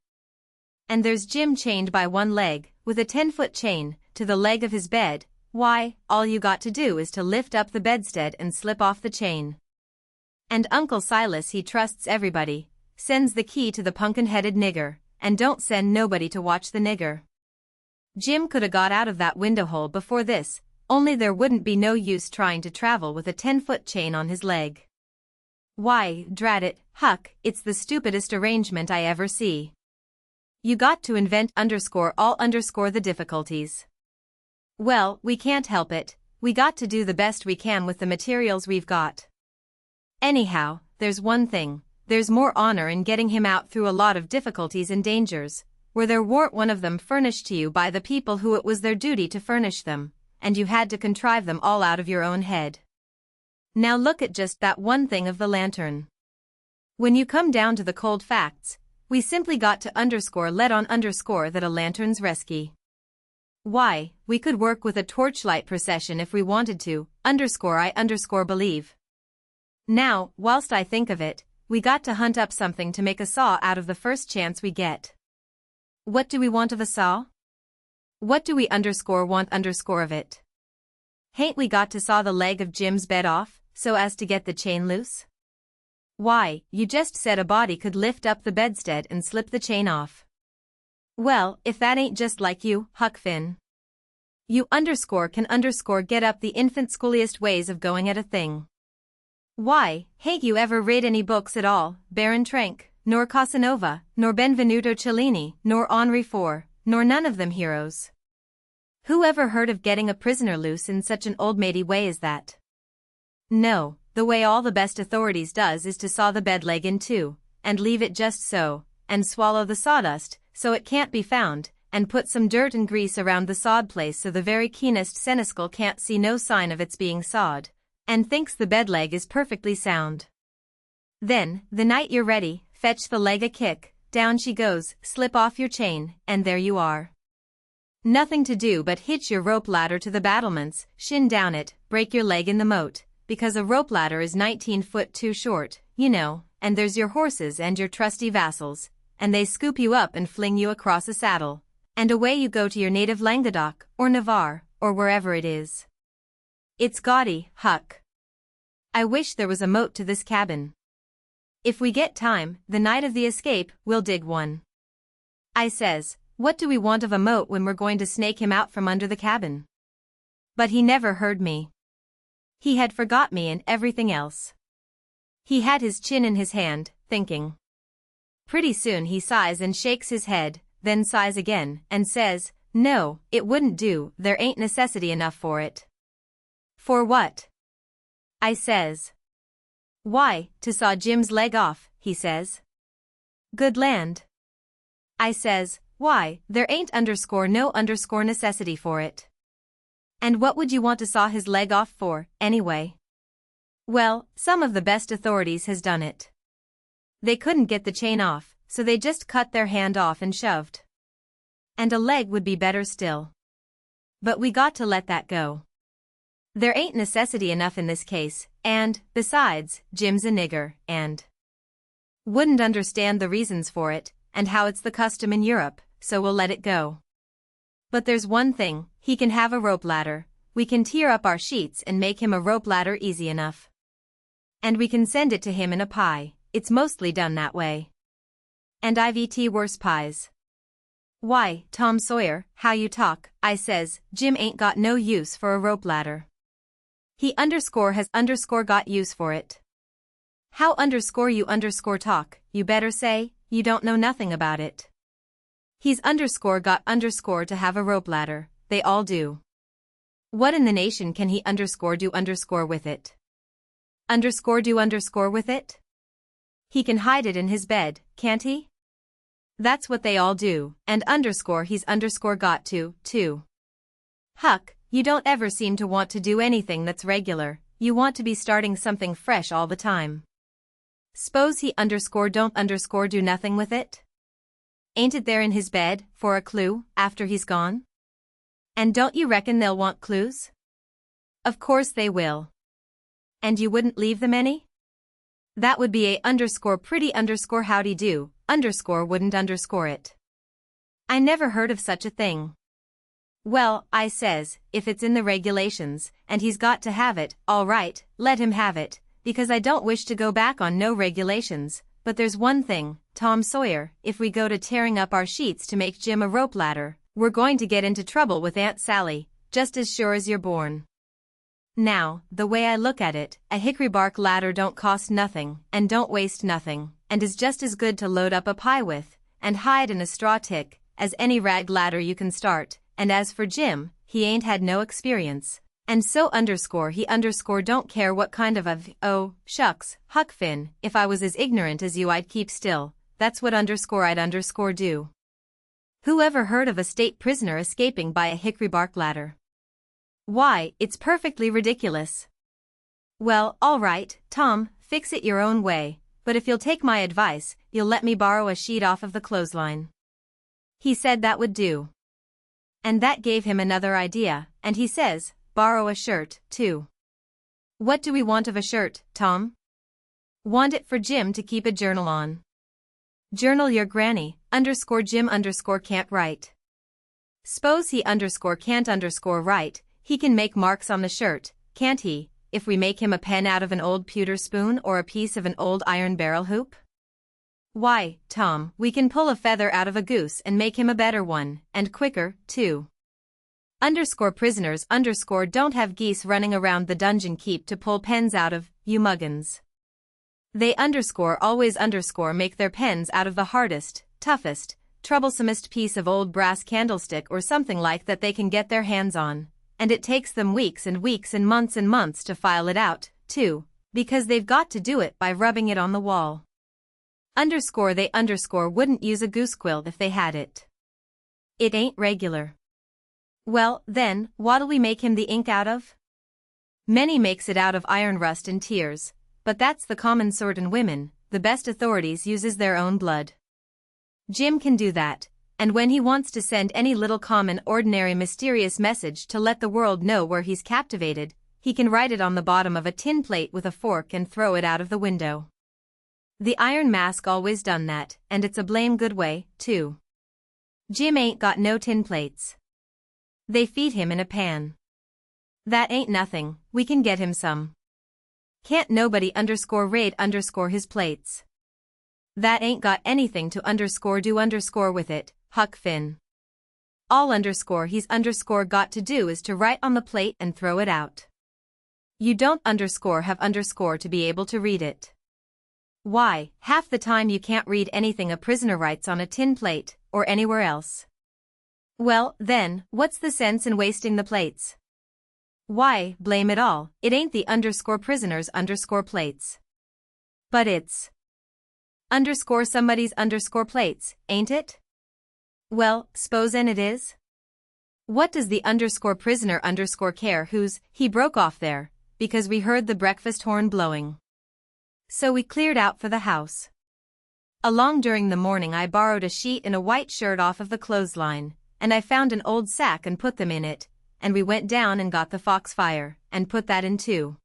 A: And there's Jim chained by one leg, with a 10-foot chain, to the leg of his bed. Why, all you got to do is to lift up the bedstead and slip off the chain. And Uncle Silas he trusts everybody, sends the key to the punkin-headed nigger, and don't send nobody to watch the nigger. Jim could 'a got out of that window hole before this, only there wouldn't be no use trying to travel with a 10-foot chain on his leg. Why, drat it, Huck, it's the stupidest arrangement I ever see. You got to invent the difficulties. Well, we can't help it, we got to do the best we can with the materials we've got. Anyhow, there's one thing, there's more honor in getting him out through a lot of difficulties and dangers, where there weren't one of them furnished to you by the people who it was their duty to furnish them, and you had to contrive them all out of your own head. Now look at just that one thing of the lantern. When you come down to the cold facts, we simply got to that a lantern's resky. Why, we could work with a torchlight procession if we wanted to, I believe. Now, whilst I think of it, we got to hunt up something to make a saw out of the first chance we get. What do we want of a saw? What do we want of it? Hain't we got to saw the leg of Jim's bed off, so as to get the chain loose? Why, you just said a body could lift up the bedstead and slip the chain off. Well, if that ain't just like you, Huck Finn. You can get up the infant schooliest ways of going at a thing. Why, hain't you ever read any books at all, Baron Trenck, nor Casanova, nor Benvenuto Cellini, nor Henri IV, nor none of them heroes? Who ever heard of getting a prisoner loose in such an old-matey way as that? No, the way all the best authorities does is to saw the bed leg in two, and leave it just so, and swallow the sawdust, so it can't be found, and put some dirt and grease around the sawed place so the very keenest senescal can't see no sign of its being sawed, and thinks the bed leg is perfectly sound. Then, the night you're ready, fetch the leg a kick, down she goes, slip off your chain, and there you are. Nothing to do but hitch your rope ladder to the battlements, shin down it, break your leg in the moat, because a rope ladder is 19 foot too short, you know, and there's your horses and your trusty vassals, and they scoop you up and fling you across a saddle, and away you go to your native Languedoc, or Navarre, or wherever it is. It's gaudy, Huck. I wish there was a moat to this cabin. If we get time, the night of the escape, we'll dig one. I says, what do we want of a moat when we're going to snake him out from under the cabin? But he never heard me. He had forgot me and everything else. He had his chin in his hand, thinking. Pretty soon he sighs and shakes his head, then sighs again, and says, no, it wouldn't do, there ain't necessity enough for it. For what? I says. Why, to saw Jim's leg off, he says. Good land. I says, why, there ain't no necessity for it. And what would you want to saw his leg off for, anyway? Well, some of the best authorities has done it. They couldn't get the chain off, so they just cut their hand off and shoved. And a leg would be better still. But we got to let that go. There ain't necessity enough in this case, and, besides, Jim's a nigger, and wouldn't understand the reasons for it, and how it's the custom in Europe, so we'll let it go. But there's one thing, he can have a rope ladder, we can tear up our sheets and make him a rope ladder easy enough. And we can send it to him in a pie, it's mostly done that way. And I've worse pies. "Why, Tom Sawyer, how you talk," I says, "Jim ain't got no use for a rope ladder. He has got use for it." "How you talk, you better say, you don't know nothing about it. He's got to have a rope ladder, they all do. What in the nation can he do with it? Do with it? He can hide it in his bed, can't he? That's what they all do, and he's got to, too. Huck, you don't ever seem to want to do anything that's regular, you want to be starting something fresh all the time. S'pose he don't do nothing with it? Ain't it there in his bed, for a clue, after he's gone? And don't you reckon they'll want clues? Of course they will. And you wouldn't leave them any? That would be pretty howdy do, wouldn't it. I never heard of such a thing. Well, I says, if it's in the regulations, and he's got to have it, all right, let him have it, because I don't wish to go back on no regulations, but there's one thing, Tom Sawyer, if we go to tearing up our sheets to make Jim a rope ladder, we're going to get into trouble with Aunt Sally, just as sure as you're born. Now, the way I look at it, a hickory bark ladder don't cost nothing, and don't waste nothing, and is just as good to load up a pie with, and hide in a straw tick, as any rag ladder you can start, and as for Jim, he ain't had no experience, and so he don't care what kind of oh, shucks, Huck Finn, if I was as ignorant as you I'd keep still, that's what I'd do. Who ever heard of a state prisoner escaping by a hickory bark ladder? Why, it's perfectly ridiculous. Well, all right, Tom, fix it your own way, but if you'll take my advice, you'll let me borrow a sheet off of the clothesline. He said that would do. And that gave him another idea, and he says, borrow a shirt, too. What do we want of a shirt, Tom? Want it for Jim to keep a journal on. Journal your granny, Jim can't write. S'pose he can't write, he can make marks on the shirt, can't he, if we make him a pen out of an old pewter spoon or a piece of an old iron barrel hoop? Why, Tom, we can pull a feather out of a goose and make him a better one, and quicker, too. Prisoners don't have geese running around the dungeon keep to pull pens out of, you muggins. They always make their pens out of the hardest, toughest, troublesomest piece of old brass candlestick or something like that they can get their hands on, and it takes them weeks and months to file it out, too, because they've got to do it by rubbing it on the wall. They wouldn't use a goose quill if they had it. It ain't regular. Well, then, what'll we make him the ink out of? Many makes it out of iron rust and tears, but that's the common sort, and women, the best authorities, uses their own blood. Jim can do that, and when he wants to send any little common, ordinary, mysterious message to let the world know where he's captivated, he can write it on the bottom of a tin plate with a fork and throw it out of the window. The Iron Mask always done that, and it's a blame good way, too. Jim ain't got no tin plates. They feed him in a pan. That ain't nothing, we can get him some. Can't nobody raid his plates. That ain't got anything to do with it, Huck Finn. All he's got to do is to write on the plate and throw it out. You don't have to be able to read it. Why, half the time you can't read anything a prisoner writes on a tin plate, or anywhere else. Well, then, what's the sense in wasting the plates? Why, blame it all, it ain't the prisoners plates. But it's somebody's plates, ain't it? Well, s'posen it is? What does the prisoner care whose, he broke off there, because we heard the breakfast horn blowing. So we cleared out for the house. Along during the morning I borrowed a sheet and a white shirt off of the clothesline, and I found an old sack and put them in it, and we went down and got the foxfire, and put that in too.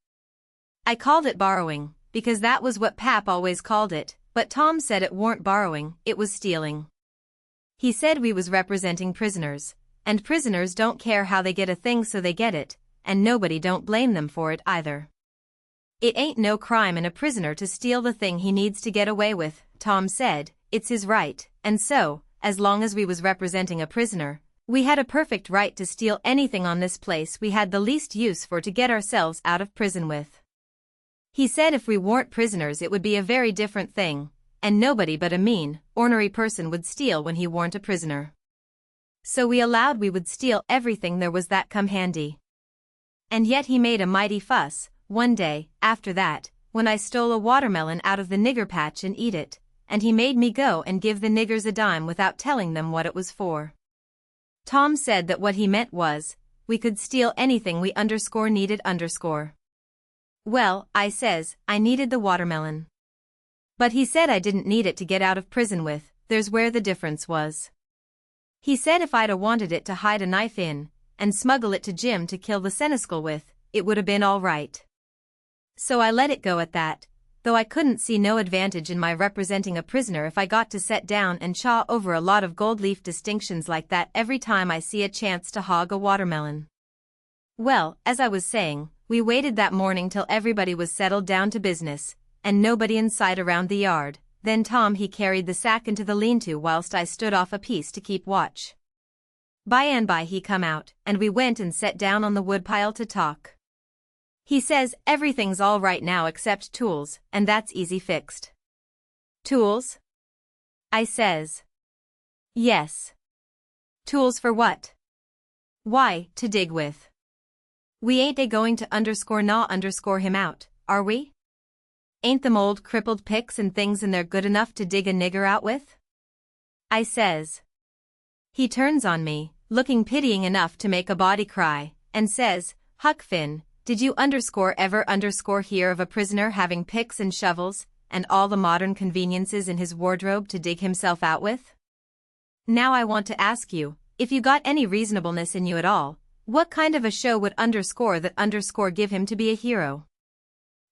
A: I called it borrowing, because that was what Pap always called it, but Tom said it warn't borrowing, it was stealing. He said we was representing prisoners, and prisoners don't care how they get a thing, so they get it, and nobody don't blame them for it either. It ain't no crime in a prisoner to steal the thing he needs to get away with, Tom said, it's his right, and so, as long as we was representing a prisoner, we had a perfect right to steal anything on this place we had the least use for to get ourselves out of prison with. He said if we weren't prisoners it would be a very different thing, and nobody but a mean, ornery person would steal when he weren't a prisoner. So we allowed we would steal everything there was that come handy. And yet he made a mighty fuss, one day, after that, when I stole a watermelon out of the nigger patch and eat it, and he made me go and give the niggers a dime without telling them what it was for. Tom said that what he meant was, we could steal anything we needed. Well, I says, I needed the watermelon. But he said I didn't need it to get out of prison with, there's where the difference was. He said if I'd wanted it to hide a knife in, and smuggle it to Jim to kill the seneschal with, it would have been all right. So I let it go at that, though I couldn't see no advantage in my representing a prisoner if I got to set down and chaw over a lot of gold leaf distinctions like that every time I see a chance to hog a watermelon. Well, as I was saying, we waited that morning till everybody was settled down to business, and nobody in sight around the yard. Then Tom he carried the sack into the lean-to whilst I stood off a piece to keep watch. By and by he come out, and we went and set down on the woodpile to talk. He says everything's all right now except tools, and that's easy fixed. Tools? I says. Yes. Tools for what? Why, to dig with. We ain't going to gnaw him out, are we? Ain't them old crippled picks and things and they're good enough to dig a nigger out with? I says. He turns on me, looking pitying enough to make a body cry, and says, Huck Finn, did you ever hear of a prisoner having picks and shovels, and all the modern conveniences in his wardrobe to dig himself out with? Now I want to ask you, if you got any reasonableness in you at all, what kind of a show would give him to be a hero?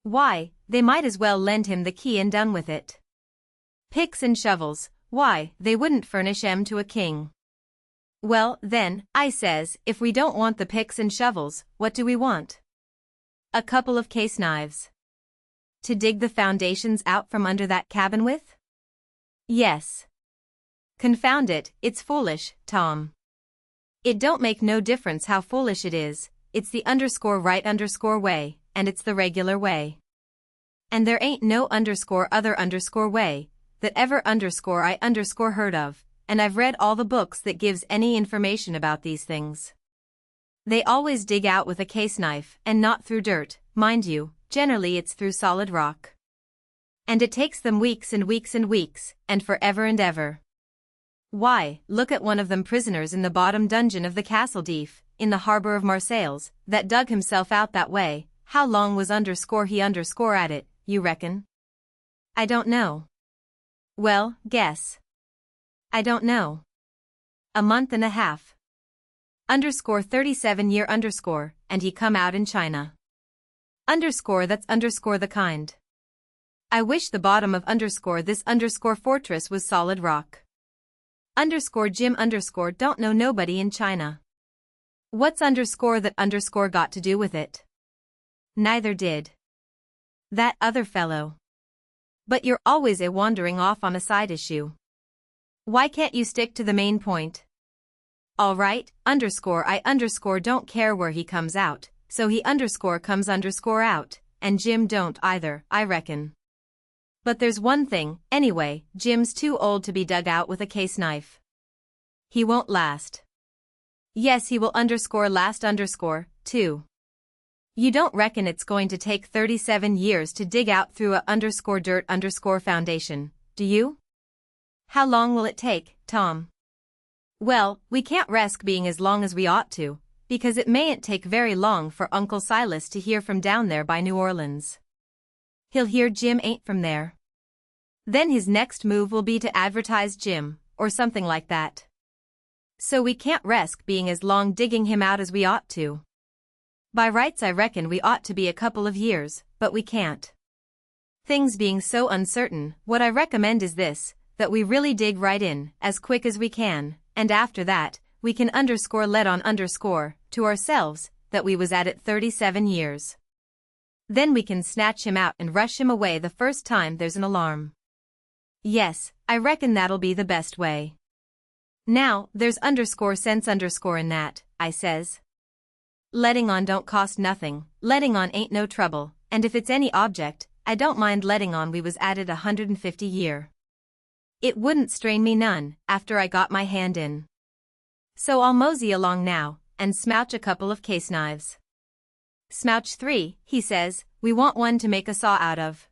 A: Why, they might as well lend him the key and done with it. Picks and shovels, why, they wouldn't furnish 'em to a king. Well, then, I says, if we don't want the picks and shovels, what do we want? A couple of case knives. To dig the foundations out from under that cabin with? Yes. Confound it, it's foolish, Tom. It don't make no difference how foolish it is, it's the right way, and it's the regular way. And there ain't no other way, that ever I heard of, and I've read all the books that gives any information about these things. They always dig out with a case knife, and not through dirt, mind you, generally it's through solid rock. And it takes them weeks and weeks and weeks, and forever and ever. Why, look at one of them prisoners in the bottom dungeon of the Castle d'If, in the harbor of Marseilles, that dug himself out that way. How long was he at it, you reckon? I don't know. Well, guess. I don't know. A month and a half. 37 year and he come out in China. That's the kind. I wish the bottom of this fortress was solid rock. Jim don't know nobody in China. What's that got to do with it? Neither did that other fellow. But you're always wandering off on a side issue. Why can't you stick to the main point? All right, I don't care where he comes out, so he comes out, and Jim don't either, I reckon. But there's one thing, anyway, Jim's too old to be dug out with a case knife. He won't last. Yes, he will last too. You don't reckon it's going to take 37 years to dig out through a dirt foundation, do you? How long will it take, Tom? Well, we can't risk being as long as we ought to, because it mayn't take very long for Uncle Silas to hear from down there by New Orleans. He'll hear Jim ain't from there. Then his next move will be to advertise Jim, or something like that. So we can't risk being as long digging him out as we ought to. By rights I reckon we ought to be a couple of years, but we can't. Things being so uncertain, what I recommend is this, that we really dig right in, as quick as we can, and after that, we can let on to ourselves, that we was at it 37 years. Then we can snatch him out and rush him away the first time there's an alarm. Yes, I reckon that'll be the best way. Now, there's _sense in that, I says. Letting on don't cost nothing, letting on ain't no trouble, and if it's any object, I don't mind letting on we was at it 150 year. It wouldn't strain me none, after I got my hand in. So I'll mosey along now, and smouch a couple of case knives. Smouch 3, he says, we want one to make a saw out of.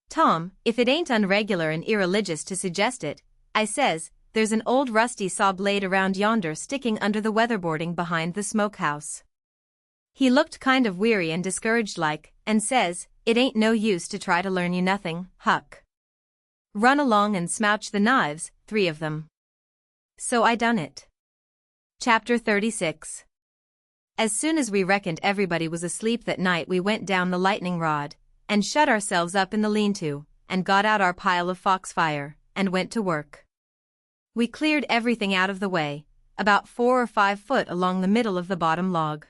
A: Tom, if it ain't unregular and irreligious to suggest it, I says, there's an old rusty saw blade around yonder sticking under the weatherboarding behind the smokehouse. He looked kind of weary and discouraged like, and says, it ain't no use to try to learn you nothing, Huck. Run along and smouch the knives, 3 of them. So I done it. Chapter 36. As soon as we reckoned everybody was asleep that night we went down the lightning rod, and shut ourselves up in the lean-to, and got out our pile of foxfire, and went to work. We cleared everything out of the way, about 4 or 5 foot along the middle of the bottom log.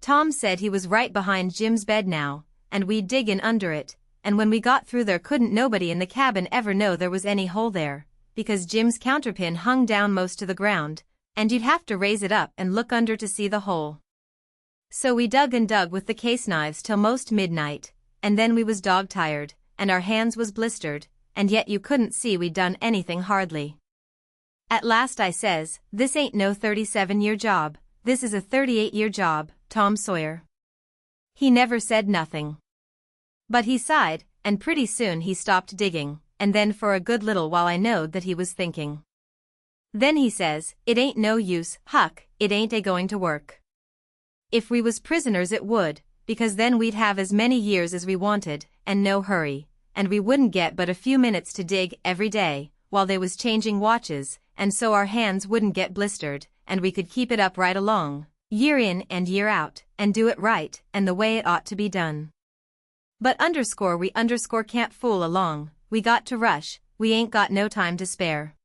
A: Tom said he was right behind Jim's bed now, and we'd dig in under it, and when we got through there couldn't nobody in the cabin ever know there was any hole there, because Jim's counterpin hung down most to the ground, and you'd have to raise it up and look under to see the hole. So we dug and dug with the case knives till most midnight, and then we was dog-tired, and our hands was blistered, and yet you couldn't see we'd done anything hardly. At last I says, this ain't no 37-year job, this is a 38-year job, Tom Sawyer. He never said nothing. But he sighed, and pretty soon he stopped digging, and then for a good little while I knowed that he was thinking. Then he says, it ain't no use, Huck, it ain't a-going to work. If we was prisoners it would, because then we'd have as many years as we wanted, and no hurry, and we wouldn't get but a few minutes to dig every day, while they was changing watches, and so our hands wouldn't get blistered, and we could keep it up right along, year in and year out, and do it right, and the way it ought to be done. But we can't fool along, we got to rush, we ain't got no time to spare.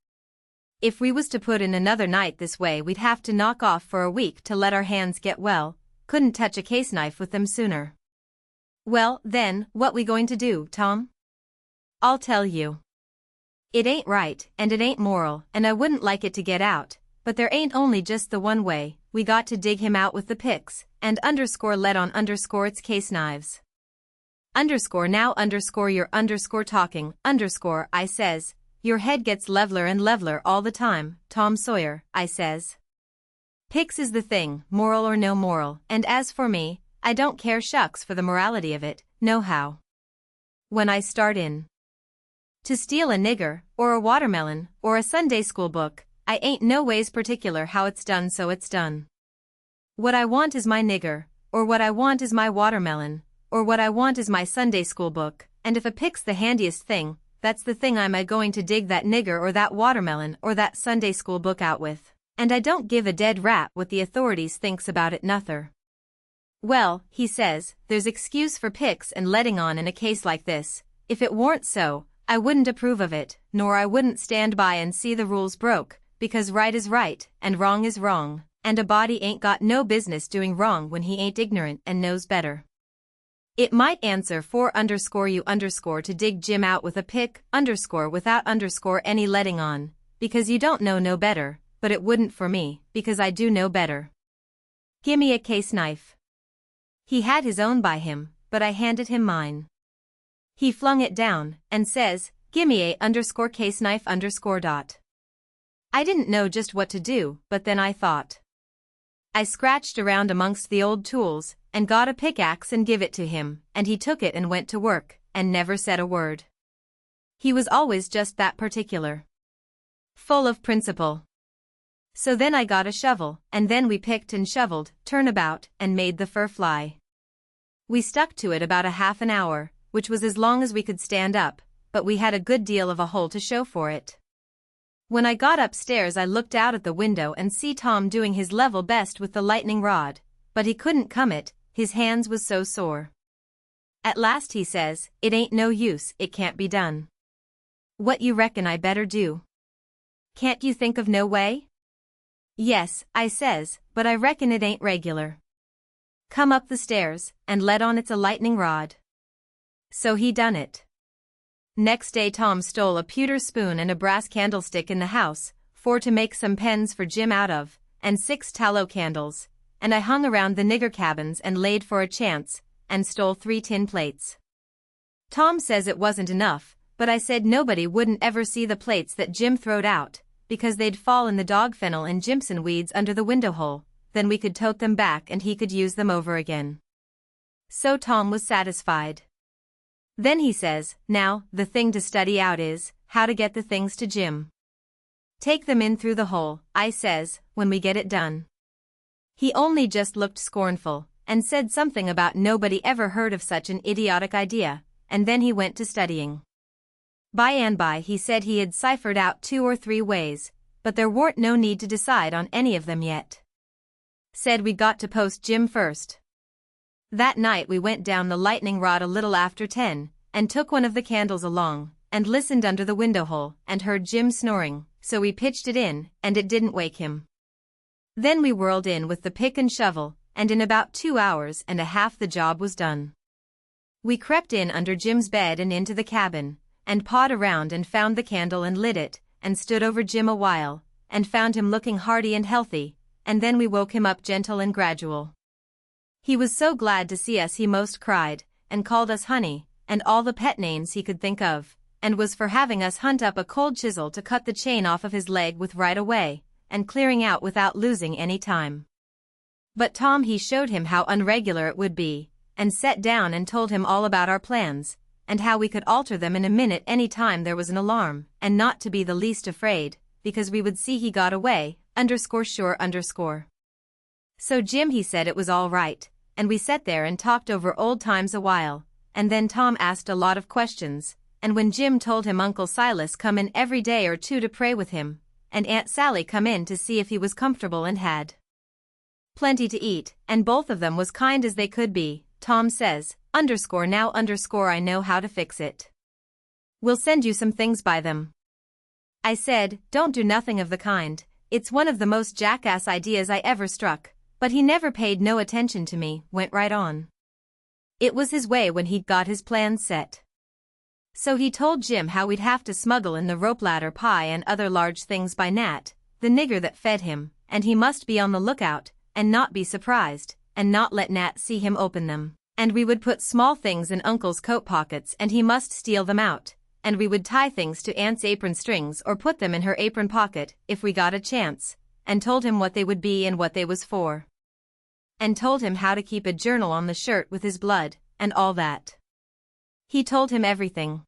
A: If we was to put in another night this way we'd have to knock off for a week to let our hands get well, couldn't touch a case knife with them sooner. Well, then, what we going to do, Tom? I'll tell you. It ain't right, and it ain't moral, and I wouldn't like it to get out, but there ain't only just the one way, we got to dig him out with the picks, and let on its case knives. Now you're talking, I says. Your head gets leveler and leveler all the time, Tom Sawyer, I says. Picks is the thing, moral or no moral, and as for me, I don't care shucks for the morality of it, nohow. When I start in to steal a nigger, or a watermelon, or a Sunday school book, I ain't no ways particular how it's done, so it's done. What I want is my nigger, or what I want is my watermelon, or what I want is my Sunday school book, and if a pick's the handiest thing, that's the thing I'm going to dig that nigger or that watermelon or that Sunday school book out with, and I don't give a dead rat what the authorities thinks about it nother. Well, he says, there's excuse for picks and letting on in a case like this. If it warn't so, I wouldn't approve of it, nor I wouldn't stand by and see the rules broke, because right is right, and wrong is wrong, and a body ain't got no business doing wrong when he ain't ignorant and knows better. It might answer for you to dig Jim out with a pick without any letting on, because you don't know no better, but it wouldn't for me, because I do know better. Gimme a case knife. He had his own by him, but I handed him mine. He flung it down, and says, gimme a case knife . I didn't know just what to do, but then I thought. I scratched around amongst the old tools, and got a pickaxe and give it to him, and he took it and went to work, and never said a word. He was always just that particular. Full of principle. So then I got a shovel, and then we picked and shoveled, turnabout, and made the fur fly. We stuck to it about a half an hour, which was as long as we could stand up, but we had a good deal of a hole to show for it. When I got upstairs I looked out at the window and see Tom doing his level best with the lightning rod, but he couldn't come it, his hands was so sore. At last he says, it ain't no use, it can't be done. What you reckon I better do? Can't you think of no way? Yes, I says, but I reckon it ain't regular. Come up the stairs, and let on it's a lightning rod. So he done it. Next day Tom stole a pewter spoon and a brass candlestick in the house, 4 to make some pens for Jim out of, and 6 tallow candles, and I hung around the nigger cabins and laid for a chance, and stole 3 tin plates. Tom says it wasn't enough, but I said nobody wouldn't ever see the plates that Jim throwed out, because they'd fall in the dog fennel and Jimson weeds under the window hole, then we could tote them back and he could use them over again. So Tom was satisfied. Then he says, now, the thing to study out is, how to get the things to Jim. Take them in through the hole, I says, when we get it done. He only just looked scornful, and said something about nobody ever heard of such an idiotic idea, and then he went to studying. By and by he said he had ciphered out 2 or 3 ways, but there warn't no need to decide on any of them yet. Said we got to post Jim first. That night we went down the lightning rod a little after 10, and took one of the candles along, and listened under the window hole, and heard Jim snoring, so we pitched it in, and it didn't wake him. Then we whirled in with the pick and shovel, and in about 2 hours and a half the job was done. We crept in under Jim's bed and into the cabin, and pawed around and found the candle and lit it, and stood over Jim a while, and found him looking hearty and healthy, and then we woke him up gentle and gradual. He was so glad to see us he most cried, and called us honey, and all the pet names he could think of, and was for having us hunt up a cold chisel to cut the chain off of his leg with right away, and clearing out without losing any time. But Tom he showed him how unregular it would be, and sat down and told him all about our plans, and how we could alter them in a minute any time there was an alarm, and not to be the least afraid, because we would see he got away, _sure_. So Jim he said it was all right, and we sat there and talked over old times a while, and then Tom asked a lot of questions, and when Jim told him Uncle Silas come in every day or 2 to pray with him, and Aunt Sally come in to see if he was comfortable and had plenty to eat, and both of them was kind as they could be, Tom says, _now_I know how to fix it. We'll send you some things by them. I said, don't do nothing of the kind, it's one of the most jackass ideas I ever struck, but he never paid no attention to me, went right on. It was his way when he'd got his plans set. So he told Jim how we'd have to smuggle in the rope ladder pie and other large things by Nat, the nigger that fed him, and he must be on the lookout, and not be surprised, and not let Nat see him open them, and we would put small things in Uncle's coat pockets and he must steal them out, and we would tie things to Aunt's apron strings or put them in her apron pocket, if we got a chance, and told him what they would be and what they was for. And told him how to keep a journal on the shirt with his blood, and all that. He told him everything.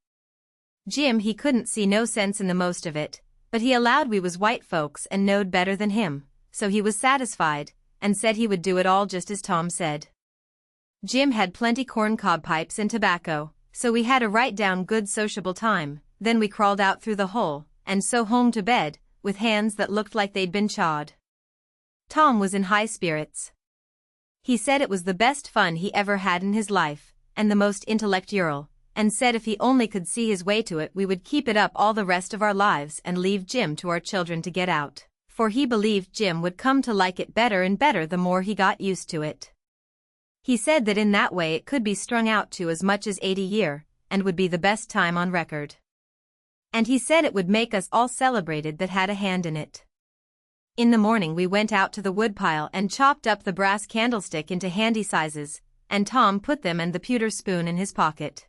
A: Jim he couldn't see no sense in the most of it, but he allowed we was white folks and knowed better than him, so he was satisfied, and said he would do it all just as Tom said. Jim had plenty corn cob pipes and tobacco, so we had a right down good sociable time, then we crawled out through the hole, and so home to bed, with hands that looked like they'd been chawed. Tom was in high spirits. He said it was the best fun he ever had in his life, and the most intellectual, and said if he only could see his way to it we would keep it up all the rest of our lives and leave Jim to our children to get out, for he believed Jim would come to like it better and better the more he got used to it. He said that in that way it could be strung out to as much as 80 year, and would be the best time on record. And he said it would make us all celebrated that had a hand in it. In the morning we went out to the woodpile and chopped up the brass candlestick into handy sizes, and Tom put them and the pewter spoon in his pocket.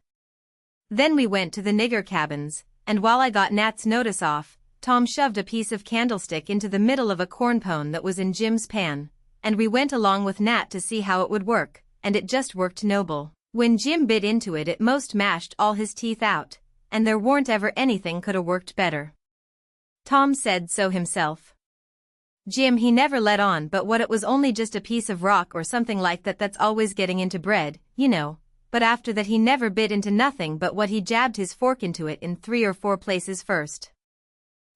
A: Then we went to the nigger cabins, and while I got Nat's notice off, Tom shoved a piece of candlestick into the middle of a corn pone that was in Jim's pan, and we went along with Nat to see how it would work, and it just worked noble. When Jim bit into it most mashed all his teeth out, and there warn't ever anything could 'a worked better. Tom said so himself. Jim he never let on but what it was only just a piece of rock or something like that's always getting into bread, you know, but after that he never bit into nothing but what he jabbed his fork into it in 3 or 4 places first.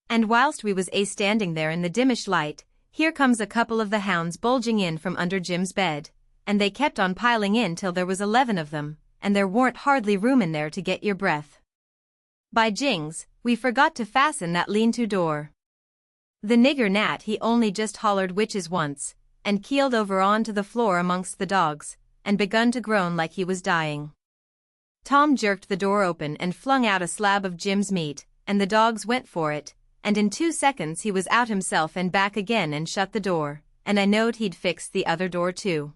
A: And whilst we was standing there in the dimmish light, here comes a couple of the hounds bulging in from under Jim's bed, and they kept on piling in till there was 11 of them, and there warn't hardly room in there to get your breath. By jings, we forgot to fasten that lean-to door. The nigger Nat he only just hollered witches once, and keeled over onto the floor amongst the dogs, and begun to groan like he was dying. Tom jerked the door open and flung out a slab of Jim's meat, and the dogs went for it, and in 2 seconds he was out himself and back again and shut the door, and I knowed he'd fixed the other door too.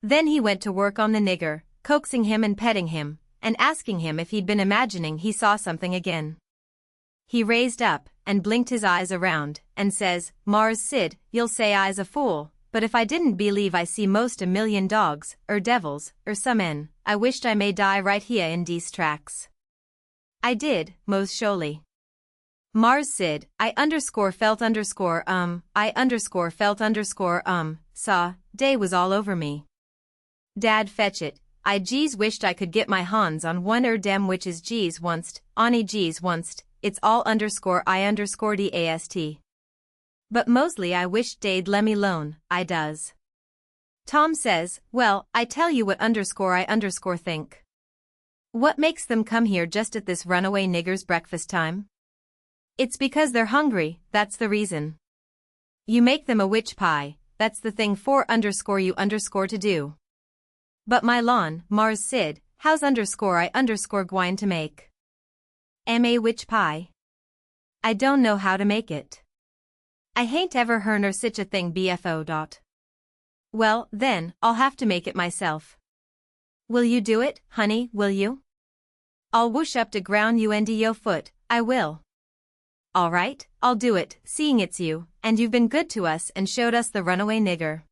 A: Then he went to work on the nigger, coaxing him and petting him, and asking him if he'd been imagining he saw something again. He raised up, and blinked his eyes around, and says, "Mars Sid, you'll say I's a fool, but if I didn't believe I see most 1,000,000 dogs, devils, some men, I wished I may die right here in dese tracks." I did, most surely. Mars Sid, I felt saw, day was all over me. Dad fetch it, I geez wished I could get my hands on one dem witches geez wunst, it's all I dast. But mostly I wished they'd lemme lone, I does. Tom says, well, I tell you what I think. What makes them come here just at this runaway nigger's breakfast time? It's because they're hungry, that's the reason. You make them a witch pie, that's the thing for you to do. But my lawn, Mars Sid, how's I gwine to make? A witch pie? I don't know how to make it. I hain't ever hearn or sich a thing bfo. Well, then, I'll have to make it myself. Will you do it, honey, will you? I'll whoosh up de ground you and yo foot, I will. All right, I'll do it, seeing it's you, and you've been good to us and showed us the runaway nigger.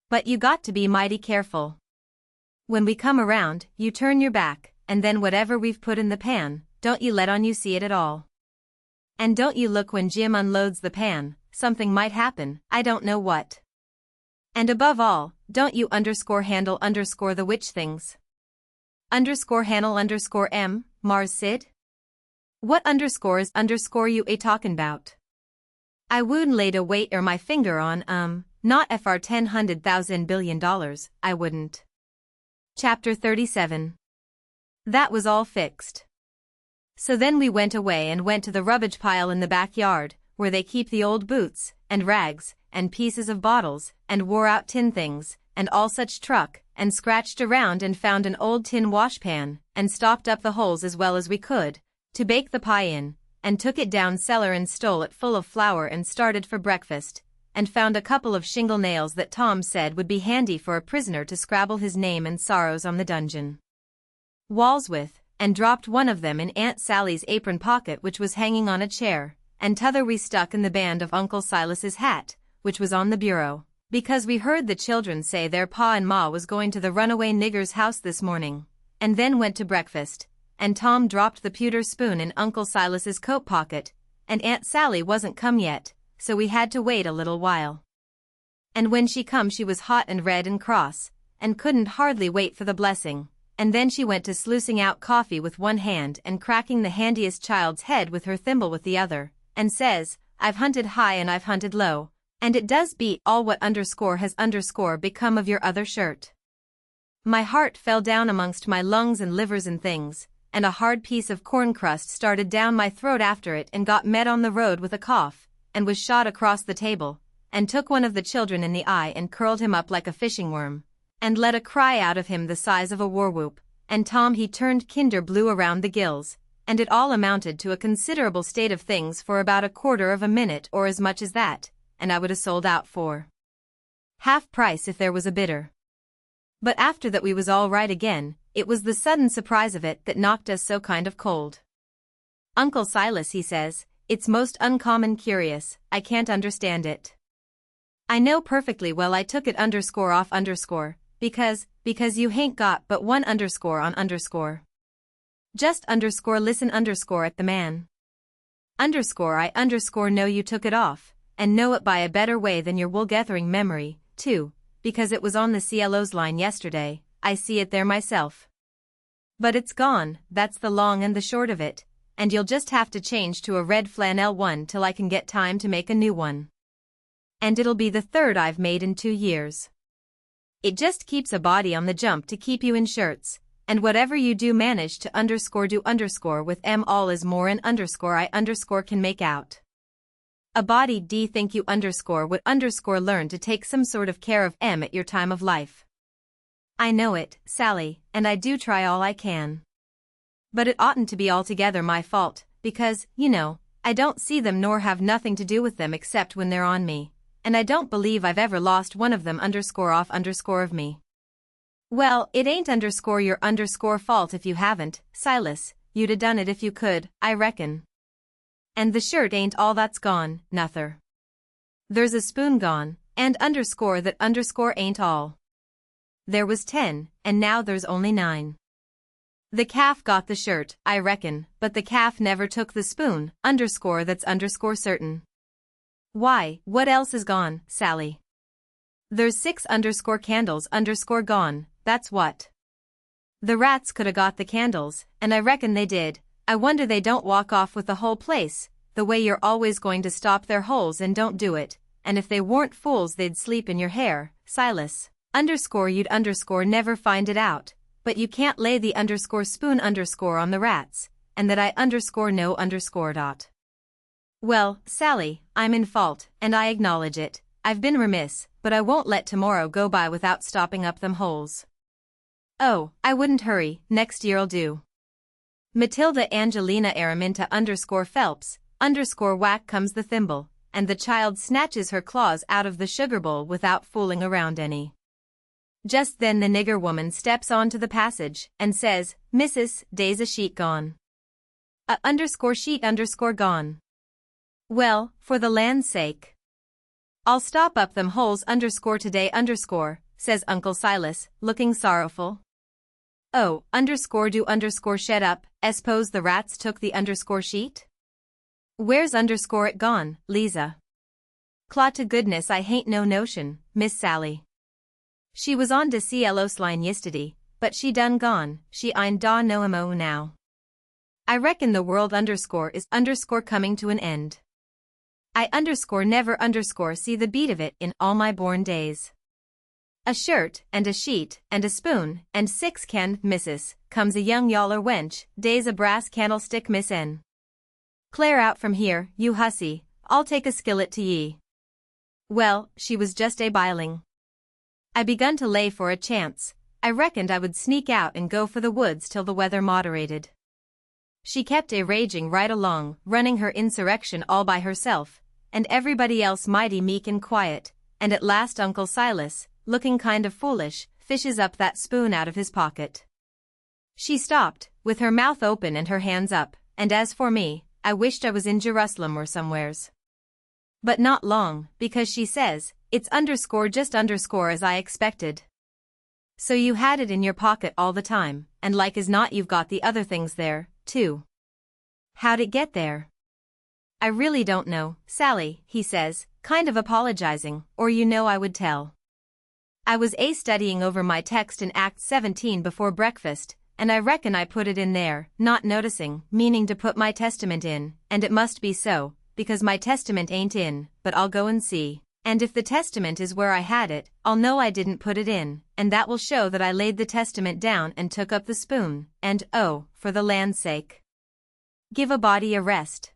A: But you got to be mighty careful. When we come around, you turn your back, and then whatever we've put in the pan, don't you let on you see it at all. And don't you look when Jim unloads the pan, something might happen, I don't know what. And above all, don't you handle the witch things. Handle M, Mars Sid? What is you a talkin' bout? I wouldn't laid a weight or my finger on, not fr $10,000,000 billion, I wouldn't. Chapter 37. That was all fixed. So then we went away and went to the rubbish pile in the backyard, where they keep the old boots, and rags, and pieces of bottles, and wore-out tin things, and all such truck, and scratched around and found an old tin washpan, and stopped up the holes as well as we could, to bake the pie in, and took it down cellar and stole it full of flour and started for breakfast, and found a couple of shingle nails that Tom said would be handy for a prisoner to scrabble his name and sorrows on the dungeon walls with, and dropped one of them in Aunt Sally's apron pocket which was hanging on a chair, and t'other we stuck in the band of Uncle Silas's hat, which was on the bureau, because we heard the children say their pa and ma was going to the runaway nigger's house this morning, and then went to breakfast, and Tom dropped the pewter spoon in Uncle Silas's coat pocket, and Aunt Sally wasn't come yet, so we had to wait a little while. And when she come she was hot and red and cross, and couldn't hardly wait for the blessing, and then she went to sluicing out coffee with one hand and cracking the handiest child's head with her thimble with the other, and says, I've hunted high and I've hunted low, and it does beat all what has become of your other shirt. My heart fell down amongst my lungs and livers and things, and a hard piece of corn crust started down my throat after it and got met on the road with a cough, and was shot across the table, and took one of the children in the eye and curled him up like a fishing worm, and let a cry out of him the size of a war whoop, and Tom he turned kinder blue around the gills, and it all amounted to a considerable state of things for about a quarter of a minute or as much as that, and I would have sold out for half price if there was a bidder. But after that we was all right again, it was the sudden surprise of it that knocked us so kind of cold. Uncle Silas he says, it's most uncommon curious, I can't understand it. I know perfectly well I took it off because you hain't got but one on. Just listen at the man. I know you took it off, and know it by a better way than your wool-gathering memory, too, because it was on the CLO's line yesterday, I see it there myself. But it's gone, that's the long and the short of it, and you'll just have to change to a red flannel one till I can get time to make a new one. And it'll be the third I've made in 2 years. It just keeps a body on the jump to keep you in shirts, and whatever you do manage to do with all is more an I can make out. A body d think you would learn to take some sort of care of at your time of life. I know it, Sally, and I do try all I can. But it oughtn't to be altogether my fault, because, I don't see them nor have nothing to do with them except when they're on me, and I don't believe I've ever lost one of them _off _ of me. Well, it ain't your fault if you haven't, Silas, you'd 'a done it if you could, I reckon. And the shirt ain't all that's gone, nuther. There's a spoon gone, and that ain't all. There was 10, and now there's only 9. The calf got the shirt, I reckon, but the calf never took the spoon, that's certain. Why, what else is gone, Sally? There's 6 candles gone, that's what. The rats coulda got the candles, and I reckon they did. I wonder they don't walk off with the whole place, the way you're always going to stop their holes and don't do it, and if they weren't fools they'd sleep in your hair, Silas. You'd never find it out, but you can't lay the spoon on the rats, and that I know . Well, Sally, I'm in fault, and I acknowledge it. I've been remiss, but I won't let tomorrow go by without stopping up them holes. Oh, I wouldn't hurry, next year'll do. Matilda Angelina Araminta _Phelps, whack comes the thimble, and the child snatches her claws out of the sugar bowl without fooling around any. Just then the nigger woman steps onto the passage, and says, Missus, day's a sheet gone. Sheet gone. Well, for the land's sake. I'll stop up them holes today says Uncle Silas, looking sorrowful. Oh, shed up, s'pose the rats took the sheet? Where's it gone, Liza? Claw to goodness I hain't no notion, Miss Sally. She was on de cielos line yistiddy, but she done gone, she ain't da no mo now. I reckon the world is coming to an end. I never see the beat of it in all my born days. A shirt, and a sheet, and a spoon, and 6 missus, comes a young yaller wench, day's a brass candlestick miss N. Clare out from here, you hussy, I'll take a skillet to ye. Well, she was just a-biling. I begun to lay for a chance. I reckoned I would sneak out and go for the woods till the weather moderated. She kept a-raging right along, running her insurrection all by herself, and everybody else mighty meek and quiet, and at last Uncle Silas, looking kind of foolish, fishes up that spoon out of his pocket. She stopped, with her mouth open and her hands up, and as for me, I wished I was in Jerusalem or somewheres. But not long, because she says, it's just as I expected. So you had it in your pocket all the time, and like as not you've got the other things there, too. How'd it get there? I really don't know, Sally, he says, kind of apologizing, or I would tell. I was studying over my text in Act 17 before breakfast, and I reckon I put it in there, not noticing, meaning to put my testament in, and it must be so, because my testament ain't in, but I'll go and see. And if the testament is where I had it, I'll know I didn't put it in, and that will show that I laid the testament down and took up the spoon, and oh, for the land's sake. Give a body a rest.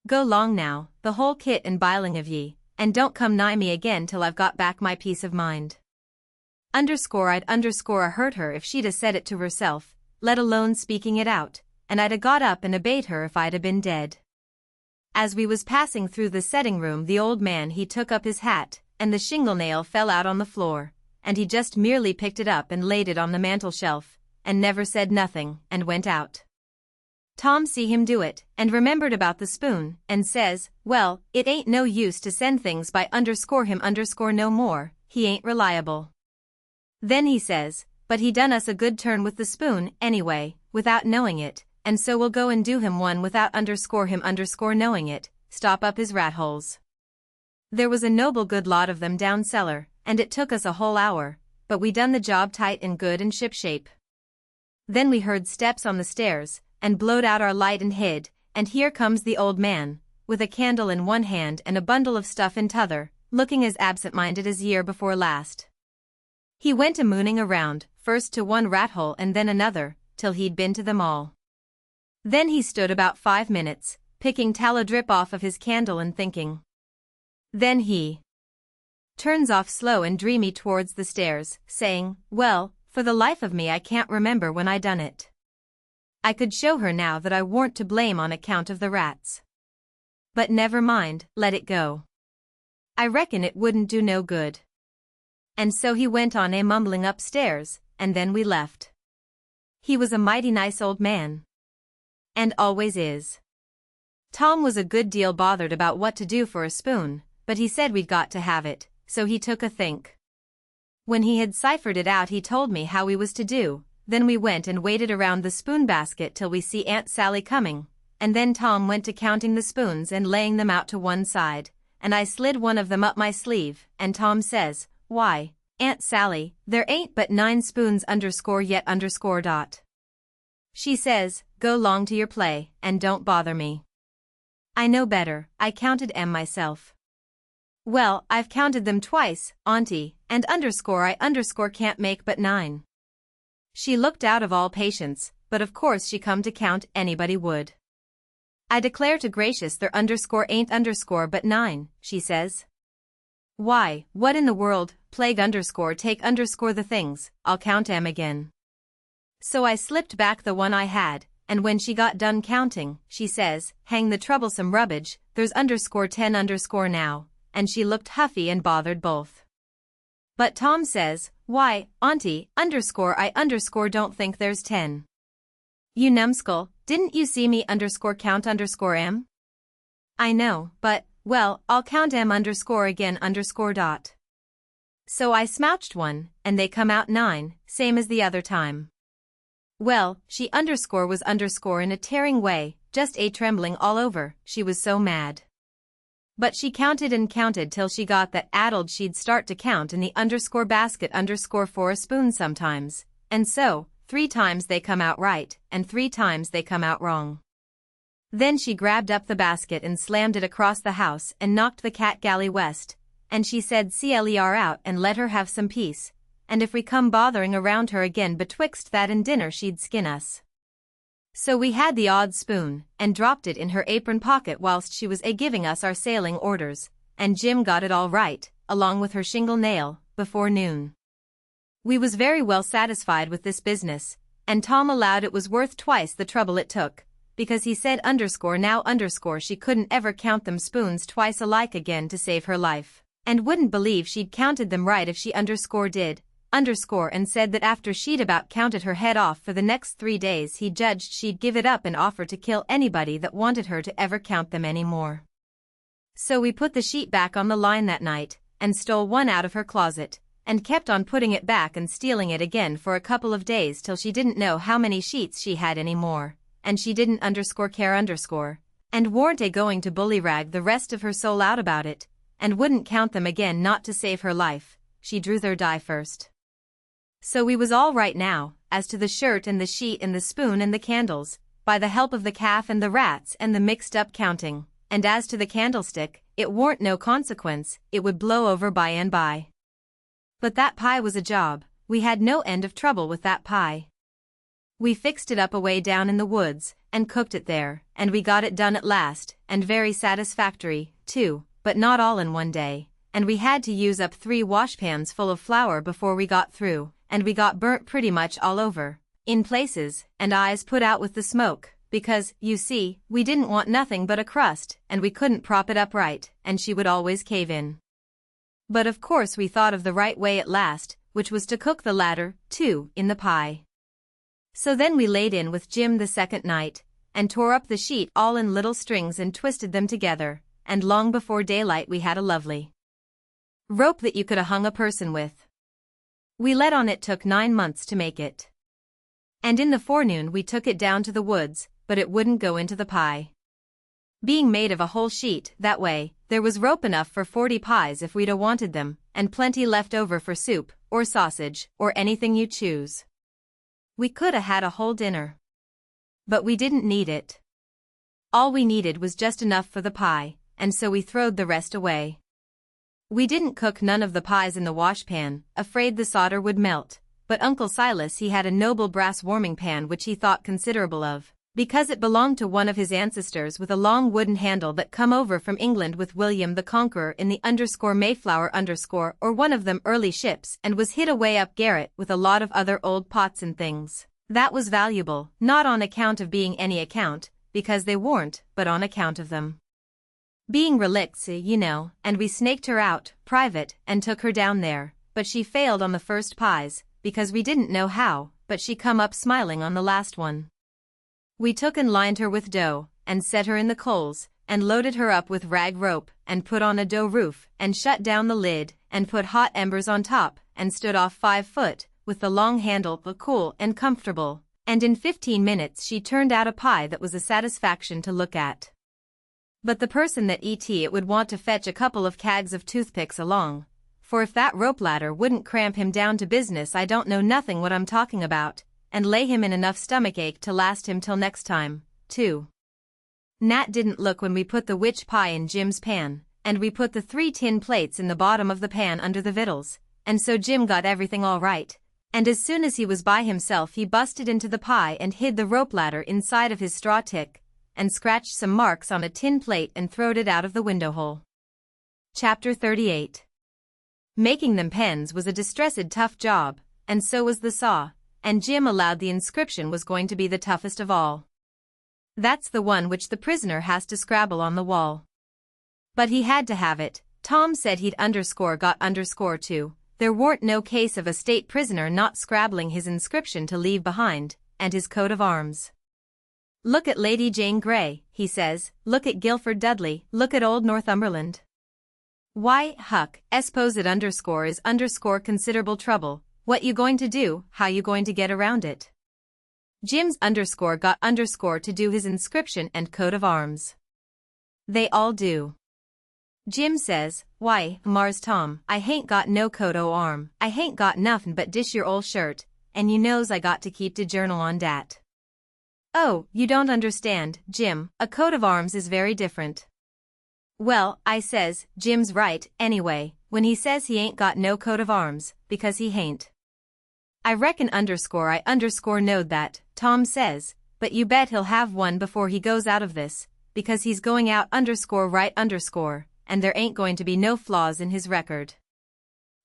A: Go long now, the whole kit and biling of ye, and don't come nigh me again till I've got back my peace of mind. I'd a hurt her if she'd a said it to herself, let alone speaking it out, and I'd a got up and obeyed her if I'd a been dead. As we was passing through the setting room the old man he took up his hat, and the shingle nail fell out on the floor, and he just merely picked it up and laid it on the mantel shelf, and never said nothing, and went out. Tom see him do it, and remembered about the spoon, and says, well, it ain't no use to send things by him no more, he ain't reliable. Then he says, but he done us a good turn with the spoon, anyway, without knowing it, and so we'll go and do him one without him knowing it, stop up his rat holes. There was a noble good lot of them down cellar, and it took us a whole hour, but we done the job tight and good and shipshape. Then we heard steps on the stairs, and blowed out our light and hid, and here comes the old man, with a candle in one hand and a bundle of stuff in t'other, looking as absent-minded as year before last. He went a-mooning around, first to one rat hole and then another, till he'd been to them all. Then he stood about 5 minutes, picking tallow drip off of his candle and thinking. Then he turns off slow and dreamy towards the stairs, saying, well, for the life of me I can't remember when I done it. I could show her now that I warn't to blame on account of the rats. But never mind, let it go. I reckon it wouldn't do no good. And so he went on mumbling upstairs, and then we left. He was a mighty nice old man. And always is. Tom was a good deal bothered about what to do for a spoon, but he said we'd got to have it, so he took a think. When he had ciphered it out he told me how we was to do, then we went and waited around the spoon basket till we see Aunt Sally coming, and then Tom went to counting the spoons and laying them out to one side, and I slid one of them up my sleeve, and Tom says, "Why, Aunt Sally, there ain't but 9 spoons yet . She says, "Go long to your play, and don't bother me." I know better, I counted 'em myself. "Well, I've counted them twice, Auntie, and I can't make but 9. She looked out of all patience, but of course she come to count anybody would. "I declare to gracious there ain't but 9, she says. "Why, what in the world, plague take the things, I'll count 'em again." So I slipped back the one I had, and when she got done counting, she says, "Hang the troublesome rubbage, there's 10 now," and she looked huffy and bothered both. But Tom says, "Why, Auntie, I don't think there's 10. You numbskull, didn't you see me count "M"? "I know, but, well, I'll count "M" again . So I smouched one, and they come out 9, same as the other time. Well, she was in a tearing way, just trembling all over, she was so mad. But she counted and counted till she got that addled she'd start to count in the basket for a spoon sometimes, and so, 3 times they come out right, and 3 times they come out wrong. Then she grabbed up the basket and slammed it across the house and knocked the cat galley west, and she said "Clear out and let her have some peace, and if we come bothering around her again betwixt that and dinner she'd skin us." So we had the odd spoon, and dropped it in her apron pocket whilst she was giving us our sailing orders, and Jim got it all right, along with her shingle nail, before noon. We was very well satisfied with this business, and Tom allowed it was worth twice the trouble it took, because he said she couldn't ever count them spoons twice alike again to save her life, and wouldn't believe she'd counted them right if she did, and said that after she'd about counted her head off for the next 3 days he judged she'd give it up and offer to kill anybody that wanted her to ever count them any more. So we put the sheet back on the line that night, and stole one out of her closet, and kept on putting it back and stealing it again for a couple of days till she didn't know how many sheets she had any more, and she didn't care and warn't going to bullyrag the rest of her soul out about it, and wouldn't count them again not to save her life, she drew their die first. So we was all right now, as to the shirt and the sheet and the spoon and the candles, by the help of the calf and the rats and the mixed-up counting, and as to the candlestick, it warn't no consequence, it would blow over by and by. But that pie was a job, we had no end of trouble with that pie. We fixed it up away down in the woods, and cooked it there, and we got it done at last, and very satisfactory, too, but not all in one day, and we had to use up 3 washpans full of flour before we got through, and we got burnt pretty much all over, in places, and eyes put out with the smoke, because, you see, we didn't want nothing but a crust, and we couldn't prop it up right, and she would always cave in. But of course we thought of the right way at last, which was to cook the latter, too, in the pie. So then we laid in with Jim the second night, and tore up the sheet all in little strings and twisted them together, and long before daylight we had a lovely rope that you could 'a' hung a person with. We let on it took 9 months to make it. And in the forenoon we took it down to the woods, but it wouldn't go into the pie. Being made of a whole sheet, that way, there was rope enough for 40 pies if we'd 'a' wanted them, and plenty left over for soup, or sausage, or anything you choose. We could 'a' had a whole dinner. But we didn't need it. All we needed was just enough for the pie, and so we throwed the rest away. We didn't cook none of the pies in the washpan, afraid the solder would melt, but Uncle Silas he had a noble brass warming pan which he thought considerable of, because it belonged to one of his ancestors with a long wooden handle that come over from England with William the Conqueror in the Mayflower or one of them early ships, and was hid away up garret with a lot of other old pots and things. That was valuable, not on account of being any account, because they warn't, but on account of them. Being relics, and we snaked her out, private, and took her down there, but she failed on the first pies, because we didn't know how, but she come up smiling on the last one. We took and lined her with dough, and set her in the coals, and loaded her up with rag rope, and put on a dough roof, and shut down the lid, and put hot embers on top, and stood off 5 foot, with the long handle, cool and comfortable, and in 15 minutes she turned out a pie that was a satisfaction to look at. But the person that it would want to fetch a couple of cags of toothpicks along, for if that rope ladder wouldn't cramp him down to business I don't know nothing what I'm talking about, and lay him in enough stomachache to last him till next time, too. Nat didn't look when we put the witch pie in Jim's pan, and we put the 3 tin plates in the bottom of the pan under the victuals, and so Jim got everything all right, and as soon as he was by himself he busted into the pie and hid the rope ladder inside of his straw tick, and scratched some marks on a tin plate and throwed it out of the window hole. Chapter 38. Making them pens was a distressed tough job, and so was the saw, and Jim allowed the inscription was going to be the toughest of all. That's the one which the prisoner has to scrabble on the wall. But he had to have it. Tom said he'd got too. There weren't no case of a state prisoner not scrabbling his inscription to leave behind, and his coat of arms. Look at Lady Jane Grey, he says, look at Guilford Dudley, look at old Northumberland. Why, Huck, suppose it is considerable trouble, what you going to do, how you going to get around it? Jim's got to do his inscription and coat of arms. They all do. Jim says, why, Mars Tom, I hain't got no coat o' arm, I hain't got nothin' but dish your ol' shirt, and you knows I got to keep de journal on dat. Oh, you don't understand, Jim, a coat of arms is very different. Well, I says, Jim's right, anyway, when he says he ain't got no coat of arms, because he hain't. I reckon I knowed that, Tom says, but you bet he'll have one before he goes out of this, because he's going out right and there ain't going to be no flaws in his record.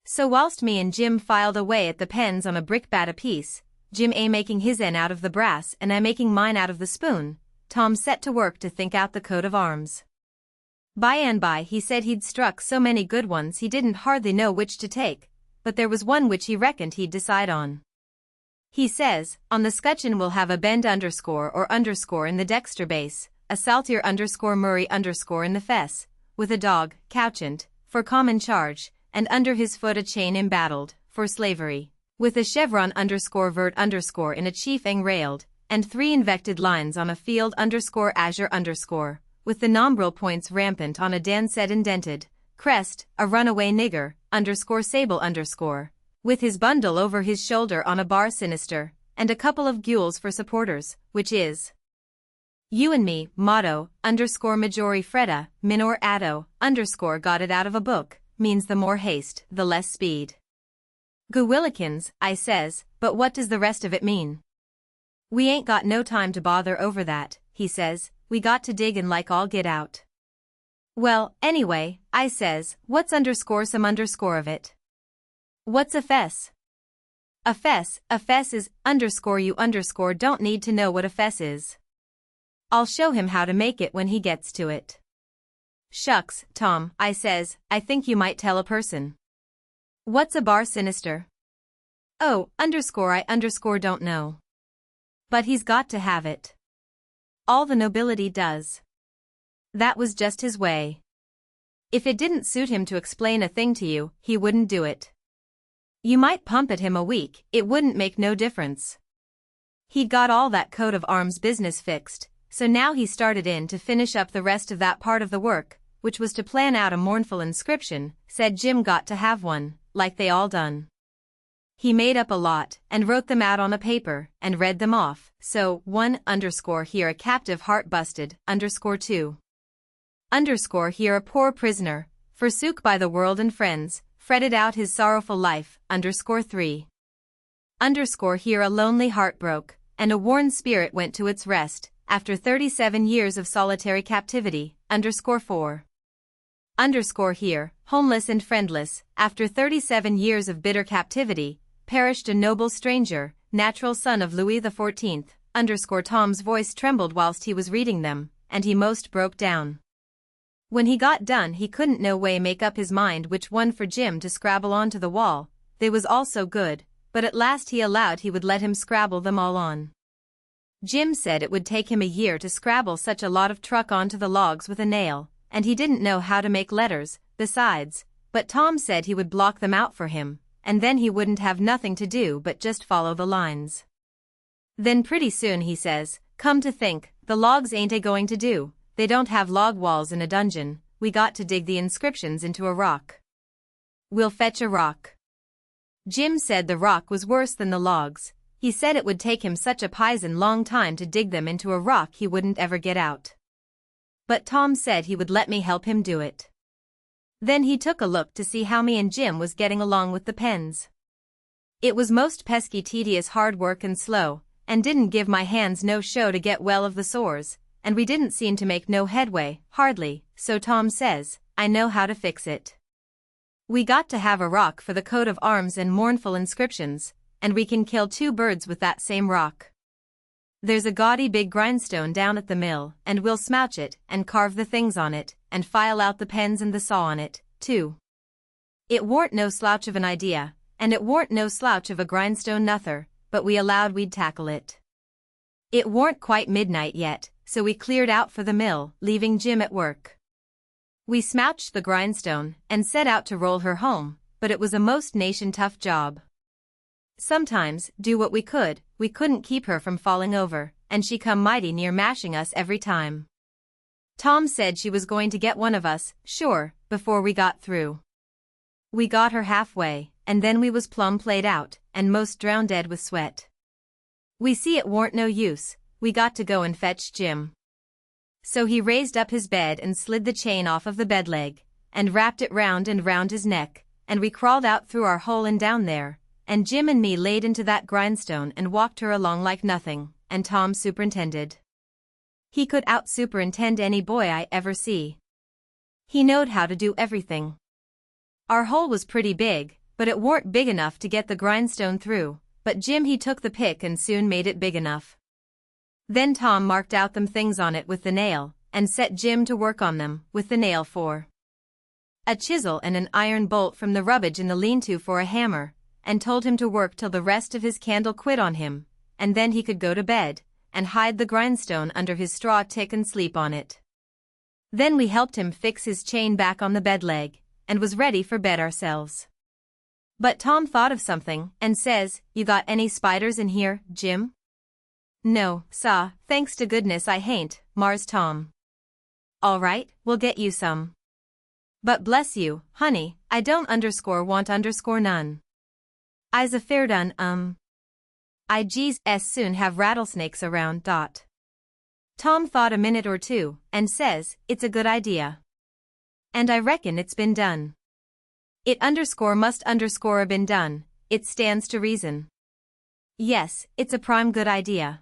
A: So whilst me and Jim filed away at the pens on a brickbat apiece, Jim making his end out of the brass and I making mine out of the spoon, Tom set to work to think out the coat of arms. By and by he said he'd struck so many good ones he didn't hardly know which to take, but there was one which he reckoned he'd decide on. He says, on the scutcheon we'll have a bend underscore in the dexter base, a saltier Murray in the fess, with a dog, couchant, for common charge, and under his foot a chain embattled, for slavery, with a chevron vert in a chief engrailed, and 3 invected lines on a field azure with the nombril points rampant on a dancet indented, crest, a runaway nigger, sable with his bundle over his shoulder on a bar sinister, and a couple of gules for supporters, which is You and Me, motto, majori freda, minor addo, got it out of a book, means the more haste, the less speed. Gewillikins, I says, but what does the rest of it mean? We ain't got no time to bother over that, he says, we got to dig and like all get out. Well, anyway, I says, what's some of it? What's a fess? A fess is, you don't need to know what a fess is. I'll show him how to make it when he gets to it. Shucks, Tom, I says, I think you might tell a person. What's a bar sinister? Oh, I don't know. But he's got to have it. All the nobility does. That was just his way. If it didn't suit him to explain a thing to you, he wouldn't do it. You might pump at him a week, it wouldn't make no difference. He'd got all that coat of arms business fixed, so now he started in to finish up the rest of that part of the work, which was to plan out a mournful inscription, said Jim got to have one, like they all done. He made up a lot, and wrote them out on a paper, and read them off, so, 1 here a captive heart busted, 2 here a poor prisoner, forsook by the world and friends, fretted out his sorrowful life, 3 here a lonely heart broke, and a worn spirit went to its rest, after 37 years of solitary captivity, 4 here, homeless and friendless, after 37 years of bitter captivity, perished a noble stranger, natural son of Louis XIV, Tom's voice trembled whilst he was reading them, and he most broke down. When he got done he couldn't no way make up his mind which one for Jim to scrabble onto the wall, they was all so good, but at last he allowed he would let him scrabble them all on. Jim said it would take him a year to scrabble such a lot of truck onto the logs with a nail, and he didn't know how to make letters, besides, but Tom said he would block them out for him, and then he wouldn't have nothing to do but just follow the lines. Then pretty soon he says, "Come to think, the logs ain't a-going to do, they don't have log walls in a dungeon, we got to dig the inscriptions into a rock. We'll fetch a rock." Jim said the rock was worse than the logs, he said it would take him such a pison long time to dig them into a rock he wouldn't ever get out. But Tom said he would let me help him do it. Then he took a look to see how me and Jim was getting along with the pens. It was most pesky tedious hard work and slow, and didn't give my hands no show to get well of the sores, and we didn't seem to make no headway, hardly, so Tom says, "I know how to fix it. We got to have a rock for the coat of arms and mournful inscriptions, and we can kill 2 birds with that same rock. There's a gaudy big grindstone down at the mill, and we'll smouch it, and carve the things on it, and file out the pens and the saw on it, too." It warn't no slouch of an idea, and it warn't no slouch of a grindstone nuther, but we allowed we'd tackle it. It warn't quite midnight yet, so we cleared out for the mill, leaving Jim at work. We smouched the grindstone, and set out to roll her home, but it was a most nation tough job. Sometimes, do what we couldn't keep her from falling over, and she come mighty near mashing us every time. Tom said she was going to get one of us, sure, before we got through. We got her halfway, and then we was plumb played out, and most drowned dead with sweat. We see it warn't no use, we got to go and fetch Jim. So he raised up his bed and slid the chain off of the bed leg, and wrapped it round and round his neck, and we crawled out through our hole and down there, and Jim and me laid into that grindstone and walked her along like nothing, and Tom superintended. He could out-superintend any boy I ever see. He knowed how to do everything. Our hole was pretty big, but it warn't big enough to get the grindstone through, but Jim he took the pick and soon made it big enough. Then Tom marked out them things on it with the nail, and set Jim to work on them, with the nail for a chisel and an iron bolt from the rubbish in the lean-to for a hammer, and told him to work till the rest of his candle quit on him, and then he could go to bed, and hide the grindstone under his straw tick and sleep on it. Then we helped him fix his chain back on the bed leg, and was ready for bed ourselves. But Tom thought of something, and says, "You got any spiders in here, Jim?" "No, sah, thanks to goodness I hain't, Mars Tom." "All right, we'll get you some. But bless you, honey, I don't want none. I's afeard I soon have rattlesnakes around. Tom thought a minute or two, and says, "It's a good idea. And I reckon it's been done. It must a been done, it stands to reason. Yes, it's a prime good idea.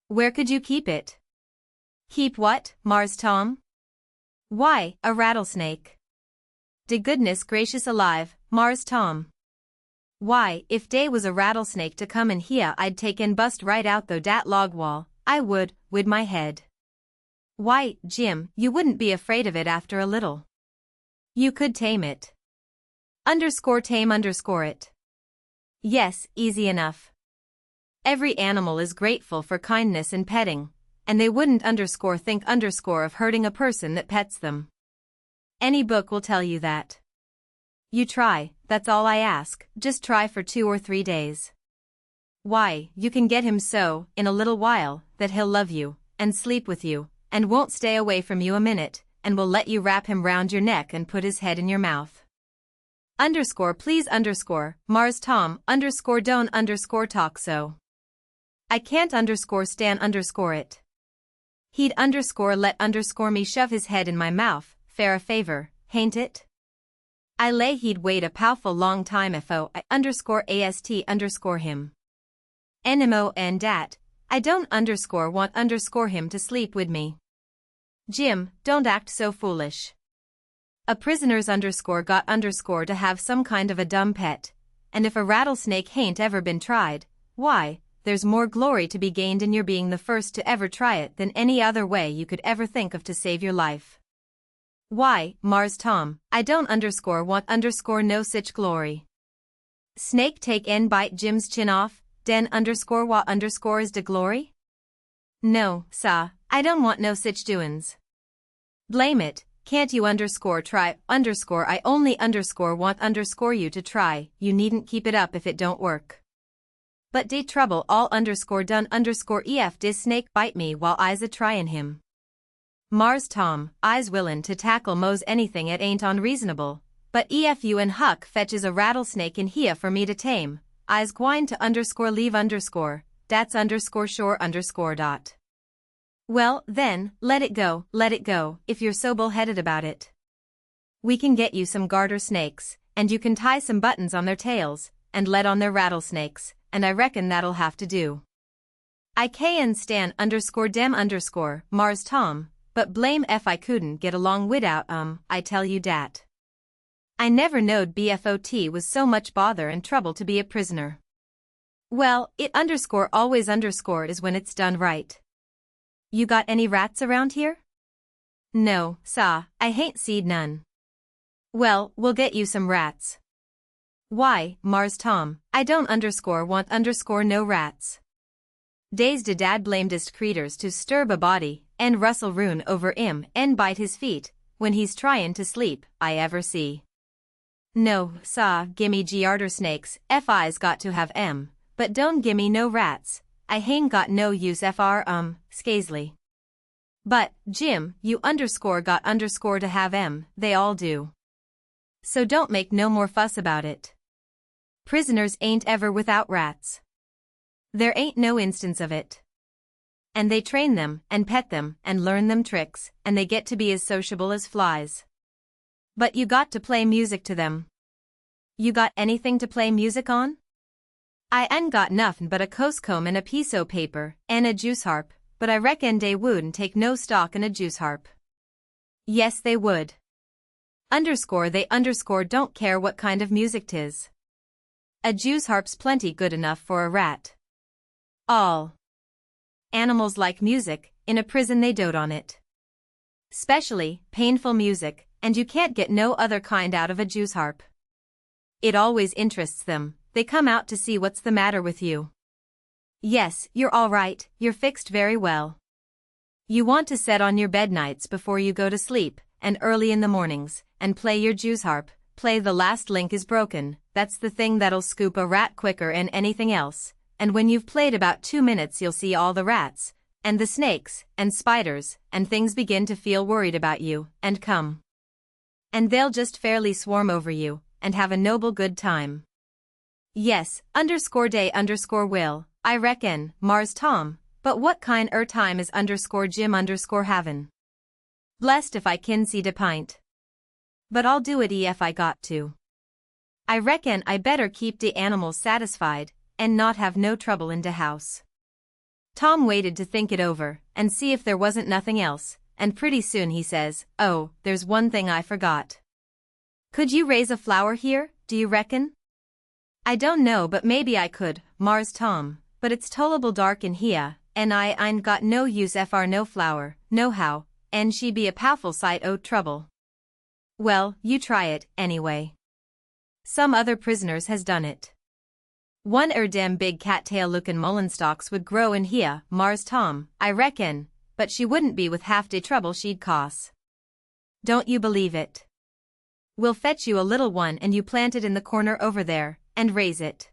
A: Where could you keep it?" "Keep what, Mars Tom?" "Why, a rattlesnake." "De goodness gracious alive, Mars Tom. Why, if dey was a rattlesnake to come in here I'd take and bust right out through dat log wall, I would, wid my head." "Why, Jim, you wouldn't be afraid of it after a little. You could tame it." Tame it. Yes, easy enough. Every animal is grateful for kindness and petting, and they wouldn't think of hurting a person that pets them. Any book will tell you that. You try, that's all I ask, just try for 2 or 3 days. Why, you can get him so, in a little while, that he'll love you, and sleep with you, and won't stay away from you a minute, and will let you wrap him round your neck and put his head in your mouth. Please Mars Tom don't talk so. I can't stand it. He'd let me shove his head in my mouth, fair a favor, hain't it? I lay he'd wait a powful long time if I ast him. Enemo and dat, I don't want him to sleep wid me. Jim, don't act so foolish. A prisoner's got to have some kind of a dumb pet, and if a rattlesnake hain't ever been tried, why, there's more glory to be gained in your being the first to ever try it than any other way you could ever think of to save your life. Why, Mars Tom, I don't want no sich glory. Snake take and bite Jim's chin off, den what is de glory? No, sah, I don't want no sich doin's. Blame it, can't you try, I only want you to try, you needn't keep it up if it don't work. But de trouble all done ef dis snake bite me while I's a tryin' him. Mars Tom, I's willin' to tackle mos anything it ain't unreasonable, but ef you and Huck fetches a rattlesnake in here for me to tame, I's gwine to leave that's sure dot. Well, then, let it go, if you're so bullheaded about it. We can get you some garter snakes, and you can tie some buttons on their tails, and let on their rattlesnakes, and I reckon that'll have to do. I can stand dem Mars Tom, but blame if I couldn't get along widout I tell you dat. I never knowed BFOT was so much bother and trouble to be a prisoner. Well, it always is when it's done right. You got any rats around here? No, sah, I hain't seed none. Well, we'll get you some rats. Why, Mars Tom, I don't want no rats. Days de dad blamedest creeters to sturb a body, and rustle roon over 'im, and bite his feet, when he's tryin' to sleep, I ever see. No, sah, gimme garter snakes, I's got to have 'em, but don't gimme no rats, I hain't got no use scazely. But, Jim, you got to have 'em, they all do. So don't make no more fuss about it. Prisoners ain't ever without rats. There ain't no instance of it. And they train them, and pet them, and learn them tricks, and they get to be as sociable as flies. But you got to play music to them. You got anything to play music on? I ain't got nothing but a coascomb and a piece o' paper, and a juice harp, but I reckon they wouldn't take no stock in a juice harp. Yes, they would. They don't care what kind of music 'tis. A juice harp's plenty good enough for a rat. All animals like music, in a prison they dote on it. Specially, painful music, and you can't get no other kind out of a juice harp. It always interests them, they come out to see what's the matter with you. Yes, you're all right, you're fixed very well. You want to set on your bed nights before you go to sleep, and early in the mornings, and play your juice harp, play The Last Link is Broken, that's the thing that'll scoop a rat quicker than anything else, and when you've played about 2 minutes you'll see all the rats, and the snakes, and spiders, and things begin to feel worried about you, and come. And they'll just fairly swarm over you, and have a noble good time. Yes, day will, I reckon, Mars Tom, but what kind time is Jim havin'? Blessed if I kin see de pint. But I'll do it ef I got to. I reckon I better keep de animals satisfied, and not have no trouble in de house. Tom waited to think it over, and see if there wasn't nothing else, and pretty soon he says, "Oh, there's one thing I forgot. Could you raise a flower here, do you reckon?" "I don't know, but maybe I could, Mars Tom, but it's tolerable dark in here, and I ain't got no use for no flower, nohow, and she be a powerful sight o' trouble." "Well, you try it, anyway. Some other prisoners has done it. One dem big cattail-lookin' mullein stalks would grow in here, Mars Tom, I reckon, but she wouldn't be with half de trouble she'd cause. Don't you believe it? We'll fetch you a little one and you plant it in the corner over there, and raise it.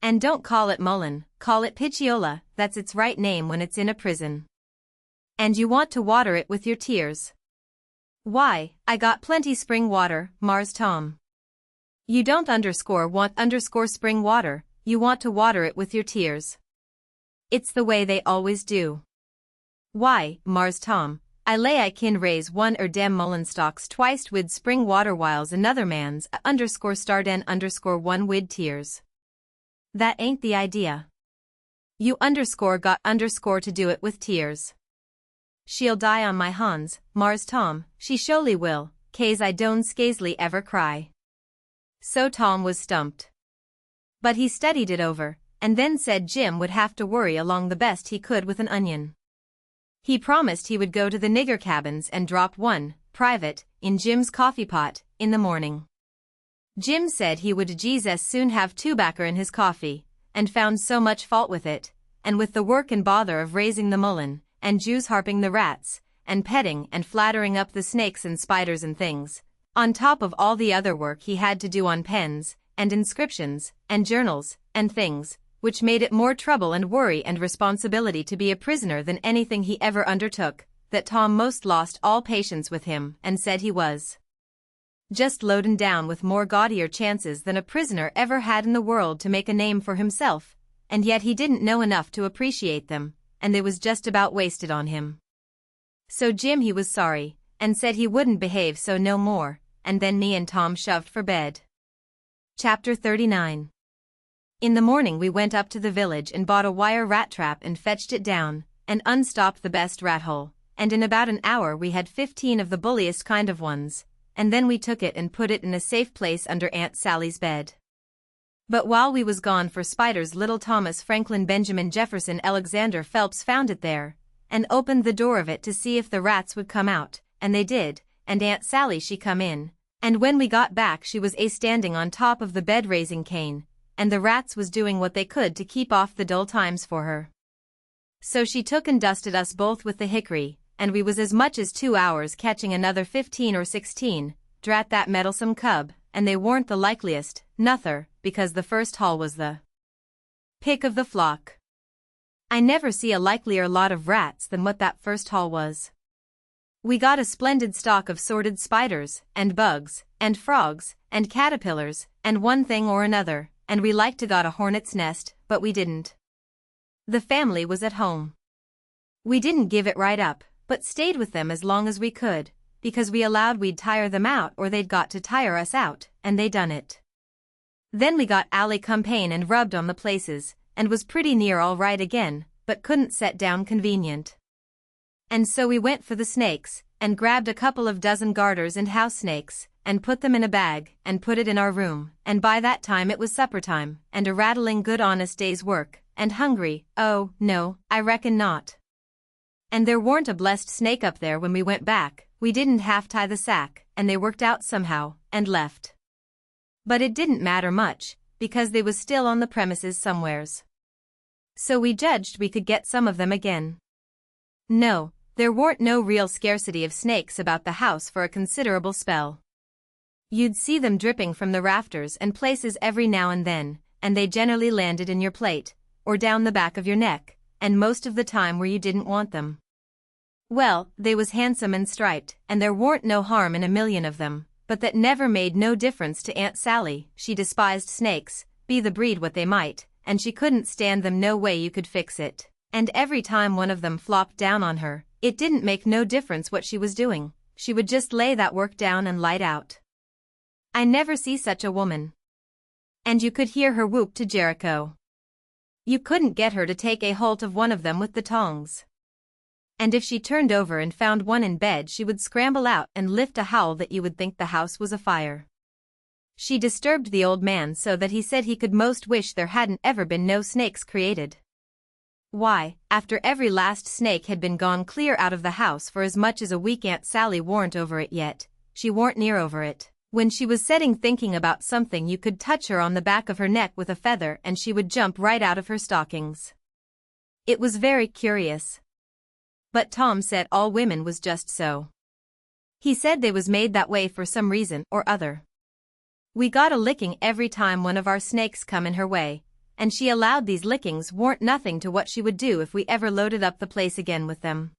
A: And don't call it mullein, call it pitchiola, that's its right name when it's in a prison. And you want to water it with your tears. Why, I got plenty spring water, Mars Tom. You don't want spring water, you want to water it with your tears. It's the way they always do. Why, Mars Tom, I lay I kin raise one dem mullein stalks twice wid spring water whiles another man's ***1 wid tears. That ain't the idea. You got to do it with tears. She'll die on my hands, Mars Tom, she surely will, case I don't scazely ever cry. So Tom was stumped. But he studied it over, and then said Jim would have to worry along the best he could with an onion. He promised he would go to the nigger cabins and drop one, private, in Jim's coffee pot, in the morning. Jim said he would Jesus soon have tobacco in his coffee, and found so much fault with it, and with the work and bother of raising the mullen, and Jews harping the rats, and petting and flattering up the snakes and spiders and things, on top of all the other work he had to do on pens, and inscriptions, and journals, and things, which made it more trouble and worry and responsibility to be a prisoner than anything he ever undertook, that Tom most lost all patience with him and said he was just loaded down with more gaudier chances than a prisoner ever had in the world to make a name for himself, and yet he didn't know enough to appreciate them, and they was just about wasted on him. So Jim he was sorry, and said he wouldn't behave so no more, and then me and Tom shoved for bed. Chapter 39. In the morning we went up to the village and bought a wire rat trap and fetched it down, and unstopped the best rat hole, and in about an hour we had 15 of the bulliest kind of ones, and then we took it and put it in a safe place under Aunt Sally's bed. But while we was gone for spiders, little Thomas Franklin Benjamin Jefferson Alexander Phelps found it there, and opened the door of it to see if the rats would come out, and they did, and Aunt Sally she come in, and when we got back she was standing on top of the bed raising cane, and the rats was doing what they could to keep off the dull times for her. So she took and dusted us both with the hickory, and we was as much as 2 hours catching another 15 or 16, drat that meddlesome cub, and they warn't the likeliest, nuther, because the first haul was the pick of the flock. I never see a likelier lot of rats than what that first haul was. We got a splendid stock of sorted spiders, and bugs, and frogs, and caterpillars, and one thing or another, and we liked to got a hornet's nest, but we didn't. The family was at home. We didn't give it right up, but stayed with them as long as we could, because we allowed we'd tire them out or they'd got to tire us out, and they done it. Then we got alley campaign and rubbed on the places, and was pretty near all right again, but couldn't set down convenient. And so we went for the snakes, and grabbed a couple of dozen garters and house snakes, and put them in a bag, and put it in our room, and by that time it was supper time, and a rattling good honest day's work, and hungry, oh, no, I reckon not. And there warn't a blessed snake up there when we went back, we didn't half tie the sack, and they worked out somehow, and left. But it didn't matter much, because they was still on the premises somewheres. So we judged we could get some of them again. No, there warn't no real scarcity of snakes about the house for a considerable spell. You'd see them dripping from the rafters and places every now and then, and they generally landed in your plate, or down the back of your neck, and most of the time where you didn't want them. Well, they was handsome and striped, and there warn't no harm in a million of them, but that never made no difference to Aunt Sally. She despised snakes, be the breed what they might, and she couldn't stand them no way you could fix it, and every time one of them flopped down on her, it didn't make no difference what she was doing, she would just lay that work down and light out. I never see such a woman. And you could hear her whoop to Jericho. You couldn't get her to take a holt of one of them with the tongs. And if she turned over and found one in bed, she would scramble out and lift a howl that you would think the house was afire. She disturbed the old man so that he said he could most wish there hadn't ever been no snakes created. Why, after every last snake had been gone clear out of the house for as much as a week, Aunt Sally warn't over it yet, she warn't near over it. When she was setting thinking about something, you could touch her on the back of her neck with a feather and she would jump right out of her stockings. It was very curious. But Tom said all women was just so. He said they was made that way for some reason or other. We got a licking every time one of our snakes come in her way, and she allowed these lickings warn't nothing to what she would do if we ever loaded up the place again with them.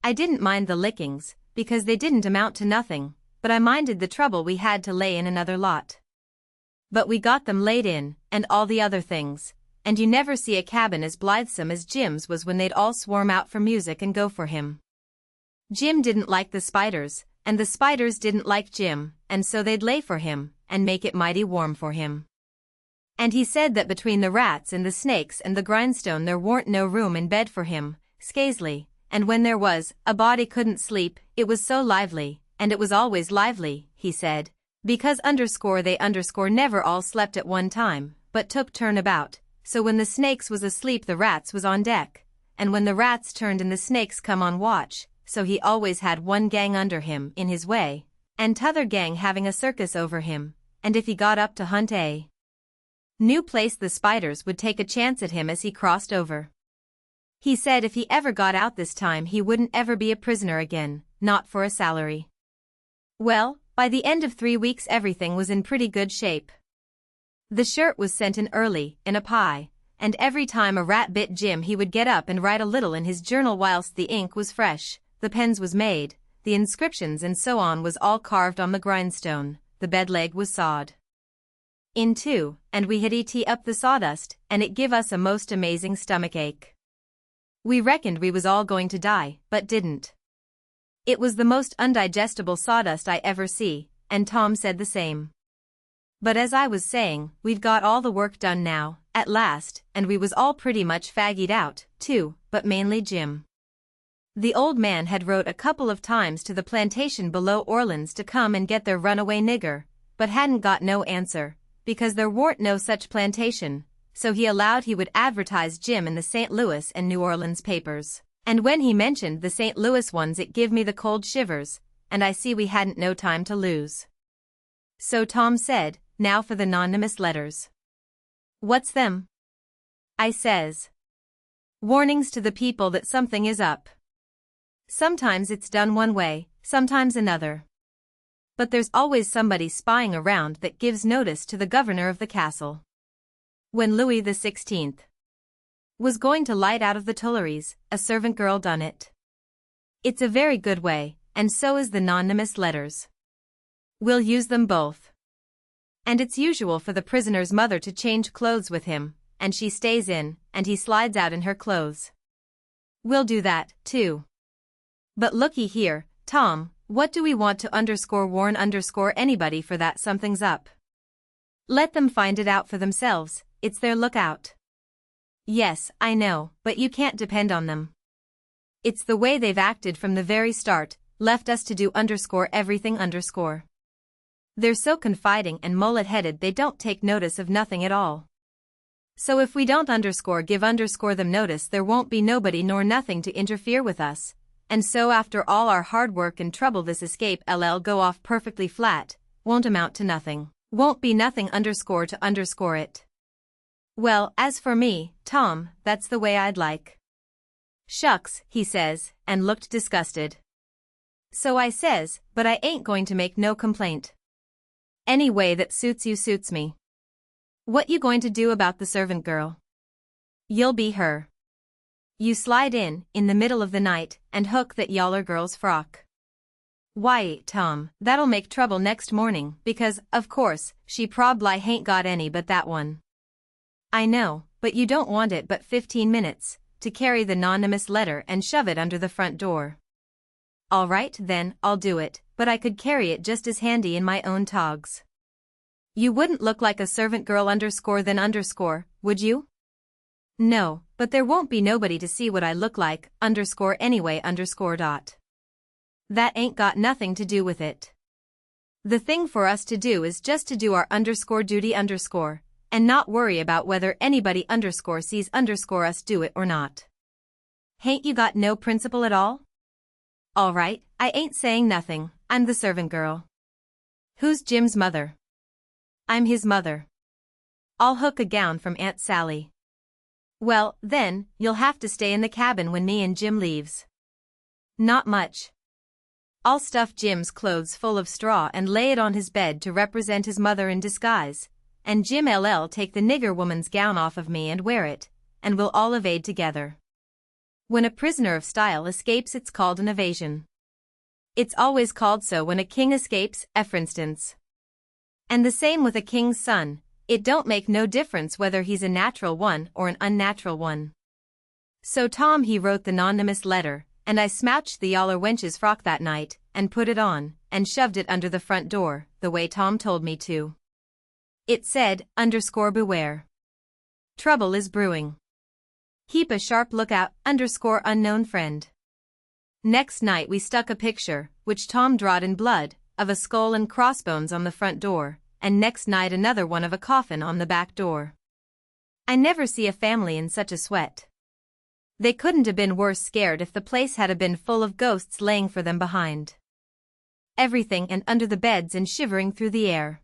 A: I didn't mind the lickings, because they didn't amount to nothing, but I minded the trouble we had to lay in another lot. But we got them laid in, and all the other things, and you never see a cabin as blithesome as Jim's was when they'd all swarm out for music and go for him. Jim didn't like the spiders, and the spiders didn't like Jim, and so they'd lay for him, and make it mighty warm for him. And he said that between the rats and the snakes and the grindstone there warn't no room in bed for him, scazely, and when there was, a body couldn't sleep, it was so lively, and it was always lively, he said, because they never all slept at one time, but took turn about, so when the snakes was asleep the rats was on deck, and when the rats turned and the snakes come on watch, so he always had one gang under him in his way, and t'other gang having a circus over him, and if he got up to hunt a new place the spiders would take a chance at him as he crossed over. He said if he ever got out this time he wouldn't ever be a prisoner again, not for a salary. Well, by the end of 3 weeks everything was in pretty good shape. The shirt was sent in early, in a pie, and every time a rat bit Jim he would get up and write a little in his journal whilst the ink was fresh, the pens was made, the inscriptions and so on was all carved on the grindstone, the bed leg was sawed in two, and we had et up the sawdust, and it give us a most amazing stomach ache. We reckoned we was all going to die, but didn't. It was the most undigestible sawdust I ever see, and Tom said the same. But as I was saying, we'd got all the work done now, at last, and we was all pretty much faggied out, too, but mainly Jim. The old man had wrote a couple of times to the plantation below Orleans to come and get their runaway nigger, but hadn't got no answer, because there warn't no such plantation, so he allowed he would advertise Jim in the St. Louis and New Orleans papers. And when he mentioned the St. Louis ones it give me the cold shivers, and I see we hadn't no time to lose. So Tom said, now for the anonymous letters. What's them? I says. Warnings to the people that something is up. Sometimes it's done one way, sometimes another. But there's always somebody spying around that gives notice to the governor of the castle. When Louis XVI was going to light out of the Tuileries, a servant girl done it. It's a very good way, and so is the anonymous letters. We'll use them both. And it's usual for the prisoner's mother to change clothes with him, and she stays in, and he slides out in her clothes. We'll do that, too. But looky here, Tom, what do we want to warn anybody for that something's up? Let them find it out for themselves, it's their lookout. Yes, I know, but you can't depend on them. It's the way they've acted from the very start, left us to do everything . They're so confiding and mullet-headed they don't take notice of nothing at all. So if we don't give them notice there won't be nobody nor nothing to interfere with us, and so after all our hard work and trouble this escape go off perfectly flat, won't amount to nothing, won't be nothing to it. Well, as for me, Tom, that's the way I'd like. Shucks, he says, and looked disgusted. So I says, but I ain't going to make no complaint. Any way that suits you suits me. What you going to do about the servant girl? You'll be her. You slide in the middle of the night, and hook that yaller girl's frock. Why, Tom, that'll make trouble next morning, because, of course, she prob'ly hain't got any but that one. I know, but you don't want it but 15 minutes, to carry the anonymous letter and shove it under the front door. All right then, I'll do it, but I could carry it just as handy in my own togs. You wouldn't look like a servant girl would you? No, but there won't be nobody to see what I look like, anyway. That ain't got nothing to do with it. The thing for us to do is just to do our duty and not worry about whether anybody sees us do it or not. Hain't you got no principle at all? All right, I ain't saying nothing, I'm the servant girl. Who's Jim's mother? I'm his mother. I'll hook a gown from Aunt Sally. Well, then, you'll have to stay in the cabin when me and Jim leaves. Not much. I'll stuff Jim's clothes full of straw and lay it on his bed to represent his mother in disguise, and Jim take the nigger woman's gown off of me and wear it, and we'll all evade together. When a prisoner of style escapes it's called an evasion. It's always called so when a king escapes, for instance. And the same with a king's son, it don't make no difference whether he's a natural one or an unnatural one. So Tom he wrote the anonymous letter, and I smouched the yaller wench's frock that night, and put it on, and shoved it under the front door, the way Tom told me to. It said, _beware. Trouble is brewing. Keep a sharp lookout, _unknown friend. Next night we stuck a picture, which Tom drawed in blood, of a skull and crossbones on the front door, and next night another one of a coffin on the back door. I never see a family in such a sweat. They couldn't have been worse scared if the place had been full of ghosts laying for them behind everything and under the beds and shivering through the air.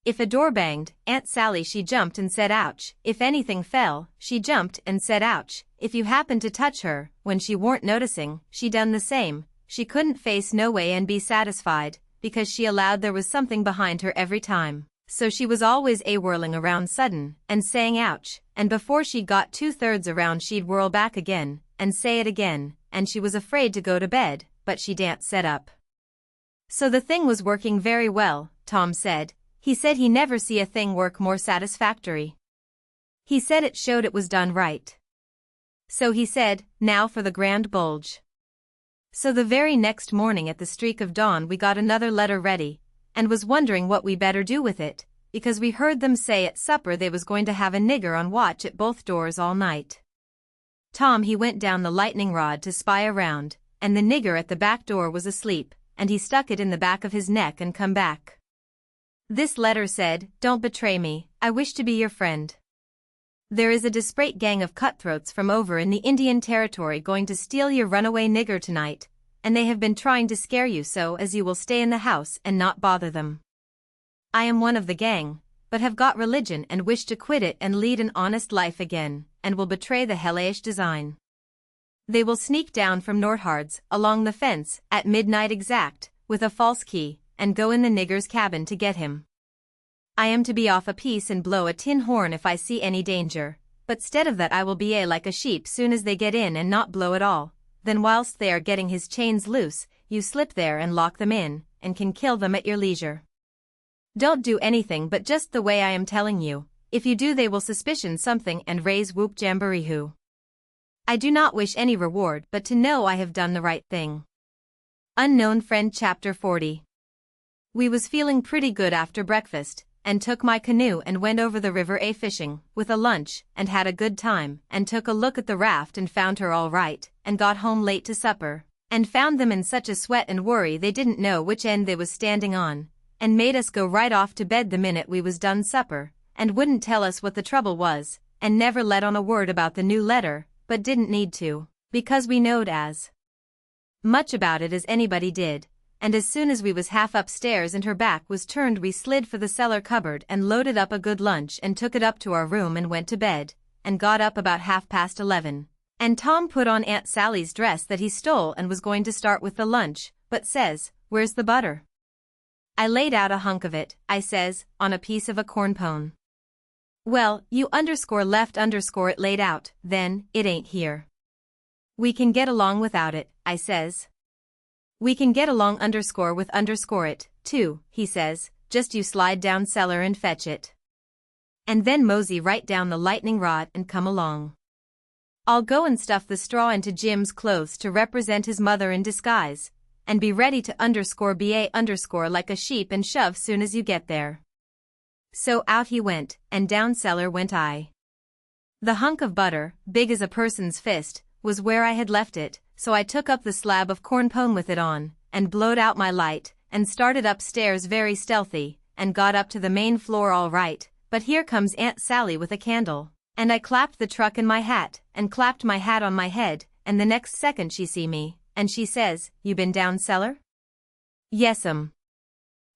A: If a door banged, Aunt Sally she jumped and said ouch. If anything fell, she jumped and said ouch. If you happened to touch her, when she weren't noticing, she done the same. She couldn't face no way and be satisfied, because she allowed there was something behind her every time. So she was always whirling around sudden, and saying ouch, and before she got 2/3 around she'd whirl back again, and say it again, and she was afraid to go to bed, but she daren't set up. So the thing was working very well, Tom said. He said he never see a thing work more satisfactory. He said it showed it was done right. So he said, now for the grand bulge. So the very next morning at the streak of dawn we got another letter ready, and was wondering what we better do with it, because we heard them say at supper they was going to have a nigger on watch at both doors all night. Tom he went down the lightning rod to spy around, and the nigger at the back door was asleep, and he stuck it in the back of his neck and come back. This letter said, don't betray me, I wish to be your friend. There is a desperate gang of cutthroats from over in the Indian Territory going to steal your runaway nigger tonight, and they have been trying to scare you so as you will stay in the house and not bother them. I am one of the gang, but have got religion and wish to quit it and lead an honest life again, and will betray the hellish design. They will sneak down from Nordhards, along the fence, at midnight exact, with a false key, and go in the nigger's cabin to get him. I am to be off a piece and blow a tin horn if I see any danger, but stead of that I will be like a sheep soon as they get in and not blow at all. Then whilst they are getting his chains loose, you slip there and lock them in, and can kill them at your leisure. Don't do anything but just the way I am telling you. If you do they will suspicion something and raise whoop jamboree hoo. I do not wish any reward but to know I have done the right thing. Unknown Friend Chapter 40. We was feeling pretty good after breakfast, and took my canoe and went over the river fishing, with a lunch, and had a good time, and took a look at the raft and found her all right, and got home late to supper, and found them in such a sweat and worry they didn't know which end they was standing on, and made us go right off to bed the minute we was done supper, and wouldn't tell us what the trouble was, and never let on a word about the new letter, but didn't need to, because we knowed as much about it as anybody did, and as soon as we was half upstairs and her back was turned we slid for the cellar cupboard and loaded up a good lunch and took it up to our room and went to bed, and got up about 11:30, and Tom put on Aunt Sally's dress that he stole and was going to start with the lunch, but says, where's the butter? I laid out a hunk of it, I says, on a piece of a corn pone. Well, you left it laid out, then, it ain't here. We can get along without it, I says. We can get along with it, too, he says, just you slide down cellar and fetch it. And then mosey right down the lightning rod and come along. I'll go and stuff the straw into Jim's clothes to represent his mother in disguise, and be ready to _ba_ like a sheep and shove soon as you get there. So out he went, and down cellar went I. The hunk of butter, big as a person's fist, was where I had left it, so I took up the slab of corn pone with it on, and blowed out my light, and started upstairs very stealthy, and got up to the main floor all right, but here comes Aunt Sally with a candle, and I clapped the truck in my hat, and clapped my hat on my head, and the next second she see me, and she says, you been down cellar? Yes'm.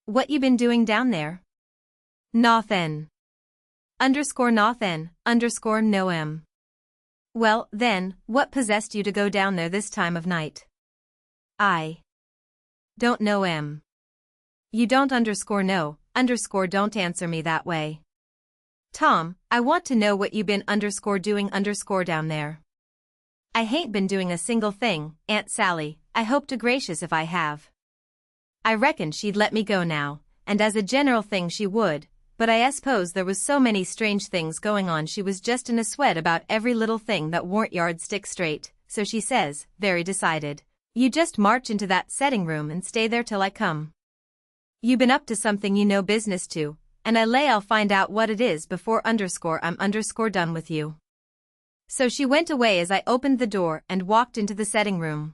A: What you been doing down there? Nothin'. _no. Well, then, what possessed you to go down there this time of night? I don't know. You don't know, don't answer me that way. Tom, I want to know what you been doing down there. I hain't been doing a single thing, Aunt Sally, I hope to gracious if I have. I reckon she'd let me go now, and as a general thing she would, but I suppose there was so many strange things going on she was just in a sweat about every little thing that warn't yardstick straight, so she says, very decided, you just march into that setting room and stay there till I come. You been up to something you no business to, and I lay I'll find out what it is before I'm done with you. So she went away as I opened the door and walked into the setting room.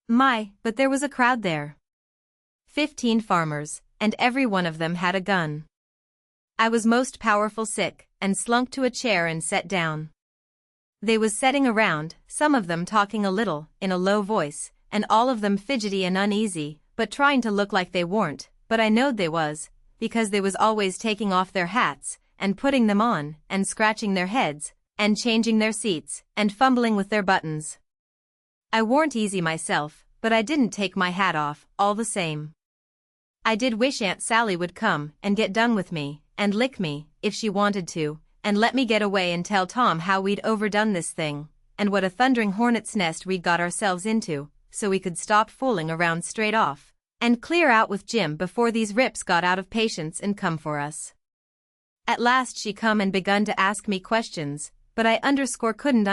A: My, but there was a crowd there. 15 farmers, and every one of them had a gun. I was most powerful sick, and slunk to a chair and set down. They was setting around, some of them talking a little, in a low voice, and all of them fidgety and uneasy, but trying to look like they weren't, but I knowed they was, because they was always taking off their hats, and putting them on, and scratching their heads, and changing their seats, and fumbling with their buttons. I warn't easy myself, but I didn't take my hat off, all the same. I did wish Aunt Sally would come, and get done with me, and lick me, if she wanted to, and let me get away and tell Tom how we'd overdone this thing, and what a thundering hornet's nest we'd got ourselves into, so we could stop fooling around straight off, and clear out with Jim before these rips got out of patience and come for us. At last she come and begun to ask me questions, but I couldn't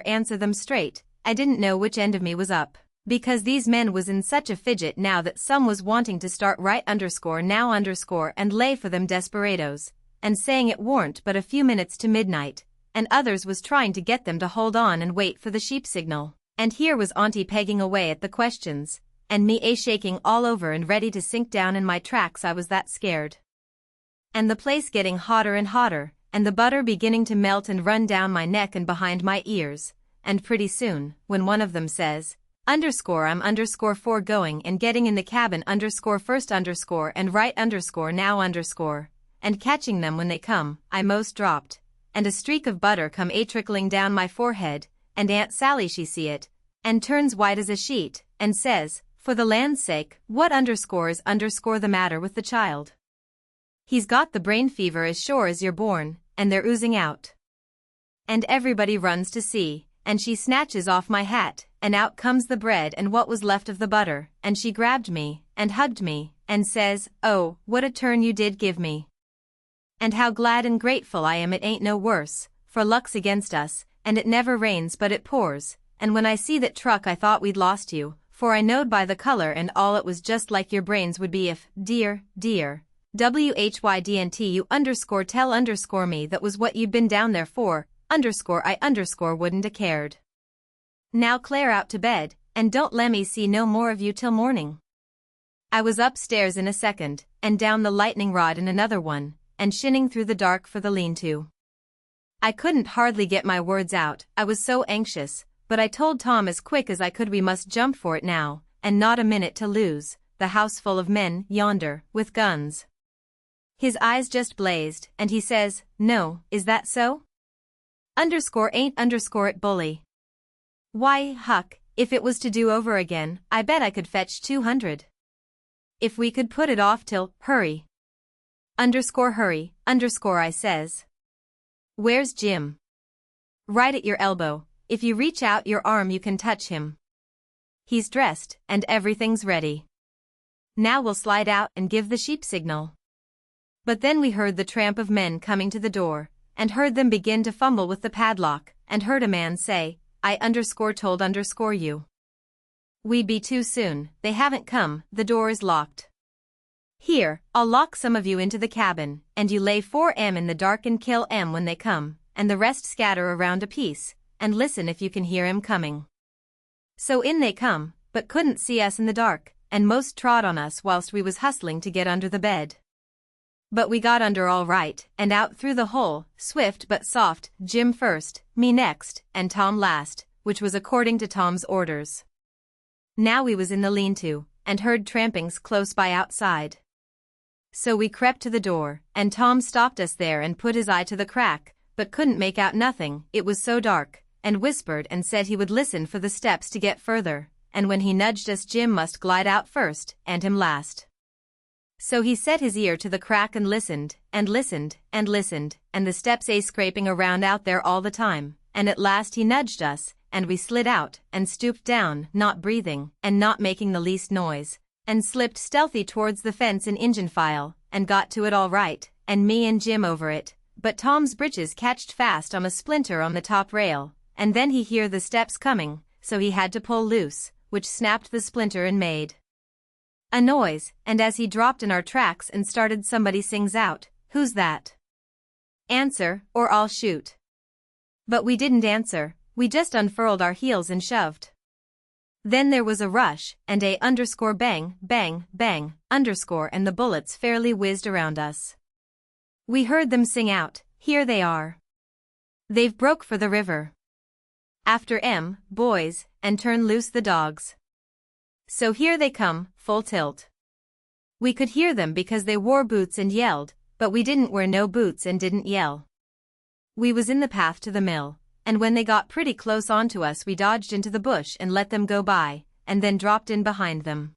A: answer them straight. I didn't know which end of me was up, because these men was in such a fidget now that some was wanting to start right now and lay for them desperados, and saying it warn't but a few minutes to midnight, and others was trying to get them to hold on and wait for the sheep signal, and here was Auntie pegging away at the questions, and me shaking all over and ready to sink down in my tracks. I was that scared. And the place getting hotter and hotter, and the butter beginning to melt and run down my neck and behind my ears, and pretty soon, when one of them says, I'm _4 going and getting in the cabin _first and right now and catching them when they come, I most dropped, and a streak of butter come trickling down my forehead, and Aunt Sally she see it, and turns white as a sheet, and says, for the land's sake, what is the matter with the child? He's got the brain fever as sure as you're born, and they're oozing out. And everybody runs to see, and she snatches off my hat, and out comes the bread and what was left of the butter, and she grabbed me, and hugged me, and says, oh, what a turn you did give me. And how glad and grateful I am it ain't no worse, for luck's against us, and it never rains but it pours, and when I see that truck I thought we'd lost you, for I knowed by the color and all it was just like your brains would be if, dear, WHYDNT you tell me that was what you'd been down there for, I wouldn't a cared. Now Claire out to bed, and don't lemme see no more of you till morning. I was upstairs in a second, and down the lightning rod in another one, and shinning through the dark for the lean-to. I couldn't hardly get my words out, I was so anxious, but I told Tom as quick as I could we must jump for it now, and not a minute to lose, the house full of men, yonder, with guns. His eyes just blazed, and he says, no, is that so? Ain't it bully. Why, Huck, if it was to do over again, I bet I could fetch 200. If we could put it off till, hurry, I says. Where's Jim? Right at your elbow, if you reach out your arm you can touch him. He's dressed, and everything's ready. Now we'll slide out and give the sheep signal. But then we heard the tramp of men coming to the door, and heard them begin to fumble with the padlock, and heard a man say, I told you. We be too soon, they haven't come, the door is locked. Here, I'll lock some of you into the cabin, and you lay 4 in the dark and kill when they come, and the rest scatter around a piece, and listen if you can hear coming. So in they come, but couldn't see us in the dark, and most trod on us whilst we was hustling to get under the bed. But we got under all right, and out through the hole, swift but soft, Jim first, me next, and Tom last, which was according to Tom's orders. Now we was in the lean-to, and heard trampings close by outside. So we crept to the door, and Tom stopped us there and put his eye to the crack, but couldn't make out nothing, it was so dark, and whispered and said he would listen for the steps to get further, and when he nudged us Jim must glide out first, and him last. So he set his ear to the crack and listened, and listened, and listened, and the steps scraping around out there all the time, and at last he nudged us, and we slid out, and stooped down, not breathing, and not making the least noise, and slipped stealthy towards the fence in Injun file, and got to it all right, and me and Jim over it, but Tom's breeches catched fast on a splinter on the top rail, and then he hear the steps coming, so he had to pull loose, which snapped the splinter and made a noise, and as he dropped in our tracks and started somebody sings out, who's that? Answer, or I'll shoot. But we didn't answer, we just unfurled our heels and shoved. Then there was a rush, and bang, bang, bang, and the bullets fairly whizzed around us. We heard them sing out, here they are. They've broke for the river. after boys, and turn loose the dogs. So here they come, full tilt. We could hear them because they wore boots and yelled, but we didn't wear no boots and didn't yell. We was in the path to the mill, and when they got pretty close onto us we dodged into the bush and let them go by, and then dropped in behind them.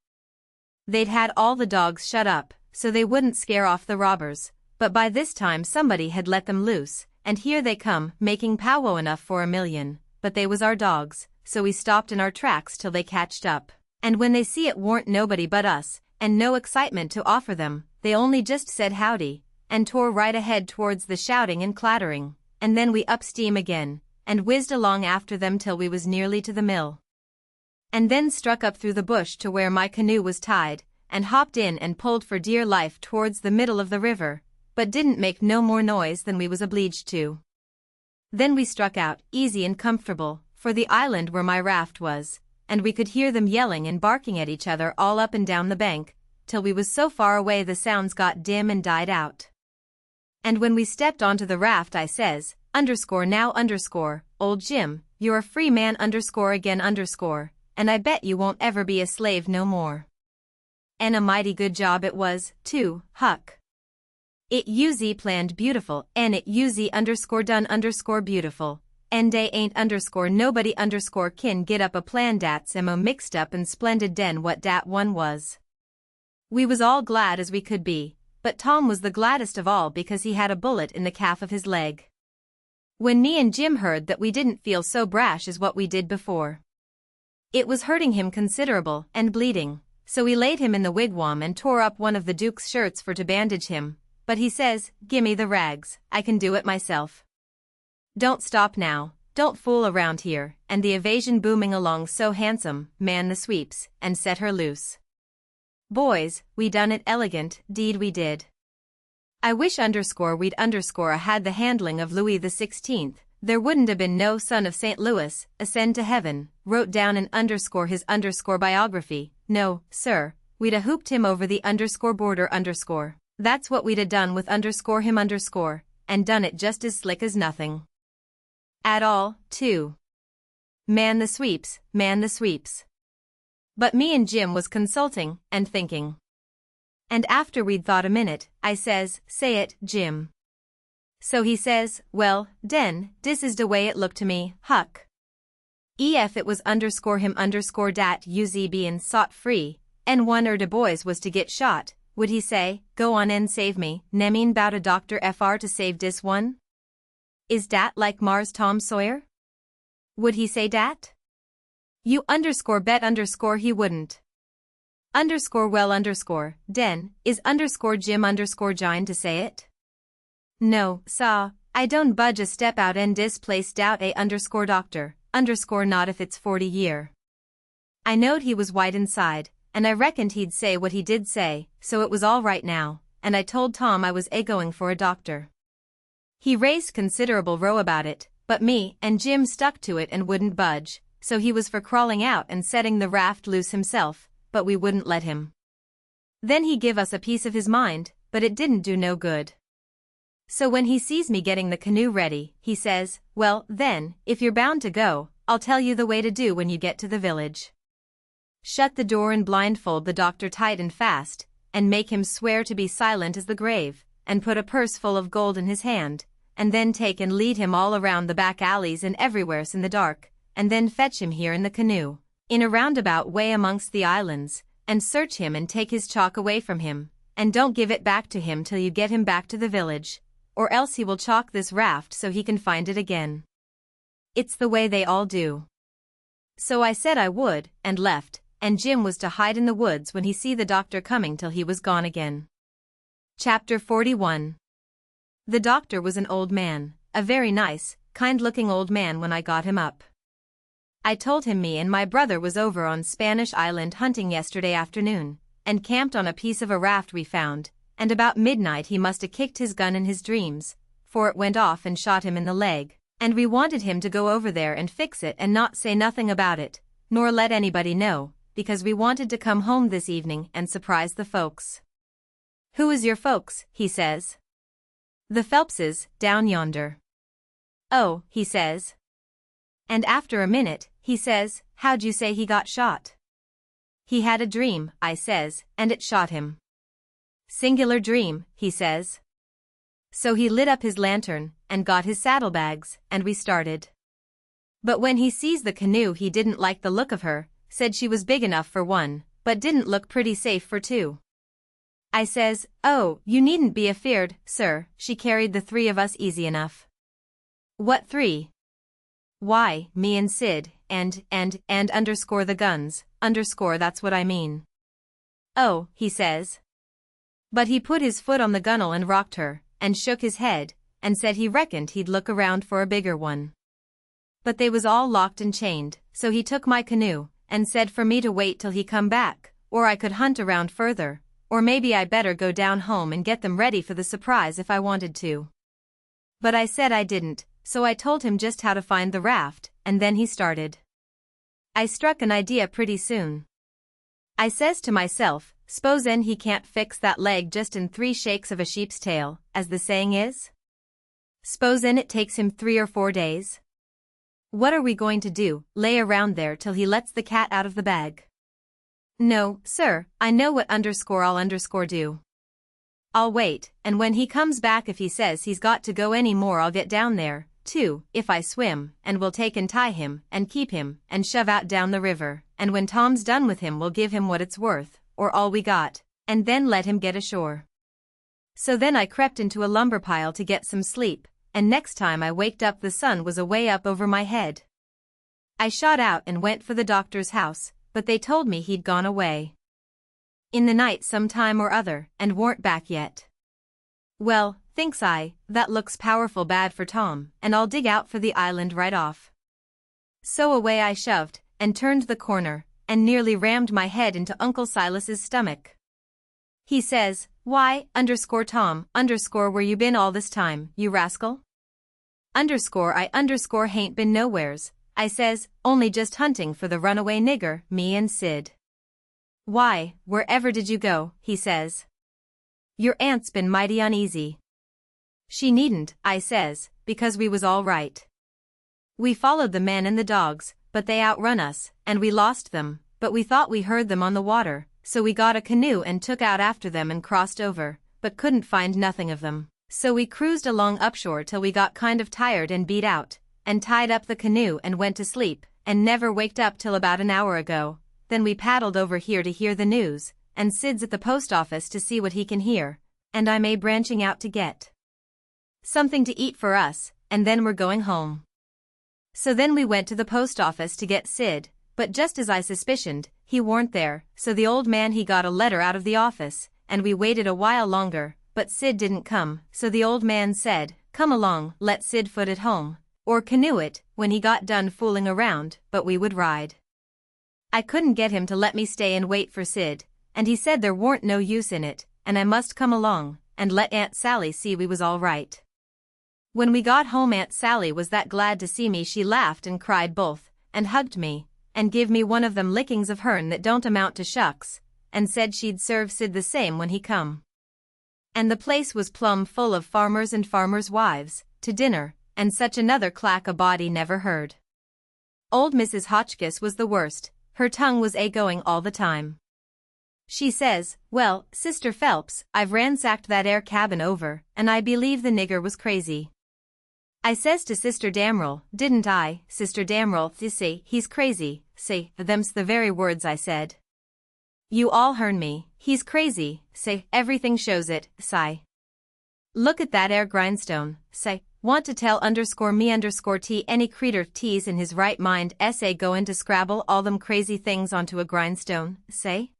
A: They'd had all the dogs shut up, so they wouldn't scare off the robbers, but by this time somebody had let them loose, and here they come, making powwow enough for a million, but they was our dogs, so we stopped in our tracks till they catched up, and when they see it warn't nobody but us, and no excitement to offer them, they only just said howdy, and tore right ahead towards the shouting and clattering, and then we up steam again, and whizzed along after them till we was nearly to the mill. And then struck up through the bush to where my canoe was tied, and hopped in and pulled for dear life towards the middle of the river, but didn't make no more noise than we was obliged to. Then we struck out, easy and comfortable, for the island where my raft was, and we could hear them yelling and barking at each other all up and down the bank, till we was so far away the sounds got dim and died out. And when we stepped onto the raft I says, now old Jim, you're a free man again and I bet you won't ever be a slave no more. And a mighty good job it was, too, Huck. It uzy planned beautiful, and it uzy done beautiful, and they ain't nobody kin get up a plan dat's mixed up and splendid den what dat one was. We was all glad as we could be, but Tom was the gladdest of all because he had a bullet in the calf of his leg. When me and Jim heard that we didn't feel so brash as what we did before. It was hurting him considerable and bleeding, so we laid him in the wigwam and tore up one of the Duke's shirts for to bandage him, but he says, "Gimme the rags, I can do it myself. Don't stop now, don't fool around here," and the evasion booming along so handsome, man the sweeps, and set her loose. Boys, we done it elegant, deed we did. I wish we'd a had the handling of Louis XVI, there wouldn't have been no son of St. Louis, ascend to heaven, wrote down and his biography, no, sir, we'd a hooped him over the border . That's what we'd a done with him and done it just as slick as nothing. At all, too. Man the sweeps, man the sweeps. But me and Jim was consulting and thinking. And after we'd thought a minute, I says, "Say it, Jim." So he says, "Well, den, dis is de way it looked to me, Huck. Ef it was him dat uz bein' sot free, and one de boys was to get shot, would he say, 'Go on and save me, nemean bout a doctor fr to save dis one?' Is dat like Mars Tom Sawyer? Would he say dat? You bet he wouldn't. Den, is Jim Jine to say it? No, saw, I don't budge a step out en dis place doubt a doctor, not if it's 40 year. I knowed he was white inside, and I reckoned he'd say what he did say, so it was all right now, and I told Tom I was going for a doctor. He raised considerable row about it, but me and Jim stuck to it and wouldn't budge, so he was for crawling out and setting the raft loose himself, but we wouldn't let him. Then he give us a piece of his mind, but it didn't do no good. So when he sees me getting the canoe ready, he says, "Well, then, if you're bound to go, I'll tell you the way to do when you get to the village. Shut the door and blindfold the doctor tight and fast, and make him swear to be silent as the grave, and put a purse full of gold in his hand, and then take and lead him all around the back alleys and everywheres in the dark, and then fetch him here in the canoe, in a roundabout way amongst the islands, and search him and take his chalk away from him, and don't give it back to him till you get him back to the village, or else he will chalk this raft so he can find it again. It's the way they all do." So I said I would, and left, and Jim was to hide in the woods when he see the doctor coming till he was gone again. Chapter 41. The doctor was an old man, a very nice, kind-looking old man when I got him up. I told him me and my brother was over on Spanish Island hunting yesterday afternoon, and camped on a piece of a raft we found, and about midnight he must have kicked his gun in his dreams, for it went off and shot him in the leg, and we wanted him to go over there and fix it and not say nothing about it, nor let anybody know, because we wanted to come home this evening and surprise the folks. "Who is your folks?" he says. "The Phelpses, down yonder." "Oh," he says. And after a minute, he says, how'd you say he got shot? He had a dream, I says, and it shot him. Singular dream, he says. So he lit up his lantern, and got his saddlebags, and we started. But when he sees the canoe he didn't like the look of her, said she was big enough for one, but didn't look pretty safe for two. I says, oh, you needn't be afeard, sir, she carried the three of us easy enough. What three? Why, me and Sid, and underscore the guns, underscore that's what I mean. Oh, he says. But he put his foot on the gunwale and rocked her, and shook his head, and said he reckoned he'd look around for a bigger one. But they was all locked and chained, so he took my canoe, and said for me to wait till he come back, or I could hunt around further, or maybe I better go down home and get them ready for the surprise if I wanted to. But I said I didn't, so I told him just how to find the raft, and then he started. I struck an idea pretty soon. I says to myself, s'posen he can't fix that leg just in 3 shakes of a sheep's tail, as the saying is? S'posen it takes him 3 or 4 days? What are we going to do, lay around there till he lets the cat out of the bag? No, sir, I know what I'll do. I'll wait, and when he comes back if he says he's got to go any more I'll get down there, too, if I swim, and we'll take and tie him, and keep him, and shove out down the river, and when Tom's done with him we'll give him what it's worth, or all we got, and then let him get ashore. So then I crept into a lumber pile to get some sleep, and next time I waked up the sun was away up over my head. I shot out and went for the doctor's house, but they told me he'd gone away in the night some time or other, and warn't back yet. Well, thinks I, that looks powerful bad for Tom, and I'll dig out for the island right off. So away I shoved, and turned the corner, and nearly rammed my head into Uncle Silas's stomach. He says, why, Tom, where you been all this time, you rascal? I hain't been nowheres, I says, only just hunting for the runaway nigger, me and Sid. Why, wherever did you go, he says. Your aunt's been mighty uneasy. She needn't, I says, because we was all right. We followed the men and the dogs, but they outrun us, and we lost them, but we thought we heard them on the water, so we got a canoe and took out after them and crossed over, but couldn't find nothing of them. So we cruised along upshore till we got kind of tired and beat out, and tied up the canoe and went to sleep, and never waked up till about an hour ago. Then we paddled over here to hear the news, and Sid's at the post office to see what he can hear, and I'm branching out to get something to eat for us, and then we're going home. So then we went to the post office to get Sid, but just as I suspicioned, he warn't there, so the old man he got a letter out of the office, and we waited a while longer, but Sid didn't come, so the old man said, come along, let Sid foot it home, or canoe it, when he got done fooling around, but we would ride. I couldn't get him to let me stay and wait for Sid, and he said there warn't no use in it, and I must come along, and let Aunt Sally see we was all right. When we got home Aunt Sally was that glad to see me she laughed and cried both, and hugged me, and give me one of them lickings of hern that don't amount to shucks, and said she'd serve Sid the same when he come. And the place was plumb full of farmers and farmers' wives, to dinner, and such another clack a body never heard. Old Mrs. Hotchkiss was the worst, her tongue was going all the time. She says, well, Sister Phelps, I've ransacked that 'ere cabin over, and I believe the nigger was crazy. I says to Sister Damrell, didn't I, Sister Damrell, say, he's crazy, say, them's the very words I said. You all hearn me, he's crazy, say, everything shows it, sigh. Look at that 'ere grindstone, say, want to tell _me_t any creetur t's in his right mind goin' to scrabble all them crazy things onto a grindstone, say?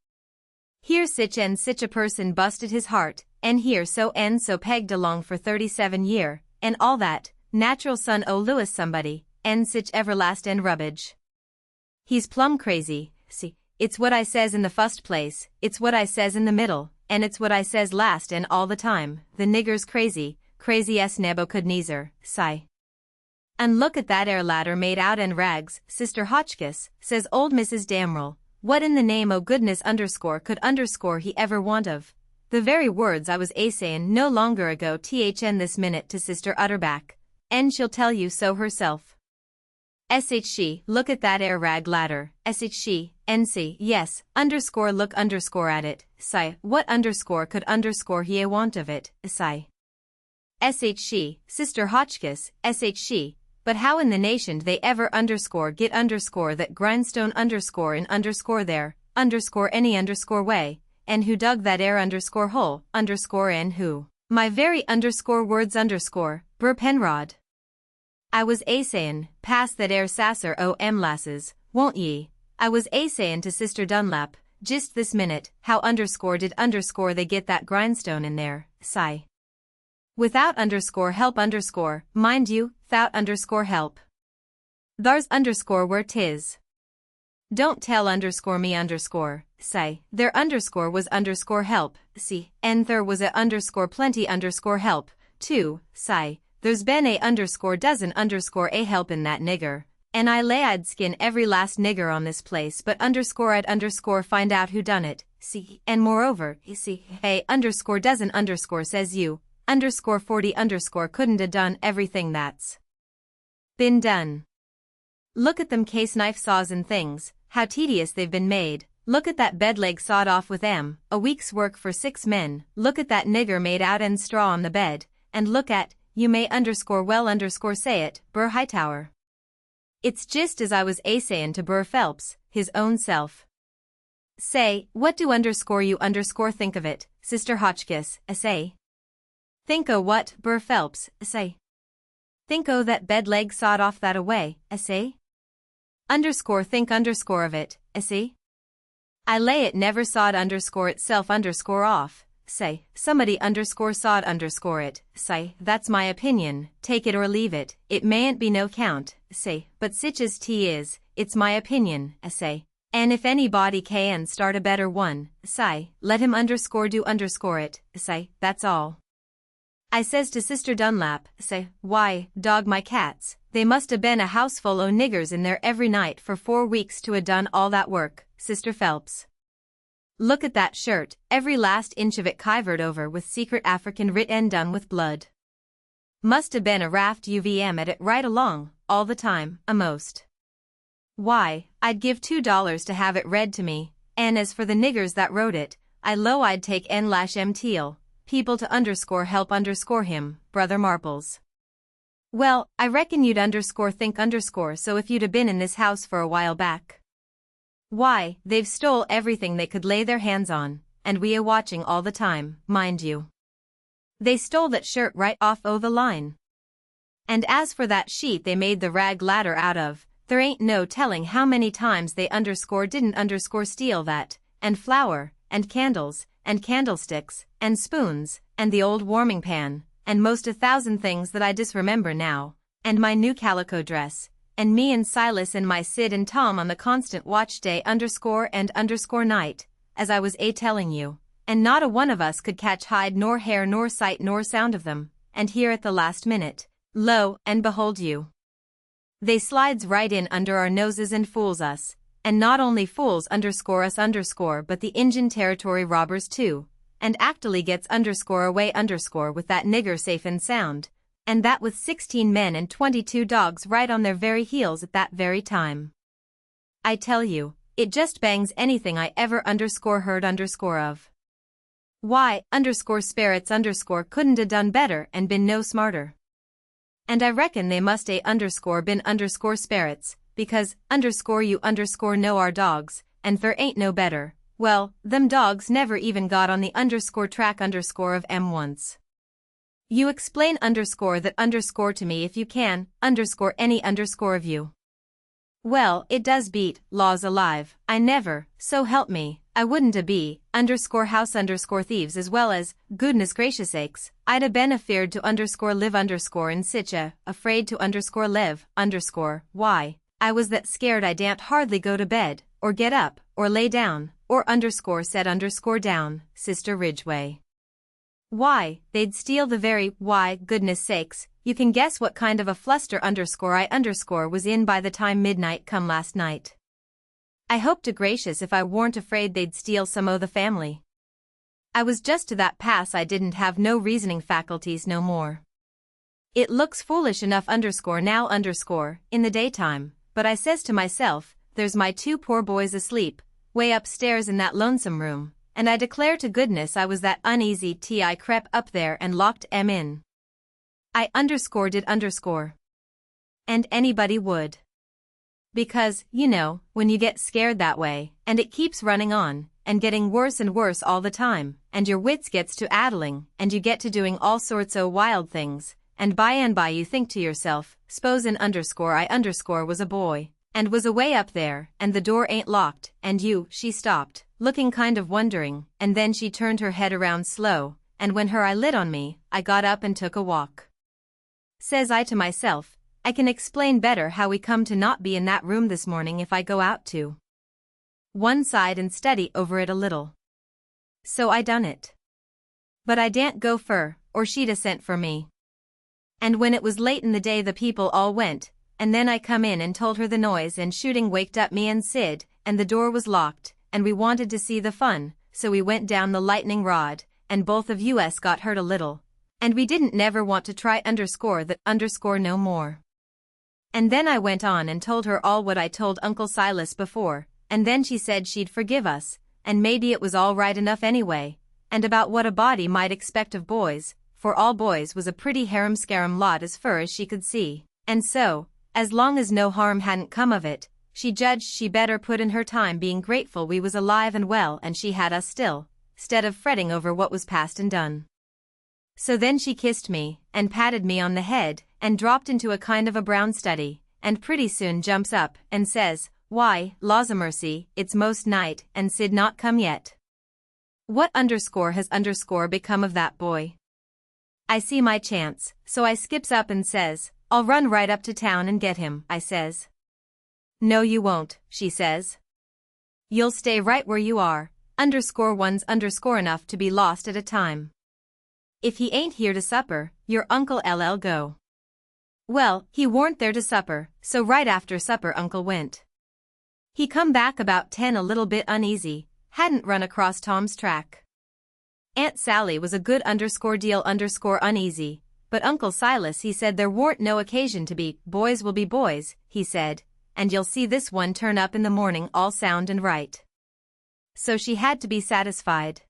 A: Here sich and sich a person busted his heart, and here so and so pegged along for 37 year, and all that, natural son o' Lewis somebody, and sich everlastin' rubbage. He's plumb crazy, see, it's what I says in the fust place, it's what I says in the middle, and it's what I says last and all the time, the nigger's crazy, crazy-es Nebuchadnezzar, sigh. And look at that 'ere ladder made out en rags, Sister Hotchkiss, says old Mrs. Damrell, what in the name o' goodness could he ever want of? The very words I was sayin' no longer ago thn this minute to Sister Utterback, and she'll tell you so herself. She, look at that air rag ladder. She, NC, yes, underscore look underscore at it. Sigh, what underscore could underscore he want of it? Sigh. She, Sister Hotchkiss, she, but how in the nation they ever underscore get underscore that grindstone underscore in underscore there, underscore any underscore way, and who dug that air underscore hole, underscore and who? My very underscore words underscore, Burr Penrod. I was a-sayin', pass that air sasser lasses, won't ye? I was a-sayin' to Sister Dunlap, just this minute, how underscore did underscore they get that grindstone in there, sigh. Without underscore help underscore, mind you, thout underscore help. Thar's underscore where 'tis. Don't tell underscore me underscore, say, there underscore was underscore help, see, and there was a underscore plenty underscore help, too, sigh, there's been a underscore dozen underscore a help in that nigger, and I lay I'd skin every last nigger on this place but underscore I'd underscore find out who done it, see, and moreover, you see, a underscore dozen underscore says you, underscore 40 underscore couldn't a done everything that's been done. Look at them case knife saws and things, how tedious they've been made. Look at that bed leg sawed off with a week's work for 6 men. Look at that nigger made out and straw on the bed, and look at, you may underscore well underscore say it, Burr Hightower. It's just as I was a-sayin' to Burr Phelps, his own self. Say, what do underscore you underscore think of it, Sister Hotchkiss, say? Think o' what, Burr Phelps, say? Think o' that bed leg sawed off that away, say? Underscore think underscore of it, see? I lay it never sawed underscore itself underscore off, say, somebody underscore sawed underscore it, say, that's my opinion, take it or leave it, it mayn't be no count, say, but sich as 'tis, it's my opinion, say, and if anybody can start a better one, say, let him underscore do underscore it, say, that's all. I says to Sister Dunlap, say, why, dog my cats, they must a been a houseful o' niggers in there every night for 4 weeks to a done all that work, Sister Phelps. Look at that shirt, every last inch of it kivered over with secret African writ and done with blood. Must a been a raft UVM at it right along, all the time, a'most. Why, I'd give $2 to have it read to me, and as for the niggers that wrote it, I low I'd take n-m teal. People to underscore help underscore him, Brother Marples. Well, I reckon you'd underscore think underscore so if you'd a been in this house for a while back. Why, they've stole everything they could lay their hands on, and we a watching all the time, mind you. They stole that shirt right off o' the line. And as for that sheet they made the rag ladder out of, there ain't no telling how many times they underscore didn't underscore steal that, and flour, and candles, and candlesticks, and spoons, and the old warming pan, and most 1,000 things that I disremember now, and my new calico dress, and me and Silas and my Sid and Tom on the constant watch day underscore and underscore night, as I was telling you, and not a one of us could catch hide nor hair nor sight nor sound of them, and here at the last minute, lo, and behold you. They slides right in under our noses and fools us. And not only fools underscore us underscore but the Injun Territory robbers too, and actually gets underscore away underscore with that nigger safe and sound, and that with 16 men and 22 dogs right on their very heels at that very time. I tell you, it just bangs anything I ever underscore heard underscore of. Why, underscore spirits underscore couldn't a done better and been no smarter. And I reckon they must a underscore been underscore spirits, because, underscore you underscore know our dogs, and there ain't no better, well, them dogs never even got on the underscore track underscore of once. You explain underscore that underscore to me if you can, underscore any underscore of you. Well, it does beat, laws alive, I never, so help me, I wouldn't a be, underscore house underscore thieves as well as, goodness gracious sakes, I'd a been afeared to underscore live underscore in sich a, afraid to underscore live, underscore, why? I was that scared I daren't hardly go to bed, or get up, or lay down, or underscore set underscore down, Sister Ridgway. Why, they'd steal the very, why, goodness sakes, you can guess what kind of a fluster underscore I underscore was in by the time midnight come last night. I hope to gracious if I warn't afraid they'd steal some o' the family. I was just to that pass I didn't have no reasoning faculties no more. It looks foolish enough underscore now underscore, in the daytime, but I says to myself, there's my 2 poor boys asleep, way upstairs in that lonesome room, and I declare to goodness I was that uneasy till I crept up there and locked 'em in. I did underscore. And anybody would. Because, you know, when you get scared that way, and it keeps running on, and getting worse and worse all the time, and your wits gets to addling, and you get to doing all sorts o' wild things, and by you think to yourself, s'pose I underscore was a boy, and was away up there, and the door ain't locked, and she stopped, looking kind of wondering, and then she turned her head around slow, and when her eye lit on me, I got up and took a walk. Says I to myself, I can explain better how we come to not be in that room this morning if I go out to one side and study over it a little. So I done it. But I daren't go fur, or she'd a sent for me. And when it was late in the day the people all went, and then I come in and told her the noise and shooting waked up me and Sid, and the door was locked, and we wanted to see the fun, so we went down the lightning rod, and both of us got hurt a little. And we didn't never want to try that no more. And then I went on and told her all what I told Uncle Silas before, and then she said she'd forgive us, and maybe it was all right enough anyway, and about what a body might expect of boys, for all boys was a pretty harum-scarum lot as fur as she could see, and so, as long as no harm hadn't come of it, she judged she better put in her time being grateful we was alive and well and she had us still, 'stead of fretting over what was past and done. So then she kissed me, and patted me on the head, and dropped into a kind of a brown study, and pretty soon jumps up, and says, why, laws a mercy, it's most night, and Sid not come yet. What has become of that boy? I see my chance, so I skips up and says, I'll run right up to town and get him, I says. No you won't, she says. You'll stay right where you are, one's enough to be lost at a time. If he ain't here to supper, your Uncle LL go. Well, he warn't there to supper, so right after supper Uncle went. He come back about 10 a little bit uneasy, hadn't run across Tom's track. Aunt Sally was a good deal uneasy, but Uncle Silas he said there warn't no occasion to be, boys will be boys, he said, and you'll see this one turn up in the morning all sound and right. So she had to be satisfied.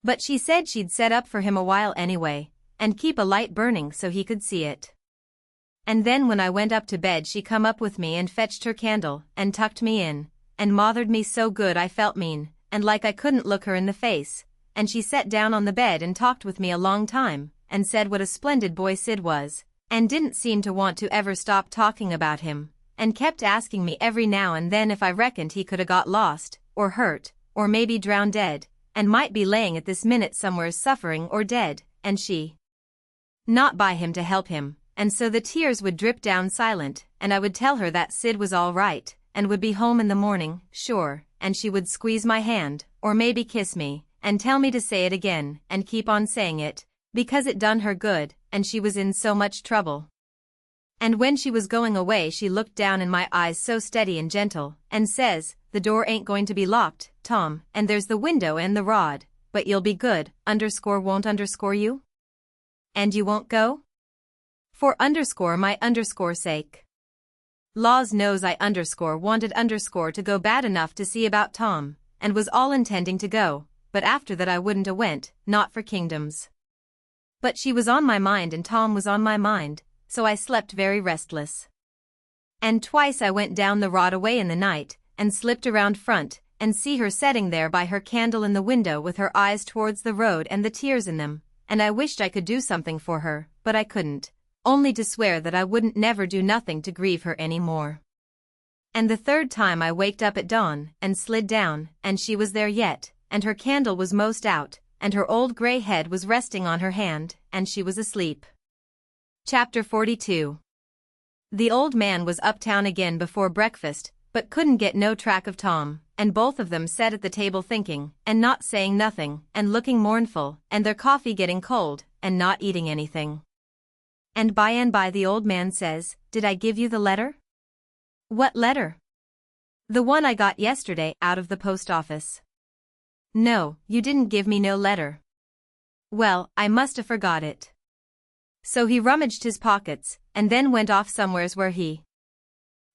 A: But she said she'd set up for him a while anyway, and keep a light burning so he could see it. And then when I went up to bed she come up with me and fetched her candle, and tucked me in, and mothered me so good I felt mean, and like I couldn't look her in the face, and she sat down on the bed and talked with me a long time, and said what a splendid boy Sid was, and didn't seem to want to ever stop talking about him, and kept asking me every now and then if I reckoned he could 'a got lost, or hurt, or maybe drowned dead, and might be laying at this minute somewheres suffering or dead, and she not by him to help him, and so the tears would drip down silent, and I would tell her that Sid was all right, and would be home in the morning, sure, and she would squeeze my hand, or maybe kiss me, and tell me to say it again, and keep on saying it, because it done her good, and she was in so much trouble. And when she was going away she looked down in my eyes so steady and gentle, and says, the door ain't going to be locked, Tom, and there's the window and the rod, but you'll be good, won't you? And you won't go? For my sake. Laws knows I wanted to go bad enough to see about Tom, and was all intending to go, but after that I wouldn't a went, not for kingdoms. But she was on my mind and Tom was on my mind, so I slept very restless. And twice I went down the rod away in the night, and slipped around front, and see her setting there by her candle in the window with her eyes towards the road and the tears in them, and I wished I could do something for her, but I couldn't, only to swear that I wouldn't never do nothing to grieve her any more. And the third time I waked up at dawn, and slid down, and she was there yet, and her candle was most out, and her old grey head was resting on her hand, and she was asleep. Chapter 42. The old man was uptown again before breakfast, but couldn't get no track of Tom, and both of them sat at the table thinking, and not saying nothing, and looking mournful, and their coffee getting cold, and not eating anything. And by the old man says, Did I give you the letter? What letter? The one I got yesterday out of the post office. No, you didn't give me no letter. Well, I must have forgot it. So he rummaged his pockets, and then went off somewheres where he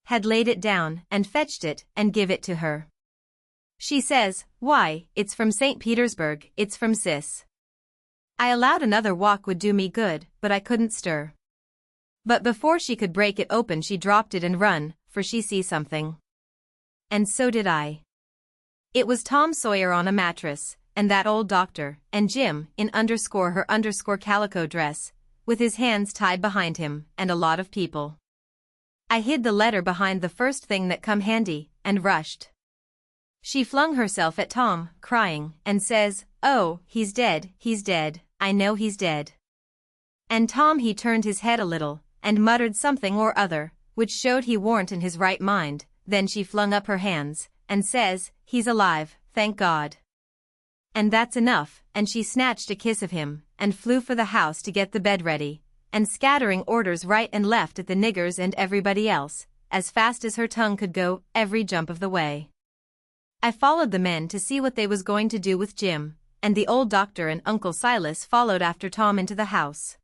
A: had laid it down and fetched it and give it to her. She says, "Why, it's from St. Petersburg, it's from Sis." I allowed another walk would do me good, but I couldn't stir. But before she could break it open she dropped it and run, for she see something. And so did I. It was Tom Sawyer on a mattress, and that old doctor, and Jim, in her calico dress, with his hands tied behind him, and a lot of people. I hid the letter behind the first thing that come handy, and rushed. She flung herself at Tom, crying, and says, "Oh, he's dead, I know he's dead." And Tom he turned his head a little, and muttered something or other, which showed he warn't in his right mind. Then she flung up her hands, and says, "He's alive, thank God. And that's enough," and she snatched a kiss of him, and flew for the house to get the bed ready, and scattering orders right and left at the niggers and everybody else, as fast as her tongue could go, every jump of the way. I followed the men to see what they was going to do with Jim, and the old doctor and Uncle Silas followed after Tom into the house.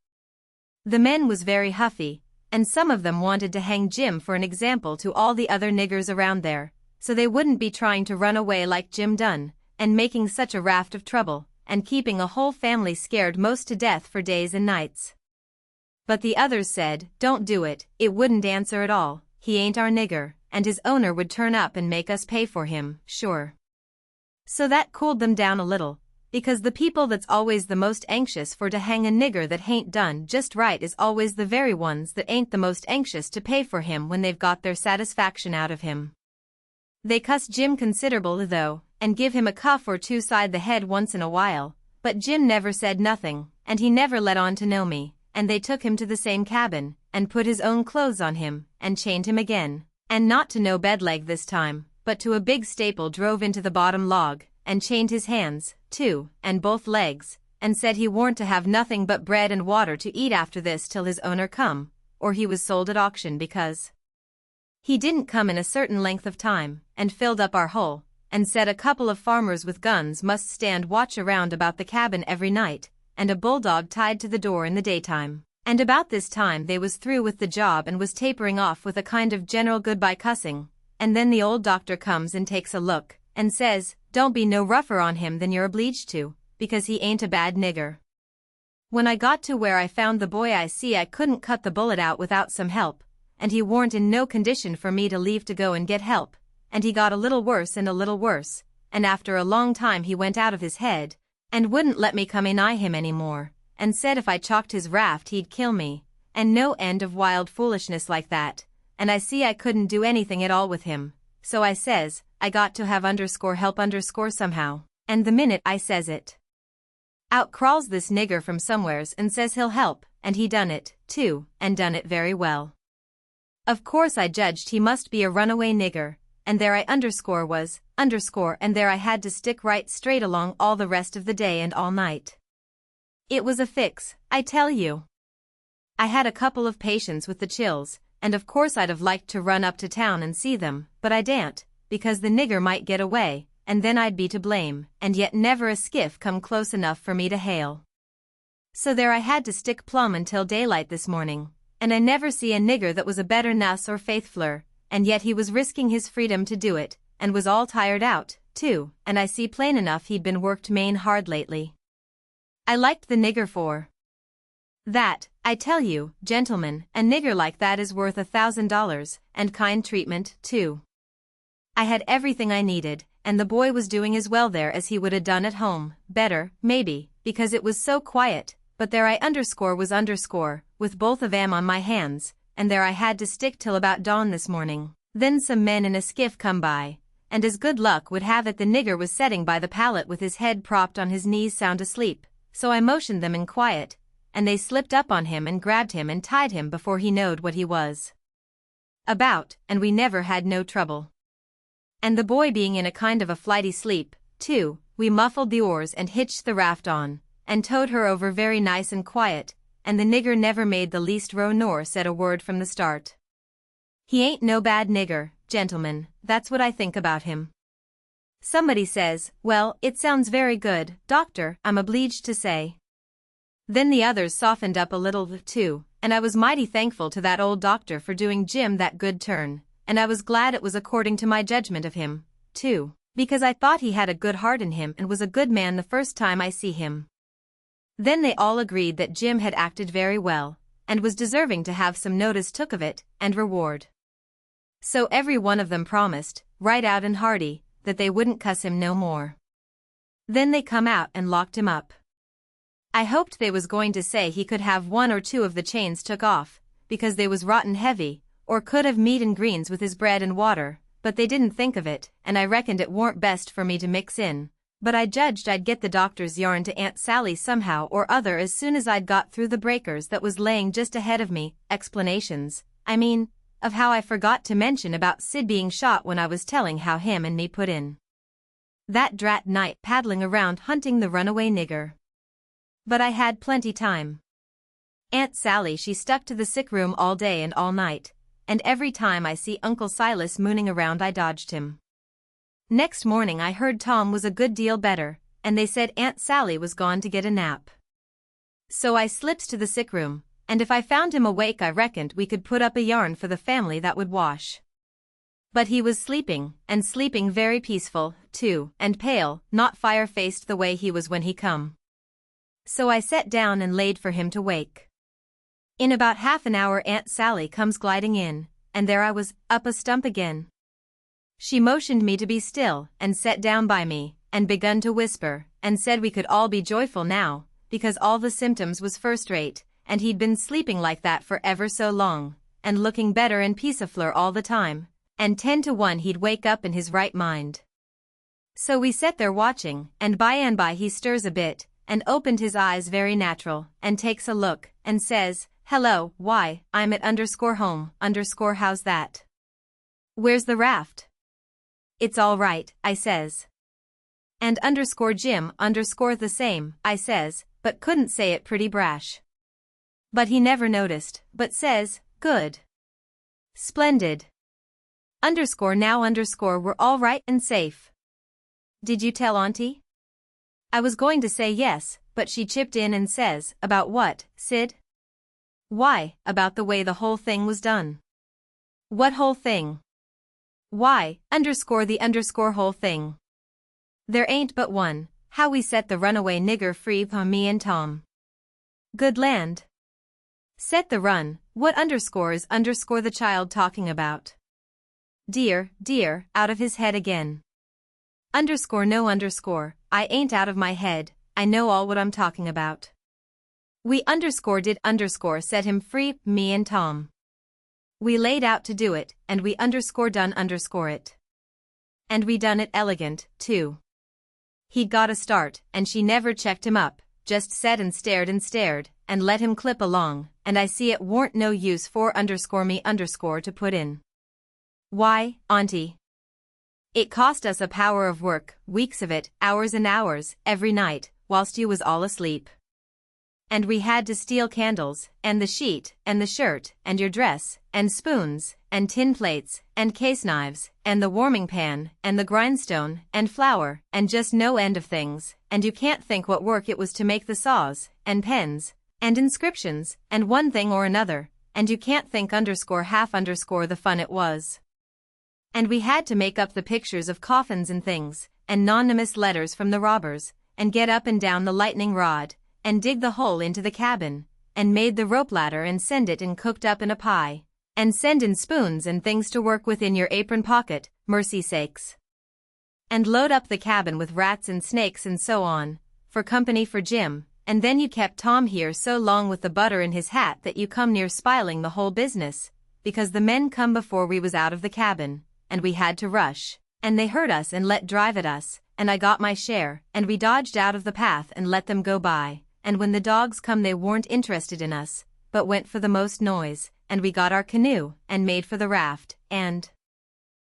A: The men was very huffy, and some of them wanted to hang Jim for an example to all the other niggers around there, so they wouldn't be trying to run away like Jim done, and making such a raft of trouble, and keeping a whole family scared most to death for days and nights. But the others said, "Don't do it, it wouldn't answer at all, he ain't our nigger, and his owner would turn up and make us pay for him, sure." So that cooled them down a little, because the people that's always the most anxious for to hang a nigger that hain't done just right is always the very ones that ain't the most anxious to pay for him when they've got their satisfaction out of him. They cussed Jim considerable though, and give him a cuff or two side the head once in a while, but Jim never said nothing, and he never let on to know me, and they took him to the same cabin, and put his own clothes on him, and chained him again, and not to no bed leg this time, but to a big staple drove into the bottom log, and chained his hands, too, and both legs, and said he warn't to have nothing but bread and water to eat after this till his owner come, or he was sold at auction because he didn't come in a certain length of time, and filled up our hole, and said a couple of farmers with guns must stand watch around about the cabin every night, and a bulldog tied to the door in the daytime. And about this time they was through with the job and was tapering off with a kind of general goodbye cussing, and then the old doctor comes and takes a look, and says, "Don't be no rougher on him than you're obleeged to, because he ain't a bad nigger." When I got to where I found the boy I see I couldn't cut the bullet out without some help, and he warn't in no condition for me to leave to go and get help, and he got a little worse, and after a long time he went out of his head, and wouldn't let me come nigh him any more, and said if I chalked his raft he'd kill me, and no end of wild foolishness like that, and I see I couldn't do anything at all with him, so I says, I got to have help somehow, and the minute I says it, out crawls this nigger from somewheres and says he'll help, and he done it, too, and done it very well. Of course I judged he must be a runaway nigger, and there I was, and there I had to stick right straight along all the rest of the day and all night. It was a fix, I tell you. I had a couple of patients with the chills, and of course I'd have liked to run up to town and see them, but I daren't, because the nigger might get away, and then I'd be to blame, and yet never a skiff come close enough for me to hail. So there I had to stick plumb until daylight this morning, and I never see a nigger that was a better nuss or faithfuler, and yet he was risking his freedom to do it, and was all tired out, too, and I see plain enough he'd been worked main hard lately. I liked the nigger for that. I tell you, gentlemen, a nigger like that is worth $1,000, and kind treatment, too. I had everything I needed, and the boy was doing as well there as he would have done at home, better, maybe, because it was so quiet, but there I was with both of 'em on my hands, and there I had to stick till about dawn this morning. Then some men in a skiff come by, and as good luck would have it the nigger was setting by the pallet with his head propped on his knees sound asleep, so I motioned them in quiet, and they slipped up on him and grabbed him and tied him before he knowed what he was about, and we never had no trouble. And the boy being in a kind of a flighty sleep, too, we muffled the oars and hitched the raft on, and towed her over very nice and quiet, and the nigger never made the least row nor said a word from the start. He ain't no bad nigger, gentlemen, that's what I think about him. Somebody says, "Well, it sounds very good, doctor, I'm obleeged to say." Then the others softened up a little, too, and I was mighty thankful to that old doctor for doing Jim that good turn, and I was glad it was according to my judgment of him, too, because I thought he had a good heart in him and was a good man the first time I see him. Then they all agreed that Jim had acted very well, and was deserving to have some notice took of it, and reward. So every one of them promised, right out and hearty, that they wouldn't cuss him no more. Then they come out and locked him up. I hoped they was going to say he could have one or two of the chains took off, because they was rotten heavy, or could have meat and greens with his bread and water, but they didn't think of it, and I reckoned it warn't best for me to mix in, but I judged I'd get the doctor's yarn to Aunt Sally somehow or other as soon as I'd got through the breakers that was laying just ahead of me, explanations, I mean, of how I forgot to mention about Sid being shot when I was telling how him and me put in that drat night paddling around hunting the runaway nigger. But I had plenty time. Aunt Sally she stuck to the sick room all day and all night, and every time I see Uncle Silas mooning around I dodged him. Next morning I heard Tom was a good deal better, and they said Aunt Sally was gone to get a nap. So I slips to the sick room, and if I found him awake I reckoned we could put up a yarn for the family that would wash. But he was sleeping, and sleeping very peaceful, too, and pale, not fire-faced the way he was when he come. So I sat down and laid for him to wake. In about half an hour Aunt Sally comes gliding in, and there I was, up a stump again. She motioned me to be still, and sat down by me, and begun to whisper, and said we could all be joyful now, because all the symptoms was first-rate, and he'd been sleeping like that for ever so long, and looking better and peacefler all the time, and 10 to 1 he'd wake up in his right mind. So we sat there watching, and by he stirs a bit, and opened his eyes very natural, and takes a look, and says, "Hello, why, I'm at _home, how's that? Where's the raft?" "It's all right," I says. "And Jim, the same," I says, but couldn't say it pretty brash. But he never noticed, but says, "Good. Splendid. Now we're all right and safe. Did you tell Auntie?" I was going to say yes, but she chipped in and says, "About what, Sid?" "Why, about the way the whole thing was done." "What whole thing?" "Why, the whole thing. There ain't but one, how we set the runaway nigger free from me and Tom." "Good land. Set the run, what is the child talking about?" Dear, out of his head again. No, I ain't out of my head, I know all what I'm talking about. We did set him free, me and Tom. We laid out to do it, and we done it. And we done it elegant, too. He'd got a start, and she never checked him up, just set and stared, and let him clip along, and I see it warn't no use for me to put in. Why, Auntie, it cost us a power of work, weeks of it, hours and hours, every night, whilst you was all asleep. And we had to steal candles, and the sheet, and the shirt, and your dress, and spoons, and tin plates, and case knives, and the warming pan, and the grindstone, and flour, and just no end of things, and you can't think what work it was to make the saws, and pens, and inscriptions, and one thing or another, and you can't think half the fun it was. And we had to make up the pictures of coffins and things, and anonymous letters from the robbers, and get up and down the lightning rod, and dig the hole into the cabin, and made the rope ladder and send it and cooked up in a pie, and send in spoons and things to work with in your apron pocket, mercy sakes. And load up the cabin with rats and snakes and so on, for company for Jim, and then you kept Tom here so long with the butter in his hat that you come near spiling the whole business, because the men come before we was out of the cabin, and we had to rush, and they heard us and let drive at us, and I got my share, and we dodged out of the path and let them go by, and when the dogs come they weren't interested in us, but went for the most noise, and we got our canoe, and made for the raft, and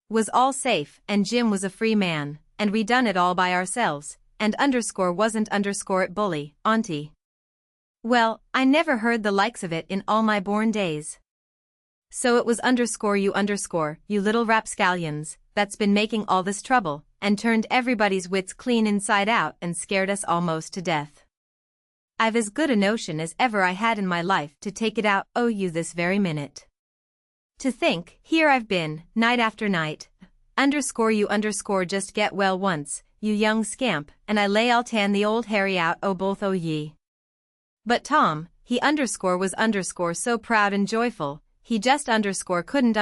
A: was all safe, and Jim was a free man, and we done it all by ourselves, and wasn't it bully, Auntie? Well, I never heard the likes of it in all my born days. So it was you little rapscallions, that's been making all this trouble, and turned everybody's wits clean inside out and scared us almost to death. I've as good a notion as ever I had in my life to take it out you this very minute. To think, here I've been, night after night. You just get well once, you young scamp, and I lay I'll tan the old Harry out both o' ye. But Tom, he was so proud and joyful, he just couldn't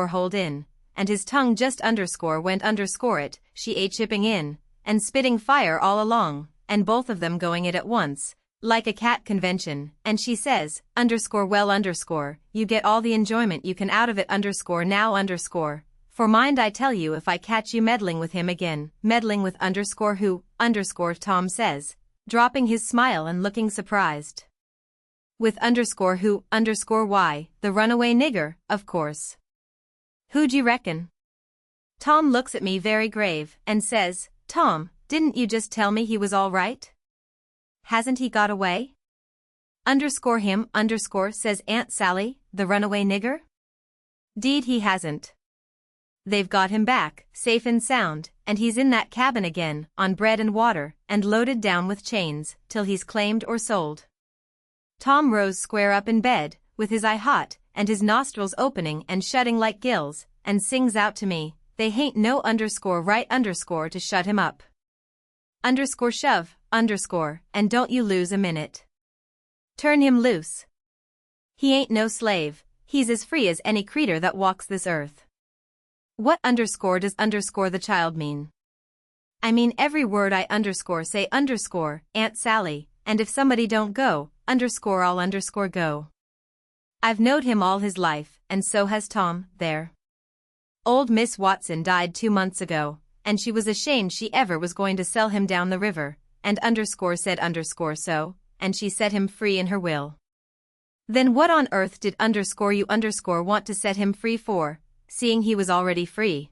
A: hold in, and his tongue just went it, she chipping in, and spitting fire all along, and both of them going it at once, like a cat convention, and she says, you get all the enjoyment you can out of it now. For mind I tell you if I catch you meddling with him again, meddling with who, Tom says, dropping his smile and looking surprised. With who, why, the runaway nigger, of course. Who'd you reckon? Tom looks at me very grave, and says, Tom, didn't you just tell me he was all right? Hasn't he got away? Him, says Aunt Sally, the runaway nigger? 'Deed he hasn't. They've got him back, safe and sound, and he's in that cabin again, on bread and water, and loaded down with chains, till he's claimed or sold. Tom rose square up in bed, with his eye hot, and his nostrils opening and shutting like gills, and sings out to me, they hain't no right to shut him up. Shove, and don't you lose a minute. Turn him loose. He ain't no slave, he's as free as any creetur that walks this earth. What does the child mean? I mean every word I say Aunt Sally, and if somebody don't go, I'll go. I've knowed him all his life, and so has Tom, there. Old Miss Watson died 2 months ago, and she was ashamed she ever was going to sell him down the river, and said so, and she set him free in her will. Then what on earth did you want to set him free for, seeing he was already free?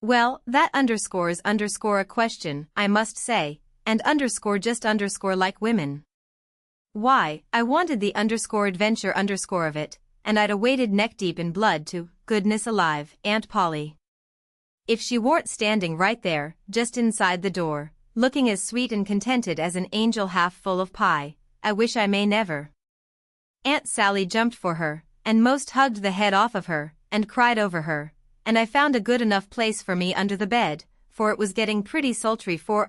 A: Well, that is a question, I must say, and just like women. Why, I wanted the adventure of it, and I'd a waded neck-deep in blood to, goodness alive, Aunt Polly. If she weren't standing right there, just inside the door, looking as sweet and contented as an angel half full of pie, I wish I may never. Aunt Sally jumped for her, and most hugged the head off of her, and cried over her, and I found a good enough place for me under the bed, for it was getting pretty sultry for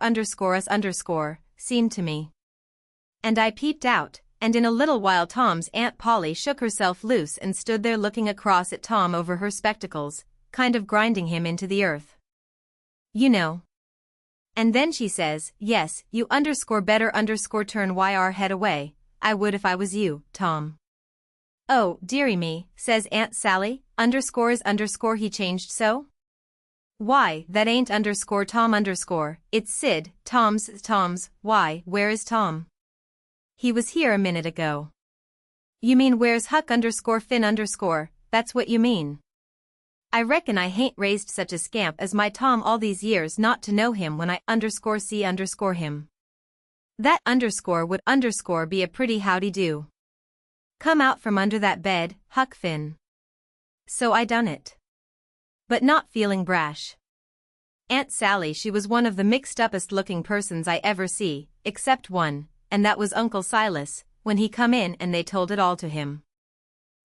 A: seemed to me. And I peeped out, and in a little while Tom's Aunt Polly shook herself loose and stood there looking across at Tom over her spectacles, kind of grinding him into the earth. You know. And then she says, yes, you better turn your head away, I would if I was you, Tom. Oh, dearie me, says Aunt Sally, he changed so? Why, that ain't Tom it's Sid, Tom's, why, where is Tom? He was here a minute ago. You mean where's Huck Finn that's what you mean. I reckon I hain't raised such a scamp as my Tom all these years not to know him when I see him. That would be a pretty howdy do. Come out from under that bed, Huck Finn. So I done it. But not feeling brash. Aunt Sally she was one of the mixed-upest looking persons I ever see, except one, and that was Uncle Silas, when he come in and they told it all to him.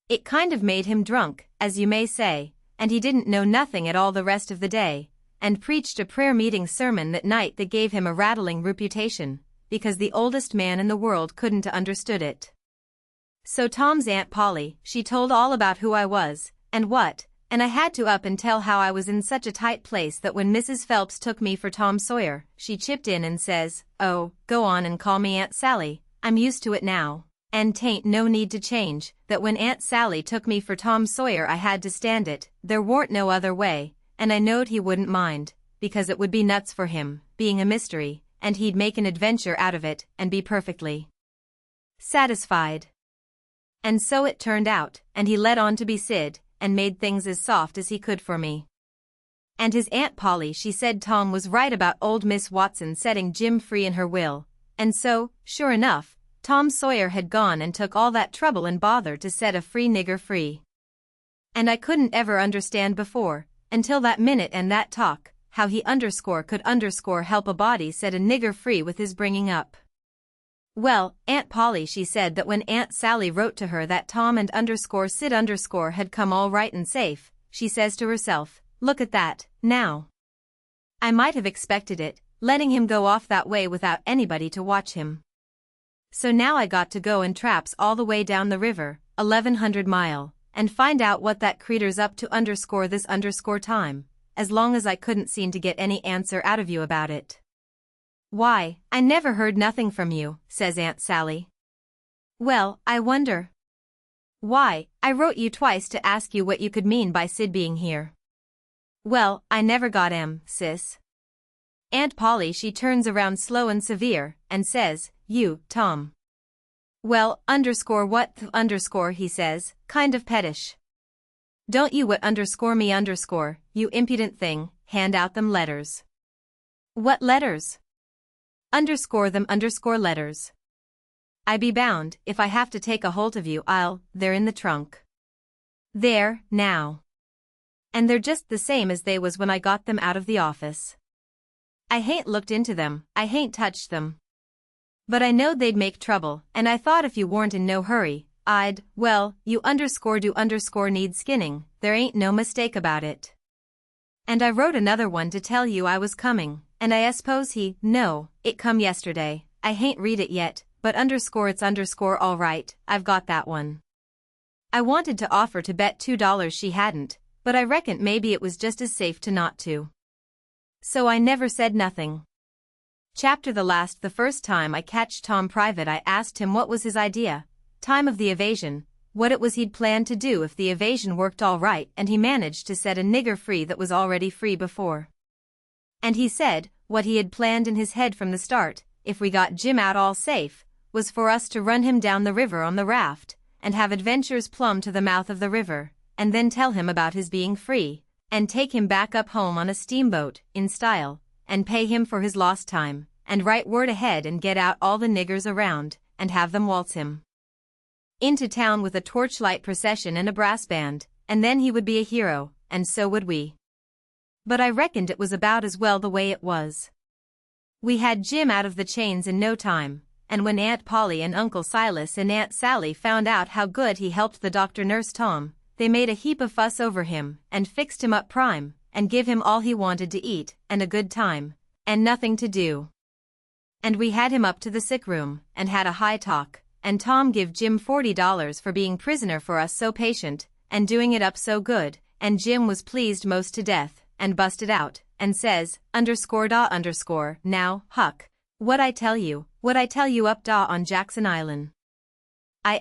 A: It kind of made him drunk, as you may say, and he didn't know nothing at all the rest of the day, and preached a prayer-meeting sermon that night that gave him a rattling reputation, because the oldest man in the world couldn't have understood it. So Tom's Aunt Polly, she told all about who I was, and what, and I had to up and tell how I was in such a tight place that when Mrs. Phelps took me for Tom Sawyer, she chipped in and says, oh, go on and call me Aunt Sally, I'm used to it now, and 'tain't no need to change, that when Aunt Sally took me for Tom Sawyer I had to stand it, there warn't no other way, and I knowed he wouldn't mind, because it would be nuts for him, being a mystery, and he'd make an adventure out of it, and be perfectly satisfied. And so it turned out, and he let on to be Sid, and made things as soft as he could for me. And his Aunt Polly she said Tom was right about old Miss Watson setting Jim free in her will, and so, sure enough, Tom Sawyer had gone and took all that trouble and bother to set a free nigger free. And I couldn't ever understand before, until that minute and that talk, how he could help a body set a nigger free with his bringing up. Well, Aunt Polly she said that when Aunt Sally wrote to her that Tom and Sid had come all right and safe, she says to herself, look at that, now. I might have expected it, letting him go off that way without anybody to watch him. So now I got to go and traps all the way down the river, 1100 mile, and find out what that creeter's up to this time, as long as I couldn't seem to get any answer out of you about it. Why, I never heard nothing from you, says Aunt Sally. Well, I wonder. Why, I wrote you twice to ask you what you could mean by Sid being here. Well, I never got sis. Aunt Polly she turns around slow and severe, and says, you, Tom. Well, what he says, kind of pettish. Don't you what me you impudent thing, hand out them letters. What letters? Them letters. I be bound, if I have to take a holt of you they're in the trunk. There, now. And they're just the same as they was when I got them out of the office. I hain't looked into them, I hain't touched them. But I knowed they'd make trouble, and I thought if you weren't in no hurry, you need skinning, there ain't no mistake about it. And I wrote another one to tell you I was coming, and I suppose it come yesterday, I hain't read it yet, but it's all right, I've got that one. I wanted to offer to bet $2 she hadn't, but I reckoned maybe it was just as safe to not to. So I never said nothing. The first time I catched Tom private I asked him what was his idea, time of the evasion, what it was he'd planned to do if the evasion worked all right and he managed to set a nigger free that was already free before. And he said, what he had planned in his head from the start, if we got Jim out all safe, was for us to run him down the river on the raft, and have adventures plumb to the mouth of the river, and then tell him about his being free, and take him back up home on a steamboat, in style, and pay him for his lost time, and write word ahead and get out all the niggers around, and have them waltz him into town with a torchlight procession and a brass band, and then he would be a hero, and so would we. But I reckoned it was about as well the way it was. We had Jim out of the chains in no time, and when Aunt Polly and Uncle Silas and Aunt Sally found out how good he helped the doctor nurse Tom, they made a heap of fuss over him, and fixed him up prime, and give him all he wanted to eat, and a good time, and nothing to do. And we had him up to the sick room, and had a high talk, and Tom give Jim $40 for being prisoner for us so patient, and doing it up so good, and Jim was pleased most to death, and busted out, and says, now, Huck, what I tell you up on Jackson Island. I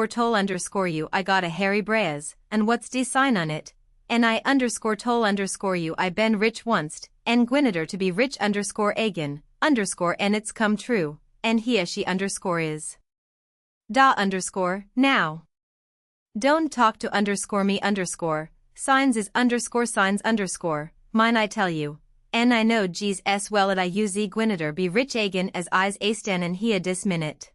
A: told you I got a Harry Breas, and what's de sign on it, and I told you I been rich once, and Gwinneter to be rich again, and it's come true, and here she is. Now. Don't talk to me signs is signs mine I tell you, and I know G's well at I use Gwinneter be rich again as I's stanin' here dis minute.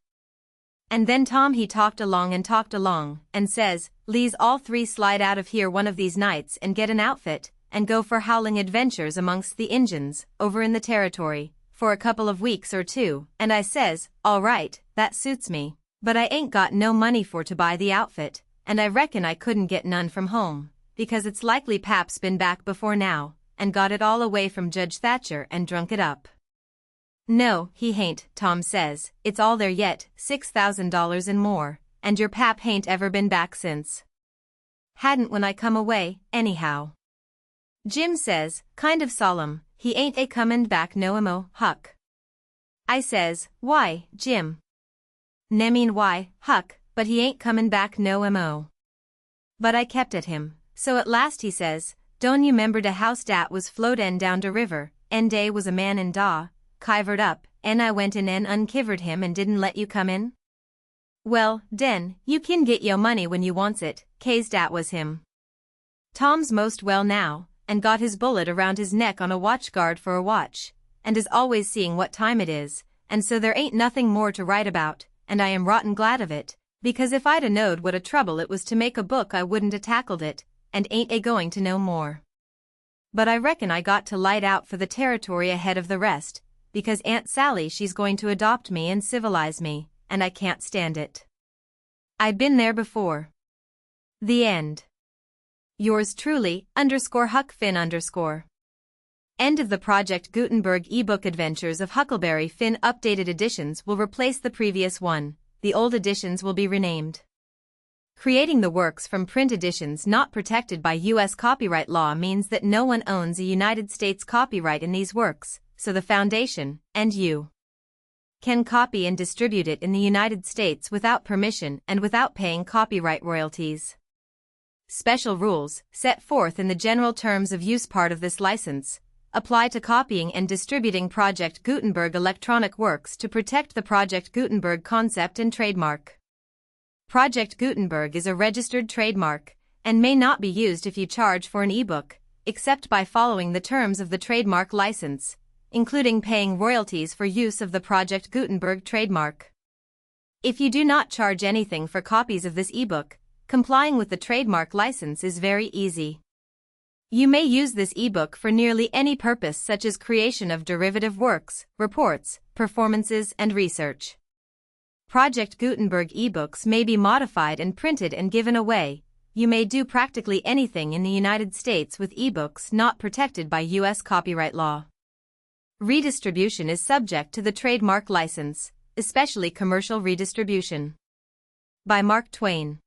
A: And then Tom he talked along, and says, le's all three slide out of here one of these nights and get an outfit, and go for howling adventures amongst the Injuns, over in the territory, for a couple of weeks or two, and I says, all right, that suits me, but I ain't got no money for to buy the outfit, and I reckon I couldn't get none from home, because it's likely Pap's been back before now, and got it all away from Judge Thatcher and drunk it up. No, he hain't, Tom says, it's all there yet, $6,000 and more, and your Pap hain't ever been back since. Hadn't when I come away, anyhow. Jim says, kind of solemn, he ain't comin' back no mo, Huck. I says, why, Jim? Mean why, Huck, but he ain't comin' back no mo. But I kept at him, so at last he says, don't you 'member de house dat was floatin' down de river, and dey was a man in da, kivered up, and I went in and unkivered him and didn't let you come in? Well, den, you kin get yo money when you wants it, 'case dat was him. Tom's most well now, and got his bullet around his neck on a watch guard for a watch, and is always seeing what time it is, and so there ain't nothing more to write about, and I am rotten glad of it, because if I'd a knowed what a trouble it was to make a book I wouldn't a tackled it, and ain't going to know more. But I reckon I got to light out for the territory ahead of the rest, because Aunt Sally she's going to adopt me and civilize me, and I can't stand it. I've been there before. The end. Yours truly, _Huck Finn _. End of the Project Gutenberg ebook. Adventures of Huckleberry Finn updated editions will replace the previous one, the old editions will be renamed. Creating the works from print editions not protected by U.S. copyright law means that no one owns a United States copyright in these works, so the Foundation, and you, can copy and distribute it in the United States without permission and without paying copyright royalties. Special rules, set forth in the General Terms of Use part of this license, apply to copying and distributing Project Gutenberg electronic works to protect the Project Gutenberg concept and trademark. Project Gutenberg is a registered trademark, and may not be used if you charge for an ebook, except by following the terms of the trademark license, including paying royalties for use of the Project Gutenberg trademark. If you do not charge anything for copies of this ebook, complying with the trademark license is very easy. You may use this ebook for nearly any purpose such as creation of derivative works, reports, performances, and research. Project Gutenberg ebooks may be modified and printed and given away. You may do practically anything in the United States with ebooks not protected by U.S. copyright law. Redistribution is subject to the trademark license, especially commercial redistribution. By Mark Twain.